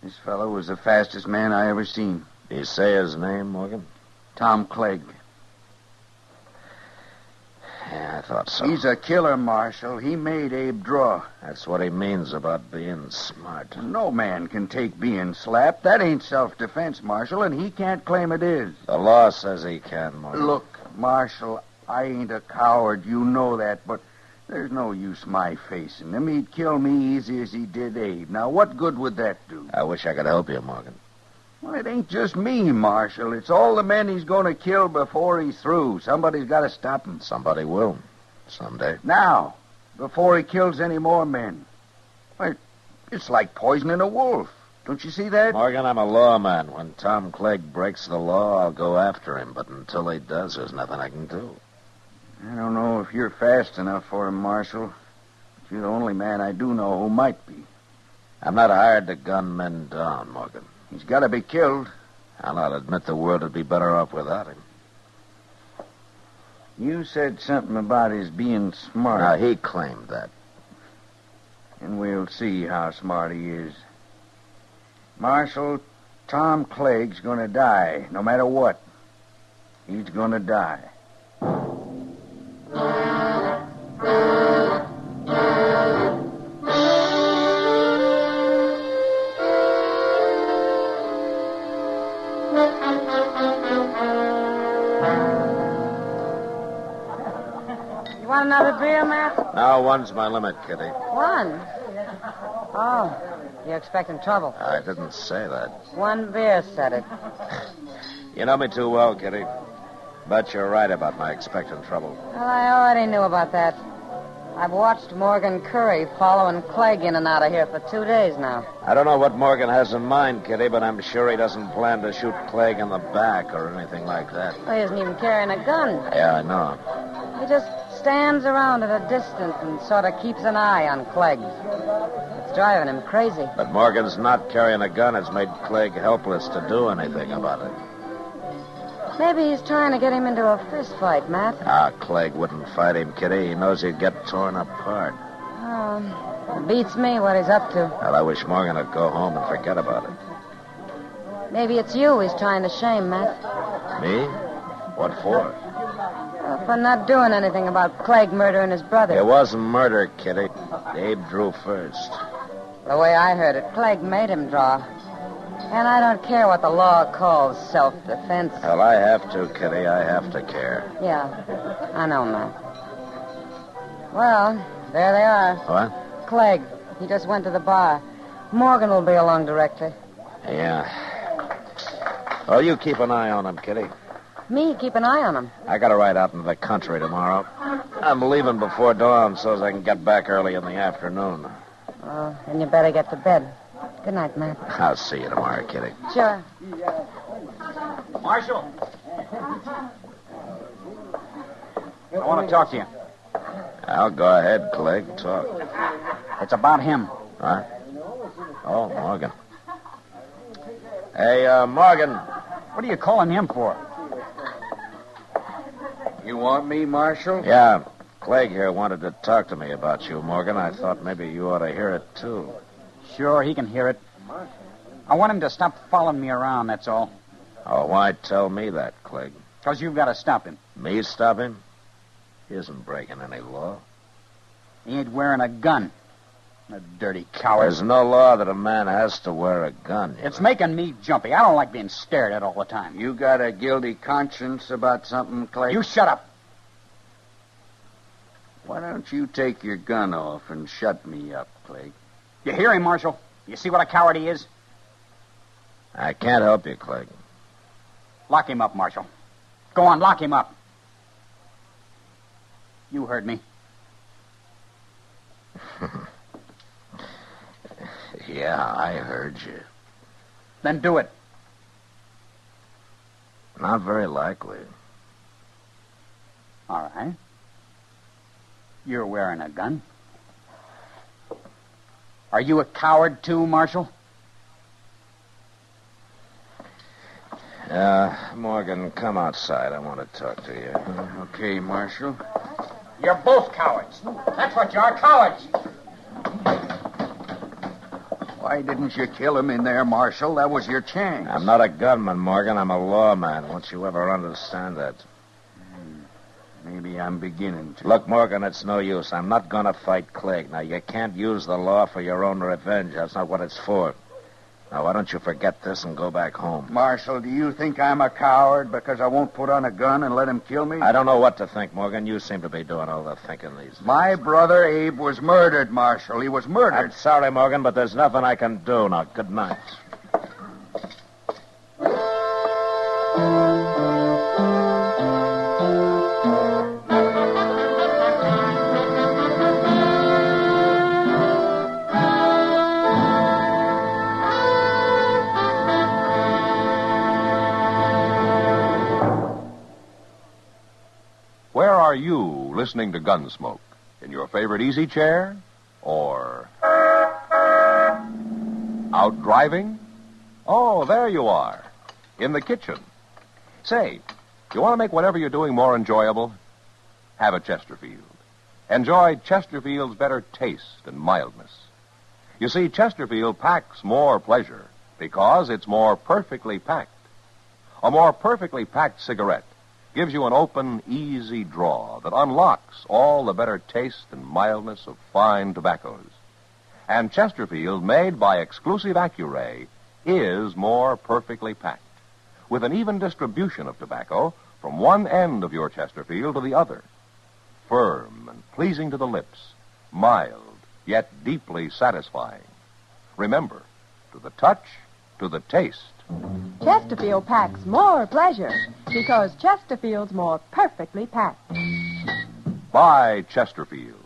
This fella was the fastest man I ever seen. Did he say his name, Morgan? Tom Clegg. Yeah, I thought so. He's a killer, Marshal. He made Abe draw. That's what he means about being smart. No man can take being slapped. That ain't self-defense, Marshal, and he can't claim it is. The law says he can, Morgan. Look, Marshal, I ain't a coward. You know that, but there's no use my facing him. He'd kill me easy as he did Abe. Now, what good would that do? I wish I could help you, Morgan. Well, it ain't just me, Marshal. It's all the men he's going to kill before he's through. Somebody's got to stop him. Somebody will. Someday. Now, before he kills any more men. Well, it's like poisoning a wolf. Don't you see that? Morgan, I'm a lawman. When Tom Clegg breaks the law, I'll go after him. But until he does, there's nothing I can do. I don't know if you're fast enough for him, Marshal. But you're the only man I do know who might be. I'm not hired to gun men down, Morgan. He's got to be killed. I'll not admit the world would be better off without him. You said something about his being smart. Now, he claimed that. And we'll see how smart he is. Marshal, Tom Clegg's going to die, no matter what. He's going to die. Want another beer, Matt? Now, one's my limit, Kitty. One? Oh, you're expecting trouble. I didn't say that. One beer said it. You know me too well, Kitty. But you're right about my expecting trouble. Well, I already knew about that. I've watched Morgan Curry following Clegg in and out of here for 2 days now. I don't know what Morgan has in mind, Kitty, but I'm sure he doesn't plan to shoot Clegg in the back or anything like that. Well, he isn't even carrying a gun. Yeah, I know. He just stands around at a distance and sort of keeps an eye on Clegg. It's driving him crazy. But Morgan's not carrying a gun has made Clegg helpless to do anything about it. Maybe he's trying to get him into a fist fight, Matt. Clegg wouldn't fight him, Kitty. He knows he'd get torn apart. It beats me what he's up to. Well, I wish Morgan would go home and forget about it. Maybe it's you he's trying to shame, Matt. Me? What for? For not doing anything about Clegg murdering his brother. It wasn't murder, Kitty. Abe drew first. The way I heard it, Clegg made him draw. And I don't care what the law calls self-defense. Well, I have to, Kitty. I have to care. Yeah, I know, Matt. Well, there they are. What? Clegg. He just went to the bar. Morgan will be along directly. Yeah. Well, you keep an eye on him, Kitty. Me, keep an eye on him. I got to ride out into the country tomorrow. I'm leaving before dawn so as I can get back early in the afternoon. Oh, then you better get to bed. Good night, Matt. I'll see you tomorrow, Kitty. Sure. Marshal. I want to talk to you. I'll go ahead, Clegg. Talk. It's about him. Huh? Oh, Morgan. Hey, Morgan. What are you calling him for? You want me, Marshal? Yeah. Clegg here wanted to talk to me about you, Morgan. I thought maybe you ought to hear it, too. Sure, he can hear it. I want him to stop following me around, that's all. Oh, why tell me that, Clegg? Because you've got to stop him. Me stop him? He isn't breaking any law. He ain't wearing a gun. A dirty coward. There's no law that a man has to wear a gun. It's making me jumpy. I don't like being stared at all the time. You got a guilty conscience about something, Clegg? You shut up. Why don't you take your gun off and shut me up, Clegg? You hear him, Marshal? You see what a coward he is? I can't help you, Clegg. Lock him up, Marshal. Go on, lock him up. You heard me. Yeah, I heard you. Then do it. Not very likely. All right. You're wearing a gun. Are you a coward, too, Marshal? Morgan, come outside. I want to talk to you. Okay, Marshal. You're both cowards. That's what you are, cowards. Why didn't you kill him in there, Marshal? That was your chance. I'm not a gunman, Morgan. I'm a lawman. Won't you ever understand that? Maybe I'm beginning to. Look, Morgan, it's no use. I'm not going to fight Clegg. Now, you can't use the law for your own revenge. That's not what it's for. Now, why don't you forget this and go back home? Marshal, do you think I'm a coward because I won't put on a gun and let him kill me? I don't know what to think, Morgan. You seem to be doing all the thinking these days. My brother Abe was murdered, Marshal. He was murdered. I'm sorry, Morgan, but there's nothing I can do. Now, good night. Where are you listening to Gunsmoke? In your favorite easy chair? Or out driving? Oh, there you are. In the kitchen. Say, you want to make whatever you're doing more enjoyable? Have a Chesterfield. Enjoy Chesterfield's better taste and mildness. You see, Chesterfield packs more pleasure because it's more perfectly packed. A more perfectly packed cigarette gives you an open, easy draw that unlocks all the better taste and mildness of fine tobaccos. And Chesterfield, made by exclusive Accuray, is more perfectly packed, with an even distribution of tobacco from one end of your Chesterfield to the other. Firm and pleasing to the lips, mild, yet deeply satisfying. Remember, to the touch, to the taste. Chesterfield packs more pleasure because Chesterfield's more perfectly packed. Buy Chesterfield.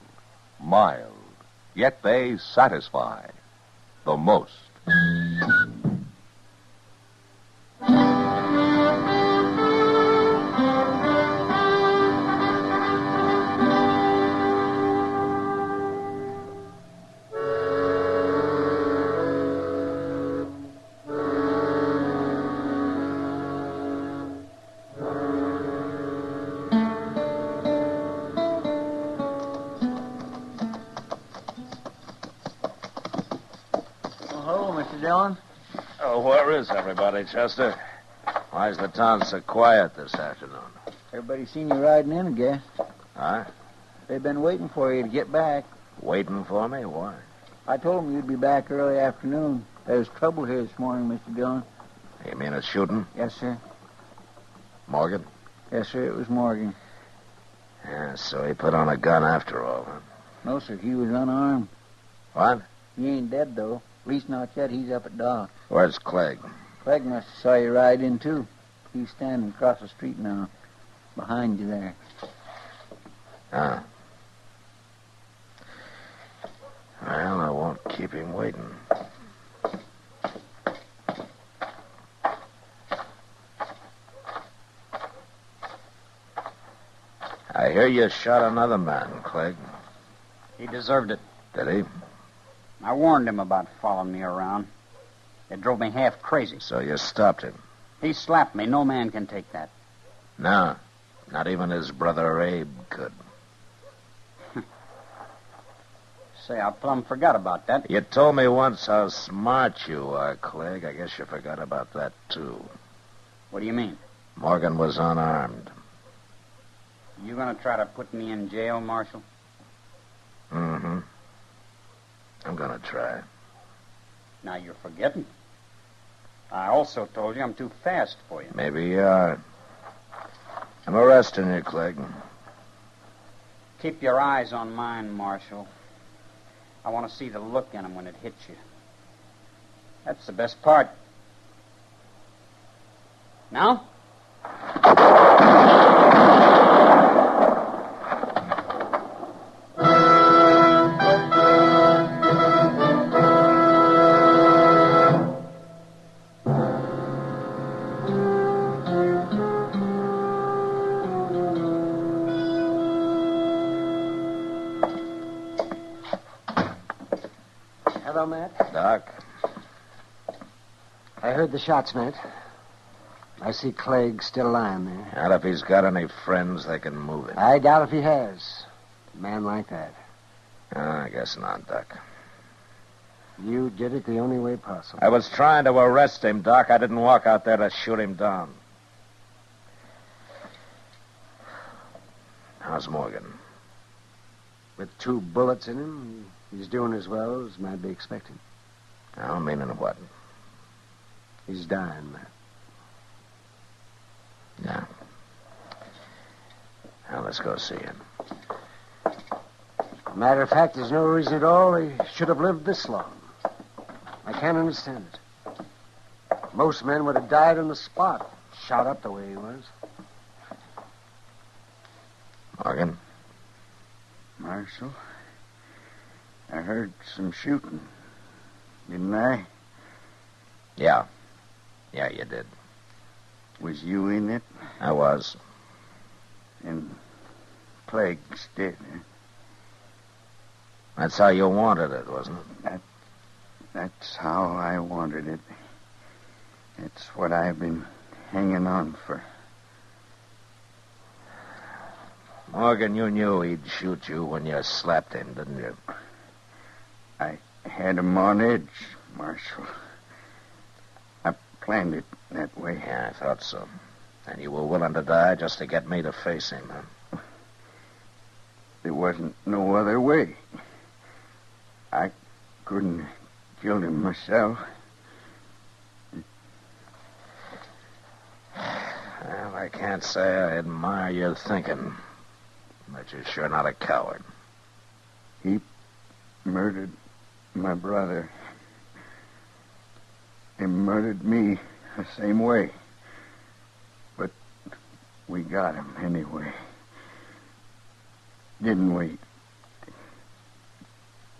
Mild, yet they satisfy the most. Mr. Dillon? Oh, where is everybody, Chester? Why's the town so quiet this afternoon? Everybody seen you riding in, I guess. Huh? They've been waiting for you to get back. Waiting for me? Why? I told them you'd be back early afternoon. There's trouble here this morning, Mr. Dillon. You mean a shooting? Yes, sir. Morgan? Yes, sir, it was Morgan. Yeah, so he put on a gun after all, huh? No, sir, he was unarmed. What? He ain't dead, though. At least not yet. He's up at Dock. Where's Clegg? Clegg must have saw you ride in, too. He's standing across the street now. Behind you there. Ah. Well, I won't keep him waiting. I hear you shot another man, Clegg. He deserved it. Did he? I warned him about following me around. It drove me half crazy. So you stopped him? He slapped me. No man can take that. No. Not even his brother Abe could. Say, I plumb forgot about that. You told me once how smart you are, Clegg. I guess you forgot about that, too. What do you mean? Morgan was unarmed. You gonna try to put me in jail, Marshal? Mm-hmm. I'm gonna try. Now you're forgetting. I also told you I'm too fast for you. Maybe you are. I'm arresting you, Clegg. Keep your eyes on mine, Marshal. I want to see the look in them when it hits you. That's the best part. Now? Hello, Matt. Doc. I heard the shots, Matt. I see Clegg still lying there. And if he's got any friends, they can move him. I doubt if he has. A man like that. I guess not, Doc. You did it the only way possible. I was trying to arrest him, Doc. I didn't walk out there to shoot him down. How's Morgan? With 2 bullets in him, he's doing as well as might be expected. I don't mean in what? He's dying, Matt. Yeah. Now, let's go see him. Matter of fact, there's no reason at all he should have lived this long. I can't understand it. Most men would have died on the spot, shot up the way he was. Morgan? Marshal, I heard some shooting. Didn't I? Yeah. Yeah, you did. Was you in it? I was. And Clegg's dead, huh? That's how you wanted it, wasn't it? That's how I wanted it. It's what I've been hanging on for. Morgan, you knew he'd shoot you when you slapped him, didn't you? I had him on edge, Marshal. I planned it that way. Yeah, I thought so. And you were willing to die just to get me to face him, huh? There wasn't no other way. I couldn't have killed him myself. Well, I can't say I admire your thinking, but you're sure not a coward. He murdered my brother. He murdered me the same way. But we got him anyway. Didn't we?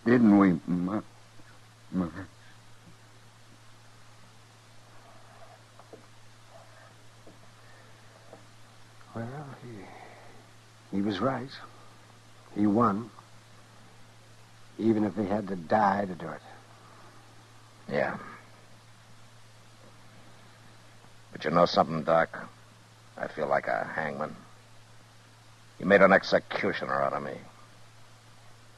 Didn't we, Mother? Well, he was right. He won. Even if he had to die to do it. Yeah. But you know something, Doc? I feel like a hangman. You made an executioner out of me.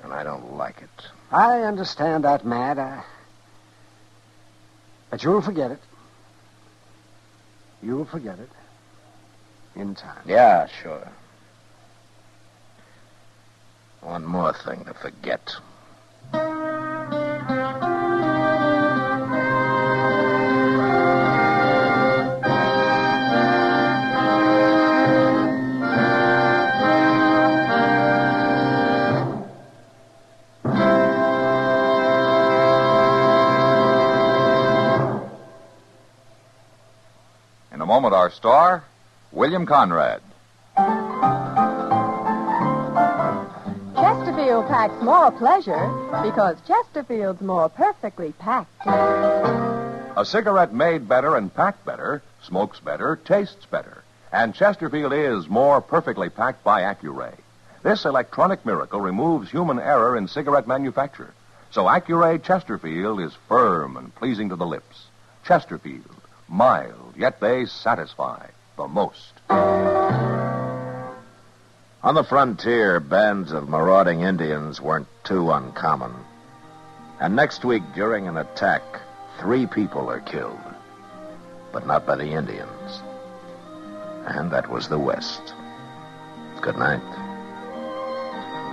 And I don't like it. I understand that, Matt. But you'll forget it. You'll forget it. In time. Yeah, sure. One more thing to forget. In a moment, our star, William Conrad. Chesterfield packs more pleasure because Chesterfield's more perfectly packed. A cigarette made better and packed better, smokes better, tastes better. And Chesterfield is more perfectly packed by Accuray. This electronic miracle removes human error in cigarette manufacture. So Accuray Chesterfield is firm and pleasing to the lips. Chesterfield, mild, yet they satisfy the most. On the frontier, bands of marauding Indians weren't too uncommon. And next week, during an attack, 3 people are killed. But not by the Indians. And that was the West. Good night.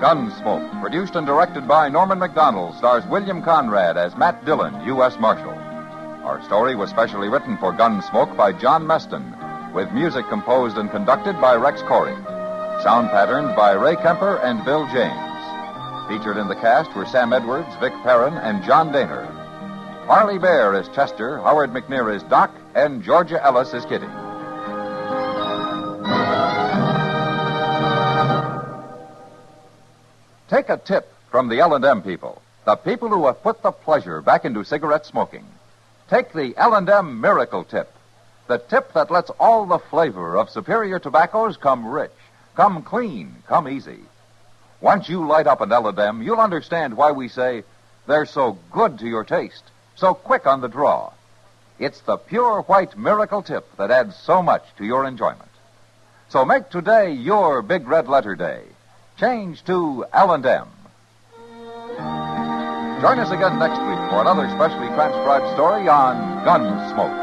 Gunsmoke, produced and directed by Norman Macdonnell, stars William Conrad as Matt Dillon, U.S. Marshal. Our story was specially written for Gunsmoke by John Meston, with music composed and conducted by Rex Corey. Sound patterned by Ray Kemper and Bill James. Featured in the cast were Sam Edwards, Vic Perrin, and John Dehner. Harley Bear is Chester, Howard McNear is Doc, and Georgia Ellis is Kitty. Take a tip from the L&M people, the people who have put the pleasure back into cigarette smoking. Take the L&M Miracle Tip, the tip that lets all the flavor of superior tobaccos come rich, come clean, come easy. Once you light up an L&M, you'll understand why we say they're so good to your taste, so quick on the draw. It's the pure white Miracle Tip that adds so much to your enjoyment. So make today your big red letter day. Change to L&M. Join us again next week for another specially transcribed story on Gunsmoke.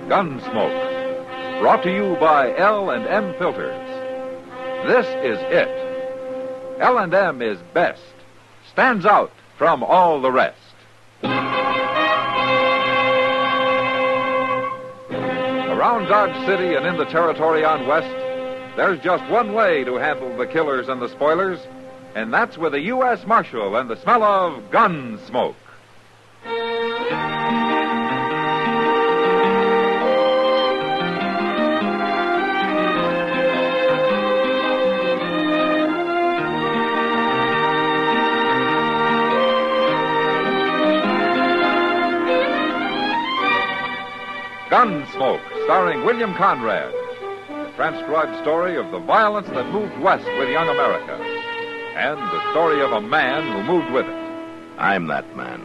Gunsmoke, brought to you by L&M Filters. This is it. L&M is best, stands out from all the rest. Around Dodge City and in the territory on West, there's just one way to handle the killers and the spoilers, and that's with a U.S. Marshal and the smell of Gunsmoke. Gunsmoke, starring William Conrad. The transcribed story of the violence that moved west with young America. And the story of a man who moved with it. I'm that man.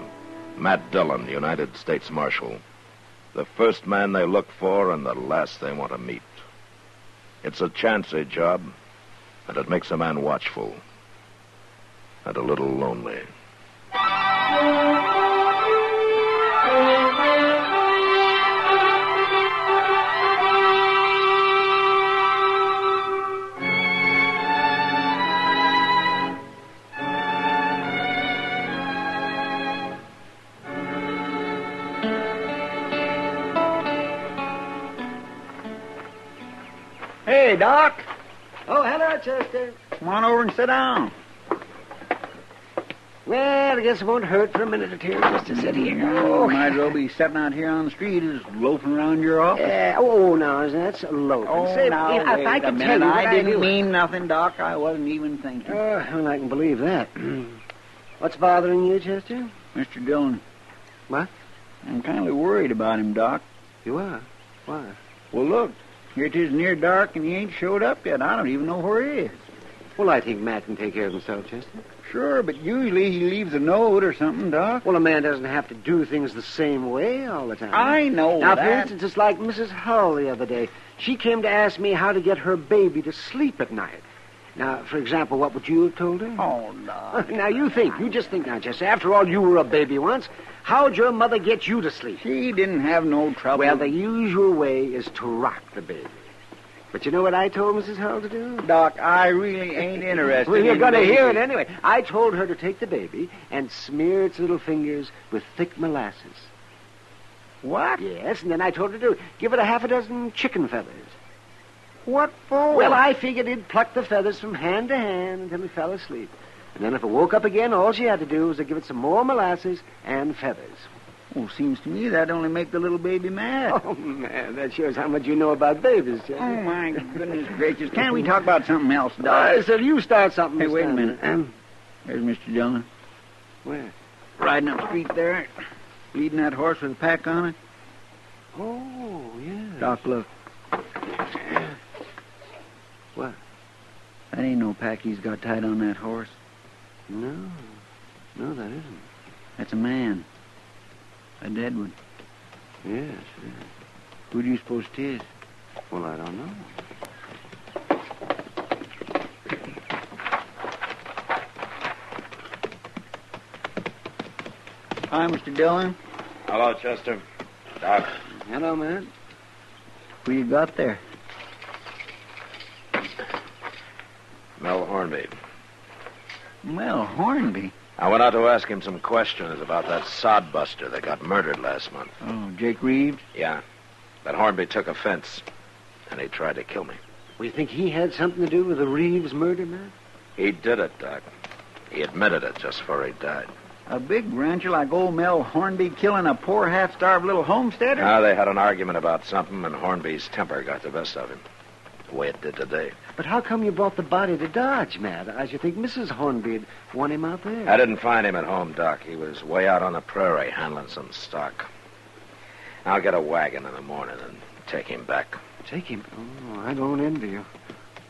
Matt Dillon, United States Marshal. The first man they look for and the last they want to meet. It's a chancy job, And it makes a man watchful and a little lonely. Hey, Doc. Oh, hello, Chester. Come on over and sit down. Well, I guess it won't hurt for a minute or two just to sit here. Oh, might as well be sitting out here on the street as loafing around your office. No, that's loafing. Oh, Say, now, if wait I a could minute. tell you what I didn't do. mean nothing, Doc. I wasn't even thinking. Well, I can believe that. What's bothering you, Chester? Mr. Dillon. What? I'm kind of worried about him, Doc. You are? Why? Well, look. Here it is near dark, and he ain't showed up yet. I don't even know where he is. Well, I think Matt can take care of himself, Chester. Sure, but usually he leaves a note or something, Doc. Well, a man doesn't have to do things the same way all the time. I know now, that. for instance, it's like Mrs. Hull the other day. She came to ask me how to get her baby to sleep at night. Now, for example, what would you have told her? Oh, no. Now, you think. You just think now, Chester. After all, you were a baby once. How'd your mother get you to sleep? She didn't have no trouble. Well, the usual way is to rock the baby. But you know what I told Mrs. Hull to do? Doc, I really ain't interested. Well, you're in going to babies. hear it anyway. I told her to take the baby and smear its little fingers with thick molasses. What? Yes, and then I told her to give it a half a dozen chicken feathers. What for? Well, I figured he'd pluck the feathers from hand to hand until he fell asleep. And then if it woke up again, all she had to do was to give it some more molasses and feathers. Well, seems to me that'd only make the little baby mad. Oh, man, that shows how much you know about babies, Chester. Oh, my goodness gracious. Can't we talk about something else, Doc? I said you start something. Hey, this wait a time. minute. There's Mr. Dillon. Where? Riding up the street there, leading that horse with a pack on it. Oh, yeah. Doc, look. What? That ain't no pack he's got tied on that horse. No, that isn't. That's a man. A dead one. Yes. Who do you suppose it is? Well, I don't know. Hi, Mr. Dillon. Hello, Chester. Doc. Hello, man. Who you got there? Mel Hornby. Mel Hornby? I went out to ask him some questions about that sodbuster that got murdered last month. Oh, Jake Reeves? Yeah. That Hornby took offense, and he tried to kill me. Well, you think he had something to do with the Reeves murder, man? He did it, Doc. He admitted it just before he died. A big rancher like old Mel Hornby killing a poor, half-starved little homesteader? Now, they had an argument about something, and Hornby's temper got the best of him. The way it did today. But how come you brought the body to Dodge, Matt? I should think Mrs. Hornby'd want him out there. I didn't find him at home, Doc. He was way out on the prairie handling some stock. I'll get a wagon in the morning and take him back. Take him? Oh, I don't envy you.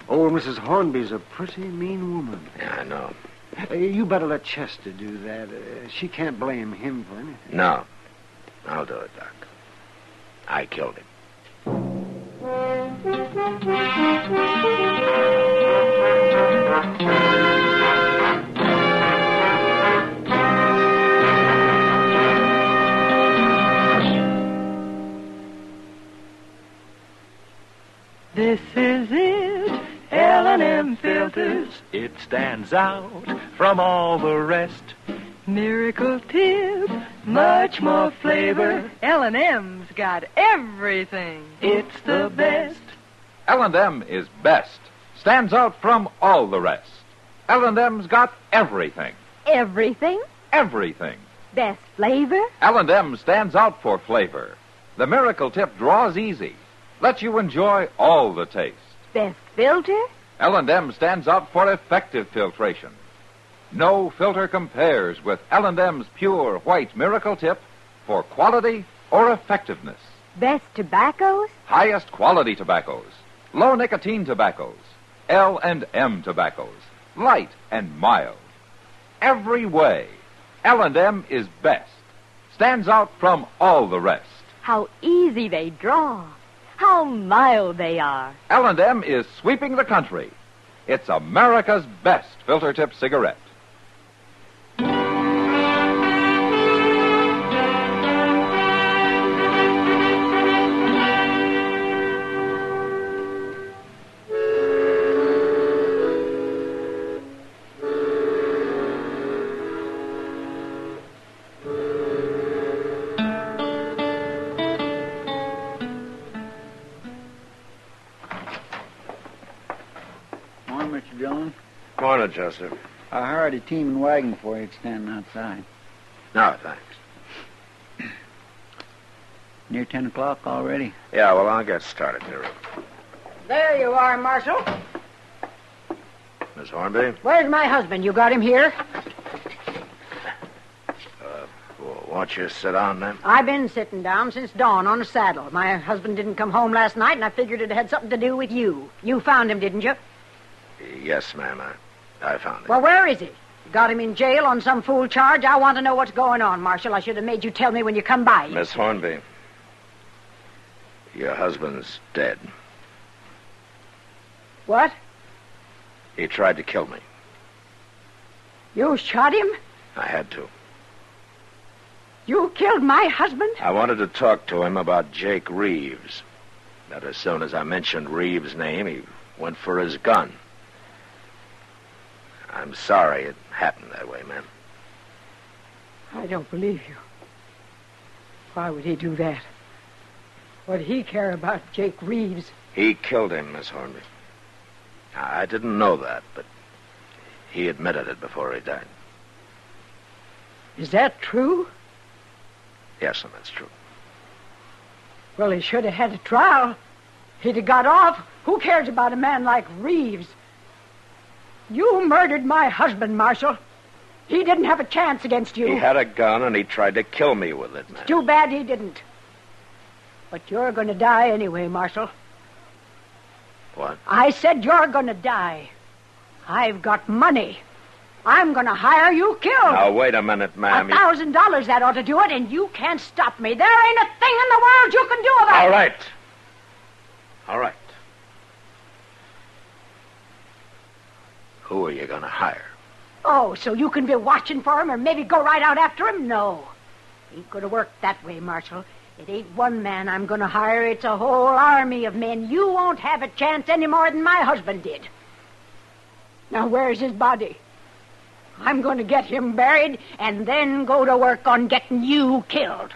Old Mrs. Hornby's a pretty mean woman. Yeah, I know. You better let Chester do that. She can't blame him for anything. No. I'll do it, Doc. I killed him. This is it, L&M filters. It stands out from all the rest. Miracle tip, much more flavor. L&M's got everything. It's the best. L&M is best. Stands out from all the rest. L&M's got everything. Everything? Everything. Best flavor? L&M stands out for flavor. The Miracle Tip draws easy. Lets you enjoy all the taste. Best filter? L&M stands out for effective filtration. No filter compares with L&M's pure white Miracle Tip for quality or effectiveness. Best tobaccos? Highest quality tobaccos. Low nicotine tobaccos. L&M tobaccos. Light and mild. Every way, L&M is best. Stands out from all the rest. How easy they draw. How mild they are. L&M is sweeping the country. It's America's best filter tip cigarette. Mr. Dillon. Morning, Chester. I hired a team and wagon for you. It's standing outside. No, thanks. Near 10 o'clock already? Yeah, well, I'll get started here. There you are, Marshal. Miss Hornby? Where's my husband? You got him here? Won't you sit down, then? I've been sitting down since dawn on a saddle. My husband didn't come home last night, and I figured it had something to do with you. You found him, didn't you? Yes, ma'am. I found him. Well, where is he? You got him in jail on some fool charge? I want to know what's going on, Marshal. I should have made you tell me when you come by. Miss Hornby, your husband's dead. What? He tried to kill me. You shot him? I had to. You killed my husband? I wanted to talk to him about Jake Reeves. But as soon as I mentioned Reeves' name, he went for his gun. I'm sorry it happened that way, ma'am. I don't believe you. Why would he do that? What'd he care about Jake Reeves? He killed him, Miss Hornby. I didn't know that, but he admitted it before he died. Is that true? Yes, and that's true. Well, he should have had a trial. He'd have got off. Who cares about a man like Reeves? You murdered my husband, Marshal. He didn't have a chance against you. He had a gun, and he tried to kill me with it, ma'am. Too bad he didn't. But you're going to die anyway, Marshal. What? I said you're going to die. I've got money. I'm going to hire you killed. Now, wait a minute, ma'am. $1,000, that ought to do it, and you can't stop me. There ain't a thing in the world you can do about it. All right. All right. Who are you going to hire? Oh, so you can be watching for him or maybe go right out after him? No. Ain't going to work that way, Marshal. It ain't one man I'm going to hire. It's a whole army of men. You won't have a chance any more than my husband did. Now, where's his body? I'm going to get him buried and then go to work on getting you killed.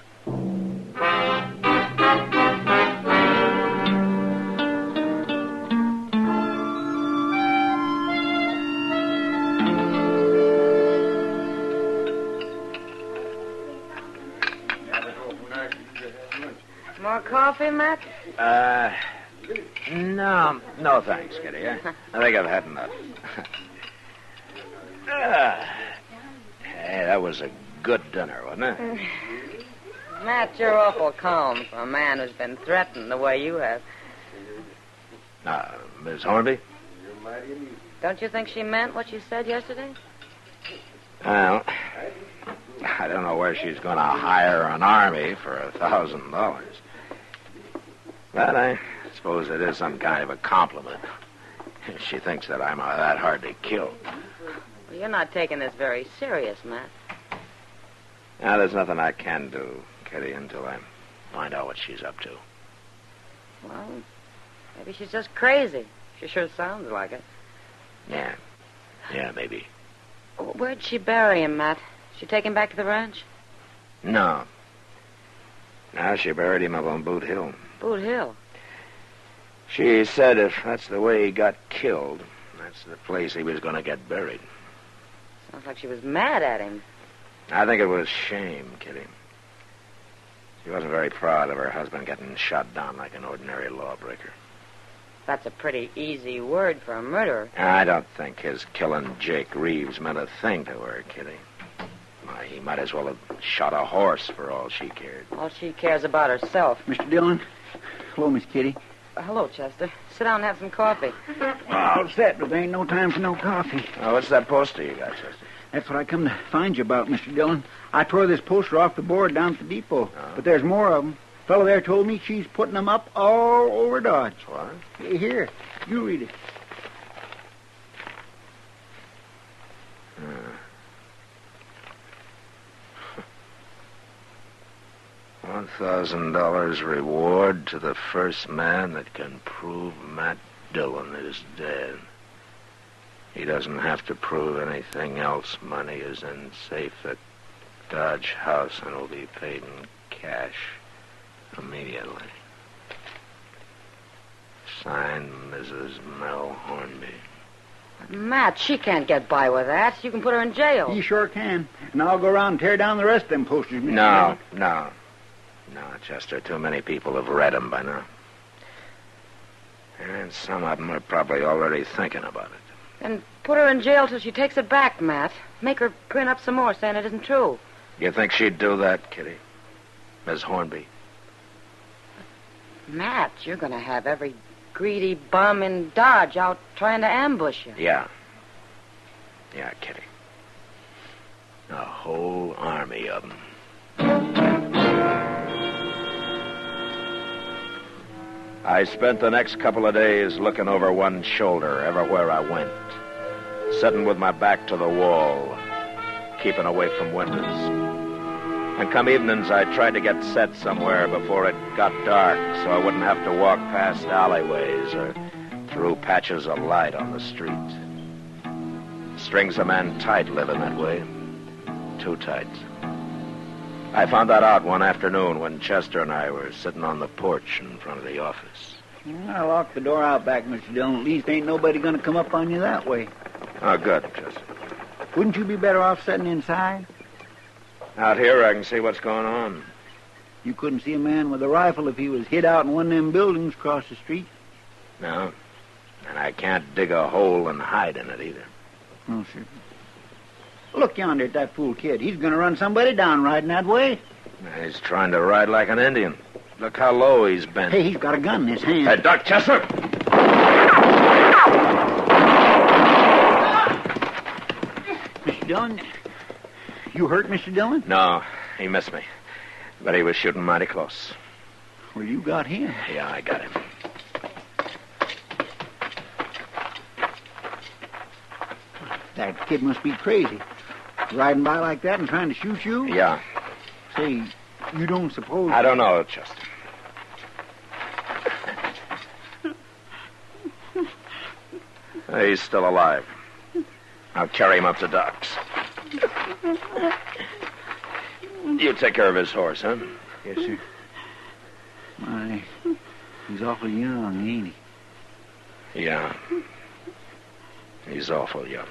More coffee, Matt? No, thanks, Kitty. I think I've had enough. Hey, that was a good dinner, wasn't it? Matt, you're awful calm for a man who's been threatened the way you have. Miss Hornby? Don't you think she meant what she said yesterday? Well, I don't know where she's going to hire an army for $1,000. But I suppose it is some kind of a compliment. She thinks that I'm that hard to kill. Well, you're not taking this very serious, Matt. Now, there's nothing I can do, Kitty, until I find out what she's up to. Well, maybe she's just crazy. She sure sounds like it. Yeah, maybe. Where'd she bury him, Matt? She take him back to the ranch? No. Now she buried him up on Boot Hill. Boot Hill? She said if that's the way he got killed, that's the place he was going to get buried. Sounds like she was mad at him. I think it was shame, Kitty. She wasn't very proud of her husband getting shot down like an ordinary lawbreaker. That's a pretty easy word for a murderer. I don't think his killing Jake Reeves meant a thing to her, Kitty. Why, he might as well have shot a horse for all she cared. All she cares about herself. Mr. Dillon. Hello, Miss Kitty. Hello, Chester. Sit down and have some coffee. All set, but there ain't no time for no coffee. What's that poster you got, Chester? That's what I come to find you about, Mr. Dillon. I tore this poster off the board down at the depot, but there's more of them. Fellow there told me she's putting them up all over Dodge. What? Here, you read it. $1,000 reward to the first man that can prove Matt Dillon is dead. He doesn't have to prove anything else. Money is in safe at Dodge House and will be paid in cash immediately. Signed, Mrs. Mel Hornby. Matt, she can't get by with that. You can put her in jail. You sure can. And I'll go around and tear down the rest of them posters. Mr. No, Dillon. no, Chester. Too many people have read them by now. And some of them are probably already thinking about it. And put her in jail till she takes it back, Matt. Make her print up some more saying it isn't true. You think she'd do that, Kitty? Miss Hornby? Matt, you're going to have every greedy bum in Dodge out trying to ambush you. Yeah. Yeah, Kitty. A whole army of them. I spent the next couple of days looking over one shoulder everywhere I went, sitting with my back to the wall, keeping away from windows. And come evenings, I tried to get set somewhere before it got dark so I wouldn't have to walk past alleyways or through patches of light on the street. Strings a man tight living that way. Too tight. I found that out one afternoon when Chester and I were sitting on the porch in front of the office. I locked the door out back, Mr. Dillon. At least ain't nobody going to come up on you that way. Oh, good, Chester. Wouldn't you be better off sitting inside? Out here, I can see what's going on. You couldn't see a man with a rifle if he was hid out in one of them buildings across the street. No. And I can't dig a hole and hide in it either. Oh, sure. Look yonder at that fool kid. He's going to run somebody down riding that way. He's trying to ride like an Indian. Look how low he's bent. Hey, he's got a gun in his hand. Hey, duck, Chester! Mr. Dillon, you hurt Mr. Dillon? No, he missed me. But he was shooting mighty close. Well, you got him. Yeah, I got him. That kid must be crazy. Riding by like that and trying to shoot you? Yeah. Say, you don't suppose... I don't know, Chester. He's still alive. I'll carry him up to Doc's. You take care of his horse, huh? Yes, sir. My, he's awful young, ain't he? Yeah. He's awful young.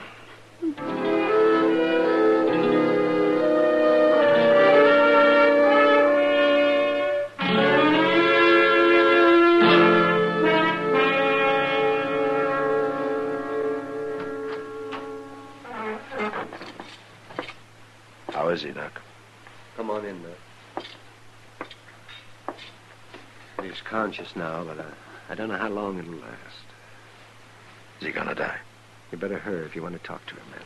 How is he, Doc? Come on in, Doc. He's conscious now, but I don't know how long it'll last. Is he gonna die? You better hurry if you want to talk to him, man.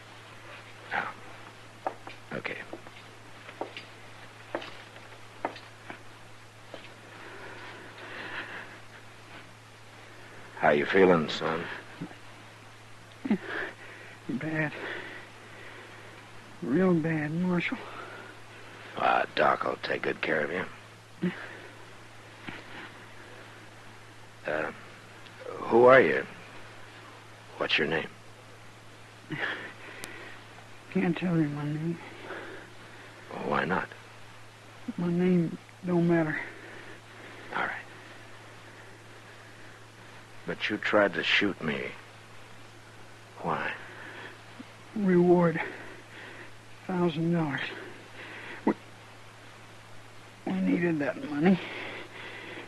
Oh. Okay. How you feeling, son? Bad. Real bad, Marshal. Doc will take good care of you. Who are you? What's your name? Can't tell you my name. Why not? My name don't matter. All right. But you tried to shoot me. Why? Reward. $1,000. We needed that money.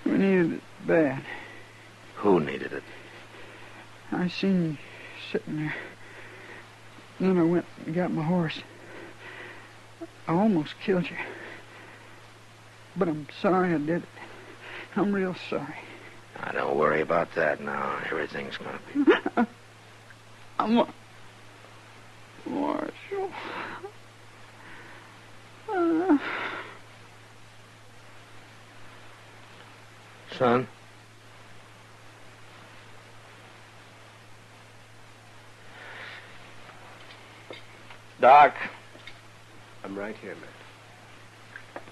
We needed it bad. Who needed it? I seen you sitting there. Then I went and got my horse. I almost killed you. But I'm sorry I did it. I'm real sorry. Now, don't worry about that now. Everything's going to be... I'm a... Marshal. Son? Doc. I'm right here, Matt.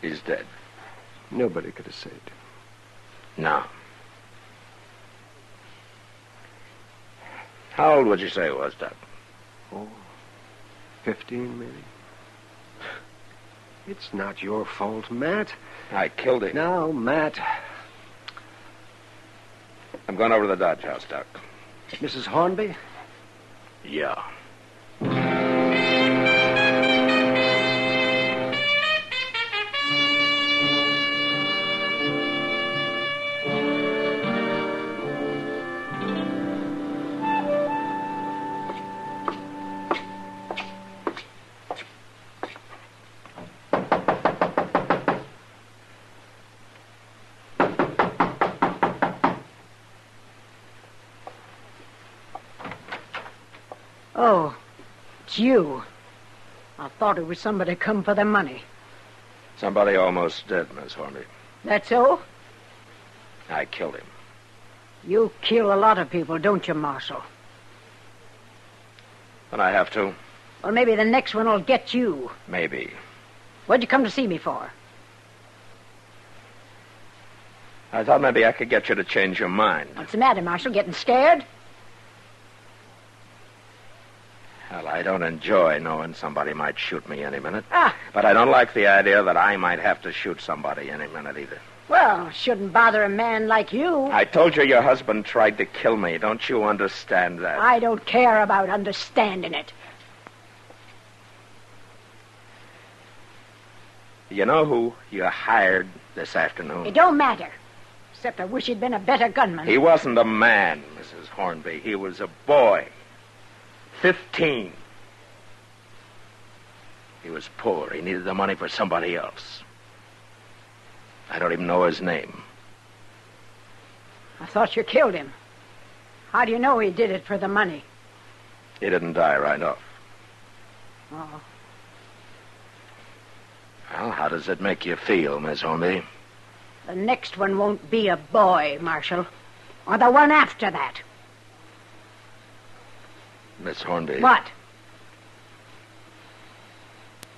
He's dead. Nobody could have saved him. No. How old would you say he was, Doc? Oh, 15, maybe. It's not your fault, Matt. I killed him. No, Matt. I'm going over to the Dodge house, Doc. Mrs. Hornby? Yeah. Oh, it's you. I thought it was somebody come for the money. Somebody almost dead, Miss Hornby. That's so? I killed him. You kill a lot of people, don't you, Marshal? But I have to. Well, maybe the next one will get you. Maybe. What'd you come to see me for? I thought maybe I could get you to change your mind. What's the matter, Marshal? Getting scared? Well, I don't enjoy knowing somebody might shoot me any minute. Ah. But I don't like the idea that I might have to shoot somebody any minute either. Well, shouldn't bother a man like you. I told you your husband tried to kill me. Don't you understand that? I don't care about understanding it. You know who you hired this afternoon? It don't matter. Except I wish he'd been a better gunman. He wasn't a man, Mrs. Hornby. He was a boy. 15. He was poor. He needed the money for somebody else. I don't even know his name. I thought you killed him. How do you know he did it for the money? He didn't die right off. Oh. Well, how does it make you feel, Miss Hornby? The next one won't be a boy, Marshal. Or the one after that. Miss Hornby. What?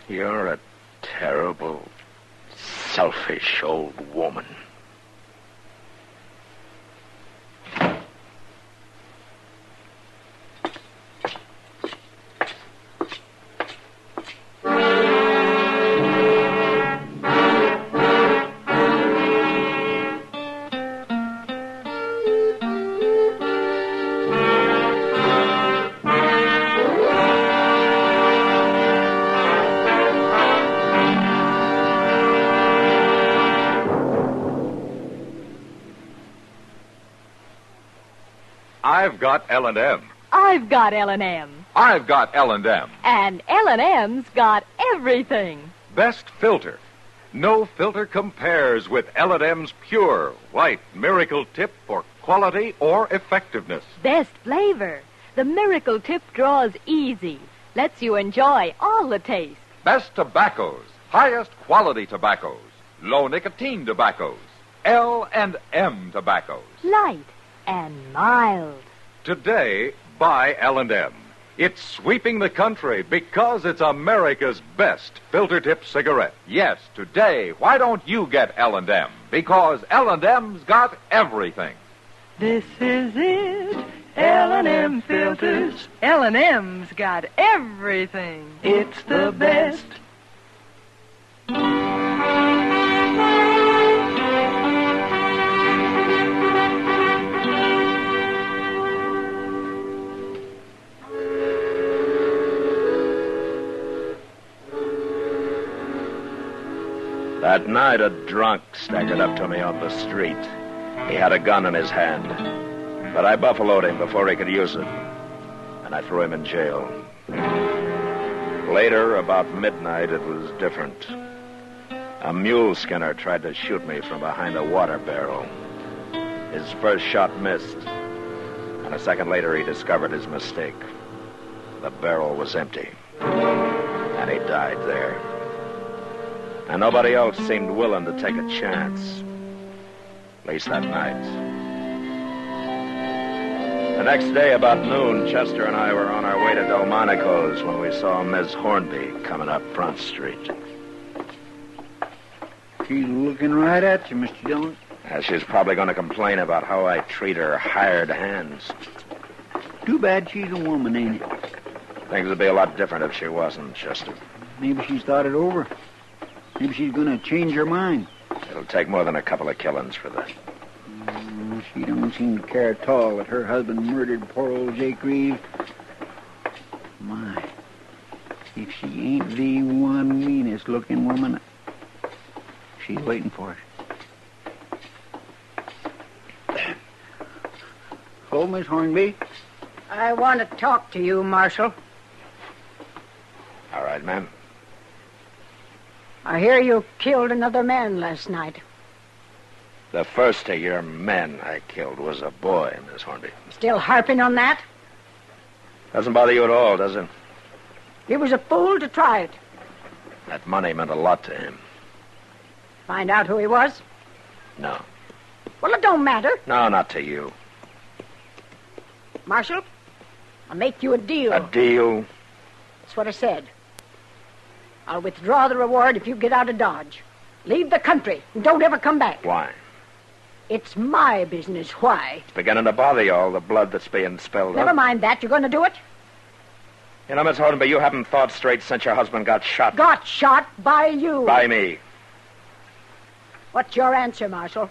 You're a terrible, selfish old woman. I've got L&M. I've got L&M. I've got L&M. And L&M's got everything. Best filter. No filter compares with L&M's pure, white miracle tip for quality or effectiveness. Best flavor. The miracle tip draws easy. Lets you enjoy all the taste. Best tobaccos. Highest quality tobaccos. Low nicotine tobaccos. L&M tobaccos. Light and mild. Today, buy L&M. It's sweeping the country because it's America's best filter tip cigarette. Yes, today, why don't you get L&M? Because L&M's got everything. This is it. L&M filters. L&M's got everything. It's the best. That night, a drunk staggered up to me on the street. He had a gun in his hand, but I buffaloed him before he could use it, and I threw him in jail. Later, about midnight, it was different. A mule skinner tried to shoot me from behind a water barrel. His first shot missed, and a second later, he discovered his mistake. The barrel was empty, and he died there. And nobody else seemed willing to take a chance. At least that night. The next day, about noon, Chester and I were on our way to Delmonico's when we saw Miss Hornby coming up Front Street. She's looking right at you, Mr. Dillon. She's probably going to complain about how I treat her hired hands. Too bad she's a woman, ain't it? Things would be a lot different if she wasn't, Chester. Maybe she's thought it over. Maybe she's going to change her mind. It'll take more than a couple of killings for that. She don't seem to care at all that her husband murdered poor old Jake Reeves. My, if she ain't the one meanest-looking woman, she's waiting for us. Oh, Miss Hornby? I want to talk to you, Marshal. All right, ma'am. I hear you killed another man last night. The first of your men I killed was a boy, Miss Hornby. Still harping on that? Doesn't bother you at all, does it? He was a fool to try it. That money meant a lot to him. Find out who he was? No. Well, it don't matter. No, not to you. Marshal, I'll make you a deal. A deal? That's what I said. I'll withdraw the reward if you get out of Dodge. Leave the country and don't ever come back. Why? It's my business. Why? It's beginning to bother you, all the blood that's being spilled Never out. mind that. You're going to do it? You know, Miss Hornby, you haven't thought straight since your husband got shot. Got shot by you. By me. What's your answer, Marshal?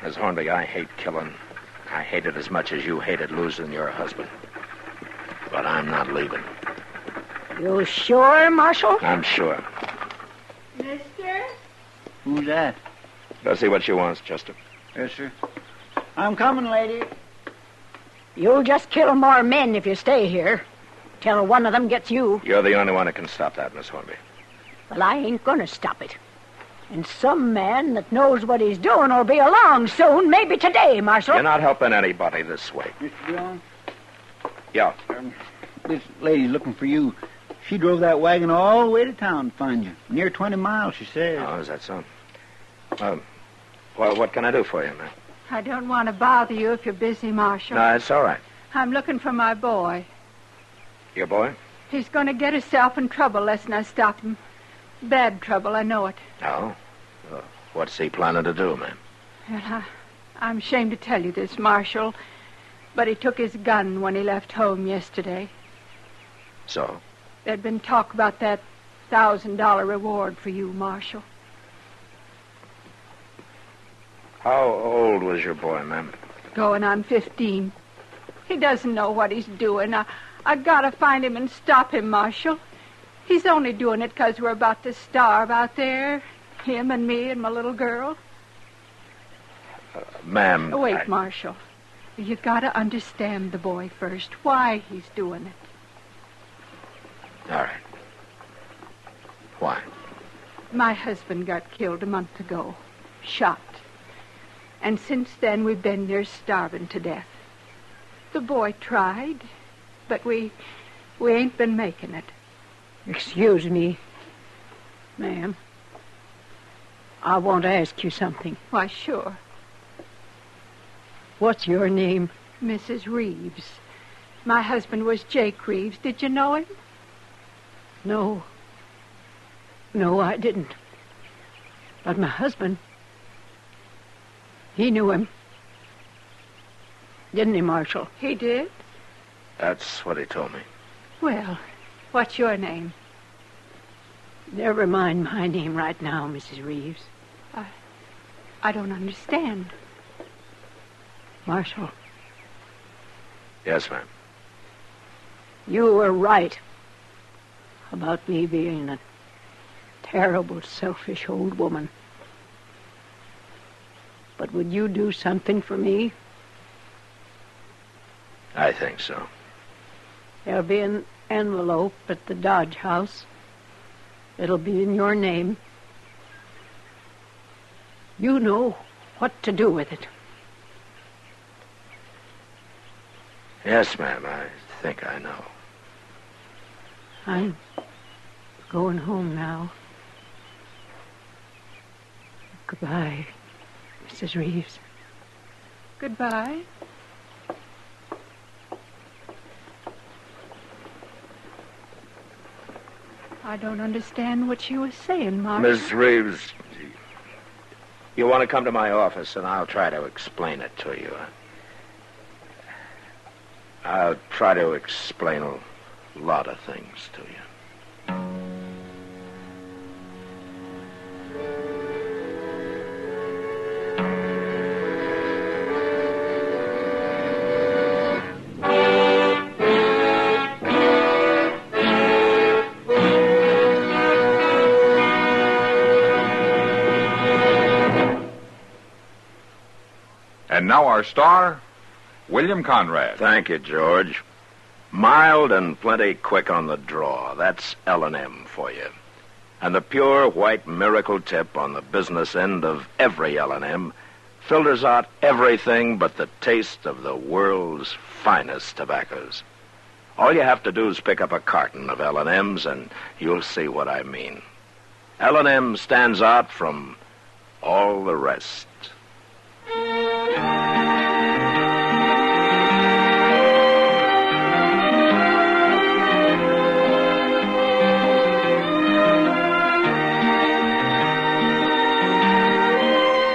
Miss Hornby, I hate killing. I hate it as much as you hated losing your husband. But I'm not leaving. You sure, Marshal? I'm sure. Mister? Who's that? Go see what she wants, Chester. Yes, sir. I'm coming, lady. You'll just kill more men if you stay here. Till one of them gets you. You're the only one who can stop that, Miss Hornby. Well, I ain't going to stop it. And some man that knows what he's doing will be along soon, maybe today, Marshal. You're not helping anybody this way. Mr. Dillon? Yeah. This lady's looking for you. She drove that wagon all the way to town to find you. Near 20 miles, she says. Oh, is that so? Well, what can I do for you, ma'am? I don't want to bother you if you're busy, Marshal. No, it's all right. I'm looking for my boy. Your boy? He's going to get himself in trouble lest I stop him. Bad trouble, I know it. Oh? What's he planning to do, ma'am? Well, I'm ashamed to tell you this, Marshal, but he took his gun when he left home yesterday. So? There'd been talk about that $1,000 reward for you, Marshal. How old was your boy, ma'am? Going on 15. He doesn't know what he's doing. I gotta find him and stop him, Marshal. He's only doing it 'cause we're about to starve out there. Him and me and my little girl. Ma'am... Wait, Marshal. You gotta understand the boy first. Why he's doing it. All right. Why? My husband got killed a month ago. Shot. And since then, we've been near starving to death. The boy tried, but we ain't been making it. Excuse me, ma'am. I want to ask you something. Why, sure. What's your name? Mrs. Reeves. My husband was Jake Reeves. Did you know him? No. No, I didn't. But my husband, he knew him. Didn't he, Marshal? He did? That's what he told me. Well, what's your name? Never mind my name right now, Mrs. Reeves. I don't understand. Marshal. Yes, ma'am. You were right about me being a terrible, selfish old woman. But would you do something for me? I think so. There'll be an envelope at the Dodge house. It'll be in your name. You know what to do with it. Yes, ma'am, I think I know. I'm going home now. Goodbye, Mrs. Reeves. Goodbye. I don't understand what she was saying, Marshal. Miss Reeves, you want to come to my office, and I'll try to explain it to you. I'll try to explain a lot of things to you. And now our star, William Conrad. Thank you, George. Mild and plenty quick on the draw. That's L&M for you. And the pure white miracle tip on the business end of every L&M filters out everything but the taste of the world's finest tobaccos. All you have to do is pick up a carton of L&Ms and you'll see what I mean. L&M stands out from all the rest.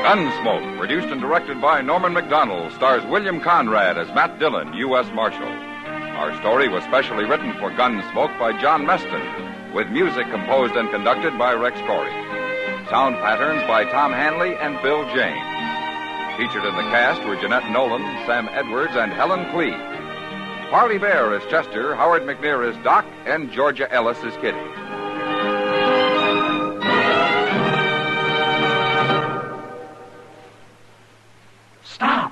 Gunsmoke, produced and directed by Norman Macdonnell, stars William Conrad as Matt Dillon, U.S. Marshal. Our story was specially written for Gunsmoke by John Meston, with music composed and conducted by Rex Corey. Sound patterns by Tom Hanley and Bill James. Featured in the cast were Jeanette Nolan, Sam Edwards, and Helen Clee. Parley Bear as Chester, Howard McNear as Doc, and Georgia Ellis as Kitty. Stop.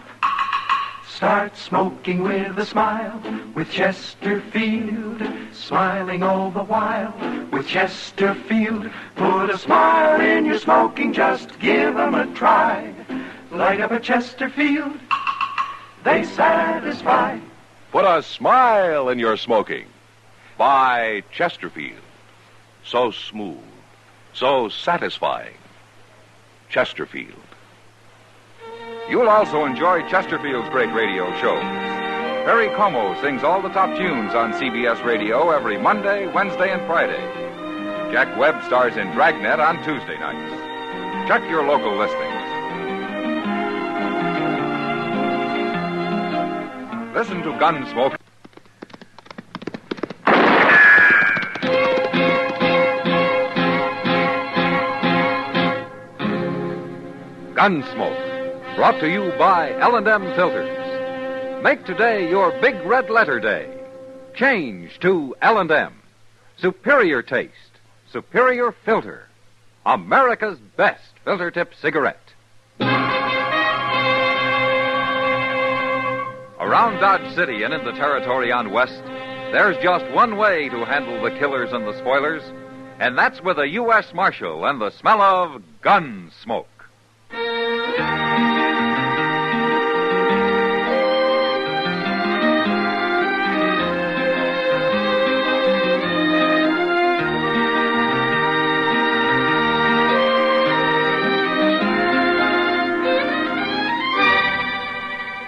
Start smoking with a smile, with Chesterfield, smiling all the while, with Chesterfield. Put a smile in your smoking, just give 'em a try. Light up a Chesterfield, they satisfy. Put a smile in your smoking. Buy Chesterfield. So smooth, so satisfying. Chesterfield. You'll also enjoy Chesterfield's great radio shows. Perry Como sings all the top tunes on CBS Radio every Monday, Wednesday, and Friday. Jack Webb stars in Dragnet on Tuesday nights. Check your local listings. Listen to Gunsmoke. Gunsmoke, brought to you by L&M Filters. Make today your big red letter day. Change to L&M. Superior taste, superior filter. America's best filter tip cigarette. Around Dodge City and in the territory on West, there's just one way to handle the killers and the spoilers, and that's with a U.S. Marshal and the smell of gun smoke.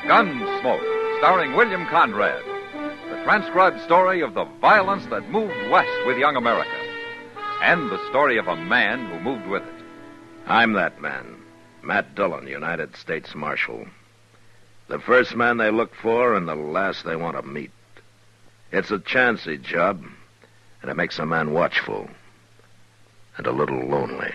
Gunsmoke, starring William Conrad. The transcribed story of the violence that moved west with young America. And the story of a man who moved with it. I'm that man, Matt Dillon, United States Marshal. The first man they look for and the last they want to meet. It's a chancy job, and it makes a man watchful and a little lonely.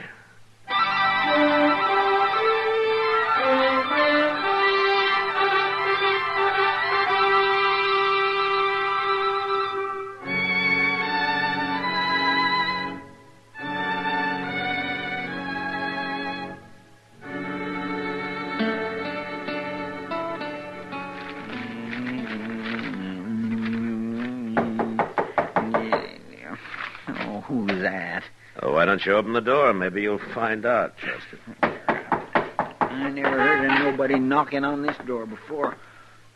Who's that? Oh, why don't you open the door? Maybe you'll find out, Chester. I never heard of nobody knocking on this door before.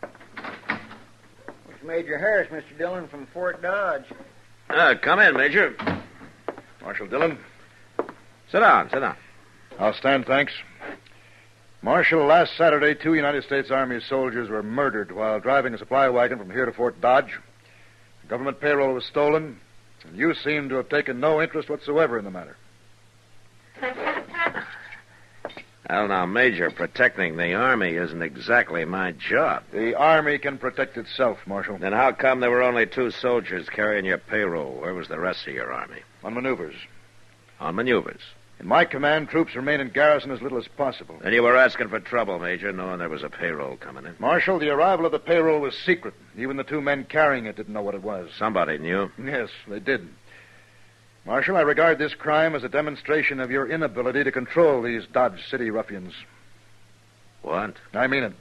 It's Major Harris, Mr. Dillon, from Fort Dodge. Come in, Major. Marshal Dillon. Sit down. I'll stand, thanks. Marshal, last Saturday, 2 United States Army soldiers were murdered while driving a supply wagon from here to Fort Dodge. Government payroll was stolen, and you seem to have taken no interest whatsoever in the matter. Well, now, Major, protecting the Army isn't exactly my job. The Army can protect itself, Marshal. Then how come there were only 2 soldiers carrying your payroll? Where was the rest of your Army? On maneuvers. On maneuvers? In my command, troops remain in garrison as little as possible. Then you were asking for trouble, Major, knowing there was a payroll coming in. Marshal, the arrival of the payroll was secret. Even the 2 men carrying it didn't know what it was. Somebody knew? Yes, they did. Marshal, I regard this crime as a demonstration of your inability to control these Dodge City ruffians. What? I mean it.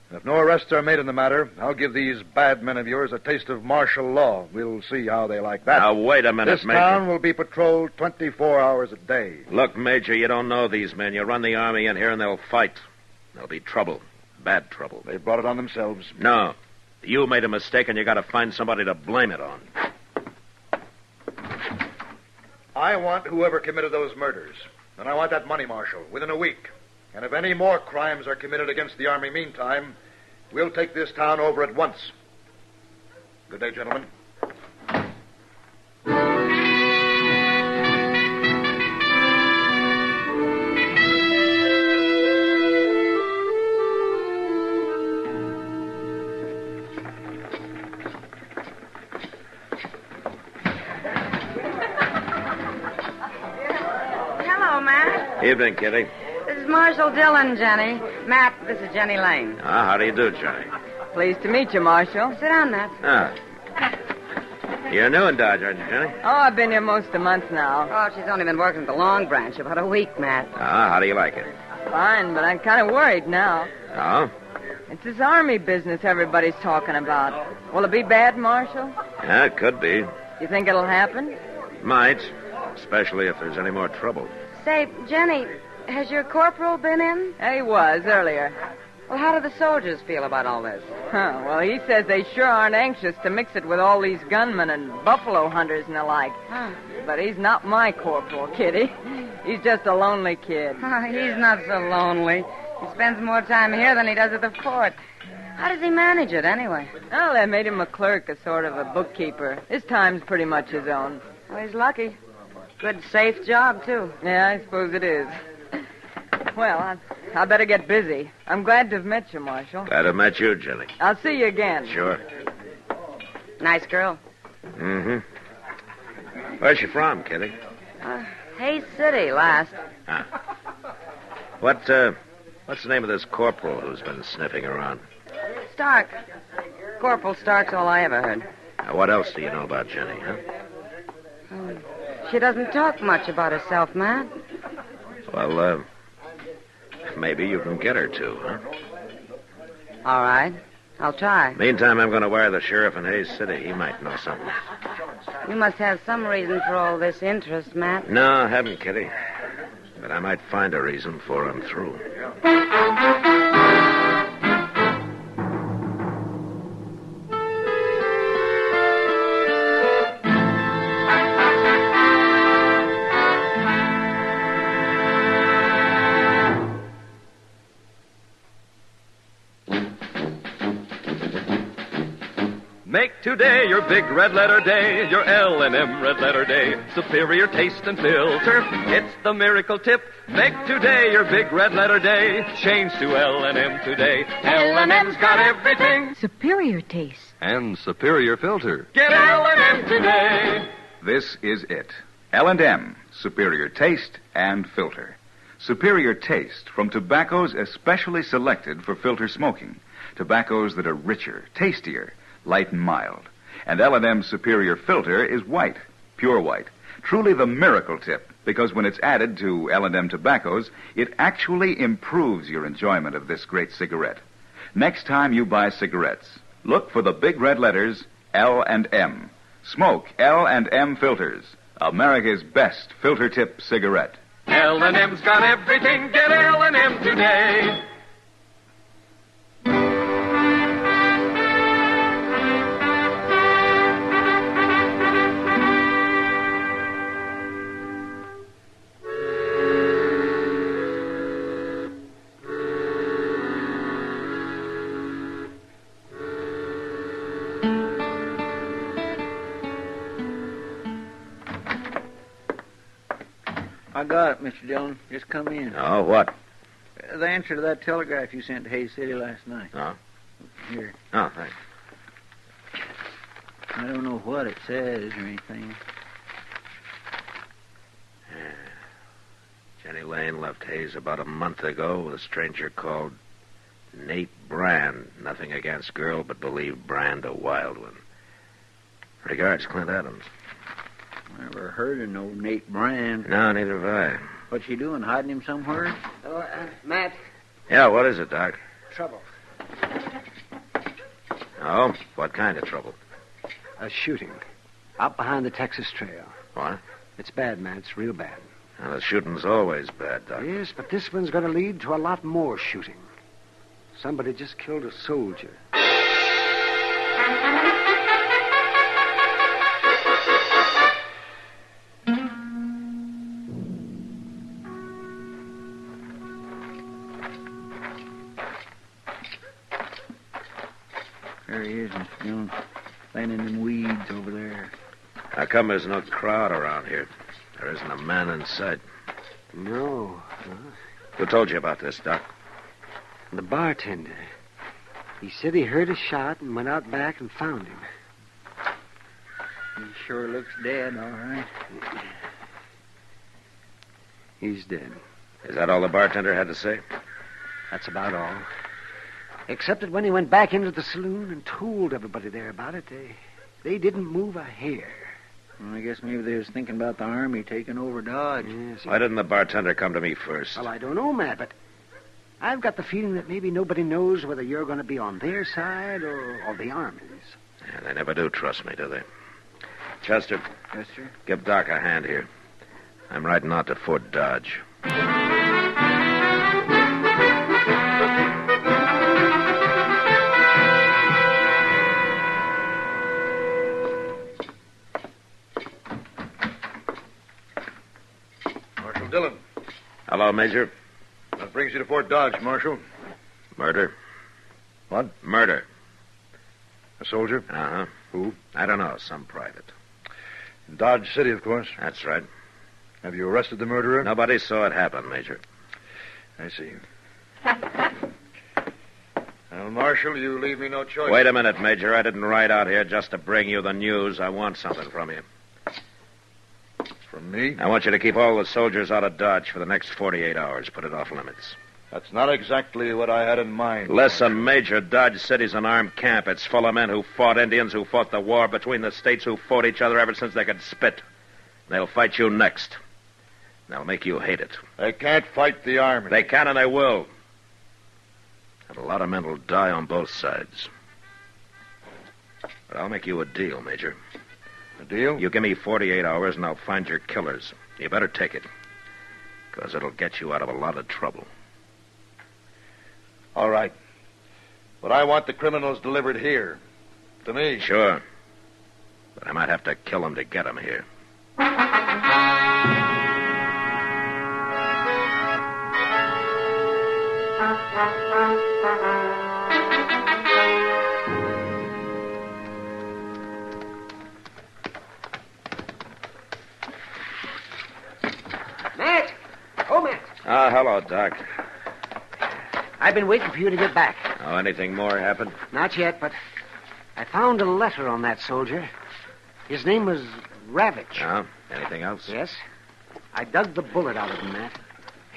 And if no arrests are made in the matter, I'll give these bad men of yours a taste of martial law. We'll see how they like that. Now, wait a minute, This Major. town will be patrolled 24 hours a day. Look, Major, you don't know these men. You run the Army in here and they'll fight. There'll be trouble. Bad trouble. They brought it on themselves. No. You made a mistake and you got to find somebody to blame it on. I want whoever committed those murders. And I want that money, Marshal, within a week. And if any more crimes are committed against the Army meantime, we'll take this town over at once. Good day, gentlemen. Hello, Matt. Evening, Kitty. This is Marshal Dillon, Jenny. Matt, this is Jenny Lane. How do you do, Johnny? Pleased to meet you, Marshal. Sit down, Matt. You're new in Dodge, aren't you, Johnny? Oh, I've been here most a month now. Oh, she's only been working at the Long Branch about a week, Matt. How do you like it? Fine, but I'm kind of worried now. Oh? It's this Army business everybody's talking about. Will it be bad, Marshal? Yeah, it could be. You think it'll happen? Might. Especially if there's any more trouble. Say, Jenny, has your corporal been in? He was earlier. Well, how do the soldiers feel about all this? Well, he says they sure aren't anxious to mix it with all these gunmen and buffalo hunters and the like. But he's not my corporal, Kitty. He's just a lonely kid. He's not so lonely. He spends more time here than he does at the fort. How does he manage it, anyway? Well, they made him a clerk, a sort of a bookkeeper. His time's pretty much his own. Well, he's lucky. Good, safe job, too. Yeah, I suppose it is. Well, I better get busy. I'm glad to have met you, Marshal. Glad to have met you, Jenny. I'll see you again. Sure. Nice girl. Mm-hmm. Where's she from, Kitty? Hayes City, last. What's the name of this corporal who's been sniffing around? Stark. Corporal Stark's all I ever heard. What else do you know about Jenny, huh? She doesn't talk much about herself, Matt. Well, maybe you can get her to, huh? All right. I'll try. Meantime, I'm going to wire the sheriff in Hayes City. He might know something. You must have some reason for all this interest, Matt. No, I haven't, Kitty. But I might find a reason before I'm through. Make today your big red letter day, your L&M red letter day. Superior taste and filter, it's the miracle tip. Make today your big red letter day. Change to L&M today. L&M's got everything. Superior taste. And superior filter. Get L&M today. This is it. L&M, superior taste and filter. Superior taste from tobaccos especially selected for filter smoking. Tobaccos that are richer, tastier, light and mild. And L&M's superior filter is white, pure white. Truly the miracle tip, because when it's added to L&M tobaccos, it actually improves your enjoyment of this great cigarette. Next time you buy cigarettes, look for the big red letters L&M. Smoke L&M filters, America's best filter tip cigarette. L&M's got everything. Get L&M today. I got it, Mr. Dillon. Just come in. Oh, what? The answer to that telegraph you sent to Hayes City last night. Oh? Here. Oh, thanks. I don't know what it says or anything. Jenny Lane left Hayes about a month ago with a stranger called Nate Brand. Nothing against girl, but believe Brand a wild one. Regards, Clint Adams. Never heard of no Nate Brand. No, neither have I. What's she doing, hiding him somewhere? Oh, Matt. Yeah, what is it, Doc? Trouble. Oh? What kind of trouble? A shooting. Out behind the Texas Trail. What? It's bad, Matt. It's real bad. Well, the shooting's always bad, Doc. Yes, but this one's going to lead to a lot more shooting. Somebody just killed a soldier. There he is, Mr. Dillon. Laying in them weeds over there. How come there's no crowd around here? There isn't a man in sight. No. Who told you about this, Doc? The bartender. He said he heard a shot and went out back and found him. He sure looks dead, all right. He's dead. Is that all the bartender had to say? That's about all. Except that when he went back into the saloon and told everybody there about it, they didn't move a hair. Well, I guess maybe they was thinking about the army taking over Dodge. Yes. Why didn't the bartender come to me first? Well, I don't know, Matt, but I've got the feeling that maybe nobody knows whether you're going to be on their side or the Army's. Yeah, they never do trust me, do they? Chester. Yes, sir? Give Doc a hand here. I'm riding out to Fort Dodge. Marshal Dillon. Hello, Major. What brings you to Fort Dodge, Marshal? Murder. What? Murder. A soldier? Uh-huh. Who? I don't know. Some private. In Dodge City, of course. That's right. Have you arrested the murderer? Nobody saw it happen, Major. I see. Well, Marshal, you leave me no choice. Wait a minute, Major. I didn't ride out here just to bring you the news. I want something from you. From me? I want you to keep all the soldiers out of Dodge for the next 48 hours. Put it off limits. That's not exactly what I had in mind. Listen, Major, Dodge City's an armed camp. It's full of men who fought Indians, who fought the war between the states, who fought each other ever since they could spit. They'll fight you next. They'll make you hate it. They can't fight the Army. They can and they will. And a lot of men will die on both sides. But I'll make you a deal, Major. A deal? You give me 48 hours and I'll find your killers. You better take it. Because it'll get you out of a lot of trouble. All right. But I want the criminals delivered here. To me. Sure. But I might have to kill them to get them here. Matt! Oh, Matt. Hello, Doc. I've been waiting for you to get back. Oh, anything more happened? Not yet, but I found a letter on that soldier. His name was Ravitch. Oh, anything else? Yes. I dug the bullet out of him, Matt.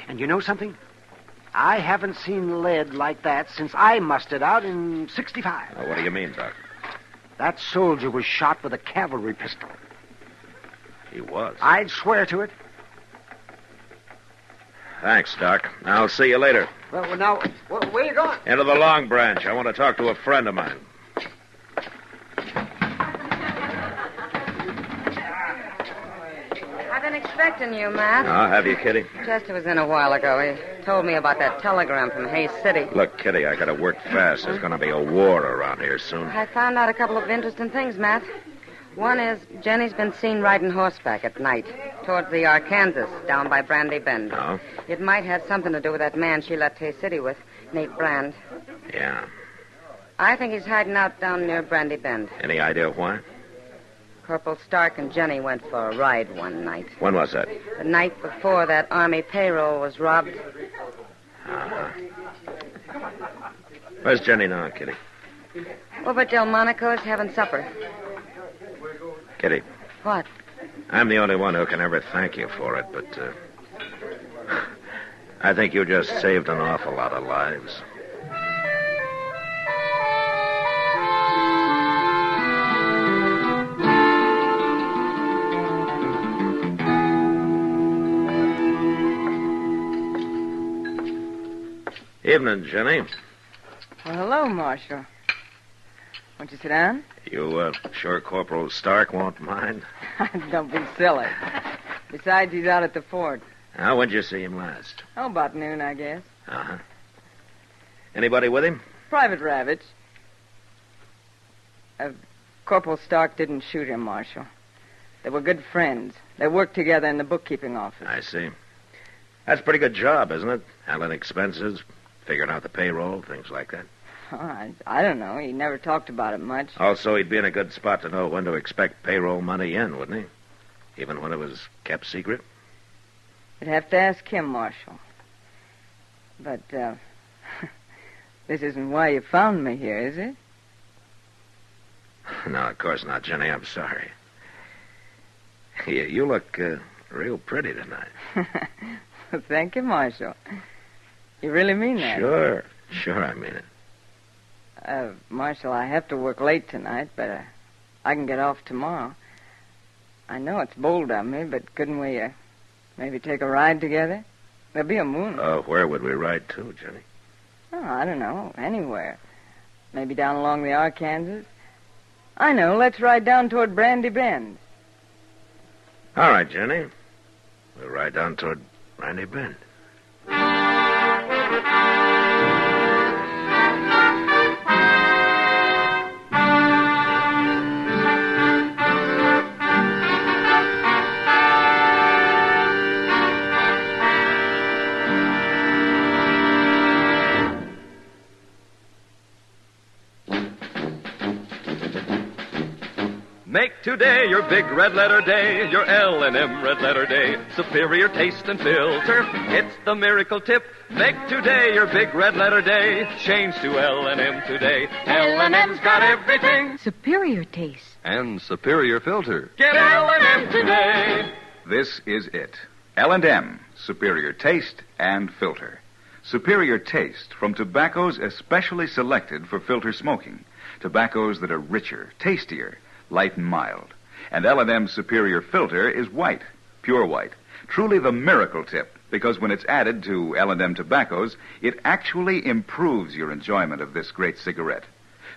And you know something? I haven't seen lead like that since I mustered out in 65. Oh, what do you mean, Doc? That soldier was shot with a cavalry pistol. He was? I'd swear to it. Thanks, Doc. I'll see you later. Well, now, where you going? Into the Long Branch. I want to talk to a friend of mine. I've been expecting you, Matt. Oh, have you, Kitty? Chester was in a while ago. He told me about that telegram from Hayes City. Look, Kitty, I gotta work fast. There's gonna be a war around here soon. I found out a couple of interesting things, Matt. One is Jenny's been seen riding horseback at night towards the Arkansas down by Brandy Bend. Oh? It might have something to do with that man she left Hayes City with, Nate Brand. Yeah. I think he's hiding out down near Brandy Bend. Any idea why? Corporal Stark and Jenny went for a ride one night. When was that? The night before that Army payroll was robbed. Uh-huh. Where's Jenny now, Kitty? Over at Delmonico's having supper. Kitty, What? I'm the only one who can ever thank you for it, but I think you just saved an awful lot of lives. Evening, Jenny. Well, hello, Marshal. Won't you sit down? You sure Corporal Stark won't mind? Don't be silly. Besides, he's out at the fort. Now, when'd you see him last? Oh, about noon, I guess. Uh-huh. Anybody with him? Private Ravitch. Corporal Stark didn't shoot him, Marshal. They were good friends. They worked together in the bookkeeping office. I see. That's a pretty good job, isn't it? Handling expenses, figuring out the payroll, things like that. Oh, I don't know. He never talked about it much. Also, he'd be in a good spot to know when to expect payroll money in, wouldn't he? Even when it was kept secret? You'd have to ask him, Marshal. But, this isn't why you found me here, is it? No, of course not, Jenny. I'm sorry. You look real pretty tonight. Thank you, Marshal. You really mean that? Sure, I mean it. Marshal, I have to work late tonight, but I can get off tomorrow. I know it's bold of me, but couldn't we maybe take a ride together? There'll be a moon. Oh, where would we ride to, Jenny? Oh, I don't know. Anywhere. Maybe down along the Arkansas. I know. Let's ride down toward Brandy Bend. All right, Jenny. We'll ride down toward Brandy Bend. Make today your big red letter day, your L&M red letter day. Superior taste and filter, it's the miracle tip. Make today your big red letter day. Change to L&M today. L&M's got everything. Superior taste. And superior filter. Get L&M today. This is it. L&M, superior taste and filter. Superior taste from tobaccos especially selected for filter smoking. Tobaccos that are richer, tastier, light and mild. And L&M's superior filter is white, pure white. Truly the miracle tip, because when it's added to L&M tobaccos, it actually improves your enjoyment of this great cigarette.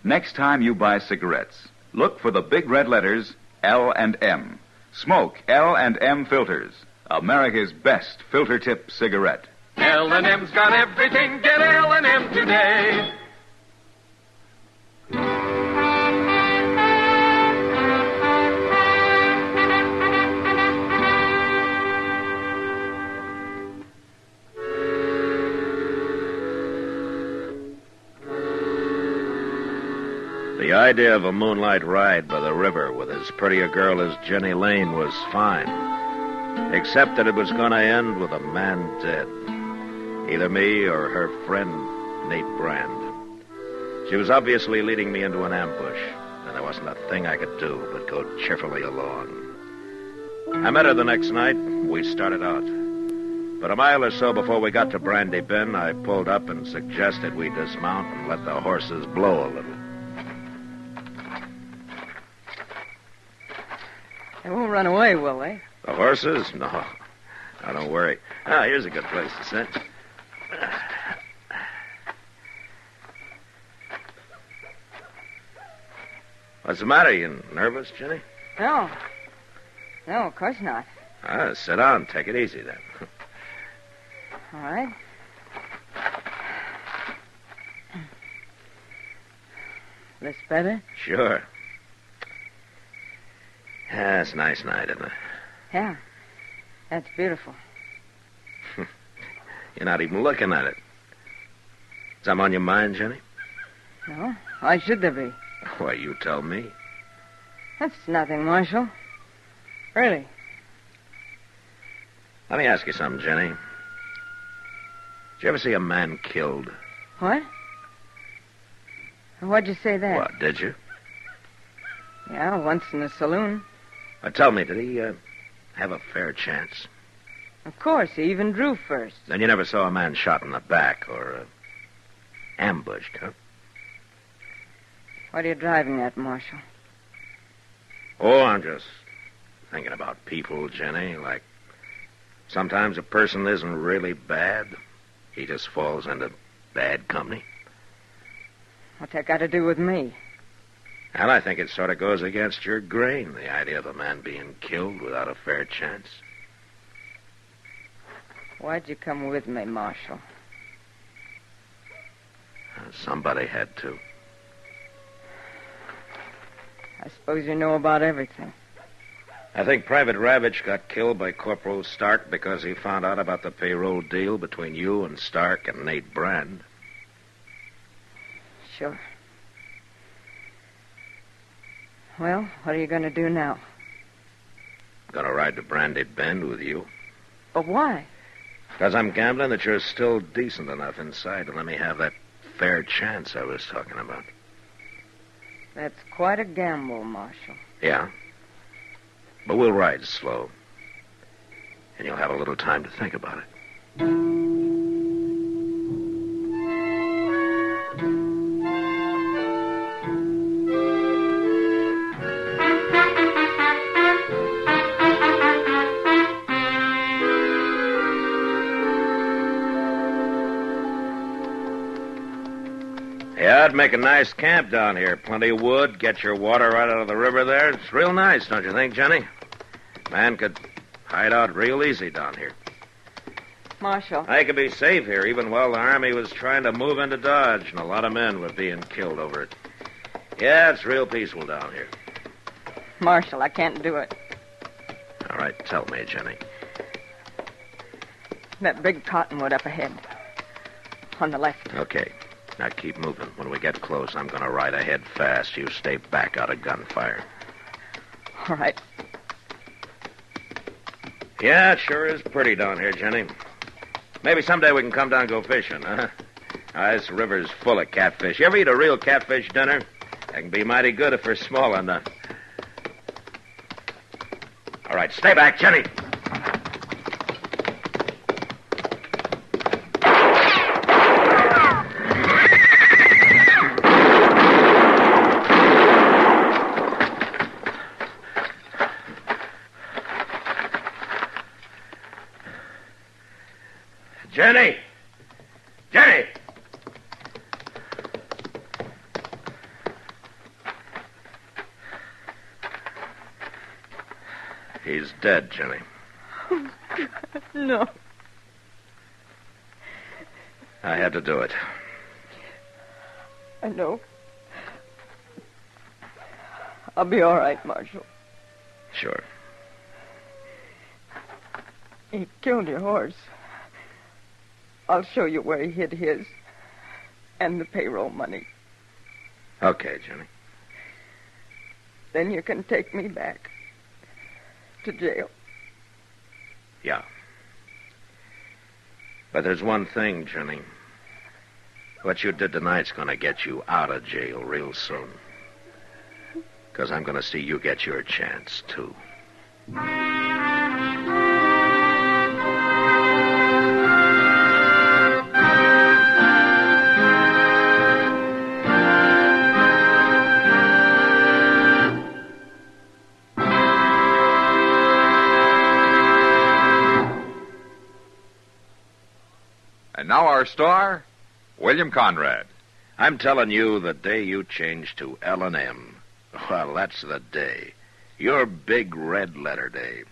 Next time you buy cigarettes, look for the big red letters L&M. Smoke L&M filters, America's best filter tip cigarette. L&M's got everything. Get L&M today. The idea of a moonlight ride by the river with as pretty a girl as Jenny Lane was fine. Except that it was going to end with a man dead. Either me or her friend, Nate Brand. She was obviously leading me into an ambush, and there wasn't a thing I could do but go cheerfully along. I met her the next night. We started out. But a mile or so before we got to Brandy Bend, I pulled up and suggested we dismount and let the horses blow a little. They won't run away, will they? The horses? No. Now, don't worry. Here's a good place to sit. What's the matter? You nervous, Jenny? No. No, of course not. Sit down. Take it easy, then. All right. This better? Sure. Yeah, it's a nice night, isn't it? Yeah. That's beautiful. You're not even looking at it. Something on your mind, Jenny? No. Why should there be? Why, you tell me. That's nothing, Marshal. Really. Let me ask you something, Jenny. Did you ever see a man killed? What? Why'd you say that? What, did you? Yeah, once in a saloon. Tell me, did he have a fair chance? Of course, he even drew first. Then you never saw a man shot in the back or ambushed, huh? What are you driving at, Marshal? Oh, I'm just thinking about people, Jenny. Like, sometimes a person isn't really bad. He just falls into bad company. What's that got to do with me? And I think it sort of goes against your grain, the idea of a man being killed without a fair chance. Why'd you come with me, Marshal? Somebody had to. I suppose you know about everything. I think Private Ravitch got killed by Corporal Stark because he found out about the payroll deal between you and Stark and Nate Brand. Sure. Well, what are you going to do now? Gonna ride to Brandy Bend with you. But why? Because I'm gambling that you're still decent enough inside to let me have that fair chance I was talking about. That's quite a gamble, Marshal. Yeah. But we'll ride slow. And you'll have a little time to think about it. Yeah, I'd make a nice camp down here. Plenty of wood, get your water right out of the river there. It's real nice, don't you think, Jenny? Man could hide out real easy down here. Marshal. I could be safe here even while the Army was trying to move into Dodge, and a lot of men were being killed over it. Yeah, it's real peaceful down here. Marshal, I can't do it. All right, tell me, Jenny. That big cottonwood up ahead. On the left. Okay. Now keep moving. When we get close, I'm going to ride ahead fast. You stay back out of gunfire. All right. Yeah, it sure is pretty down here, Jenny. Maybe someday we can come down and go fishing, huh? This river's full of catfish. You ever eat a real catfish dinner? They can be mighty good if they're small enough. All right, stay back, Jenny. Jenny! Jenny! He's dead, Jenny. Oh, God, no. I had to do it. I know. I'll be all right, Marshal. Sure. He killed your horse. I'll show you where he hid his and the payroll money. Okay, Jenny. Then you can take me back to jail. Yeah. But there's one thing, Jenny. What you did tonight's going to get you out of jail real soon. Because I'm going to see you get your chance, too. And now our star, William Conrad. I'm telling you, the day you change to L&M, well, that's the day. Your big red letter day.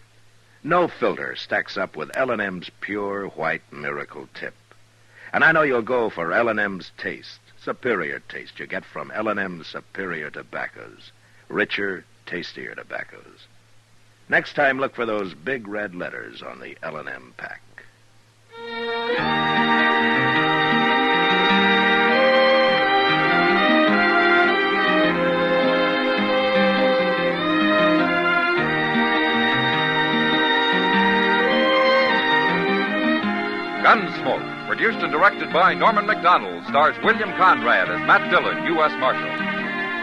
No filter stacks up with L&M's pure white miracle tip. And I know you'll go for L&M's taste, superior taste you get from L&M's superior tobaccos. Richer, tastier tobaccos. Next time, look for those big red letters on the L&M pack. directed by Norman Macdonnell, stars William Conrad as Matt Dillon, U.S. Marshal.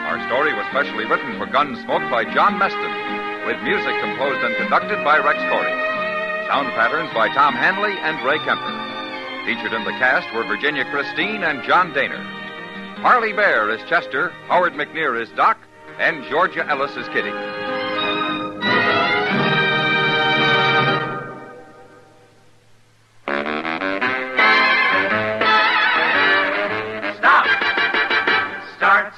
Our story was specially written for Gunsmoke by John Meston, with music composed and conducted by Rex Corey. Sound patterns by Tom Hanley and Ray Kemper. Featured in the cast were Virginia Christine and John Dehner. Harley Bear is Chester, Howard McNear is Doc, and Georgia Ellis is Kitty.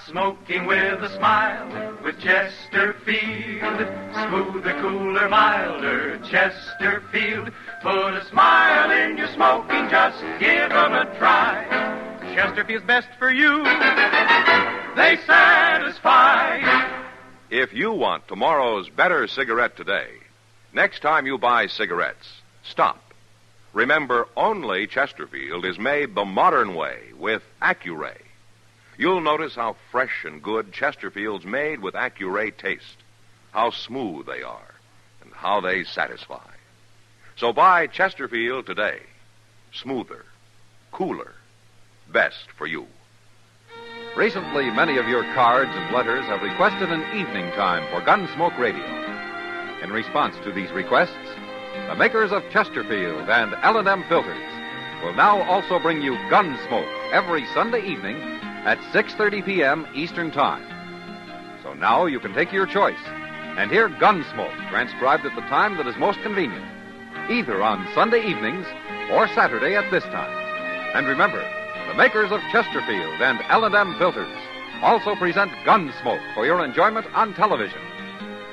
Smoking with a smile with Chesterfield. Smoother, cooler, milder Chesterfield. Put a smile in your smoking, just give 'em a try. Chesterfield's best for you. They satisfy. If you want tomorrow's better cigarette today, next time you buy cigarettes, stop. Remember, only Chesterfield is made the modern way with Accuray. You'll notice how fresh and good Chesterfield's made with Accuray taste, how smooth they are, and how they satisfy. So buy Chesterfield today. Smoother, cooler, best for you. Recently, many of your cards and letters have requested an evening time for Gunsmoke Radio. In response to these requests, the makers of Chesterfield and L&M filters will now also bring you Gunsmoke every Sunday evening at 6:30 p.m. Eastern Time. So now you can take your choice and hear Gunsmoke transcribed at the time that is most convenient, either on Sunday evenings or Saturday at this time. And remember, the makers of Chesterfield and L&M filters also present Gunsmoke for your enjoyment on television.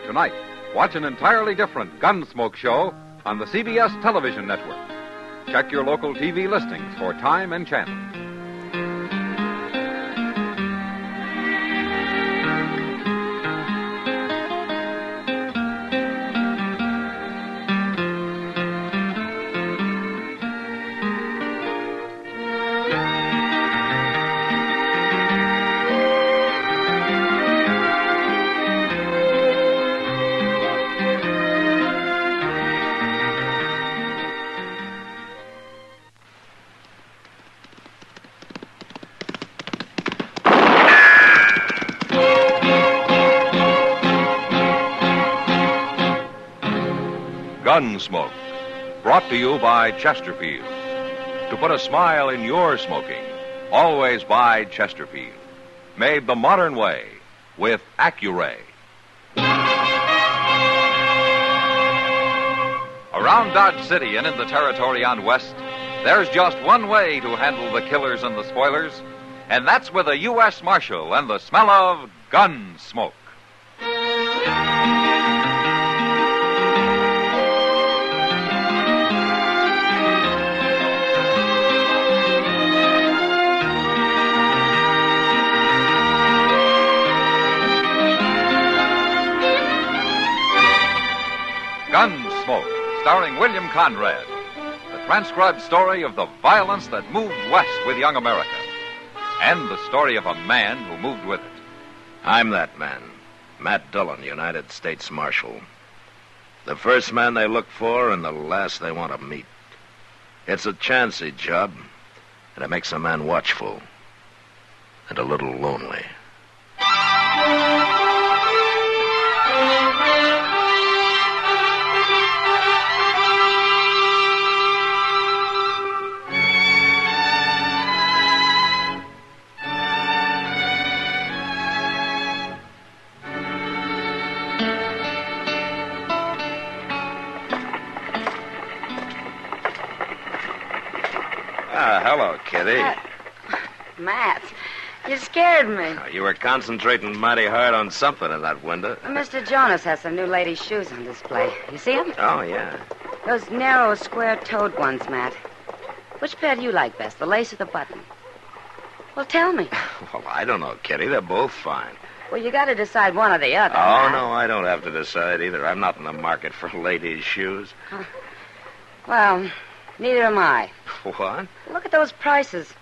Tonight, watch an entirely different Gunsmoke show on the CBS television network. Check your local TV listings for time and channel. Gunsmoke, brought to you by Chesterfield. To put a smile in your smoking, always buy Chesterfield. Made the modern way with Accuray. Around Dodge City and in the territory on West, there's just one way to handle the killers and the spoilers, and that's with a U.S. Marshal and the smell of Gunsmoke. Gunsmoke, starring William Conrad. The transcribed story of the violence that moved west with young America. And the story of a man who moved with it. I'm that man, Matt Dillon, United States Marshal. The first man they look for and the last they want to meet. It's a chancy job, and it makes a man watchful and a little lonely. Hello, Kitty. Matt, you scared me. You were concentrating mighty hard on something in that window. Mr. Jonas has some new ladies' shoes on display. You see them? Oh, yeah. Those narrow, square-toed ones, Matt. Which pair do you like best, the lace or the button? Well, tell me. Well, I don't know, Kitty. They're both fine. Well, you got to decide one or the other. Oh, Matt. no, I don't have to decide either. I'm not in the market for ladies' shoes. Well, neither am I. What? Look at those prices.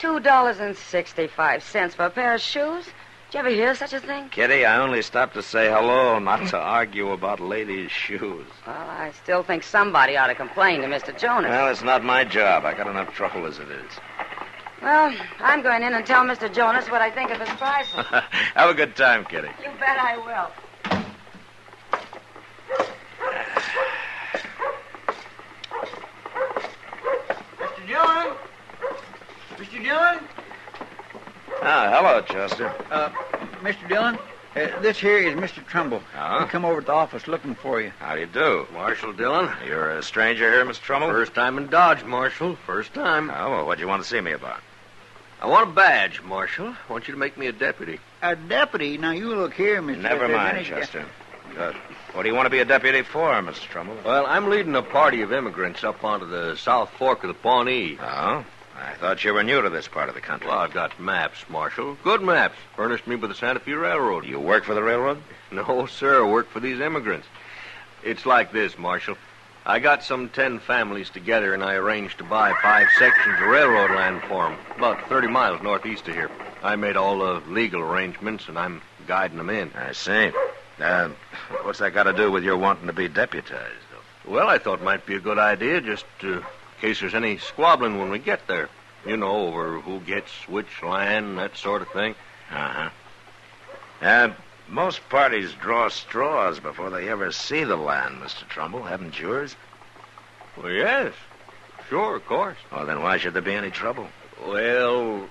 $2.65 for a pair of shoes. Did you ever hear such a thing? Kitty, I only stopped to say hello, not to argue about ladies' shoes. Well, I still think somebody ought to complain to Mr. Jonas. Well, it's not my job. I got enough trouble as it is. Well, I'm going in and tell Mr. Jonas what I think of his prices. Have a good time, Kitty. You bet I will. Mr. Dillon? Mr. Dillon? Ah, hello, Chester. Mr. Dillon, this here is Mr. Trumbull. Huh? He come over to the office looking for you. How do you do? Marshal Dillon. You're a stranger here, Mr. Trumbull? First time in Dodge, Marshal. First time. Oh, well, what do you want to see me about? I want a badge, Marshal. I want you to make me a deputy. A deputy? Now, you look here, Mr. Never If there's mind, any- Chester. Good. What do you want to be a deputy for, Mr. Trumbull? Well, I'm leading a party of immigrants up onto the South Fork of the Pawnee. Oh? I thought you were new to this part of the country. Well, I've got maps, Marshal. Good maps. Furnished me by the Santa Fe Railroad. You work for the railroad? No, sir. I work for these immigrants. It's like this, Marshal. I got some 10 families together, and I arranged to buy 5 sections of railroad land for them, about 30 miles northeast of here. I made all the legal arrangements, and I'm guiding them in. I see. What's that got to do with your wanting to be deputized? Well, I thought it might be a good idea, just in case there's any squabbling when we get there. You know, over who gets which land, that sort of thing. Uh-huh. Most parties draw straws before they ever see the land, Mr. Trumbull. Haven't yours? Well, yes. Sure, of course. Well, then why should there be any trouble? Well,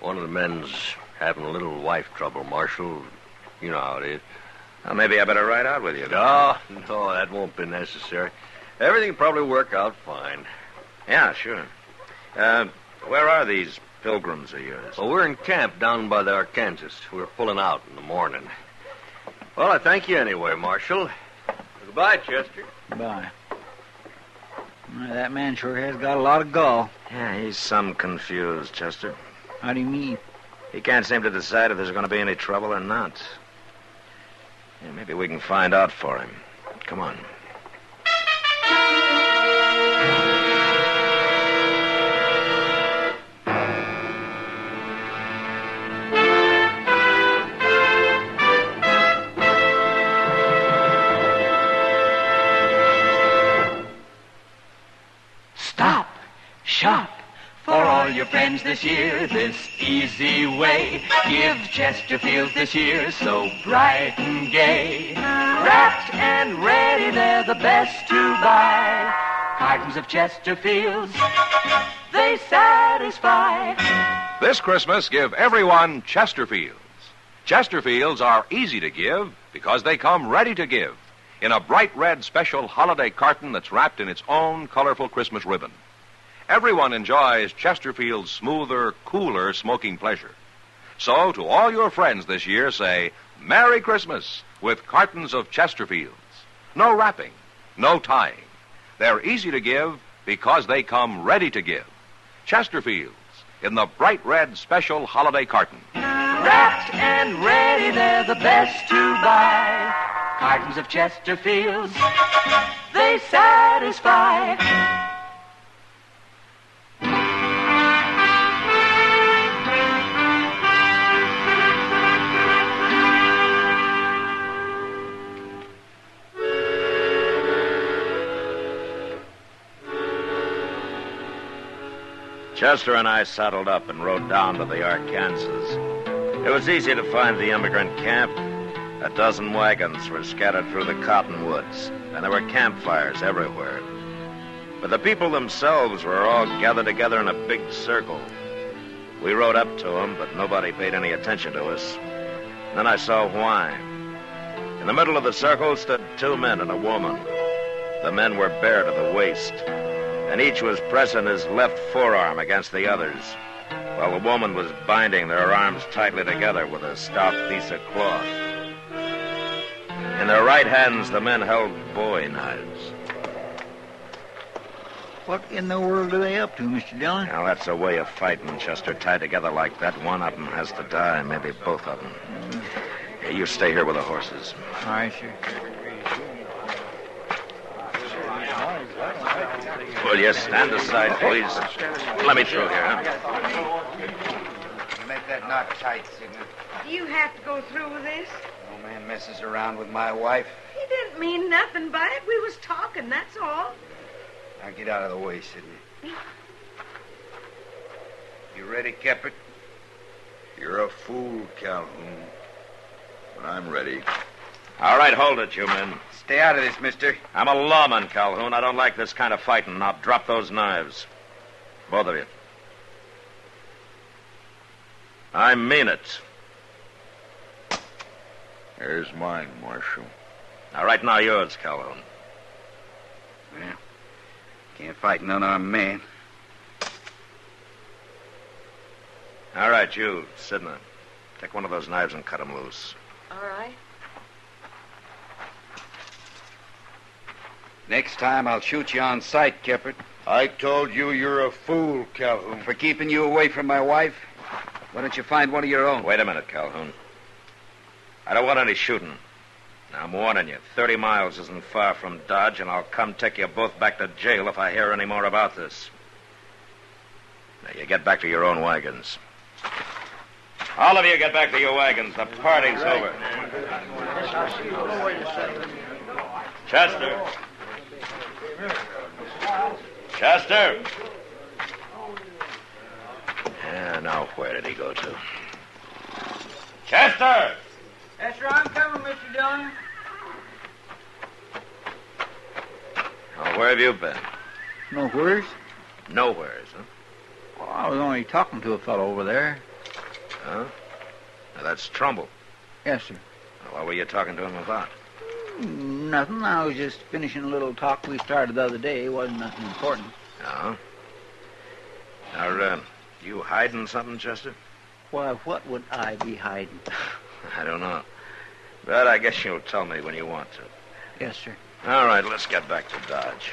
one of the men's having a little wife trouble, Marshal. You know how it is. Well, maybe I better ride out with you. No, that won't be necessary. Everything will probably work out fine. Yeah, sure. Where are these pilgrims of yours? Well, we're in camp down by the Arkansas. We're pulling out in the morning. Well, I thank you anyway, Marshal. Goodbye, Chester. Bye. Well, that man sure has got a lot of gall. Yeah, he's some confused, Chester. How do you mean? He can't seem to decide if there's going to be any trouble or not. Yeah, maybe we can find out for him. Come on. Stop, shop, for all your friends this year, this easy way. Give Chesterfields this year so bright and gay. Wrapped and ready, they're the best to buy. Cartons of Chesterfields, they satisfy. This Christmas, give everyone Chesterfields. Chesterfields are easy to give because they come ready to give in a bright red special holiday carton that's wrapped in its own colorful Christmas ribbon. Everyone enjoys Chesterfield's smoother, cooler smoking pleasure. So, to all your friends this year, say, Merry Christmas with cartons of Chesterfields. No wrapping, no tying. They're easy to give because they come ready to give. Chesterfields in the bright red special holiday carton. Wrapped and ready, they're the best to buy. Cartons of Chesterfields, they satisfy. Chester and I saddled up and rode down to the Arkansas. It was easy to find the immigrant camp. 12 wagons were scattered through the cottonwoods, and there were campfires everywhere. But the people themselves were all gathered together in a big circle. We rode up to them, but nobody paid any attention to us. And then I saw why. In the middle of the circle stood 2 men and a woman. The men were bare to the waist, and each was pressing his left forearm against the other's, while the woman was binding their arms tightly together with a stout piece of cloth. In their right hands, the men held bowie knives. What in the world are they up to, Mr. Dillon? Now, that's a way of fighting, Chester. Tied together like that, one of them has to die, maybe both of them. Here, you stay here with the horses. All right, sir. Will you stand aside, please? Let me through here, huh? Make that knot tight, Sidney. Do you have to go through with this? No man messes around with my wife. He didn't mean nothing by it. We was talking, that's all. Now get out of the way, Sidney. You ready, Keppert? You're a fool, Calhoun. But I'm ready. All right, hold it, you men. Stay out of this, mister. I'm a lawman, Calhoun. I don't like this kind of fighting. Now drop those knives. Both of you. I mean it. There's mine, Marshal. All right, now yours, Calhoun. Well, can't fight an unarmed man. All right, you, Sidney. Take one of those knives and cut him loose. All right. Next time, I'll shoot you on sight, Keppert. I told you you're a fool, Calhoun. For keeping you away from my wife? Why don't you find one of your own? Wait a minute, Calhoun. I don't want any shooting. Now, I'm warning you. 30 miles isn't far from Dodge, and I'll come take you both back to jail if I hear any more about this. Now, you get back to your own wagons. All of you get back to your wagons. The party's over. Chester. Chester. Yeah, now where did he go to? Chester! Yes, sir, I'm coming, Mr. Dillon. Now, where have you been? Nowheres? Nowheres, huh? Well, I was only talking to a fellow over there. Huh? Now, that's Trumbull. Yes, sir. Now, what were you talking to him about? Nothing. I was just finishing a little talk we started the other day. It wasn't nothing important. Oh? Now, you hiding something, Chester? Why, what would I be hiding? I don't know. But I guess you'll tell me when you want to. Yes, sir. All right, let's get back to Dodge.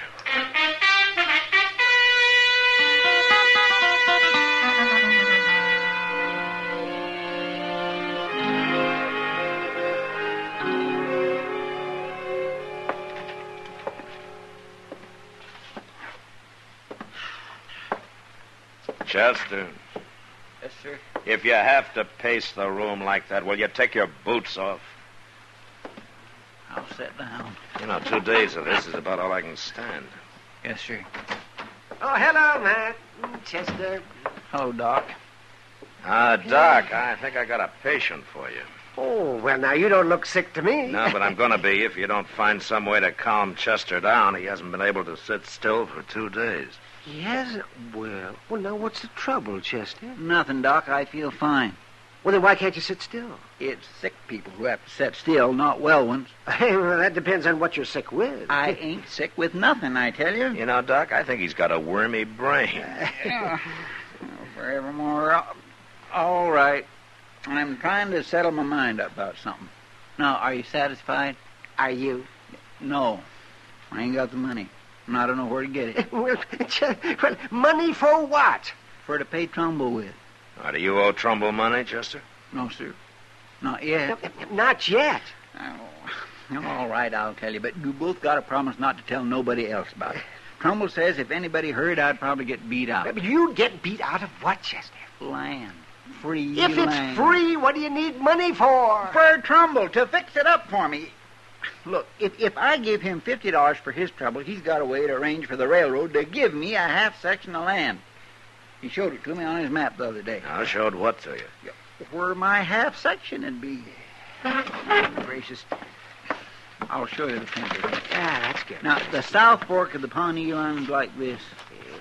Chester. Yes, sir. If you have to pace the room like that, will you take your boots off? I'll sit down. 2 days of this is about all I can stand. Yes, sir. Oh, hello, Matt. Chester. Hello, Doc. Doc, I think I got a patient for you. Oh, well, now, you don't look sick to me. No, but I'm going to be if you don't find some way to calm Chester down. He hasn't been able to sit still for 2 days. He hasn't? Well, now, what's the trouble, Chester? Nothing, Doc. I feel fine. Well, then why can't you sit still? It's sick people who have to sit still, not well ones. Hey, well, that depends on what you're sick with. I ain't sick with nothing, I tell you. You know, Doc, I think he's got a wormy brain. Forevermore. All right. I'm trying to settle my mind up about something. Now, are you satisfied? Are you? No. I ain't got the money. And I don't know where to get it. Well, money for what? For to pay Trumbull with. Do you owe Trumbull money, Chester? No, sir. Not yet. Not yet. Oh, all right, I'll tell you. But you both got to promise not to tell nobody else about it. Trumbull says if anybody heard, I'd probably get beat out. But you'd get beat out of what, Chester? Land. Free If land. It's free, what do you need money for? For Trumbull, to fix it up for me. Look, if I give him $50 for his trouble, he's got a way to arrange for the railroad to give me a half section of land. He showed it to me on his map the other day. I showed what to you? Where my half section would be. Gracious. I'll show you the picture. That's good. Now, the South Fork of the Pawnee line's like this,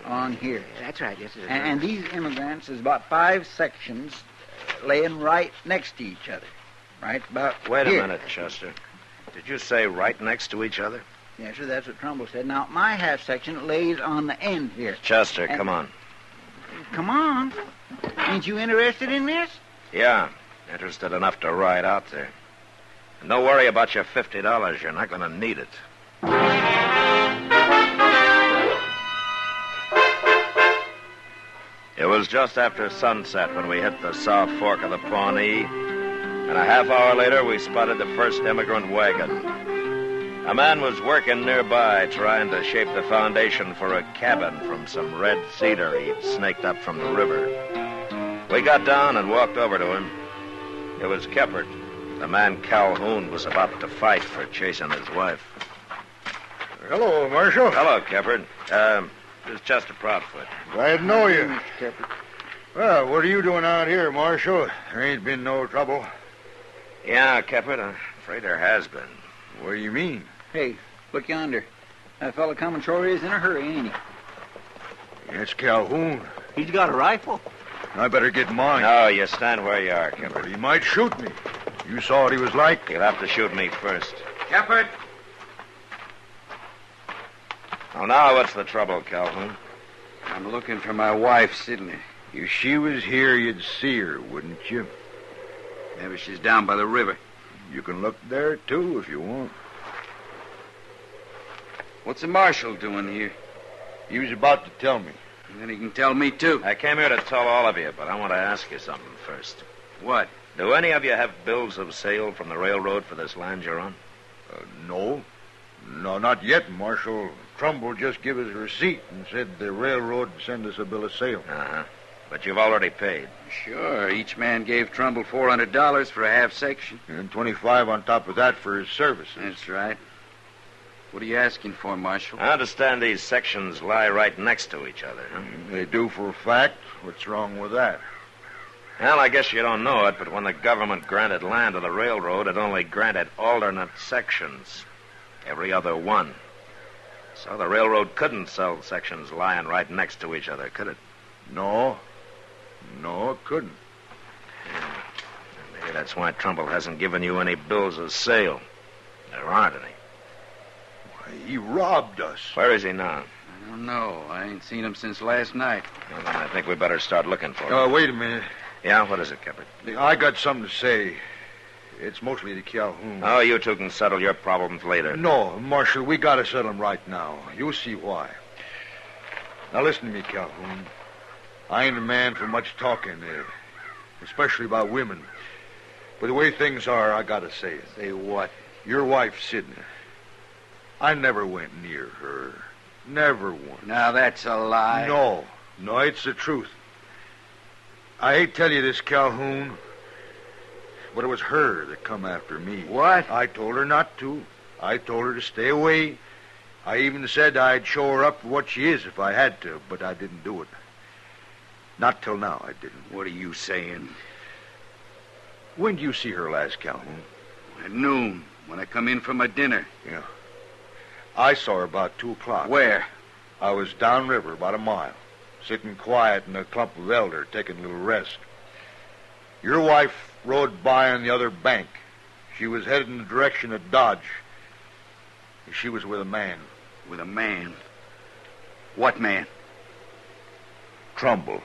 on here. That's right, yes, it is. And these immigrants is about 5 sections laying right next to each other. Right about Wait a here. minute, Chester. Did you say right next to each other? Yes, sir, that's what Trumbull said. Now, my half section lays on the end here. Chester, come on. Come on. Ain't you interested in this? Yeah, interested enough to ride out there. And don't worry about your $50. You're not going to need it. It was just after sunset when we hit the South Fork of the Pawnee, and a half hour later we spotted the first immigrant wagon. A man was working nearby trying to shape the foundation for a cabin from some red cedar he'd snaked up from the river. We got down and walked over to him. It was Keppert. The man Calhoun was about to fight for chasing his wife. Hello, Marshal. Hello, Keppert. This is Chester Proudfoot. Glad to know you. Well, what are you doing out here, Marshal? There ain't been no trouble. Yeah, Keppert, I'm afraid there has been. What do you mean? Hey, look yonder. That fella coming sure is in a hurry, ain't he? That's Calhoun. He's got a rifle. I better get mine. No, you stand where you are, Keppert. But he might shoot me. You saw what he was like? You'll have to shoot me first. Keppert! Oh, now what's the trouble, Calhoun? I'm looking for my wife, Sidney. If she was here, you'd see her, wouldn't you? Maybe she's down by the river. You can look there, too, if you want. What's the marshal doing here? He was about to tell me. And then he can tell me, too. I came here to tell all of you, but I want to ask you something first. What? Do any of you have bills of sale from the railroad for this land you're on? No. No, not yet, Marshal. Trumbull just gave us a receipt and said the railroad would send us a bill of sale. Uh-huh. But you've already paid. Sure. Each man gave Trumbull $400 for a half section. And $25 on top of that for his services. That's right. What are you asking for, Marshal? I understand these sections lie right next to each other, huh? They do for a fact. What's wrong with that? Well, I guess you don't know it, but when the government granted land to the railroad, it only granted alternate sections. Every other one. So the railroad couldn't sell sections lying right next to each other, could it? No. No, it couldn't. Maybe that's why Trumbull hasn't given you any bills of sale. There aren't any. Why, he robbed us. Where is he now? I don't know. I ain't seen him since last night. Well, then I think we better start looking for him. Wait a minute. Yeah, what is it, Keppert? I got something to say. It's mostly to Calhoun. Oh, you two can settle your problems later. No, Marshal, we gotta settle them right now. You'll see why. Now listen to me, Calhoun. I ain't a man for much talking, especially about women. But the way things are, I gotta say it. Say what? Your wife, Sidney. I never went near her. Never once. Now, that's a lie. No, it's the truth. I hate to tell you this, Calhoun, but it was her that come after me. What? I told her not to. I told her to stay away. I even said I'd show her up for what she is if I had to, but I didn't do it. Not till now, I didn't. What are you saying? When did you see her last, Calhoun? At noon, when I come in from my dinner. Yeah. I saw her about 2 o'clock. Where? I was downriver about a mile, sitting quiet in a clump of elder, taking a little rest. Your wife rode by on the other bank. She was headed in the direction of Dodge. She was with a man. With a man? What man? Trumbull.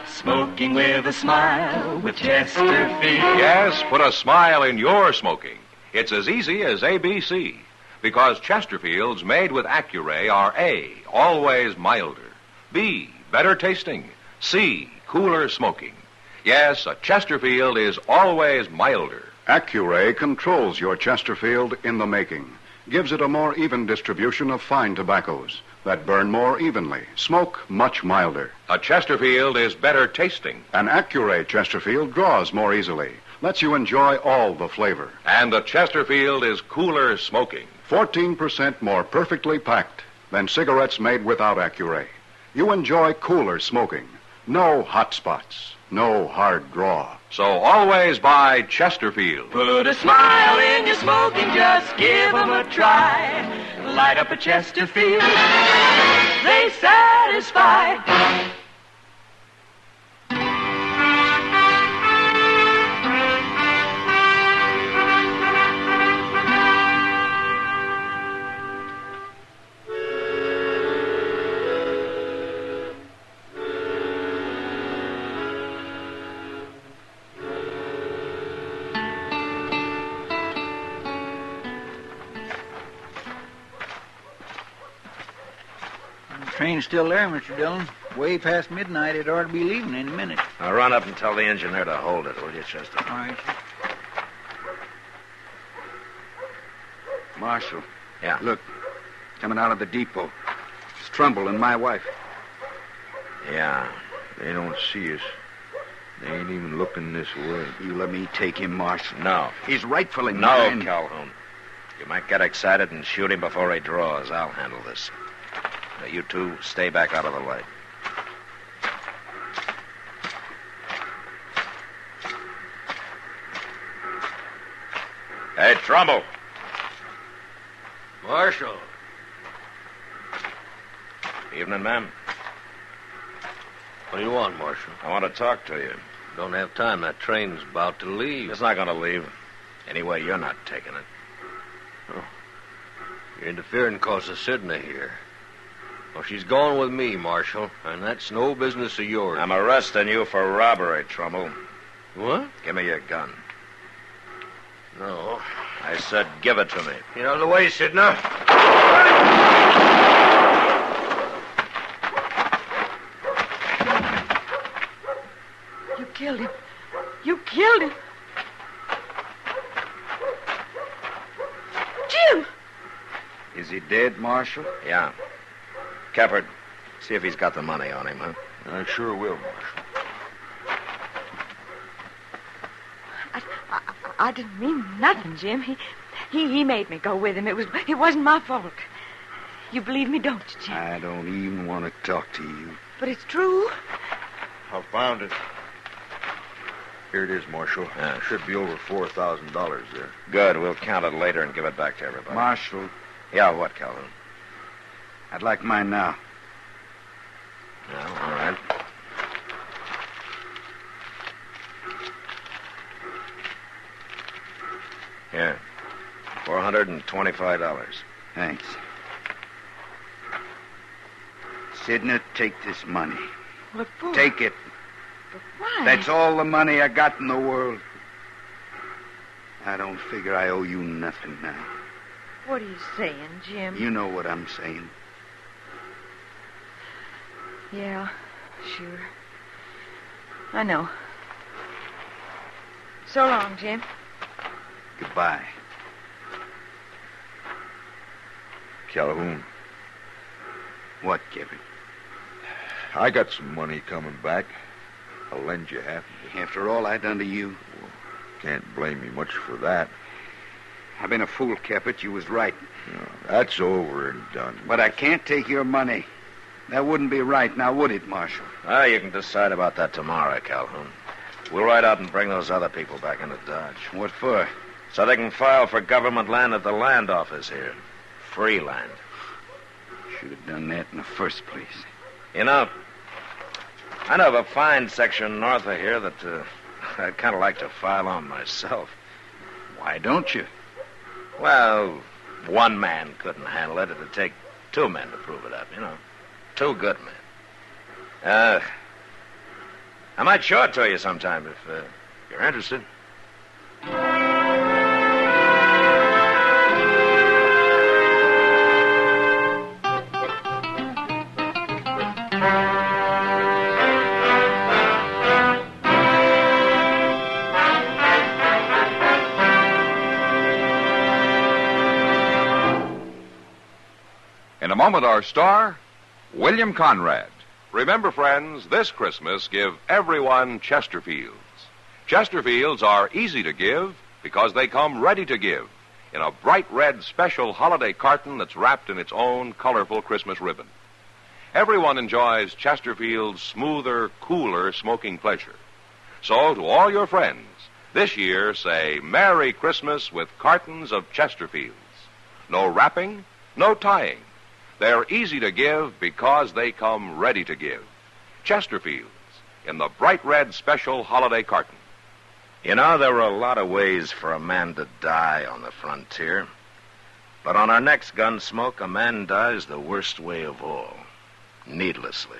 Smoking with a smile with Chesterfield. Yes, put a smile in your smoking. It's as easy as ABC. Because Chesterfields made with Accuray are A, always milder. B, better tasting. C, cooler smoking. Yes, a Chesterfield is always milder. Accuray controls your Chesterfield in the making. Gives it a more even distribution of fine tobaccos that burn more evenly, smoke much milder. A Chesterfield is better tasting. An Accuray Chesterfield draws more easily, lets you enjoy all the flavor. And a Chesterfield is cooler smoking. 14% more perfectly packed than cigarettes made without Accuray. You enjoy cooler smoking. No hot spots, no hard draw. So always buy Chesterfield. Put a smile in your smoking, just give 'em a try. Light up a Chesterfield, they satisfy. Train's still there, Mr. Dillon. Way past midnight. It ought to be leaving any minute. Now run up and tell the engineer to hold it, will you, Chester? All right. Marshal. Yeah? Look, coming out of the depot. It's Trumbull and my wife. Yeah. They don't see us. They ain't even looking this way. You let me take him, Marshal. No. He's rightfully No, mine. Calhoun. You might get excited and shoot him before he draws. I'll handle this. Now, you two stay back out of the light. Hey, Trumbull. Marshal. Evening, ma'am. What do you want, Marshal? I want to talk to you. Don't have time. That train's about to leave. It's not going to leave. Anyway, you're not taking it. Oh. You're interfering because of Sidney here. Well, she's going with me, Marshal, and that's no business of yours. I'm arresting you for robbery, Trumbull. What? Give me your gun. No. I said give it to me. Get out of the way, Sidney. You killed him. You killed him. Jim! Is he dead, Marshal? Yeah. Kepherd, see if he's got the money on him, huh? I sure will, Marshal. I didn't mean nothing, Jim. He made me go with him. It wasn't my fault. You believe me, don't you, Jim? I don't even want to talk to you. But it's true. I found it. Here it is, Marshal. Yeah. Should be over $4,000 there. Good. We'll count it later and give it back to everybody. Marshal, Yeah, what, Calhoun? I'd like mine now. Yeah, all right. Here. $425. Thanks. Sidney, take this money. What for? Take it. But why? That's all the money I got in the world. I don't figure I owe you nothing now. What are you saying, Jim? You know what I'm saying. Yeah, sure. I know. So long, Jim. Goodbye. Calhoun, What, Kevin? I got some money coming back. I'll lend you half of it. After all I done to you? Can't blame me much for that. I've been a fool, Caput. You was right. No, that's over and done. But I can't take your money. That wouldn't be right, now would it, Marshal? Ah, you can decide about that tomorrow, Calhoun. We'll ride out and bring those other people back into Dodge. What for? So they can file for government land at the land office here. Free land. Should have done that in the first place. You know, I know of a fine section north of here that I'd kind of like to file on myself. Why don't you? Well, one man couldn't handle it. It'd take two men to prove it up, you know. Two good men. I might show it to you sometime if you're interested. In a moment, our star, William Conrad. Remember, friends, this Christmas, give everyone Chesterfields. Chesterfields are easy to give because they come ready to give in a bright red special holiday carton that's wrapped in its own colorful Christmas ribbon. Everyone enjoys Chesterfield's smoother, cooler smoking pleasure. So, to all your friends, this year say Merry Christmas with cartons of Chesterfields. No wrapping, no tying. They're easy to give because they come ready to give. Chesterfields in the bright red special holiday carton. You know, there were a lot of ways for a man to die on the frontier. But on our next Gunsmoke, a man dies the worst way of all. Needlessly.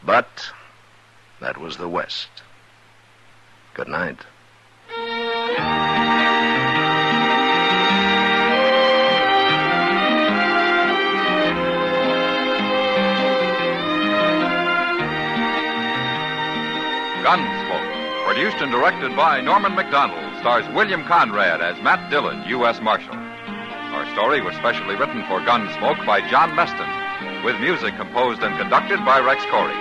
But that was the West. Good night. Produced and directed by Norman Macdonnell, stars William Conrad as Matt Dillon, U.S. Marshal. Our story was specially written for Gunsmoke by John Meston, with music composed and conducted by Rex Corey.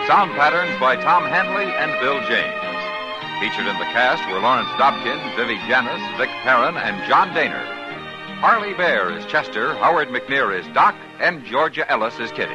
Sound patterns by Tom Hanley and Bill James. Featured in the cast were Lawrence Dobkin, Vivi Janis, Vic Perrin, and John Dehner. Harley Bear is Chester, Howard McNear is Doc, and Georgia Ellis is Kitty.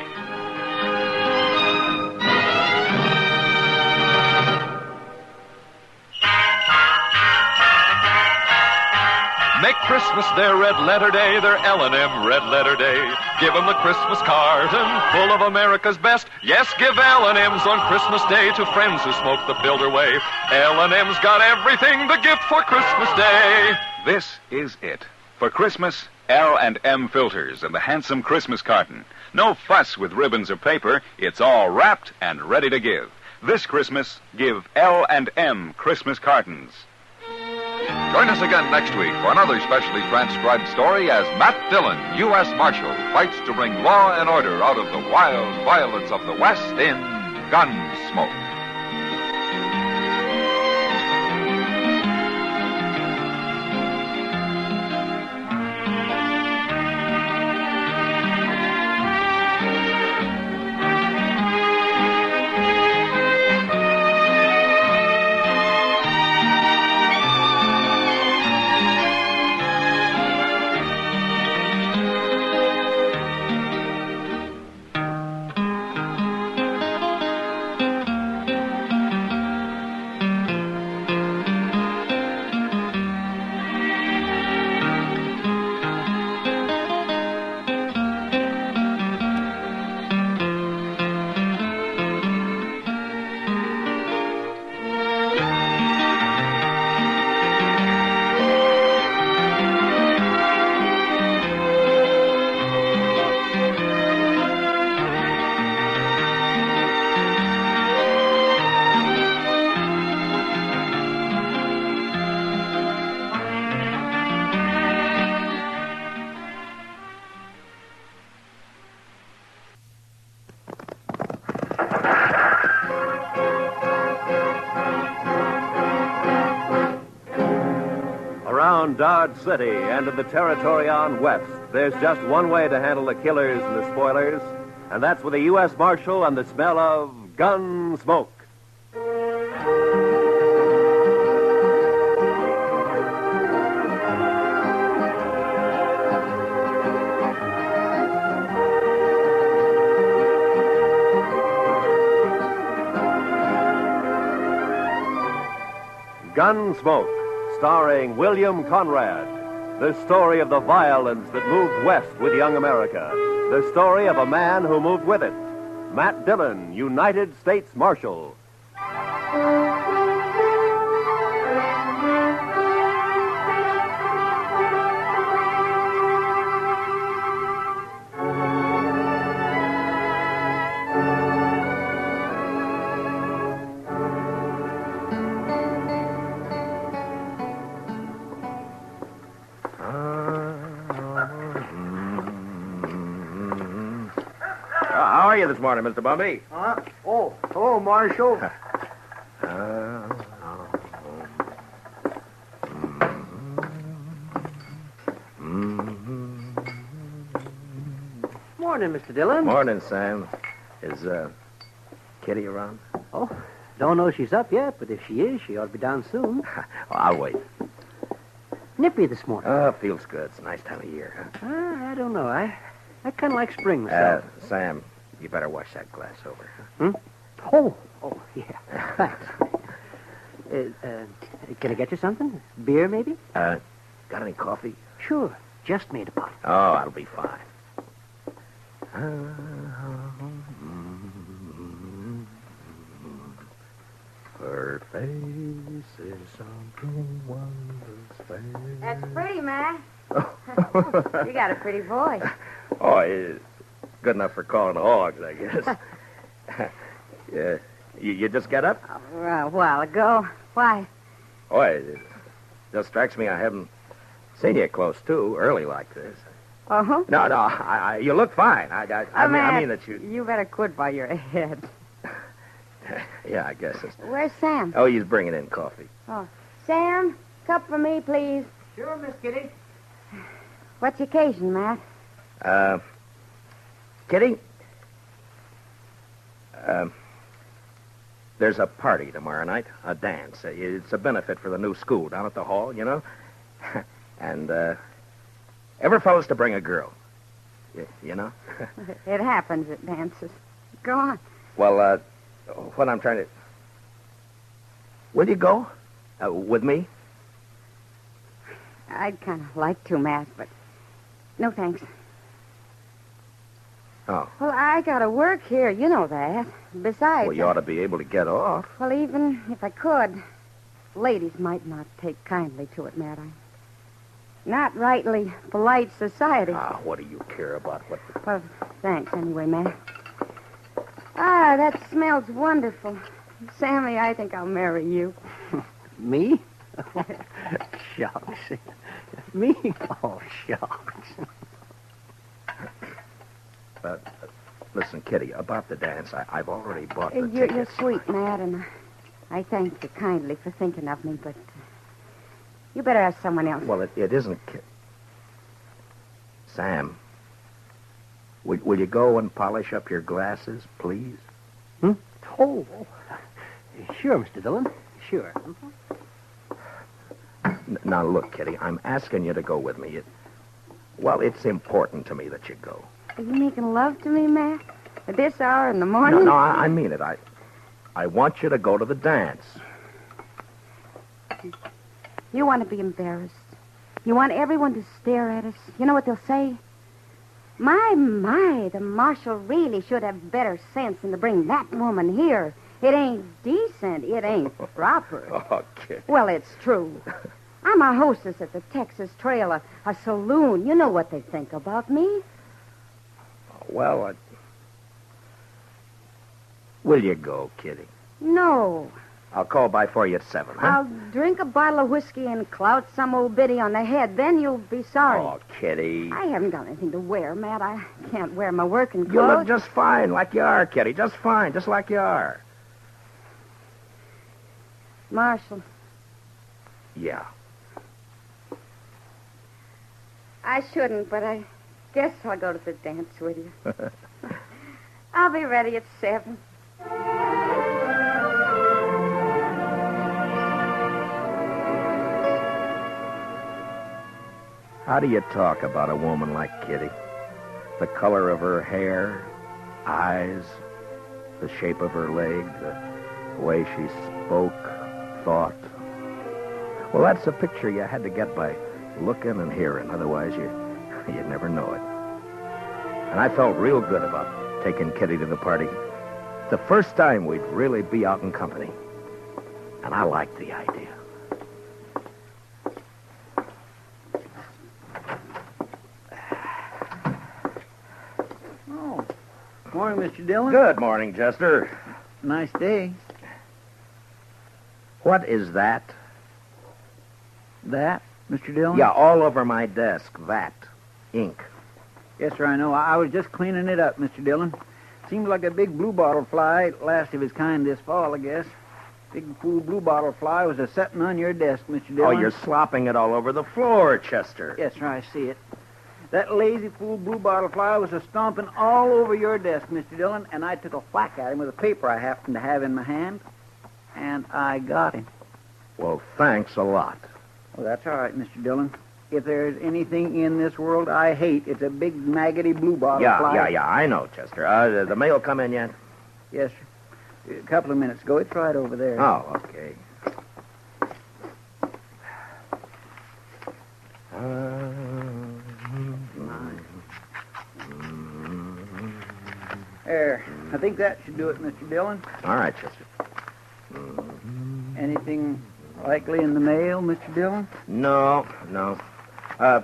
Make Christmas their red letter day, their L&M red letter day. Give 'em the Christmas carton full of America's best. Yes, give L&M's on Christmas Day to friends who smoke the builder way. L&M's got everything, the gift for Christmas Day. This is it. For Christmas, L&M filters and the handsome Christmas carton. No fuss with ribbons or paper. It's all wrapped and ready to give. This Christmas, give L&M Christmas cartons. Join us again next week for another specially transcribed story as Matt Dillon, U.S. Marshal, fights to bring law and order out of the wild violence of the West in Gunsmoke. Around Dodge City and in the territory on West, there's just one way to handle the killers and the spoilers, and that's with a U.S. Marshal and the smell of Gunsmoke. Gunsmoke, starring William Conrad. The story of the violence that moved west with young America. The story of a man who moved with it. Matt Dillon, United States Marshal. How are you this morning, Mr. Bumby? Huh? Oh, hello, Marshal. Morning, Mr. Dillon. Morning, Sam. Is Kitty around? Oh, don't know she's up yet, but if she is, she ought to be down soon. I'll wait. Nippy this morning. Feels good. It's a nice time of year, huh? I don't know. I kind of like spring myself. Sam, you better wash that glass over, huh? Oh, yeah. Thanks. Can I get you something? Beer, maybe? Got any coffee? Sure. Just made a bottle. Oh, that'll be fine. Her face is something wondrous. That's pretty, Ma. You got a pretty voice. Oh, it's good enough for calling the hogs, I guess. Yeah. You just got up? A while ago. Why? Oh, it just strikes me I haven't seen you close, too, early like this. Uh-huh. No, you look fine. I mean that you... You better quit by your head. Yeah, I guess it's... Where's Sam? Oh, he's bringing in coffee. Oh, Sam, cup for me, please. Sure, Miss Kitty. What's the occasion, Matt? Kitty? There's a party tomorrow night, a dance. It's a benefit for the new school down at the hall, you know? And, every fellow's to bring a girl. You know? It happens at dances. Go on. Well, what I'm trying to... Will you go? With me? I'd kind of like to, Matt, but no thanks. Oh. Well, I gotta work here. You know that. Besides... Well, you ought to be able to get off. Well, even if I could, ladies might not take kindly to it, Matt. I'm not rightly polite society. Ah, what do you care about what... Well, thanks anyway, Matt. Ah, that smells wonderful. Sammy, I think I'll marry you. Me? Shucks. Me? Oh, shucks. Listen, Kitty, about the dance, I've already bought the You're tickets. sweet, Matt, and I thank you kindly for thinking of me, but you better ask someone else. Well, it isn't... Sam, will you go and polish up your glasses, please? Oh, sure, Mr. Dillon. Sure. Now, look, Kitty, I'm asking you to go with me. Well, it's important to me that you go. Are you making love to me, Matt? At this hour in the morning? No, I mean it. I want you to go to the dance. You want to be embarrassed. You want everyone to stare at us. You know what they'll say? My, the marshal really should have better sense than to bring that woman here. It ain't decent. It ain't proper. Oh, Kitty. Well, it's true. I'm a hostess at the Texas Trail, a saloon. You know what they think about me. Well, will you go, Kitty? No. I'll call by for you at 7, huh? I'll drink a bottle of whiskey and clout some old biddy on the head. Then you'll be sorry. Oh, Kitty. I haven't got anything to wear, Matt. I can't wear my working clothes. You look just fine, like you are, Kitty. Just fine, just like you are. Marshal. Yeah. I shouldn't, but I guess I'll go to the dance with you. I'll be ready at 7. How do you talk about a woman like Kitty? The color of her hair, eyes, the shape of her leg, the way she spoke, thought. Well, that's a picture you had to get by looking and hearing. Otherwise, you'd never know it. And I felt real good about taking Kitty to the party. The first time we'd really be out in company. And I liked the idea. Oh, morning, Mr. Dillon. Good morning, Chester. Nice day. What is that? That, Mr. Dillon? Yeah, all over my desk. That. Ink. Yes, sir, I know. I was just cleaning it up, Mr. Dillon. Seems like a big bluebottle fly, last of his kind this fall, I guess. Big fool bluebottle fly was a-setting on your desk, Mr. Dillon. Oh, you're slopping it all over the floor, Chester. Yes, sir, I see it. That lazy fool bluebottle fly was a-stomping all over your desk, Mr. Dillon, and I took a whack at him with a paper I happened to have in my hand, and I got him. Well, thanks a lot. Well, that's all right, Mr. Dillon. If there's anything in this world I hate, it's a big maggoty bluebottle fly. Yeah, I know, Chester. The mail come in yet? Yes, sir. A couple of minutes ago. It's right over there. Oh, okay. There. I think that should do it, Mr. Dillon. All right, Chester. Anything likely in the mail, Mr. Dillon? No.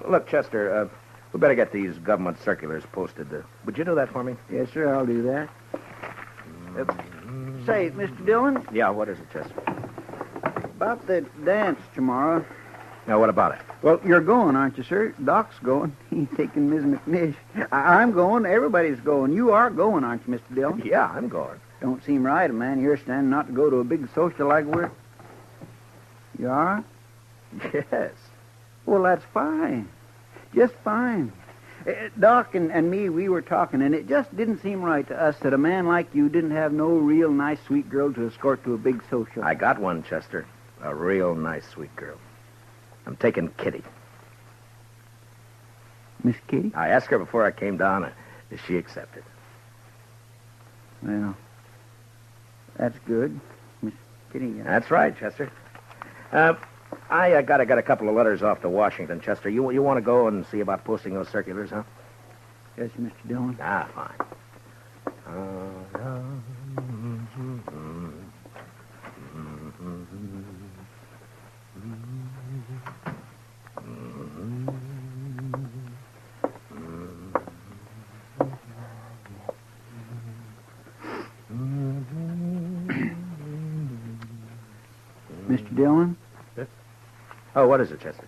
Look, Chester, we better get these government circulars posted. Would you do that for me? Yes, sir, I'll do that. Say, Mr. Dillon? Yeah, what is it, Chester? About the dance tomorrow. Now, what about it? Well, you're going, aren't you, sir? Doc's going. He's taking Ms. McNish. I'm going. Everybody's going. You are going, aren't you, Mr. Dillon? Yeah, I'm going. Don't seem right, a man your standing not to go to a big social like we're... You are? Yes. Well, that's fine. Just fine. Doc and me, we were talking, and it just didn't seem right to us that a man like you didn't have no real nice, sweet girl to escort to a big social. I got one, Chester. A real nice, sweet girl. I'm taking Kitty. Miss Kitty? I asked her before I came down, and she accepted. Well, that's good. Miss Kitty. That's right, Chester. I got a couple of letters off to Washington, Chester. You want to go and see about posting those circulars, huh? Yes, Mr. Dillon. Ah, fine. Mr. Dillon? Oh, what is it, Chester?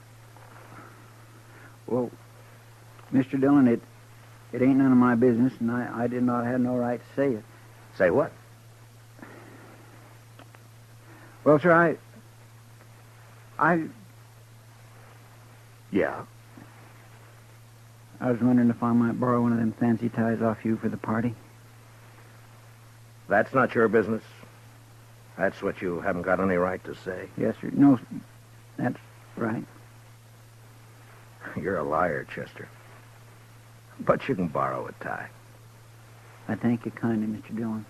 Well, Mr. Dillon, it ain't none of my business, and I did not have no right to say it. Say what? Well, sir, I... Yeah? I was wondering if I might borrow one of them fancy ties off you for the party. That's not your business. That's what you haven't got any right to say. Yes, sir. No, that's right. You're a liar, Chester. But you can borrow a tie. I thank you kindly, Mr. Dillon.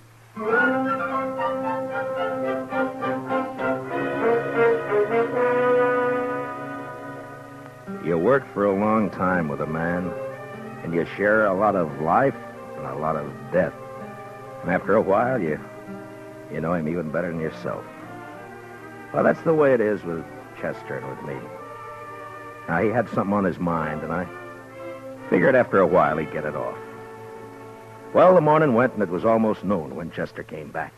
You work for a long time with a man, and you share a lot of life and a lot of death. And after a while, you know him even better than yourself. Well, that's the way it is with Chester and with me. Now, he had something on his mind, and I figured after a while he'd get it off. Well, the morning went, and it was almost noon when Chester came back.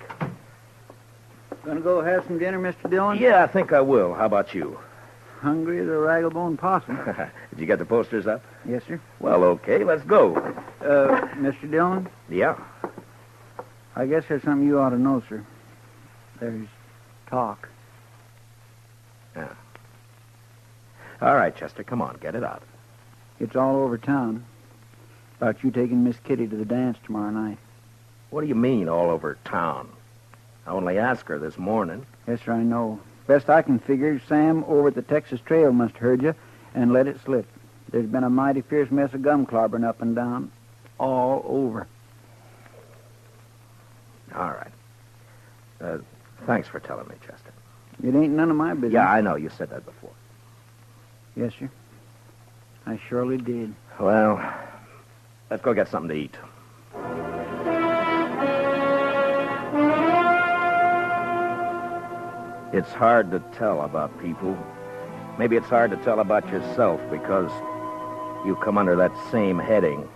Gonna go have some dinner, Mr. Dillon? Yeah, I think I will. How about you? Hungry as a ragglebone possum. Did you get the posters up? Yes, sir. Well, okay, let's go. Mr. Dillon? Yeah? I guess there's something you ought to know, sir. There's talk. Yeah. All right, Chester, come on, get it out. It's all over town. About you taking Miss Kitty to the dance tomorrow night. What do you mean, all over town? I only asked her this morning. Yes, sir, I know. Best I can figure, Sam over at the Texas Trail must have heard you and let it slip. There's been a mighty fierce mess of gum clobbering up and down. All over. All right. Thanks for telling me, Chester. It ain't none of my business. Yeah, I know. You said that before. Yes, sir. I surely did. Well, let's go get something to eat. It's hard to tell about people. Maybe it's hard to tell about yourself because you come under that same heading,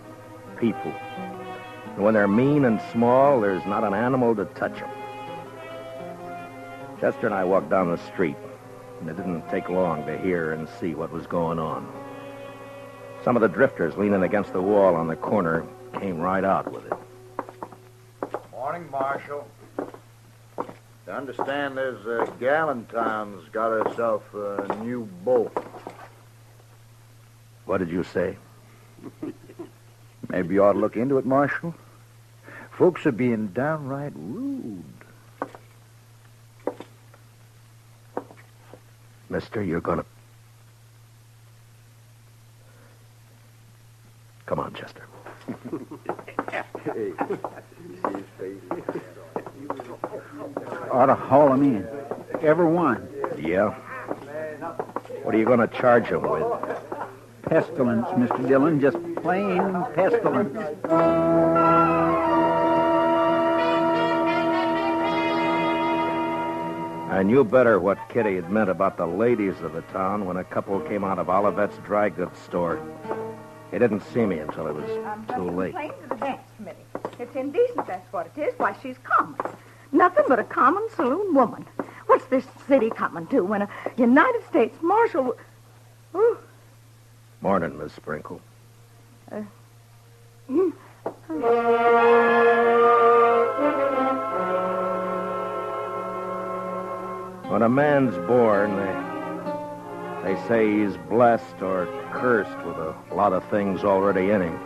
people. And when they're mean and small, there's not an animal to touch them. Chester and I walked down the street, and it didn't take long to hear and see what was going on. Some of the drifters leaning against the wall on the corner came right out with it. Morning, Marshal. I understand there's a gal in town's got herself a new beau. What did you say? Maybe you ought to look into it, Marshal. Folks are being downright rude. Mister, you're gonna... Come on, Chester. Ought to haul him in. Every one. Yeah? What are you going to charge him with? Pestilence, Mr. Dillon. Just plain pestilence. I knew better what Kitty had meant about the ladies of the town when a couple came out of Olivet's dry goods store. They didn't see me until it was too late. Complain to the dance committee. It's indecent, that's what it is. Why, she's common. Nothing but a common saloon woman. What's this city coming to when a United States Marshal... Ooh. Morning, Miss Sprinkle. When a man's born, they say he's blessed or cursed with a lot of things already in him.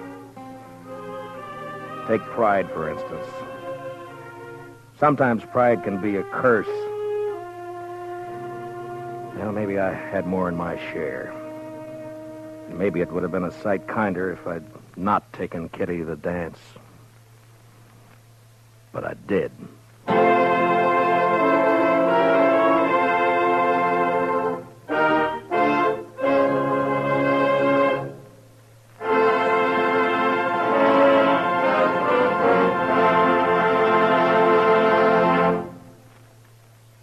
Take pride, for instance. Sometimes pride can be a curse. Well, maybe I had more in my share. Maybe it would have been a sight kinder if I'd not taken Kitty to the dance. But I did.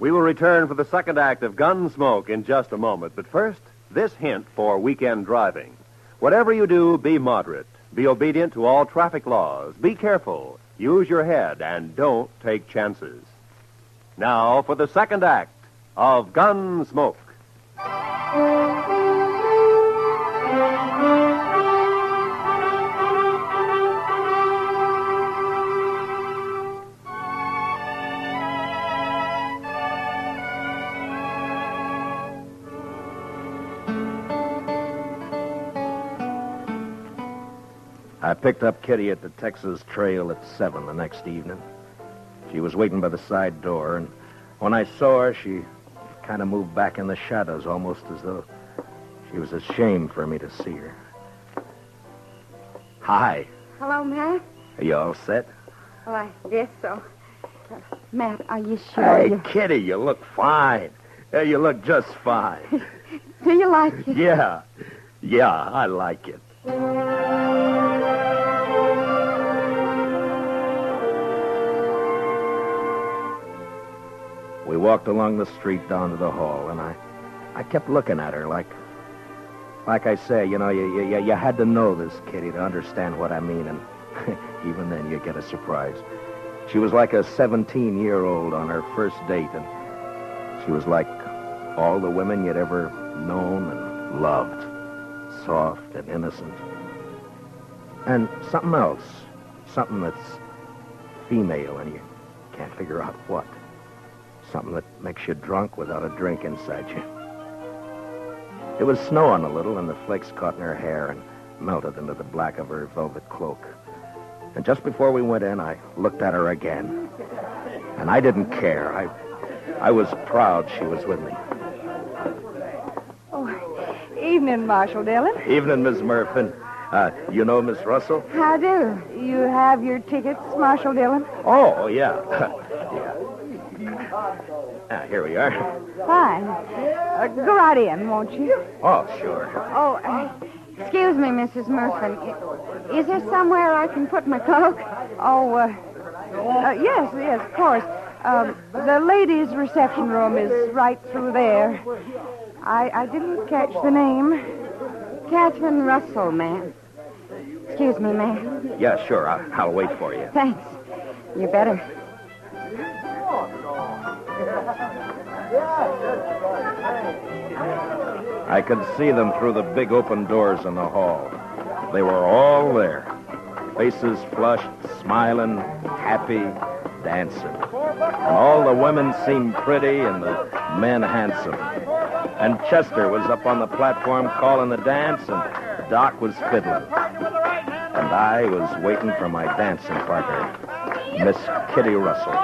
We will return for the second act of Gunsmoke in just a moment. But first, this hint for weekend driving. Whatever you do, be moderate. Be obedient to all traffic laws. Be careful. Use your head and don't take chances. Now for the second act of Gunsmoke. I picked up Kitty at the Texas Trail at 7 the next evening. She was waiting by the side door, and when I saw her, she kind of moved back in the shadows, almost as though she was ashamed for me to see her. Hi. Hello, Matt. Are you all set? Well, I guess so. Matt, are you sure? Hey, Kitty, you look fine. You look just fine. Do you like it? Yeah. Yeah, I like it. We walked along the street down to the hall, and I kept looking at her like I say, you know, you had to know this, Kitty, to understand what I mean, and even then you get a surprise. She was like a 17-year-old on her first date, and she was like all the women you'd ever known and loved, soft and innocent. And something else, something that's female, and you can't figure out what. Something that makes you drunk without a drink inside you. It was snowing a little, and the flakes caught in her hair and melted into the black of her velvet cloak. And just before we went in, I looked at her again. And I didn't care. I was proud she was with me. Oh, evening, Marshal Dillon. Evening, Miss Murphy. You know Miss Russell? How do? You have your tickets, Marshal Dillon? Oh, yeah. Here we are. Fine. Go right in, won't you? Oh, sure. Oh, excuse me, Mrs. Murphy. Is there somewhere I can put my cloak? Oh, yes, of course. The ladies' reception room is right through there. I didn't catch the name. Catherine Russell, ma'am. Excuse me, ma'am. Yeah, sure. I'll wait for you. Thanks. You better. I could see them through the big open doors in the hall. They were all there. Faces flushed, smiling, happy, dancing. And all the women seemed pretty and the men handsome. And Chester was up on the platform calling the dance, and Doc was fiddling. And I was waiting for my dancing partner, Miss Kitty Russell.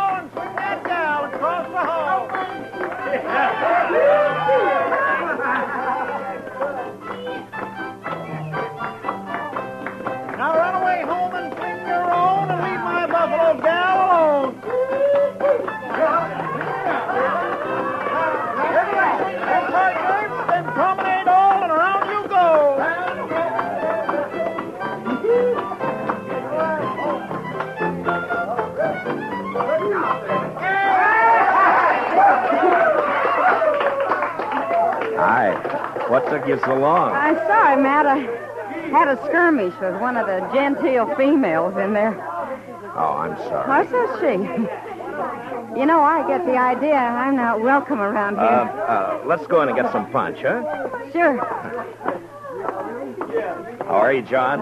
Now run away home and sing your own and leave my buffalo gal alone. Then promenade all and around you go. Hi. What took you so long? I'm sorry, Matt. I had a skirmish with one of the genteel females in there. Oh, I'm sorry. What says she? You know, I get the idea I'm not welcome around here. Let's go in and get some punch, huh? Sure. How are you, John?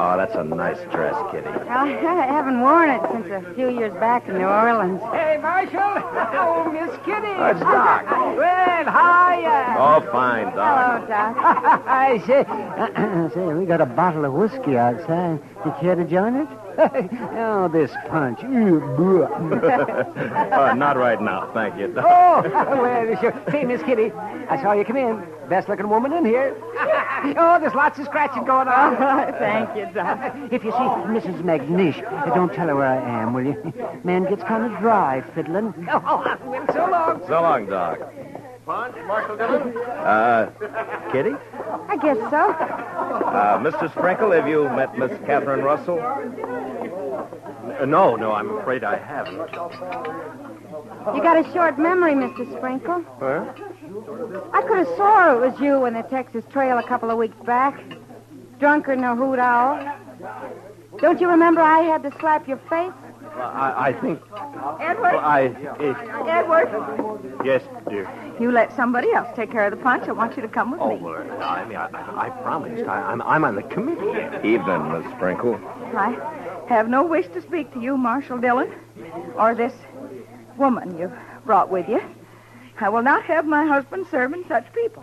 Oh, that's a nice dress, Kitty. I haven't worn it since a few years back in New Orleans. Hey, Marshal. Oh, Miss Kitty. It's Doc. Well, hiya. Oh, fine, Doc. Hello, Doc. I say, we got a bottle of whiskey outside. You care to join us? Oh, this punch. Not right now, thank you. Oh, well, sure. Say, Miss Kitty, I saw you come in. Best-looking woman in here. Oh, there's lots of scratching going on. Thank you, Doc. If you see Mrs. McNish, don't tell her where I am, will you? Man gets kind of dry fiddling. Oh, well, so long. So long, Doc. Punch, Marshal Dillon? Kitty? I guess so. Mr. Sprinkle, have you met Miss Catherine Russell? No, I'm afraid I haven't. You got a short memory, Mr. Sprinkle. Huh? I could have swore it was you in the Texas Trail a couple of weeks back. Drunker than a hoot owl. Don't you remember I had to slap your face? I think... Edward? Edward? Yes, dear. You let somebody else take care of the punch. I want you to come with me. I promised. I'm on the committee. Evening, Miss Sprinkle. I have no wish to speak to you, Marshal Dillon, or this woman you've brought with you. I will not have my husband serving such people.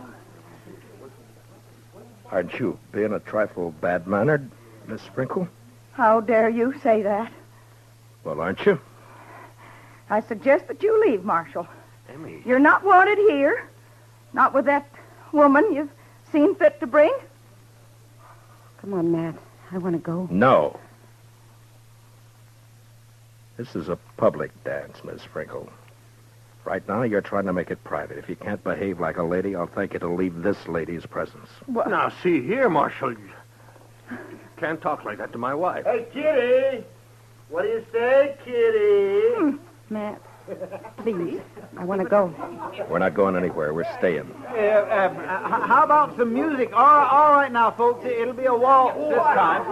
Aren't you being a trifle bad-mannered, Miss Sprinkle? How dare you say that? Well, aren't you? I suggest that you leave, Marshal. Emmy. You're not wanted here. Not with that woman you've seen fit to bring. Come on, Matt. I want to go. No. This is a public dance, Miss Sprinkle. Right now, you're trying to make it private. If you can't behave like a lady, I'll thank you to leave this lady's presence. What? Now, see here, Marshal. You can't talk like that to my wife. Hey, Kitty. What do you say, Kitty? Matt, please. I want to go. We're not going anywhere. We're staying. How about some music? All right now, folks. It'll be a waltz this time.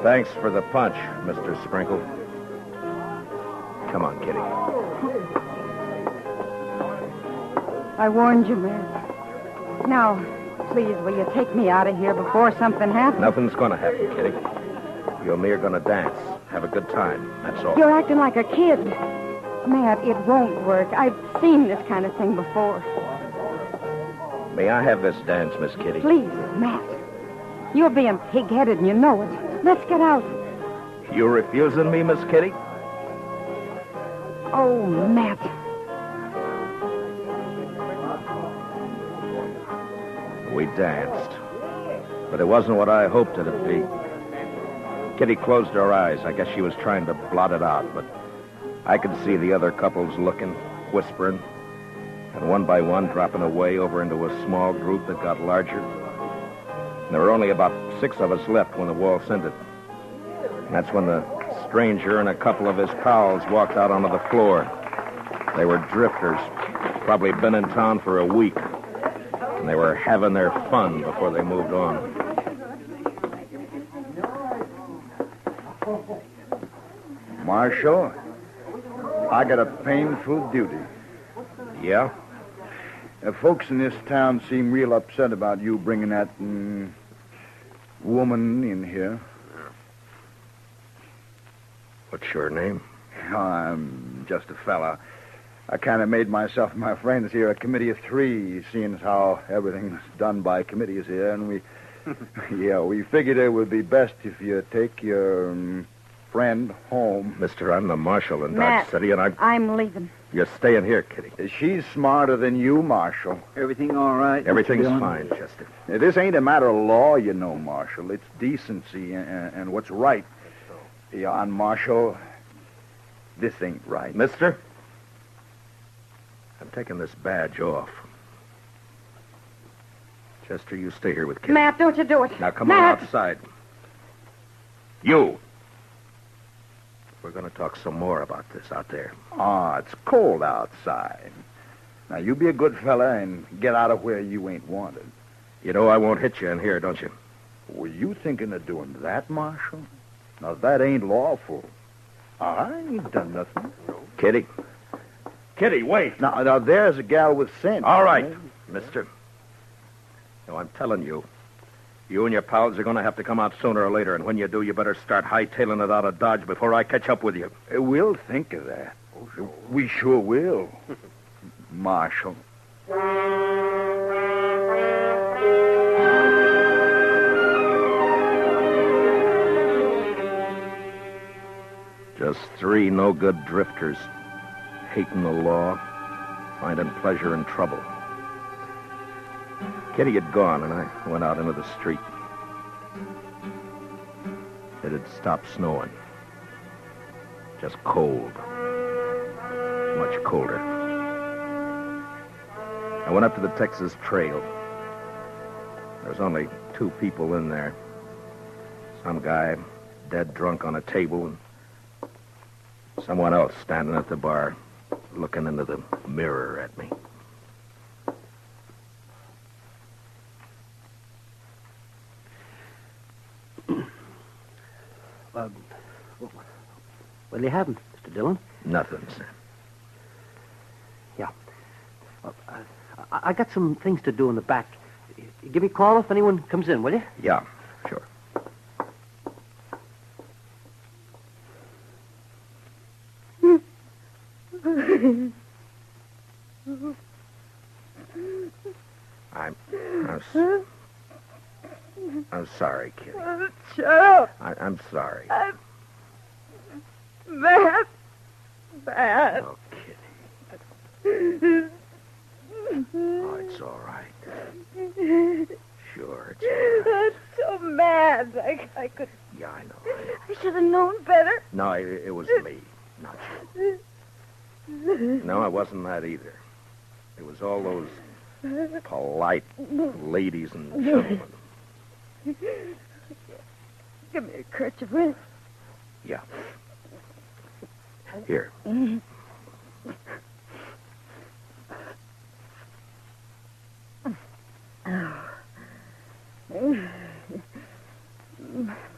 Thanks for the punch, Mr. Sprinkle. Come on, Kitty. I warned you, Matt. Now, please, will you take me out of here before something happens? Nothing's going to happen, Kitty. You and me are going to dance. Have a good time. That's all. You're acting like a kid. Matt, it won't work. I've seen this kind of thing before. May I have this dance, Miss Kitty? Please, Matt. You're being pig-headed and you know it. Let's get out. You refusing me, Miss Kitty? Oh, Matt. We danced. But it wasn't what I hoped it'd be. Kitty closed her eyes. I guess she was trying to blot it out, but I could see the other couples looking, whispering, and one by one dropping away over into a small group that got larger. And there were only about 6 of us left when the waltz ended. And that's when the stranger and a couple of his pals walked out onto the floor. They were drifters, probably been in town for a week. And they were having their fun before they moved on. Marshal, I got a painful duty. Yeah? Folks in this town seem real upset about you bringing that woman in here. What's your name? I'm just a fella. I kind of made myself and my friends here a committee of 3, seeing as how everything's done by committees here, and we figured it would be best if you take your friend home. Mister, I'm the marshal in Matt, Dodge City, and I'm leaving. You're staying here, Kitty. She's smarter than you, Marshal. Everything all right? Everything's Mr. Dillon? fine, Chester. This ain't a matter of law, you know, Marshal. It's decency and what's right. Yeah, and Marshal, this ain't right. Mister, I'm taking this badge off. Chester, you stay here with Kitty. Matt, don't you do it. Now, come Matt. on outside. You. We're going to talk some more about this out there. It's cold outside. Now, you be a good fella and get out of where you ain't wanted. You know I won't hit you in here, don't you? Were you thinking of doing that, Marshal? Now, that ain't lawful. I ain't done nothing. Kitty. Kitty, wait. Now, there's a gal with sense. All right. Mister. No, I'm telling you. You and your pals are going to have to come out sooner or later, and when you do, you better start hightailing it out of Dodge before I catch up with you. We'll think of that. We sure will. Marshal. Just 3 no-good drifters, hating the law, finding pleasure in trouble. Kitty had gone, and I went out into the street. It had stopped snowing. Just cold. Much colder. I went up to the Texas Trail. There was only 2 people in there. Some guy dead drunk on a table, and someone else standing at the bar, looking into the mirror at me. What do you have, Mr. Dillon? Nothing, Sam. Yeah. Well, I got some things to do in the back. Give me a call if anyone comes in, will you? Yeah, sure. I'm sorry, Kitty. Shut up. I'm sorry. I'm bad. Bad. Oh, Kitty. Oh, it's all right. Sure, it's all right. I'm so mad. I could... Yeah, I know. I should have known better. No, it was me, not you. No, it wasn't that either. It was all those polite ladies and gentlemen. Give me a kerchief, will you? Yeah. Here. It's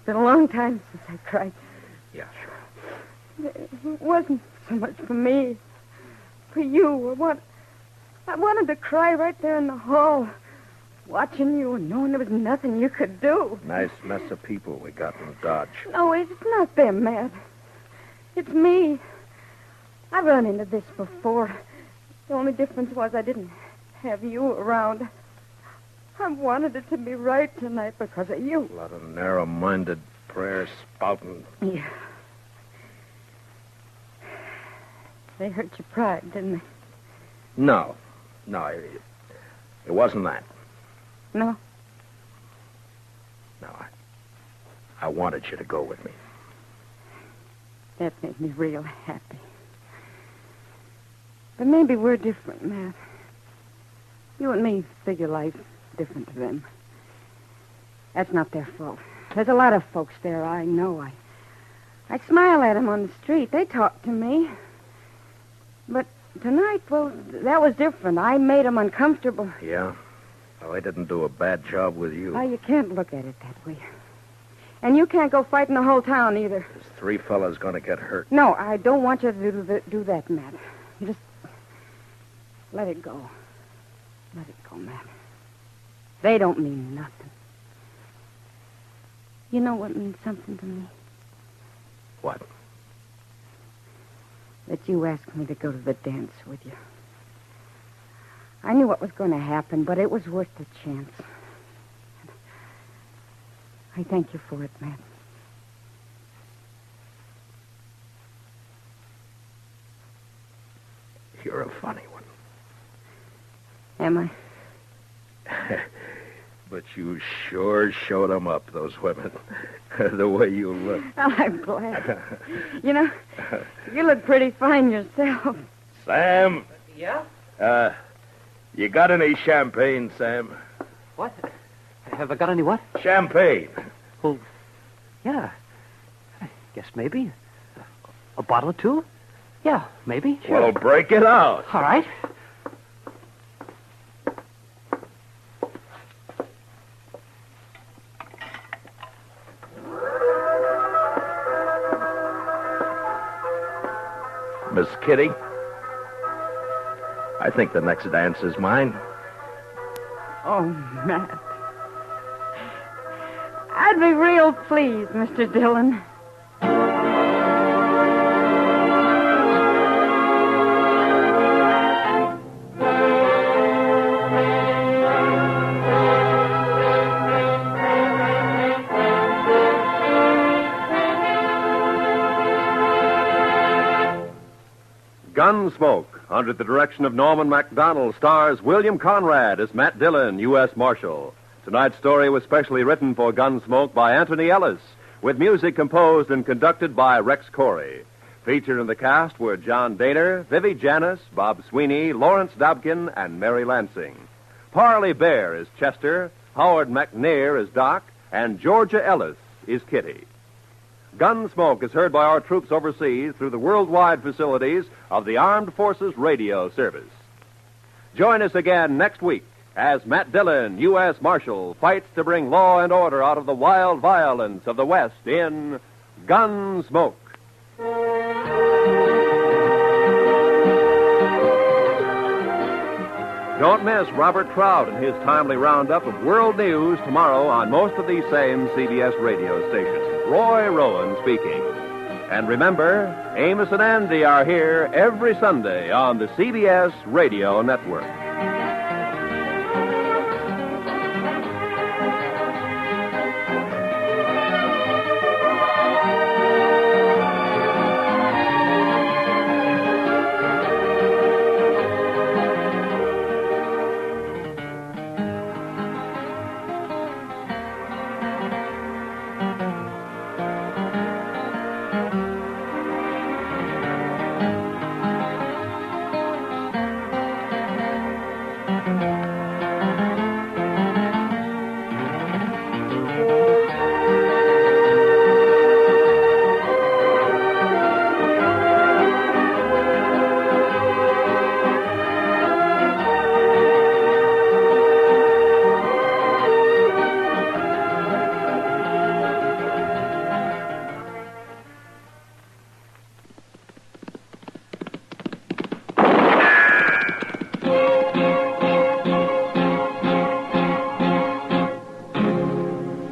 been a long time since I cried. Yeah, sure. It wasn't so much for me. For you. I wanted to cry right there in the hall. Watching you and knowing there was nothing you could do. Nice mess of people we got in Dodge. No, it's not them, Matt. It's me. I've run into this before. The only difference was I didn't have you around. I wanted it to be right tonight because of you. A lot of narrow-minded prayer spouting. Yeah. They hurt your pride, didn't they? No, it wasn't that. No? No, I wanted you to go with me. That made me real happy. But maybe we're different, Matt. You and me figure life different to them. That's not their fault. There's a lot of folks there, I know. I smile at them on the street. They talk to me. But tonight, well, that was different. I made them uncomfortable. Yeah? Well, I didn't do a bad job with you. Oh, you can't look at it that way. And you can't go fighting the whole town either. There's 3 fellas going to get hurt. No, I don't want you to do that, Matt. You just let it go. Let it go, Matt. They don't mean nothing. You know what means something to me? What? That you asked me to go to the dance with you. I knew what was going to happen, but it was worth the chance. I thank you for it, Matt. You're a funny one. Am I? But you sure showed them up, those women. The way you look. Well, I'm glad. You know, you look pretty fine yourself. Sam? Yeah? You got any champagne, Sam? What? Have I got any what? Champagne. Well, yeah. I guess maybe. A bottle or 2? Yeah, maybe. Sure. Well, break it out. All right. Miss Kitty, I think the next dance is mine. Oh, Matt. I'd be real pleased, Mr. Dillon. Gunsmoke, under the direction of Norman Macdonnell, stars William Conrad as Matt Dillon, U.S. Marshal. Tonight's story was specially written for Gunsmoke by Anthony Ellis, with music composed and conducted by Rex Corey. Featured in the cast were John Dehner, Vivi Janis, Bob Sweeney, Lawrence Dobkin, and Mary Lansing. Parley Bear is Chester, Howard McNair is Doc, and Georgia Ellis is Kitty. Gunsmoke is heard by our troops overseas through the worldwide facilities of the Armed Forces Radio Service. Join us again next week as Matt Dillon, U.S. Marshal, fights to bring law and order out of the wild violence of the West in Gunsmoke. Don't miss Robert Trout and his timely roundup of world news tomorrow on most of these same CBS radio stations. Roy Rowan speaking. And remember, Amos and Andy are here every Sunday on the CBS Radio Network.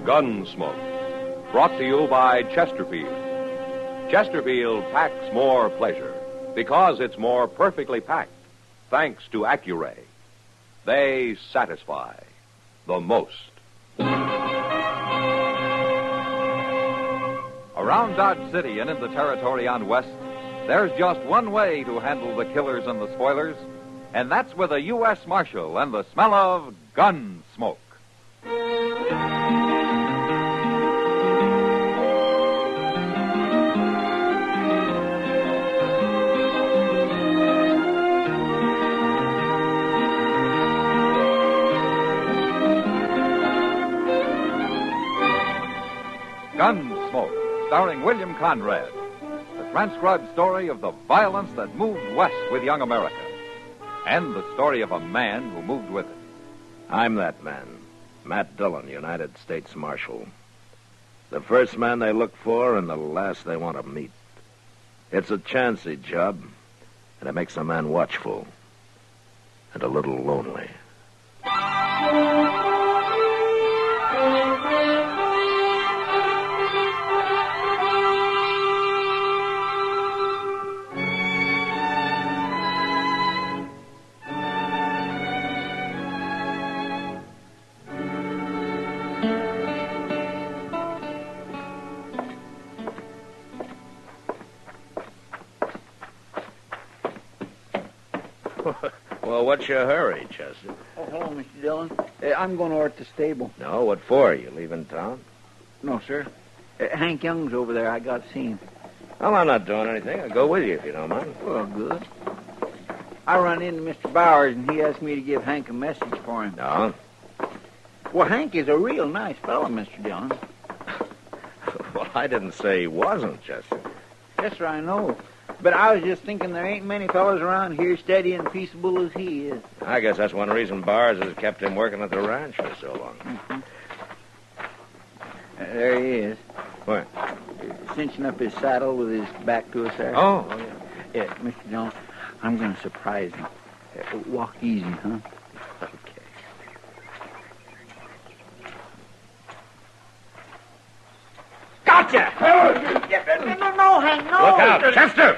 Gunsmoke, brought to you by Chesterfield. Chesterfield packs more pleasure because it's more perfectly packed, thanks to Accuray. They satisfy the most. Around Dodge City and in the territory on West, there's just one way to handle the killers and the spoilers, and that's with a U.S. Marshal and the smell of Gunsmoke. Gunsmoke, starring William Conrad. The transcribed story of the violence that moved west with young America. And the story of a man who moved with it. I'm that man, Matt Dillon, United States Marshal. The first man they look for and the last they want to meet. It's a chancy job, and it makes a man watchful and a little lonely. Well, what's your hurry, Chester? Oh, hello, Mr. Dillon. I'm going over at the stable. No, what for? You leaving town? No, sir. Hank Young's over there. I got to see him. Well, I'm not doing anything. I'll go with you if you don't mind. Well, good. I run into Mr. Bowers, and he asked me to give Hank a message for him. No? Well, Hank is a real nice fellow, Mr. Dillon. Well, I didn't say he wasn't, Chester. Yes, sir, I know. But I was just thinking there ain't many fellows around here steady and peaceable as he is. I guess that's one reason Bars has kept him working at the ranch for so long. Mm-hmm. There he is. Where? Cinching up his saddle with his back to us there. Oh, yeah. Yeah, Mr. Dillon, I'm going to surprise him. Walk easy, huh? Okay. Gotcha! No, Hank, no. Look out, Chester!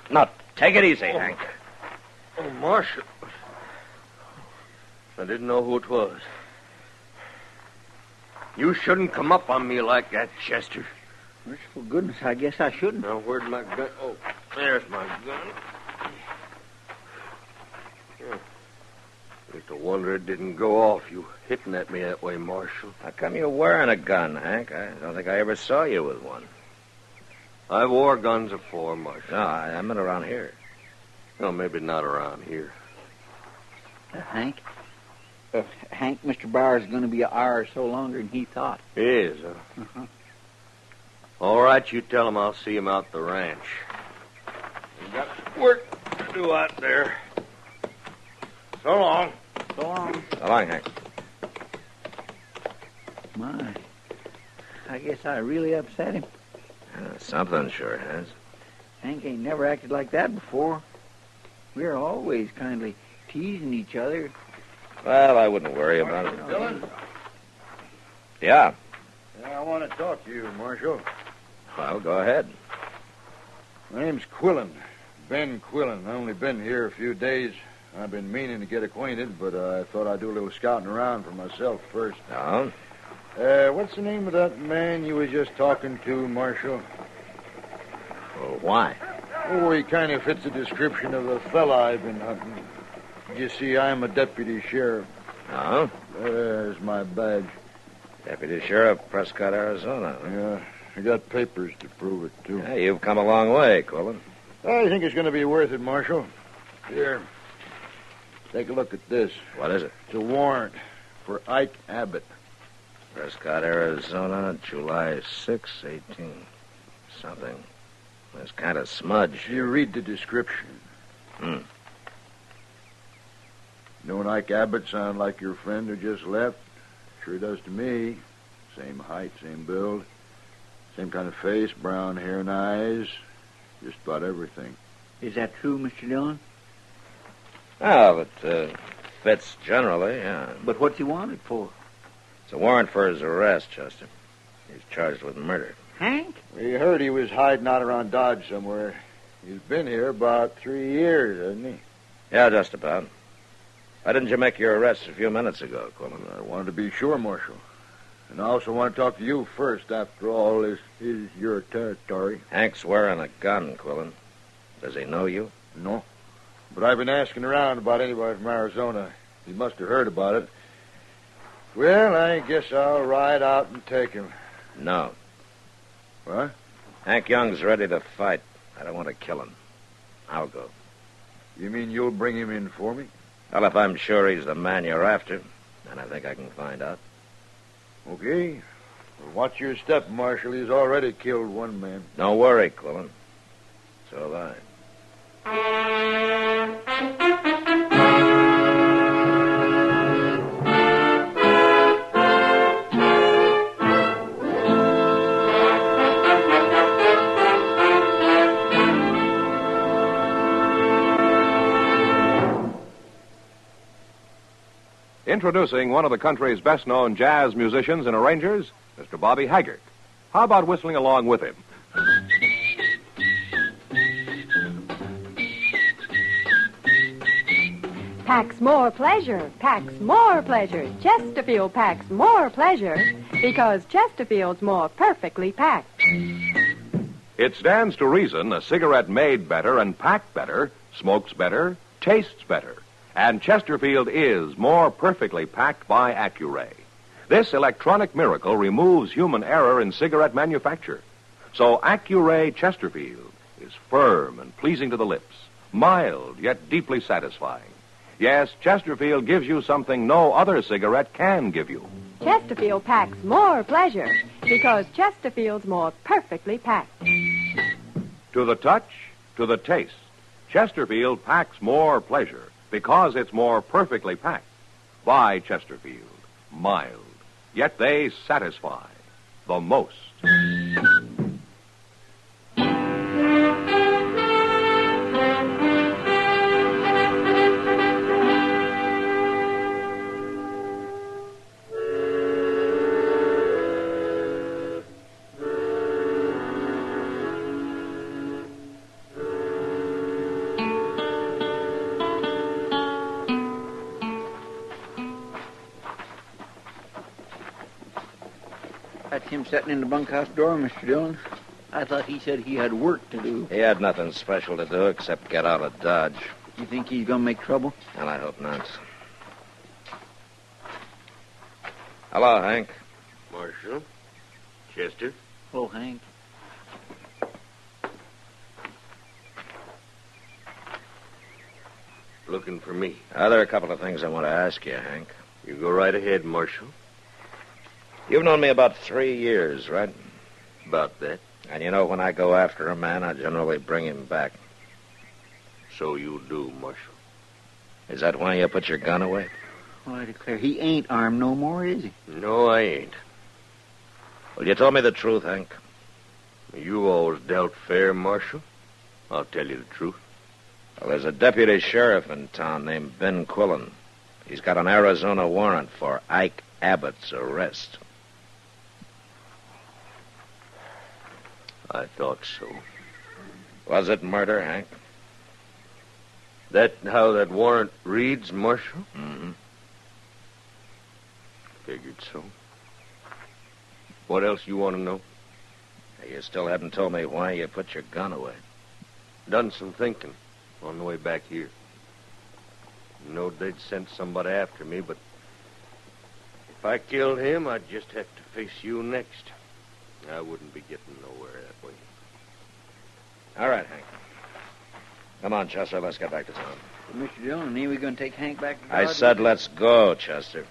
Now, take it easy, Hank. Oh, Marshal. I didn't know who it was. You shouldn't come up on me like that, Chester. For goodness, I guess I shouldn't. Now, where'd my gun? Oh, there's my gun. It's a wonder it didn't go off. You hitting at me that way, Marshal. How come you're wearing a gun, Hank? I don't think I ever saw you with one. I've wore guns before, Marshal. No, I meant around here. No, maybe not around here. Hank? Hank, Mr. Bauer's going to be an hour or so longer than he thought. He is, huh? Uh-huh. All right, you tell him I'll see him out the ranch. We got work to do out there. So long. So long. So long, Hank. My, I guess I really upset him. Something sure has. Hank ain't never acted like that before. We're always kindly teasing each other. Well, I wouldn't worry about it. Dillon? Yeah. I want to talk to you, Marshal. Well, go ahead. My name's Quillen. Ben Quillen. I've only been here a few days. I've been meaning to get acquainted, but I thought I'd do a little scouting around for myself first. No? What's the name of that man you was just talking to, Marshal? Well, why? Oh, he kind of fits the description of the fella I've been hunting. You see, I'm a deputy sheriff. No? There's my badge. Deputy Sheriff, Prescott, Arizona. Yeah, I got papers to prove it, too. Yeah, you've come a long way, Quillen. I think it's going to be worth it, Marshal. Here, take a look at this. What is it? It's a warrant for Ike Abbott. Prescott, Arizona, July 6, 18. Something. It's kind of smudged. You read the description. Knowing Ike Abbott sound like your friend who just left? Sure does to me. Same height, same build. Same kind of face, brown hair and eyes. Just about everything. Is that true, Mr. Dillon? Oh, it fits generally, yeah. But what's he wanted for? It's a warrant for his arrest, Chester. He's charged with murder. Hank? We heard he was hiding out around Dodge somewhere. He's been here about 3 years, hasn't he? Yeah, just about. Why didn't you make your arrest a few minutes ago, Quillen? I wanted to be sure, Marshal. And I also want to talk to you first. After all, this is your territory. Hank's wearing a gun, Quillen. Does he know you? No. But I've been asking around about anybody from Arizona. He must have heard about it. Well, I guess I'll ride out and take him. No. What? Hank Young's ready to fight. I don't want to kill him. I'll go. You mean you'll bring him in for me? Well, if I'm sure he's the man you're after, then I think I can find out. Okay. Well, watch your step, Marshal. He's already killed one man. Don't worry, Quillen. So have I. Introducing one of the country's best-known jazz musicians and arrangers, Mr. Bobby Haggart. How about whistling along with him? Packs more pleasure, packs more pleasure. Chesterfield packs more pleasure because Chesterfield's more perfectly packed. It stands to reason a cigarette made better and packed better smokes better, tastes better. And Chesterfield is more perfectly packed by Accuray. This electronic miracle removes human error in cigarette manufacture. So Accuray Chesterfield is firm and pleasing to the lips, mild yet deeply satisfying. Yes, Chesterfield gives you something no other cigarette can give you. Chesterfield packs more pleasure because Chesterfield's more perfectly packed. To the touch, to the taste, Chesterfield packs more pleasure because it's more perfectly packed. By Chesterfield, mild, yet they satisfy the most. That's him sitting in the bunkhouse door, Mr. Dillon. I thought he said he had work to do. He had nothing special to do except get out of Dodge. You think he's going to make trouble? Well, I hope not. Hello, Hank. Marshal? Chester? Oh, Hank. Looking for me. There are a couple of things I want to ask you, Hank. You go right ahead, Marshal. You've known me about 3 years, right? About that. And you know, when I go after a man, I generally bring him back. So you do, Marshal. Is that why you put your gun away? Well, I declare, he ain't armed no more, is he? No, I ain't. Well, you told me the truth, Hank. You always dealt fair, Marshal. I'll tell you the truth. Well, there's a deputy sheriff in town named Ben Quillen. He's got an Arizona warrant for Ike Abbott's arrest. I thought so. Was it murder, Hank? That how that warrant reads, Marshal? Mm-hmm. Figured so. What else you want to know? You still haven't told me why you put your gun away. Done some thinking on the way back here. You know, they'd sent somebody after me, but if I killed him, I'd just have to face you next. I wouldn't be getting nowhere that way. All right, Hank. Come on, Chester, let's get back to town. Mr. Dillon, ain't we going to take Hank back to I Dodge? said let's go, Chester.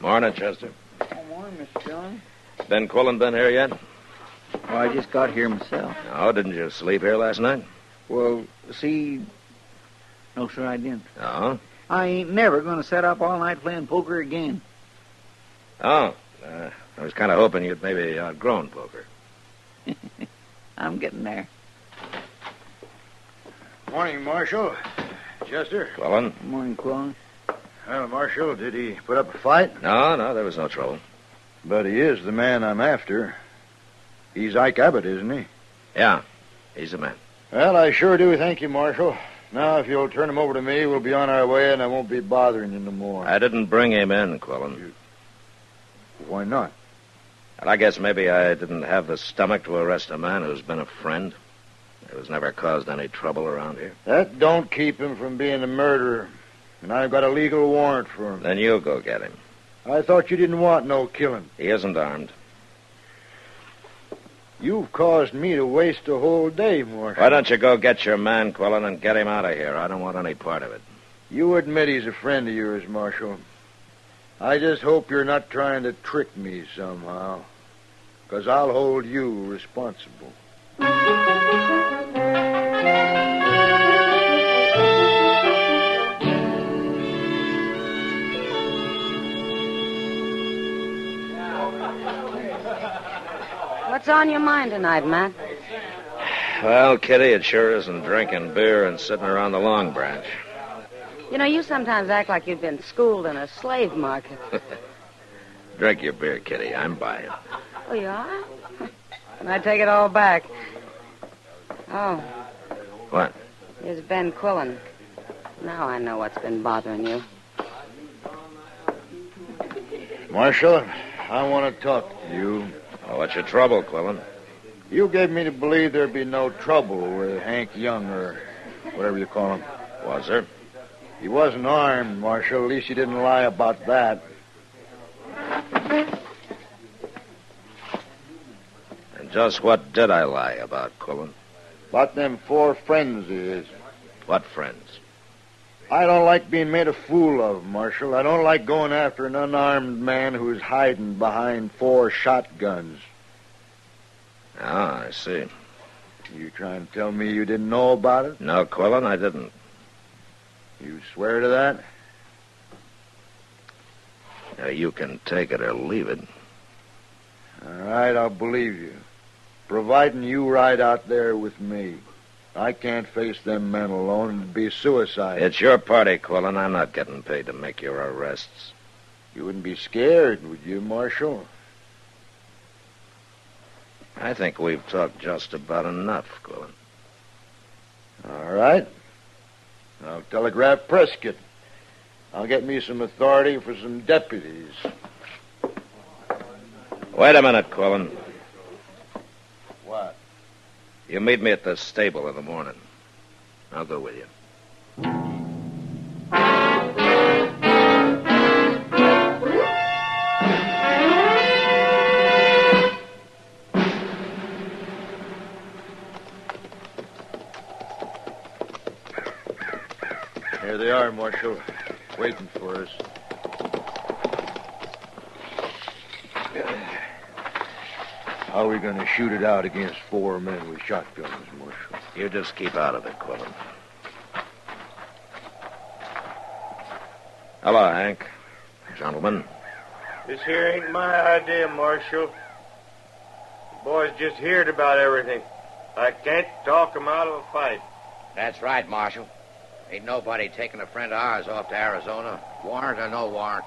Morning, Chester. Oh, morning, Mr. Dillon. Ben Quillen been here yet? Oh, I just got here myself. No, didn't you sleep here last night? Well, see... No, sir, I didn't. No? I ain't never going to set up all night playing poker again. Oh, I was kind of hoping you'd maybe outgrown poker. I'm getting there. Morning, Marshal. Chester. Quillen? Morning, Quillen. Well, Marshal, did he put up a fight? No, there was no trouble. But he is the man I'm after. He's Ike Abbott, isn't he? Yeah, he's the man. Well, I sure do thank you, Marshal. Now, if you'll turn him over to me, we'll be on our way, and I won't be bothering you no more. I didn't bring him in, Quillen. Why not? Well, I guess maybe I didn't have the stomach to arrest a man who's been a friend. Who's never caused any trouble around here. That don't keep him from being a murderer. And I've got a legal warrant for him. Then you go get him. I thought you didn't want no killing. He isn't armed. You've caused me to waste a whole day, Marshal. Why don't you go get your man, Quillen, and get him out of here? I don't want any part of it. You admit he's a friend of yours, Marshal. I just hope you're not trying to trick me somehow. 'Cause I'll hold you responsible. What's on your mind tonight, Matt? Well, Kitty, it sure isn't drinking beer and sitting around the Long Branch. You know, you sometimes act like you've been schooled in a slave market. Drink your beer, Kitty. I'm buying. Oh, you are? And I take it all back. Oh, What? here's Ben Quillen. Now I know what's been bothering you. Marshal, I want to talk to you. Oh, what's your trouble, Quillen? You gave me to believe there'd be no trouble with Hank Young, or whatever you call him. Was there? He wasn't armed, Marshal. At least you didn't lie about that. And just what did I lie about, Quillen? About them 4 friends of his. What friends? I don't like being made a fool of, Marshal. I don't like going after an unarmed man who's hiding behind 4 shotguns. Ah, I see. You trying to tell me you didn't know about it? No, Quillen, I didn't. You swear to that? Now, you can take it or leave it. All right, I'll believe you. Providing you ride out there with me. I can't face them men alone. It'd be suicide. It's your party, Quillen. I'm not getting paid to make your arrests. You wouldn't be scared, would you, Marshal? I think we've talked just about enough, Quillen. All right. I'll telegraph Prescott. I'll get me some authority for some deputies. Wait a minute, Quillen. What? You meet me at the stable in the morning. I'll go with you. Here they are, Marshal, waiting for us. How are we going to shoot it out against 4 men with shotguns, Marshal? You just keep out of it, Quillen. Hello, Hank. Gentlemen. This here ain't my idea, Marshal. The boys just heard about everything. I can't talk 'em out of a fight. That's right, Marshal. Ain't nobody taking a friend of ours off to Arizona, warrant or no warrant.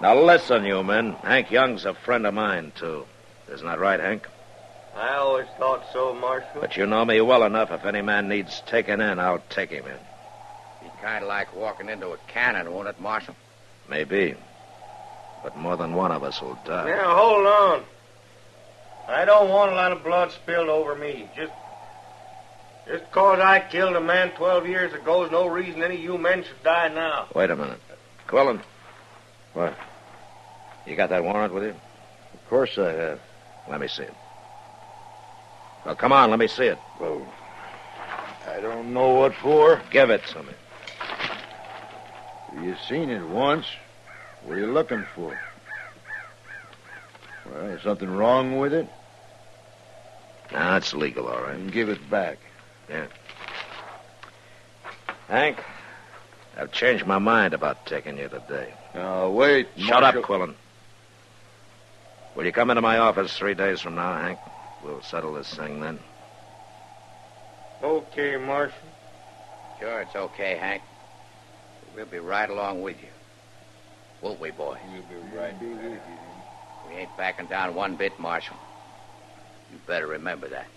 Now listen, you men. Hank Young's a friend of mine, too. Isn't that right, Hank? I always thought so, Marshal. But you know me well enough. If any man needs taken in, I'll take him in. Be kind of like walking into a cannon, won't it, Marshal? Maybe. But more than one of us will die. Now, hold on. I don't want a lot of blood spilled over me. Just 'cause I killed a man 12 years ago is no reason any of you men should die now. Wait a minute. Quillen. What? You got that warrant with you? Of course I have. Let me see it. Well, come on, let me see it. Well, I don't know what for. Give it to me. You seen it once. What are you looking for? Well, is something wrong with it? Nah, it's legal, all right. Then give it back. Yeah. Hank, I've changed my mind about taking you today. Now, wait, Shut Marshal. up, Quillen. Will you come into my office 3 days from now, Hank? We'll settle this thing then. Okay, Marshal. Sure, it's okay, Hank. We'll be right along with you. Won't we, boy? We'll be right with you. We ain't backing down one bit, Marshal. You better remember that.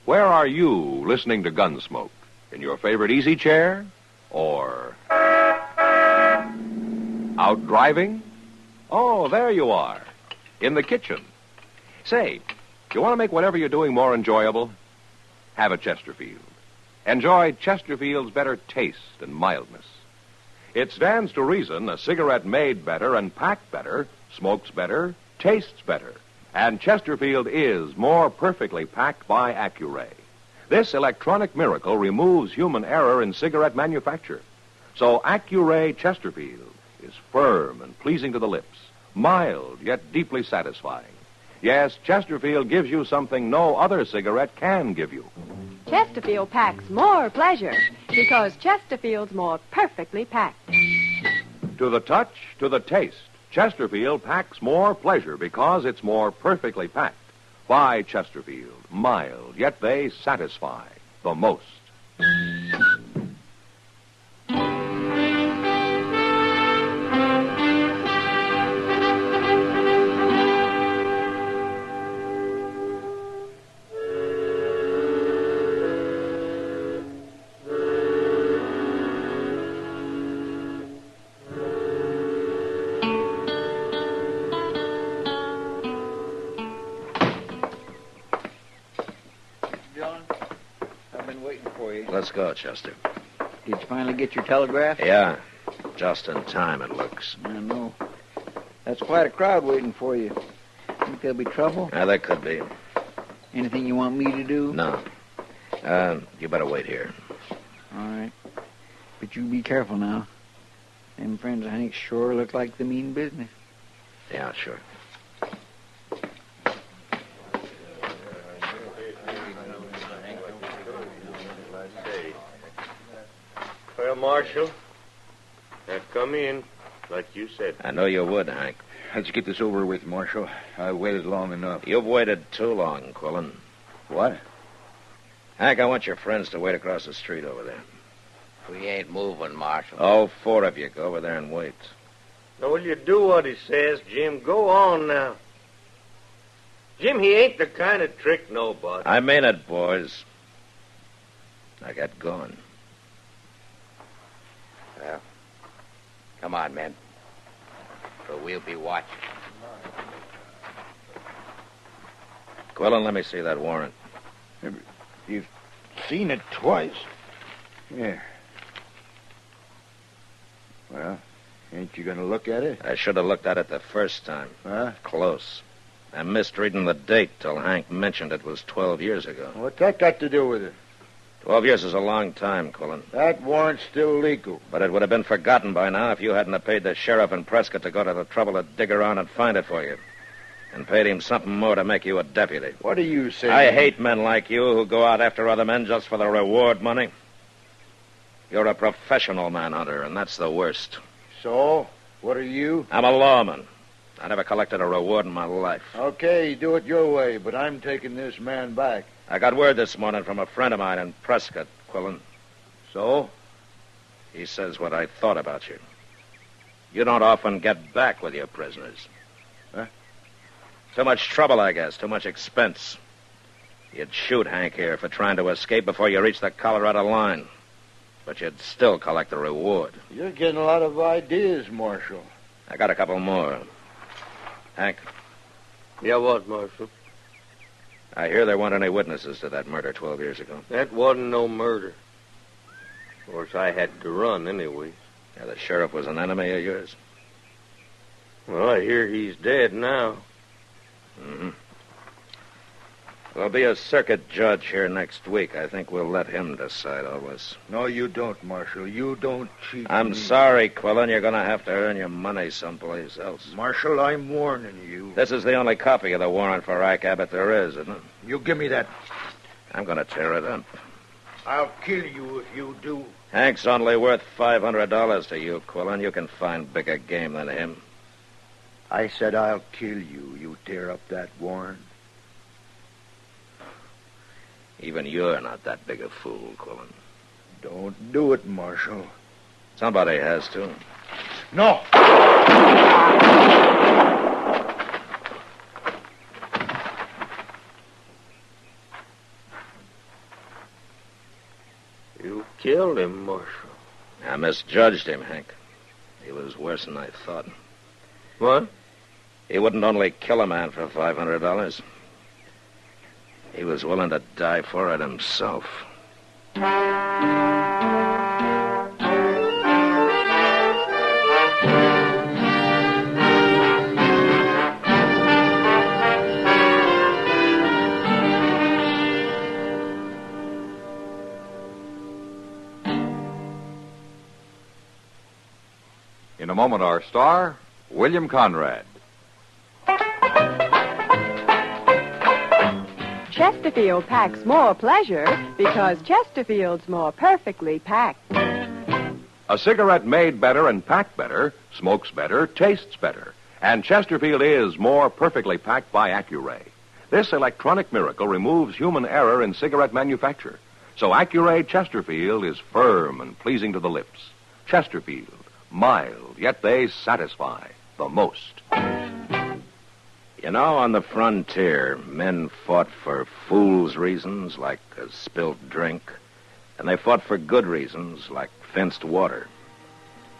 Where are you listening to Gunsmoke? In your favorite easy chair? Or out driving? Oh, there you are. In the kitchen. Say, you want to make whatever you're doing more enjoyable? Have a Chesterfield. Enjoy Chesterfield's better taste and mildness. It stands to reason a cigarette made better and packed better, smokes better, tastes better. And Chesterfield is more perfectly packed by Accuray. This electronic miracle removes human error in cigarette manufacture. So Accuray Chesterfield is firm and pleasing to the lips, mild yet deeply satisfying. Yes, Chesterfield gives you something no other cigarette can give you. Chesterfield packs more pleasure because Chesterfield's more perfectly packed. To the touch, to the taste, Chesterfield packs more pleasure because it's more perfectly packed. By Chesterfield, mild, yet they satisfy the most. Let's go, Chester. Did you finally get your telegraph? Yeah. Just in time, it looks. I know. That's quite a crowd waiting for you. Think there'll be trouble? Yeah, there could be. Anything you want me to do? No. You better wait here. All right. But you be careful now. Them friends of Hank's sure look like they mean business. Yeah, sure. Well, Marshal, come in, like you said. I know you would, Hank. Let's get this over with, Marshal. I waited long enough. You've waited too long, Quillen. What? Hank, I want your friends to wait across the street over there. We ain't moving, Marshal. All four of you go over there and wait. Now, will you do what he says, Jim? Go on now. Jim, he ain't the kind of trick nobody. I mean it, boys. I got going. Well, come on, men. For we'll be watching. Quillen, let me see that warrant. You've seen it twice. Here. Well, ain't you going to look at it? I should have looked at it the first time. Huh? Close. I missed reading the date till Hank mentioned it was 12 years ago. What's that got to do with it? 12 years is a long time, Quillen. That warrant's still legal. But it would have been forgotten by now if you hadn't have paid the sheriff in Prescott to go to the trouble to dig around and find it for you. And paid him something more to make you a deputy. What are you saying? I hate men like you who go out after other men just for the reward money. You're a professional manhunter, and that's the worst. So? What are you? I'm a lawman. I never collected a reward in my life. Okay, do it your way, but I'm taking this man back. I got word this morning from a friend of mine in Prescott, Quillen. So? He says what I thought about you. You don't often get back with your prisoners. Huh? Too much trouble, I guess. Too much expense. You'd shoot Hank here for trying to escape before you reached the Colorado line. But you'd still collect the reward. You're getting a lot of ideas, Marshal. I got a couple more. Hank? Yeah, what, Marshal? I hear there weren't any witnesses to that murder 12 years ago. That wasn't no murder. Of course, I had to run anyway. Yeah, the sheriff was an enemy of yours? Well, I hear he's dead now. Mm-hmm. There'll be a circuit judge here next week. I think we'll let him decide all this. No, you don't, Marshal. You don't cheat I'm me. sorry, Quillen. You're going to have to earn your money someplace else. Marshal, I'm warning you. This is the only copy of the warrant for Ike Abbott there is, isn't it? You give me that. I'm going to tear it up. I'll kill you if you do. Hank's only worth $500 to you, Quillen. You can find bigger game than him. I said I'll kill you. You tear up that warrant. Even you're not that big a fool, Quillen. Don't do it, Marshal. Somebody has to. No! You killed him, Marshal. I misjudged him, Hank. He was worse than I thought. What? He wouldn't only kill a man for $500. He was willing to die for it himself. In a moment, our star, William Conrad. Chesterfield packs more pleasure because Chesterfield's more perfectly packed. A cigarette made better and packed better, smokes better, tastes better. And Chesterfield is more perfectly packed by Accuray. This electronic miracle removes human error in cigarette manufacture. So Accuray Chesterfield is firm and pleasing to the lips. Chesterfield, mild, yet they satisfy the most. You know, on the frontier, men fought for fools' reasons, like a spilt drink, and they fought for good reasons, like fenced water.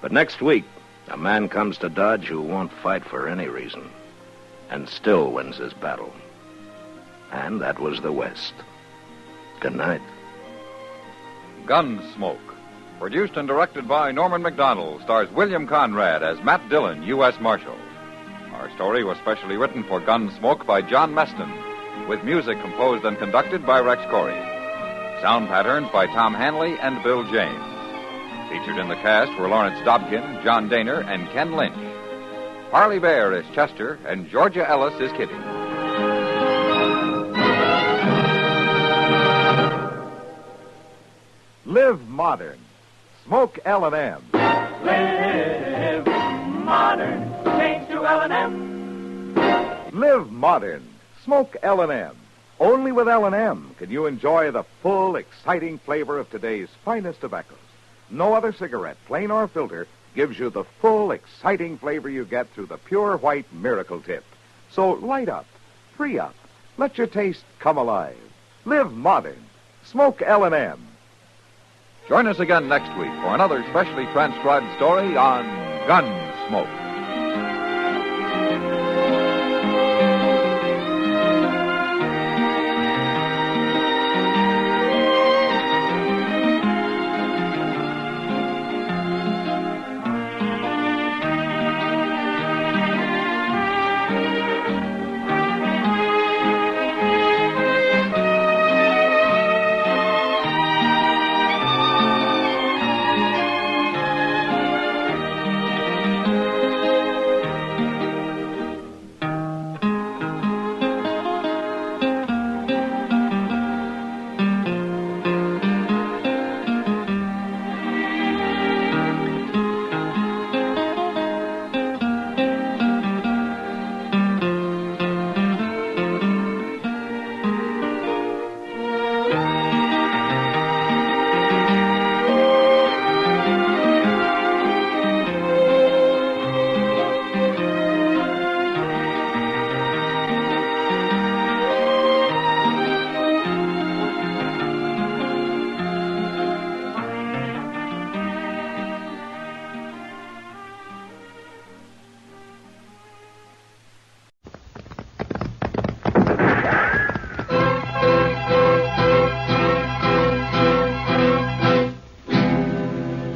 But next week, a man comes to Dodge who won't fight for any reason, and still wins his battle. And that was the West. Good night. Gunsmoke. Produced and directed by Norman Macdonnell, stars William Conrad as Matt Dillon, U.S. Marshal. Our story was specially written for Gunsmoke by John Meston, with music composed and conducted by Rex Corey. Sound patterns by Tom Hanley and Bill James. Featured in the cast were Lawrence Dobkin, John Dehner, and Ken Lynch. Harley Bear is Chester, and Georgia Ellis is Kitty. Live modern. Smoke L&M. Live modern. Change to L&M. Live modern. Smoke L&M. Only with L&M can you enjoy the full, exciting flavor of today's finest tobaccos. No other cigarette, plain or filter, gives you the full, exciting flavor you get through the pure white Miracle Tip. So light up, free up, let your taste come alive. Live modern. Smoke L&M. Join us again next week for another specially transcribed story on Gunsmoke.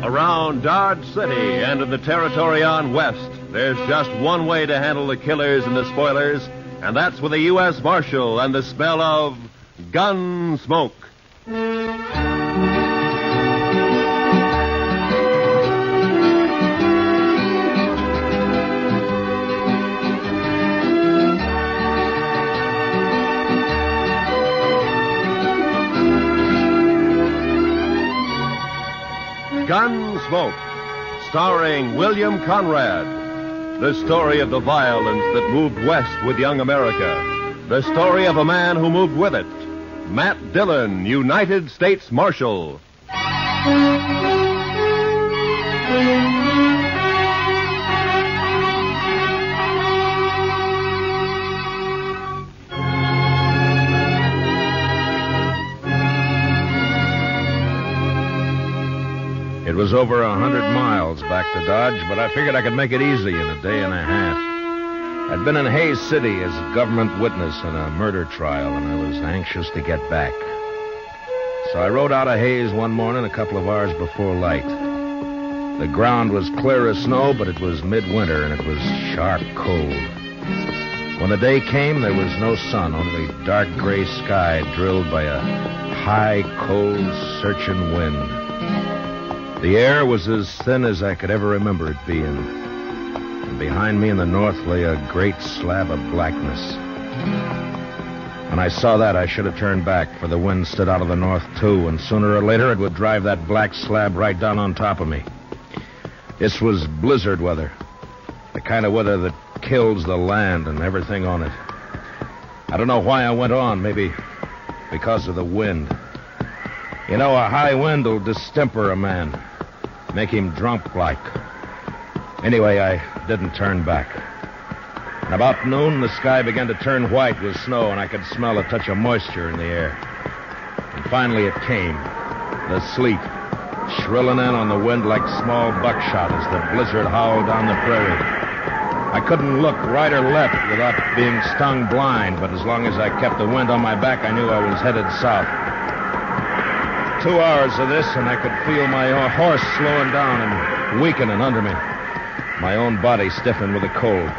Around Dodge City and in the territory on West, there's just one way to handle the killers and the spoilers, and that's with a U.S. Marshal and the smell of Gunsmoke. Gunsmoke, starring William Conrad. The story of the violence that moved west with young America. The story of a man who moved with it. Matt Dillon, United States Marshal. It was over 100 miles back to Dodge, but I figured I could make it easy in a day and a half. I'd been in Hays City as a government witness in a murder trial, and I was anxious to get back. So I rode out of Hays one morning a couple of hours before light. The ground was clear of snow, but it was midwinter, and it was sharp cold. When the day came, there was no sun, only dark gray sky drilled by a high, cold, searching wind. The air was as thin as I could ever remember it being. And behind me in the north lay a great slab of blackness. When I saw that, I should have turned back, for the wind stood out of the north, too, and sooner or later it would drive that black slab right down on top of me. This was blizzard weather, the kind of weather that kills the land and everything on it. I don't know why I went on, maybe because of the wind. You know, a high wind will distemper a man, make him drunk like. Anyway, I didn't turn back. And about noon, the sky began to turn white with snow, and I could smell a touch of moisture in the air. And finally it came, the sleet, shrilling in on the wind like small buckshot as the blizzard howled down the prairie. I couldn't look right or left without being stung blind, but as long as I kept the wind on my back, I knew I was headed south. 2 hours of this, and I could feel my horse slowing down and weakening under me. My own body stiffened with the cold.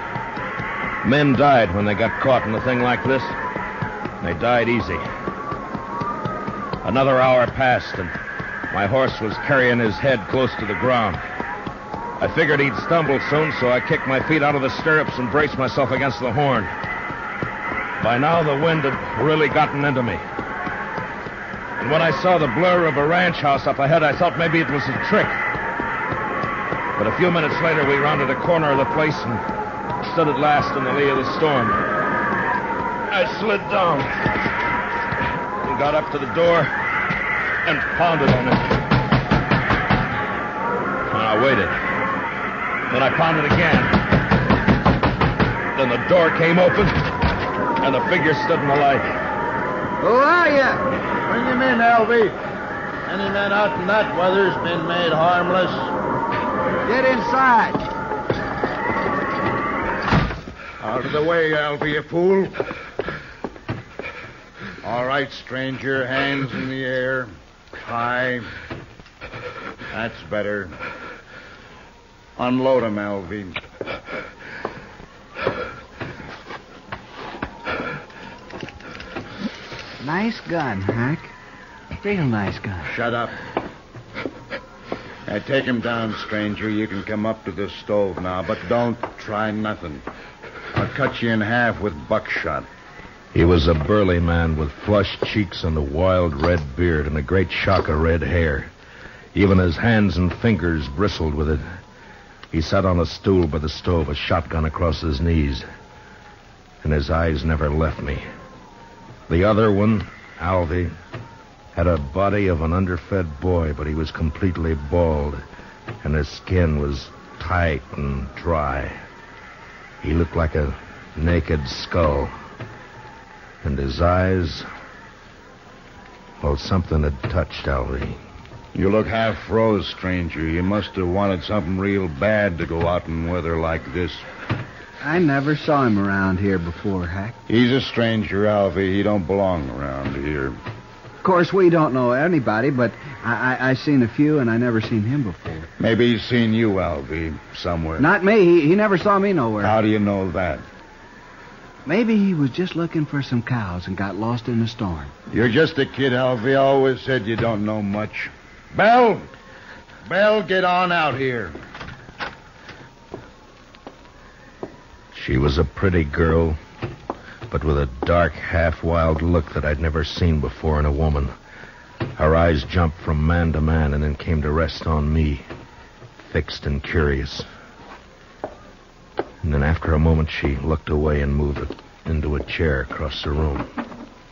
Men died when they got caught in a thing like this. They died easy. Another hour passed, and my horse was carrying his head close to the ground. I figured he'd stumble soon, so I kicked my feet out of the stirrups and braced myself against the horn. By now, the wind had really gotten into me. And when I saw the blur of a ranch house up ahead, I thought maybe it was a trick. But a few minutes later, we rounded a corner of the place and stood at last in the lee of the storm. I slid down and got up to the door and pounded on it. And I waited. Then I pounded again. Then the door came open and a figure stood in the light. Who are you? Bring him in, Alvy. Any man out in that weather's been made harmless. Get inside. Out of the way, Alvy, you fool. All right, stranger. Hands in the air. High. That's better. Unload him, Alvy. Nice gun, Hank. Real nice gun. Shut up. Now, take him down, stranger. You can come up to the stove now, but don't try nothing. I'll cut you in half with buckshot. He was a burly man with flushed cheeks and a wild red beard and a great shock of red hair. Even his hands and fingers bristled with it. He sat on a stool by the stove, a shotgun across his knees. And his eyes never left me. The other one, Alvy, had a body of an underfed boy, but he was completely bald, and his skin was tight and dry. He looked like a naked skull. And his eyes, well, something had touched Alvy. You look half froze, stranger. You must have wanted something real bad to go out in weather like this. I never saw him around here before, Hack. He's a stranger, Alvy. He don't belong around here. Of course, we don't know anybody, but I seen a few, and I never seen him before. Maybe he's seen you, Alvy, somewhere. Not me. He never saw me nowhere. How do you know that? Maybe he was just looking for some cows and got lost in the storm. You're just a kid, Alvy. I always said you don't know much. Belle! Belle, get on out here. She was a pretty girl, but with a dark, half-wild look that I'd never seen before in a woman. Her eyes jumped from man to man and then came to rest on me, fixed and curious. And then after a moment, she looked away and moved into a chair across the room.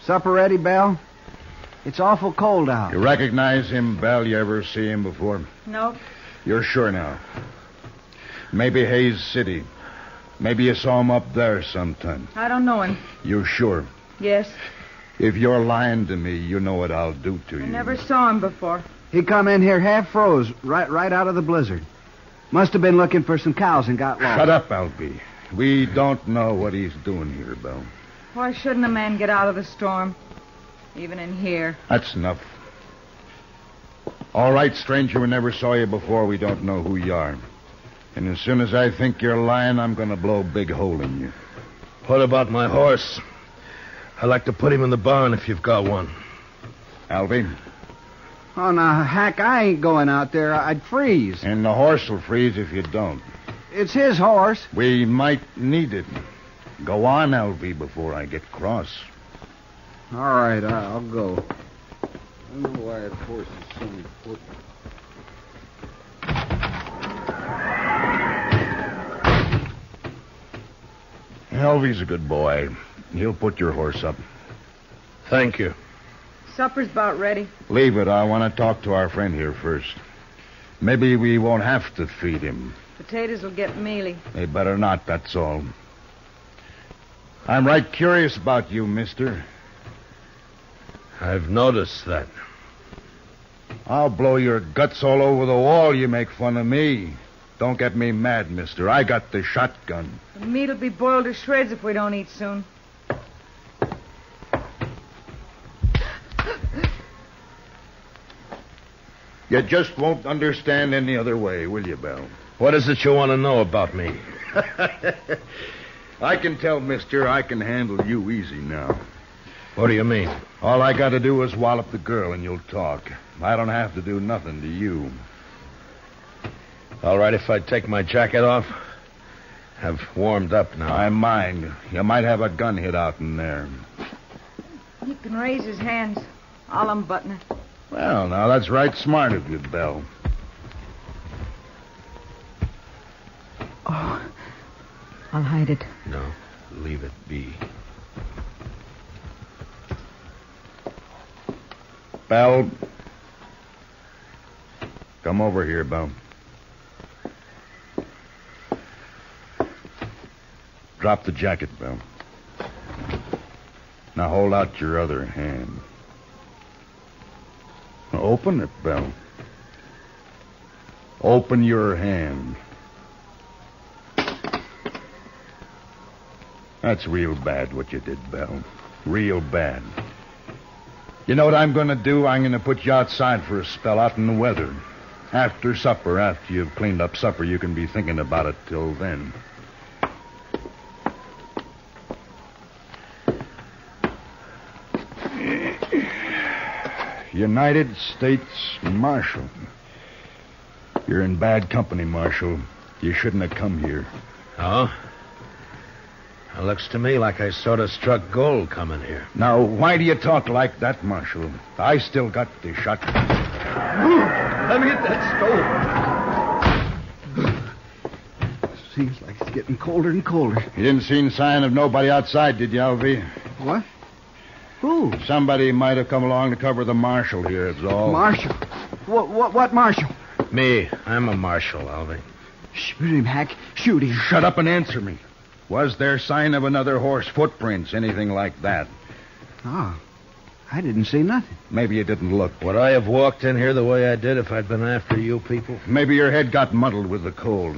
Supper ready, Belle? It's awful cold out. You recognize him, Belle? You ever see him before? No. You're sure now? Maybe Hayes City. Maybe you saw him up there sometime. I don't know him. You're sure? Yes. If you're lying to me, you know what I'll do to you. I never saw him before. He come in here half froze, right out of the blizzard. Must have been looking for some cows and got lost. Shut up, Alvy. We don't know what he's doing here, Belle. Why shouldn't a man get out of the storm? Even in here. That's enough. All right, stranger, we never saw you before. We don't know who you are. And as soon as I think you're lying, I'm going to blow a big hole in you. What about my horse? I'd like to put him in the barn if you've got one. Alvy? Oh, now, Hack, I ain't going out there. I'd freeze. And the horse will freeze if you don't. It's his horse. We might need it. Go on, Alvy, before I get cross. All right, I'll go. I don't know why that horse is so important. Alvy's a good boy. He'll put your horse up. Thank you. Supper's about ready. Leave it. I want to talk to our friend here first. Maybe we won't have to feed him. Potatoes will get mealy. They better not, that's all. I'm right curious about you, mister. I've noticed that. I'll blow your guts all over the wall. You make fun of me. Don't get me mad, mister. I got the shotgun. The meat'll be boiled to shreds if we don't eat soon. You just won't understand any other way, will you, Belle? What is it you want to know about me? I can tell, mister, I can handle you easy now. What do you mean? All I got to do is wallop the girl and you'll talk. I don't have to do nothing to you. All right, if I take my jacket off. I've warmed up now. I mind. You might have a gun hid out in there. He can raise his hands. I'll unbutton it. Well, now, that's right smart of you, Belle. I'll hide it. No, leave it be. Belle. Come over here, Belle. Drop the jacket, Belle. Now hold out your other hand. Open it, Belle. Open your hand. That's real bad what you did, Belle. Real bad. You know what I'm going to do? I'm going to put you outside for a spell out in the weather. After supper, after you've cleaned up supper, you can be thinking about it till then. United States Marshal. You're in bad company, Marshal. You shouldn't have come here. Oh? It looks to me like I sort of struck gold coming here. Now, why do you talk like that, Marshal? I still got the shotgun. Let me get that stove. Seems like it's getting colder and colder. You didn't see any sign of nobody outside, did you, Alvy? What? Who? Somebody might have come along to cover the marshal here, that's all. Marshal? What marshal? Me. I'm a marshal, Alvy. Shoot him, Hack. Shoot him. Shut up and answer me. Was there sign of another horse, footprints, anything like that? Oh, I didn't see nothing. Maybe you didn't look. Would I have walked in here the way I did if I'd been after you people? Maybe your head got muddled with the cold.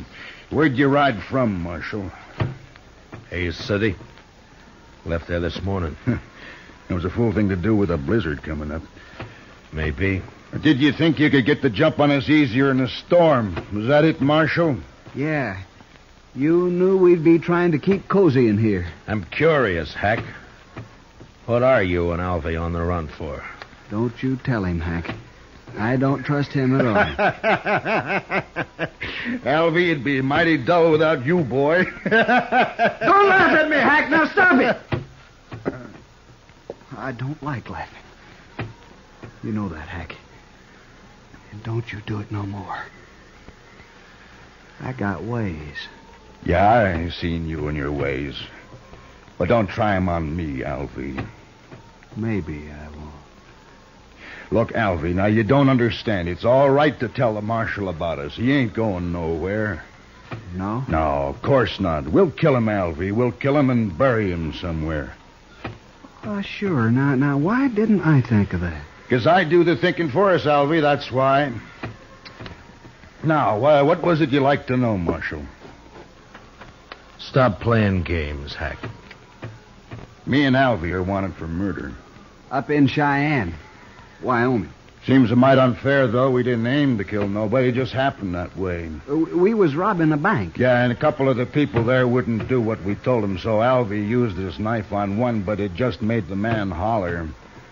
Where'd you ride from, Marshal? Hayes City. Left there this morning. It was a fool thing to do with a blizzard coming up. Maybe. Did you think you could get the jump on us easier in a storm? Was that it, Marshal? Yeah. You knew we'd be trying to keep cozy in here. I'm curious, Hack. What are you and Alvy on the run for? Don't you tell him, Hack. I don't trust him at all. Alvy, it'd be mighty dull without you, boy. Don't laugh at me, Hack. Now stop it. I don't like laughing. You know that, Hack. And don't you do it no more. I got ways. Yeah, I seen you and your ways. But don't try 'em on me, Alvy. Maybe I won't. Look, Alvy, now you don't understand. It's all right to tell the marshal about us. He ain't going nowhere. No? No, of course not. We'll kill him, Alvy. We'll kill him and bury him somewhere. Oh, sure. Now, why didn't I think of that? Because I do the thinking for us, Alvy, that's why. Now, what was it you like to know, Marshal? Stop playing games, Hack. Me and Alvy are wanted for murder. Up in Cheyenne, Wyoming. Seems a mite unfair, though. We didn't aim to kill nobody. It just happened that way. We was robbing a bank. Yeah, and a couple of the people there wouldn't do what we told them, so Alvy used his knife on one, but it just made the man holler.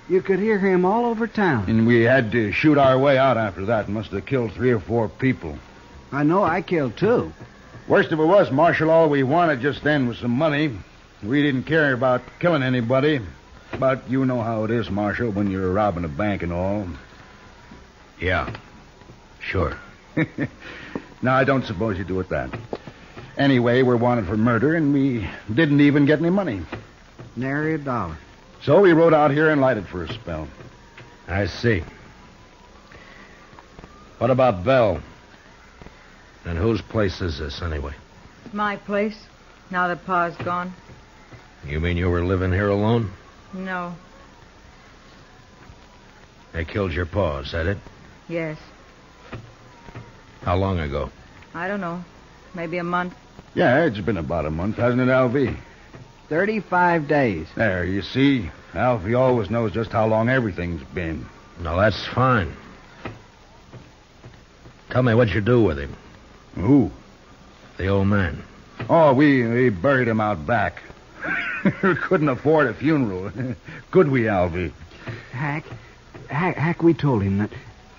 You could hear him all over town. And we had to shoot our way out after that. Must have killed 3 or 4 people. I know I killed 2. Worst of it was, Marshal, all we wanted just then was some money. We didn't care about killing anybody. But you know how it is, Marshal, when you're robbing a bank and all. Yeah, sure. Now, I don't suppose you do it that. Anyway, we're wanted for murder, and we didn't even get any money. Nary a dollar. So we rode out here and lighted for a spell. I see. What about Belle? And whose place is this, anyway? It's my place, now that Pa's gone. You mean you were living here alone? No. They killed your pa, is that it? Yes. How long ago? I don't know. Maybe a month. Yeah, it's been about a month, hasn't it, Alvy? 35 days. There, you see? Alvy always knows just how long everything's been. No, that's fine. Tell me what you do with him. Who? The old man. Oh, we buried him out back. Couldn't afford a funeral. Could we, Alvy? Hack, we told him that.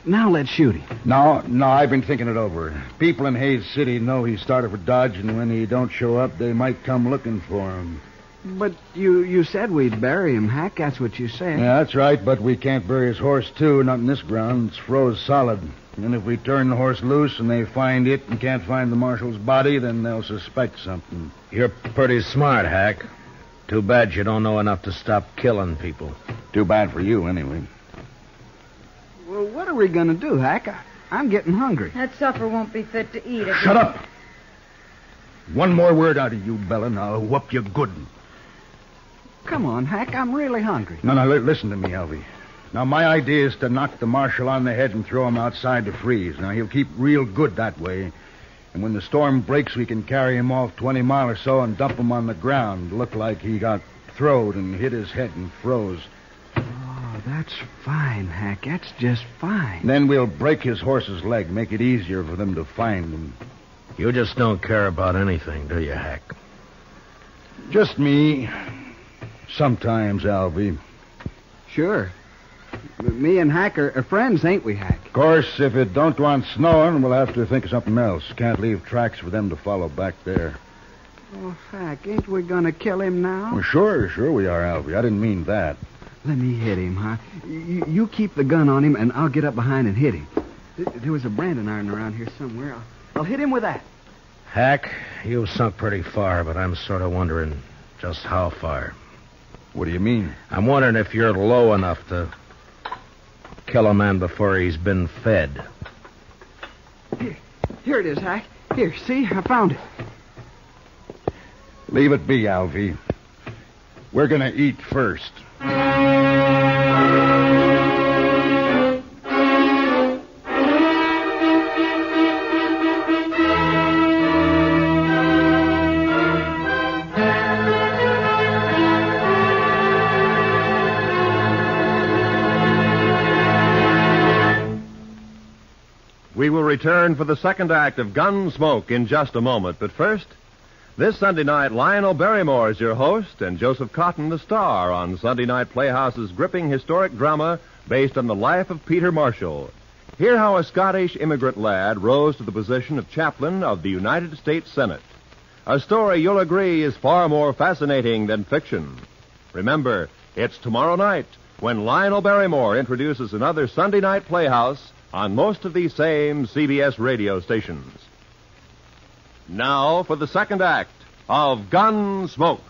Now let's shoot him. No, I've been thinking it over. People in Hayes City know he started for Dodge, and when he don't show up, they might come looking for him. But you said we'd bury him, Hack. That's what you said. Yeah, that's right, but we can't bury his horse, too. Not in this ground. It's froze solid. And if we turn the horse loose and they find it and can't find the marshal's body, then they'll suspect something. You're pretty smart, Hack. Too bad you don't know enough to stop killing people. Too bad for you, anyway. Well, what are we going to do, Hack? I'm getting hungry. That supper won't be fit to eat. Shut up! One more word out of you, Bella, and I'll whoop you good. Come on, Hack. I'm really hungry. No, listen to me, Alvy. Now, my idea is to knock the marshal on the head and throw him outside to freeze. Now, he'll keep real good that way. And when the storm breaks, we can carry him off 20 miles or so and dump him on the ground. Look like he got throwed and hit his head and froze. Oh, that's fine, Hack. That's just fine. Then we'll break his horse's leg, make it easier for them to find him. You just don't care about anything, do you, Hack? Just me. Sometimes, Alvy. Sure. Me and Hack are friends, ain't we, Hack? Of course, if it don't go on snowing, we'll have to think of something else. Can't leave tracks for them to follow back there. Oh, Hack, ain't we gonna kill him now? Well, sure we are, Alvy. I didn't mean that. Let me hit him, huh? You keep the gun on him, and I'll get up behind and hit him. There was a branding iron around here somewhere. I'll hit him with that. Hack, you've sunk pretty far, but I'm sort of wondering just how far. What do you mean? I'm wondering if you're low enough to kill a man before he's been fed. Here it is, Hack. Here, see? I found it. Leave it be, Alvy. We're going to eat first. We will return for the second act of Gunsmoke in just a moment. But first, this Sunday night, Lionel Barrymore is your host and Joseph Cotton the star on Sunday Night Playhouse's gripping historic drama based on the life of Peter Marshall. Hear how a Scottish immigrant lad rose to the position of chaplain of the United States Senate. A story you'll agree is far more fascinating than fiction. Remember, it's tomorrow night when Lionel Barrymore introduces another Sunday Night Playhouse on most of these same CBS radio stations. Now for the second act of Gunsmoke.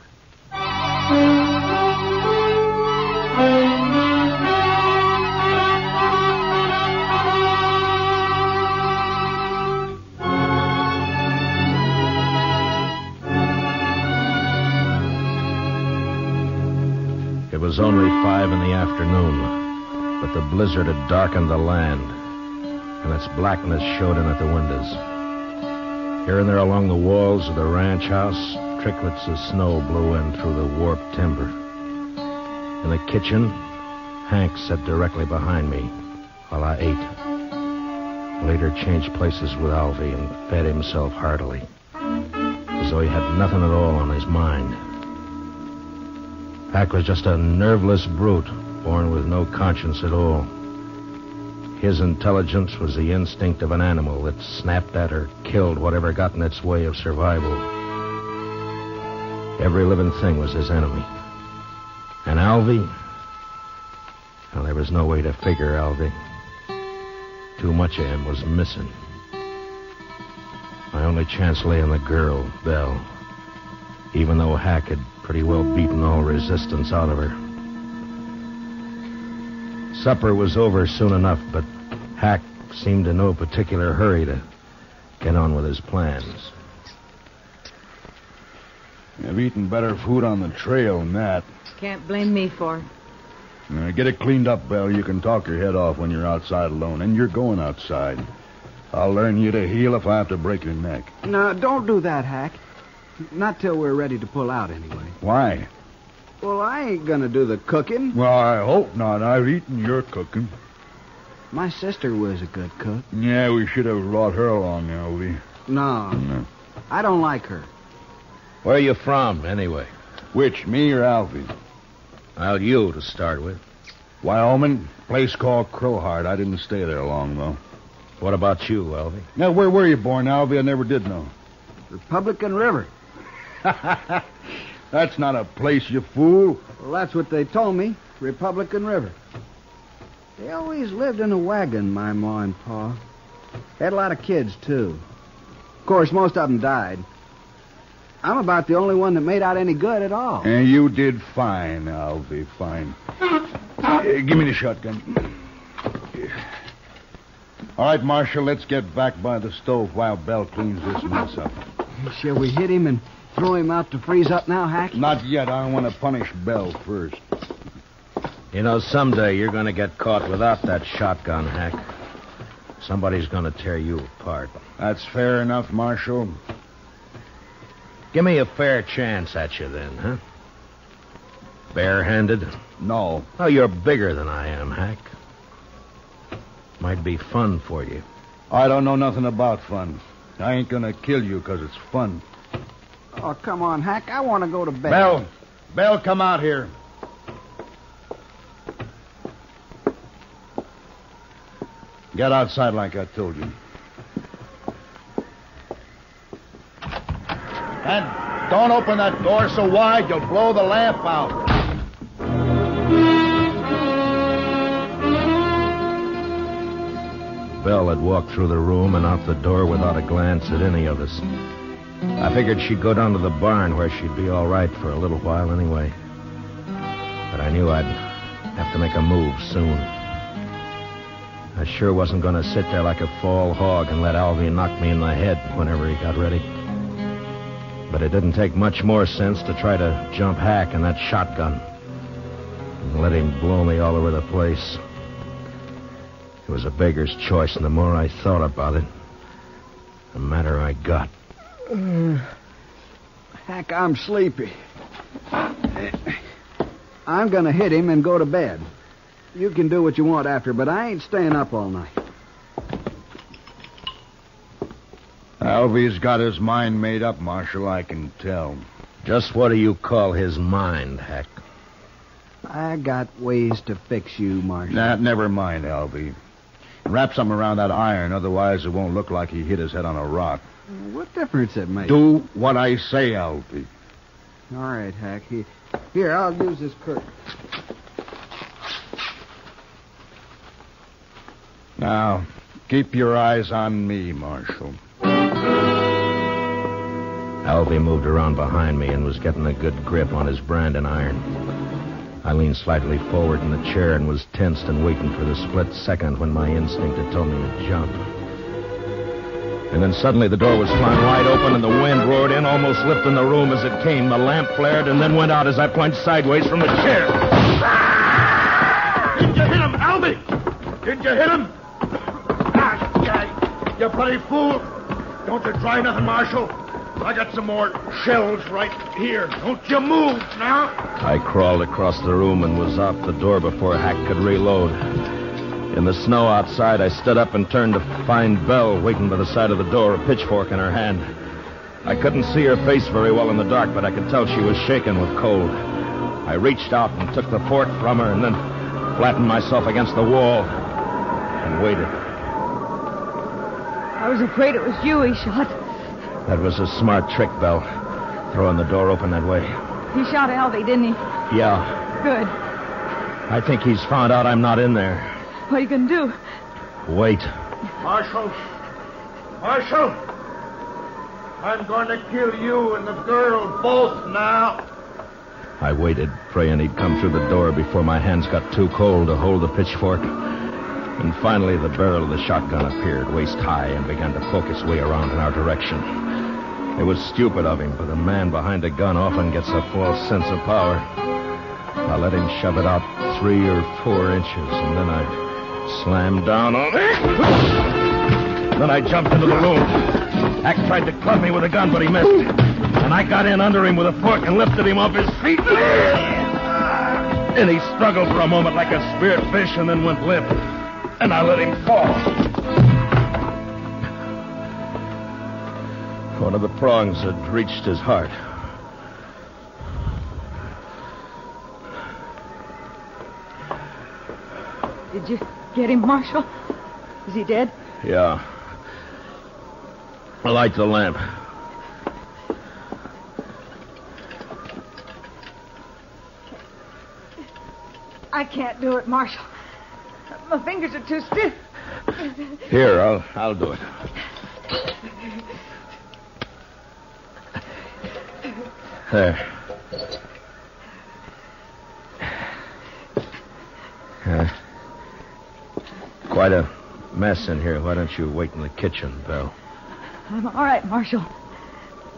It was only 5 in the afternoon, but the blizzard had darkened the land, and its blackness showed in at the windows. Here and there along the walls of the ranch house, tricklets of snow blew in through the warped timber. In the kitchen, Hank sat directly behind me while I ate. Later changed places with Alvy and fed himself heartily, as though he had nothing at all on his mind. Hank was just a nerveless brute, born with no conscience at all. His intelligence was the instinct of an animal that snapped at or killed whatever got in its way of survival. Every living thing was his enemy. And Alvy? Well, there was no way to figure Alvy. Too much of him was missing. My only chance lay in the girl, Belle, even though Hack had pretty well beaten all resistance out of her. Supper was over soon enough, but Hack seemed in no particular hurry to get on with his plans. I've eaten better food on the trail than that. Can't blame me for it. Now, get it cleaned up, Belle. You can talk your head off when you're outside alone, and you're going outside. I'll learn you to heal if I have to break your neck. No, don't do that, Hack. Not till we're ready to pull out, anyway. Why? Well, I ain't gonna do the cooking. Well, I hope not. I've eaten your cooking. My sister was a good cook. Yeah, we should have brought her along, Alvy. No. I don't like her. Where are you from, anyway? Which, me or Alvy? Well, you to start with. Wyoming, place called Crowheart. I didn't stay there long, though. What about you, Alvy? Now, where were you born, Alvy? I never did know. Republican River. That's not a place, you fool. Well, that's what they told me. Republican River. They always lived in a wagon, my ma and pa. Had a lot of kids, too. Of course, most of them died. I'm about the only one that made out any good at all. And you did fine, Alvy, fine. Give me the shotgun. All right, Marshal, let's get back by the stove while Bell cleans this mess up. Shall we hit him and throw him out to freeze up now, Hack? Not yet. I want to punish Bell first. You know, someday you're going to get caught without that shotgun, Hack. Somebody's going to tear you apart. That's fair enough, Marshal. Give me a fair chance at you then, huh? Bare-handed? No. Oh, you're bigger than I am, Hack. Might be fun for you. I don't know nothing about fun. I ain't gonna kill you because it's fun. Oh, come on, Hack. I want to go to bed. Bell, come out here. Get outside like I told you. And don't open that door so wide you'll blow the lamp out. Belle had walked through the room and out the door without a glance at any of us. I figured she'd go down to the barn where she'd be all right for a little while anyway. But I knew I'd have to make a move soon. I sure wasn't going to sit there like a fall hog and let Alvy knock me in the head whenever he got ready. But it didn't take much more sense to try to jump Hack in that shotgun and let him blow me all over the place. It was a beggar's choice, and the more I thought about it, the madder I got. Hack, I'm sleepy. I'm going to hit him and go to bed. You can do what you want after, but I ain't staying up all night. Alvy's got his mind made up, Marshal, I can tell. Just what do you call his mind, Hack? I got ways to fix you, Marshal. Nah, never mind, Alvy. Wrap something around that iron, otherwise it won't look like he hit his head on a rock. What difference it makes? Do what I say, Alvy. All right, Hack. Here, I'll use this curtain. Now, keep your eyes on me, Marshal. Alvy moved around behind me and was getting a good grip on his branding iron. I leaned slightly forward in the chair and was tensed and waiting for the split second when my instinct had told me to jump. And then suddenly the door was flung wide open and the wind roared in, almost lifting the room as it came. The lamp flared and then went out as I plunged sideways from the chair. Did you hit him, Alvy? Did you hit him? You bloody fool. Don't you try nothing, Marshal. I got some more shells right here. Don't you move now. I crawled across the room and was out the door before Hack could reload. In the snow outside, I stood up and turned to find Belle waiting by the side of the door, a pitchfork in her hand. I couldn't see her face very well in the dark, but I could tell she was shaking with cold. I reached out and took the fork from her and then flattened myself against the wall and waited. I was afraid it was you he shot. That was a smart trick, Belle, throwing the door open that way. He shot Alvy, didn't he? Yeah. Good. I think he's found out I'm not in there. What are you going to do? Wait. Marshal! Marshal! I'm going to kill you and the girl both now. I waited, praying he'd come through the door before my hands got too cold to hold the pitchfork. And finally, the barrel of the shotgun appeared waist high and began to poke its way around in our direction. It was stupid of him, but a man behind a gun often gets a false sense of power. I let him shove it out 3 or 4 inches, and then I slammed down on it. Then I jumped into the room. Hack tried to club me with a gun, but he missed. And I got in under him with a fork and lifted him off his feet. And he struggled for a moment like a speared fish and then went limp. And I let him fall. One of the prongs had reached his heart. Did you get him, Marshal? Is he dead? Yeah. Light the lamp. I can't do it, Marshal. My fingers are too stiff. Here, I'll do it. There. Quite a mess in here. Why don't you wait in the kitchen, Belle? I'm all right, Marshal.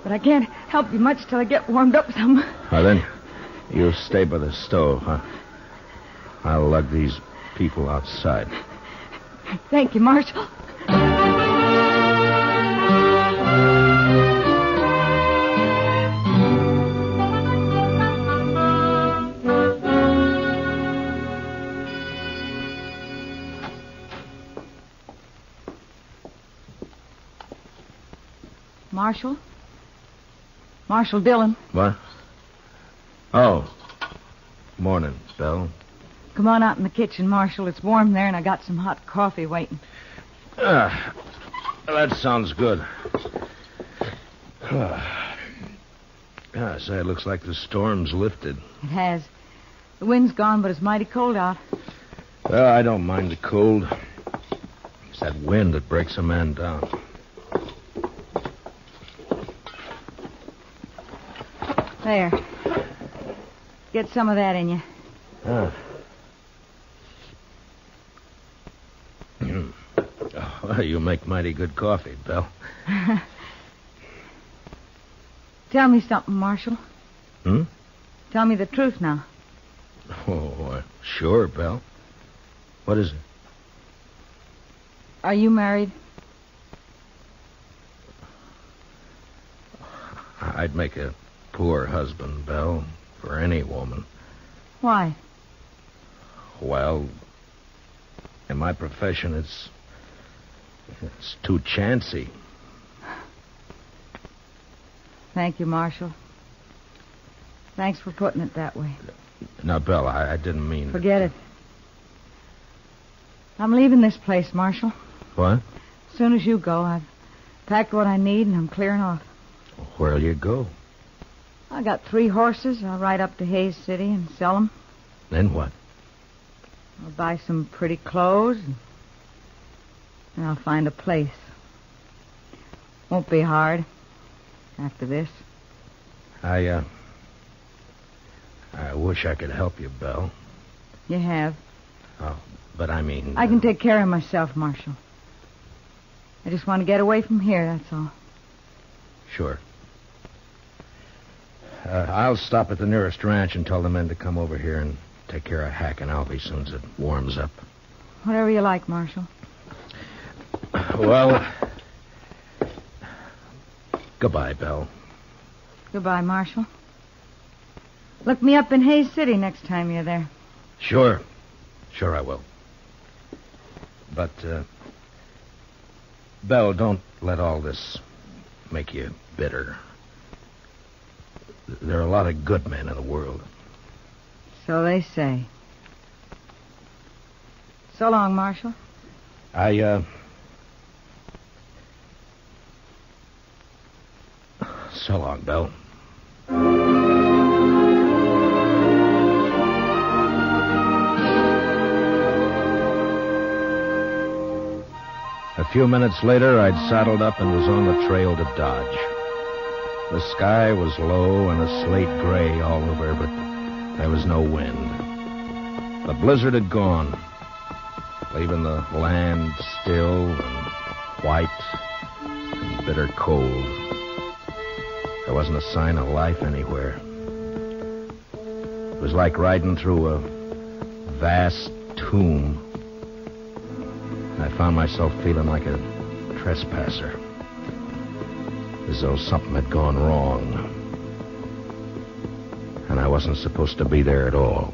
But I can't help you much till I get warmed up some. Well, then, you stay by the stove, huh? I'll lug these people outside. Thank you, Marshal. Marshal? Marshal Dillon. What? Oh. Morning, Belle. Come on out in the kitchen, Marshal. It's warm there, and I got some hot coffee waiting. That sounds good. Say, it looks like the storm's lifted. It has. The wind's gone, but it's mighty cold out. Well, I don't mind the cold. It's that wind that breaks a man down. There. Get some of that in you. Well, you make mighty good coffee, Belle. Tell me something, Marshal. Hmm? Tell me the truth now. Oh, sure, Belle. What is it? Are you married? I'd make a poor husband, Belle, for any woman. Why? Well, in my profession, it's too chancy. Thank you, Marshal. Thanks for putting it that way. Now, Belle, I didn't mean... Forget it. I'm leaving this place, Marshal. What? As soon as you go, I've packed what I need and I'm clearing off. Where'll you go? I got 3 horses. I'll ride up to Hayes City and sell them. Then what? I'll buy some pretty clothes and I'll find a place. Won't be hard after this. I wish I could help you, Belle. You have. Oh, but I mean... I can take care of myself, Marshal. I just want to get away from here, that's all. Sure. I'll stop at the nearest ranch and tell the men to come over here and take care of Hack and Alvy as soon as it warms up. Whatever you like, Marshal. Well, goodbye, Belle. Goodbye, Marshal. Look me up in Hayes City next time you're there. Sure. Sure I will. But, Belle, don't let all this make you bitter. There are a lot of good men in the world. So they say. So long, Marshal. So long, Belle. A few minutes later, I'd saddled up and was on the trail to Dodge. The sky was low and a slate gray all over, but there was no wind. The blizzard had gone, leaving the land still and white and bitter cold. There wasn't a sign of life anywhere. It was like riding through a vast tomb. I found myself feeling like a trespasser, as though something had gone wrong. And I wasn't supposed to be there at all.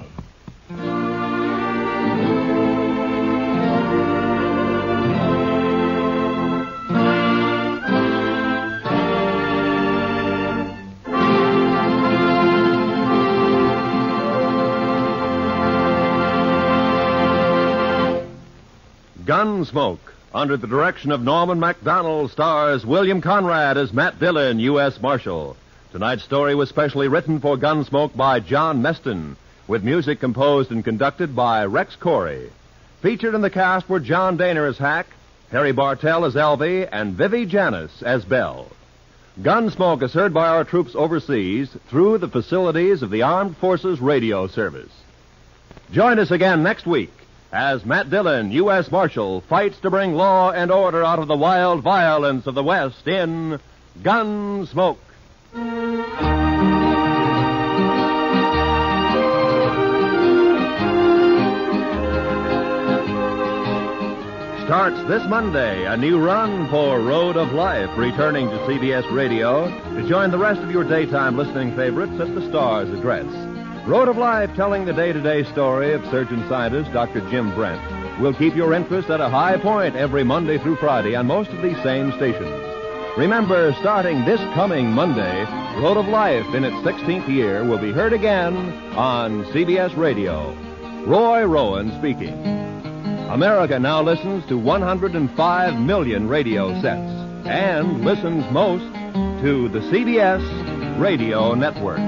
Gunsmoke, under the direction of Norman Macdonnell, stars William Conrad as Matt Dillon, U.S. Marshal. Tonight's story was specially written for Gunsmoke by John Meston, with music composed and conducted by Rex Corey. Featured in the cast were John Dehner as Hack, Harry Bartell as Elvie, and Vivi Janice as Belle. Gunsmoke is heard by our troops overseas through the facilities of the Armed Forces Radio Service. Join us again next week as Matt Dillon, U.S. Marshal, fights to bring law and order out of the wild violence of the West in Gunsmoke. Starts this Monday, a new run for Road of Life, returning to CBS Radio to join the rest of your daytime listening favorites at the Star's address. Road of Life, telling the day-to-day story of surgeon-scientist Dr. Jim Brent, will keep your interest at a high point every Monday through Friday on most of these same stations. Remember, starting this coming Monday, Road of Life in its 16th year will be heard again on CBS Radio. Roy Rowan speaking. America now listens to 105 million radio sets and listens most to the CBS Radio Network.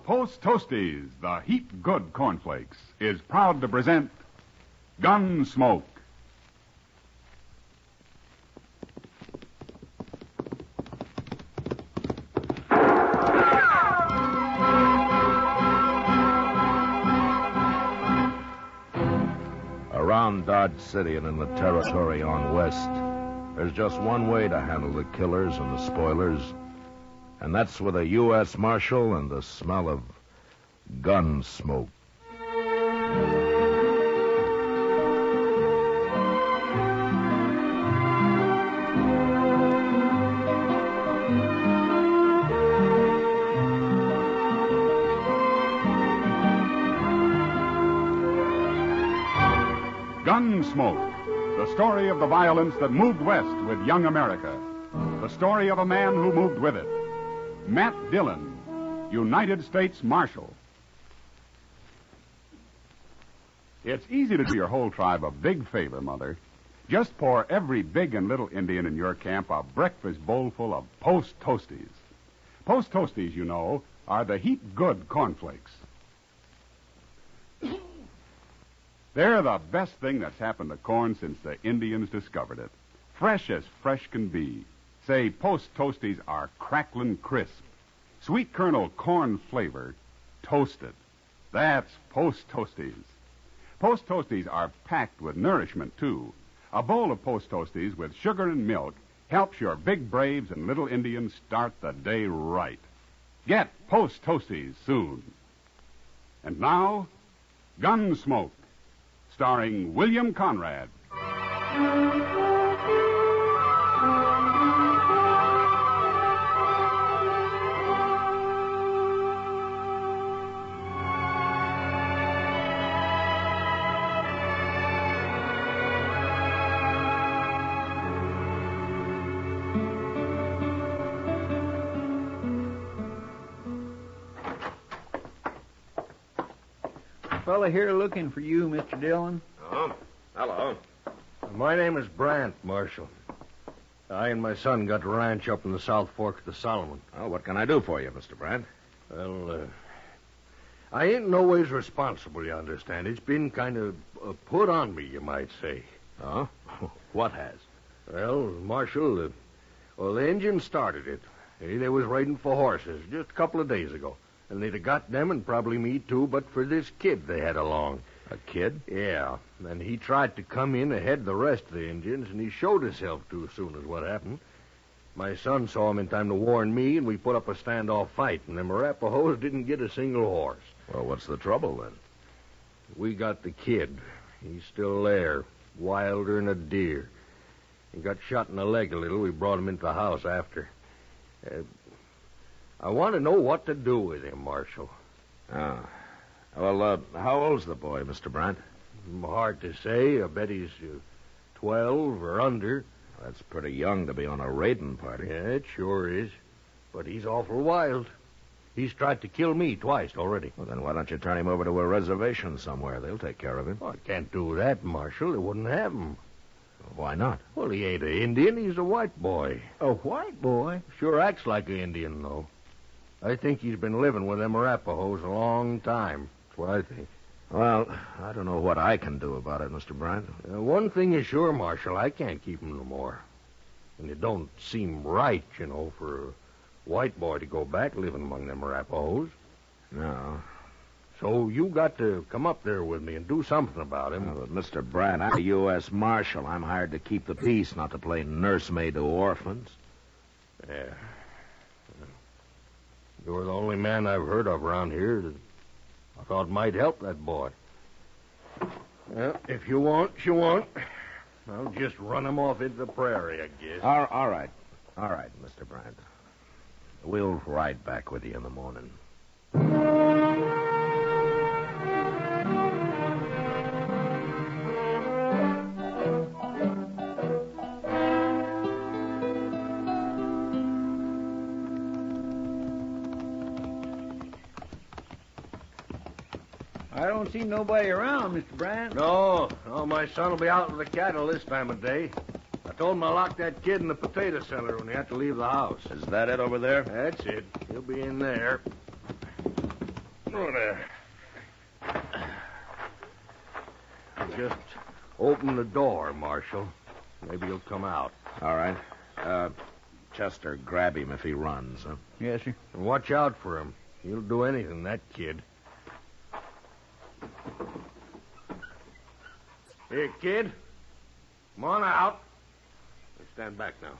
Post Toasties, the heap good cornflakes, is proud to present Gunsmoke. Around Dodge City and in the territory on west, there's just one way to handle the killers and the spoilers, and that's with a U.S. Marshal and the smell of gun smoke. Gunsmoke, the story of the violence that moved west with young America. The story of a man who moved with it. Matt Dillon, United States Marshal. It's easy to do your whole tribe a big favor, Mother. Just pour every big and little Indian in your camp a breakfast bowl full of Post Toasties. Post Toasties, you know, are the heap good cornflakes. They're the best thing that's happened to corn since the Indians discovered it. Fresh as fresh can be. Say, Post Toasties are cracklin' crisp. Sweet kernel corn flavor, toasted. That's Post Toasties. Post Toasties are packed with nourishment, too. A bowl of Post Toasties with sugar and milk helps your big braves and little Indians start the day right. Get Post Toasties soon. And now, Gunsmoke, starring William Conrad. Fella here looking for you, Mr. Dillon. Oh, hello. My name is Brandt, Marshal. I and my son got a ranch up in the South Fork of the Solomon. Well, what can I do for you, Mr. Brandt? Well, I ain't no ways responsible, you understand. It's been kind of put on me, you might say. Oh? What has? Well, Marshal, the Indians started it. They was riding for horses just a couple of days ago. And they'd have got them and probably me, too, but for this kid they had along. A kid? Yeah. And he tried to come in ahead of the rest of the Indians, and he showed himself too soon as what happened. My son saw him in time to warn me, and we put up a standoff fight, and them Arapahoes didn't get a single horse. Well, what's the trouble, then? We got the kid. He's still there, wilder than a deer. He got shot in the leg a little. We brought him into the house after. I want to know what to do with him, Marshal. Oh. Well, how old's the boy, Mr. Brandt? Hard to say. I bet he's 12 or under. That's pretty young to be on a raiding party. Yeah, it sure is. But he's awful wild. He's tried to kill me twice already. Well, then why don't you turn him over to a reservation somewhere? They'll take care of him. Well, I can't do that, Marshal. They wouldn't have him. Why not? Well, he ain't an Indian. He's a white boy. A white boy? Sure acts like an Indian, though. I think he's been living with them Arapahoes a long time. That's what I think. Well, I don't know what I can do about it, Mr. Brandt. One thing is sure, Marshal. I can't keep him no more. And it don't seem right, for a white boy to go back living among them Arapahoes. No. So you got to come up there with me and do something about him. But Mr. Brandt, I'm a U.S. Marshal. I'm hired to keep the peace, not to play nursemaid to orphans. Yeah. You're the only man I've heard of around here that I thought might help that boy. Well, if you want, you want. I'll just run him off into the prairie, I guess. All right. All right, Mr. Brandt. We'll ride back with you in the morning. I don't see nobody around, Mr. Brandt. No, my son will be out with the cattle this time of day. I told him to lock that kid in the potato cellar when he had to leave the house. Is that it over there? That's it. He'll be in there. Oh, there. Just open the door, Marshal. Maybe he'll come out. All right. Chester, grab him if he runs, huh? Yes, sir. And watch out for him. He'll do anything, that kid. Here, kid. Come on out. Let's stand back now.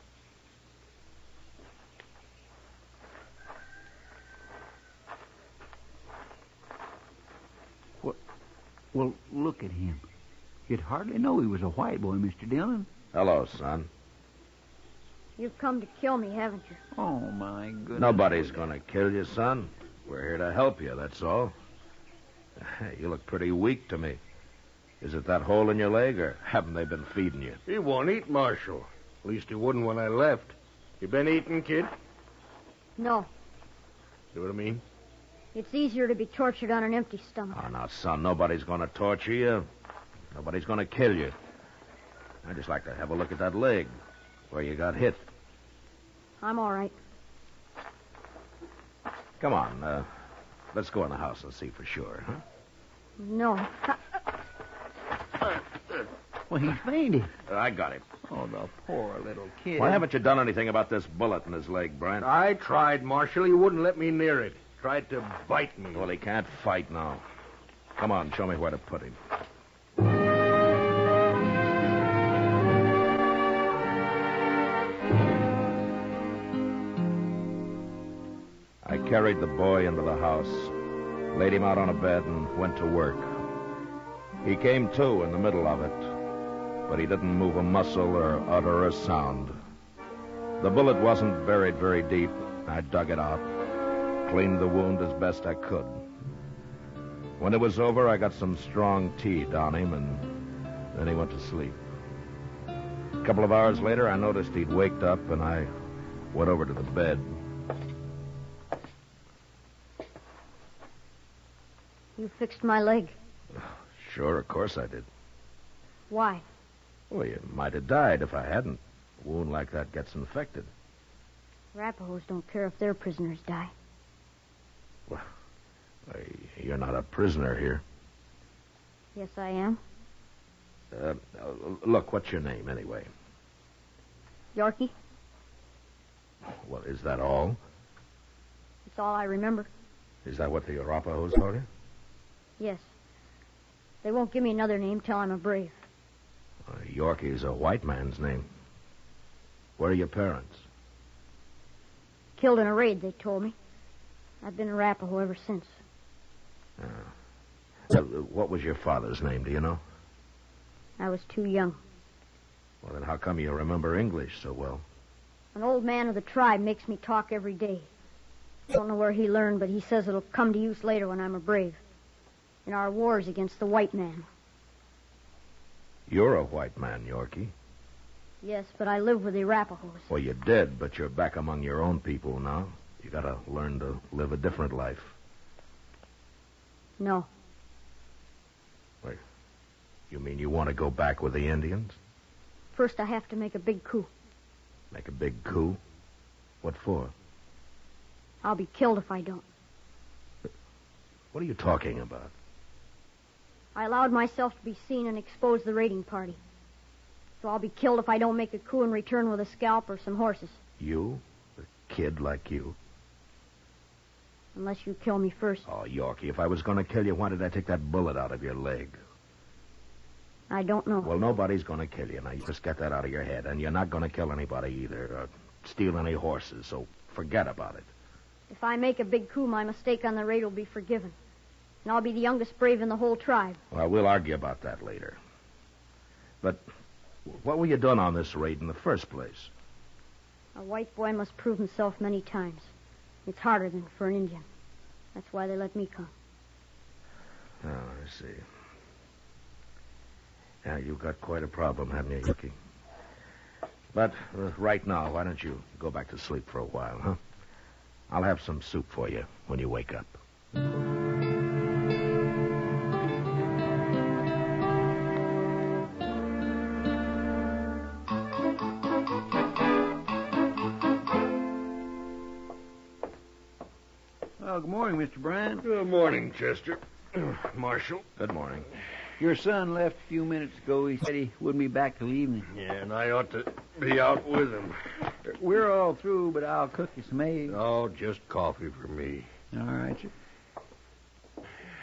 Well, look at him. You'd hardly know he was a white boy, Mr. Dillon. Hello, son. You've come to kill me, haven't you? Oh, my goodness. Nobody's going to kill you, son. We're here to help you, that's all. You look pretty weak to me. Is it that hole in your leg, or haven't they been feeding you? He won't eat, Marshal. At least he wouldn't when I left. You been eating, kid? No. See what I mean? It's easier to be tortured on an empty stomach. Oh, now, son, nobody's going to torture you. Nobody's going to kill you. I'd just like to have a look at that leg, where you got hit. I'm all right. Come on, let's go in the house and see for sure, huh? No. Well, he's fainted. I got him. Oh, the poor little kid. Why haven't you done anything about this bullet in his leg, Brandt? I tried, Marshal. He wouldn't let me near it. Tried to bite me. Well, he can't fight now. Come on, show me where to put him. I carried the boy into the house, laid him out on a bed, and went to work. He came to in the middle of it, but he didn't move a muscle or utter a sound. The bullet wasn't buried very deep. I dug it out, cleaned the wound as best I could. When it was over, I got some strong tea down him, and then he went to sleep. A couple of hours later, I noticed he'd waked up, and I went over to the bed. You fixed my leg. Sure, of course I did. Why? Well, you might have died if I hadn't. A wound like that gets infected. Arapahoes don't care if their prisoners die. Well, you're not a prisoner here. Yes, I am. Look, what's your name, anyway? Yorky. Well, is that all? It's all I remember. Is that what the Arapahoes told you? Yes. They won't give me another name till I'm a brave. Yorky's a white man's name. Where are your parents? Killed in a raid, they told me. I've been Arapaho ever since. What was your father's name, do you know? I was too young. Well, then how come you remember English so well? An old man of the tribe makes me talk every day. Don't know where he learned, but he says it'll come to use later when I'm a brave. In our wars against the white man. You're a white man, Yorky. Yes, but I live with the Arapahoes. Well, you did, but you're back among your own people now. You gotta learn to live a different life. No. Wait, you mean you want to go back with the Indians? First, I have to make a big coup. Make a big coup? What for? I'll be killed if I don't. What are you talking about? I allowed myself to be seen and expose the raiding party. So I'll be killed if I don't make a coup and return with a scalp or some horses. You? A kid like you? Unless you kill me first. Oh, Yorky, if I was going to kill you, why did I take that bullet out of your leg? I don't know. Well, nobody's going to kill you. Now, you just get that out of your head. And you're not going to kill anybody either, or steal any horses, so forget about it. If I make a big coup, my mistake on the raid will be forgiven. And I'll be the youngest brave in the whole tribe. Well, we'll argue about that later. But what were you doing on this raid in the first place? A white boy must prove himself many times. It's harder than for an Indian. That's why they let me come. Oh, I see. Yeah, you've got quite a problem, haven't you, Yorky? But right now, why don't you go back to sleep for a while, huh? I'll have some soup for you when you wake up. Well, good morning, Mr. Bryan. Good morning, Chester. Marshal. Good morning. Your son left a few minutes ago. He said he wouldn't be back till evening. Yeah, and I ought to be out with him. We're all through, but I'll cook you some eggs. Oh, just coffee for me. All right, sir.